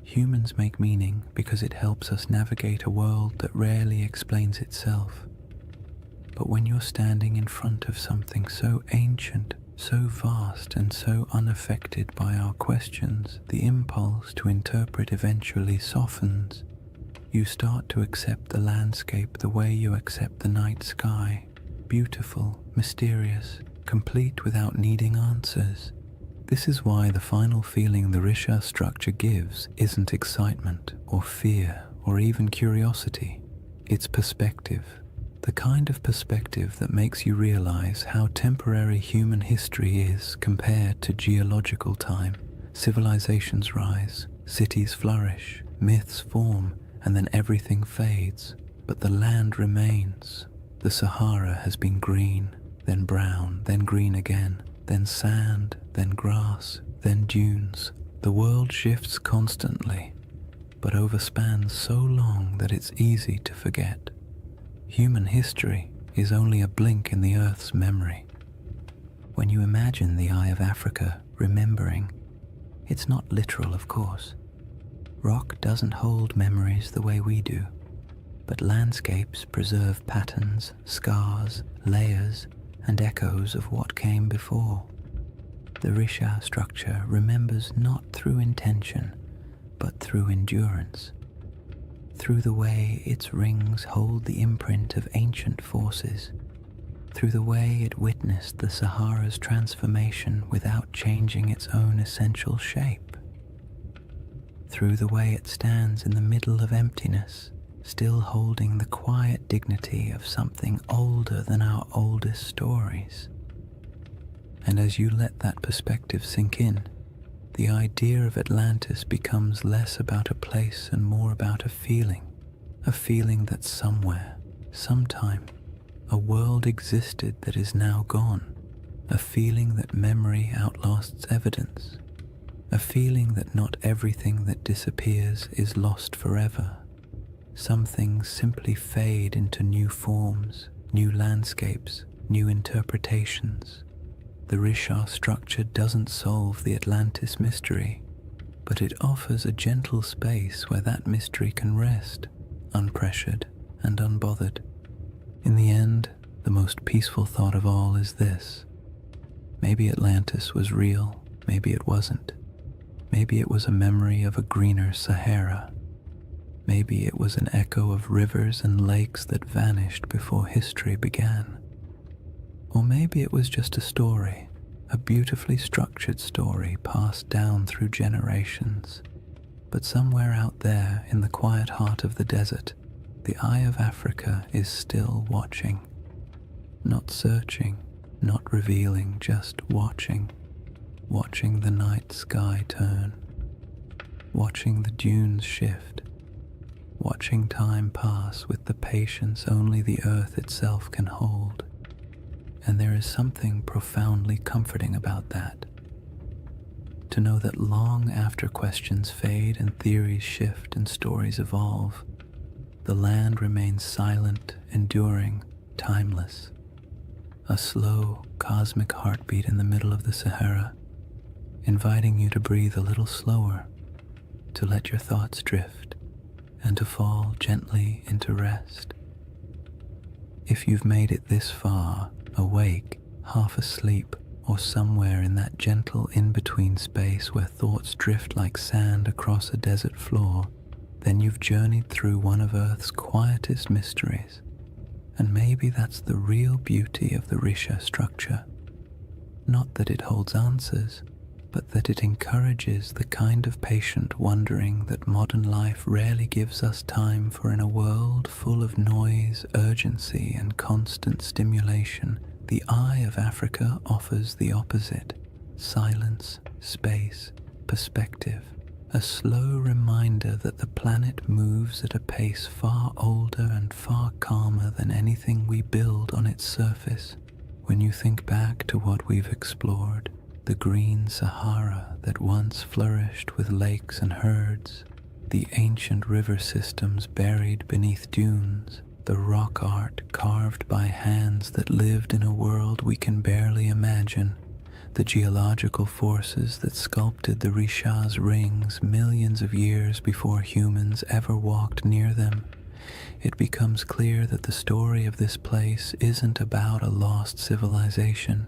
Humans make meaning because it helps us navigate a world that rarely explains itself. But when you're standing in front of something so ancient, so vast, and so unaffected by our questions, the impulse to interpret eventually softens. You start to accept the landscape the way you accept the night sky, beautiful, mysterious, complete without needing answers. This is why the final feeling the Risha structure gives isn't excitement or fear or even curiosity. It's perspective, the kind of perspective that makes you realize how temporary human history is compared to geological time. Civilizations rise, cities flourish, myths form, and then everything fades. But the land remains. The Sahara has been green, then brown, then green again, then sand, then grass, then dunes. The world shifts constantly, but overspans so long that it's easy to forget. Human history is only a blink in the Earth's memory. When you imagine the Eye of Africa remembering, it's not literal, of course. Rock doesn't hold memories the way we do, but landscapes preserve patterns, scars, layers, and echoes of what came before. The Risha structure remembers not through intention, but through endurance, through the way its rings hold the imprint of ancient forces, through the way it witnessed the Sahara's transformation without changing its own essential shape, through the way it stands in the middle of emptiness, still holding the quiet dignity of something older than our oldest stories. And as you let that perspective sink in, the idea of Atlantis becomes less about a place and more about a feeling that somewhere, sometime, a world existed that is now gone, a feeling that memory outlasts evidence, a feeling that not everything that disappears is lost forever. Some things simply fade into new forms, new landscapes, new interpretations. The Risha structure doesn't solve the Atlantis mystery, but it offers a gentle space where that mystery can rest, unpressured and unbothered. In the end, the most peaceful thought of all is this: maybe Atlantis was real, maybe it wasn't. Maybe it was a memory of a greener Sahara. Maybe it was an echo of rivers and lakes that vanished before history began. Or maybe it was just a story, a beautifully structured story passed down through generations. But somewhere out there in the quiet heart of the desert, the Eye of Africa is still watching. Not searching, not revealing, just watching. Watching the night sky turn. Watching the dunes shift. Watching time pass with the patience only the earth itself can hold. And there is something profoundly comforting about that. To know that long after questions fade and theories shift and stories evolve, the land remains silent, enduring, timeless. A slow, cosmic heartbeat in the middle of the Sahara, inviting you to breathe a little slower, to let your thoughts drift, and to fall gently into rest. If you've made it this far, awake, half asleep, or somewhere in that gentle in-between space where thoughts drift like sand across a desert floor, then you've journeyed through one of Earth's quietest mysteries. And maybe that's the real beauty of the Risha structure. Not that it holds answers, but that it encourages the kind of patient wondering that modern life rarely gives us time for. In a world full of noise, urgency, and constant stimulation, the Eye of Africa offers the opposite: silence, space, perspective, a slow reminder that the planet moves at a pace far older and far calmer than anything we build on its surface. When you think back to what we've explored, the green Sahara that once flourished with lakes and herds, the ancient river systems buried beneath dunes, the rock art carved by hands that lived in a world we can barely imagine, the geological forces that sculpted the Risha's rings millions of years before humans ever walked near them, it becomes clear that the story of this place isn't about a lost civilization.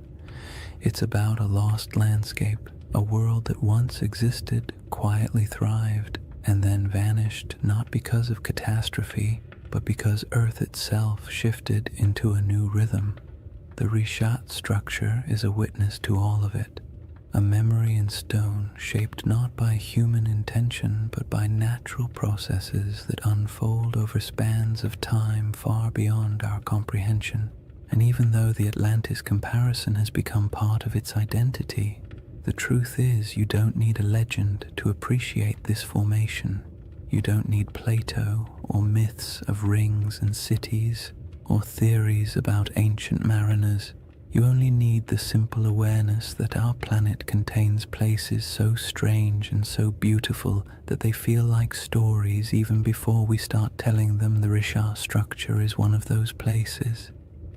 It's about a lost landscape, a world that once existed, quietly thrived, and then vanished not because of catastrophe, but because Earth itself shifted into a new rhythm. The Rishat structure is a witness to all of it, a memory in stone shaped not by human intention but by natural processes that unfold over spans of time far beyond our comprehension. And even though the Atlantis comparison has become part of its identity, the truth is you don't need a legend to appreciate this formation. You don't need Plato or myths of rings and cities or theories about ancient mariners. You only need the simple awareness that our planet contains places so strange and so beautiful that they feel like stories even before we start telling them. The Rishat structure is one of those places.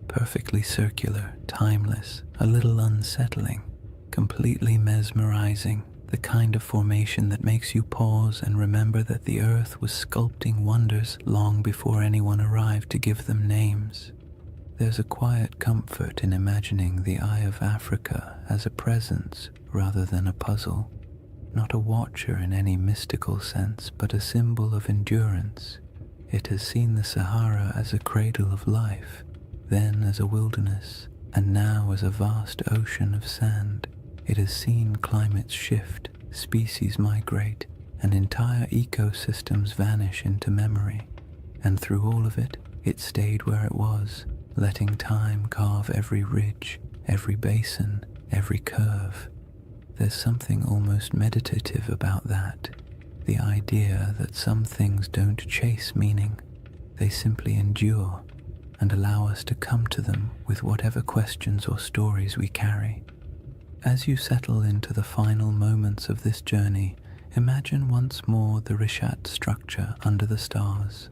Perfectly circular, timeless, a little unsettling, completely mesmerizing, the kind of formation that makes you pause and remember that the Earth was sculpting wonders long before anyone arrived to give them names. There's a quiet comfort in imagining the Eye of Africa as a presence rather than a puzzle, not a watcher in any mystical sense, but a symbol of endurance. It has seen the Sahara as a cradle of life, then as a wilderness, and now as a vast ocean of sand. It has seen climates shift, species migrate, and entire ecosystems vanish into memory. And through all of it, it stayed where it was, letting time carve every ridge, every basin, every curve. There's something almost meditative about that, the idea that some things don't chase meaning, they simply endure and allow us to come to them with whatever questions or stories we carry. As you settle into the final moments of this journey, imagine once more the Rishat structure under the stars,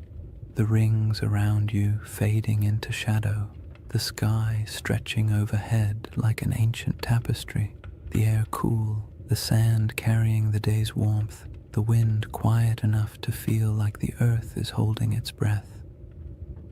the rings around you fading into shadow, the sky stretching overhead like an ancient tapestry, the air cool, the sand carrying the day's warmth, the wind quiet enough to feel like the earth is holding its breath.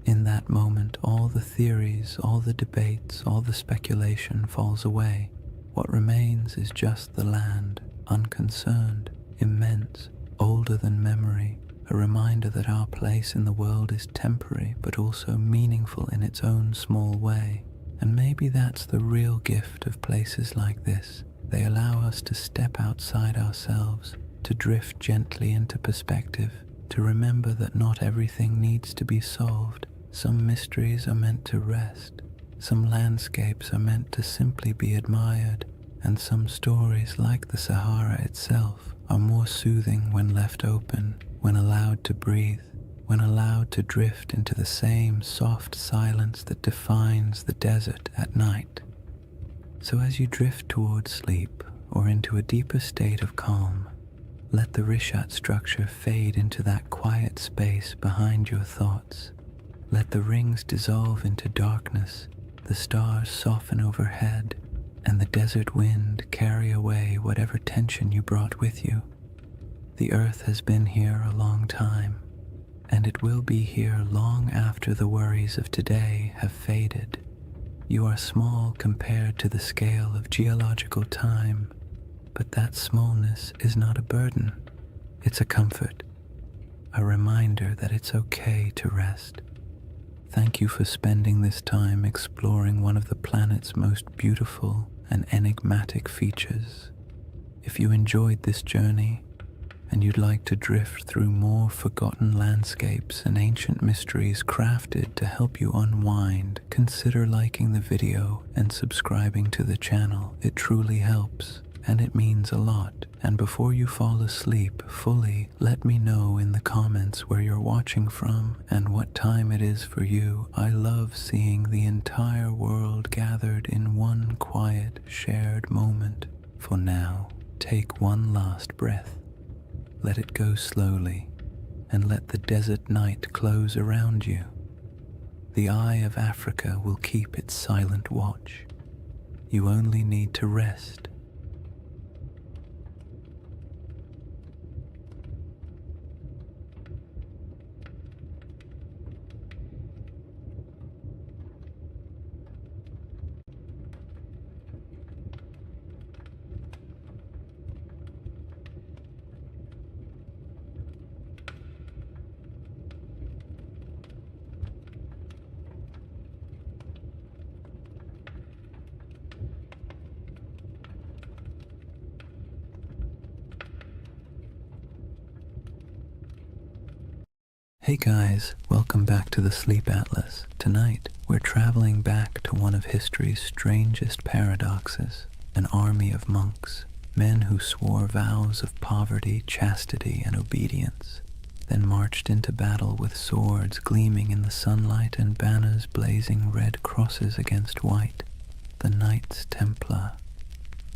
In that moment, all the theories, all the debates, all the speculation falls away. What remains is just the land, unconcerned, immense, older than memory, a reminder that our place in the world is temporary but also meaningful in its own small way. And maybe that's the real gift of places like this. They allow us to step outside ourselves, to drift gently into perspective, to remember that not everything needs to be solved. Some mysteries are meant to rest, some landscapes are meant to simply be admired, and some stories, like the Sahara itself, are more soothing when left open, when allowed to breathe, when allowed to drift into the same soft silence that defines the desert at night. So as you drift towards sleep or into a deeper state of calm, let the Rishat structure fade into that quiet space behind your thoughts. Let the rings dissolve into darkness, the stars soften overhead, and the desert wind carry away whatever tension you brought with you. The earth has been here a long time, and it will be here long after the worries of today have faded. You are small compared to the scale of geological time, but that smallness is not a burden. It's a comfort, a reminder that it's okay to rest. Thank you for spending this time exploring one of the planet's most beautiful and enigmatic features. If you enjoyed this journey and you'd like to drift through more forgotten landscapes and ancient mysteries crafted to help you unwind, consider liking the video and subscribing to the channel. It truly helps, and it means a lot. And before you fall asleep fully, let me know in the comments where you're watching from and what time it is for you. I love seeing the entire world gathered in one quiet, shared moment. For now, take one last breath. Let it go slowly, and let the desert night close around you. The Eye of Africa will keep its silent watch. You only need to rest. Hey guys, welcome back to the Sleep Atlas. Tonight, we're traveling back to one of history's strangest paradoxes, an army of monks, men who swore vows of poverty, chastity, and obedience, then marched into battle with swords gleaming in the sunlight and banners blazing red crosses against white, the Knights Templar.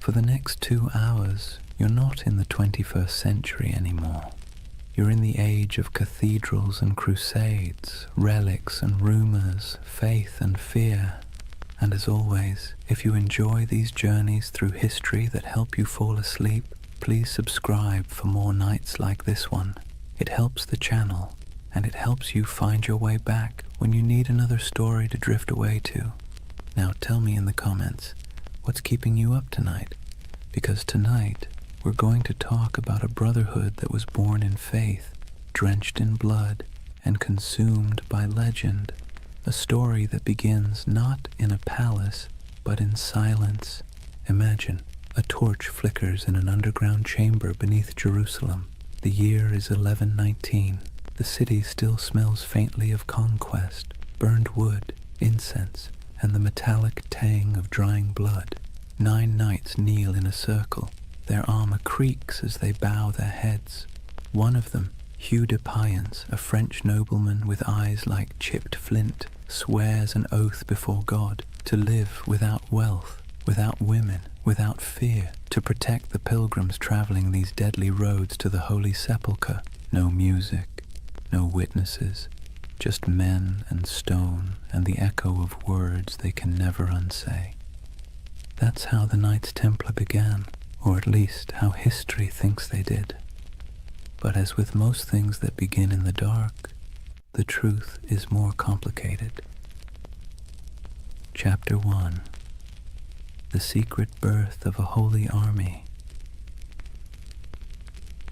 For the next 2 hours, you're not in the 21st century anymore. You're in the age of cathedrals and crusades, relics and rumors, faith and fear. And as always, if you enjoy these journeys through history that help you fall asleep, please subscribe for more nights like this one. It helps the channel, and it helps you find your way back when you need another story to drift away to. Now tell me in the comments, what's keeping you up tonight? Because tonight, we're going to talk about a brotherhood that was born in faith, drenched in blood, and consumed by legend. A story that begins not in a palace, but in silence. Imagine, a torch flickers in an underground chamber beneath Jerusalem. The year is 1119. The city still smells faintly of conquest, burned wood, incense, and the metallic tang of drying blood. 9 knights kneel in a circle. Their armor creaks as they bow their heads. One of them, Hugh de Payens, a French nobleman with eyes like chipped flint, swears an oath before God to live without wealth, without women, without fear, to protect the pilgrims traveling these deadly roads to the Holy Sepulchre. No music, no witnesses, just men and stone and the echo of words they can never unsay. That's how the Knights Templar began, or at least how history thinks they did. But as with most things that begin in the dark, the truth is more complicated. Chapter 1. The Secret Birth of a Holy Army.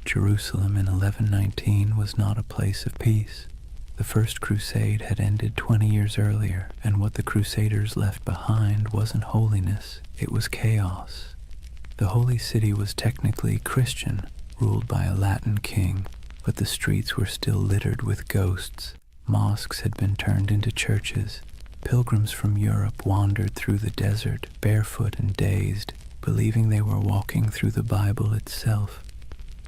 Jerusalem in 1119 was not a place of peace. The First Crusade had ended 20 years earlier, and what the Crusaders left behind wasn't holiness, it was chaos. The Holy City was technically Christian, ruled by a Latin king, but the streets were still littered with ghosts. Mosques had been turned into churches. Pilgrims from Europe wandered through the desert, barefoot and dazed, believing they were walking through the Bible itself.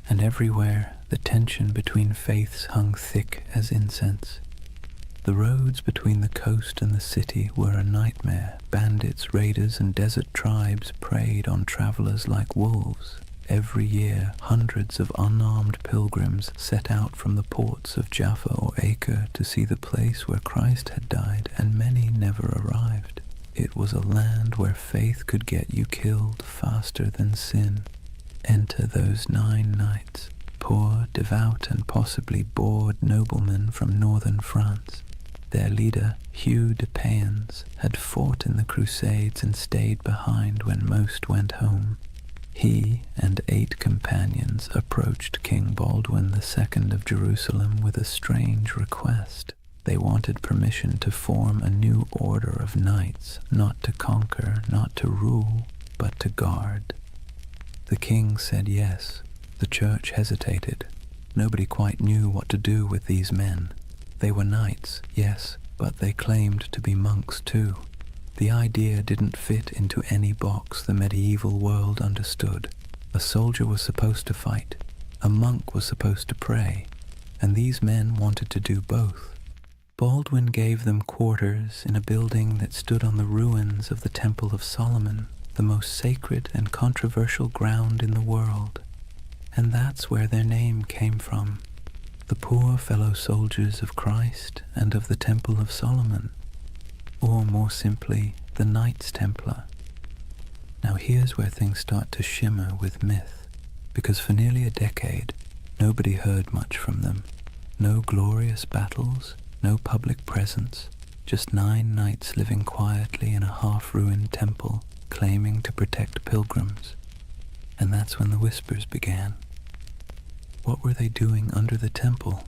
And everywhere, the tension between faiths hung thick as incense. The roads between the coast and the city were a nightmare. Bandits, raiders, and desert tribes preyed on travelers like wolves. Every year, hundreds of unarmed pilgrims set out from the ports of Jaffa or Acre to see the place where Christ had died, and many never arrived. It was a land where faith could get you killed faster than sin. Enter those 9 knights, poor, devout, and possibly bored noblemen from northern France. Their leader, Hugh de Payens, had fought in the Crusades and stayed behind when most went home. He and 8 companions approached King Baldwin II of Jerusalem with a strange request. They wanted permission to form a new order of knights, not to conquer, not to rule, but to guard. The king said yes. The church hesitated. Nobody quite knew what to do with these men. They were knights, yes, but they claimed to be monks too. The idea didn't fit into any box the medieval world understood. A soldier was supposed to fight, a monk was supposed to pray, and these men wanted to do both. Baldwin gave them quarters in a building that stood on the ruins of the Temple of Solomon, the most sacred and controversial ground in the world. And that's where their name came from. The poor fellow soldiers of Christ and of the Temple of Solomon, or more simply, the Knights Templar. Now here's where things start to shimmer with myth, because for nearly a decade, nobody heard much from them. No glorious battles, no public presence, just 9 knights living quietly in a half-ruined temple, claiming to protect pilgrims. And that's when the whispers began. What were they doing under the temple?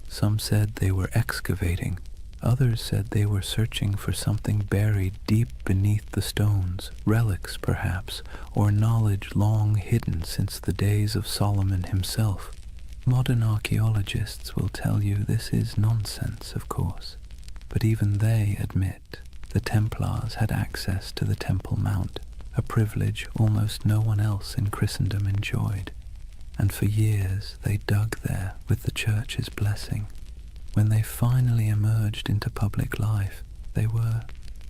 Some said they were excavating. Others said they were searching for something buried deep beneath the stones, relics perhaps, or knowledge long hidden since the days of Solomon himself. Modern archaeologists will tell you this is nonsense, of course, but even they admit the Templars had access to the Temple Mount, a privilege almost no one else in Christendom enjoyed, and for years they dug there with the Church's blessing. When they finally emerged into public life, they were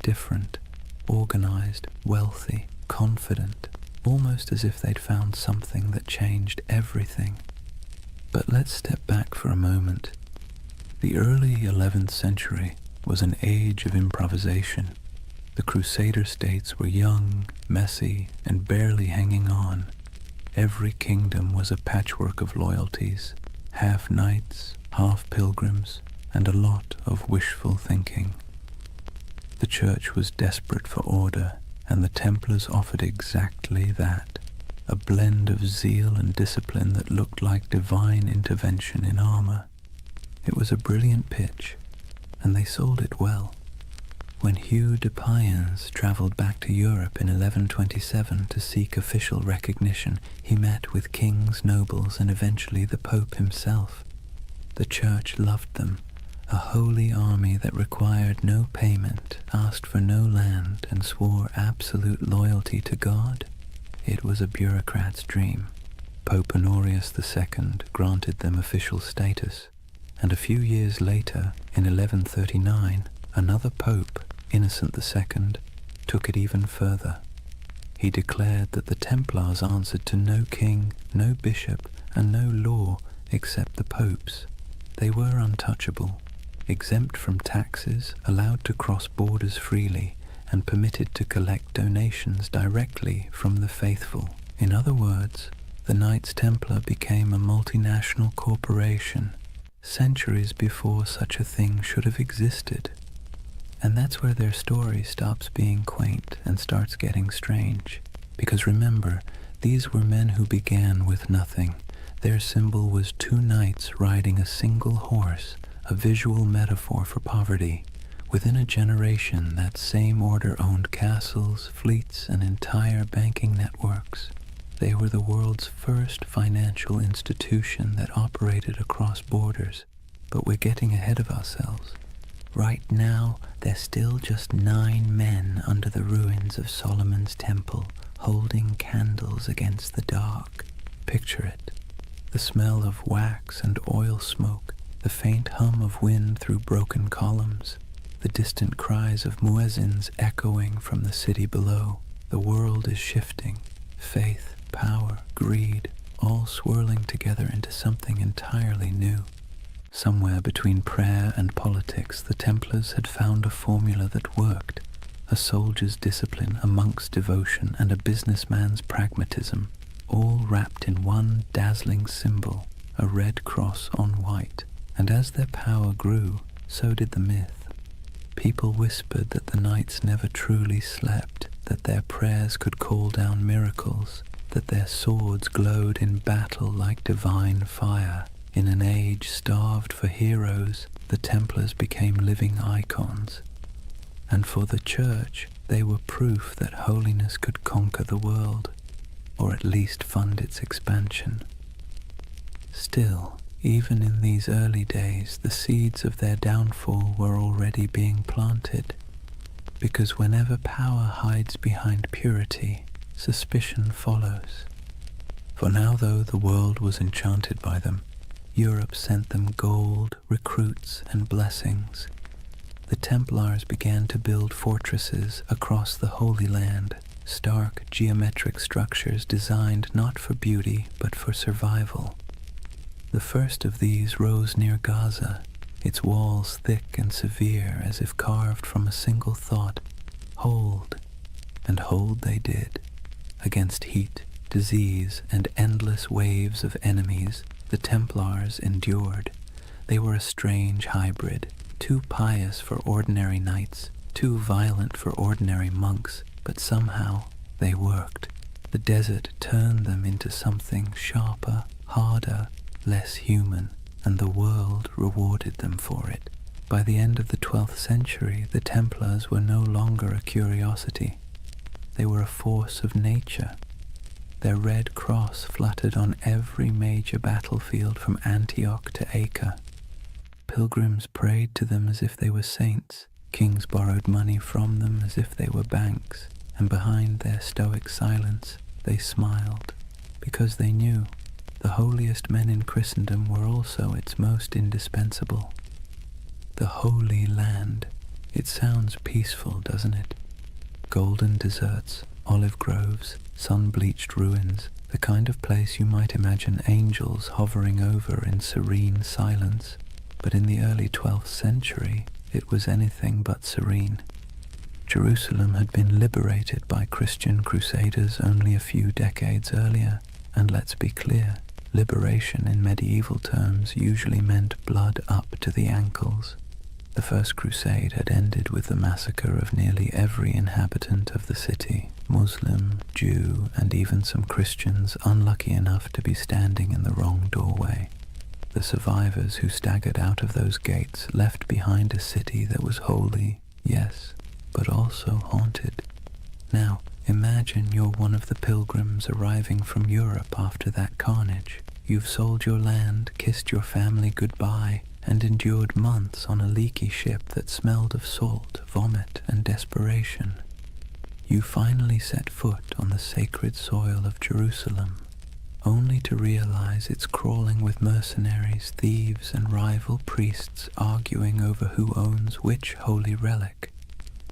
different, organized, wealthy, confident, almost as if they'd found something that changed everything. But let's step back for a moment. The early 11th century was an age of improvisation. The Crusader states were young, messy, and barely hanging on. Every kingdom was a patchwork of loyalties, half knights, half pilgrims, and a lot of wishful thinking. The Church was desperate for order, and the Templars offered exactly that, a blend of zeal and discipline that looked like divine intervention in armor. It was a brilliant pitch, and they sold it well. When Hugh de Payens traveled back to Europe in 1127 to seek official recognition, he met with kings, nobles, and eventually the Pope himself. The Church loved them, a holy army that required no payment, asked for no land, and swore absolute loyalty to God. It was a bureaucrat's dream. Pope Honorius II granted them official status, and a few years later, in 1139, another pope, Innocent II, took it even further. He declared that the Templars answered to no king, no bishop, and no law except the popes. They were untouchable, exempt from taxes, allowed to cross borders freely, and permitted to collect donations directly from the faithful. In other words, the Knights Templar became a multinational corporation, centuries before such a thing should have existed. And that's where their story stops being quaint and starts getting strange. Because remember, these were men who began with nothing. Their symbol was two knights riding a single horse, a visual metaphor for poverty. Within a generation, that same order owned castles, fleets, and entire banking networks. They were the world's first financial institution that operated across borders. But we're getting ahead of ourselves. Right now, there's still just 9 men under the ruins of Solomon's temple, holding candles against the dark. Picture it. The smell of wax and oil smoke, the faint hum of wind through broken columns, the distant cries of muezzins echoing from the city below. The world is shifting. Faith, power, greed, all swirling together into something entirely new. Somewhere between prayer and politics, the Templars had found a formula that worked. A soldier's discipline, a monk's devotion, and a businessman's pragmatism, all wrapped in one dazzling symbol, a red cross on white. And as their power grew, so did the myth. People whispered that the knights never truly slept, that their prayers could call down miracles, that their swords glowed in battle like divine fire. In an age starved for heroes, the Templars became living icons. And for the Church, they were proof that holiness could conquer the world, or at least fund its expansion. Still, even in these early days, the seeds of their downfall were already being planted, because whenever power hides behind purity, suspicion follows. For now, though the world was enchanted by them, Europe sent them gold, recruits, and blessings. The Templars began to build fortresses across the Holy Land, stark geometric structures designed not for beauty but for survival. The first of these rose near Gaza, its walls thick and severe as if carved from a single thought, hold. And hold they did. Against heat, disease, and endless waves of enemies, the Templars endured. They were a strange hybrid, too pious for ordinary knights, too violent for ordinary monks, but somehow they worked. The desert turned them into something sharper, harder, less human, and the world rewarded them for it. By the end of the 12th century, the Templars were no longer a curiosity. They were a force of nature. Their red cross fluttered on every major battlefield from Antioch to Acre. Pilgrims prayed to them as if they were saints. Kings borrowed money from them as if they were banks, and behind their stoic silence they smiled, because they knew the holiest men in Christendom were also its most indispensable. The Holy Land. It sounds peaceful, doesn't it? Golden deserts, olive groves, sun-bleached ruins, the kind of place you might imagine angels hovering over in serene silence. But in the early 12th century, it was anything but serene. Jerusalem had been liberated by Christian crusaders only a few decades earlier, and let's be clear, liberation in medieval terms usually meant blood up to the ankles. The First Crusade had ended with the massacre of nearly every inhabitant of the city, Muslim, Jew, and even some Christians unlucky enough to be standing in the wrong doorway. The survivors who staggered out of those gates left behind a city that was holy, yes, but also haunted. Now, imagine you're one of the pilgrims arriving from Europe after that carnage. You've sold your land, kissed your family goodbye, and endured months on a leaky ship that smelled of salt, vomit, and desperation. You finally set foot on the sacred soil of Jerusalem, only to realize it's crawling with mercenaries, thieves, and rival priests arguing over who owns which holy relic.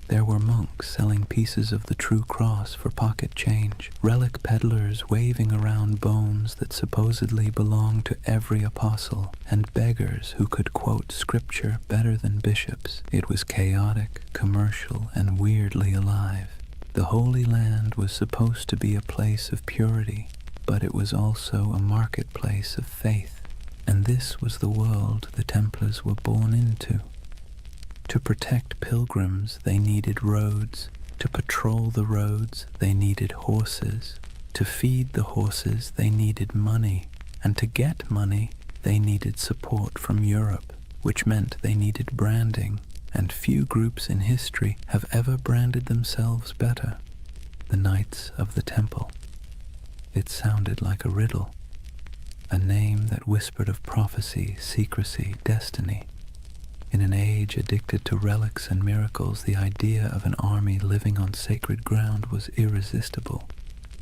There were monks selling pieces of the true cross for pocket change, relic peddlers waving around bones that supposedly belonged to every apostle, and beggars who could quote scripture better than bishops. It was chaotic, commercial, and weirdly alive. The Holy Land was supposed to be a place of purity, but it was also a marketplace of faith, and this was the world the Templars were born into. To protect pilgrims, they needed roads. To patrol the roads, they needed horses. To feed the horses, they needed money. And to get money, they needed support from Europe, which meant they needed branding. And few groups in history have ever branded themselves better. The Knights of the Temple. It sounded like a riddle, a name that whispered of prophecy, secrecy, destiny. In an age addicted to relics and miracles, the idea of an army living on sacred ground was irresistible.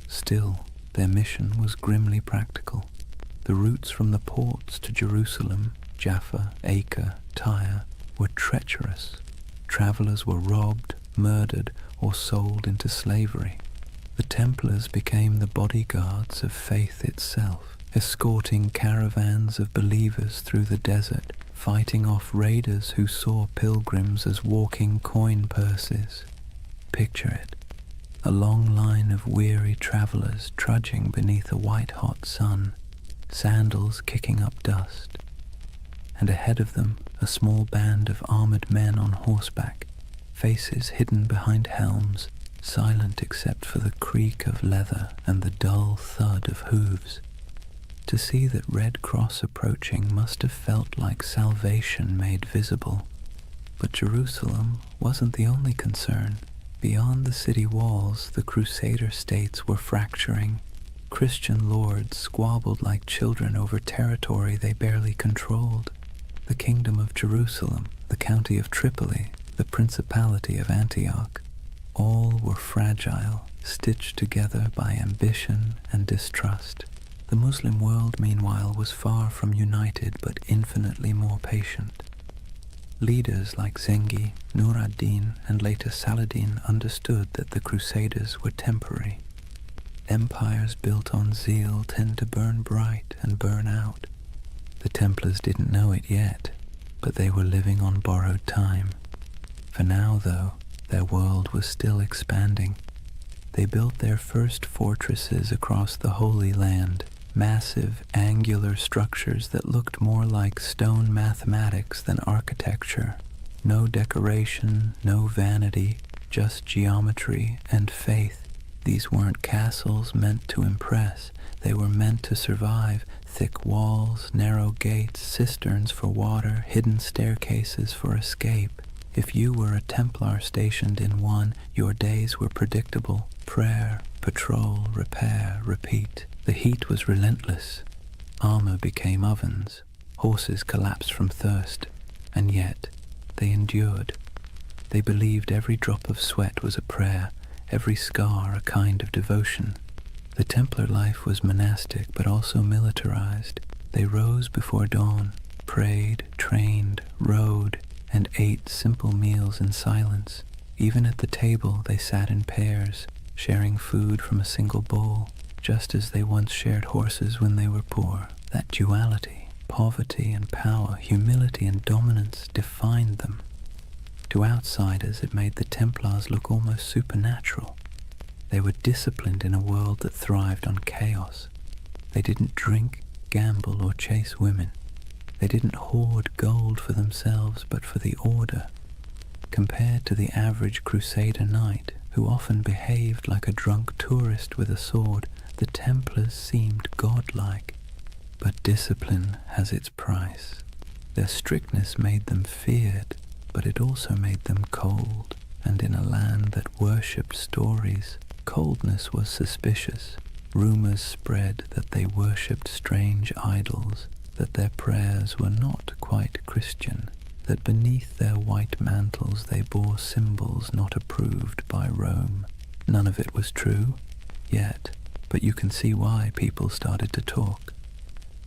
Still, their mission was grimly practical. The routes from the ports to Jerusalem, Jaffa, Acre, Tyre, were treacherous. Travelers were robbed, murdered, or sold into slavery. The Templars became the bodyguards of faith itself, escorting caravans of believers through the desert, fighting off raiders who saw pilgrims as walking coin purses. Picture it, a long line of weary travelers trudging beneath a white-hot sun, sandals kicking up dust, and ahead of them a small band of armored men on horseback, faces hidden behind helms, silent except for the creak of leather and the dull thud of hooves. To see that Red Cross approaching must have felt like salvation made visible. But Jerusalem wasn't the only concern. Beyond the city walls, the Crusader states were fracturing. Christian lords squabbled like children over territory they barely controlled. The Kingdom of Jerusalem, the County of Tripoli, the Principality of Antioch, all were fragile, stitched together by ambition and distrust. The Muslim world, meanwhile, was far from united but infinitely more patient. Leaders like Zengi, Nur ad-Din, and later Saladin understood that the Crusaders were temporary. Empires built on zeal tend to burn bright and burn out. The Templars didn't know it yet, but they were living on borrowed time. For now, though, their world was still expanding. They built their first fortresses across the Holy Land, massive, angular structures that looked more like stone mathematics than architecture. No decoration, no vanity, just geometry and faith. These weren't castles meant to impress. They were meant to survive. Thick walls, narrow gates, cisterns for water, hidden staircases for escape. If you were a Templar stationed in one, your days were predictable. Prayer, Patrol, repair, repeat. The heat was relentless. Armor became ovens. Horses collapsed from thirst. And yet, they endured. They believed every drop of sweat was a prayer, every scar a kind of devotion. The Templar life was monastic but also militarized. They rose before dawn, prayed, trained, rode, and ate simple meals in silence. Even at the table they sat in pairs, sharing food from a single bowl, just as they once shared horses when they were poor. That duality, poverty and power, humility and dominance, defined them. To outsiders it made the Templars look almost supernatural. They were disciplined in a world that thrived on chaos. They didn't drink, gamble, or chase women. They didn't hoard gold for themselves, but for the order. Compared to the average Crusader knight, who often behaved like a drunk tourist with a sword, the Templars seemed godlike. But discipline has its price. Their strictness made them feared, but it also made them cold. And in a land that worshipped stories, coldness was suspicious. Rumors spread that they worshipped strange idols, that their prayers were not quite Christian, that beneath their white mantles they bore symbols not approved by Rome. None of it was true, yet, but you can see why people started to talk.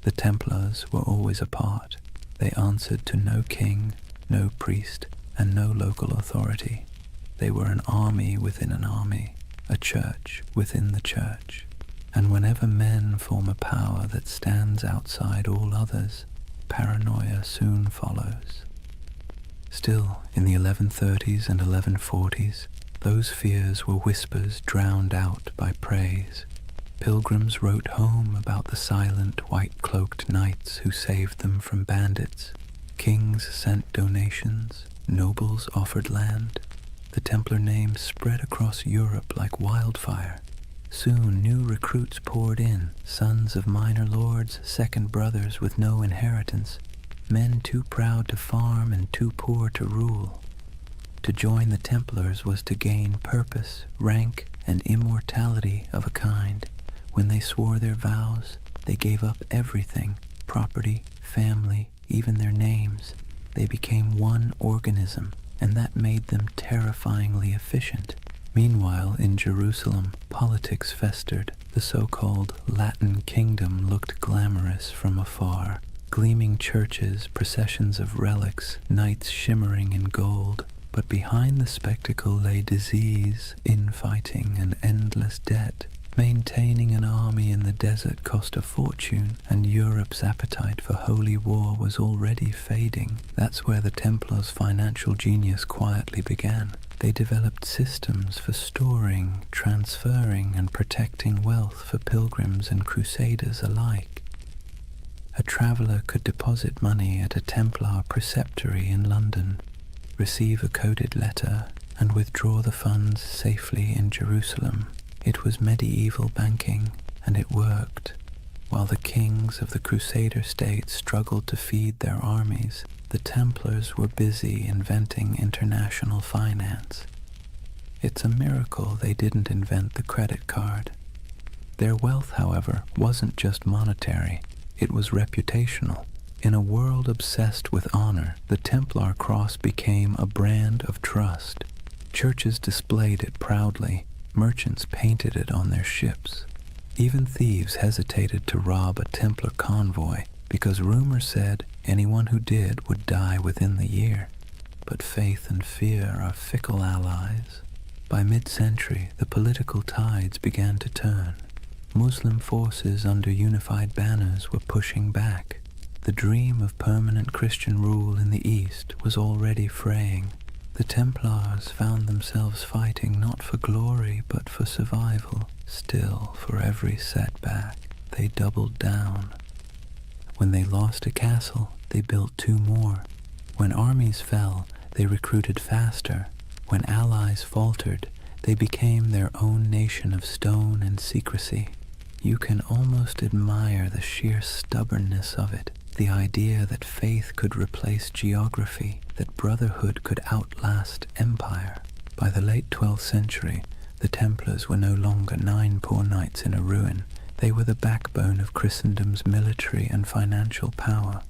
The Templars were always apart. They answered to no king, no priest, and no local authority. They were an army within an army, a church within the church. And whenever men form a power that stands outside all others, paranoia soon follows. Still, in the 1130s and 1140s, those fears were whispers drowned out by praise. Pilgrims wrote home about the silent, white-cloaked knights who saved them from bandits. Kings sent donations, nobles offered land. The Templar name spread across Europe like wildfire. Soon new recruits poured in, sons of minor lords, second brothers with no inheritance, men too proud to farm and too poor to rule. To join the Templars was to gain purpose, rank, and immortality of a kind. When they swore their vows, they gave up everything, property, family, even their names. They became one organism, and that made them terrifyingly efficient. Meanwhile, in Jerusalem, politics festered. The so-called Latin Kingdom looked glamorous from afar. Gleaming churches, processions of relics, knights shimmering in gold. But behind the spectacle lay disease, infighting, and endless debt. Maintaining an army in the desert cost a fortune, and Europe's appetite for holy war was already fading. That's where the Templars' financial genius quietly began. They developed systems for storing, transferring, and protecting wealth for pilgrims and crusaders alike. A traveler could deposit money at a Templar preceptory in London, receive a coded letter, and withdraw the funds safely in Jerusalem. It was medieval banking, and it worked. While the kings of the Crusader states struggled to feed their armies, the Templars were busy inventing international finance. It's a miracle they didn't invent the credit card. Their wealth, however, wasn't just monetary, it was reputational. In a world obsessed with honor, the Templar cross became a brand of trust. Churches displayed it proudly. Merchants painted it on their ships. Even thieves hesitated to rob a Templar convoy because rumor said anyone who did would die within the year. But faith and fear are fickle allies. By mid-century, the political tides began to turn. Muslim forces under unified banners were pushing back. The dream of permanent Christian rule in the East was already fraying. The Templars found themselves fighting not for glory but for survival. Still, for every setback, they doubled down. When they lost a castle, they built two more. When armies fell, they recruited faster. When allies faltered, they became their own nation of stone and secrecy. You can almost admire the sheer stubbornness of it. The idea that faith could replace geography, that brotherhood could outlast empire. By the late 12th century, The Templars were no longer 9 poor knights in a ruin. They were the backbone of Christendom's military and financial power.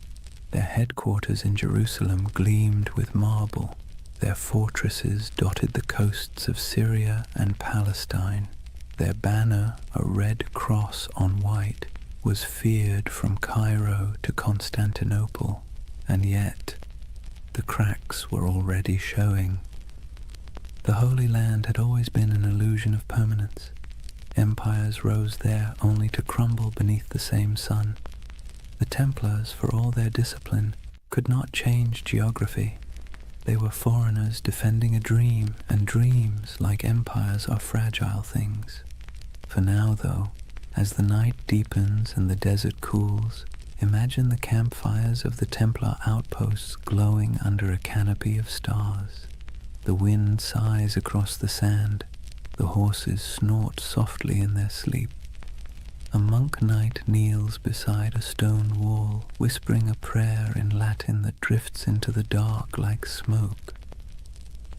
Their headquarters in Jerusalem gleamed with marble. Their fortresses dotted the coasts of Syria and Palestine. Their banner, a red cross on white, was feared from Cairo to Constantinople, and yet the cracks were already showing. The Holy Land had always been an illusion of permanence. Empires rose there only to crumble beneath the same sun. The Templars, for all their discipline, could not change geography. They were foreigners defending a dream, and dreams, like empires, are fragile things. For now, though, as the night deepens and the desert cools, imagine the campfires of the Templar outposts glowing under a canopy of stars. The wind sighs across the sand. The horses snort softly in their sleep. A monk knight kneels beside a stone wall, whispering a prayer in Latin that drifts into the dark like smoke.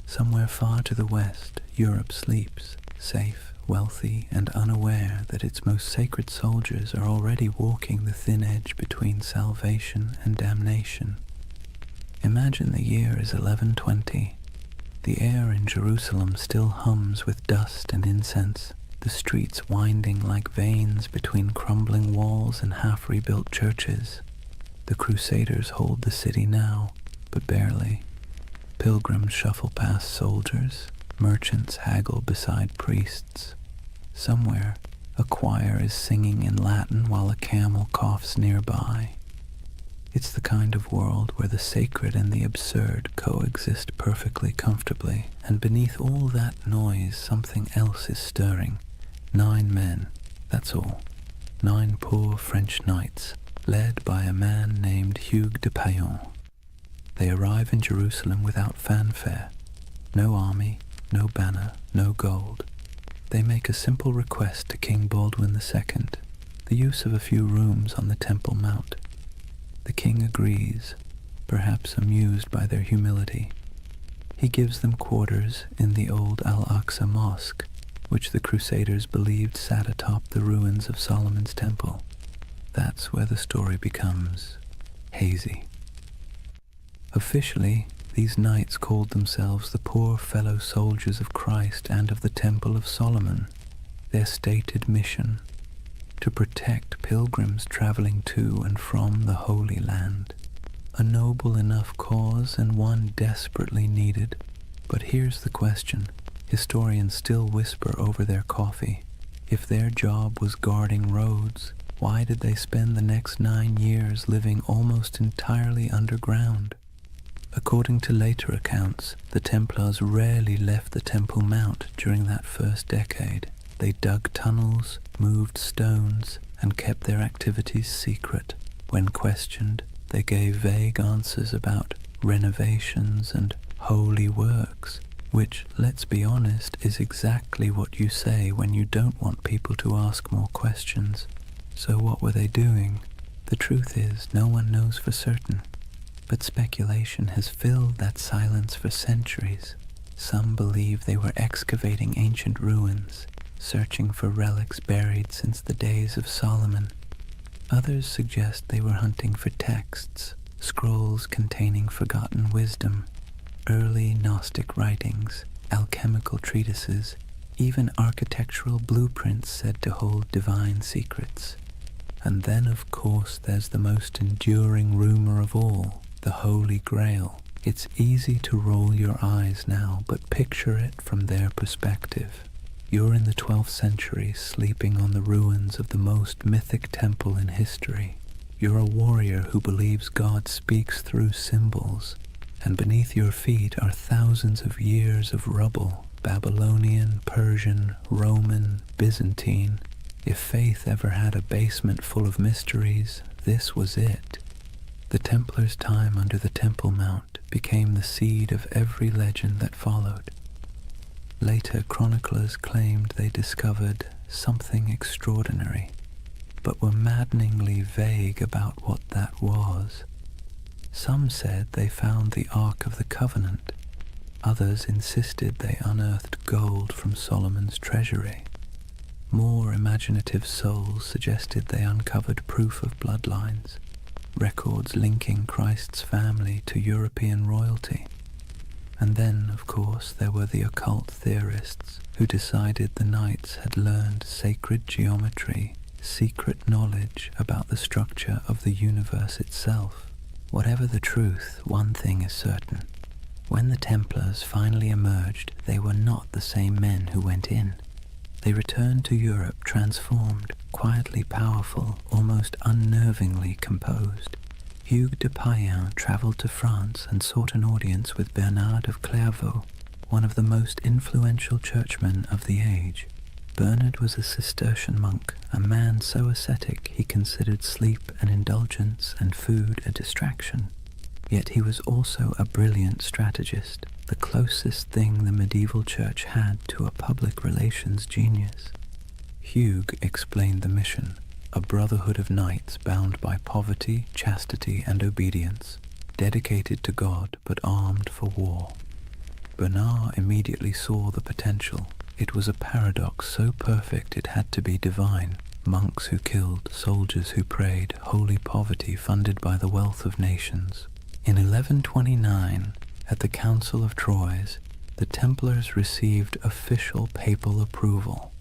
Somewhere far to the west, Europe sleeps, safe, wealthy, and unaware that its most sacred soldiers are already walking the thin edge between salvation and damnation. Imagine the year is 1120. The air in Jerusalem still hums with dust and incense, the streets winding like veins between crumbling walls and half-rebuilt churches. The Crusaders hold the city now, but barely. Pilgrims shuffle past soldiers, merchants haggle beside priests. Somewhere, a choir is singing in Latin while a camel coughs nearby. It's the kind of world where the sacred and the absurd coexist perfectly comfortably, and beneath all that noise something else is stirring. 9 men, that's all. 9 poor French knights, led by a man named Hugues de Payan. They arrive in Jerusalem without fanfare. No army, no banner, no gold. They make a simple request to King Baldwin II, the use of a few rooms on the Temple Mount. The king agrees, perhaps amused by their humility. He gives them quarters in the old Al-Aqsa Mosque, which the Crusaders believed sat atop the ruins of Solomon's Temple. That's where the story becomes hazy. Officially, these knights called themselves the poor fellow soldiers of Christ and of the Temple of Solomon. Their stated mission: to protect pilgrims traveling to and from the Holy Land. A noble enough cause and one desperately needed. But here's the question. Historians still whisper over their coffee. If their job was guarding roads, why did they spend the next 9 years living almost entirely underground? According to later accounts, the Templars rarely left the Temple Mount during that first decade. They dug tunnels, moved stones, and kept their activities secret. When questioned, they gave vague answers about renovations and holy works, which, let's be honest, is exactly what you say when you don't want people to ask more questions. So what were they doing? The truth is, no one knows for certain. But speculation has filled that silence for centuries. Some believe they were excavating ancient ruins, searching for relics buried since the days of Solomon. Others suggest they were hunting for texts, scrolls containing forgotten wisdom, early Gnostic writings, alchemical treatises, even architectural blueprints said to hold divine secrets. And then, of course, there's the most enduring rumor of all, the Holy Grail. It's easy to roll your eyes now, but picture it from their perspective. You're in the 12th century, sleeping on the ruins of the most mythic temple in history. You're a warrior who believes God speaks through symbols, and beneath your feet are thousands of years of rubble, Babylonian, Persian, Roman, Byzantine. If faith ever had a basement full of mysteries, this was it. The Templars' time under the Temple Mount became the seed of every legend that followed. Later chroniclers claimed they discovered something extraordinary, but were maddeningly vague about what that was. Some said they found the Ark of the Covenant, Others insisted they unearthed gold from Solomon's treasury. More imaginative souls suggested they uncovered proof of bloodlines, records linking Christ's family to European royalty. And then, of course, there were the occult theorists who decided the knights had learned sacred geometry, secret knowledge about the structure of the universe itself. Whatever the truth, one thing is certain. When the Templars finally emerged, they were not the same men who went in. They returned to Europe transformed, quietly powerful, almost unnervingly composed. Hugues de Payen travelled to France and sought an audience with Bernard of Clairvaux, one of the most influential churchmen of the age. Bernard was a Cistercian monk, a man so ascetic he considered sleep an indulgence and food a distraction. Yet he was also a brilliant strategist, the closest thing the medieval church had to a public relations genius. Hugues explained the mission, a brotherhood of knights bound by poverty, chastity, and obedience, dedicated to God but armed for war. Bernard immediately saw the potential. It was a paradox so perfect it had to be divine. Monks who killed, soldiers who prayed, holy poverty funded by the wealth of nations. In 1129, at the Council of Troyes, the Templars received official papal approval.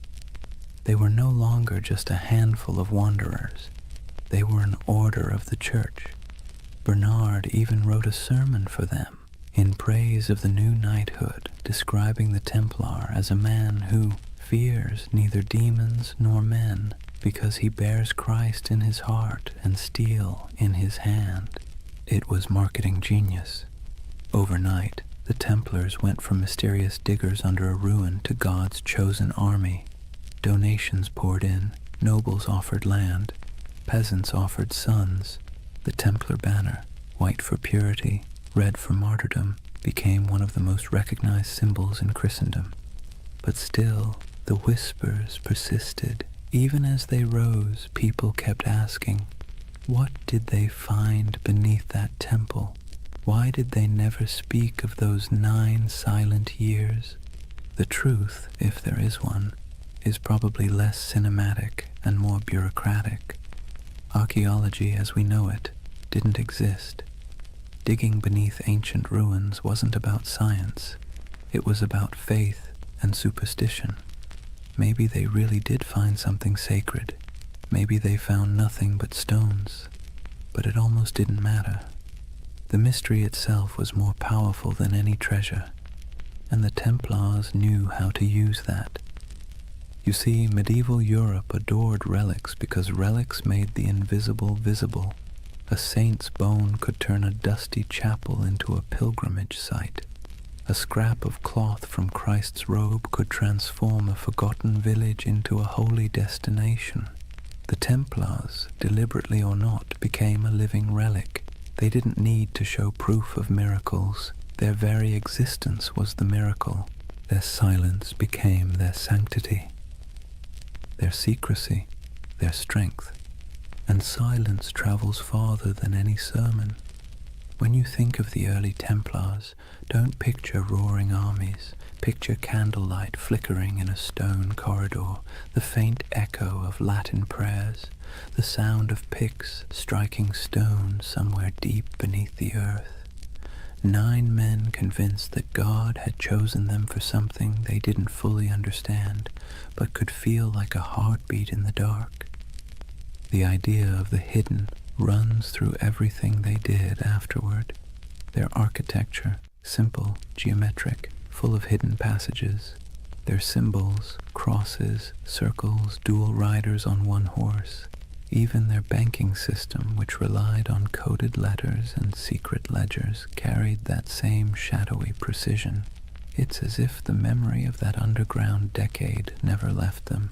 They were no longer just a handful of wanderers. They were an order of the Church. Bernard even wrote a sermon for them, in praise of the new knighthood, describing the Templar as a man who fears neither demons nor men, because he bears Christ in his heart and steel in his hand. It was marketing genius. Overnight, the Templars went from mysterious diggers under a ruin to God's chosen army. Donations poured in, nobles offered land, peasants offered sons. The Templar banner, white for purity, red for martyrdom, became one of the most recognized symbols in Christendom. But still, the whispers persisted. Even as they rose, people kept asking, what did they find beneath that temple? Why did they never speak of those 9 silent years? The truth, if there is one, is probably less cinematic and more bureaucratic. Archaeology as we know it didn't exist. Digging beneath ancient ruins wasn't about science. It was about faith and superstition. Maybe they really did find something sacred. Maybe they found nothing but stones. But it almost didn't matter. The mystery itself was more powerful than any treasure, and the Templars knew how to use that. You see, medieval Europe adored relics because relics made the invisible visible. A saint's bone could turn a dusty chapel into a pilgrimage site. A scrap of cloth from Christ's robe could transform a forgotten village into a holy destination. The Templars, deliberately or not, became a living relic. They didn't need to show proof of miracles. Their very existence was the miracle. Their silence became their sanctity, their secrecy, their strength. And silence travels farther than any sermon. When you think of the early Templars, don't picture roaring armies. Picture candlelight flickering in a stone corridor, the faint echo of Latin prayers, the sound of picks striking stone somewhere deep beneath the earth. 9 men convinced that God had chosen them for something they didn't fully understand, but could feel like a heartbeat in the dark. The idea of the hidden runs through everything they did afterward. Their architecture, simple, geometric, full of hidden passages. Their symbols, crosses, circles, dual riders on one horse. Even their banking system, which relied on coded letters and secret ledgers, carried that same shadowy precision. It's as if the memory of that underground decade never left them.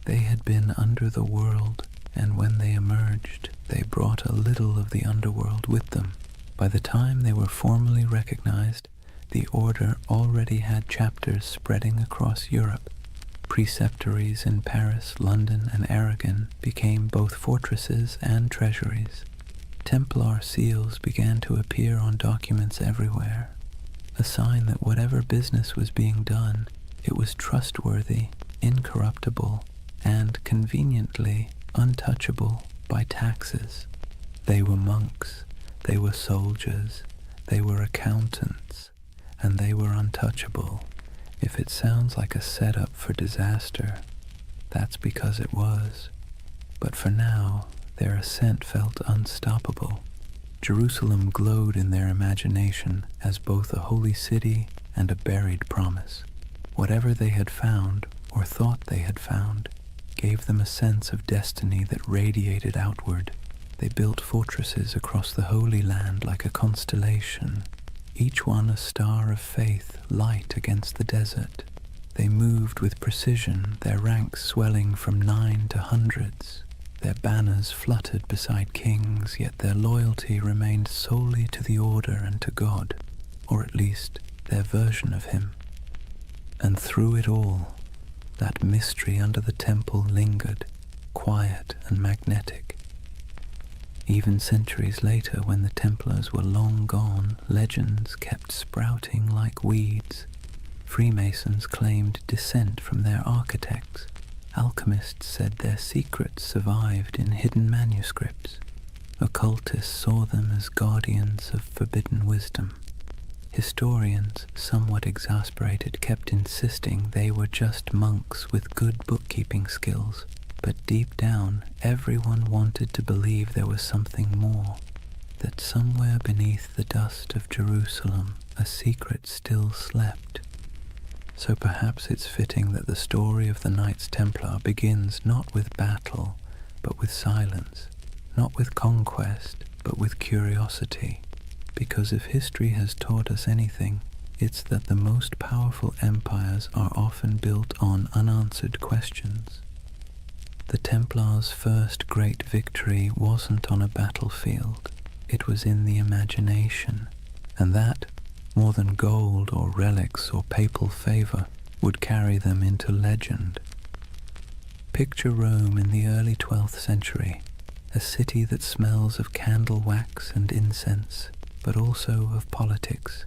They had been under the world, and when they emerged, they brought a little of the underworld with them. By the time they were formally recognized, the order already had chapters spreading across Europe. Preceptories in Paris, London, and Aragon became both fortresses and treasuries. Templar seals began to appear on documents everywhere. a sign that whatever business was being done, it was trustworthy, incorruptible, and conveniently untouchable by taxes. They were monks, they were soldiers, they were accountants, and they were untouchable. If it sounds like a setup for disaster, that's because it was. But for now, their ascent felt unstoppable. Jerusalem glowed in their imagination as both a holy city and a buried promise. Whatever they had found, or thought they had found, gave them a sense of destiny that radiated outward. They built fortresses across the Holy Land like a constellation, each one a star of faith, light against the desert. They moved with precision, their ranks swelling from 9 to hundreds. Their banners fluttered beside kings, yet their loyalty remained solely to the order and to God, or at least their version of him. And through it all, that mystery under the temple lingered, quiet and magnetic. Even centuries later, when the Templars were long gone, legends kept sprouting like weeds. Freemasons claimed descent from their architects. Alchemists said their secrets survived in hidden manuscripts. Occultists saw them as guardians of forbidden wisdom. Historians, somewhat exasperated, kept insisting they were just monks with good bookkeeping skills. But deep down, everyone wanted to believe there was something more, that somewhere beneath the dust of Jerusalem, a secret still slept. So perhaps it's fitting that the story of the Knights Templar begins not with battle, but with silence, not with conquest, but with curiosity. Because if history has taught us anything, it's that the most powerful empires are often built on unanswered questions. The Templars' first great victory wasn't on a battlefield, it was in the imagination, and that, more than gold or relics or papal favor, would carry them into legend. Picture Rome in the early 12th century, a city that smells of candle wax and incense, but also of politics.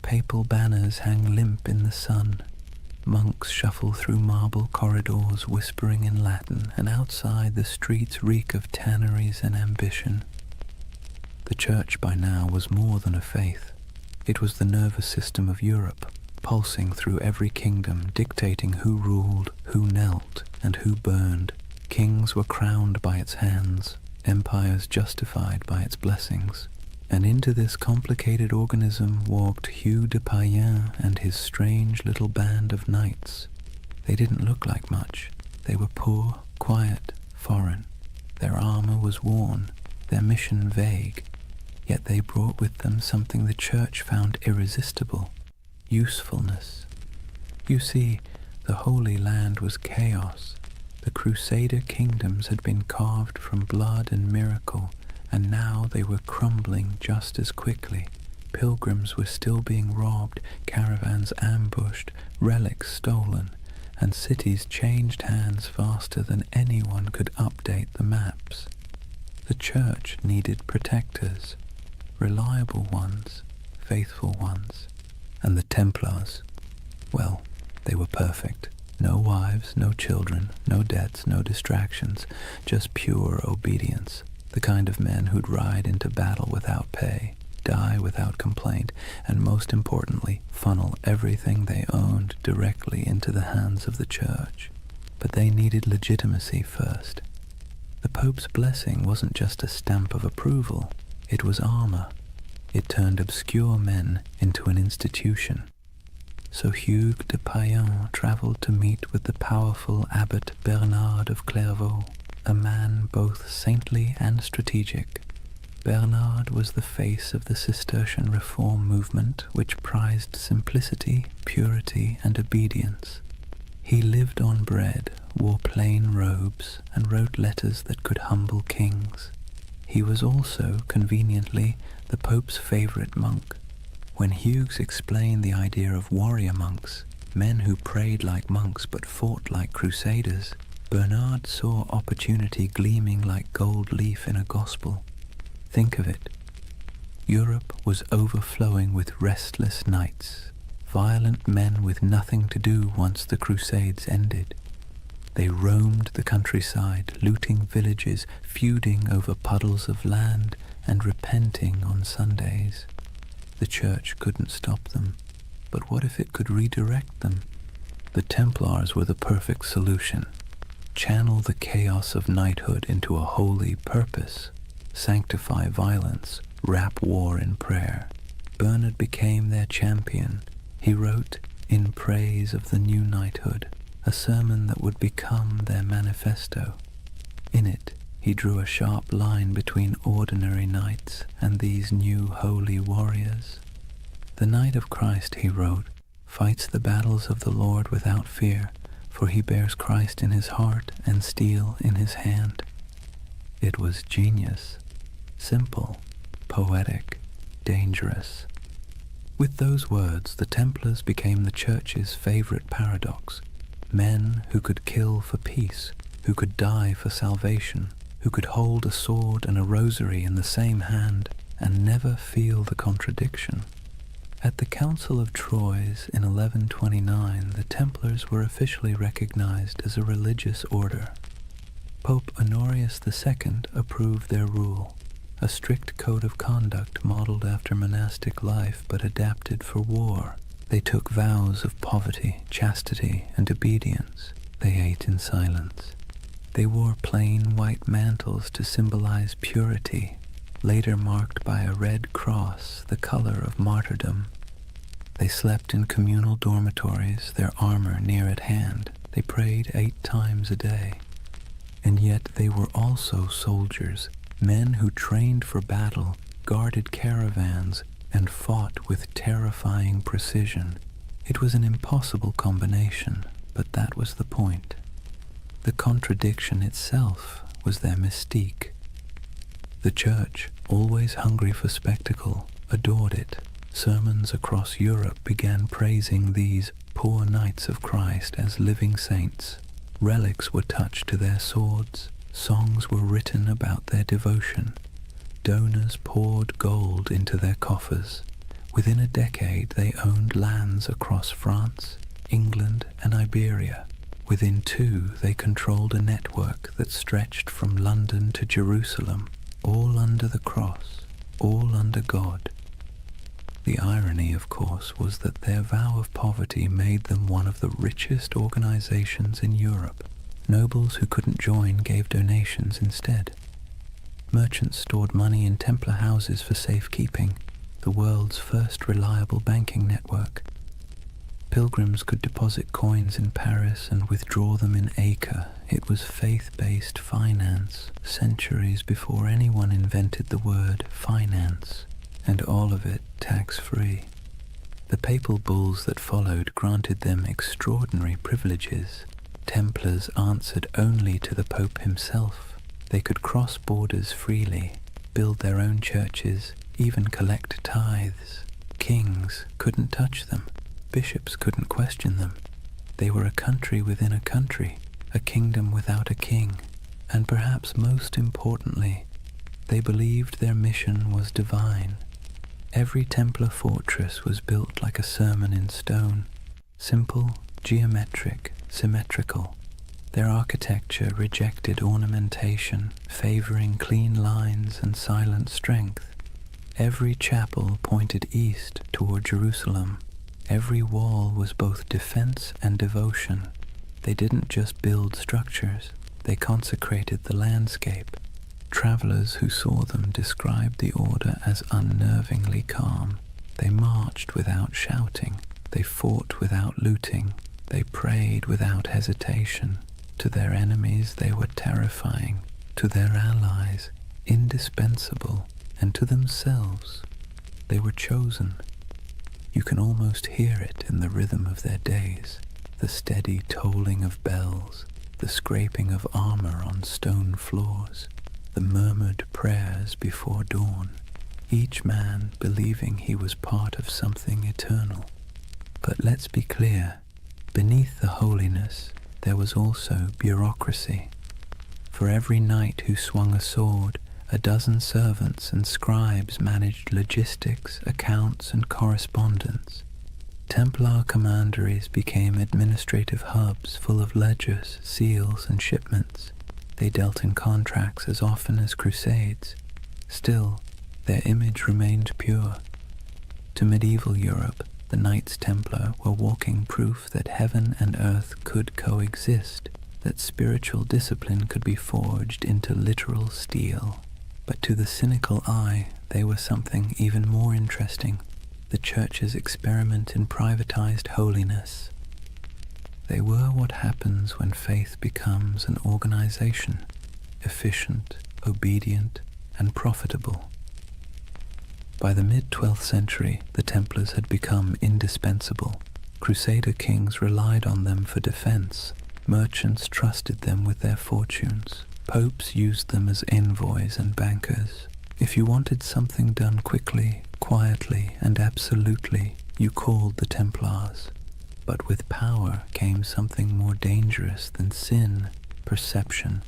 Papal banners hang limp in the sun. Monks shuffle through marble corridors whispering in Latin, and outside the streets reek of tanneries and ambition. The church by now was more than a faith. It was the nervous system of Europe, pulsing through every kingdom, dictating who ruled, who knelt, and who burned. Kings were crowned by its hands, empires justified by its blessings. And into this complicated organism walked Hugh de Payens and his strange little band of knights. They didn't look like much. They were poor, quiet, foreign. Their armor was worn, their mission vague. Yet they brought with them something the church found irresistible: usefulness. You see, the Holy Land was chaos. The Crusader kingdoms had been carved from blood and miracle, and now they were crumbling just as quickly. Pilgrims were still being robbed, caravans ambushed, relics stolen, and cities changed hands faster than anyone could update the maps. The church needed protectors, reliable ones, faithful ones. And the Templars, well, they were perfect. No wives, no children, no debts, no distractions, just pure obedience. The kind of men who'd ride into battle without pay, die without complaint, and most importantly, funnel everything they owned directly into the hands of the church. But they needed legitimacy first. The Pope's blessing wasn't just a stamp of approval, it was armor. It turned obscure men into an institution. So Hugh de Payens traveled to meet with the powerful Abbot Bernard of Clairvaux, a man both saintly and strategic. Bernard was the face of the Cistercian reform movement, which prized simplicity, purity, and obedience. He lived on bread, wore plain robes, and wrote letters that could humble kings. He was also, conveniently, the Pope's favorite monk. When Hughes explained the idea of warrior monks, men who prayed like monks but fought like crusaders, Bernard saw opportunity gleaming like gold leaf in a gospel. Think of it. Europe was overflowing with restless knights, violent men with nothing to do once the Crusades ended. They roamed the countryside, looting villages, feuding over puddles of land, and repenting on Sundays. The church couldn't stop them, but what if it could redirect them? The Templars were the perfect solution. Channel the chaos of knighthood into a holy purpose. Sanctify violence, wrap war in prayer. Bernard became their champion. He wrote, in praise of the new knighthood, a sermon that would become their manifesto. In it, he drew a sharp line between ordinary knights and these new holy warriors. The Knight of Christ, he wrote, fights the battles of the Lord without fear, for he bears Christ in his heart and steel in his hand. It was genius, simple, poetic, dangerous. With those words, the Templars became the Church's favorite paradox. Men who could kill for peace, who could die for salvation, who could hold a sword and a rosary in the same hand and never feel the contradiction. At the Council of Troyes in 1129, the Templars were officially recognized as a religious order. Pope Honorius II approved their rule, a strict code of conduct modeled after monastic life but adapted for war. They took vows of poverty, chastity, and obedience. They ate in silence. They wore plain white mantles to symbolize purity, later marked by a red cross, the color of martyrdom. They slept in communal dormitories, their armor near at hand. They prayed 8 times a day. And yet they were also soldiers, men who trained for battle, guarded caravans, and fought with terrifying precision. It was an impossible combination, but that was the point. The contradiction itself was their mystique. The Church, always hungry for spectacle, adored it. Sermons across Europe began praising these poor knights of Christ as living saints. Relics were touched to their swords. Songs were written about their devotion. Donors poured gold into their coffers. Within a decade, they owned lands across France, England, and Iberia. Within 2, they controlled a network that stretched from London to Jerusalem, all under the cross, all under God. The irony, of course, was that their vow of poverty made them one of the richest organizations in Europe. Nobles who couldn't join gave donations instead. Merchants stored money in Templar houses for safekeeping, the world's first reliable banking network. Pilgrims could deposit coins in Paris and withdraw them in Acre. It was faith-based finance, centuries before anyone invented the word finance, and all of it tax-free. The papal bulls that followed granted them extraordinary privileges. Templars answered only to the Pope himself. They could cross borders freely, build their own churches, even collect tithes. Kings couldn't touch them. Bishops couldn't question them. They were a country within a country, a kingdom without a king. And perhaps most importantly, they believed their mission was divine. Every Templar fortress was built like a sermon in stone, simple, geometric, symmetrical. Their architecture rejected ornamentation, favoring clean lines and silent strength. Every chapel pointed east toward Jerusalem. Every wall was both defense and devotion. They didn't just build structures, they consecrated the landscape. Travelers who saw them described the order as unnervingly calm. They marched without shouting. They fought without looting. They prayed without hesitation. To their enemies they were terrifying. To their allies, indispensable. And to themselves, they were chosen. You can almost hear it in the rhythm of their days, the steady tolling of bells, the scraping of armor on stone floors, the murmured prayers before dawn, each man believing he was part of something eternal. But let's be clear, beneath the holiness there was also bureaucracy. For every knight who swung a sword, A dozen servants and scribes managed logistics, accounts, and correspondence. Templar commanderies became administrative hubs full of ledgers, seals, and shipments. They dealt in contracts as often as crusades. Still, their image remained pure. To medieval Europe, the Knights Templar were walking proof that heaven and earth could coexist, that spiritual discipline could be forged into literal steel. But to the cynical eye, they were something even more interesting, the Church's experiment in privatized holiness. They were what happens when faith becomes an organization, efficient, obedient, and profitable. By the mid-12th century, the Templars had become indispensable. Crusader kings relied on them for defense. Merchants trusted them with their fortunes. Popes used them as envoys and bankers. If you wanted something done quickly, quietly, and absolutely, you called the Templars. But with power came something more dangerous than sin, perception.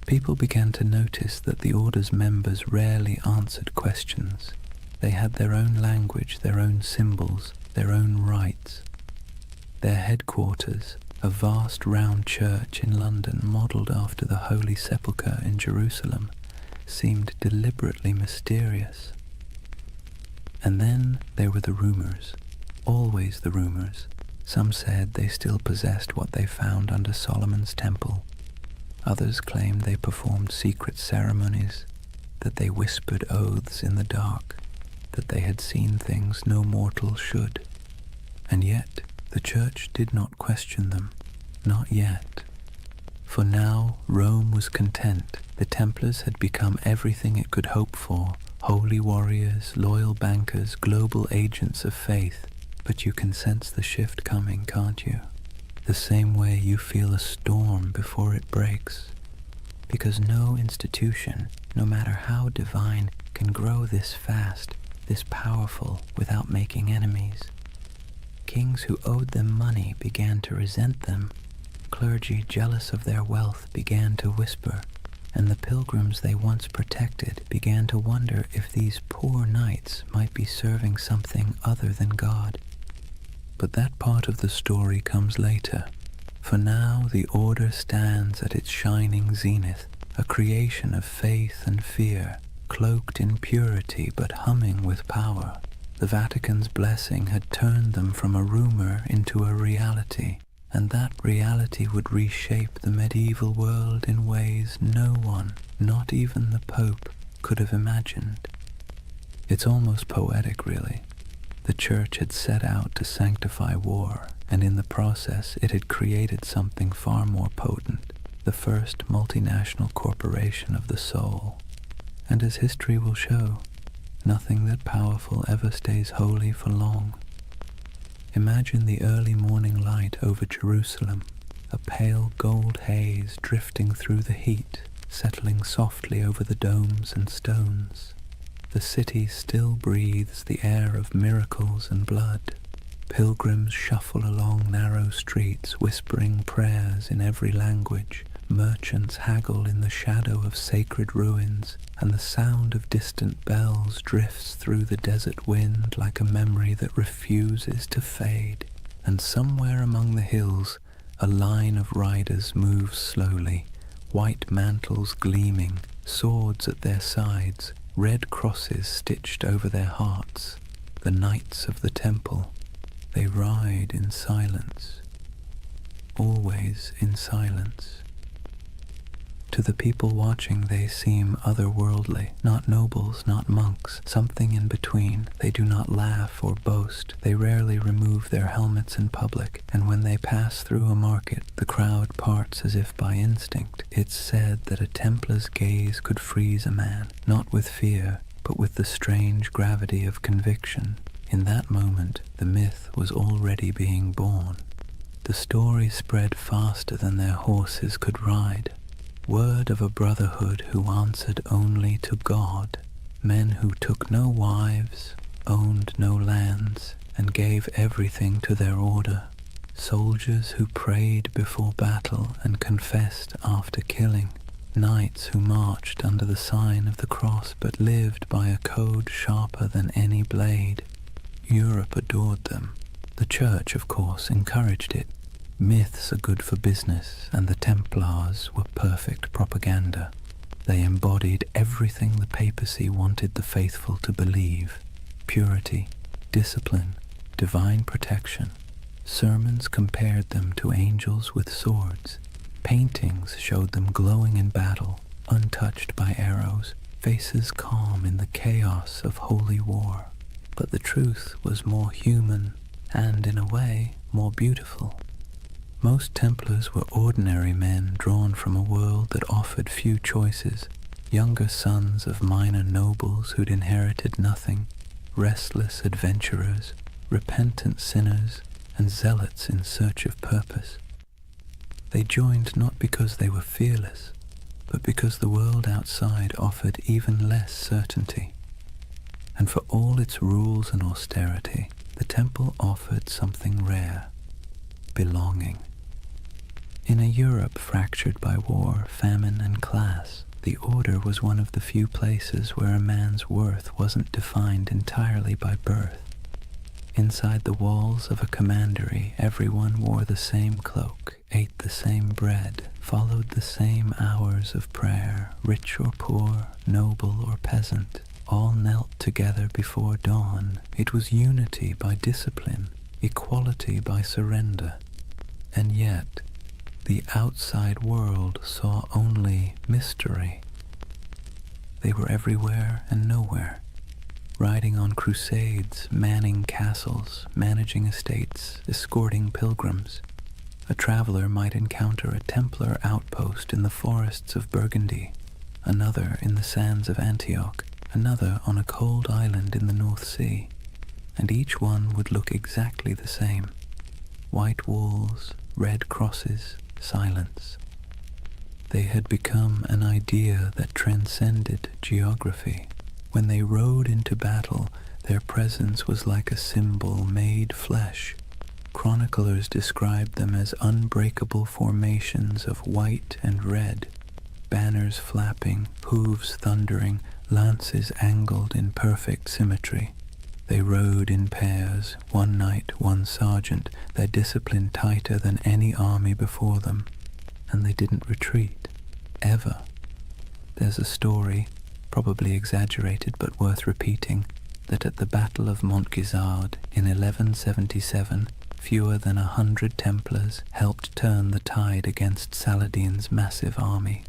People began to notice that the order's members rarely answered questions. They had their own language, their own symbols, their own rites. Their headquarters, a vast round church in London modelled after the Holy Sepulchre in Jerusalem, seemed deliberately mysterious. And then there were the rumours, always the rumours. Some said they still possessed what they found under Solomon's temple. Others claimed they performed secret ceremonies, that they whispered oaths in the dark, that they had seen things no mortal should. And yet the Church did not question them, not yet. For now Rome was content. The Templars had become everything it could hope for, holy warriors, loyal bankers, global agents of faith. But you can sense the shift coming, can't you? The same way you feel a storm before it breaks. Because no institution, no matter how divine, can grow this fast, this powerful, without making enemies. Kings who owed them money began to resent them. Clergy jealous of their wealth began to whisper, and the pilgrims they once protected began to wonder if these poor knights might be serving something other than God. But that part of the story comes later. For now the order stands at its shining zenith, a creation of faith and fear, cloaked in purity but humming with power. The Vatican's blessing had turned them from a rumor into a reality, and that reality would reshape the medieval world in ways no one, not even the Pope, could have imagined. It's almost poetic, really. The Church had set out to sanctify war, and in the process it had created something far more potent, the first multinational corporation of the soul. And as history will show, nothing that powerful ever stays holy for long. Imagine the early morning light over Jerusalem, a pale gold haze drifting through the heat, settling softly over the domes and stones. The city still breathes the air of miracles and blood. Pilgrims shuffle along narrow streets, whispering prayers in every language. Merchants haggle in the shadow of sacred ruins, and the sound of distant bells drifts through the desert wind like a memory that refuses to fade. And somewhere among the hills, a line of riders moves slowly, white mantles gleaming, swords at their sides, red crosses stitched over their hearts. The Knights of the Temple. They ride in silence, always in silence. To the people watching they seem otherworldly, not nobles, not monks, something in between. They do not laugh or boast. They rarely remove their helmets in public, and when they pass through a market, the crowd parts as if by instinct. It's said that a Templar's gaze could freeze a man, not with fear, but with the strange gravity of conviction. In that moment, the myth was already being born. The story spread faster than their horses could ride. Word of a brotherhood who answered only to God, men who took no wives, owned no lands, and gave everything to their order, soldiers who prayed before battle and confessed after killing. Knights who marched under the sign of the cross but lived by a code sharper than any blade. Europe adored them. The Church, of course, encouraged it. Myths are good for business, and the Templars were perfect propaganda. They embodied everything the papacy wanted the faithful to believe: purity, discipline, divine protection. Sermons compared them to angels with swords. Paintings showed them glowing in battle, untouched by arrows, faces calm in the chaos of holy war. But the truth was more human and, in a way, more beautiful. Most Templars were ordinary men drawn from a world that offered few choices, younger sons of minor nobles who'd inherited nothing, restless adventurers, repentant sinners, and zealots in search of purpose. They joined not because they were fearless, but because the world outside offered even less certainty. And for all its rules and austerity, the temple offered something rare: belonging. In a Europe fractured by war, famine, and class, the Order was one of the few places where a man's worth wasn't defined entirely by birth. Inside the walls of a commandery, everyone wore the same cloak, ate the same bread, followed the same hours of prayer. Rich or poor, noble or peasant, all knelt together before dawn. It was unity by discipline, equality by surrender. And yet, the outside world saw only mystery. They were everywhere and nowhere, riding on crusades, manning castles, managing estates, escorting pilgrims. A traveler might encounter a Templar outpost in the forests of Burgundy, another in the sands of Antioch, another on a cold island in the North Sea, and each one would look exactly the same: white walls, red crosses, silence. They had become an idea that transcended geography. When they rode into battle, their presence was like a symbol made flesh. Chroniclers described them as unbreakable formations of white and red, banners flapping, hooves thundering, lances angled in perfect symmetry. They rode in pairs, one knight, one sergeant, their discipline tighter than any army before them, and they didn't retreat, ever. There's a story, probably exaggerated but worth repeating, that at the Battle of Montgisard in 1177, fewer than 100 Templars helped turn the tide against Saladin's massive army.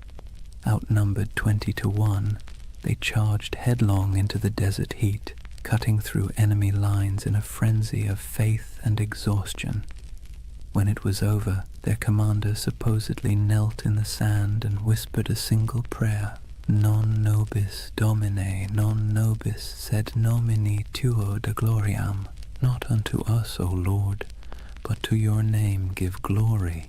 Outnumbered 20-1, they charged headlong into the desert heat, cutting through enemy lines in a frenzy of faith and exhaustion. When it was over, their commander supposedly knelt in the sand and whispered a single prayer: Non nobis Domine, non nobis sed nomini tuo de gloriam. Not unto us, O Lord, but to your name give glory.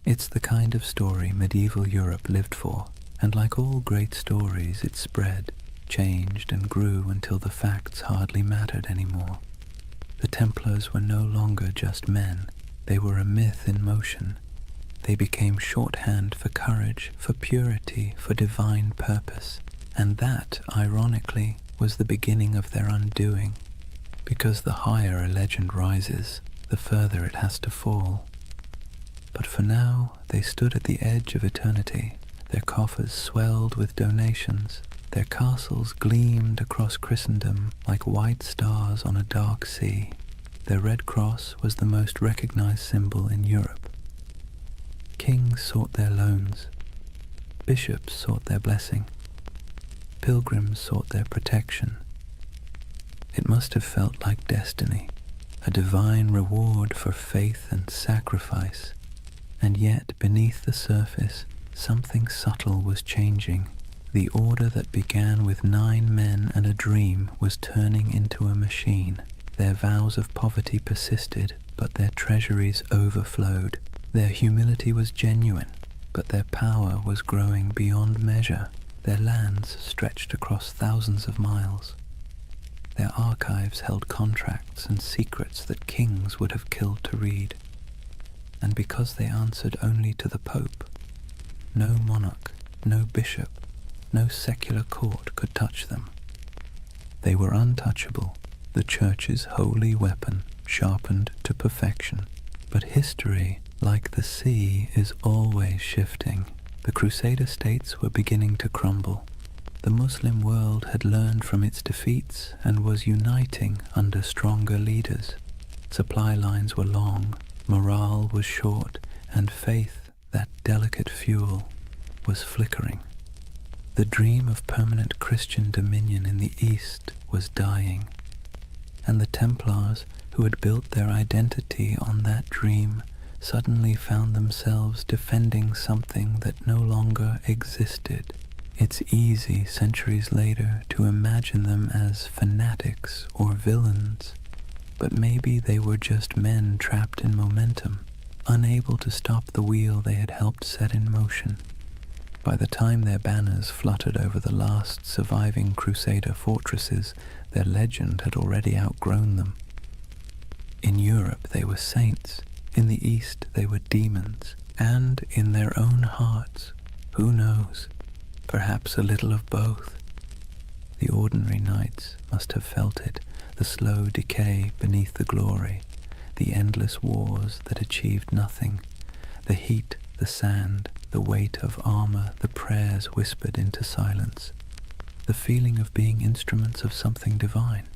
It's the kind of story medieval Europe lived for, and like all great stories, it spread, changed and grew until the facts hardly mattered anymore. The Templars were no longer just men. They were a myth in motion. They became shorthand for courage, for purity, for divine purpose. And that, ironically, was the beginning of their undoing. Because the higher a legend rises, the further it has to fall. But for now, they stood at the edge of eternity. Their coffers swelled with donations. Their castles gleamed across Christendom like white stars on a dark sea. Their red cross was the most recognized symbol in Europe. Kings sought their loans. Bishops sought their blessing. Pilgrims sought their protection. It must have felt like destiny, a divine reward for faith and sacrifice. And yet, beneath the surface, something subtle was changing. The order that began with 9 men and a dream was turning into a machine. Their vows of poverty persisted, but their treasuries overflowed. Their humility was genuine, but their power was growing beyond measure. Their lands stretched across thousands of miles. Their archives held contracts and secrets that kings would have killed to read. And because they answered only to the Pope, no monarch, no bishop, no secular court could touch them. They were untouchable, the Church's holy weapon, sharpened to perfection. But history, like the sea, is always shifting. The Crusader states were beginning to crumble. The Muslim world had learned from its defeats and was uniting under stronger leaders. Supply lines were long, morale was short, and faith, that delicate fuel, was flickering. The dream of permanent Christian dominion in the East was dying, and the Templars, who had built their identity on that dream, suddenly found themselves defending something that no longer existed. It's easy, centuries later, to imagine them as fanatics or villains, but maybe they were just men trapped in momentum, unable to stop the wheel they had helped set in motion. By the time their banners fluttered over the last surviving Crusader fortresses, their legend had already outgrown them. In Europe they were saints, in the East they were demons, and in their own hearts, who knows, perhaps a little of both. The ordinary knights must have felt it, the slow decay beneath the glory, the endless wars that achieved nothing, the heat, the sand, the weight of armor, the prayers whispered into silence, the feeling of being instruments of something divine,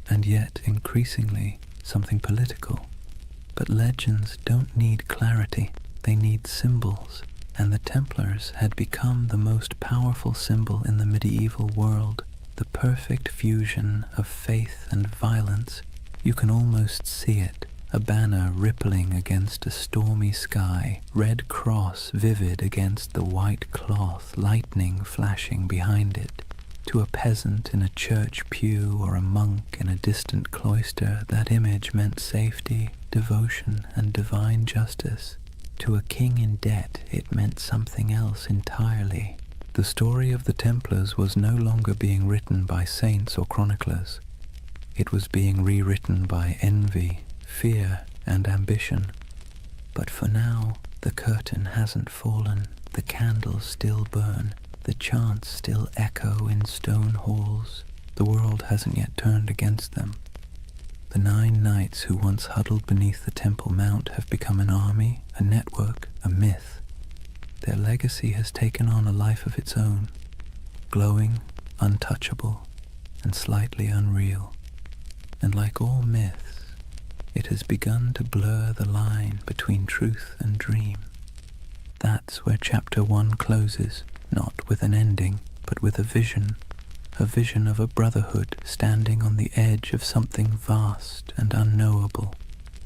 and yet increasingly something political. But legends don't need clarity, they need symbols, and the Templars had become the most powerful symbol in the medieval world, the perfect fusion of faith and violence. You can almost see it, a banner rippling against a stormy sky, red cross vivid against the white cloth, lightning flashing behind it. To a peasant in a church pew or a monk in a distant cloister, that image meant safety, devotion, and divine justice. To a king in debt, it meant something else entirely. The story of the Templars was no longer being written by saints or chroniclers. It was being rewritten by envy, fear, and ambition. But for now, the curtain hasn't fallen, the candles still burn, the chants still echo in stone halls. The world hasn't yet turned against them. The 9 knights who once huddled beneath the Temple Mount have become an army, a network, a myth. Their legacy has taken on a life of its own, glowing, untouchable, and slightly unreal. And like all myths, it has begun to blur the line between truth and dream. That's where chapter 1 closes, not with an ending, but with a vision of a brotherhood standing on the edge of something vast and unknowable.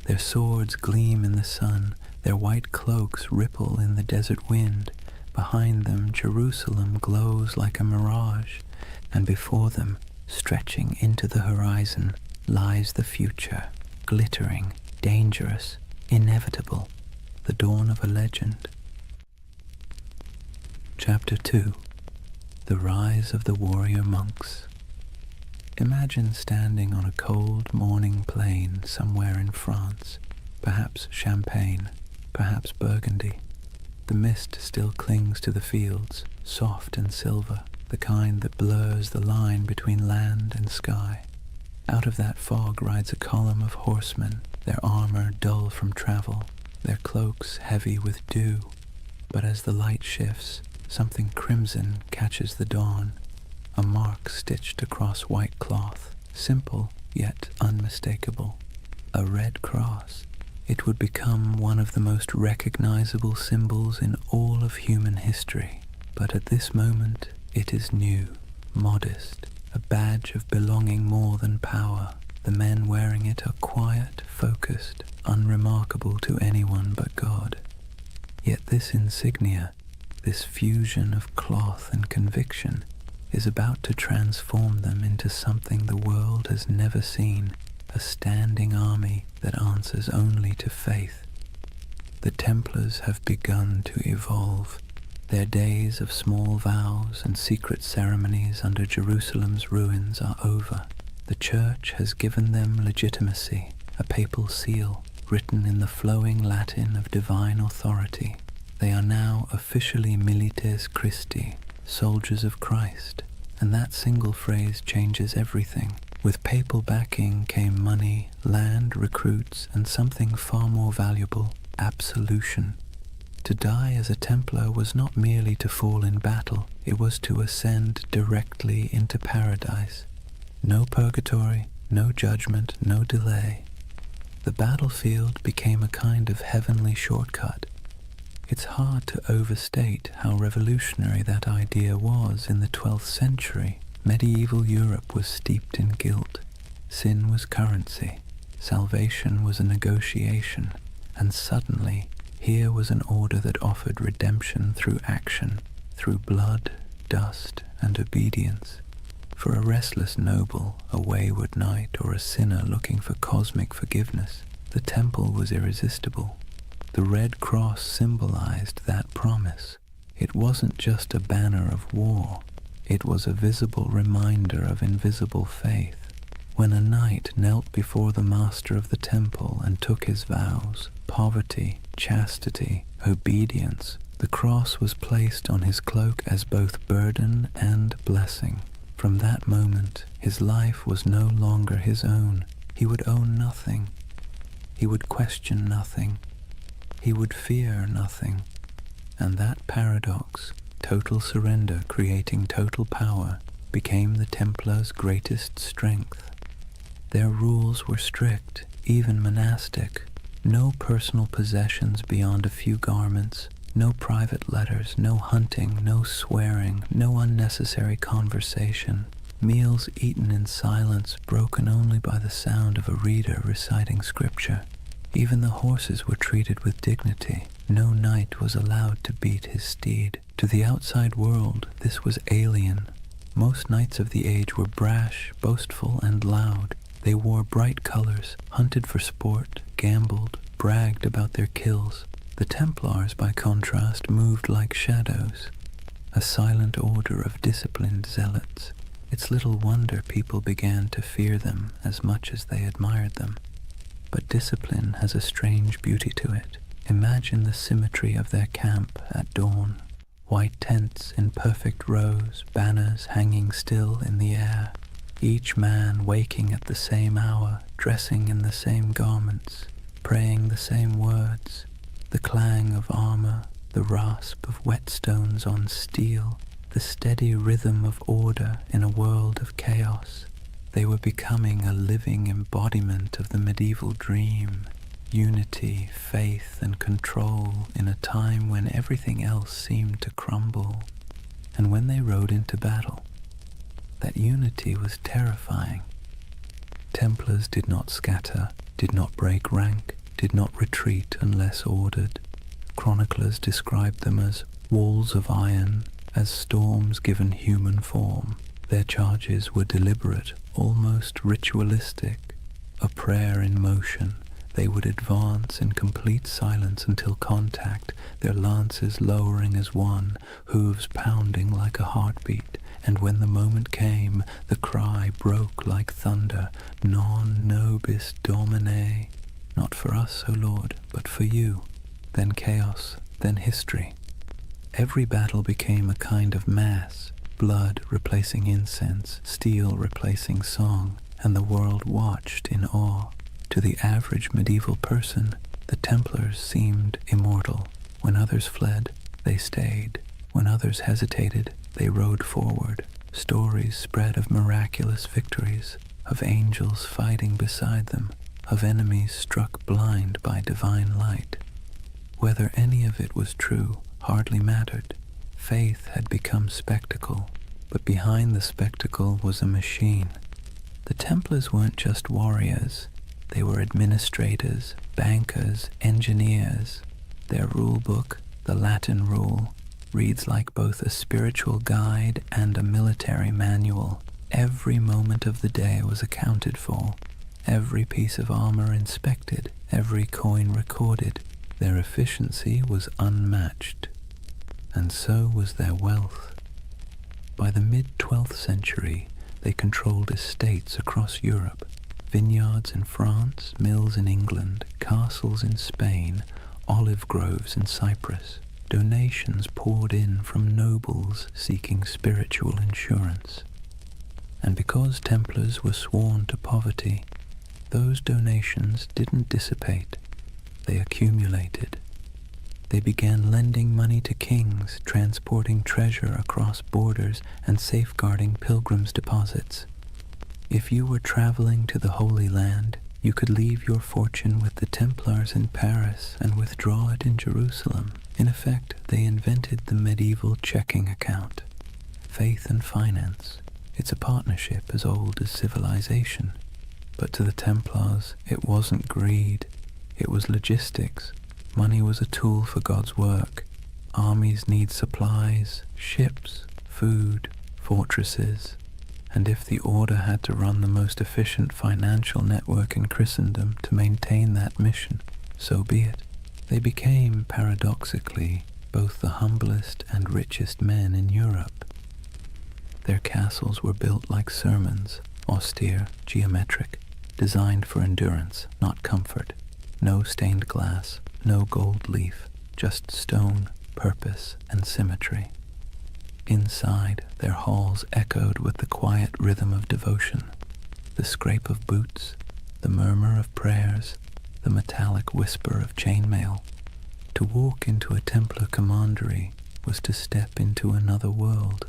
Their swords gleam in the sun, their white cloaks ripple in the desert wind. Behind them, Jerusalem glows like a mirage, and before them, stretching into the horizon, lies the future, glittering, dangerous, inevitable, the dawn of a legend. Chapter 2. The Rise of the Warrior Monks. Imagine standing on a cold morning plain somewhere in France, perhaps Champagne, perhaps Burgundy. The mist still clings to the fields, soft and silver, the kind that blurs the line between land and sky. Out of that fog rides a column of horsemen, their armor dull from travel, their cloaks heavy with dew. But as the light shifts, something crimson catches the dawn, a mark stitched across white cloth, simple yet unmistakable, a red cross. It would become one of the most recognizable symbols in all of human history, but at this moment it is new, modest, a badge of belonging more than power. The men wearing it are quiet, focused, unremarkable to anyone but God. Yet this insignia, this fusion of cloth and conviction, is about to transform them into something the world has never seen, a standing army that answers only to faith. The Templars have begun to evolve. Their days of small vows and secret ceremonies under Jerusalem's ruins are over. The Church has given them legitimacy, a papal seal written in the flowing Latin of divine authority. They are now officially milites Christi, soldiers of Christ, and that single phrase changes everything. With papal backing came money, land, recruits, and something far more valuable, absolution. To die as a Templar was not merely to fall in battle, it was to ascend directly into paradise. No purgatory, no judgment, no delay. The battlefield became a kind of heavenly shortcut. It's hard to overstate how revolutionary that idea was in the 12th century. Medieval Europe was steeped in guilt. Sin was currency. Salvation was a negotiation. And suddenly, here was an order that offered redemption through action, through blood, dust, and obedience. For a restless noble, a wayward knight, or a sinner looking for cosmic forgiveness, the temple was irresistible. The Red Cross symbolized that promise. It wasn't just a banner of war. It was a visible reminder of invisible faith. When a knight knelt before the master of the temple and took his vows, poverty, chastity, obedience, the cross was placed on his cloak as both burden and blessing. From that moment, his life was no longer his own. He would own nothing. He would question nothing. He would fear nothing. And that paradox, total surrender creating total power, became the Templars' greatest strength. Their rules were strict, even monastic. No personal possessions beyond a few garments, no private letters, no hunting, no swearing, no unnecessary conversation. Meals eaten in silence, broken only by the sound of a reader reciting scripture. Even the horses were treated with dignity. No knight was allowed to beat his steed. To the outside world, this was alien. Most knights of the age were brash, boastful, and loud. They wore bright colors, hunted for sport, gambled, bragged about their kills. The Templars, by contrast, moved like shadows, a silent order of disciplined zealots. It's little wonder people began to fear them as much as they admired them. But discipline has a strange beauty to it. Imagine the symmetry of their camp at dawn. White tents in perfect rows, banners hanging still in the air. Each man waking at the same hour, dressing in the same garments, praying the same words. The clang of armor, the rasp of whetstones on steel, the steady rhythm of order in a world of chaos. They were becoming a living embodiment of the medieval dream, unity, faith, and control in a time when everything else seemed to crumble. And when they rode into battle, that unity was terrifying. Templars did not scatter, did not break rank, did not retreat unless ordered. Chroniclers described them as walls of iron, as storms given human form. Their charges were deliberate, almost ritualistic, a prayer in motion. They would advance in complete silence until contact, their lances lowering as one, hooves pounding like a heartbeat. And when the moment came, the cry broke like thunder, Non nobis Domine. Not for us, O Lord, but for you. Then chaos, then history. Every battle became a kind of mass, blood replacing incense, steel replacing song, and the world watched in awe. To the average medieval person, the Templars seemed immortal. When others fled, they stayed. When others hesitated, they rode forward. Stories spread of miraculous victories, of angels fighting beside them, of enemies struck blind by divine light. Whether any of it was true hardly mattered. Faith had become spectacle, but behind the spectacle was a machine. The Templars weren't just warriors. They were administrators, bankers, engineers. Their rule book, the Latin rule, reads like both a spiritual guide and a military manual. Every moment of the day was accounted for, every piece of armor inspected, every coin recorded. Their efficiency was unmatched, and so was their wealth. By the mid-12th century, they controlled estates across Europe, vineyards in France, mills in England, castles in Spain, olive groves in Cyprus. Donations poured in from nobles seeking spiritual insurance. And because Templars were sworn to poverty, those donations didn't dissipate, they accumulated. They began lending money to kings, transporting treasure across borders, and safeguarding pilgrims' deposits. If you were traveling to the Holy Land, you could leave your fortune with the Templars in Paris and withdraw it in Jerusalem. In effect, they invented the medieval checking account. Faith and finance. It's a partnership as old as civilization. But to the Templars, it wasn't greed. It was logistics. Money was a tool for God's work. Armies need supplies, ships, food, fortresses. And if the order had to run the most efficient financial network in Christendom to maintain that mission, so be it. They became, paradoxically, both the humblest and richest men in Europe. Their castles were built like sermons, austere, geometric, designed for endurance, not comfort. No stained glass, no gold leaf, just stone, purpose, and symmetry. Inside, their halls echoed with the quiet rhythm of devotion, the scrape of boots, the murmur of prayers, the metallic whisper of chainmail. To walk into a Templar commandery was to step into another world,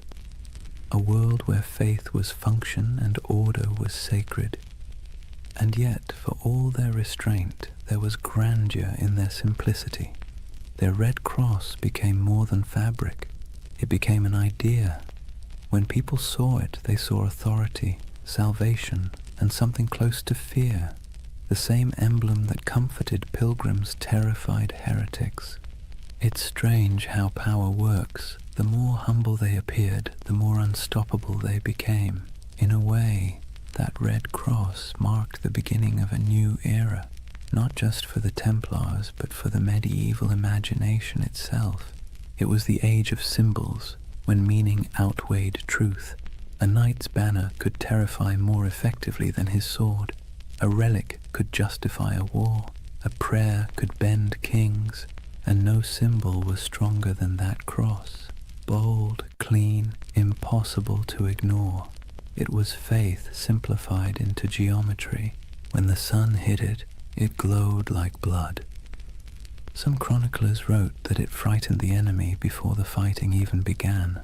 a world where faith was function and order was sacred. And yet, for all their restraint, there was grandeur in their simplicity. Their red cross became more than fabric. It became an idea. When people saw it, they saw authority, salvation, and something close to fear. The same emblem that comforted pilgrims terrified heretics. It's strange how power works. The more humble they appeared, the more unstoppable they became. In a way, that red cross marked the beginning of a new era, not just for the Templars, but for the medieval imagination itself. It was the age of symbols, when meaning outweighed truth. A knight's banner could terrify more effectively than his sword. A relic could justify a war. A prayer could bend kings. And no symbol was stronger than that cross. Bold, clean, impossible to ignore. It was faith simplified into geometry. When the sun hit it, it glowed like blood. Some chroniclers wrote that it frightened the enemy before the fighting even began.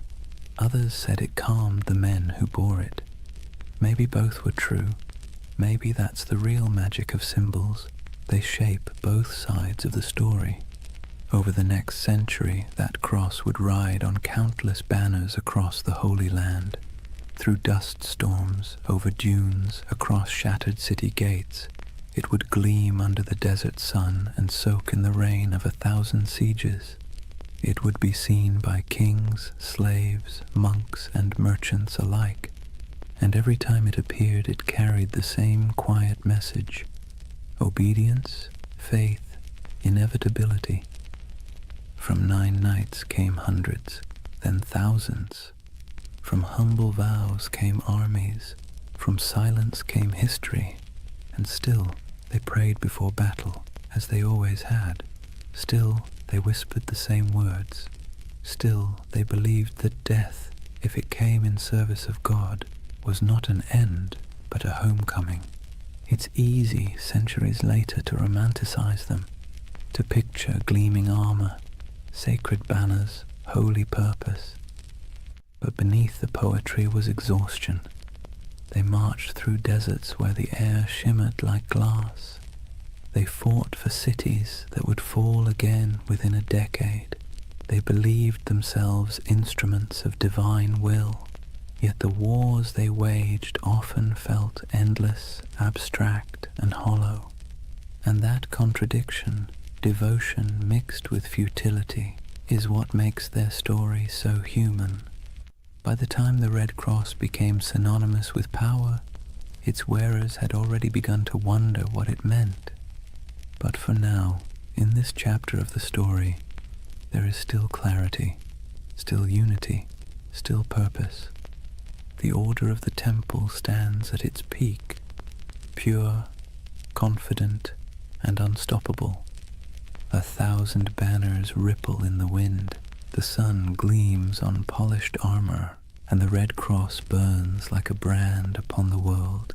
Others said it calmed the men who bore it. Maybe both were true. Maybe that's the real magic of symbols. They shape both sides of the story. Over the next century, that cross would ride on countless banners across the Holy Land, through dust storms, over dunes, across shattered city gates. It would gleam under the desert sun and soak in the rain of 1,000 sieges. It would be seen by kings, slaves, monks, and merchants alike. And every time it appeared, it carried the same quiet message: obedience, faith, inevitability. From 9 nights came hundreds, then thousands. From humble vows came armies. From silence came history. And still they prayed before battle, as they always had. Still they whispered the same words. Still they believed that death, if it came in service of God, was not an end, but a homecoming. It's easy, centuries later, to romanticize them, to picture gleaming armor, sacred banners, holy purpose. But beneath the poetry was exhaustion. They marched through deserts where the air shimmered like glass. They fought for cities that would fall again within a decade. They believed themselves instruments of divine will. Yet the wars they waged often felt endless, abstract, and hollow. And that contradiction, devotion mixed with futility, is what makes their story so human. By the time the Red Cross became synonymous with power, its wearers had already begun to wonder what it meant. But for now, in this chapter of the story, there is still clarity, still unity, still purpose. The order of the temple stands at its peak, pure, confident, and unstoppable. 1,000 banners ripple in the wind, the sun gleams on polished armor, and the red cross burns like a brand upon the world.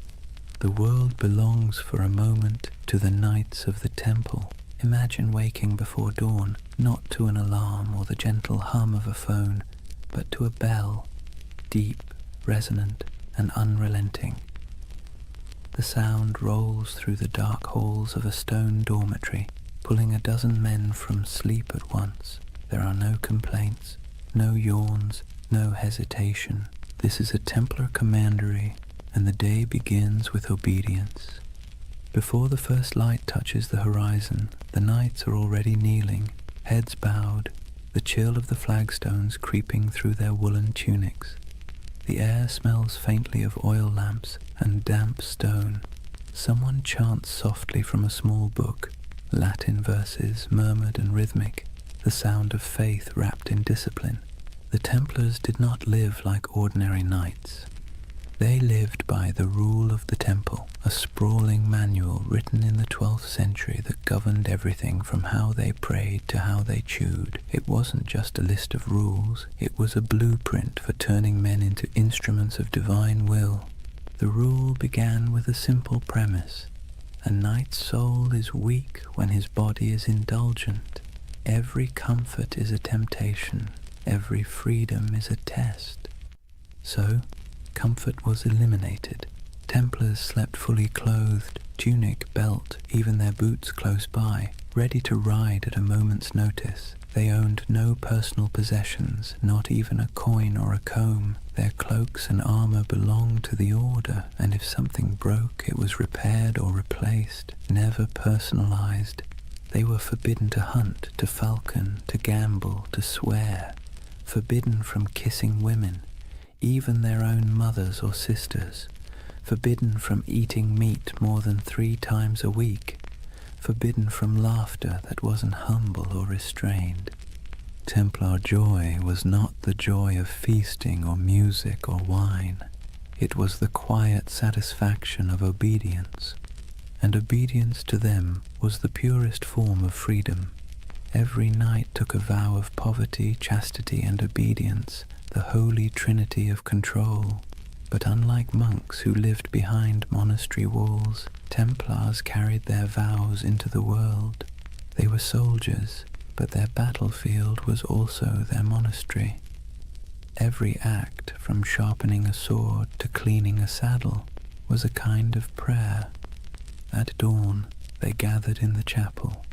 The world belongs for a moment to the knights of the temple. Imagine waking before dawn, not to an alarm or the gentle hum of a phone, but to a bell, deep, resonant, and unrelenting. The sound rolls through the dark halls of a stone dormitory, pulling a dozen men from sleep at once. There are no complaints, no yawns, no hesitation. This is a Templar commandery, and the day begins with obedience. Before the first light touches the horizon, the knights are already kneeling, heads bowed, the chill of the flagstones creeping through their woolen tunics. The air smells faintly of oil lamps and damp stone. Someone chants softly from a small book, Latin verses murmured and rhythmic, the sound of faith wrapped in discipline. The Templars did not live like ordinary knights. They lived by the rule of the temple, a sprawling manual written in the 12th century that governed everything from how they prayed to how they chewed. It wasn't just a list of rules, it was a blueprint for turning men into instruments of divine will. The rule began with a simple premise. A knight's soul is weak when his body is indulgent. Every comfort is a temptation, every freedom is a test. So, comfort was eliminated. Templars slept fully clothed, tunic, belt, even their boots close by, ready to ride at a moment's notice. They owned no personal possessions, not even a coin or a comb. Their cloaks and armor belonged to the order, and if something broke, it was repaired or replaced, never personalized. They were forbidden to hunt, to falcon, to gamble, to swear, forbidden from kissing women, even their own mothers or sisters, forbidden from eating meat more than 3 times a week, forbidden from laughter that wasn't humble or restrained. Templar joy was not the joy of feasting or music or wine. It was the quiet satisfaction of obedience, and obedience to them was the purest form of freedom. Every knight took a vow of poverty, chastity, and obedience, the holy trinity of control. But unlike monks who lived behind monastery walls, Templars carried their vows into the world. They were soldiers, but their battlefield was also their monastery. Every act, from sharpening a sword to cleaning a saddle, was a kind of prayer. At dawn, they gathered in the chapel.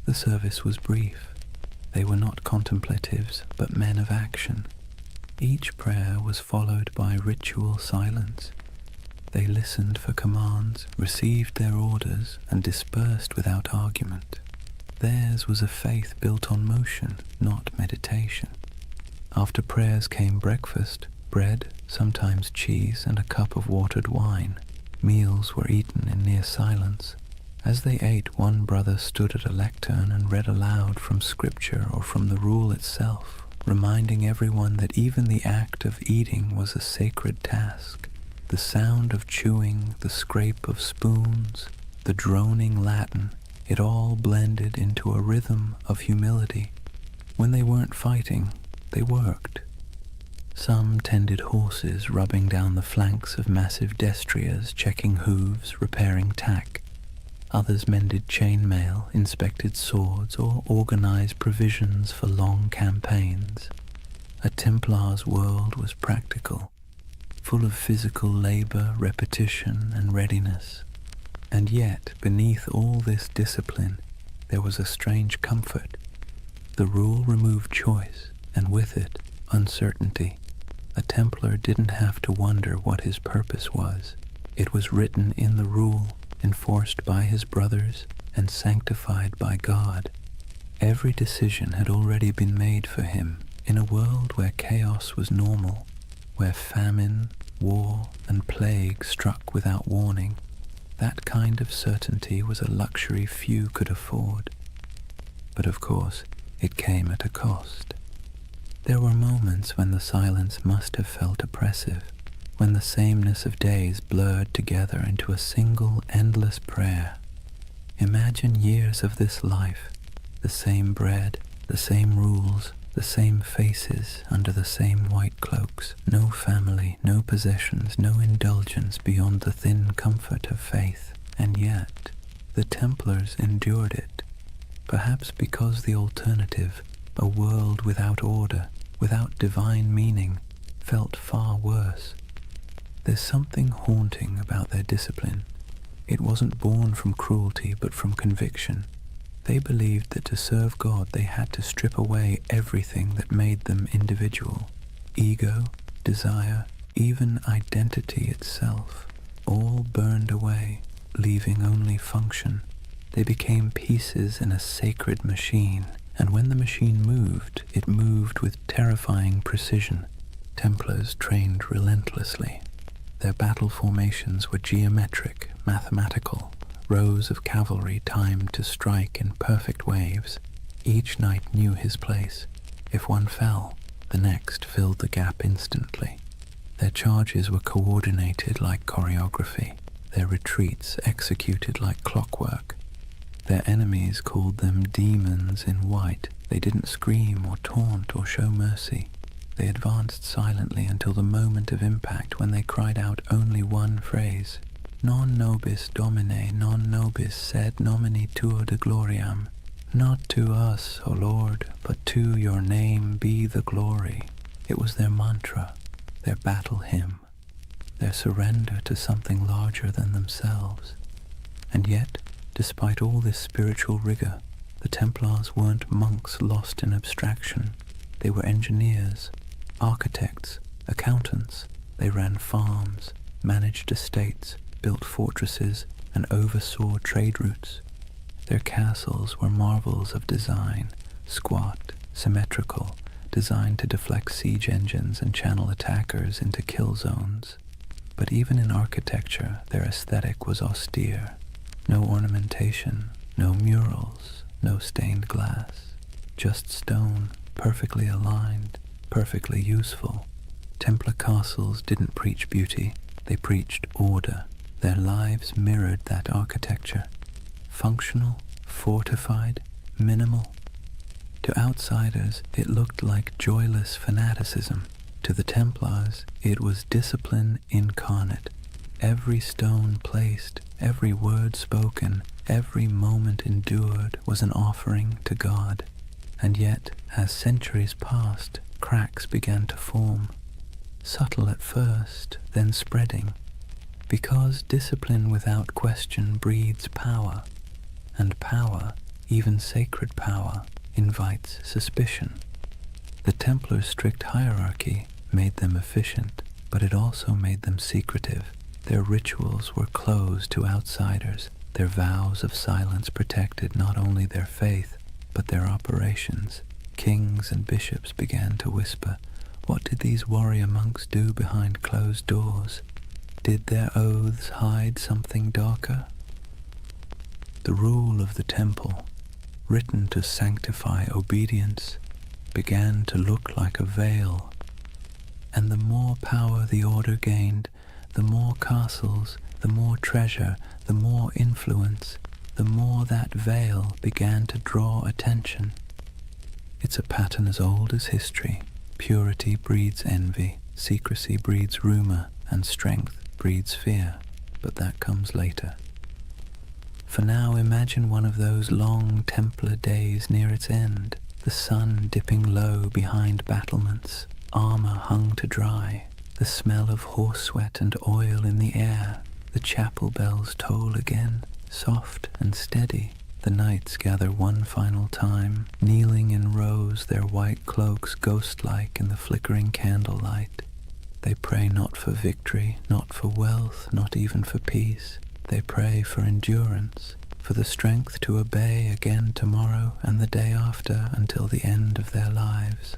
The service was brief. They were not contemplatives, but men of action. Each prayer was followed by ritual silence. They listened for commands, received their orders, and dispersed without argument. Theirs was a faith built on motion, not meditation. After prayers came breakfast, bread, sometimes cheese, and a cup of watered wine. Meals were eaten in near silence. As they ate, one brother stood at a lectern and read aloud from scripture or from the rule itself, reminding everyone that even the act of eating was a sacred task. The sound of chewing, the scrape of spoons, the droning Latin, it all blended into a rhythm of humility. When they weren't fighting, they worked. Some tended horses, rubbing down the flanks of massive destriers, checking hooves, repairing tack. Others mended chainmail, inspected swords, or organized provisions for long campaigns. A Templar's world was practical, full of physical labor, repetition, and readiness. And yet, beneath all this discipline, there was a strange comfort. The rule removed choice, and with it, uncertainty. A Templar didn't have to wonder what his purpose was. It was written in the rule, enforced by his brothers, and sanctified by God. Every decision had already been made for him in a world where chaos was normal, where famine, war, and plague struck without warning. That kind of certainty was a luxury few could afford. But of course, it came at a cost. There were moments when the silence must have felt oppressive, when the sameness of days blurred together into a single endless prayer. Imagine years of this life, the same bread, the same rules, the same faces under the same white cloaks, no family, no possessions, no indulgence beyond the thin comfort of faith. And yet, the Templars endured it, perhaps because the alternative, a world without order, without divine meaning, felt far worse. There's something haunting about their discipline. It wasn't born from cruelty, but from conviction. They believed that to serve God they had to strip away everything that made them individual. Ego, desire, even identity itself, all burned away, leaving only function. They became pieces in a sacred machine, and when the machine moved, it moved with terrifying precision. Templars trained relentlessly. Their battle formations were geometric, mathematical, rows of cavalry timed to strike in perfect waves. Each knight knew his place. If one fell, the next filled the gap instantly. Their charges were coordinated like choreography, their retreats executed like clockwork. Their enemies called them demons in white. They didn't scream or taunt or show mercy. They advanced silently until the moment of impact, when they cried out only one phrase: Non nobis Domine, non nobis sed nominitur de gloriam. Not to us, O Lord, but to your name be the glory. It was their mantra, their battle hymn, their surrender to something larger than themselves. And yet, despite all this spiritual rigor, the Templars weren't monks lost in abstraction. They were engineers, architects, accountants. They ran farms, managed estates, built fortresses, and oversaw trade routes. Their castles were marvels of design, squat, symmetrical, designed to deflect siege engines and channel attackers into kill zones. But even in architecture, their aesthetic was austere. No ornamentation, no murals, no stained glass, just stone, perfectly aligned, perfectly useful. Templar castles didn't preach beauty, they preached order. Their lives mirrored that architecture. Functional, fortified, minimal. To outsiders, it looked like joyless fanaticism. To the Templars, it was discipline incarnate. Every stone placed, every word spoken, every moment endured was an offering to God. And yet, as centuries passed, cracks began to form. Subtle at first, then spreading. Because discipline without question breeds power, and power, even sacred power, invites suspicion. The Templars' strict hierarchy made them efficient, but it also made them secretive. Their rituals were closed to outsiders. Their vows of silence protected not only their faith, but their operations. Kings and bishops began to whisper, what did these warrior monks do behind closed doors? Did their oaths hide something darker? The rule of the temple, written to sanctify obedience, began to look like a veil. And the more power the order gained, the more castles, the more treasure, the more influence, the more that veil began to draw attention. It's a pattern as old as history. Purity breeds envy, secrecy breeds rumor, and strength breeds fear, but that comes later. For now, imagine one of those long Templar days near its end, the sun dipping low behind battlements, armor hung to dry, the smell of horse sweat and oil in the air. The chapel bells toll again, soft and steady. The knights gather one final time, kneeling in rows, their white cloaks ghost-like in the flickering candlelight. They pray not for victory, not for wealth, not even for peace. They pray for endurance, for the strength to obey again tomorrow and the day after until the end of their lives.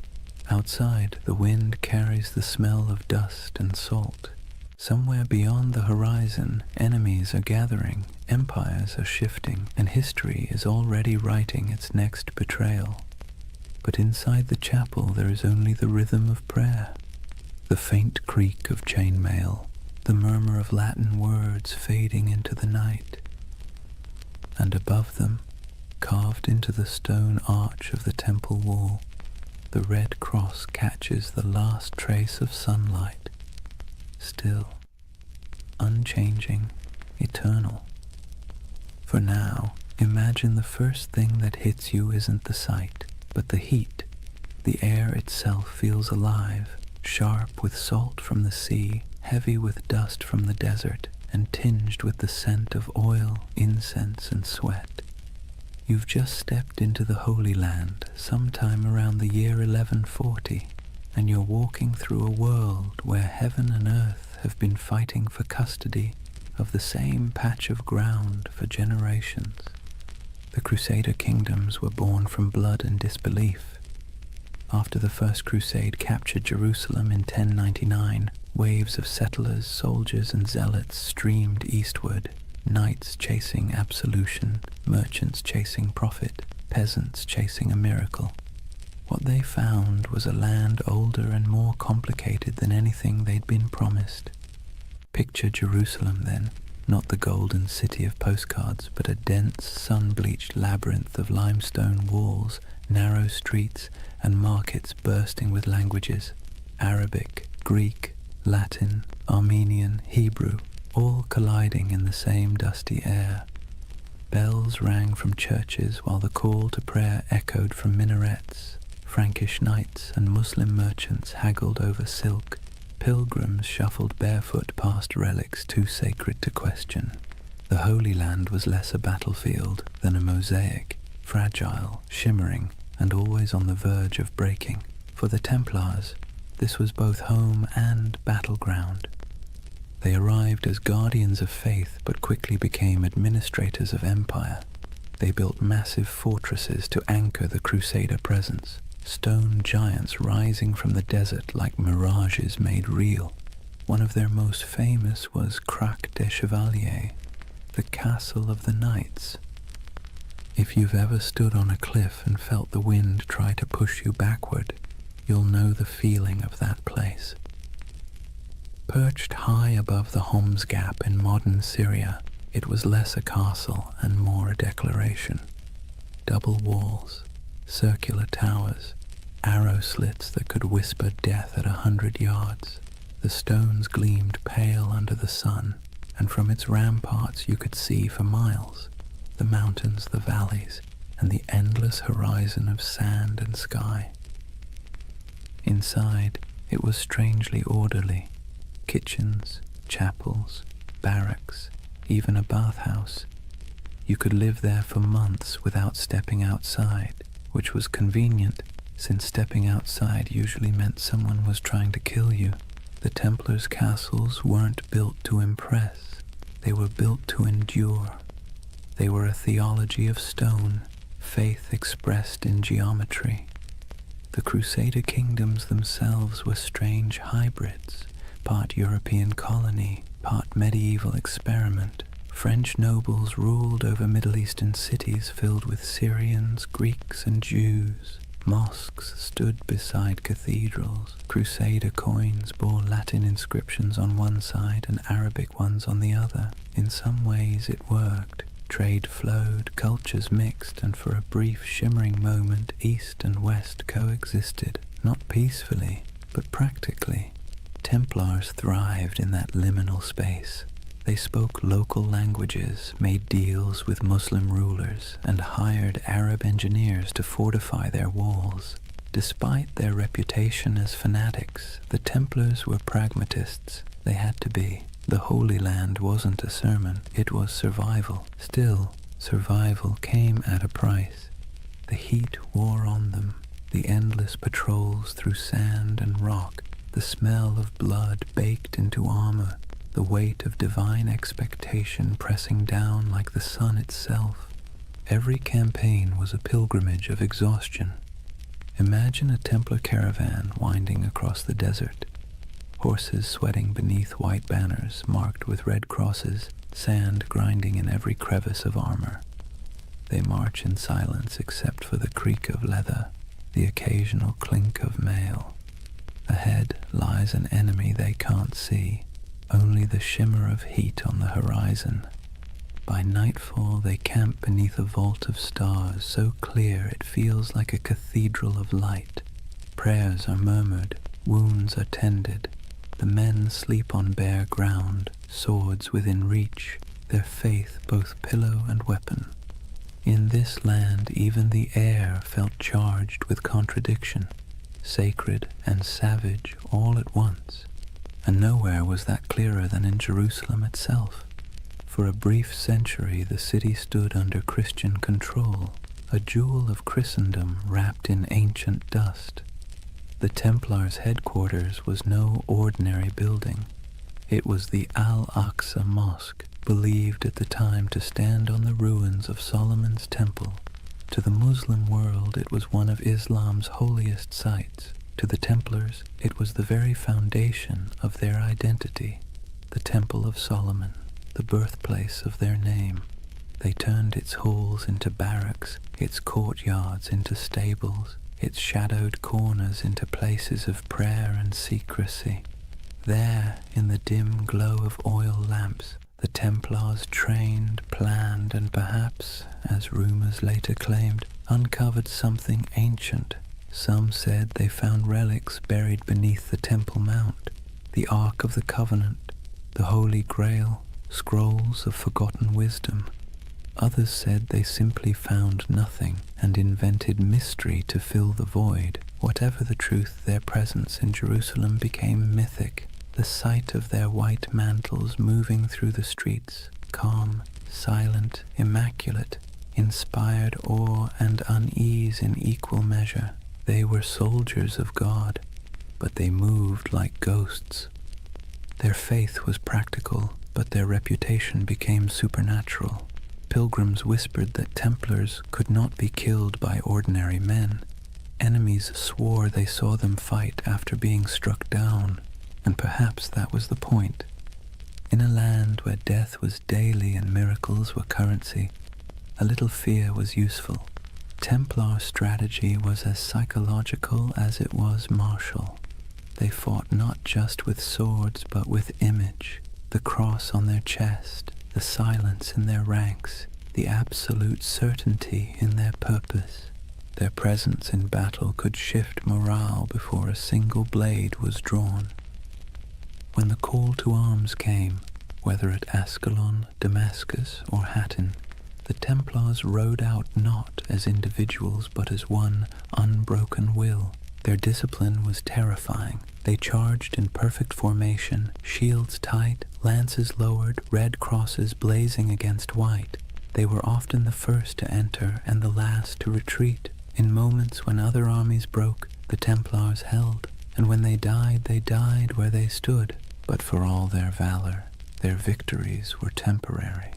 Outside, the wind carries the smell of dust and salt. Somewhere beyond the horizon, enemies are gathering, empires are shifting, and history is already writing its next betrayal. But inside the chapel there is only the rhythm of prayer, the faint creak of chainmail, the murmur of Latin words fading into the night. And above them, carved into the stone arch of the temple wall, the red cross catches the last trace of sunlight, still, unchanging, eternal. For now, imagine the first thing that hits you isn't the sight, but the heat. The air itself feels alive, sharp with salt from the sea, heavy with dust from the desert, and tinged with the scent of oil, incense, and sweat. You've just stepped into the Holy Land sometime around the year 1140, and you're walking through a world where heaven and earth have been fighting for custody of the same patch of ground for generations. The Crusader kingdoms were born from blood and disbelief. After the First Crusade captured Jerusalem in 1099, waves of settlers, soldiers, and zealots streamed eastward, knights chasing absolution, merchants chasing profit, peasants chasing a miracle. What they found was a land older and more complicated than anything they'd been promised. Picture Jerusalem then, not the golden city of postcards, but a dense, sun-bleached labyrinth of limestone walls, narrow streets, and markets bursting with languages: Arabic, Greek, Latin, Armenian, Hebrew, all colliding in the same dusty air. Bells rang from churches while the call to prayer echoed from minarets. Frankish knights and Muslim merchants haggled over silk. Pilgrims shuffled barefoot past relics too sacred to question. The Holy Land was less a battlefield than a mosaic, fragile, shimmering, and always on the verge of breaking. For the Templars, this was both home and battleground. They arrived as guardians of faith but quickly became administrators of empire. They built massive fortresses to anchor the Crusader presence, stone giants rising from the desert like mirages made real. One of their most famous was Crac des Chevaliers, the castle of the knights. If you've ever stood on a cliff and felt the wind try to push you backward, you'll know the feeling of that place. Perched high above the Homs Gap in modern Syria, it was less a castle and more a declaration. Double walls, circular towers, arrow slits that could whisper death at 100 yards. The stones gleamed pale under the sun, and from its ramparts you could see for miles the mountains, the valleys, and the endless horizon of sand and sky. Inside, it was strangely orderly. Kitchens, chapels, barracks, even a bathhouse. You could live there for months without stepping outside, which was convenient, since stepping outside usually meant someone was trying to kill you. The Templars' castles weren't built to impress, they were built to endure. They were a theology of stone, faith expressed in geometry. The Crusader kingdoms themselves were strange hybrids, part European colony, part medieval experiment. French nobles ruled over Middle Eastern cities filled with Syrians, Greeks, and Jews. Mosques stood beside cathedrals. Crusader coins bore Latin inscriptions on one side and Arabic ones on the other. In some ways it worked. Trade flowed, cultures mixed, and for a brief shimmering moment East and West coexisted, not peacefully, but practically. Templars thrived in that liminal space. They spoke local languages, made deals with Muslim rulers, and hired Arab engineers to fortify their walls. Despite their reputation as fanatics, the Templars were pragmatists. They had to be. The Holy Land wasn't a sermon, it was survival. Still, survival came at a price. The heat wore on them, the endless patrols through sand and rock, the smell of blood baked into armor, the weight of divine expectation pressing down like the sun itself. Every campaign was a pilgrimage of exhaustion. Imagine a Templar caravan winding across the desert. Horses sweating beneath white banners marked with red crosses, sand grinding in every crevice of armor. They march in silence except for the creak of leather, the occasional clink of mail. Ahead lies an enemy they can't see, only the shimmer of heat on the horizon. By nightfall they camp beneath a vault of stars so clear it feels like a cathedral of light. Prayers are murmured, wounds are tended. The men sleep on bare ground, swords within reach, their faith both pillow and weapon. In this land even the air felt charged with contradiction, sacred and savage all at once, and nowhere was that clearer than in Jerusalem itself. For a brief century the city stood under Christian control, a jewel of Christendom wrapped in ancient dust. The Templars' headquarters was no ordinary building. It was the Al-Aqsa Mosque, believed at the time to stand on the ruins of Solomon's Temple. To the Muslim world it was one of Islam's holiest sites. To the Templars it was the very foundation of their identity, the Temple of Solomon, the birthplace of their name. They turned its halls into barracks, its courtyards into stables, its shadowed corners into places of prayer and secrecy. There, in the dim glow of oil lamps, the Templars trained, planned, and perhaps, as rumors later claimed, uncovered something ancient. Some said they found relics buried beneath the Temple Mount, the Ark of the Covenant, the Holy Grail, scrolls of forgotten wisdom. Others said they simply found nothing and invented mystery to fill the void. Whatever the truth, their presence in Jerusalem became mythic. The sight of their white mantles moving through the streets, calm, silent, immaculate, inspired awe and unease in equal measure. They were soldiers of God, but they moved like ghosts. Their faith was practical, but their reputation became supernatural. Pilgrims whispered that Templars could not be killed by ordinary men. Enemies swore they saw them fight after being struck down. And perhaps that was the point. In a land where death was daily and miracles were currency, a little fear was useful. Templar strategy was as psychological as it was martial. They fought not just with swords but with image, the cross on their chest, the silence in their ranks, the absolute certainty in their purpose. Their presence in battle could shift morale before a single blade was drawn. When the call to arms came, whether at Ascalon, Damascus, or Hattin, the Templars rode out not as individuals but as one unbroken will. Their discipline was terrifying. They charged in perfect formation, shields tight, lances lowered, red crosses blazing against white. They were often the first to enter and the last to retreat. In moments when other armies broke, the Templars held, and when they died where they stood. But for all their valor, their victories were temporary.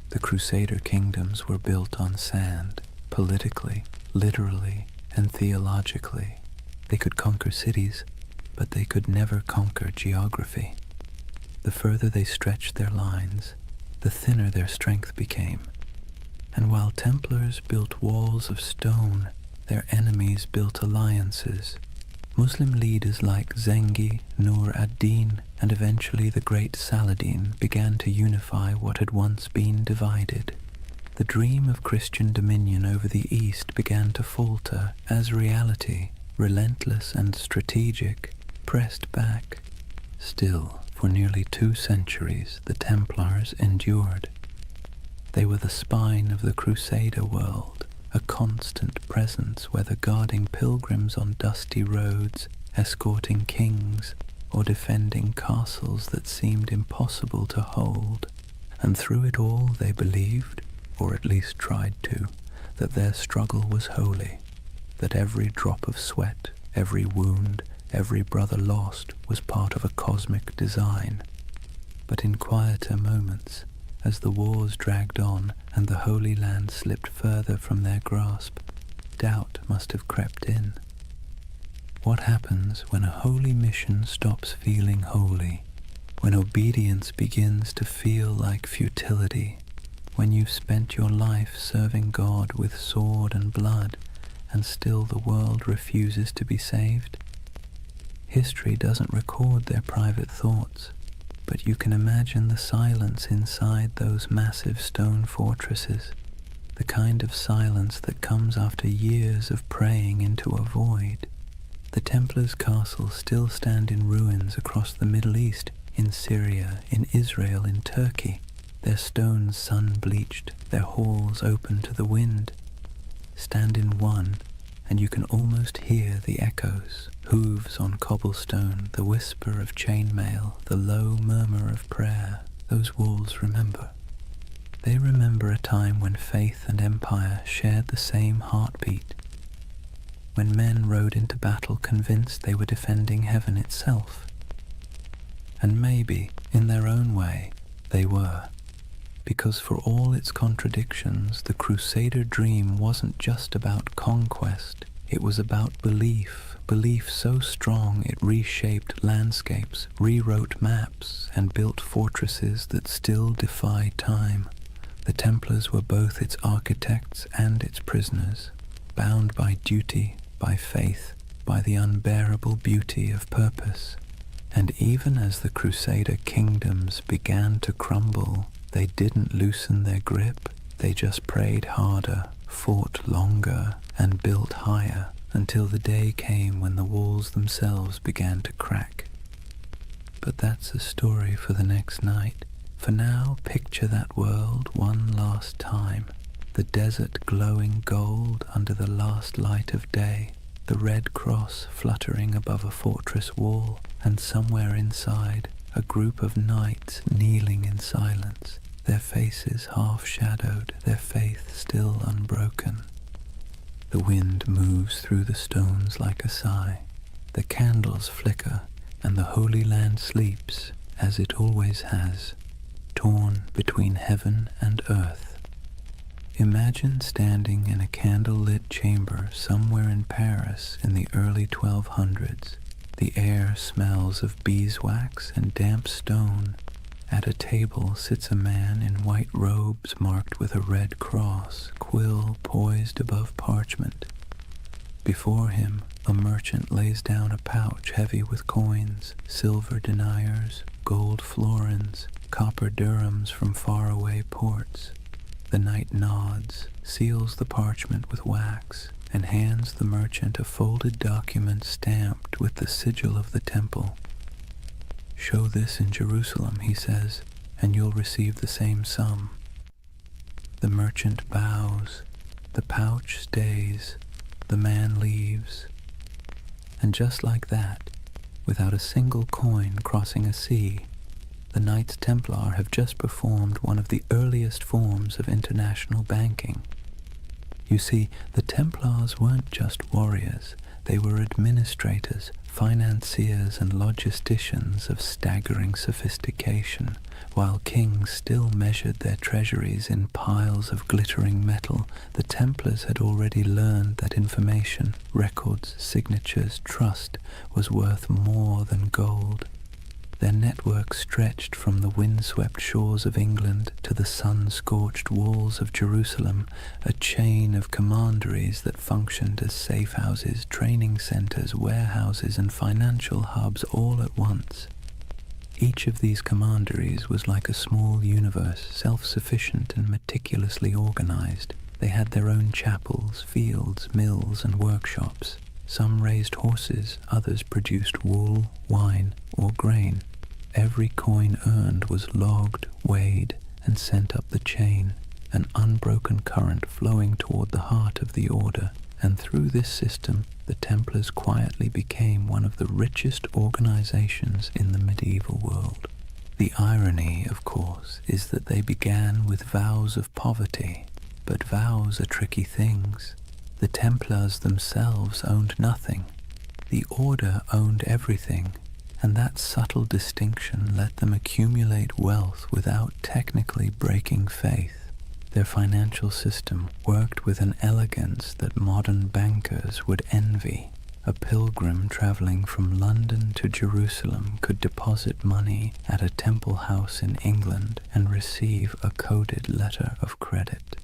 The Crusader kingdoms were built on sand, politically, literally, and theologically. They could conquer cities, but they could never conquer geography. The further they stretched their lines, the thinner their strength became. And while Templars built walls of stone, their enemies built alliances. Muslim leaders like Zengi, Nur ad-Din, and eventually the great Saladin began to unify what had once been divided. The dream of Christian dominion over the East began to falter as reality, relentless and strategic, pressed back. Still, for nearly 2 centuries, the Templars endured. They were the spine of the Crusader world, a constant presence whether guarding pilgrims on dusty roads, escorting kings, or defending castles that seemed impossible to hold. And through it all they believed, or at least tried to, that their struggle was holy, that every drop of sweat, every wound, every brother lost was part of a cosmic design. But in quieter moments, as the wars dragged on and the Holy Land slipped further from their grasp, doubt must have crept in. What happens when a holy mission stops feeling holy? When obedience begins to feel like futility? When you've spent your life serving God with sword and blood, and still the world refuses to be saved? History doesn't record their private thoughts. But you can imagine the silence inside those massive stone fortresses, the kind of silence that comes after years of praying into a void. The Templars' castles still stand in ruins across the Middle East, in Syria, in Israel, in Turkey, their stones sun-bleached, their halls open to the wind. Stand in one, and you can almost hear the echoes, hooves on cobblestone, the whisper of chainmail, the low murmur of prayer. Those walls remember. They remember a time when faith and empire shared the same heartbeat, when men rode into battle convinced they were defending heaven itself. And maybe, in their own way, they were. Because for all its contradictions, the Crusader dream wasn't just about conquest, it was about belief, belief so strong it reshaped landscapes, rewrote maps, and built fortresses that still defy time. The Templars were both its architects and its prisoners, bound by duty, by faith, by the unbearable beauty of purpose. And even as the Crusader kingdoms began to crumble, they didn't loosen their grip, they just prayed harder, fought longer, and built higher, until the day came when the walls themselves began to crack. But that's a story for the next night. For now, picture that world one last time, the desert glowing gold under the last light of day, the red cross fluttering above a fortress wall, and somewhere inside, a group of knights kneeling in silence, their faces half-shadowed, their faith still unbroken. The wind moves through the stones like a sigh. The candles flicker, and the Holy Land sleeps, as it always has, torn between heaven and earth. Imagine standing in a candle-lit chamber somewhere in Paris in the early 1200s. The air smells of beeswax and damp stone. At a table sits a man in white robes marked with a red cross, quill poised above parchment. Before him, a merchant lays down a pouch heavy with coins, silver deniers, gold florins, copper dirhams from faraway ports. The knight nods, seals the parchment with wax, and hands the merchant a folded document stamped with the sigil of the temple. "Show this in Jerusalem," he says, "and you'll receive the same sum." The merchant bows, the pouch stays, the man leaves. And just like that, without a single coin crossing a sea, the Knights Templar have just performed one of the earliest forms of international banking. You see, the Templars weren't just warriors, they were administrators, financiers and logisticians of staggering sophistication. While kings still measured their treasuries in piles of glittering metal, the Templars had already learned that information, records, signatures, trust was worth more than gold. Their network stretched from the windswept shores of England to the sun-scorched walls of Jerusalem, a chain of commanderies that functioned as safe-houses, training centers, warehouses, and financial hubs all at once. Each of these commanderies was like a small universe, self-sufficient and meticulously organized. They had their own chapels, fields, mills, and workshops. Some raised horses, others produced wool, wine, or grain. Every coin earned was logged, weighed, and sent up the chain, an unbroken current flowing toward the heart of the order. And through this system, the Templars quietly became one of the richest organizations in the medieval world. The irony, of course, is that they began with vows of poverty, but vows are tricky things. The Templars themselves owned nothing. The order owned everything, and that subtle distinction let them accumulate wealth without technically breaking faith. Their financial system worked with an elegance that modern bankers would envy. A pilgrim traveling from London to Jerusalem could deposit money at a temple house in England and receive a coded letter of credit.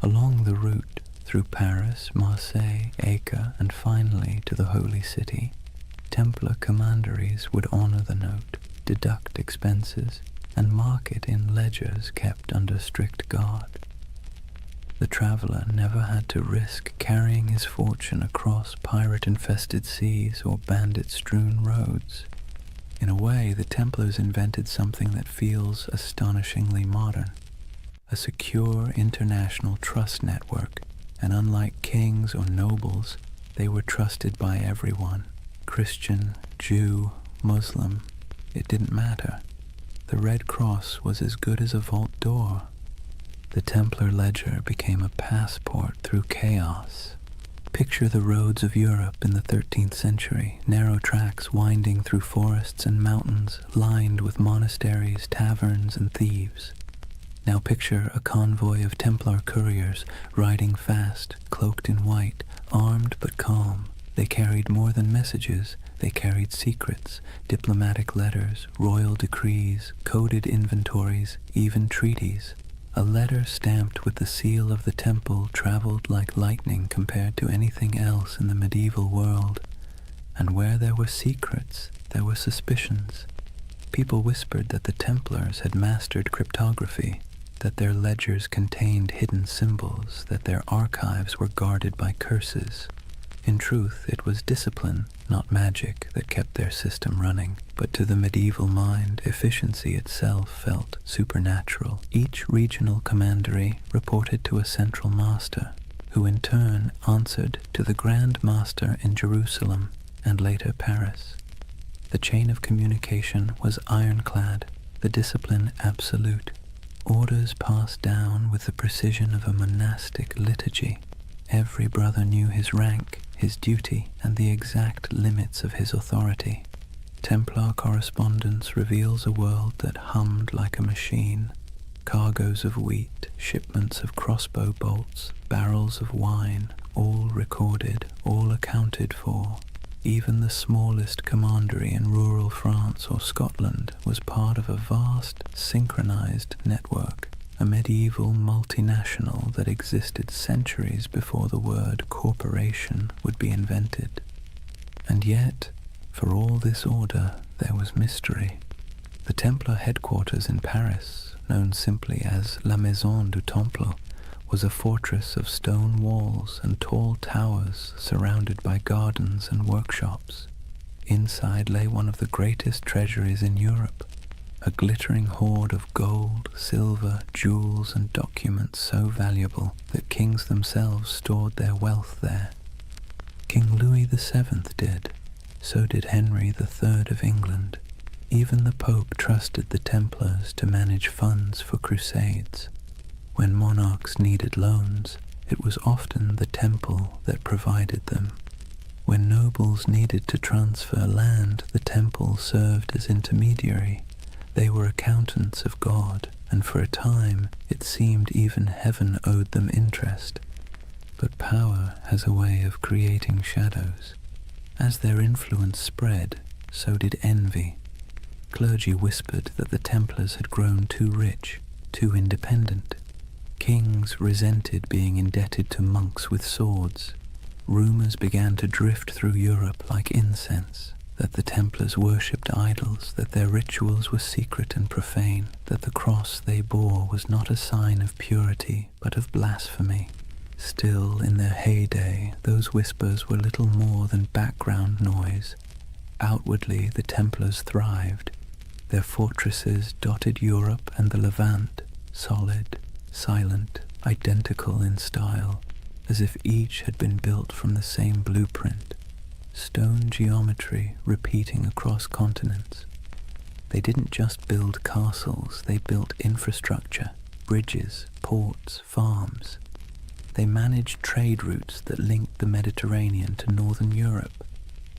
Along the route, through Paris, Marseille, Acre, and finally to the Holy City, Templar commanderies would honor the note, deduct expenses and mark it in ledgers kept under strict guard. The traveler never had to risk carrying his fortune across pirate-infested seas or bandit-strewn roads. In a way, the Templars invented something that feels astonishingly modern, a secure international trust network, and unlike kings or nobles, they were trusted by everyone. Christian, Jew, Muslim, it didn't matter. The Red Cross was as good as a vault door. The Templar ledger became a passport through chaos. Picture the roads of Europe in the 13th century, narrow tracks winding through forests and mountains, lined with monasteries, taverns, and thieves. Now picture a convoy of Templar couriers riding fast, cloaked in white, armed but calm. They carried more than messages. They carried secrets, diplomatic letters, royal decrees, coded inventories, even treaties. A letter stamped with the seal of the temple traveled like lightning compared to anything else in the medieval world. And where there were secrets, there were suspicions. People whispered that the Templars had mastered cryptography, that their ledgers contained hidden symbols, that their archives were guarded by curses. In truth, it was discipline, not magic, that kept their system running, but to the medieval mind, efficiency itself felt supernatural. Each regional commandery reported to a central master, who in turn answered to the Grand Master in Jerusalem and later Paris. The chain of communication was ironclad, the discipline absolute, orders passed down with the precision of a monastic liturgy. Every brother knew his rank, his duty, and the exact limits of his authority. Templar correspondence reveals a world that hummed like a machine. Cargoes of wheat, shipments of crossbow bolts, barrels of wine, all recorded, all accounted for. Even the smallest commandery in rural France or Scotland was part of a vast, synchronized network, a medieval multinational that existed centuries before the word corporation would be invented. And yet, for all this order, there was mystery. The Templar headquarters in Paris, known simply as La Maison du Temple, was a fortress of stone walls and tall towers surrounded by gardens and workshops. Inside lay one of the greatest treasuries in Europe, a glittering hoard of gold, silver, jewels, and documents so valuable that kings themselves stored their wealth there. King Louis VII did. So did Henry III of England. Even the Pope trusted the Templars to manage funds for crusades. When monarchs needed loans, it was often the temple that provided them. When nobles needed to transfer land, the temple served as intermediary. They were accountants of God, and for a time it seemed even heaven owed them interest. But power has a way of creating shadows. As their influence spread, so did envy. Clergy whispered that the Templars had grown too rich, too independent. Kings resented being indebted to monks with swords. Rumors began to drift through Europe like incense, that the Templars worshipped idols, that their rituals were secret and profane, that the cross they bore was not a sign of purity, but of blasphemy. Still, in their heyday, those whispers were little more than background noise. Outwardly, the Templars thrived. Their fortresses dotted Europe and the Levant, solid, silent, identical in style, as if each had been built from the same blueprint. Stone geometry repeating across continents. They didn't just build castles, they built infrastructure, bridges, ports, farms. They managed trade routes that linked the Mediterranean to northern Europe.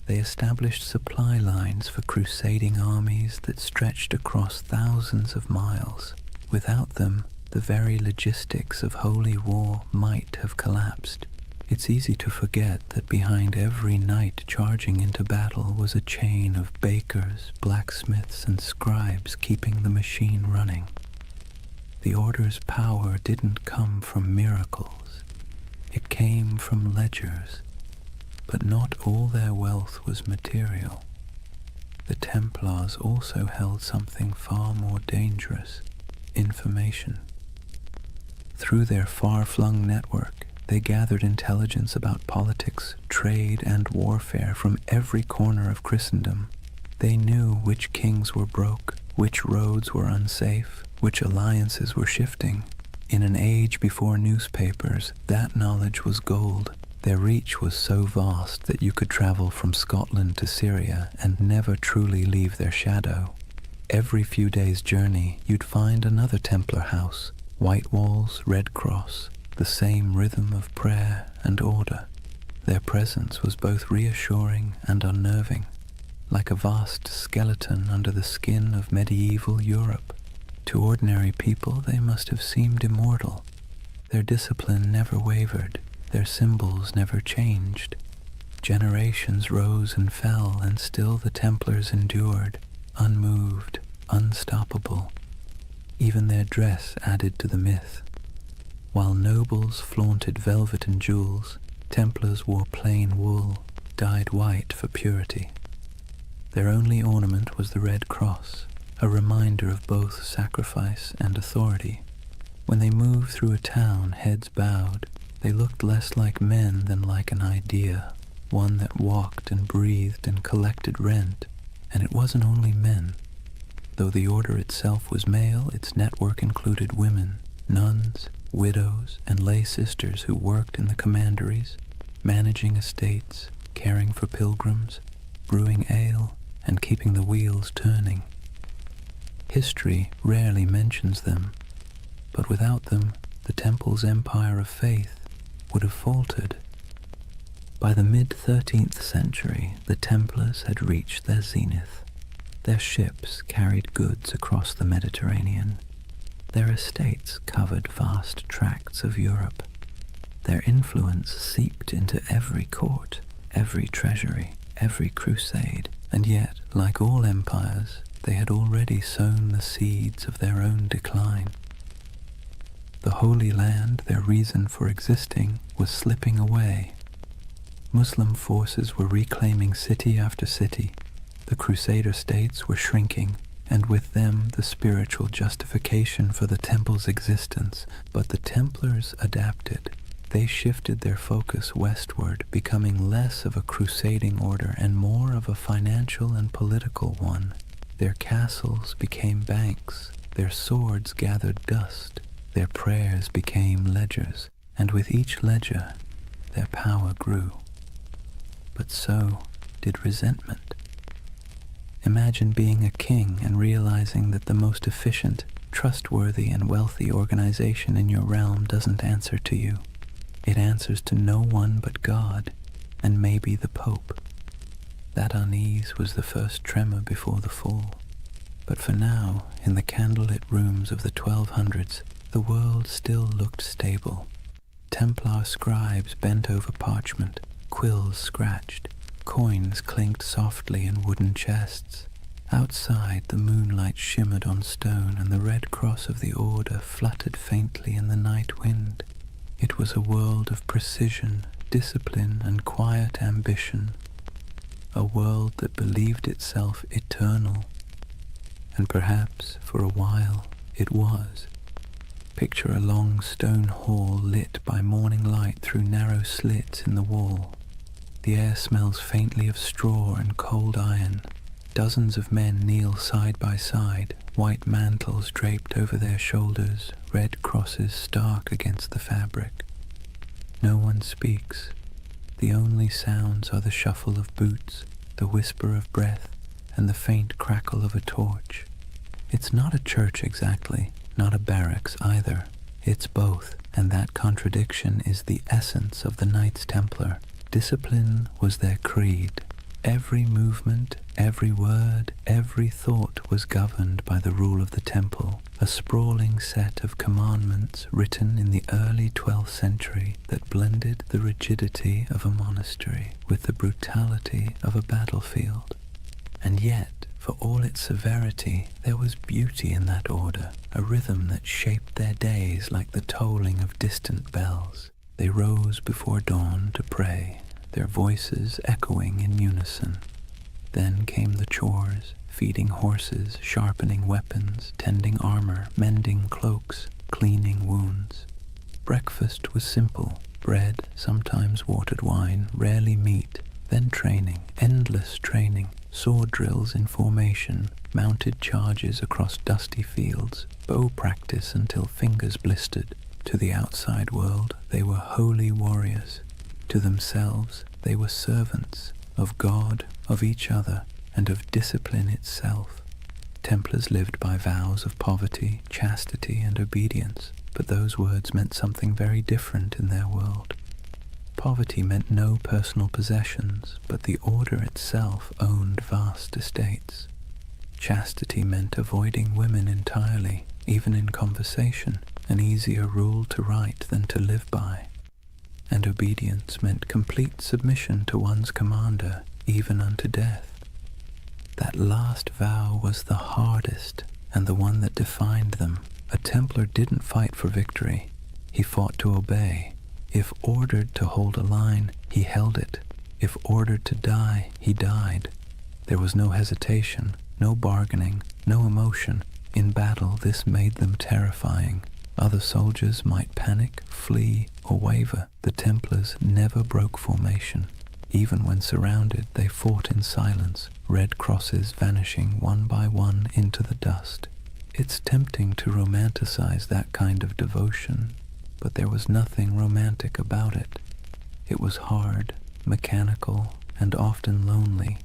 They established supply lines for crusading armies that stretched across thousands of miles. Without them, the very logistics of holy war might have collapsed. It's easy to forget that behind every knight charging into battle was a chain of bakers, blacksmiths, and scribes keeping the machine running. The Order's power didn't come from miracles. It came from ledgers. But not all their wealth was material. the Templars also held something far more dangerous: information. Through their far-flung network, they gathered intelligence about politics, trade, and warfare from every corner of Christendom. They knew which kings were broke, which roads were unsafe, which alliances were shifting. In an age before newspapers, that knowledge was gold. Their reach was so vast that you could travel from Scotland to Syria and never truly leave their shadow. Every few days' journey, you'd find another Templar house, white walls, red cross, the same rhythm of prayer and order. Their presence was both reassuring and unnerving, like a vast skeleton under the skin of medieval Europe. To ordinary people, they must have seemed immortal. Their discipline never wavered, their symbols never changed. Generations rose and fell, and still the Templars endured, unmoved, unstoppable. Even their dress added to the myth. While nobles flaunted velvet and jewels, Templars wore plain wool, dyed white for purity. Their only ornament was the red cross, a reminder of both sacrifice and authority. When they moved through a town, heads bowed, they looked less like men than like an idea, one that walked and breathed and collected rent. And it wasn't only men. Though the order itself was male, its network included women, nuns, widows, and lay sisters who worked in the commanderies, managing estates, caring for pilgrims, brewing ale, and keeping the wheels turning. History rarely mentions them, but without them, the Temple's empire of faith would have faltered. By the mid-13th century, the Templars had reached their zenith. Their ships carried goods across the Mediterranean. Their estates covered vast tracts of Europe. Their influence seeped into every court, every treasury, every crusade, and yet, like all empires, they had already sown the seeds of their own decline. The Holy Land, their reason for existing, was slipping away. Muslim forces were reclaiming city after city. The Crusader states were shrinking, and with them the spiritual justification for the Temple's existence. But the Templars adapted. They shifted their focus westward, becoming less of a crusading order and more of a financial and political one. Their castles became banks, their swords gathered dust, their prayers became ledgers, and with each ledger their power grew. But so did resentment. Imagine being a king and realizing that the most efficient, trustworthy, and wealthy organization in your realm doesn't answer to you. It answers to no one but God, and maybe the Pope. That unease was the first tremor before the fall. But for now, in the candlelit rooms of the 1200s, the world still looked stable. Templar scribes bent over parchment, quills scratched, coins clinked softly in wooden chests. Outside, the moonlight shimmered on stone, and the red cross of the order fluttered faintly in the night wind. It was a world of precision, discipline, and quiet ambition. A world that believed itself eternal. And perhaps, for a while, it was. Picture a long stone hall lit by morning light through narrow slits in the wall. The air smells faintly of straw and cold iron. Dozens of men kneel side by side, white mantles draped over their shoulders, red crosses stark against the fabric. No one speaks. The only sounds are the shuffle of boots, the whisper of breath, and the faint crackle of a torch. It's not a church exactly, not a barracks either. It's both, and that contradiction is the essence of the Knights Templar. Discipline was their creed. Every movement, every word, every thought was governed by the rule of the temple, a sprawling set of commandments written in the early 12th century that blended the rigidity of a monastery with the brutality of a battlefield. And yet, for all its severity, there was beauty in that order, a rhythm that shaped their days like the tolling of distant bells. They rose before dawn to pray, their voices echoing in unison. Then came the chores, feeding horses, sharpening weapons, tending armor, mending cloaks, cleaning wounds. Breakfast was simple: bread, sometimes watered wine, rarely meat. Then training, endless training, sword drills in formation, mounted charges across dusty fields, bow practice until fingers blistered. To the outside world, they were holy warriors. To themselves, they were servants of God, of each other, and of discipline itself. Templars lived by vows of poverty, chastity, and obedience, but those words meant something very different in their world. Poverty meant no personal possessions, but the order itself owned vast estates. Chastity meant avoiding women entirely, even in conversation, an easier rule to write than to live by. And obedience meant complete submission to one's commander, even unto death. That last vow was the hardest, and the one that defined them. A Templar didn't fight for victory. He fought to obey. If ordered to hold a line, he held it. If ordered to die, he died. There was no hesitation, no bargaining, no emotion. In battle, this made them terrifying. Other soldiers might panic, flee, or waver. The Templars never broke formation. Even when surrounded, they fought in silence, red crosses vanishing one by one into the dust. It's tempting to romanticize that kind of devotion, but there was nothing romantic about it. It was hard, mechanical, and often lonely.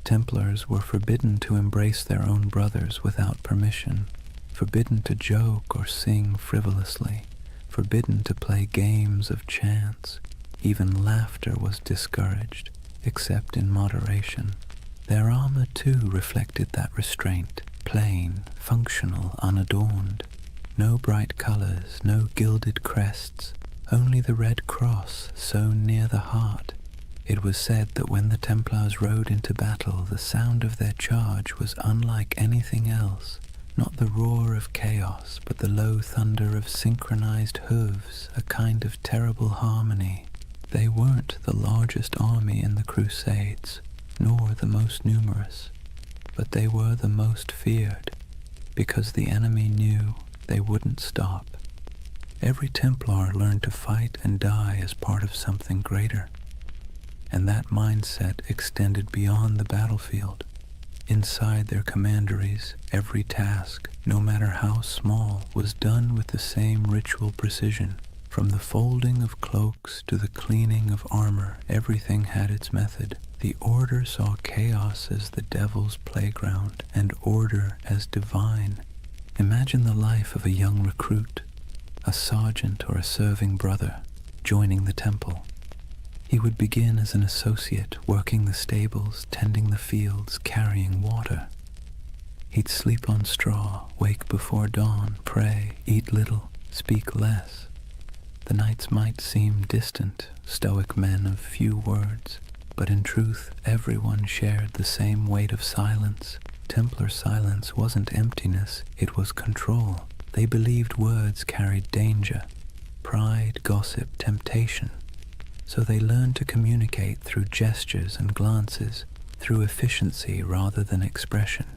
Templars were forbidden to embrace their own brothers without permission, forbidden to joke or sing frivolously, forbidden to play games of chance. Even laughter was discouraged, except in moderation. Their armor too reflected that restraint, plain, functional, unadorned. No bright colors, no gilded crests, only the red cross sewn near the heart. It was said that when the Templars rode into battle, the sound of their charge was unlike anything else. Not the roar of chaos, but the low thunder of synchronized hooves, a kind of terrible harmony. They weren't the largest army in the Crusades, nor the most numerous, but they were the most feared, because the enemy knew they wouldn't stop. Every Templar learned to fight and die as part of something greater, and that mindset extended beyond the battlefield. Inside their commanderies, every task, no matter how small, was done with the same ritual precision. From the folding of cloaks to the cleaning of armor, everything had its method. The order saw chaos as the devil's playground, and order as divine. Imagine the life of a young recruit, a sergeant or a serving brother, joining the temple. He would begin as an associate, working the stables, tending the fields, carrying water. He'd sleep on straw, wake before dawn, pray, eat little, speak less. The nights might seem distant, stoic men of few words, but in truth everyone shared the same weight of silence. Templar silence wasn't emptiness, it was control. They believed words carried danger, pride, gossip, temptation. So they learned to communicate through gestures and glances, through efficiency rather than expression.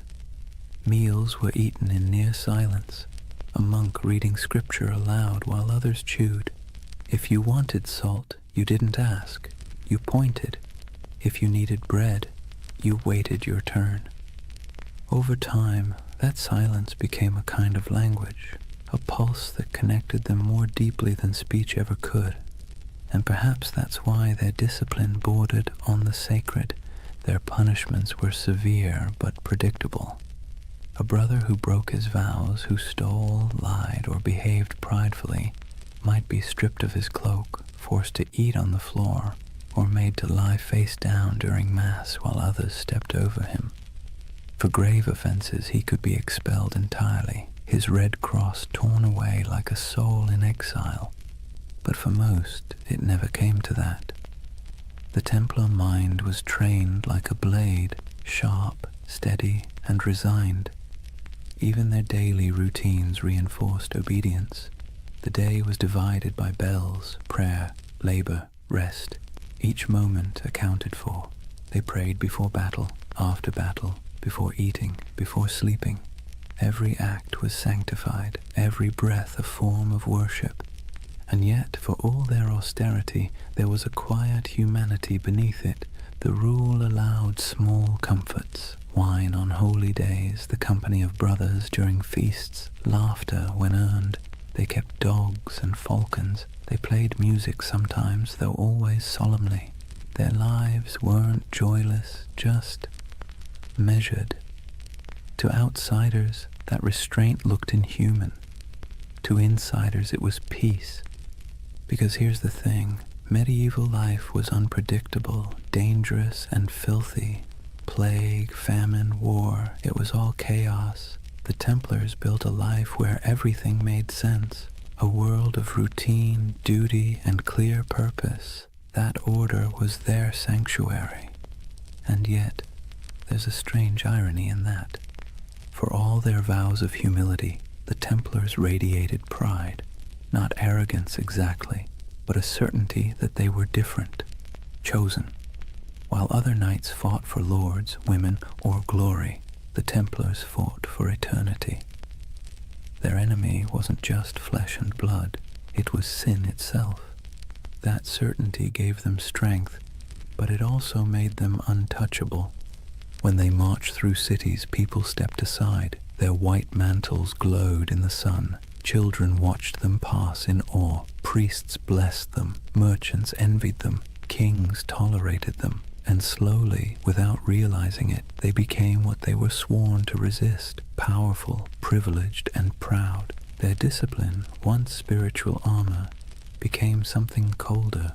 Meals were eaten in near silence, a monk reading scripture aloud while others chewed. If you wanted salt, you didn't ask, you pointed. If you needed bread, you waited your turn. Over time, that silence became a kind of language, a pulse that connected them more deeply than speech ever could. And perhaps that's why their discipline bordered on the sacred. Their punishments were severe but predictable. A brother who broke his vows, who stole, lied, or behaved pridefully, might be stripped of his cloak, forced to eat on the floor, or made to lie face down during Mass while others stepped over him. For grave offenses he could be expelled entirely, his red cross torn away like a soul in exile. But for most, it never came to that. The Templar mind was trained like a blade, sharp, steady, and resigned. Even their daily routines reinforced obedience. The day was divided by bells, prayer, labor, rest. Each moment accounted for. They prayed before battle, after battle, before eating, before sleeping. Every act was sanctified, every breath a form of worship. And yet, for all their austerity, there was a quiet humanity beneath it. The rule allowed small comforts, wine on holy days, the company of brothers during feasts, laughter when earned. They kept dogs and falcons. They played music sometimes, though always solemnly. Their lives weren't joyless, just measured. To outsiders, that restraint looked inhuman. To insiders, it was peace. Because here's the thing, medieval life was unpredictable, dangerous, and filthy. Plague, famine, war, it was all chaos. The Templars built a life where everything made sense, a world of routine, duty, and clear purpose. That order was their sanctuary. And yet, there's a strange irony in that. For all their vows of humility, the Templars radiated pride. Not arrogance exactly, but a certainty that they were different, chosen. While other knights fought for lords, women, or glory, the Templars fought for eternity. Their enemy wasn't just flesh and blood, it was sin itself. That certainty gave them strength, but it also made them untouchable. When they marched through cities, people stepped aside. Their white mantles glowed in the sun. Children watched them pass in awe. Priests blessed them. Merchants envied them. Kings tolerated them. And slowly, without realizing it, they became what they were sworn to resist: powerful, privileged, and proud. Their discipline, once spiritual armor, became something colder,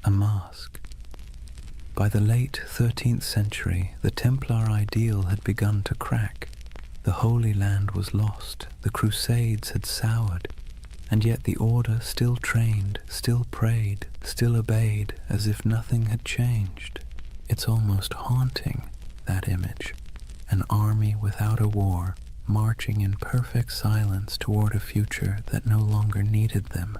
a mask. By the late 13th century, the Templar ideal had begun to crack. The Holy Land was lost, the Crusades had soured, and yet the Order still trained, still prayed, still obeyed, as if nothing had changed. It's almost haunting, that image. An army without a war, marching in perfect silence toward a future that no longer needed them.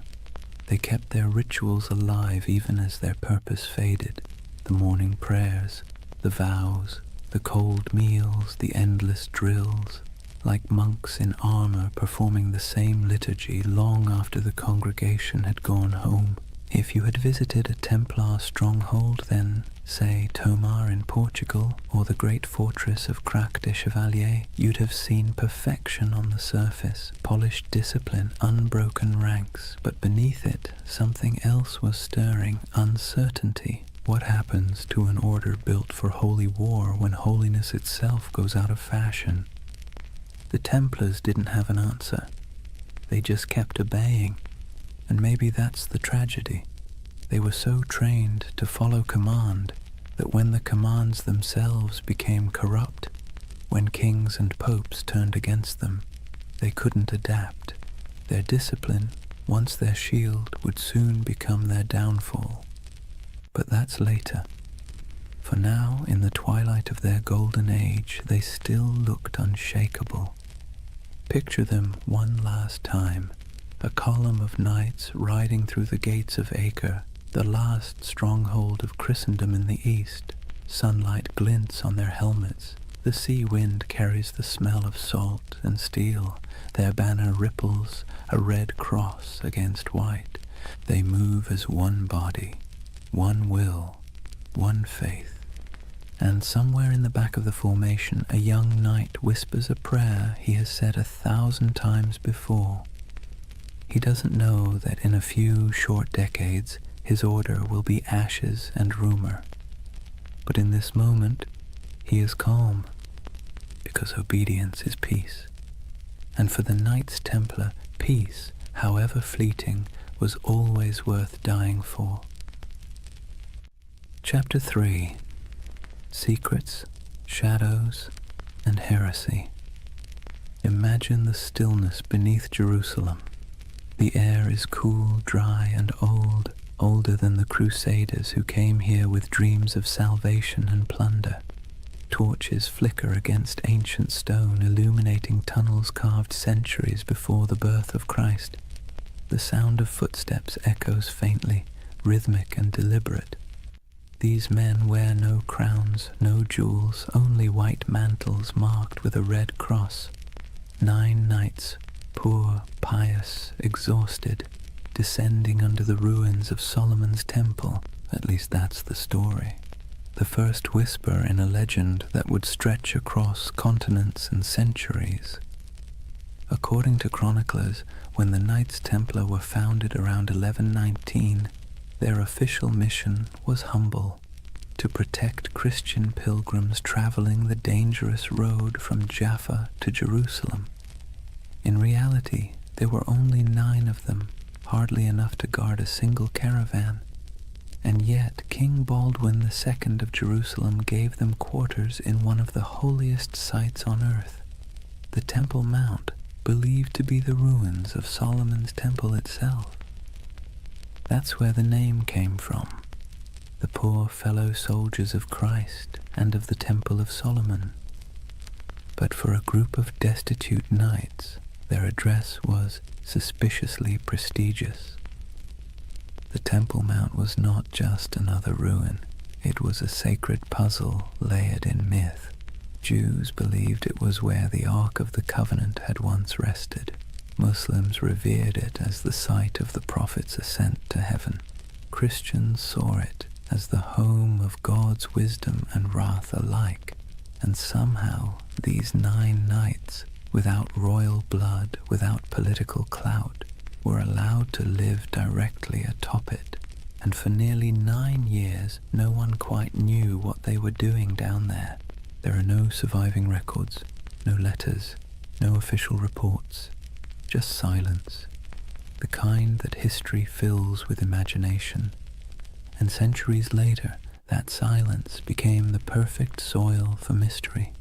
They kept their rituals alive even as their purpose faded. The morning prayers, the vows, the cold meals, the endless drills, like monks in armor performing the same liturgy long after the congregation had gone home. If you had visited a Templar stronghold, then, say, Tomar in Portugal, or the great fortress of Crac de Chevalier, you'd have seen perfection on the surface, polished discipline, unbroken ranks, but beneath it, something else was stirring: uncertainty. What happens to an order built for holy war when holiness itself goes out of fashion? The Templars didn't have an answer. They just kept obeying. And maybe that's the tragedy. They were so trained to follow command that when the commands themselves became corrupt, when kings and popes turned against them, they couldn't adapt. Their discipline, once their shield, would soon become their downfall. But that's later. For now, in the twilight of their golden age, they still looked unshakable. Picture them one last time, a column of knights riding through the gates of Acre, the last stronghold of Christendom in the east. Sunlight glints on their helmets. The sea wind carries the smell of salt and steel. Their banner ripples, a red cross against white. They move as one body, one will, one faith. And somewhere in the back of the formation, a young knight whispers a prayer he has said 1,000 times before. He doesn't know that in a few short decades, his order will be ashes and rumor. But in this moment, he is calm, because obedience is peace. And for the Knights Templar, peace, however fleeting, was always worth dying for. Chapter 3: Secrets, Shadows, and Heresy. Imagine the stillness beneath Jerusalem. The air is cool, dry, and old, older than the Crusaders who came here with dreams of salvation and plunder. Torches flicker against ancient stone, illuminating tunnels carved centuries before the birth of Christ. The sound of footsteps echoes faintly, rhythmic and deliberate. These men wear no crowns, no jewels, only white mantles marked with a red cross. 9 knights, poor, pious, exhausted, descending under the ruins of Solomon's temple. At least that's the story. The first whisper in a legend that would stretch across continents and centuries. According to chroniclers, when the Knights Templar were founded around 1119, their official mission was humble: to protect Christian pilgrims traveling the dangerous road from Jaffa to Jerusalem. In reality, there were only 9 of them, hardly enough to guard a single caravan. And yet King Baldwin II of Jerusalem gave them quarters in one of the holiest sites on earth, the Temple Mount, believed to be the ruins of Solomon's temple itself. That's where the name came from, the poor fellow soldiers of Christ and of the Temple of Solomon. But for a group of destitute knights, their address was suspiciously prestigious. The Temple Mount was not just another ruin, it was a sacred puzzle layered in myth. Jews believed it was where the Ark of the Covenant had once rested. Muslims revered it as the site of the prophet's ascent to heaven. Christians saw it as the home of God's wisdom and wrath alike. And somehow these 9 knights, without royal blood, without political clout, were allowed to live directly atop it, and for nearly 9 years no one quite knew what they were doing down there. There are no surviving records, no letters, no official reports, just silence, the kind that history fills with imagination. And centuries later, that silence became the perfect soil for mystery.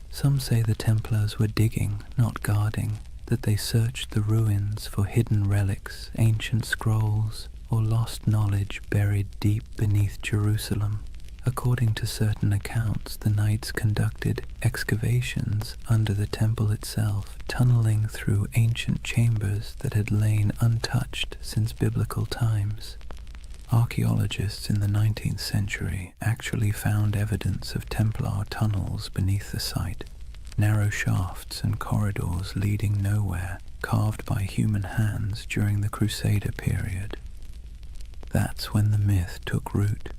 Some say the Templars were digging, not guarding, that they searched the ruins for hidden relics, ancient scrolls, or lost knowledge buried deep beneath Jerusalem. According to certain accounts, the knights conducted excavations under the temple itself, tunneling through ancient chambers that had lain untouched since biblical times. Archaeologists in the 19th century actually found evidence of Templar tunnels beneath the site, narrow shafts and corridors leading nowhere, carved by human hands during the Crusader period. That's when the myth took root,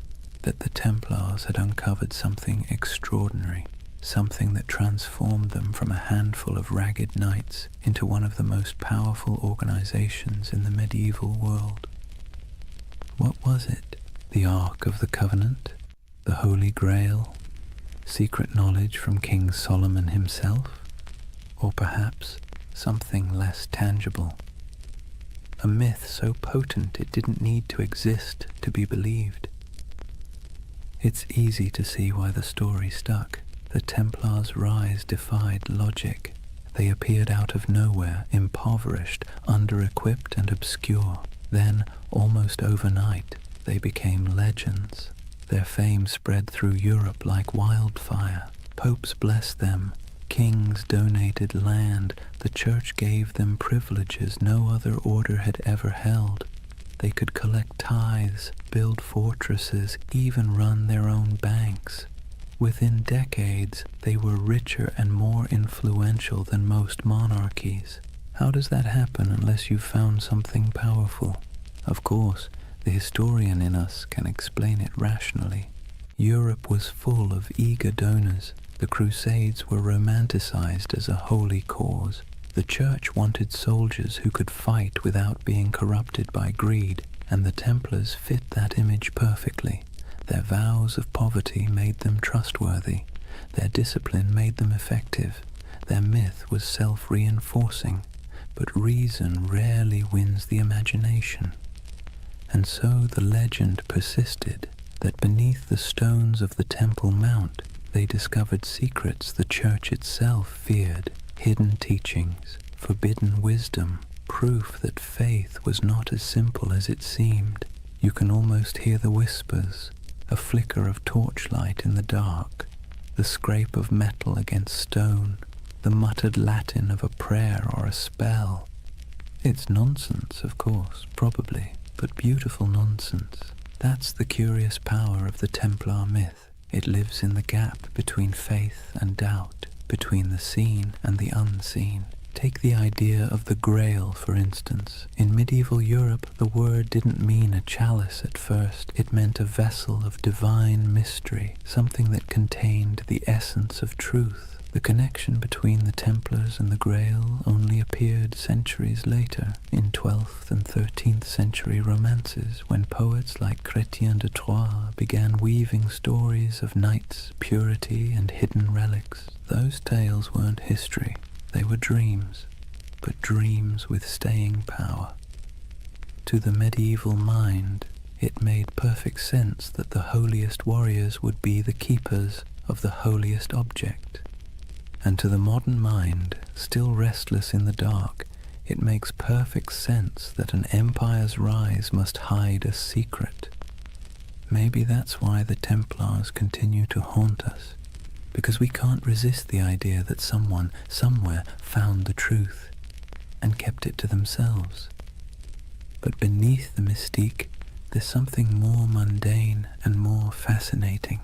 that the Templars had uncovered something extraordinary, something that transformed them from a handful of ragged knights into one of the most powerful organizations in the medieval world. What was it? The Ark of the Covenant? The Holy Grail? Secret knowledge from King Solomon himself? Or perhaps something less tangible? A myth so potent it didn't need to exist to be believed. It's easy to see why the story stuck. The Templars' rise defied logic. They appeared out of nowhere, impoverished, under-equipped and obscure. Then, almost overnight, they became legends. Their fame spread through Europe like wildfire. Popes blessed them. Kings donated land. The church gave them privileges no other order had ever held. They could collect tithes, build fortresses, even run their own banks. Within decades, they were richer and more influential than most monarchies. How does that happen unless you've found something powerful? Of course, the historian in us can explain it rationally. Europe was full of eager donors. The Crusades were romanticized as a holy cause. The Church wanted soldiers who could fight without being corrupted by greed, and the Templars fit that image perfectly. Their vows of poverty made them trustworthy. Their discipline made them effective. Their myth was self-reinforcing, but reason rarely wins the imagination. And so the legend persisted that beneath the stones of the Temple Mount they discovered secrets the Church itself feared, hidden teachings, forbidden wisdom, proof that faith was not as simple as it seemed. You can almost hear the whispers, a flicker of torchlight in the dark, the scrape of metal against stone, the muttered Latin of a prayer or a spell. It's nonsense, of course, probably, but beautiful nonsense. That's the curious power of the Templar myth. It lives in the gap between faith and doubt, between the seen and the unseen. Take the idea of the Grail, for instance. In medieval Europe, the word didn't mean a chalice at first. It meant a vessel of divine mystery, something that contained the essence of truth. The connection between the Templars and the Grail only appeared centuries later, in 12th and 13th century romances, when poets like Chrétien de Troyes began weaving stories of knights, purity, and hidden relics. Those tales weren't history. They were dreams, but dreams with staying power. To the medieval mind, it made perfect sense that the holiest warriors would be the keepers of the holiest object. And to the modern mind, still restless in the dark, it makes perfect sense that an empire's rise must hide a secret. Maybe that's why the Templars continue to haunt us, because we can't resist the idea that someone, somewhere, found the truth and kept it to themselves. But beneath the mystique, there's something more mundane and more fascinating.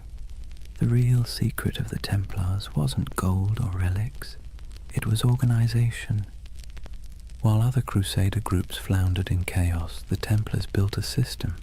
The real secret of the Templars wasn't gold or relics. It was organization. While other crusader groups floundered in chaos, the Templars built a system.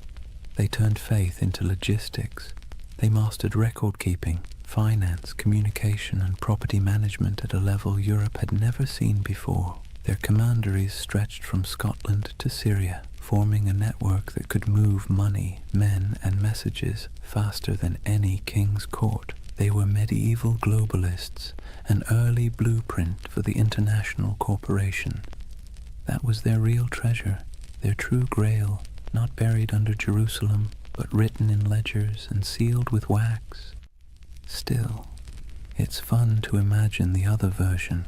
They turned faith into logistics. They mastered record-keeping, finance, communication, and property management at a level Europe had never seen before. Their commanderies stretched from Scotland to Syria, forming a network that could move money, men, and messages faster than any king's court. They were medieval globalists, an early blueprint for the international corporation. That was their real treasure, their true grail, not buried under Jerusalem, but written in ledgers and sealed with wax. Still, it's fun to imagine the other version,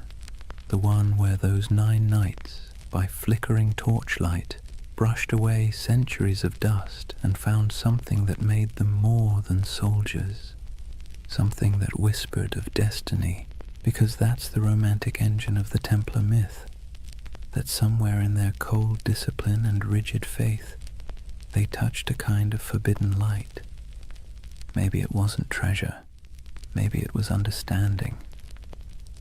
the one where those 9 knights, by flickering torchlight, brushed away centuries of dust and found something that made them more than soldiers, something that whispered of destiny, because that's the romantic engine of the Templar myth, that somewhere in their cold discipline and rigid faith, they touched a kind of forbidden light. Maybe it wasn't treasure. Maybe it was understanding.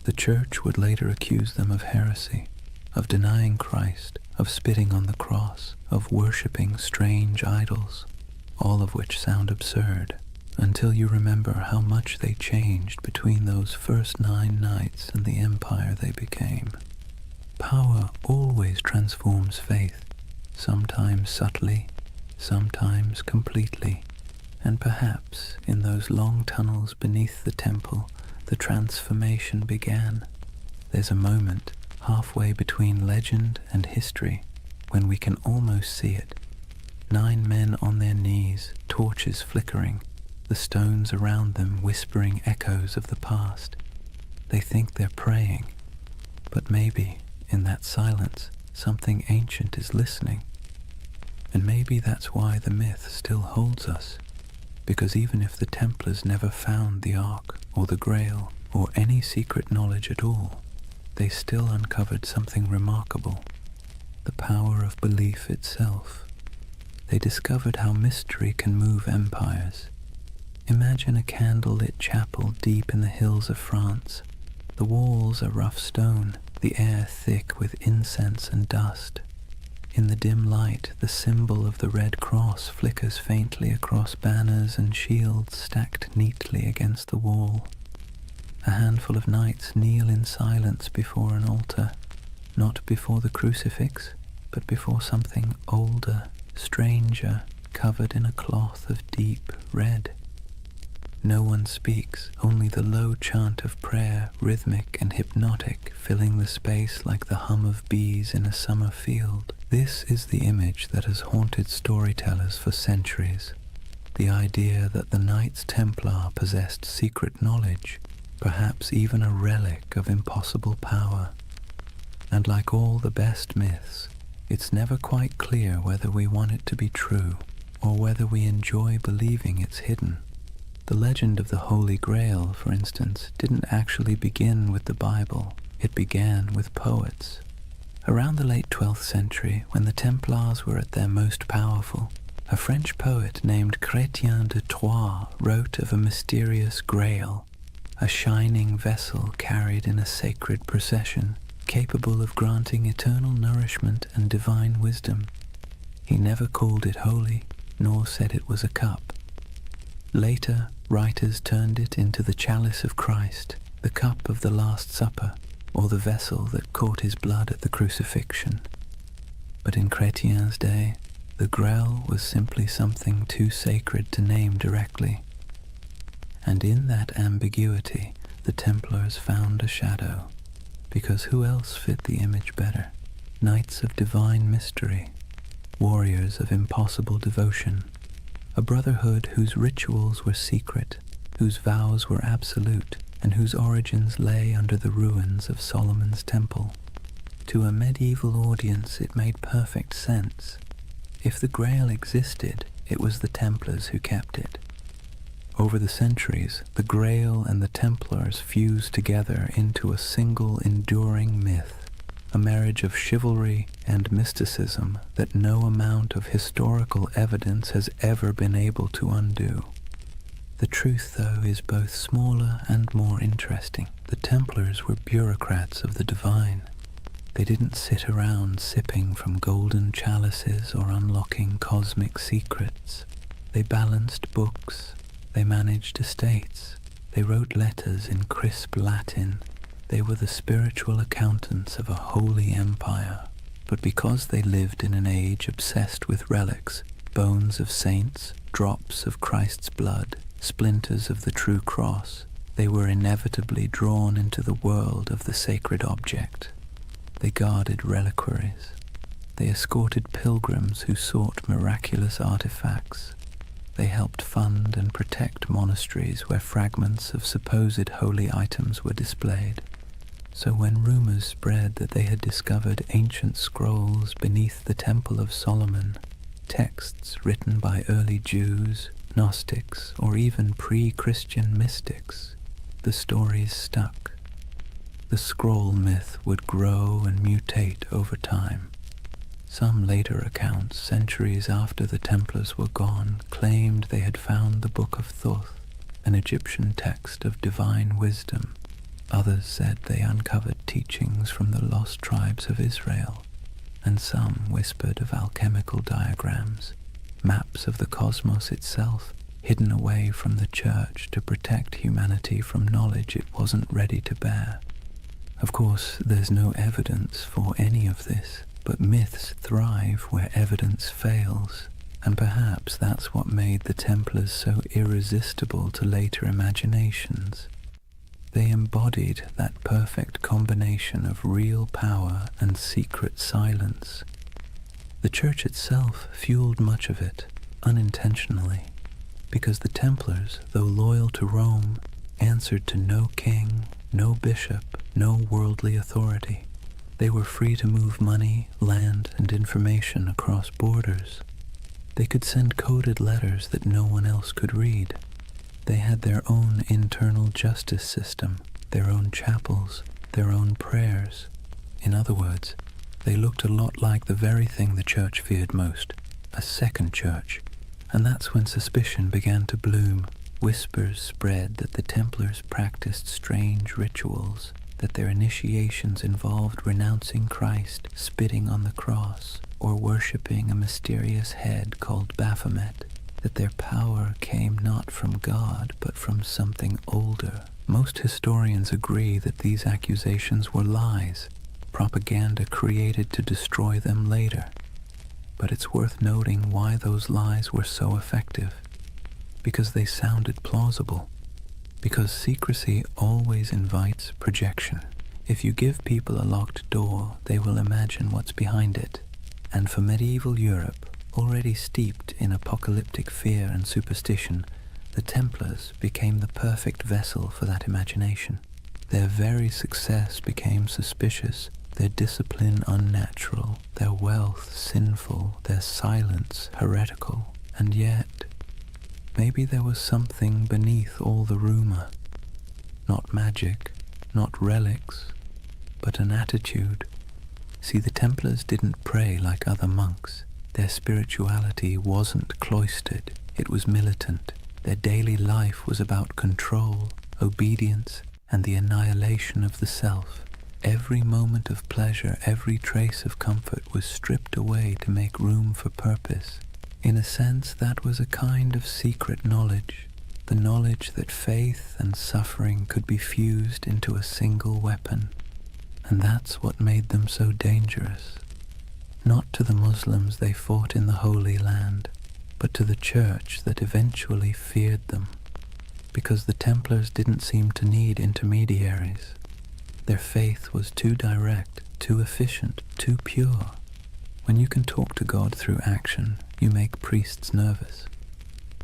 The church would later accuse them of heresy, of denying Christ, of spitting on the cross, of worshipping strange idols, all of which sound absurd, until you remember how much they changed between those first 9 nights and the empire they became. Power always transforms faith, sometimes subtly, sometimes completely. And perhaps in those long tunnels beneath the temple, the transformation began. There's a moment, halfway between legend and history, when we can almost see it. 9 men on their knees, torches flickering, the stones around them whispering echoes of the past. They think they're praying, but maybe, in that silence, something ancient is listening. And maybe that's why the myth still holds us. Because even if the Templars never found the Ark, or the Grail, or any secret knowledge at all, they still uncovered something remarkable, the power of belief itself. They discovered how mystery can move empires. Imagine a candle-lit chapel deep in the hills of France. The walls are rough stone, the air thick with incense and dust. In the dim light, the symbol of the Red Cross flickers faintly across banners and shields stacked neatly against the wall. A handful of knights kneel in silence before an altar, not before the crucifix, but before something older, stranger, covered in a cloth of deep red. No one speaks, only the low chant of prayer, rhythmic and hypnotic, filling the space like the hum of bees in a summer field. This is the image that has haunted storytellers for centuries. The idea that the Knights Templar possessed secret knowledge, perhaps even a relic of impossible power. And like all the best myths, it's never quite clear whether we want it to be true, or whether we enjoy believing it's hidden. The legend of the Holy Grail, for instance, didn't actually begin with the Bible. It began with poets. Around the late 12th century, when the Templars were at their most powerful, A French poet named Chrétien de Troyes wrote of a mysterious grail, a shining vessel carried in a sacred procession, capable of granting eternal nourishment and divine wisdom. He never called it holy, nor said it was a cup. Later, writers turned it into the chalice of Christ, the cup of the Last Supper, or the vessel that caught his blood at the crucifixion. But in Chrétien's day, the Grail was simply something too sacred to name directly. And in that ambiguity, the Templars found a shadow, because who else fit the image better? Knights of divine mystery, warriors of impossible devotion, a brotherhood whose rituals were secret, whose vows were absolute, and whose origins lay under the ruins of Solomon's temple. To a medieval audience it made perfect sense. If the Grail existed, it was the Templars who kept it. Over the centuries, the Grail and the Templars fused together into a single enduring myth, a marriage of chivalry and mysticism that no amount of historical evidence has ever been able to undo. The truth, though, is both smaller and more interesting. The Templars were bureaucrats of the divine. They didn't sit around sipping from golden chalices or unlocking cosmic secrets. They balanced books. They managed estates. They wrote letters in crisp Latin. They were the spiritual accountants of a holy empire. But because they lived in an age obsessed with relics, bones of saints, drops of Christ's blood, splinters of the true cross, they were inevitably drawn into the world of the sacred object. They guarded reliquaries. They escorted pilgrims who sought miraculous artifacts. They helped fund and protect monasteries where fragments of supposed holy items were displayed. So when rumors spread that they had discovered ancient scrolls beneath the Temple of Solomon, texts written by early Jews, Gnostics, or even pre-Christian mystics, the stories stuck. The scroll myth would grow and mutate over time. Some later accounts, centuries after the Templars were gone, claimed they had found the Book of Thoth, an Egyptian text of divine wisdom. Others said they uncovered teachings from the lost tribes of Israel, and some whispered of alchemical diagrams, maps of the cosmos itself, hidden away from the church to protect humanity from knowledge it wasn't ready to bear. Of course, there's no evidence for any of this, but myths thrive where evidence fails, and perhaps that's what made the Templars so irresistible to later imaginations. They embodied that perfect combination of real power and secret silence. The Church itself fueled much of it, unintentionally, because the Templars, though loyal to Rome, answered to no king, no bishop, no worldly authority. They were free to move money, land, and information across borders. They could send coded letters that no one else could read. They had their own internal justice system, their own chapels, their own prayers. In other words, they looked a lot like the very thing the Church feared most, a second church. And that's when suspicion began to bloom. Whispers spread that the Templars practiced strange rituals, that their initiations involved renouncing Christ, spitting on the cross, or worshipping a mysterious head called Baphomet, that their power came not from God but from something older. Most historians agree that these accusations were lies, propaganda created to destroy them later. But it's worth noting why those lies were so effective. Because they sounded plausible. Because secrecy always invites projection. If you give people a locked door, they will imagine what's behind it. And for medieval Europe, already steeped in apocalyptic fear and superstition, the Templars became the perfect vessel for that imagination. Their very success became suspicious, their discipline unnatural, their wealth sinful, their silence heretical, and yet maybe there was something beneath all the rumor. Not magic, not relics, but an attitude. See, the Templars didn't pray like other monks. Their spirituality wasn't cloistered, it was militant. Their daily life was about control, obedience, and the annihilation of the self. Every moment of pleasure, every trace of comfort was stripped away to make room for purpose. In a sense, that was a kind of secret knowledge, the knowledge that faith and suffering could be fused into a single weapon. And that's what made them so dangerous. Not to the Muslims they fought in the Holy Land, but to the church that eventually feared them, because the Templars didn't seem to need intermediaries. Their faith was too direct, too efficient, too pure. When you can talk to God through action, you make priests nervous.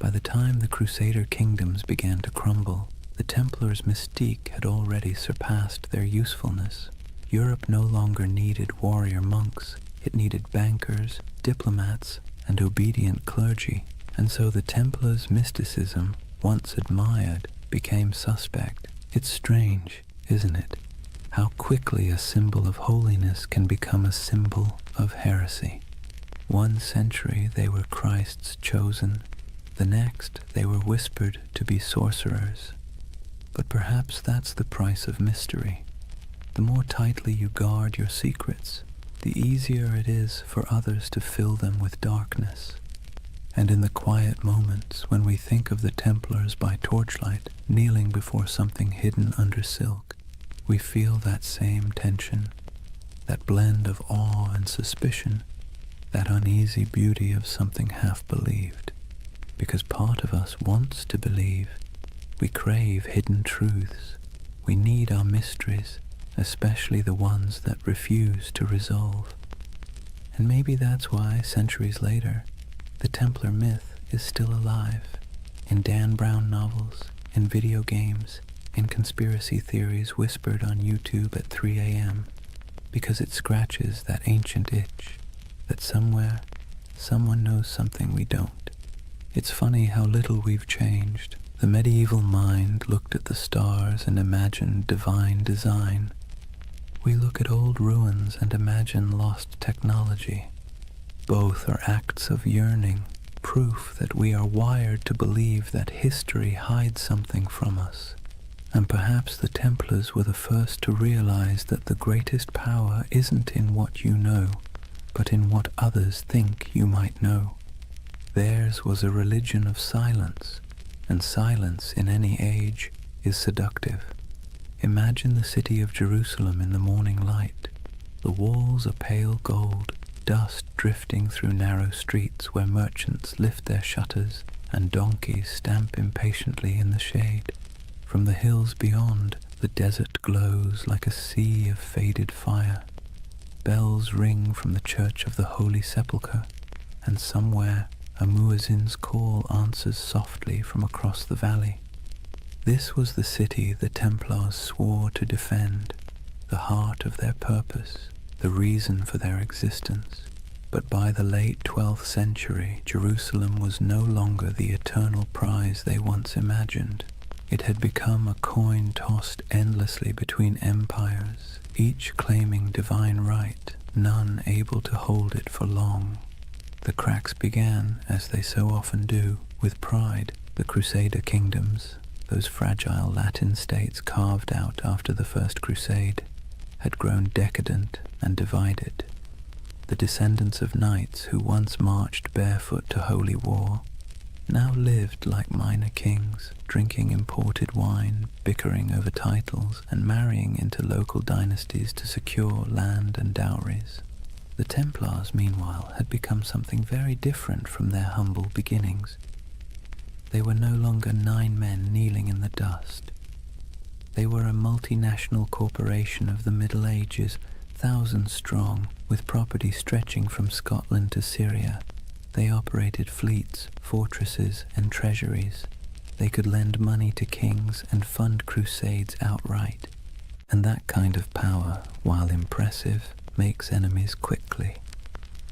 By the time the Crusader kingdoms began to crumble, the Templars' mystique had already surpassed their usefulness. Europe no longer needed warrior monks, it needed bankers, diplomats, and obedient clergy, and so the Templars' mysticism, once admired, became suspect. It's strange, isn't it? How quickly a symbol of holiness can become a symbol of heresy. One century they were Christ's chosen, the next they were whispered to be sorcerers. But perhaps that's the price of mystery. The more tightly you guard your secrets, the easier it is for others to fill them with darkness. And in the quiet moments when we think of the Templars by torchlight, kneeling before something hidden under silk, we feel that same tension, that blend of awe and suspicion, that uneasy beauty of something half-believed. Because part of us wants to believe. We crave hidden truths. We need our mysteries, especially the ones that refuse to resolve. And maybe that's why, centuries later, the Templar myth is still alive. In Dan Brown novels, in video games, in conspiracy theories whispered on YouTube at 3 a.m. because it scratches that ancient itch that somewhere, someone knows something we don't. It's funny how little we've changed. The medieval mind looked at the stars and imagined divine design. We look at old ruins and imagine lost technology. Both are acts of yearning, proof that we are wired to believe that history hides something from us. And perhaps the Templars were the first to realize that the greatest power isn't in what you know, but in what others think you might know. Theirs was a religion of silence, and silence in any age is seductive. Imagine the city of Jerusalem in the morning light. The walls are pale gold, dust drifting through narrow streets where merchants lift their shutters and donkeys stamp impatiently in the shade. From the hills beyond, the desert glows like a sea of faded fire. Bells ring from the Church of the Holy Sepulchre, and somewhere a muezzin's call answers softly from across the valley. This was the city the Templars swore to defend, the heart of their purpose, the reason for their existence. But by the late 12th century, Jerusalem was no longer the eternal prize they once imagined. It had become a coin tossed endlessly between empires, each claiming divine right, none able to hold it for long. The cracks began, as they so often do, with pride. The Crusader kingdoms, those fragile Latin states carved out after the First Crusade, had grown decadent and divided. The descendants of knights who once marched barefoot to holy war now lived like minor kings, drinking imported wine, bickering over titles, and marrying into local dynasties to secure land and dowries. The Templars, meanwhile, had become something very different from their humble beginnings. They were no longer 9 men kneeling in the dust. They were a multinational corporation of the Middle Ages, thousands strong, with property stretching from Scotland to Syria. They operated fleets, fortresses, and treasuries. They could lend money to kings and fund crusades outright. And that kind of power, while impressive, makes enemies quickly.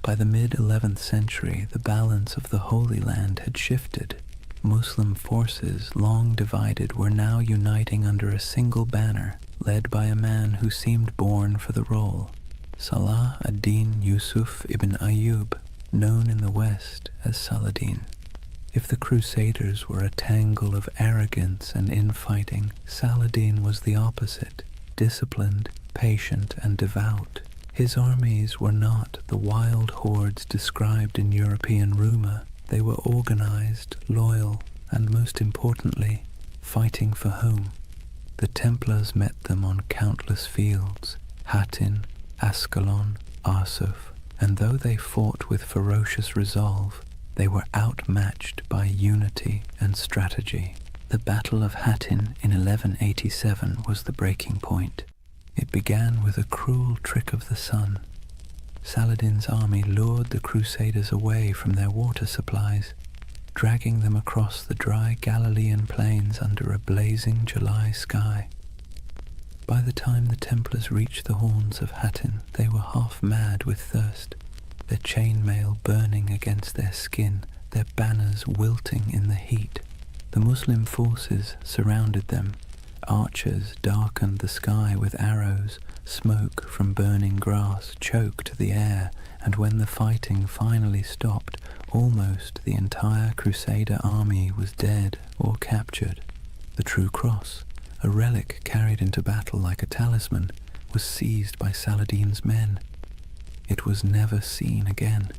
By the mid-11th century, the balance of the Holy Land had shifted. Muslim forces, long divided, were now uniting under a single banner, led by a man who seemed born for the role, Salah ad-Din Yusuf ibn Ayyub. known in the West as Saladin. If the Crusaders were a tangle of arrogance and infighting, Saladin was the opposite, disciplined, patient, and devout. His armies were not the wild hordes described in European rumor. They were organized, loyal, and most importantly, fighting for home. The Templars met them on countless fields, Hattin, Ascalon, Arsuf, and though they fought with ferocious resolve, they were outmatched by unity and strategy. The Battle of Hattin in 1187 was the breaking point. It began with a cruel trick of the sun. Saladin's army lured the Crusaders away from their water supplies, dragging them across the dry Galilean plains under a blazing July sky. By the time the Templars reached the horns of Hattin, they were half mad with thirst, their chainmail burning against their skin, their banners wilting in the heat. The Muslim forces surrounded them. Archers darkened the sky with arrows. Smoke from burning grass choked the air, and when the fighting finally stopped, almost the entire Crusader army was dead or captured. The True Cross, a relic carried into battle like a talisman, was seized by Saladin's men. It was never seen again.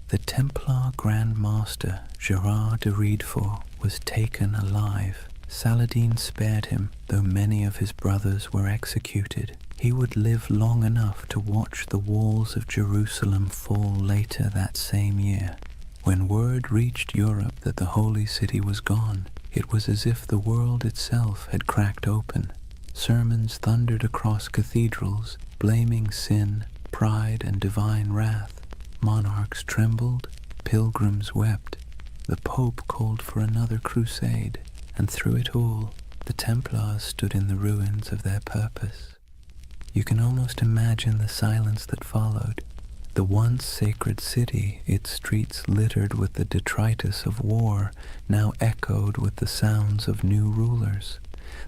The Templar Grand Master Gerard de Riedfort was taken alive. Saladin spared him, though many of his brothers were executed. He would live long enough to watch the walls of Jerusalem fall later that same year. When word reached Europe that the Holy City was gone, it was as if the world itself had cracked open. Sermons thundered across cathedrals, blaming sin, pride, and divine wrath. Monarchs trembled, pilgrims wept. The Pope called for another crusade, and through it all, the Templars stood in the ruins of their purpose. You can almost imagine the silence that followed. The once sacred city, its streets littered with the detritus of war, now echoed with the sounds of new rulers.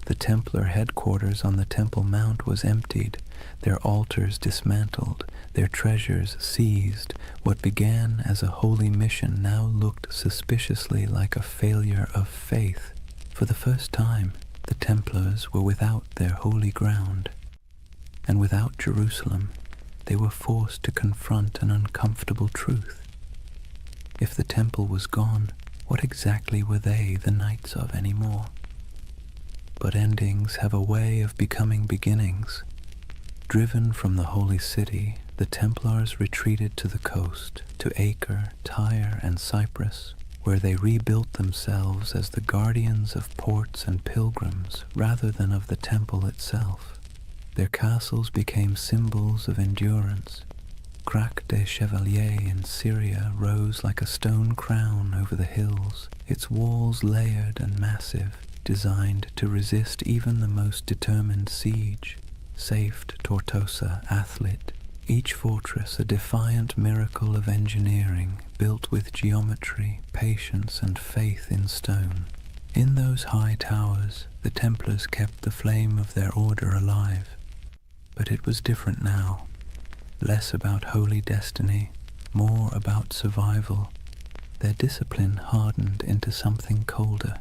The Templar headquarters on the Temple Mount was emptied, their altars dismantled, their treasures seized. What began as a holy mission now looked suspiciously like a failure of faith. For the first time, the Templars were without their holy ground. And without Jerusalem, they were forced to confront an uncomfortable truth. If the temple was gone, what exactly were they the knights of anymore? But endings have a way of becoming beginnings. Driven from the holy city, the Templars retreated to the coast, to Acre, Tyre, and Cyprus, where they rebuilt themselves as the guardians of ports and pilgrims rather than of the temple itself. Their castles became symbols of endurance. Crac des Chevaliers in Syria rose like a stone crown over the hills, its walls layered and massive, designed to resist even the most determined siege. Safed Tortosa, Athlit, each fortress a defiant miracle of engineering, built with geometry, patience, and faith in stone. In those high towers, the Templars kept the flame of their order alive. But it was different now. Less about holy destiny, more about survival. Their discipline hardened into something colder.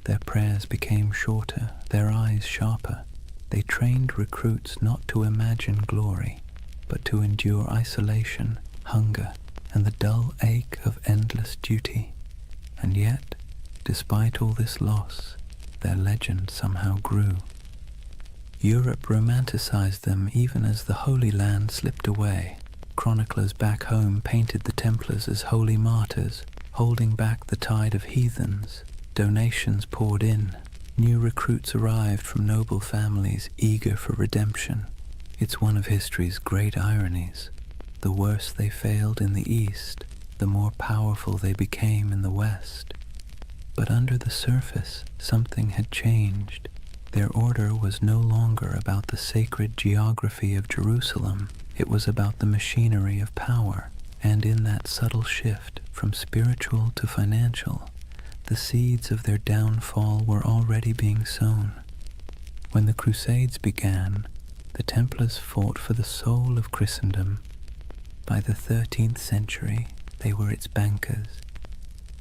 Their prayers became shorter, their eyes sharper. They trained recruits not to imagine glory, but to endure isolation, hunger, and the dull ache of endless duty. And yet, despite all this loss, their legend somehow grew. Europe romanticized them even as the Holy Land slipped away. Chroniclers back home painted the Templars as holy martyrs, holding back the tide of heathens. Donations poured in. New recruits arrived from noble families eager for redemption. It's one of history's great ironies. The worse they failed in the East, the more powerful they became in the West. But under the surface, something had changed. Their order was no longer about the sacred geography of Jerusalem. It was about the machinery of power. And in that subtle shift from spiritual to financial, the seeds of their downfall were already being sown. When the Crusades began, the Templars fought for the soul of Christendom. By the 13th century, they were its bankers.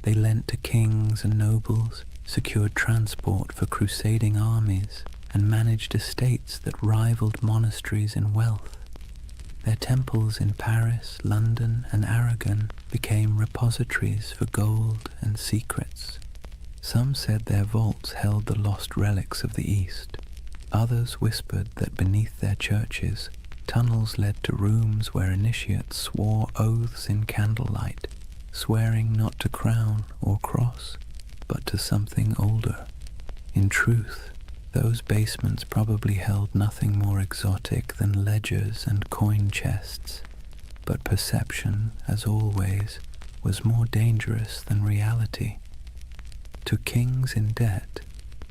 They lent to kings and nobles, secured transport for crusading armies, and managed estates that rivaled monasteries in wealth. Their temples in Paris, London, and Aragon became repositories for gold and secrets. Some said their vaults held the lost relics of the East. Others whispered that beneath their churches, tunnels led to rooms where initiates swore oaths in candlelight, swearing not to crown or cross, but to something older. In truth, those basements probably held nothing more exotic than ledgers and coin chests, but perception, as always, was more dangerous than reality. To kings in debt,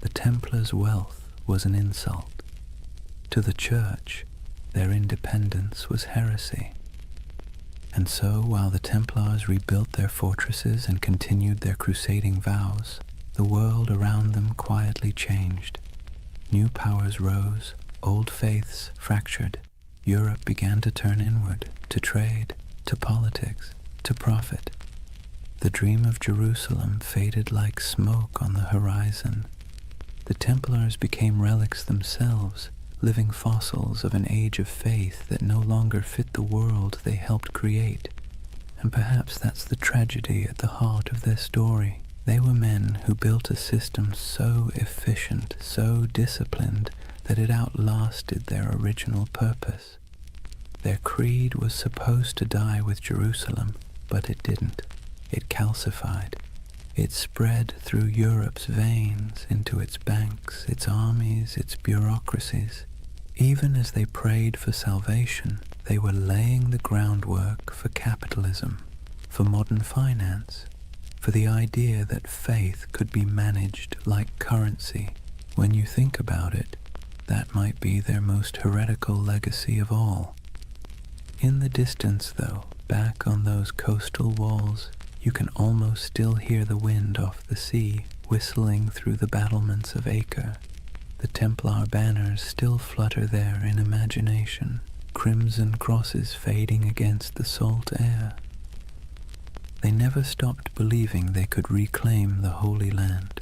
the Templars' wealth was an insult. To the Church, their independence was heresy. And so, while the Templars rebuilt their fortresses and continued their crusading vows, the world around them quietly changed. New powers rose, old faiths fractured. Europe began to turn inward, to trade, to politics, to profit. The dream of Jerusalem faded like smoke on the horizon. The Templars became relics themselves, living fossils of an age of faith that no longer fit the world they helped create. And perhaps that's the tragedy at the heart of their story. They were men who built a system so efficient, so disciplined, that it outlasted their original purpose. Their creed was supposed to die with Jerusalem, but it didn't. It calcified. It spread through Europe's veins, into its banks, its armies, its bureaucracies. Even as they prayed for salvation, they were laying the groundwork for capitalism, for modern finance, for the idea that faith could be managed like currency. When you think about it, that might be their most heretical legacy of all. In the distance, though, back on those coastal walls, you can almost still hear the wind off the sea whistling through the battlements of Acre. The Templar banners still flutter there in imagination, crimson crosses fading against the salt air. They never stopped believing they could reclaim the Holy Land.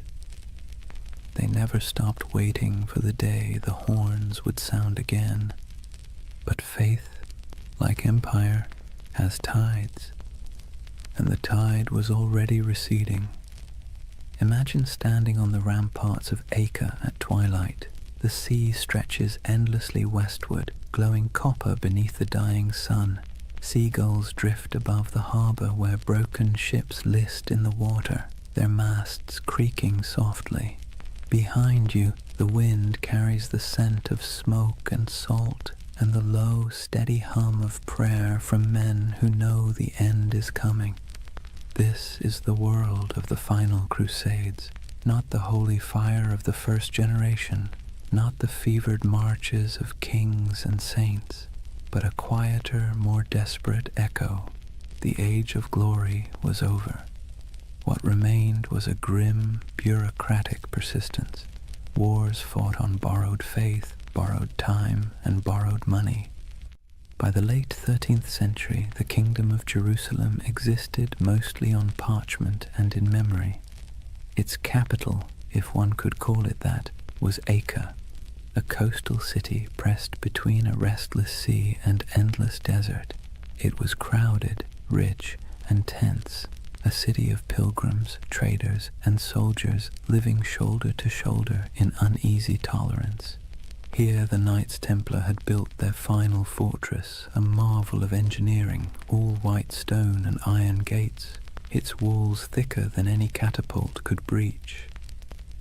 They never stopped waiting for the day the horns would sound again. But faith, like empire, has tides, and the tide was already receding. Imagine standing on the ramparts of Acre at twilight. The sea stretches endlessly westward, glowing copper beneath the dying sun. Seagulls drift above the harbor where broken ships list in the water, their masts creaking softly. Behind you, the wind carries the scent of smoke and salt, and the low, steady hum of prayer from men who know the end is coming. This is the world of the final crusades, not the holy fire of the first generation, not the fevered marches of kings and saints, but a quieter, more desperate echo. The age of glory was over. What remained was a grim, bureaucratic persistence. Wars fought on borrowed faith, borrowed time, and borrowed money. By the late 13th century, the Kingdom of Jerusalem existed mostly on parchment and in memory. Its capital, if one could call it that, was Acre, a coastal city pressed between a restless sea and endless desert. It was crowded, rich, and tense, a city of pilgrims, traders, and soldiers living shoulder to shoulder in uneasy tolerance. Here the Knights Templar had built their final fortress, a marvel of engineering, all white stone and iron gates, its walls thicker than any catapult could breach.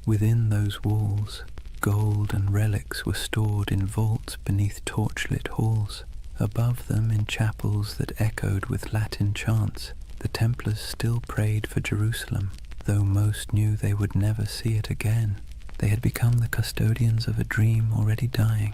Within those walls, gold and relics were stored in vaults beneath torchlit halls. Above them, in chapels that echoed with Latin chants, the Templars still prayed for Jerusalem, though most knew they would never see it again. They had become the custodians of a dream already dying.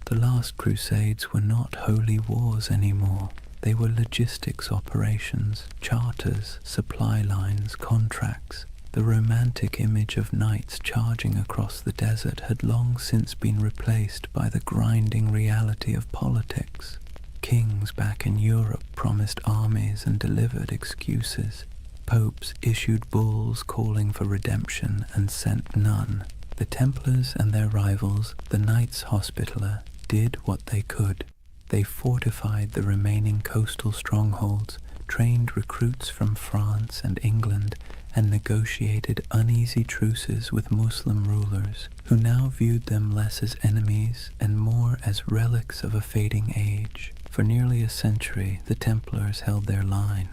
The last crusades were not holy wars anymore. They were logistics operations, charters, supply lines, contracts. The romantic image of knights charging across the desert had long since been replaced by the grinding reality of politics. Kings back in Europe promised armies and delivered excuses. Popes issued bulls calling for redemption and sent none. The Templars and their rivals, the Knights Hospitaller, did what they could. They fortified the remaining coastal strongholds, trained recruits from France and England, and negotiated uneasy truces with Muslim rulers, who now viewed them less as enemies and more as relics of a fading age. For nearly a century, the Templars held their line.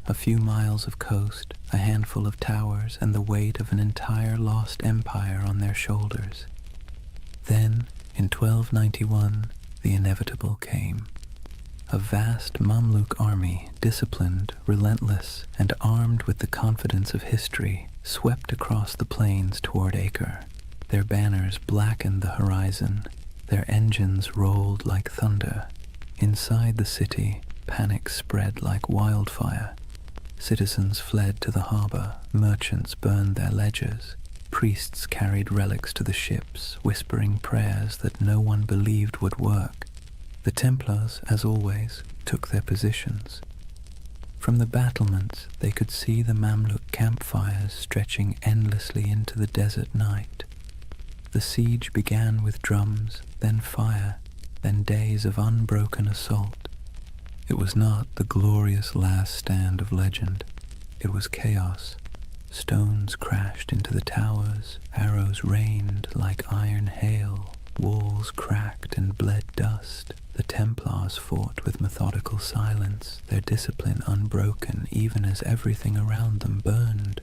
A few miles of coast, a handful of towers, and the weight of an entire lost empire on their shoulders. Then, in 1291, the inevitable came. A vast Mamluk army, disciplined, relentless, and armed with the confidence of history, swept across the plains toward Acre. Their banners blackened the horizon. Their engines rolled like thunder. Inside the city, panic spread like wildfire. Citizens fled to the harbor, merchants burned their ledgers, priests carried relics to the ships, whispering prayers that no one believed would work. The Templars, as always, took their positions. From the battlements, they could see the Mamluk campfires stretching endlessly into the desert night. The siege began with drums, then fire, then days of unbroken assault. It was not the glorious last stand of legend. It was chaos. Stones crashed into the towers, arrows rained like iron hail, walls cracked and bled dust. The Templars fought with methodical silence, their discipline unbroken even as everything around them burned.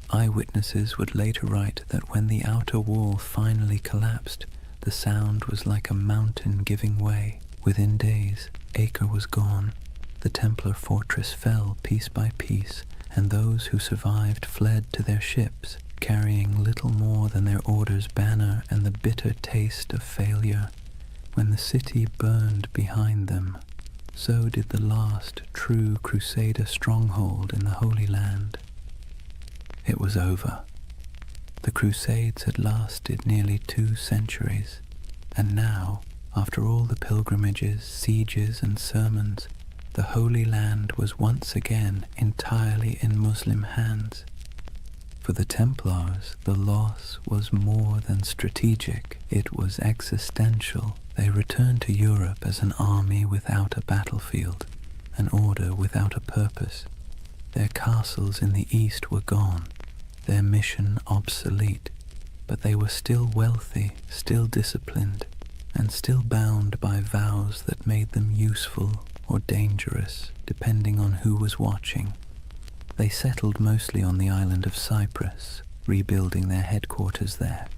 Eyewitnesses would later write that when the outer wall finally collapsed, the sound was like a mountain giving way. Within days, Acre was gone. The Templar fortress fell piece by piece, and those who survived fled to their ships, carrying little more than their order's banner and the bitter taste of failure. When the city burned behind them, so did the last true Crusader stronghold in the Holy Land. It was over. The Crusades had lasted nearly 2 centuries, and now, after all the pilgrimages, sieges, and sermons, the Holy Land was once again entirely in Muslim hands. For the Templars, the loss was more than strategic, it was existential. They returned to Europe as an army without a battlefield, an order without a purpose. Their castles in the east were gone, their mission obsolete, but they were still wealthy, still disciplined, and still bound by vows that made them useful or dangerous, depending on who was watching. They settled mostly on the island of Cyprus, rebuilding their headquarters there.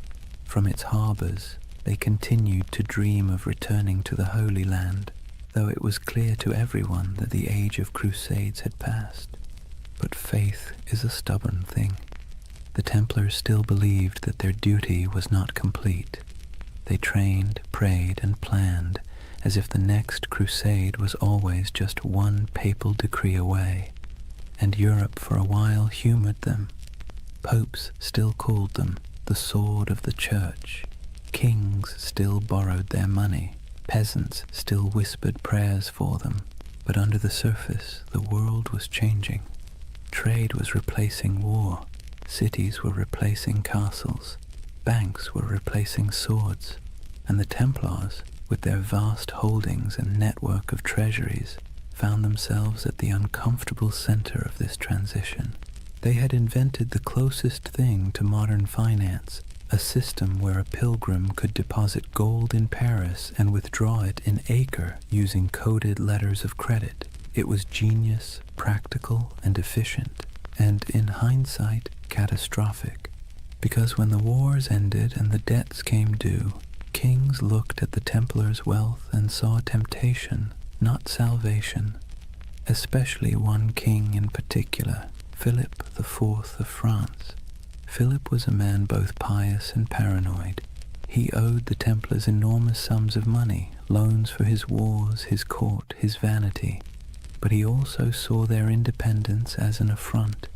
From its harbors, they continued to dream of returning to the Holy Land, though it was clear to everyone that the age of crusades had passed. But faith is a stubborn thing. The Templars still believed that their duty was not complete. They trained, prayed, and planned, as if the next crusade was always just one papal decree away. And Europe for a while humored them. Popes still called them the sword of the church. Kings still borrowed their money. Peasants still whispered prayers for them. But under the surface, the world was changing. Trade was replacing war. Cities were replacing castles. Banks were replacing swords. And the Templars, with their vast holdings and network of treasuries, found themselves at the uncomfortable center of this transition. They had invented the closest thing to modern finance, a system where a pilgrim could deposit gold in Paris and withdraw it in Acre using coded letters of credit. It was genius, practical, and efficient, and in hindsight, catastrophic. Because when the wars ended and the debts came due, kings looked at the Templars' wealth and saw temptation, not salvation. Especially one king in particular, Philip IV of France. Philip was a man both pious and paranoid. He owed the Templars enormous sums of money, loans for his wars, his court, his vanity. But he also saw their independence as an affront.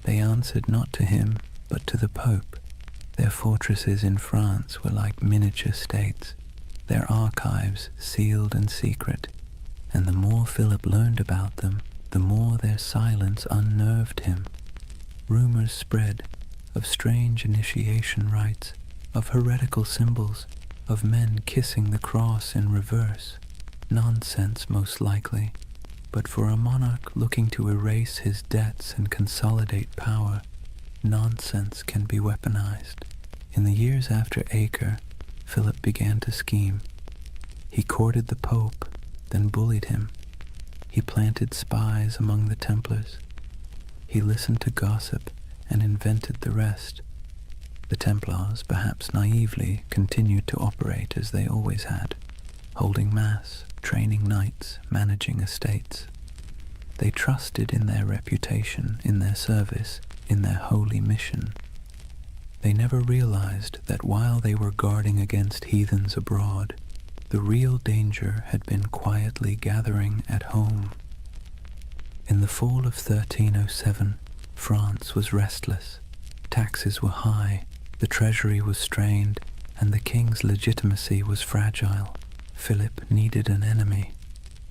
They answered not to him, but to the Pope. Their fortresses in France were like miniature states, their archives sealed and secret, and the more Philip learned about them, the more their silence unnerved him. Rumors spread of strange initiation rites, of heretical symbols, of men kissing the cross in reverse. Nonsense, most likely, but for a monarch looking to erase his debts and consolidate power, nonsense can be weaponized. In the years after Acre, Philip began to scheme. He courted the Pope, then bullied him. He planted spies among the Templars. He listened to gossip and invented the rest. The Templars, perhaps naively, continued to operate as they always had, holding mass, training knights, managing estates. They trusted in their reputation, in their service, in their holy mission. They never realized that while they were guarding against heathens abroad, the real danger had been quietly gathering at home. In the fall of 1307, France was restless. Taxes were high, the treasury was strained, and the king's legitimacy was fragile. Philip needed an enemy.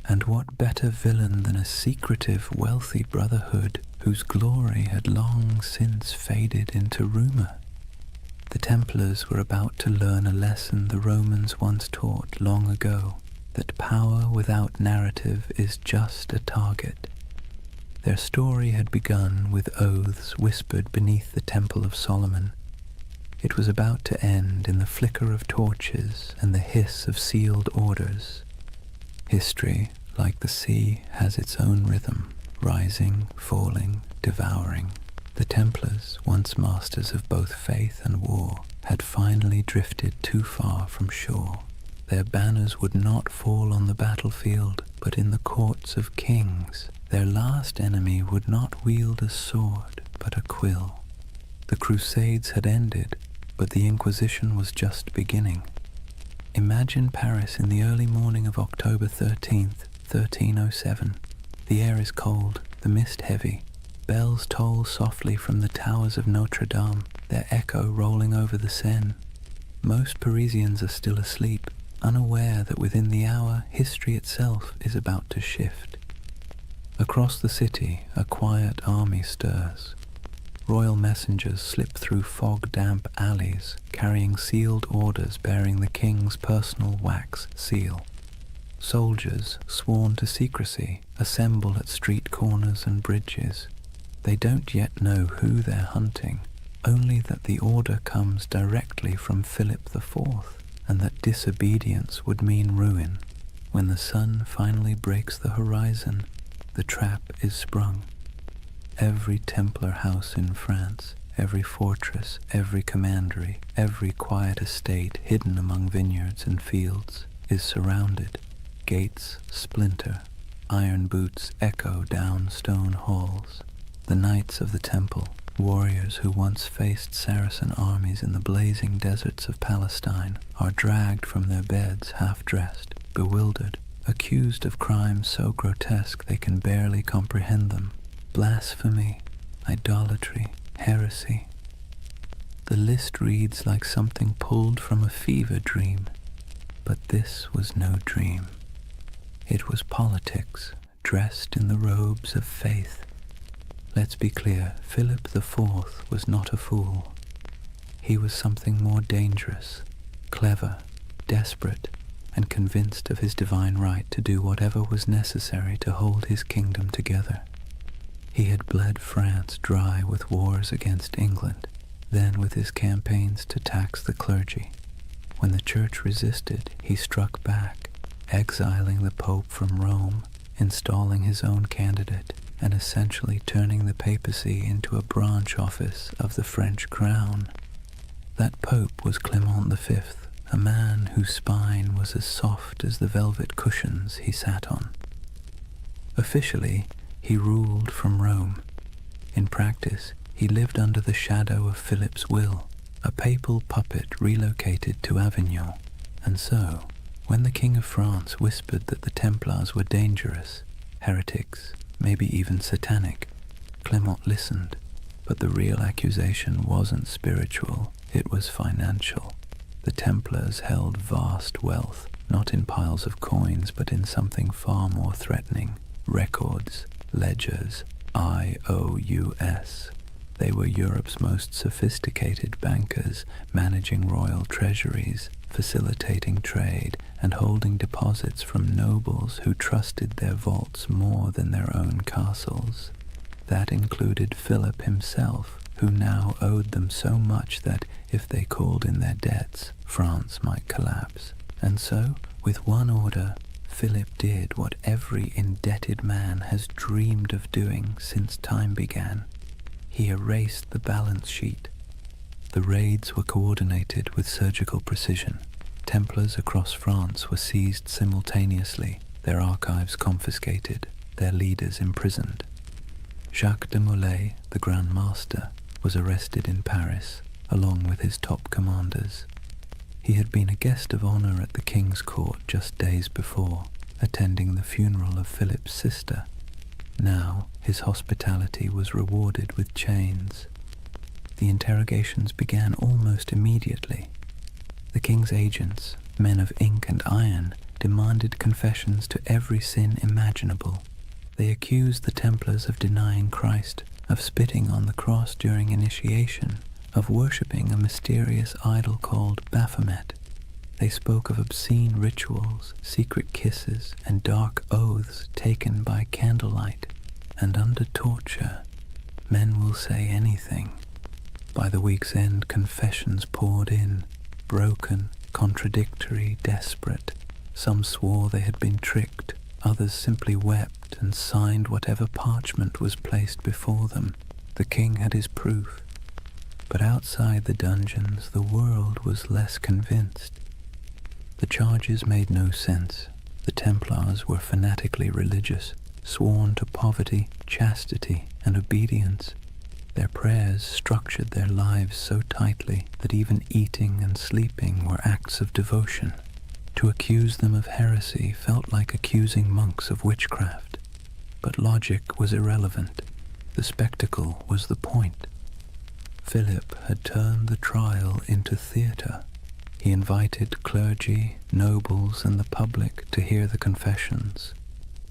And what better villain than a secretive, wealthy brotherhood whose glory had long since faded into rumor? The Templars were about to learn a lesson the Romans once taught long ago, that power without narrative is just a target. Their story had begun with oaths whispered beneath the Temple of Solomon. It was about to end in the flicker of torches and the hiss of sealed orders. History, like the sea, has its own rhythm, rising, falling, devouring. The Templars, once masters of both faith and war, had finally drifted too far from shore. Their banners would not fall on the battlefield, but in the courts of kings. Their last enemy would not wield a sword, but a quill. The Crusades had ended, but the Inquisition was just beginning. Imagine Paris in the early morning of October 13th, 1307. The air is cold, the mist heavy. Bells toll softly from the towers of Notre Dame, their echo rolling over the Seine. Most Parisians are still asleep, unaware that within the hour history itself is about to shift. Across the city, a quiet army stirs. Royal messengers slip through fog-damp alleys, carrying sealed orders bearing the king's personal wax seal. Soldiers, sworn to secrecy, assemble at street corners and bridges. They don't yet know who they're hunting, only that the order comes directly from Philip IV, and that disobedience would mean ruin. When the sun finally breaks the horizon, the trap is sprung. Every Templar house in France, every fortress, every commandery, every quiet estate hidden among vineyards and fields is surrounded. Gates splinter, iron boots echo down stone halls. The knights of the temple, warriors who once faced Saracen armies in the blazing deserts of Palestine, are dragged from their beds half-dressed, bewildered, accused of crimes so grotesque they can barely comprehend them. Blasphemy, idolatry, heresy. The list reads like something pulled from a fever dream, but this was no dream. It was politics, dressed in the robes of faith. Let's be clear, Philip IV was not a fool. He was something more dangerous, clever, desperate, and convinced of his divine right to do whatever was necessary to hold his kingdom together. He had bled France dry with wars against England, then with his campaigns to tax the clergy. When the church resisted, he struck back, exiling the Pope from Rome, installing his own candidate, and essentially turning the papacy into a branch office of the French crown. That Pope was Clement V, a man whose spine was as soft as the velvet cushions he sat on. Officially, he ruled from Rome. In practice, he lived under the shadow of Philip's will, a papal puppet relocated to Avignon. And so, when the King of France whispered that the Templars were dangerous, heretics, maybe even satanic, Clement listened. But the real accusation wasn't spiritual, it was financial. The Templars held vast wealth, not in piles of coins, but in something far more threatening: records, ledgers, IOUs. They were Europe's most sophisticated bankers, managing royal treasuries, facilitating trade, and holding deposits from nobles who trusted their vaults more than their own castles. That included Philip himself, who now owed them so much that, if they called in their debts, France might collapse. And so, with one order, Philip did what every indebted man has dreamed of doing since time began. He erased the balance sheet. The raids were coordinated with surgical precision. Templars across France were seized simultaneously, their archives confiscated, their leaders imprisoned. Jacques de Molay, the Grand Master, was arrested in Paris, along with his top commanders. He had been a guest of honor at the king's court just days before, attending the funeral of Philip's sister. Now his hospitality was rewarded with chains. The interrogations began almost immediately. The king's agents, men of ink and iron, demanded confessions to every sin imaginable. They accused the Templars of denying Christ, of spitting on the cross during initiation, of worshipping a mysterious idol called Baphomet. They spoke of obscene rituals, secret kisses, and dark oaths taken by candlelight. And under torture, men will say anything. By the week's end, confessions poured in, broken, contradictory, desperate. Some swore they had been tricked, others simply wept and signed whatever parchment was placed before them. The king had his proof. But outside the dungeons, the world was less convinced. The charges made no sense. The Templars were fanatically religious, sworn to poverty, chastity, and obedience. Their prayers structured their lives so tightly that even eating and sleeping were acts of devotion. To accuse them of heresy felt like accusing monks of witchcraft. But logic was irrelevant. The spectacle was the point. Philip had turned the trial into theatre. He invited clergy, nobles, and the public to hear the confessions.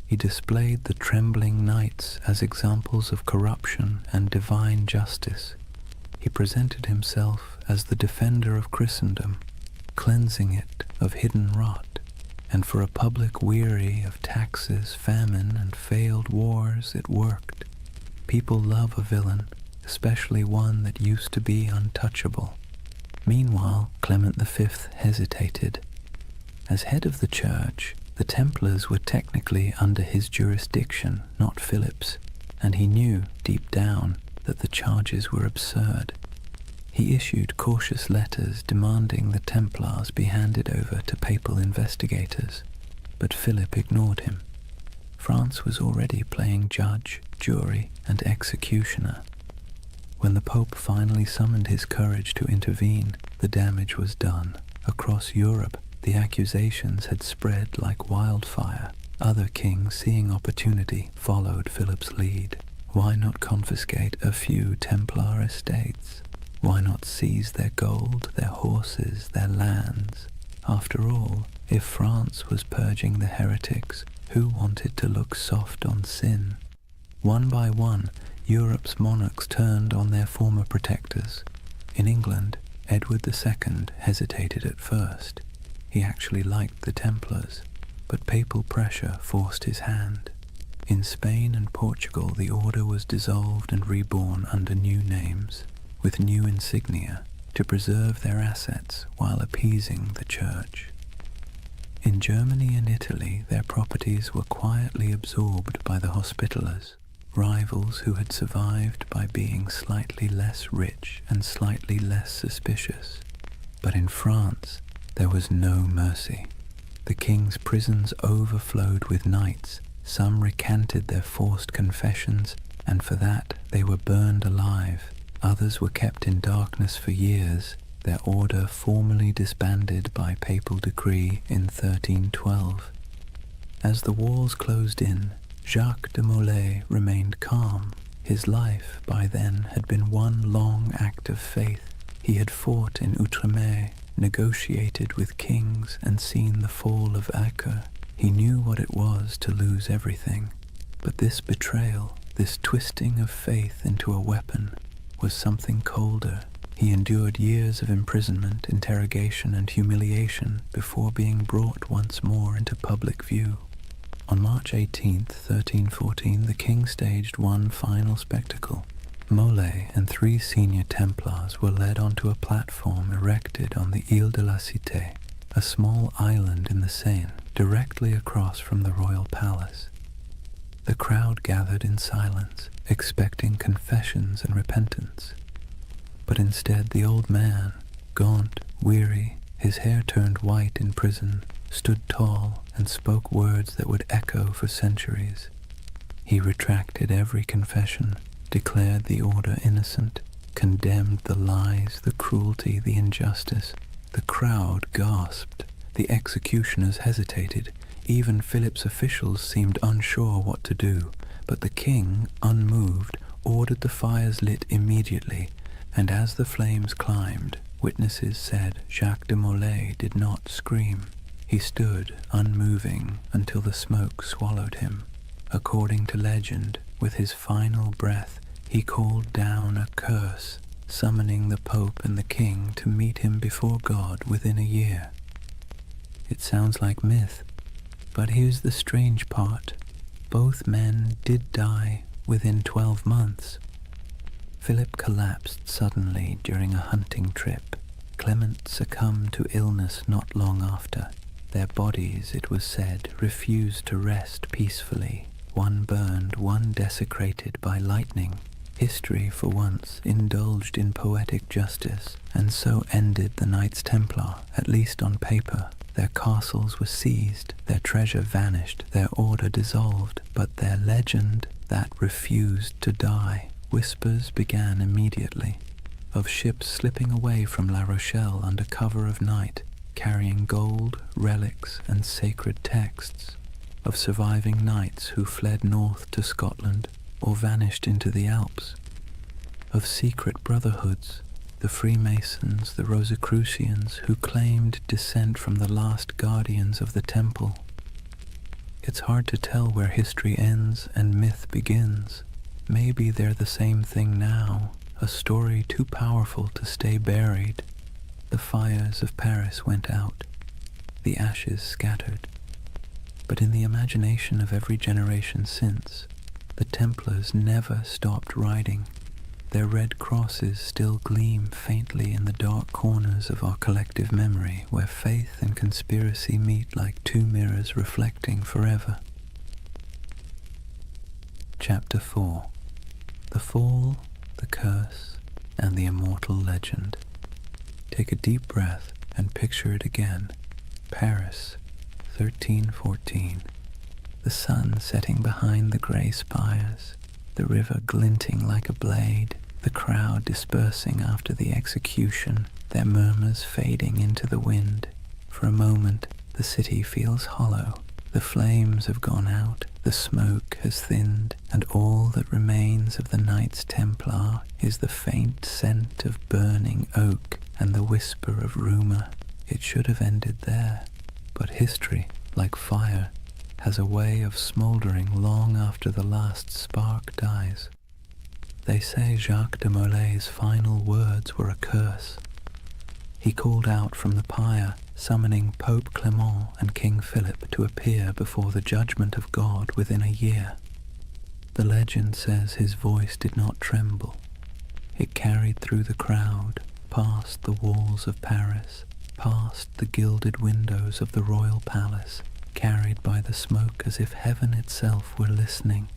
He displayed the trembling knights as examples of corruption and divine justice. He presented himself as the defender of Christendom, cleansing it of hidden rot. And for a public weary of taxes, famine, and failed wars, it worked. People love a villain, especially one that used to be untouchable. Meanwhile, Clement V hesitated. As head of the church, the Templars were technically under his jurisdiction, not Philip's, and he knew, deep down, that the charges were absurd. He issued cautious letters demanding the Templars be handed over to papal investigators, but Philip ignored him. France was already playing judge, jury, and executioner. When the Pope finally summoned his courage to intervene, the damage was done. Across Europe, the accusations had spread like wildfire. Other kings, seeing opportunity, followed Philip's lead. Why not confiscate a few Templar estates? Why not seize their gold, their horses, their lands? After all, if France was purging the heretics, who wanted to look soft on sin? One by one, Europe's monarchs turned on their former protectors. In England, Edward II hesitated at first. He actually liked the Templars, but papal pressure forced his hand. In Spain and Portugal, the order was dissolved and reborn under new names, with new insignia, to preserve their assets while appeasing the church. In Germany and Italy, their properties were quietly absorbed by the Hospitallers, rivals who had survived by being slightly less rich and slightly less suspicious. But in France, there was no mercy. The king's prisons overflowed with knights. Some recanted their forced confessions, and for that they were burned alive. Others were kept in darkness for years, their order formally disbanded by papal decree in 1312. As the walls closed in, Jacques de Molay remained calm. His life by then had been one long act of faith. He had fought in Outremer, negotiated with kings, and seen the fall of Acre. He knew what it was to lose everything. But this betrayal, this twisting of faith into a weapon, was something colder. He endured years of imprisonment, interrogation, and humiliation before being brought once more into public view. On March 18, 1314, the king staged one final spectacle. Mole and 3 senior Templars were led onto a platform erected on the Ile de la Cité, a small island in the Seine, directly across from the royal palace. The crowd gathered in silence, expecting confessions and repentance. But instead the old man, gaunt, weary, his hair turned white in prison, stood tall and spoke words that would echo for centuries. He retracted every confession, declared the order innocent, condemned the lies, the cruelty, the injustice. The crowd gasped. The executioners hesitated. Even Philip's officials seemed unsure what to do. But the king, unmoved, ordered the fires lit immediately, and as the flames climbed, witnesses said Jacques de Molay did not scream. He stood, unmoving, until the smoke swallowed him. According to legend, with his final breath, he called down a curse, summoning the Pope and the King to meet him before God within a year. It sounds like myth, but here's the strange part. Both men did die within 12 months. Philip collapsed suddenly during a hunting trip. Clement succumbed to illness not long after. Their bodies, it was said, refused to rest peacefully. One burned, one desecrated by lightning. History, for once, indulged in poetic justice, and so ended the Knights Templar, at least on paper. Their castles were seized, their treasure vanished, their order dissolved, but their legend, that refused to die. Whispers began immediately, of ships slipping away from La Rochelle under cover of night, carrying gold, relics, and sacred texts, of surviving knights who fled north to Scotland or vanished into the Alps, of secret brotherhoods, the Freemasons, the Rosicrucians, who claimed descent from the last guardians of the temple. It's hard to tell where history ends and myth begins. Maybe they're the same thing now, a story too powerful to stay buried. The fires of Paris went out, the ashes scattered. But in the imagination of every generation since, the Templars never stopped riding. Their red crosses still gleam faintly in the dark corners of our collective memory, where faith and conspiracy meet like 2 mirrors reflecting forever. Chapter 4. The Fall, the Curse, and the Immortal Legend. Take a deep breath and picture it again. Paris, 1314. The sun setting behind the grey spires, the river glinting like a blade, the crowd dispersing after the execution, their murmurs fading into the wind. For a moment, the city feels hollow. The flames have gone out, the smoke has thinned, and all that remains of the Knights Templar is the faint scent of burning oak and the whisper of rumour. It should have ended there, but history, like fire, has a way of smouldering long after the last spark dies. They say Jacques de Molay's final words were a curse. He called out from the pyre, summoning Pope Clement and King Philip to appear before the judgment of God within a year. The legend says his voice did not tremble. It carried through the crowd, past the walls of Paris, past the gilded windows of the royal palace, carried by the smoke as if heaven itself were listening.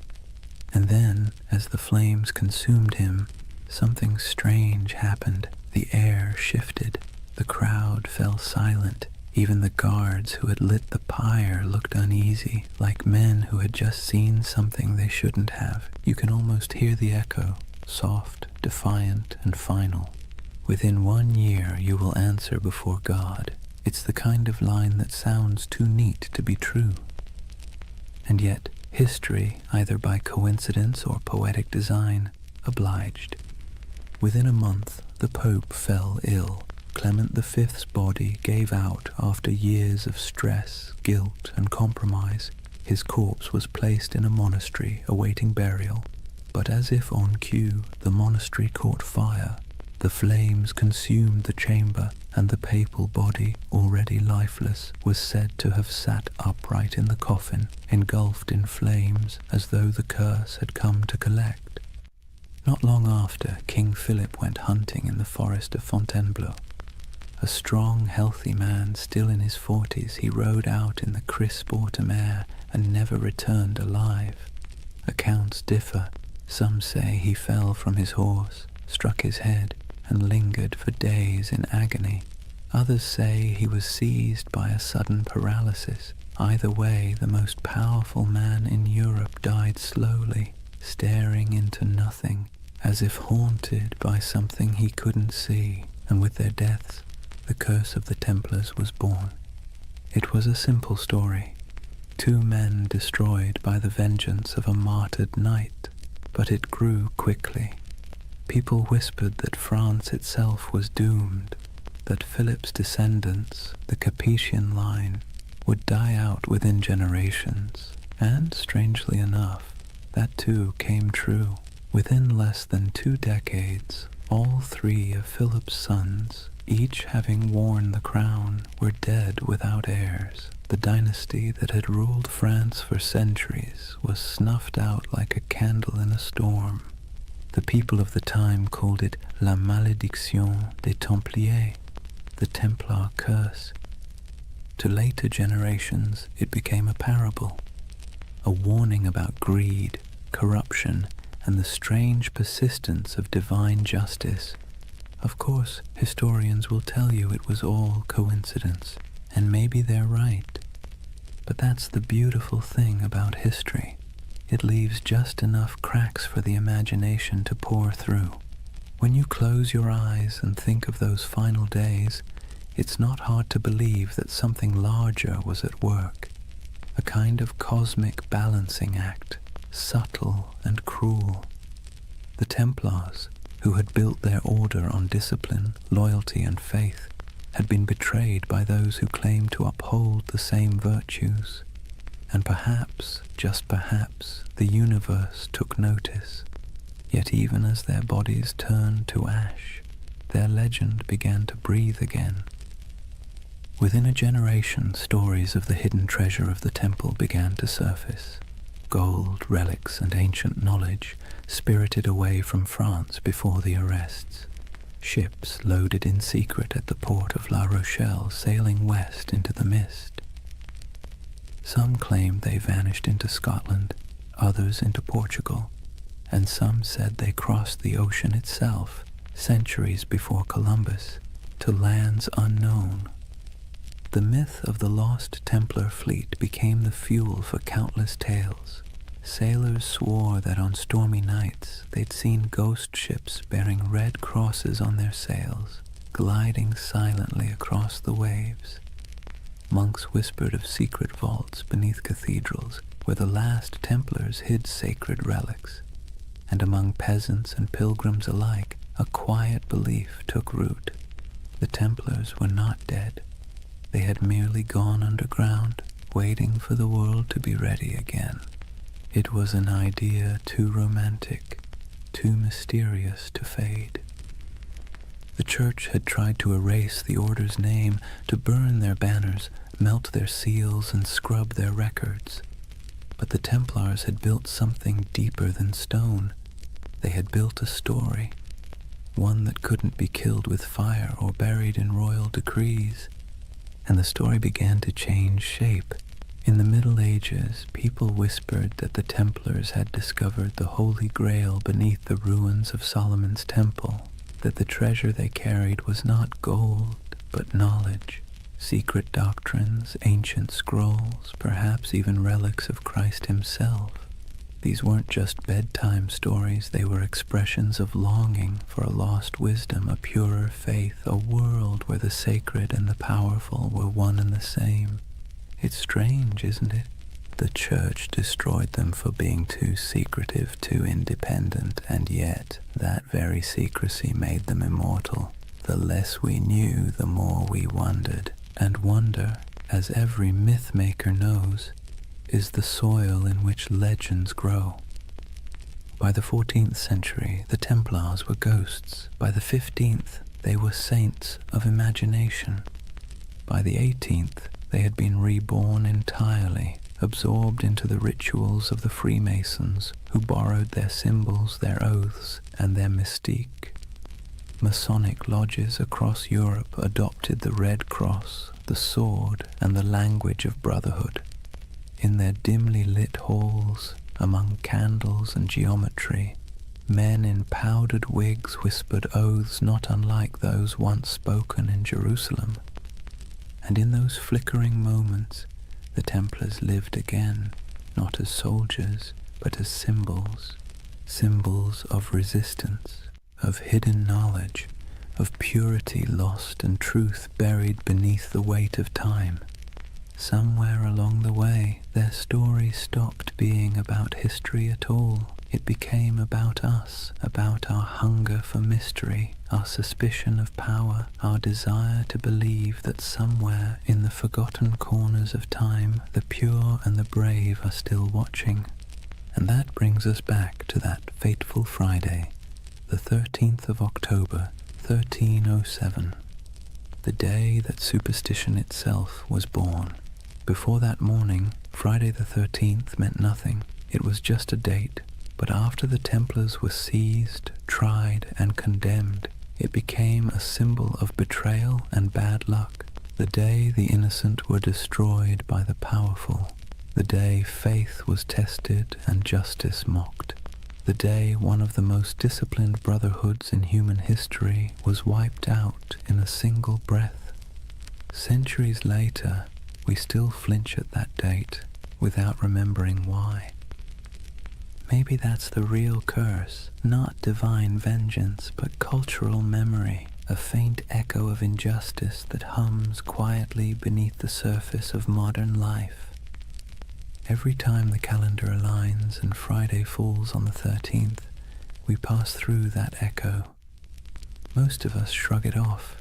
And then, as the flames consumed him, something strange happened. The air shifted. The crowd fell silent. Even the guards who had lit the pyre looked uneasy, like men who had just seen something they shouldn't have. You can almost hear the echo, soft, defiant, and final. Within 1 year you will answer before God. It's the kind of line that sounds too neat to be true. And yet, history, either by coincidence or poetic design, obliged. Within a month, the Pope fell ill. Clement V's body gave out after years of stress, guilt, and compromise, his corpse was placed in a monastery awaiting burial. But as if on cue, the monastery caught fire. The flames consumed the chamber, and the papal body, already lifeless, was said to have sat upright in the coffin, engulfed in flames, as though the curse had come to collect. Not long after, King Philip went hunting in the forest of Fontainebleau. A strong, healthy man, still in his 40s, he rode out in the crisp autumn air and never returned alive. Accounts differ. Some say he fell from his horse, struck his head, and lingered for days in agony. Others say he was seized by a sudden paralysis. Either way, the most powerful man in Europe died slowly, staring into nothing, as if haunted by something he couldn't see, and with their deaths, the curse of the Templars was born. It was a simple story. 2 men destroyed by the vengeance of a martyred knight, but it grew quickly. People whispered that France itself was doomed, that Philip's descendants, the Capetian line, would die out within generations, and, strangely enough, that too came true. Within less than 2 decades, all 3 of Philip's sons, each having worn the crown, were dead without heirs. The dynasty that had ruled France for centuries was snuffed out like a candle in a storm. The people of the time called it La Malédiction des Templiers, the Templar curse. To later generations, it became a parable, a warning about greed, corruption, and the strange persistence of divine justice. Of course, historians will tell you it was all coincidence, and maybe they're right. But that's the beautiful thing about history. It leaves just enough cracks for the imagination to pour through. When you close your eyes and think of those final days, it's not hard to believe that something larger was at work, a kind of cosmic balancing act, subtle and cruel. The Templars, who had built their order on discipline, loyalty, and faith, had been betrayed by those who claimed to uphold the same virtues. And perhaps, just perhaps, the universe took notice. Yet even as their bodies turned to ash, their legend began to breathe again. Within a generation, stories of the hidden treasure of the temple began to surface. Gold, relics, and ancient knowledge spirited away from France before the arrests. Ships loaded in secret at the port of La Rochelle, sailing west into the mist. Some claimed they vanished into Scotland, others into Portugal, and some said they crossed the ocean itself, centuries before Columbus, to lands unknown. The myth of the lost Templar fleet became the fuel for countless tales. Sailors swore that on stormy nights they'd seen ghost ships bearing red crosses on their sails, gliding silently across the waves. Monks whispered of secret vaults beneath cathedrals where the last Templars hid sacred relics. And among peasants and pilgrims alike, a quiet belief took root. The Templars were not dead. They had merely gone underground, waiting for the world to be ready again. It was an idea too romantic, too mysterious to fade. The church had tried to erase the order's name, to burn their banners, melt their seals, and scrub their records. But the Templars had built something deeper than stone. They had built a story, one that couldn't be killed with fire or buried in royal decrees. And the story began to change shape. In the Middle Ages, people whispered that the Templars had discovered the Holy Grail beneath the ruins of Solomon's temple, that the treasure they carried was not gold, but knowledge, secret doctrines, ancient scrolls, perhaps even relics of Christ himself. These weren't just bedtime stories, they were expressions of longing for a lost wisdom, a purer faith, a world where the sacred and the powerful were one and the same. It's strange, isn't it? The church destroyed them for being too secretive, too independent, and yet that very secrecy made them immortal. The less we knew, the more we wondered, and wonder, as every myth maker knows, is the soil in which legends grow. By the 14th century, the Templars were ghosts. By the 15th, they were saints of imagination. By the 18th, they had been reborn entirely, absorbed into the rituals of the Freemasons, who borrowed their symbols, their oaths, and their mystique. Masonic lodges across Europe adopted the Red Cross, the sword, and the language of brotherhood. In their dimly lit halls, among candles and geometry, men in powdered wigs whispered oaths not unlike those once spoken in Jerusalem. And in those flickering moments, the Templars lived again, not as soldiers, but as symbols, symbols of resistance, of hidden knowledge, of purity lost and truth buried beneath the weight of time. Somewhere along the way, their story stopped being about history at all. It became about us, about our hunger for mystery, our suspicion of power, our desire to believe that somewhere in the forgotten corners of time, the pure and the brave are still watching. And that brings us back to that fateful Friday, the 13th of October, 1307, the day that superstition itself was born. Before that morning, Friday the 13th meant nothing. It was just a date. But after the Templars were seized, tried, and condemned, it became a symbol of betrayal and bad luck. The day the innocent were destroyed by the powerful. The day faith was tested and justice mocked. The day one of the most disciplined brotherhoods in human history was wiped out in a single breath. Centuries later, we still flinch at that date without remembering why. Maybe that's the real curse, not divine vengeance, but cultural memory, a faint echo of injustice that hums quietly beneath the surface of modern life. Every time the calendar aligns and Friday falls on the 13th, we pass through that echo. Most of us shrug it off,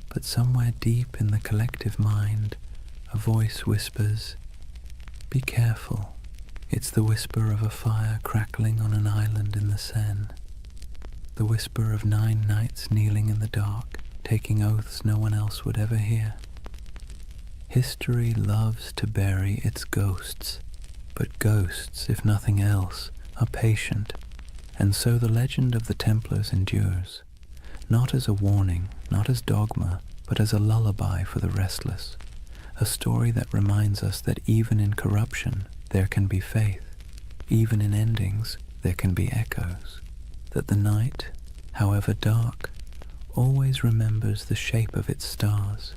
but somewhere deep in the collective mind, a voice whispers, "Be careful." It's the whisper of a fire crackling on an island in the Seine. The whisper of 9 knights kneeling in the dark, taking oaths no one else would ever hear. History loves to bury its ghosts, but ghosts, if nothing else, are patient, and so the legend of the Templars endures, not as a warning, not as dogma, but as a lullaby for the restless, a story that reminds us that even in corruption, there can be faith. Even in endings, there can be echoes. That the night, however dark, always remembers the shape of its stars.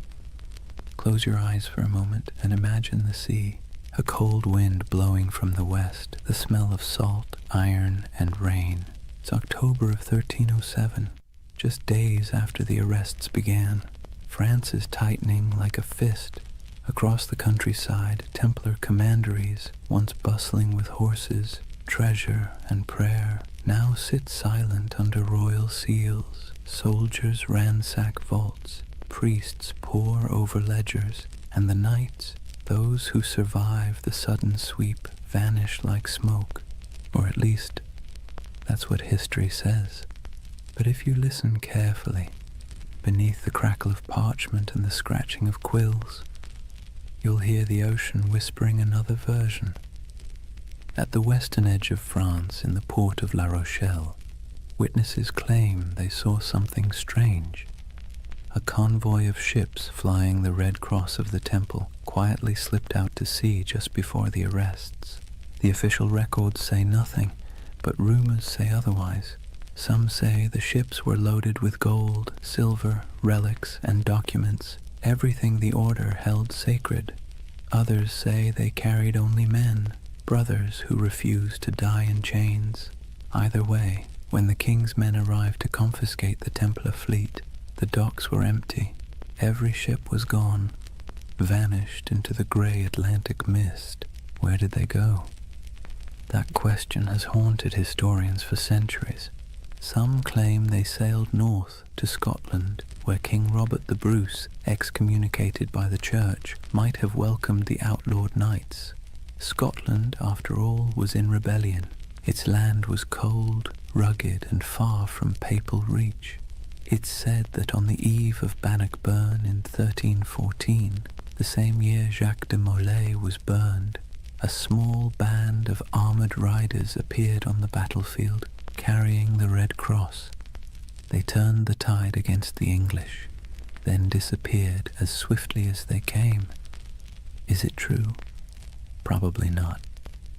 Close your eyes for a moment and imagine the sea, a cold wind blowing from the west, the smell of salt, iron, and rain. It's October of 1307, just days after the arrests began. France is tightening like a fist. Across the countryside, Templar commanderies, once bustling with horses, treasure, and prayer, now sit silent under royal seals. Soldiers ransack vaults, priests pore over ledgers, and the knights, those who survive the sudden sweep, vanish like smoke. Or at least, that's what history says. But if you listen carefully, beneath the crackle of parchment and the scratching of quills, you'll hear the ocean whispering another version. At the western edge of France, in the port of La Rochelle, witnesses claim they saw something strange. A convoy of ships flying the Red Cross of the Temple quietly slipped out to sea just before the arrests. The official records say nothing, but rumors say otherwise. Some say the ships were loaded with gold, silver, relics, and documents, everything the order held sacred. Others say they carried only men, brothers who refused to die in chains. Either way, when the king's men arrived to confiscate the Templar fleet, the docks were empty. Every ship was gone, vanished into the grey Atlantic mist. Where did they go? That question has haunted historians for centuries. Some claim they sailed north to Scotland, where King Robert the Bruce, excommunicated by the Church, might have welcomed the outlawed knights. Scotland, after all, was in rebellion. Its land was cold, rugged, and far from papal reach. It's said that on the eve of Bannockburn in 1314, the same year Jacques de Molay was burned, a small band of armoured riders appeared on the battlefield, carrying the Red Cross. They turned the tide against the English, then disappeared as swiftly as they came. Is it true? Probably not,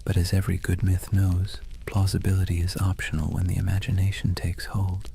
but as every good myth knows, plausibility is optional when the imagination takes hold.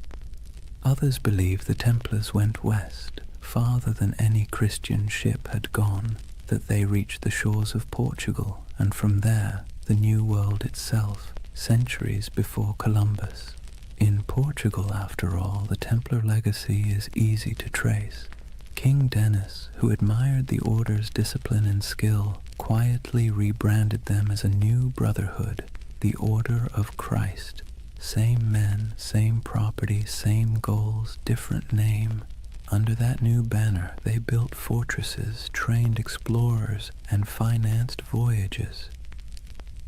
Others believe the Templars went west, farther than any Christian ship had gone, that they reached the shores of Portugal, and from there, the New World itself, centuries before Columbus. In Portugal, after all, the Templar legacy is easy to trace. King Denis, who admired the order's discipline and skill, quietly rebranded them as a new brotherhood, the Order of Christ. Same men, same property, same goals, different name. Under that new banner, they built fortresses, trained explorers, and financed voyages.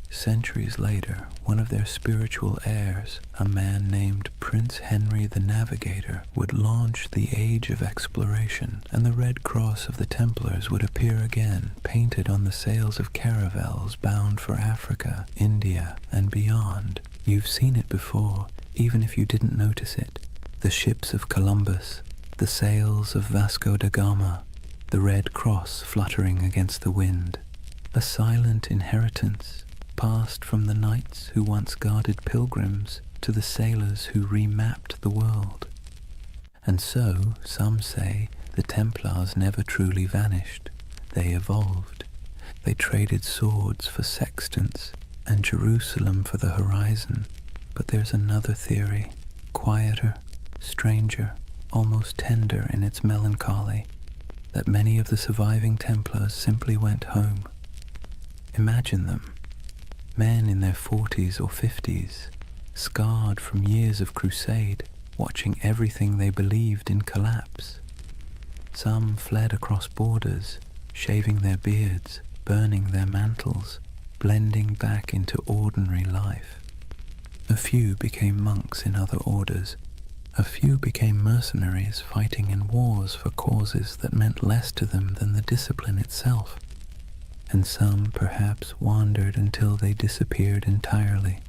Centuries later, one of their spiritual heirs, a man named Prince Henry the Navigator, would launch the Age of Exploration, and the Red Cross of the Templars would appear again, painted on the sails of caravels bound for Africa, India, and beyond. You've seen it before, even if you didn't notice it. The ships of Columbus, the sails of Vasco da Gama, the Red Cross fluttering against the wind. A silent inheritance, passed from the knights who once guarded pilgrims to the sailors who remapped the world. And so, some say, the Templars never truly vanished. They evolved. They traded swords for sextants and Jerusalem for the horizon. But there's another theory, quieter, stranger, almost tender in its melancholy, that many of the surviving Templars simply went home. Imagine them. Men in their 40s or 50s, scarred from years of crusade, watching everything they believed in collapse. Some fled across borders, shaving their beards, burning their mantles, blending back into ordinary life. A few became monks in other orders. A few became mercenaries fighting in wars for causes that meant less to them than the discipline itself. And some perhaps wandered until they disappeared entirely.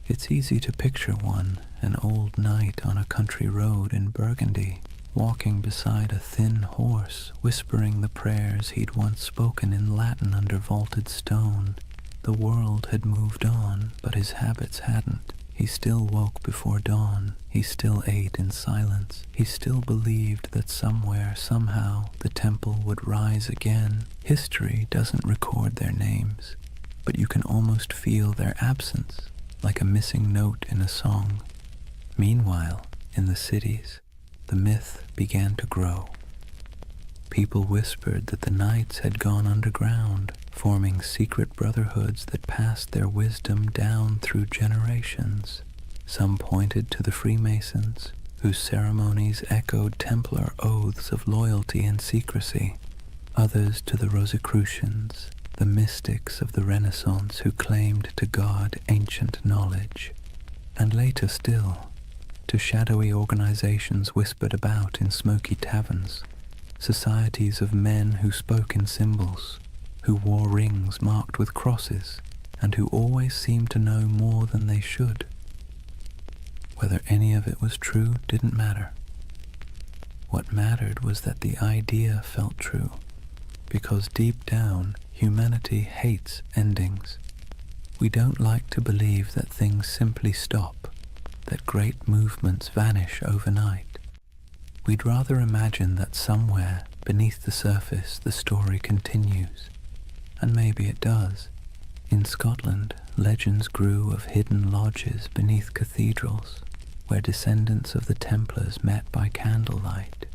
It's easy to picture one, an old knight on a country road in Burgundy, walking beside a thin horse, whispering the prayers he'd once spoken in Latin under vaulted stone. The world had moved on, but his habits hadn't. He still woke before dawn. He still ate in silence. He still believed that somewhere, somehow, the temple would rise again. History doesn't record their names, but you can almost feel their absence, like a missing note in a song. Meanwhile, in the cities, the myth began to grow. People whispered that the knights had gone underground, forming secret brotherhoods that passed their wisdom down through generations. Some pointed to the Freemasons, whose ceremonies echoed Templar oaths of loyalty and secrecy. Others to the Rosicrucians, the mystics of the Renaissance who claimed to guard ancient knowledge. And later still, to shadowy organizations whispered about in smoky taverns, societies of men who spoke in symbols, who wore rings marked with crosses, and who always seemed to know more than they should. Whether any of it was true didn't matter. What mattered was that the idea felt true, because deep down, humanity hates endings. We don't like to believe that things simply stop, that great movements vanish overnight. We'd rather imagine that somewhere, beneath the surface, the story continues. And maybe it does. In Scotland, legends grew of hidden lodges beneath cathedrals, where descendants of the Templars met by candlelight.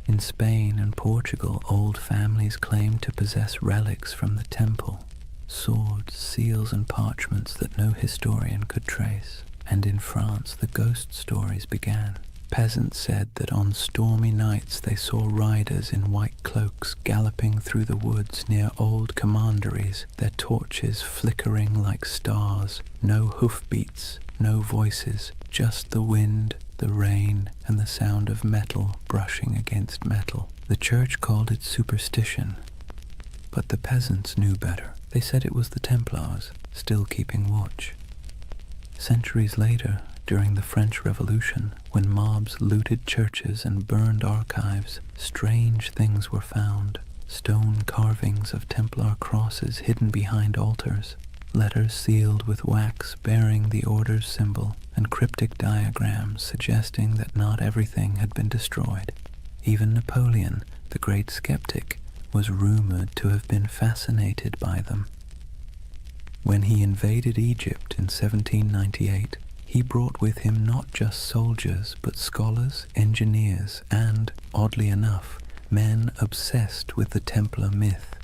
In Spain and Portugal, old families claimed to possess relics from the temple, swords, seals, and parchments that no historian could trace. And in France the ghost stories began. Peasants said that on stormy nights they saw riders in white cloaks galloping through the woods near old commanderies, their torches flickering like stars. No hoofbeats, no voices, just the wind, the rain, and the sound of metal brushing against metal. The church called it superstition, but the peasants knew better. They said it was the Templars, still keeping watch. Centuries later, during the French Revolution, when mobs looted churches and burned archives, strange things were found. Stone carvings of Templar crosses hidden behind altars, letters sealed with wax bearing the order's symbol, and cryptic diagrams suggesting that not everything had been destroyed. Even Napoleon, the great skeptic, was rumored to have been fascinated by them. When he invaded Egypt in 1798, he brought with him not just soldiers, but scholars, engineers, and, oddly enough, men obsessed with the Templar myth.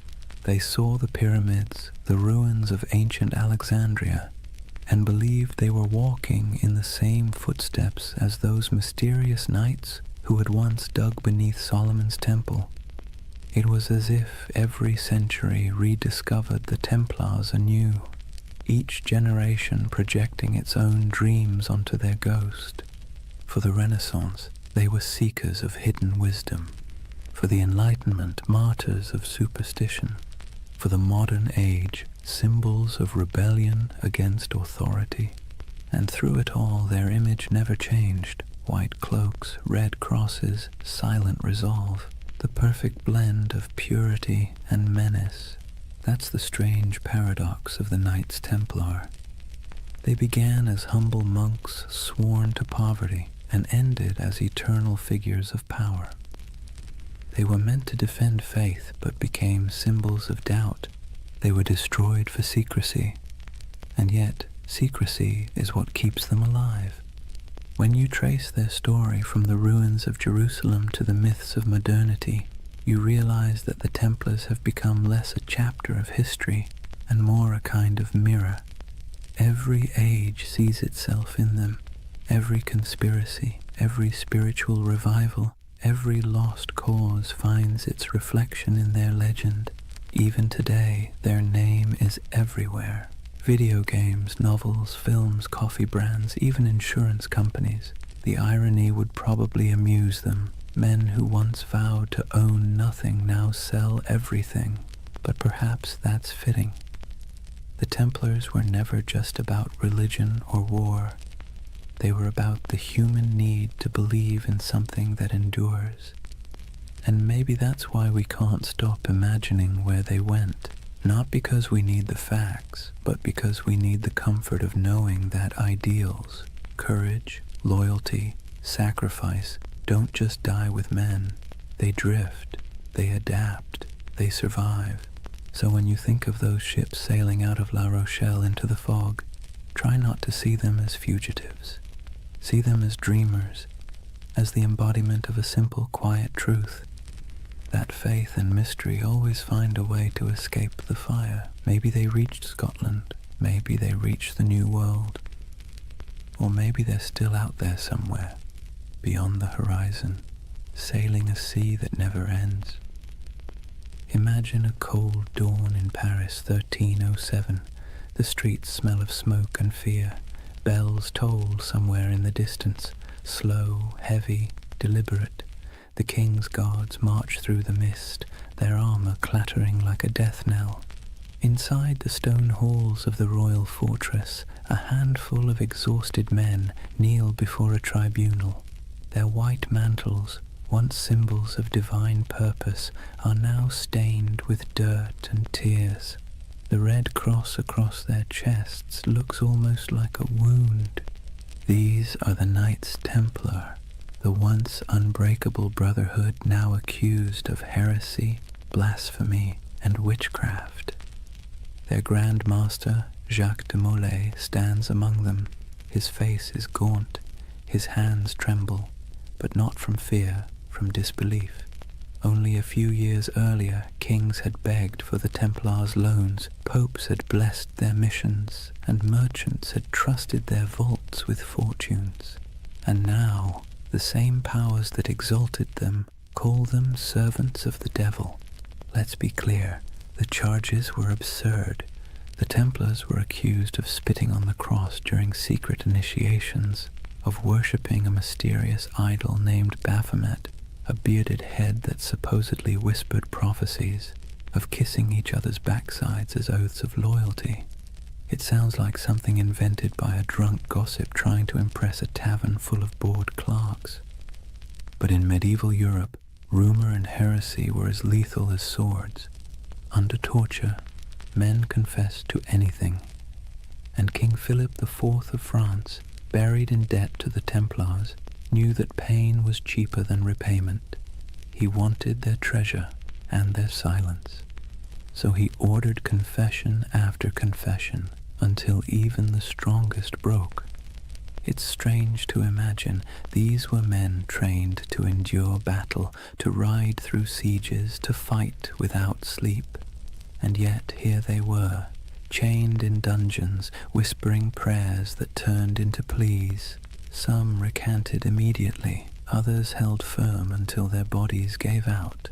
They saw the pyramids, the ruins of ancient Alexandria, and believed they were walking in the same footsteps as those mysterious knights who had once dug beneath Solomon's temple. It was as if every century rediscovered the Templars anew, each generation projecting its own dreams onto their ghost. For the Renaissance, they were seekers of hidden wisdom. For the Enlightenment, martyrs of superstition. For the modern age, symbols of rebellion against authority. And through it all, their image never changed. White cloaks, red crosses, silent resolve. The perfect blend of purity and menace. That's the strange paradox of the Knights Templar. They began as humble monks sworn to poverty and ended as eternal figures of power. They were meant to defend faith but became symbols of doubt. They were destroyed for secrecy, and yet secrecy is what keeps them alive. When you trace their story from the ruins of Jerusalem to the myths of modernity, you realize that the Templars have become less a chapter of history and more a kind of mirror. Every age sees itself in them. Every conspiracy, every spiritual revival, every lost cause finds its reflection in their legend. Even today, their name is everywhere. Video games, novels, films, coffee brands, even insurance companies. The irony would probably amuse them. Men who once vowed to own nothing now sell everything. But perhaps that's fitting. The Templars were never just about religion or war. They were about the human need to believe in something that endures. And maybe that's why we can't stop imagining where they went. Not because we need the facts, but because we need the comfort of knowing that ideals, courage, loyalty, sacrifice, don't just die with men. They drift, they adapt, they survive. So when you think of those ships sailing out of La Rochelle into the fog, try not to see them as fugitives. See them as dreamers, as the embodiment of a simple, quiet truth. That faith and mystery always find a way to escape the fire. Maybe they reached Scotland, maybe they reached the New World, or maybe they're still out there somewhere, beyond the horizon, sailing a sea that never ends. Imagine a cold dawn in Paris, 1307. The streets smell of smoke and fear. Bells toll somewhere in the distance, slow, heavy, deliberate. The king's guards march through the mist, their armor clattering like a death knell. Inside the stone halls of the royal fortress, a handful of exhausted men kneel before a tribunal. Their white mantles, once symbols of divine purpose, are now stained with dirt and tears. The red cross across their chests looks almost like a wound. These are the Knights Templar, the once unbreakable brotherhood now accused of heresy, blasphemy, and witchcraft. Their Grand Master, Jacques de Molay, stands among them. His face is gaunt, his hands tremble, but not from fear, from disbelief. Only a few years earlier, kings had begged for the Templars' loans, popes had blessed their missions, and merchants had trusted their vaults with fortunes. And now, the same powers that exalted them call them servants of the devil. Let's be clear, the charges were absurd. The Templars were accused of spitting on the cross during secret initiations, of worshipping a mysterious idol named Baphomet, a bearded head that supposedly whispered prophecies, of kissing each other's backsides as oaths of loyalty. It sounds like something invented by a drunk gossip trying to impress a tavern full of bored clerks. But in medieval Europe, rumor and heresy were as lethal as swords. Under torture, men confessed to anything. And King Philip IV of France, buried in debt to the Templars, knew that pain was cheaper than repayment. He wanted their treasure and their silence. So he ordered confession after confession until even the strongest broke. It's strange to imagine these were men trained to endure battle, to ride through sieges, to fight without sleep. And yet here they were, chained in dungeons, whispering prayers that turned into pleas. Some recanted immediately, others held firm until their bodies gave out.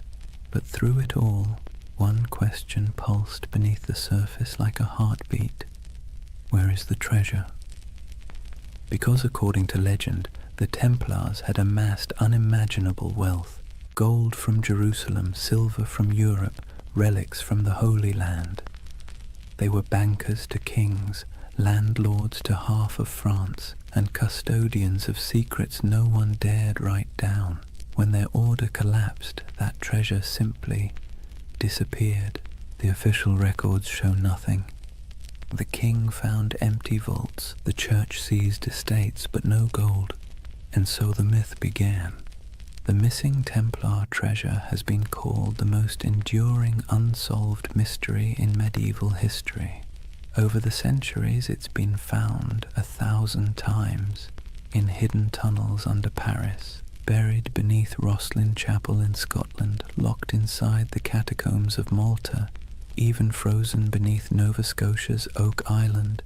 But through it all, one question pulsed beneath the surface like a heartbeat. Where is the treasure? Because according to legend, the Templars had amassed unimaginable wealth. Gold from Jerusalem, silver from Europe, relics from the Holy Land. They were bankers to kings, landlords to half of France, and custodians of secrets no one dared write down. When their order collapsed, that treasure simply disappeared. The official records show nothing. The king found empty vaults, the church seized estates, but no gold. And so the myth began. The missing Templar treasure has been called the most enduring unsolved mystery in medieval history. Over the centuries it's been found 1,000 times, in hidden tunnels under Paris, buried beneath Rosslyn Chapel in Scotland, locked inside the catacombs of Malta, even frozen beneath Nova Scotia's Oak Island,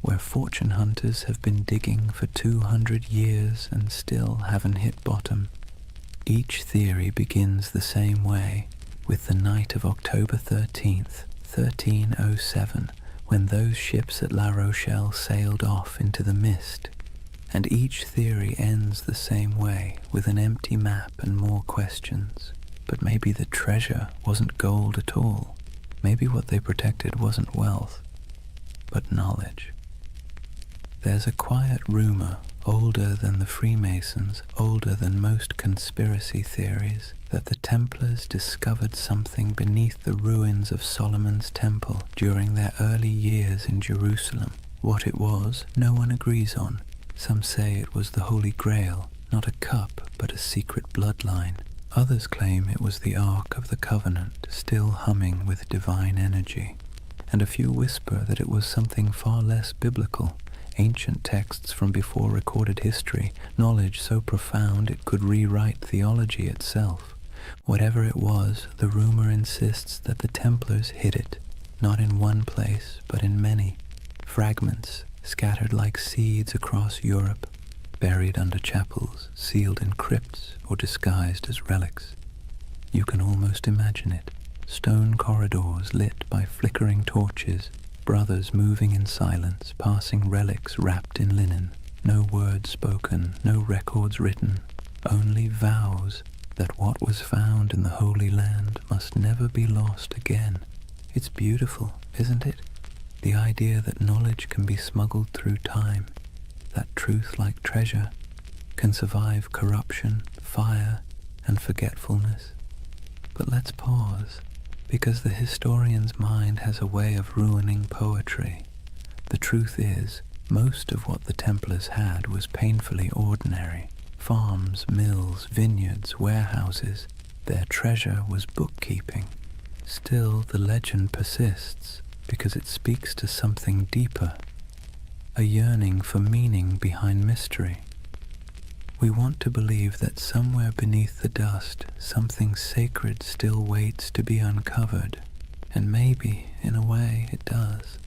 where fortune hunters have been digging for 200 years and still haven't hit bottom. Each theory begins the same way, with the night of October 13th, 1307, when those ships at La Rochelle sailed off into the mist. And each theory ends the same way, with an empty map and more questions. But maybe the treasure wasn't gold at all. Maybe what they protected wasn't wealth, but knowledge. There's a quiet rumor, older than the Freemasons, older than most conspiracy theories, that the Templars discovered something beneath the ruins of Solomon's temple during their early years in Jerusalem. What it was, no one agrees on. Some say it was the Holy Grail, not a cup, but a secret bloodline. Others claim it was the Ark of the Covenant, still humming with divine energy. And a few whisper that it was something far less biblical, ancient texts from before recorded history, knowledge so profound it could rewrite theology itself. Whatever it was, the rumor insists that the Templars hid it, not in one place, but in many. Fragments scattered like seeds across Europe, buried under chapels, sealed in crypts, or disguised as relics. You can almost imagine it. Stone corridors lit by flickering torches, brothers moving in silence, passing relics wrapped in linen. No words spoken, no records written, only vows that what was found in the Holy Land must never be lost again. It's beautiful, isn't it? The idea that knowledge can be smuggled through time, that truth, like treasure, can survive corruption, fire, and forgetfulness. But let's pause, because the historian's mind has a way of ruining poetry. The truth is, most of what the Templars had was painfully ordinary. Farms, mills, vineyards, warehouses. Their treasure was bookkeeping. Still, the legend persists, because it speaks to something deeper, a yearning for meaning behind mystery. We want to believe that somewhere beneath the dust, something sacred still waits to be uncovered, and maybe, in a way, it does.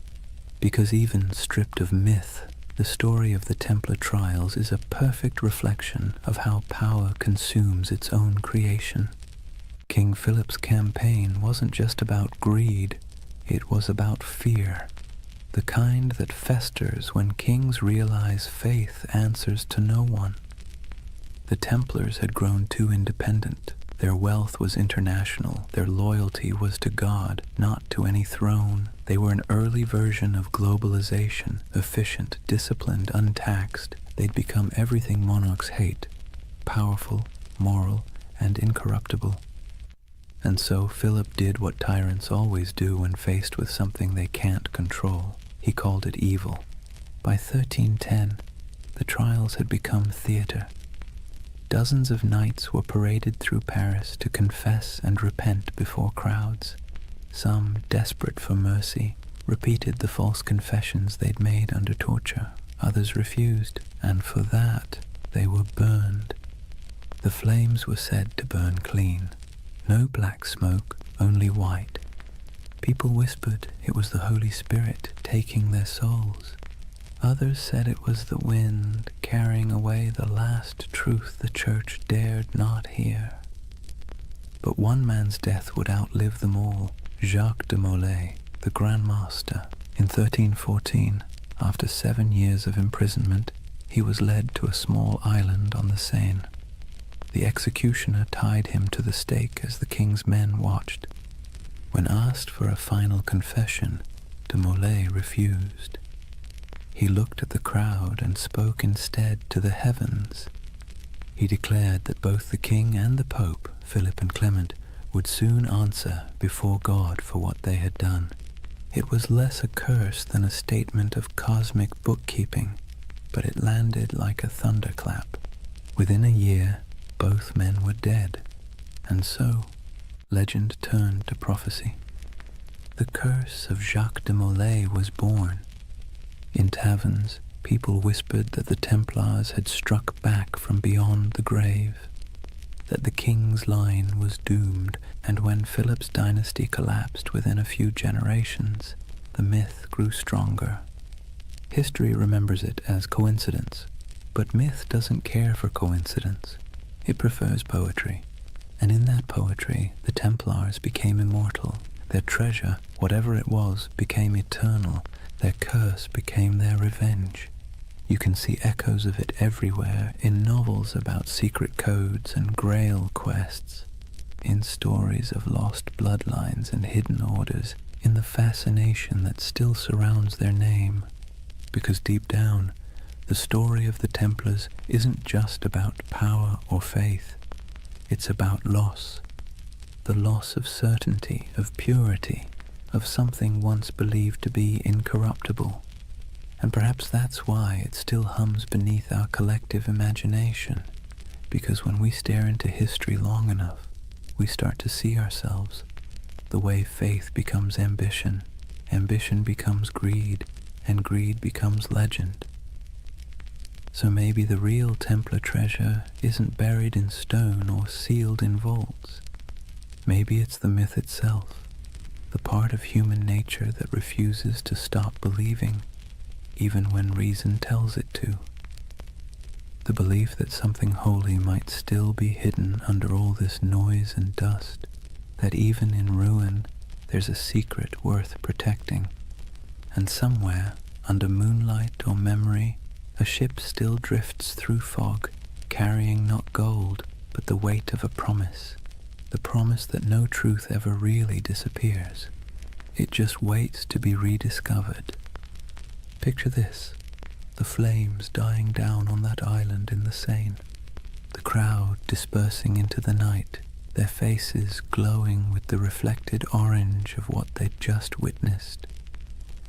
Because even stripped of myth, the story of the Templar trials is a perfect reflection of how power consumes its own creation. King Philip's campaign wasn't just about greed, it was about fear, the kind that festers when kings realize faith answers to no one. The Templars had grown too independent. Their wealth was international. Their loyalty was to God, not to any throne. They were an early version of globalization, efficient, disciplined, untaxed. They'd become everything monarchs hate, powerful, moral, and incorruptible. And so Philip did what tyrants always do when faced with something they can't control. He called it evil. By 1310, the trials had become theater. Dozens of knights were paraded through Paris to confess and repent before crowds. Some, desperate for mercy, repeated the false confessions they'd made under torture. Others refused, and for that they were burned. The flames were said to burn clean. No black smoke, only white. People whispered it was the Holy Spirit taking their souls. Others said it was the wind carrying away the last truth the church dared not hear. But one man's death would outlive them all, Jacques de Molay, the Grand Master. In 1314, after 7 years of imprisonment, he was led to a small island on the Seine. The executioner tied him to the stake as the king's men watched. When asked for a final confession, de Molay refused. He looked at the crowd and spoke instead to the heavens. He declared that both the king and the pope, Philip and Clement, would soon answer before God for what they had done. It was less a curse than a statement of cosmic bookkeeping, but it landed like a thunderclap. Within a year, both men were dead, and so legend turned to prophecy. The curse of Jacques de Molay was born. In taverns, people whispered that the Templars had struck back from beyond the grave, that the king's line was doomed, and when Philip's dynasty collapsed within a few generations, the myth grew stronger. History remembers it as coincidence, but myth doesn't care for coincidence. It prefers poetry, and in that poetry, the Templars became immortal. Their treasure, whatever it was, became eternal. Their curse became their revenge. You can see echoes of it everywhere, in novels about secret codes and grail quests, in stories of lost bloodlines and hidden orders, in the fascination that still surrounds their name. Because deep down, the story of the Templars isn't just about power or faith. It's about loss. The loss of certainty, of purity, of something once believed to be incorruptible. And perhaps that's why it still hums beneath our collective imagination, because when we stare into history long enough, we start to see ourselves. The way faith becomes ambition, ambition becomes greed, and greed becomes legend. So maybe the real Templar treasure isn't buried in stone or sealed in vaults. Maybe it's the myth itself, the part of human nature that refuses to stop believing, even when reason tells it to. The belief that something holy might still be hidden under all this noise and dust, that even in ruin there's a secret worth protecting, and somewhere, under moonlight or memory, a ship still drifts through fog, carrying not gold, but the weight of a promise, the promise that no truth ever really disappears. It just waits to be rediscovered. Picture this, the flames dying down on that island in the Seine, the crowd dispersing into the night, their faces glowing with the reflected orange of what they'd just witnessed.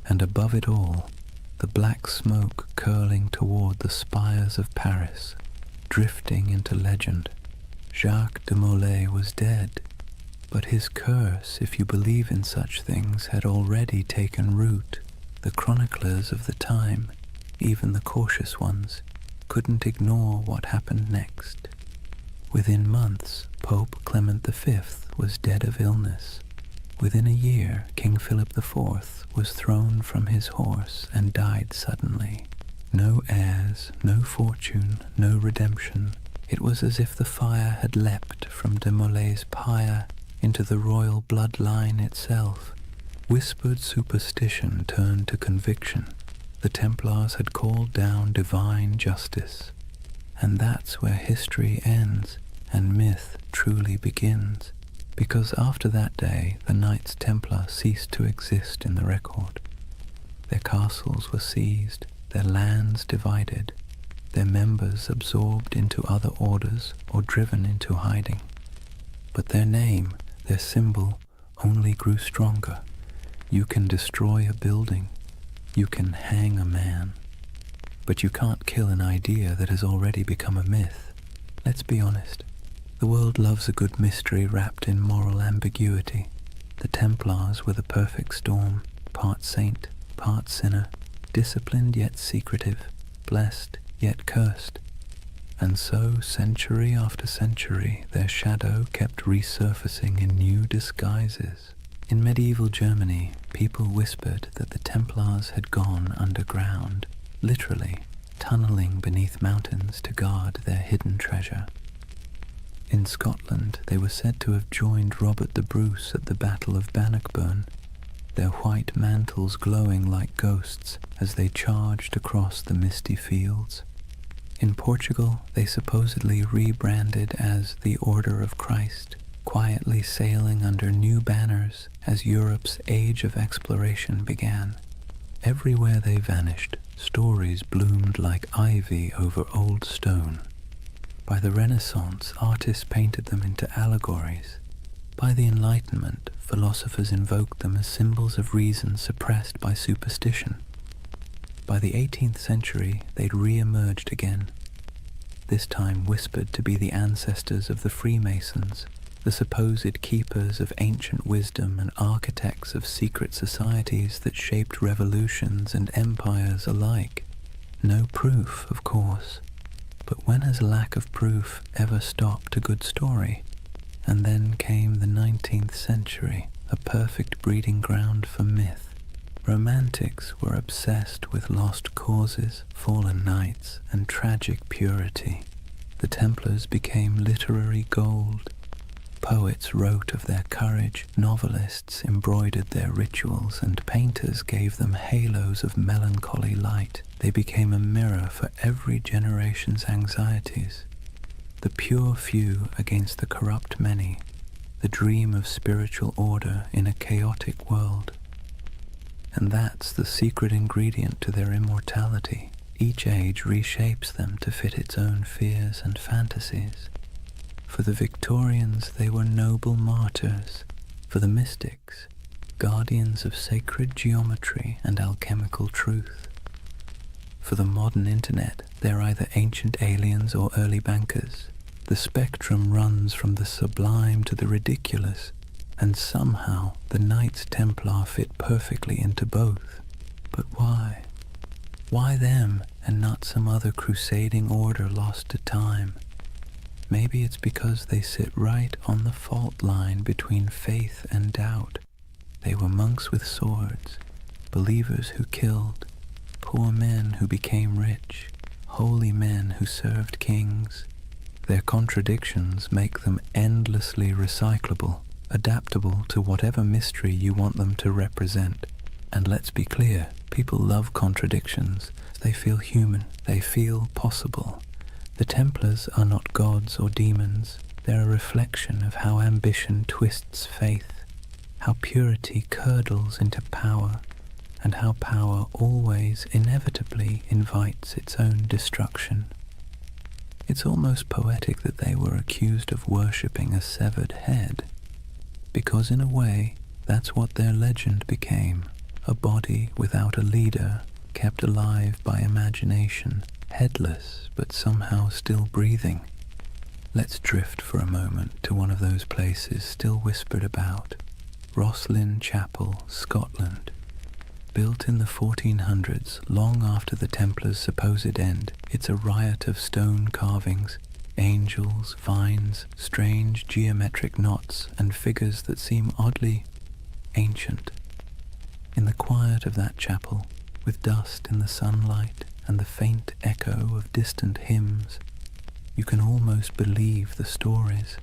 And above it all, the black smoke curling toward the spires of Paris, drifting into legend. Jacques de Molay was dead, but his curse, if you believe in such things, had already taken root. The chroniclers of the time, even the cautious ones, couldn't ignore what happened next. Within months, Pope Clement V was dead of illness. Within a year, King Philip IV was thrown from his horse and died suddenly. No heirs, no fortune, no redemption. It was as if the fire had leapt from de Molay's pyre into the royal bloodline itself. Whispered superstition turned to conviction. The Templars had called down divine justice. And that's where history ends and myth truly begins, because after that day the Knights Templar ceased to exist in the record. Their castles were seized, their lands divided, their members absorbed into other orders or driven into hiding. But their name, their symbol, only grew stronger. You can destroy a building, you can hang a man, but you can't kill an idea that has already become a myth. Let's be honest. The world loves a good mystery wrapped in moral ambiguity. The Templars were the perfect storm, part saint, part sinner, disciplined yet secretive, blessed yet cursed. And so, century after century, their shadow kept resurfacing in new disguises. In medieval Germany, people whispered that the Templars had gone underground, literally tunneling beneath mountains to guard their hidden treasure. In Scotland, they were said to have joined Robert the Bruce at the Battle of Bannockburn, their white mantles glowing like ghosts as they charged across the misty fields. In Portugal, they supposedly rebranded as the Order of Christ, quietly sailing under new banners as Europe's age of exploration began. Everywhere they vanished, stories bloomed like ivy over old stone. By the Renaissance, artists painted them into allegories. By the Enlightenment, philosophers invoked them as symbols of reason suppressed by superstition. By the 18th century, they'd re-emerged again, this time whispered to be the ancestors of the Freemasons, the supposed keepers of ancient wisdom and architects of secret societies that shaped revolutions and empires alike. No proof, of course, but when has lack of proof ever stopped a good story? And then came the 19th century, a perfect breeding ground for myth. Romantics were obsessed with lost causes, fallen knights, and tragic purity. The Templars became literary gold. Poets wrote of their courage, novelists embroidered their rituals, and painters gave them halos of melancholy light. They became a mirror for every generation's anxieties. The pure few against the corrupt many, the dream of spiritual order in a chaotic world. And that's the secret ingredient to their immortality. Each age reshapes them to fit its own fears and fantasies. For the Victorians, they were noble martyrs. For the mystics, guardians of sacred geometry and alchemical truth. For the modern internet, they're either ancient aliens or early bankers. The spectrum runs from the sublime to the ridiculous, and somehow the Knights Templar fit perfectly into both. But why? Why them and not some other crusading order lost to time? Maybe it's because they sit right on the fault line between faith and doubt. They were monks with swords, believers who killed, poor men who became rich, holy men who served kings. Their contradictions make them endlessly recyclable, adaptable to whatever mystery you want them to represent. And let's be clear, people love contradictions. They feel human, they feel possible. The Templars are not gods or demons. They're a reflection of how ambition twists faith, how purity curdles into power, and how power always inevitably invites its own destruction. It's almost poetic that they were accused of worshipping a severed head, because in a way, that's what their legend became, a body without a leader, kept alive by imagination, headless but somehow still breathing. Let's drift for a moment to one of those places still whispered about, Rosslyn Chapel, Scotland. Built in the 1400s, long after the Templars' supposed end, it's a riot of stone carvings, angels, vines, strange geometric knots, and figures that seem oddly ancient. In the quiet of that chapel, with dust in the sunlight and the faint echo of distant hymns, you can almost believe the stories,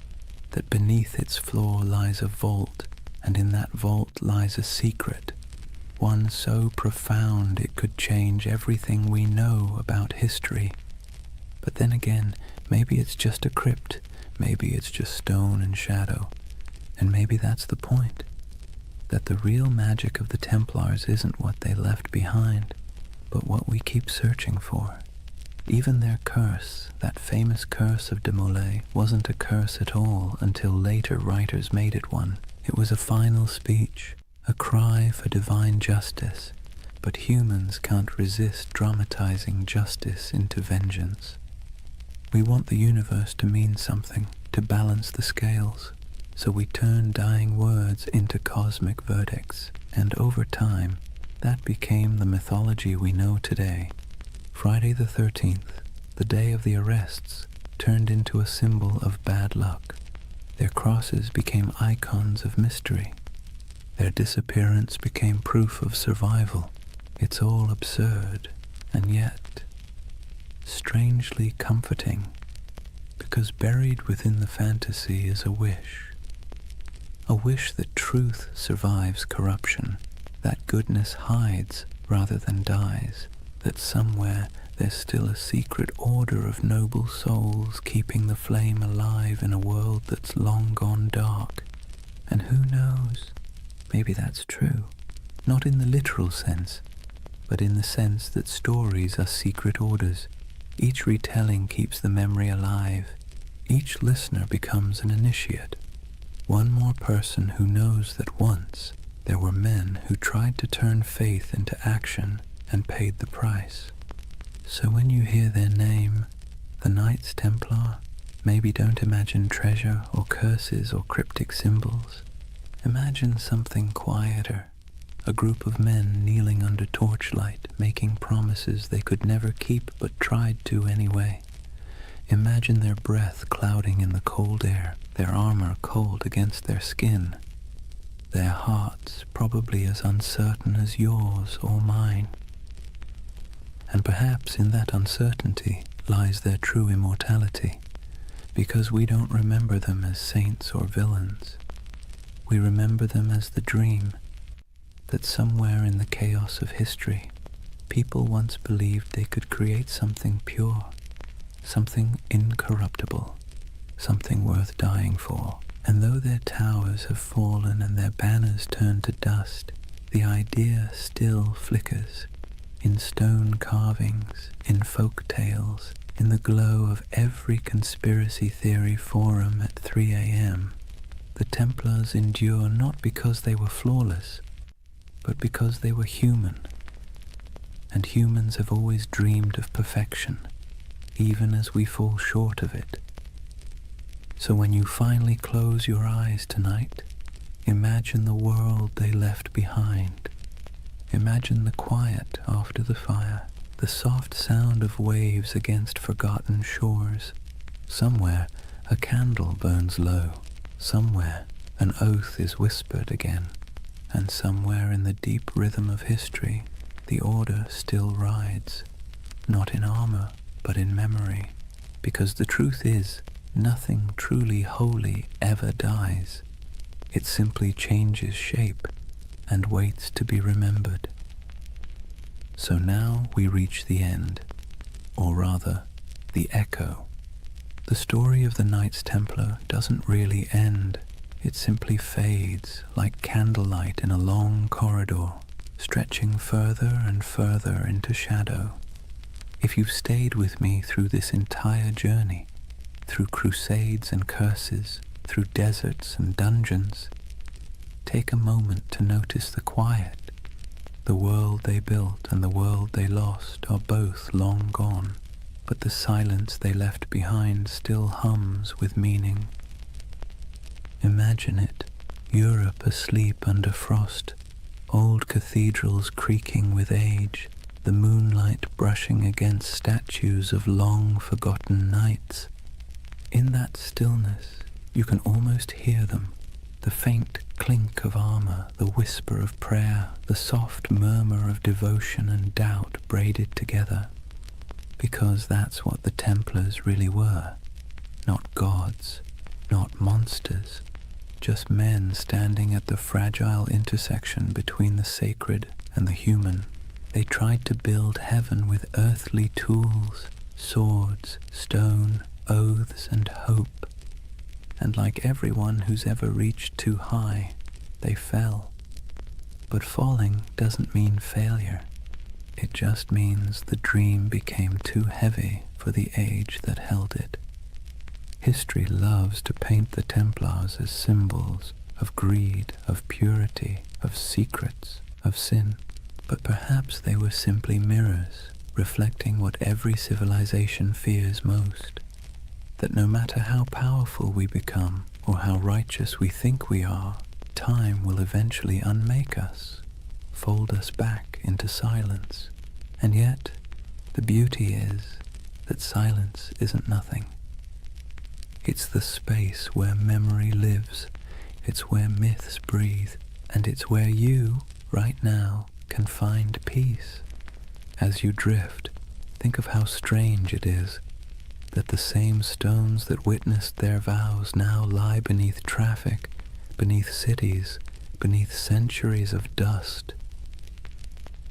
that beneath its floor lies a vault, and in that vault lies a secret, one so profound it could change everything we know about history. But then again, maybe it's just a crypt, maybe it's just stone and shadow, and maybe that's the point, that the real magic of the Templars isn't what they left behind, but what we keep searching for. Even their curse, that famous curse of de Molay, wasn't a curse at all until later writers made it one. It was a final speech, a cry for divine justice, but humans can't resist dramatizing justice into vengeance. We want the universe to mean something, to balance the scales, so we turn dying words into cosmic verdicts, and over time, that became the mythology we know today. Friday the 13th, the day of the arrests, turned into a symbol of bad luck. Their crosses became icons of mystery. Their disappearance became proof of survival. It's all absurd, and yet strangely comforting, because buried within the fantasy is a wish that truth survives corruption, that goodness hides rather than dies, that somewhere there's still a secret order of noble souls keeping the flame alive in a world that's long gone dark. And who knows, maybe that's true, not in the literal sense, but in the sense that stories are secret orders. Each retelling keeps the memory alive. Each listener becomes an initiate, one more person who knows that once there were men who tried to turn faith into action and paid the price. So when you hear their name, the Knights Templar, maybe don't imagine treasure or curses or cryptic symbols. Imagine something quieter, a group of men kneeling under torchlight, making promises they could never keep but tried to anyway. Imagine their breath clouding in the cold air, their armor cold against their skin, their hearts probably as uncertain as yours or mine. And perhaps in that uncertainty lies their true immortality, because we don't remember them as saints or villains. We remember them as the dream that somewhere in the chaos of history, people once believed they could create something pure, something incorruptible, something worth dying for. And though their towers have fallen and their banners turned to dust, the idea still flickers in stone carvings, in folk tales, in the glow of every conspiracy theory forum at 3 a.m. The Templars endure not because they were flawless, but because they were human. And humans have always dreamed of perfection, even as we fall short of it. So when you finally close your eyes tonight, imagine the world they left behind. Imagine the quiet after the fire, the soft sound of waves against forgotten shores. Somewhere a candle burns low, somewhere an oath is whispered again, and somewhere in the deep rhythm of history the order still rides, not in armor but in memory, because the truth is, nothing truly holy ever dies. It simply changes shape and waits to be remembered. So now we reach the end, or rather, the echo. The story of the Knights Templar doesn't really end. It simply fades like candlelight in a long corridor, stretching further and further into shadow. If you've stayed with me through this entire journey, through crusades and curses, through deserts and dungeons, take a moment to notice the quiet. The world they built and the world they lost are both long gone, but the silence they left behind still hums with meaning. Imagine it, Europe asleep under frost, old cathedrals creaking with age, the moonlight brushing against statues of long-forgotten knights. In that stillness, you can almost hear them, the faint clink of armor, the whisper of prayer, the soft murmur of devotion and doubt braided together. Because that's what the Templars really were. Not gods, not monsters, just men standing at the fragile intersection between the sacred and the human. They tried to build heaven with earthly tools, swords, stone, oaths, and hope. And like everyone who's ever reached too high, they fell. But falling doesn't mean failure. It just means the dream became too heavy for the age that held it. History loves to paint the Templars as symbols of greed, of purity, of secrets, of sin. But perhaps they were simply mirrors, reflecting what every civilization fears most. That no matter how powerful we become, or how righteous we think we are, time will eventually unmake us, fold us back into silence. And yet, the beauty is that silence isn't nothing. It's the space where memory lives, it's where myths breathe, and it's where you, right now, can find peace. As you drift, think of how strange it is that the same stones that witnessed their vows now lie beneath traffic, beneath cities, beneath centuries of dust.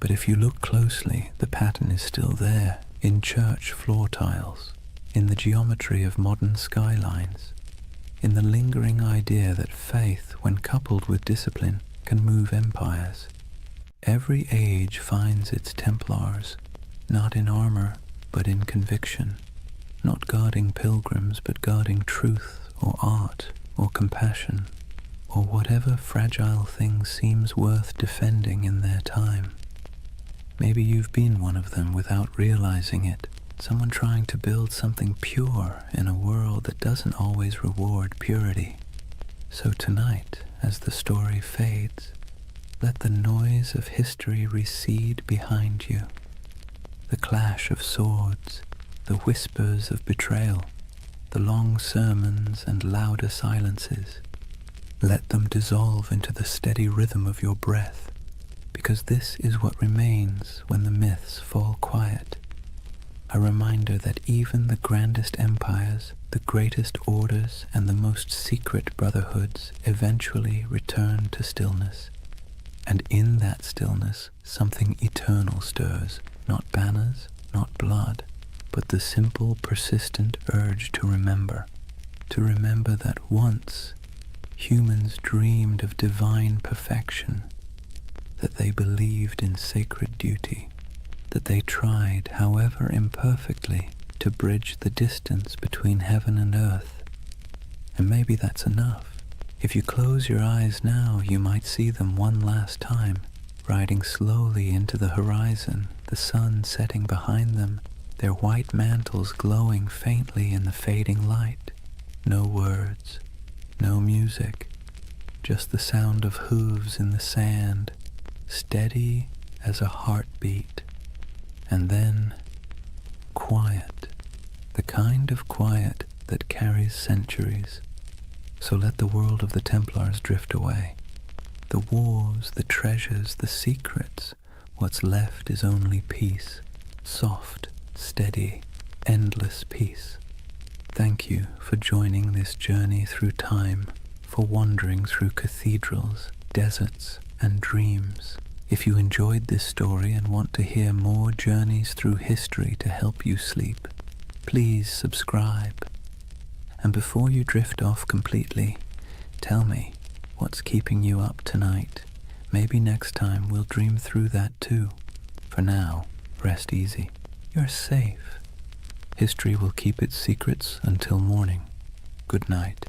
But if you look closely, the pattern is still there, in church floor tiles, in the geometry of modern skylines, in the lingering idea that faith, when coupled with discipline, can move empires. Every age finds its Templars, not in armor, but in conviction, not guarding pilgrims, but guarding truth, or art, or compassion, or whatever fragile thing seems worth defending in their time. Maybe you've been one of them without realizing it, someone trying to build something pure in a world that doesn't always reward purity. So tonight, as the story fades, let the noise of history recede behind you. The clash of swords, the whispers of betrayal, the long sermons and louder silences. Let them dissolve into the steady rhythm of your breath, because this is what remains when the myths fall quiet. A reminder that even the grandest empires, the greatest orders, and the most secret brotherhoods eventually return to stillness. And in that stillness, something eternal stirs, not banners, not blood, but the simple, persistent urge to remember that once humans dreamed of divine perfection, that they believed in sacred duty, that they tried, however imperfectly, to bridge the distance between heaven and earth. And maybe that's enough. If you close your eyes now, you might see them one last time, riding slowly into the horizon, the sun setting behind them, their white mantles glowing faintly in the fading light. No words, no music, just the sound of hooves in the sand, steady as a heartbeat. And then, quiet, the kind of quiet that carries centuries. So let the world of the Templars drift away. The wars, the treasures, the secrets, what's left is only peace, soft, steady, endless peace. Thank you for joining this journey through time, for wandering through cathedrals, deserts, and dreams. If you enjoyed this story and want to hear more journeys through history to help you sleep, please subscribe. And before you drift off completely, tell me what's keeping you up tonight. Maybe next time we'll dream through that too. For now, rest easy. You're safe. History will keep its secrets until morning. Good night.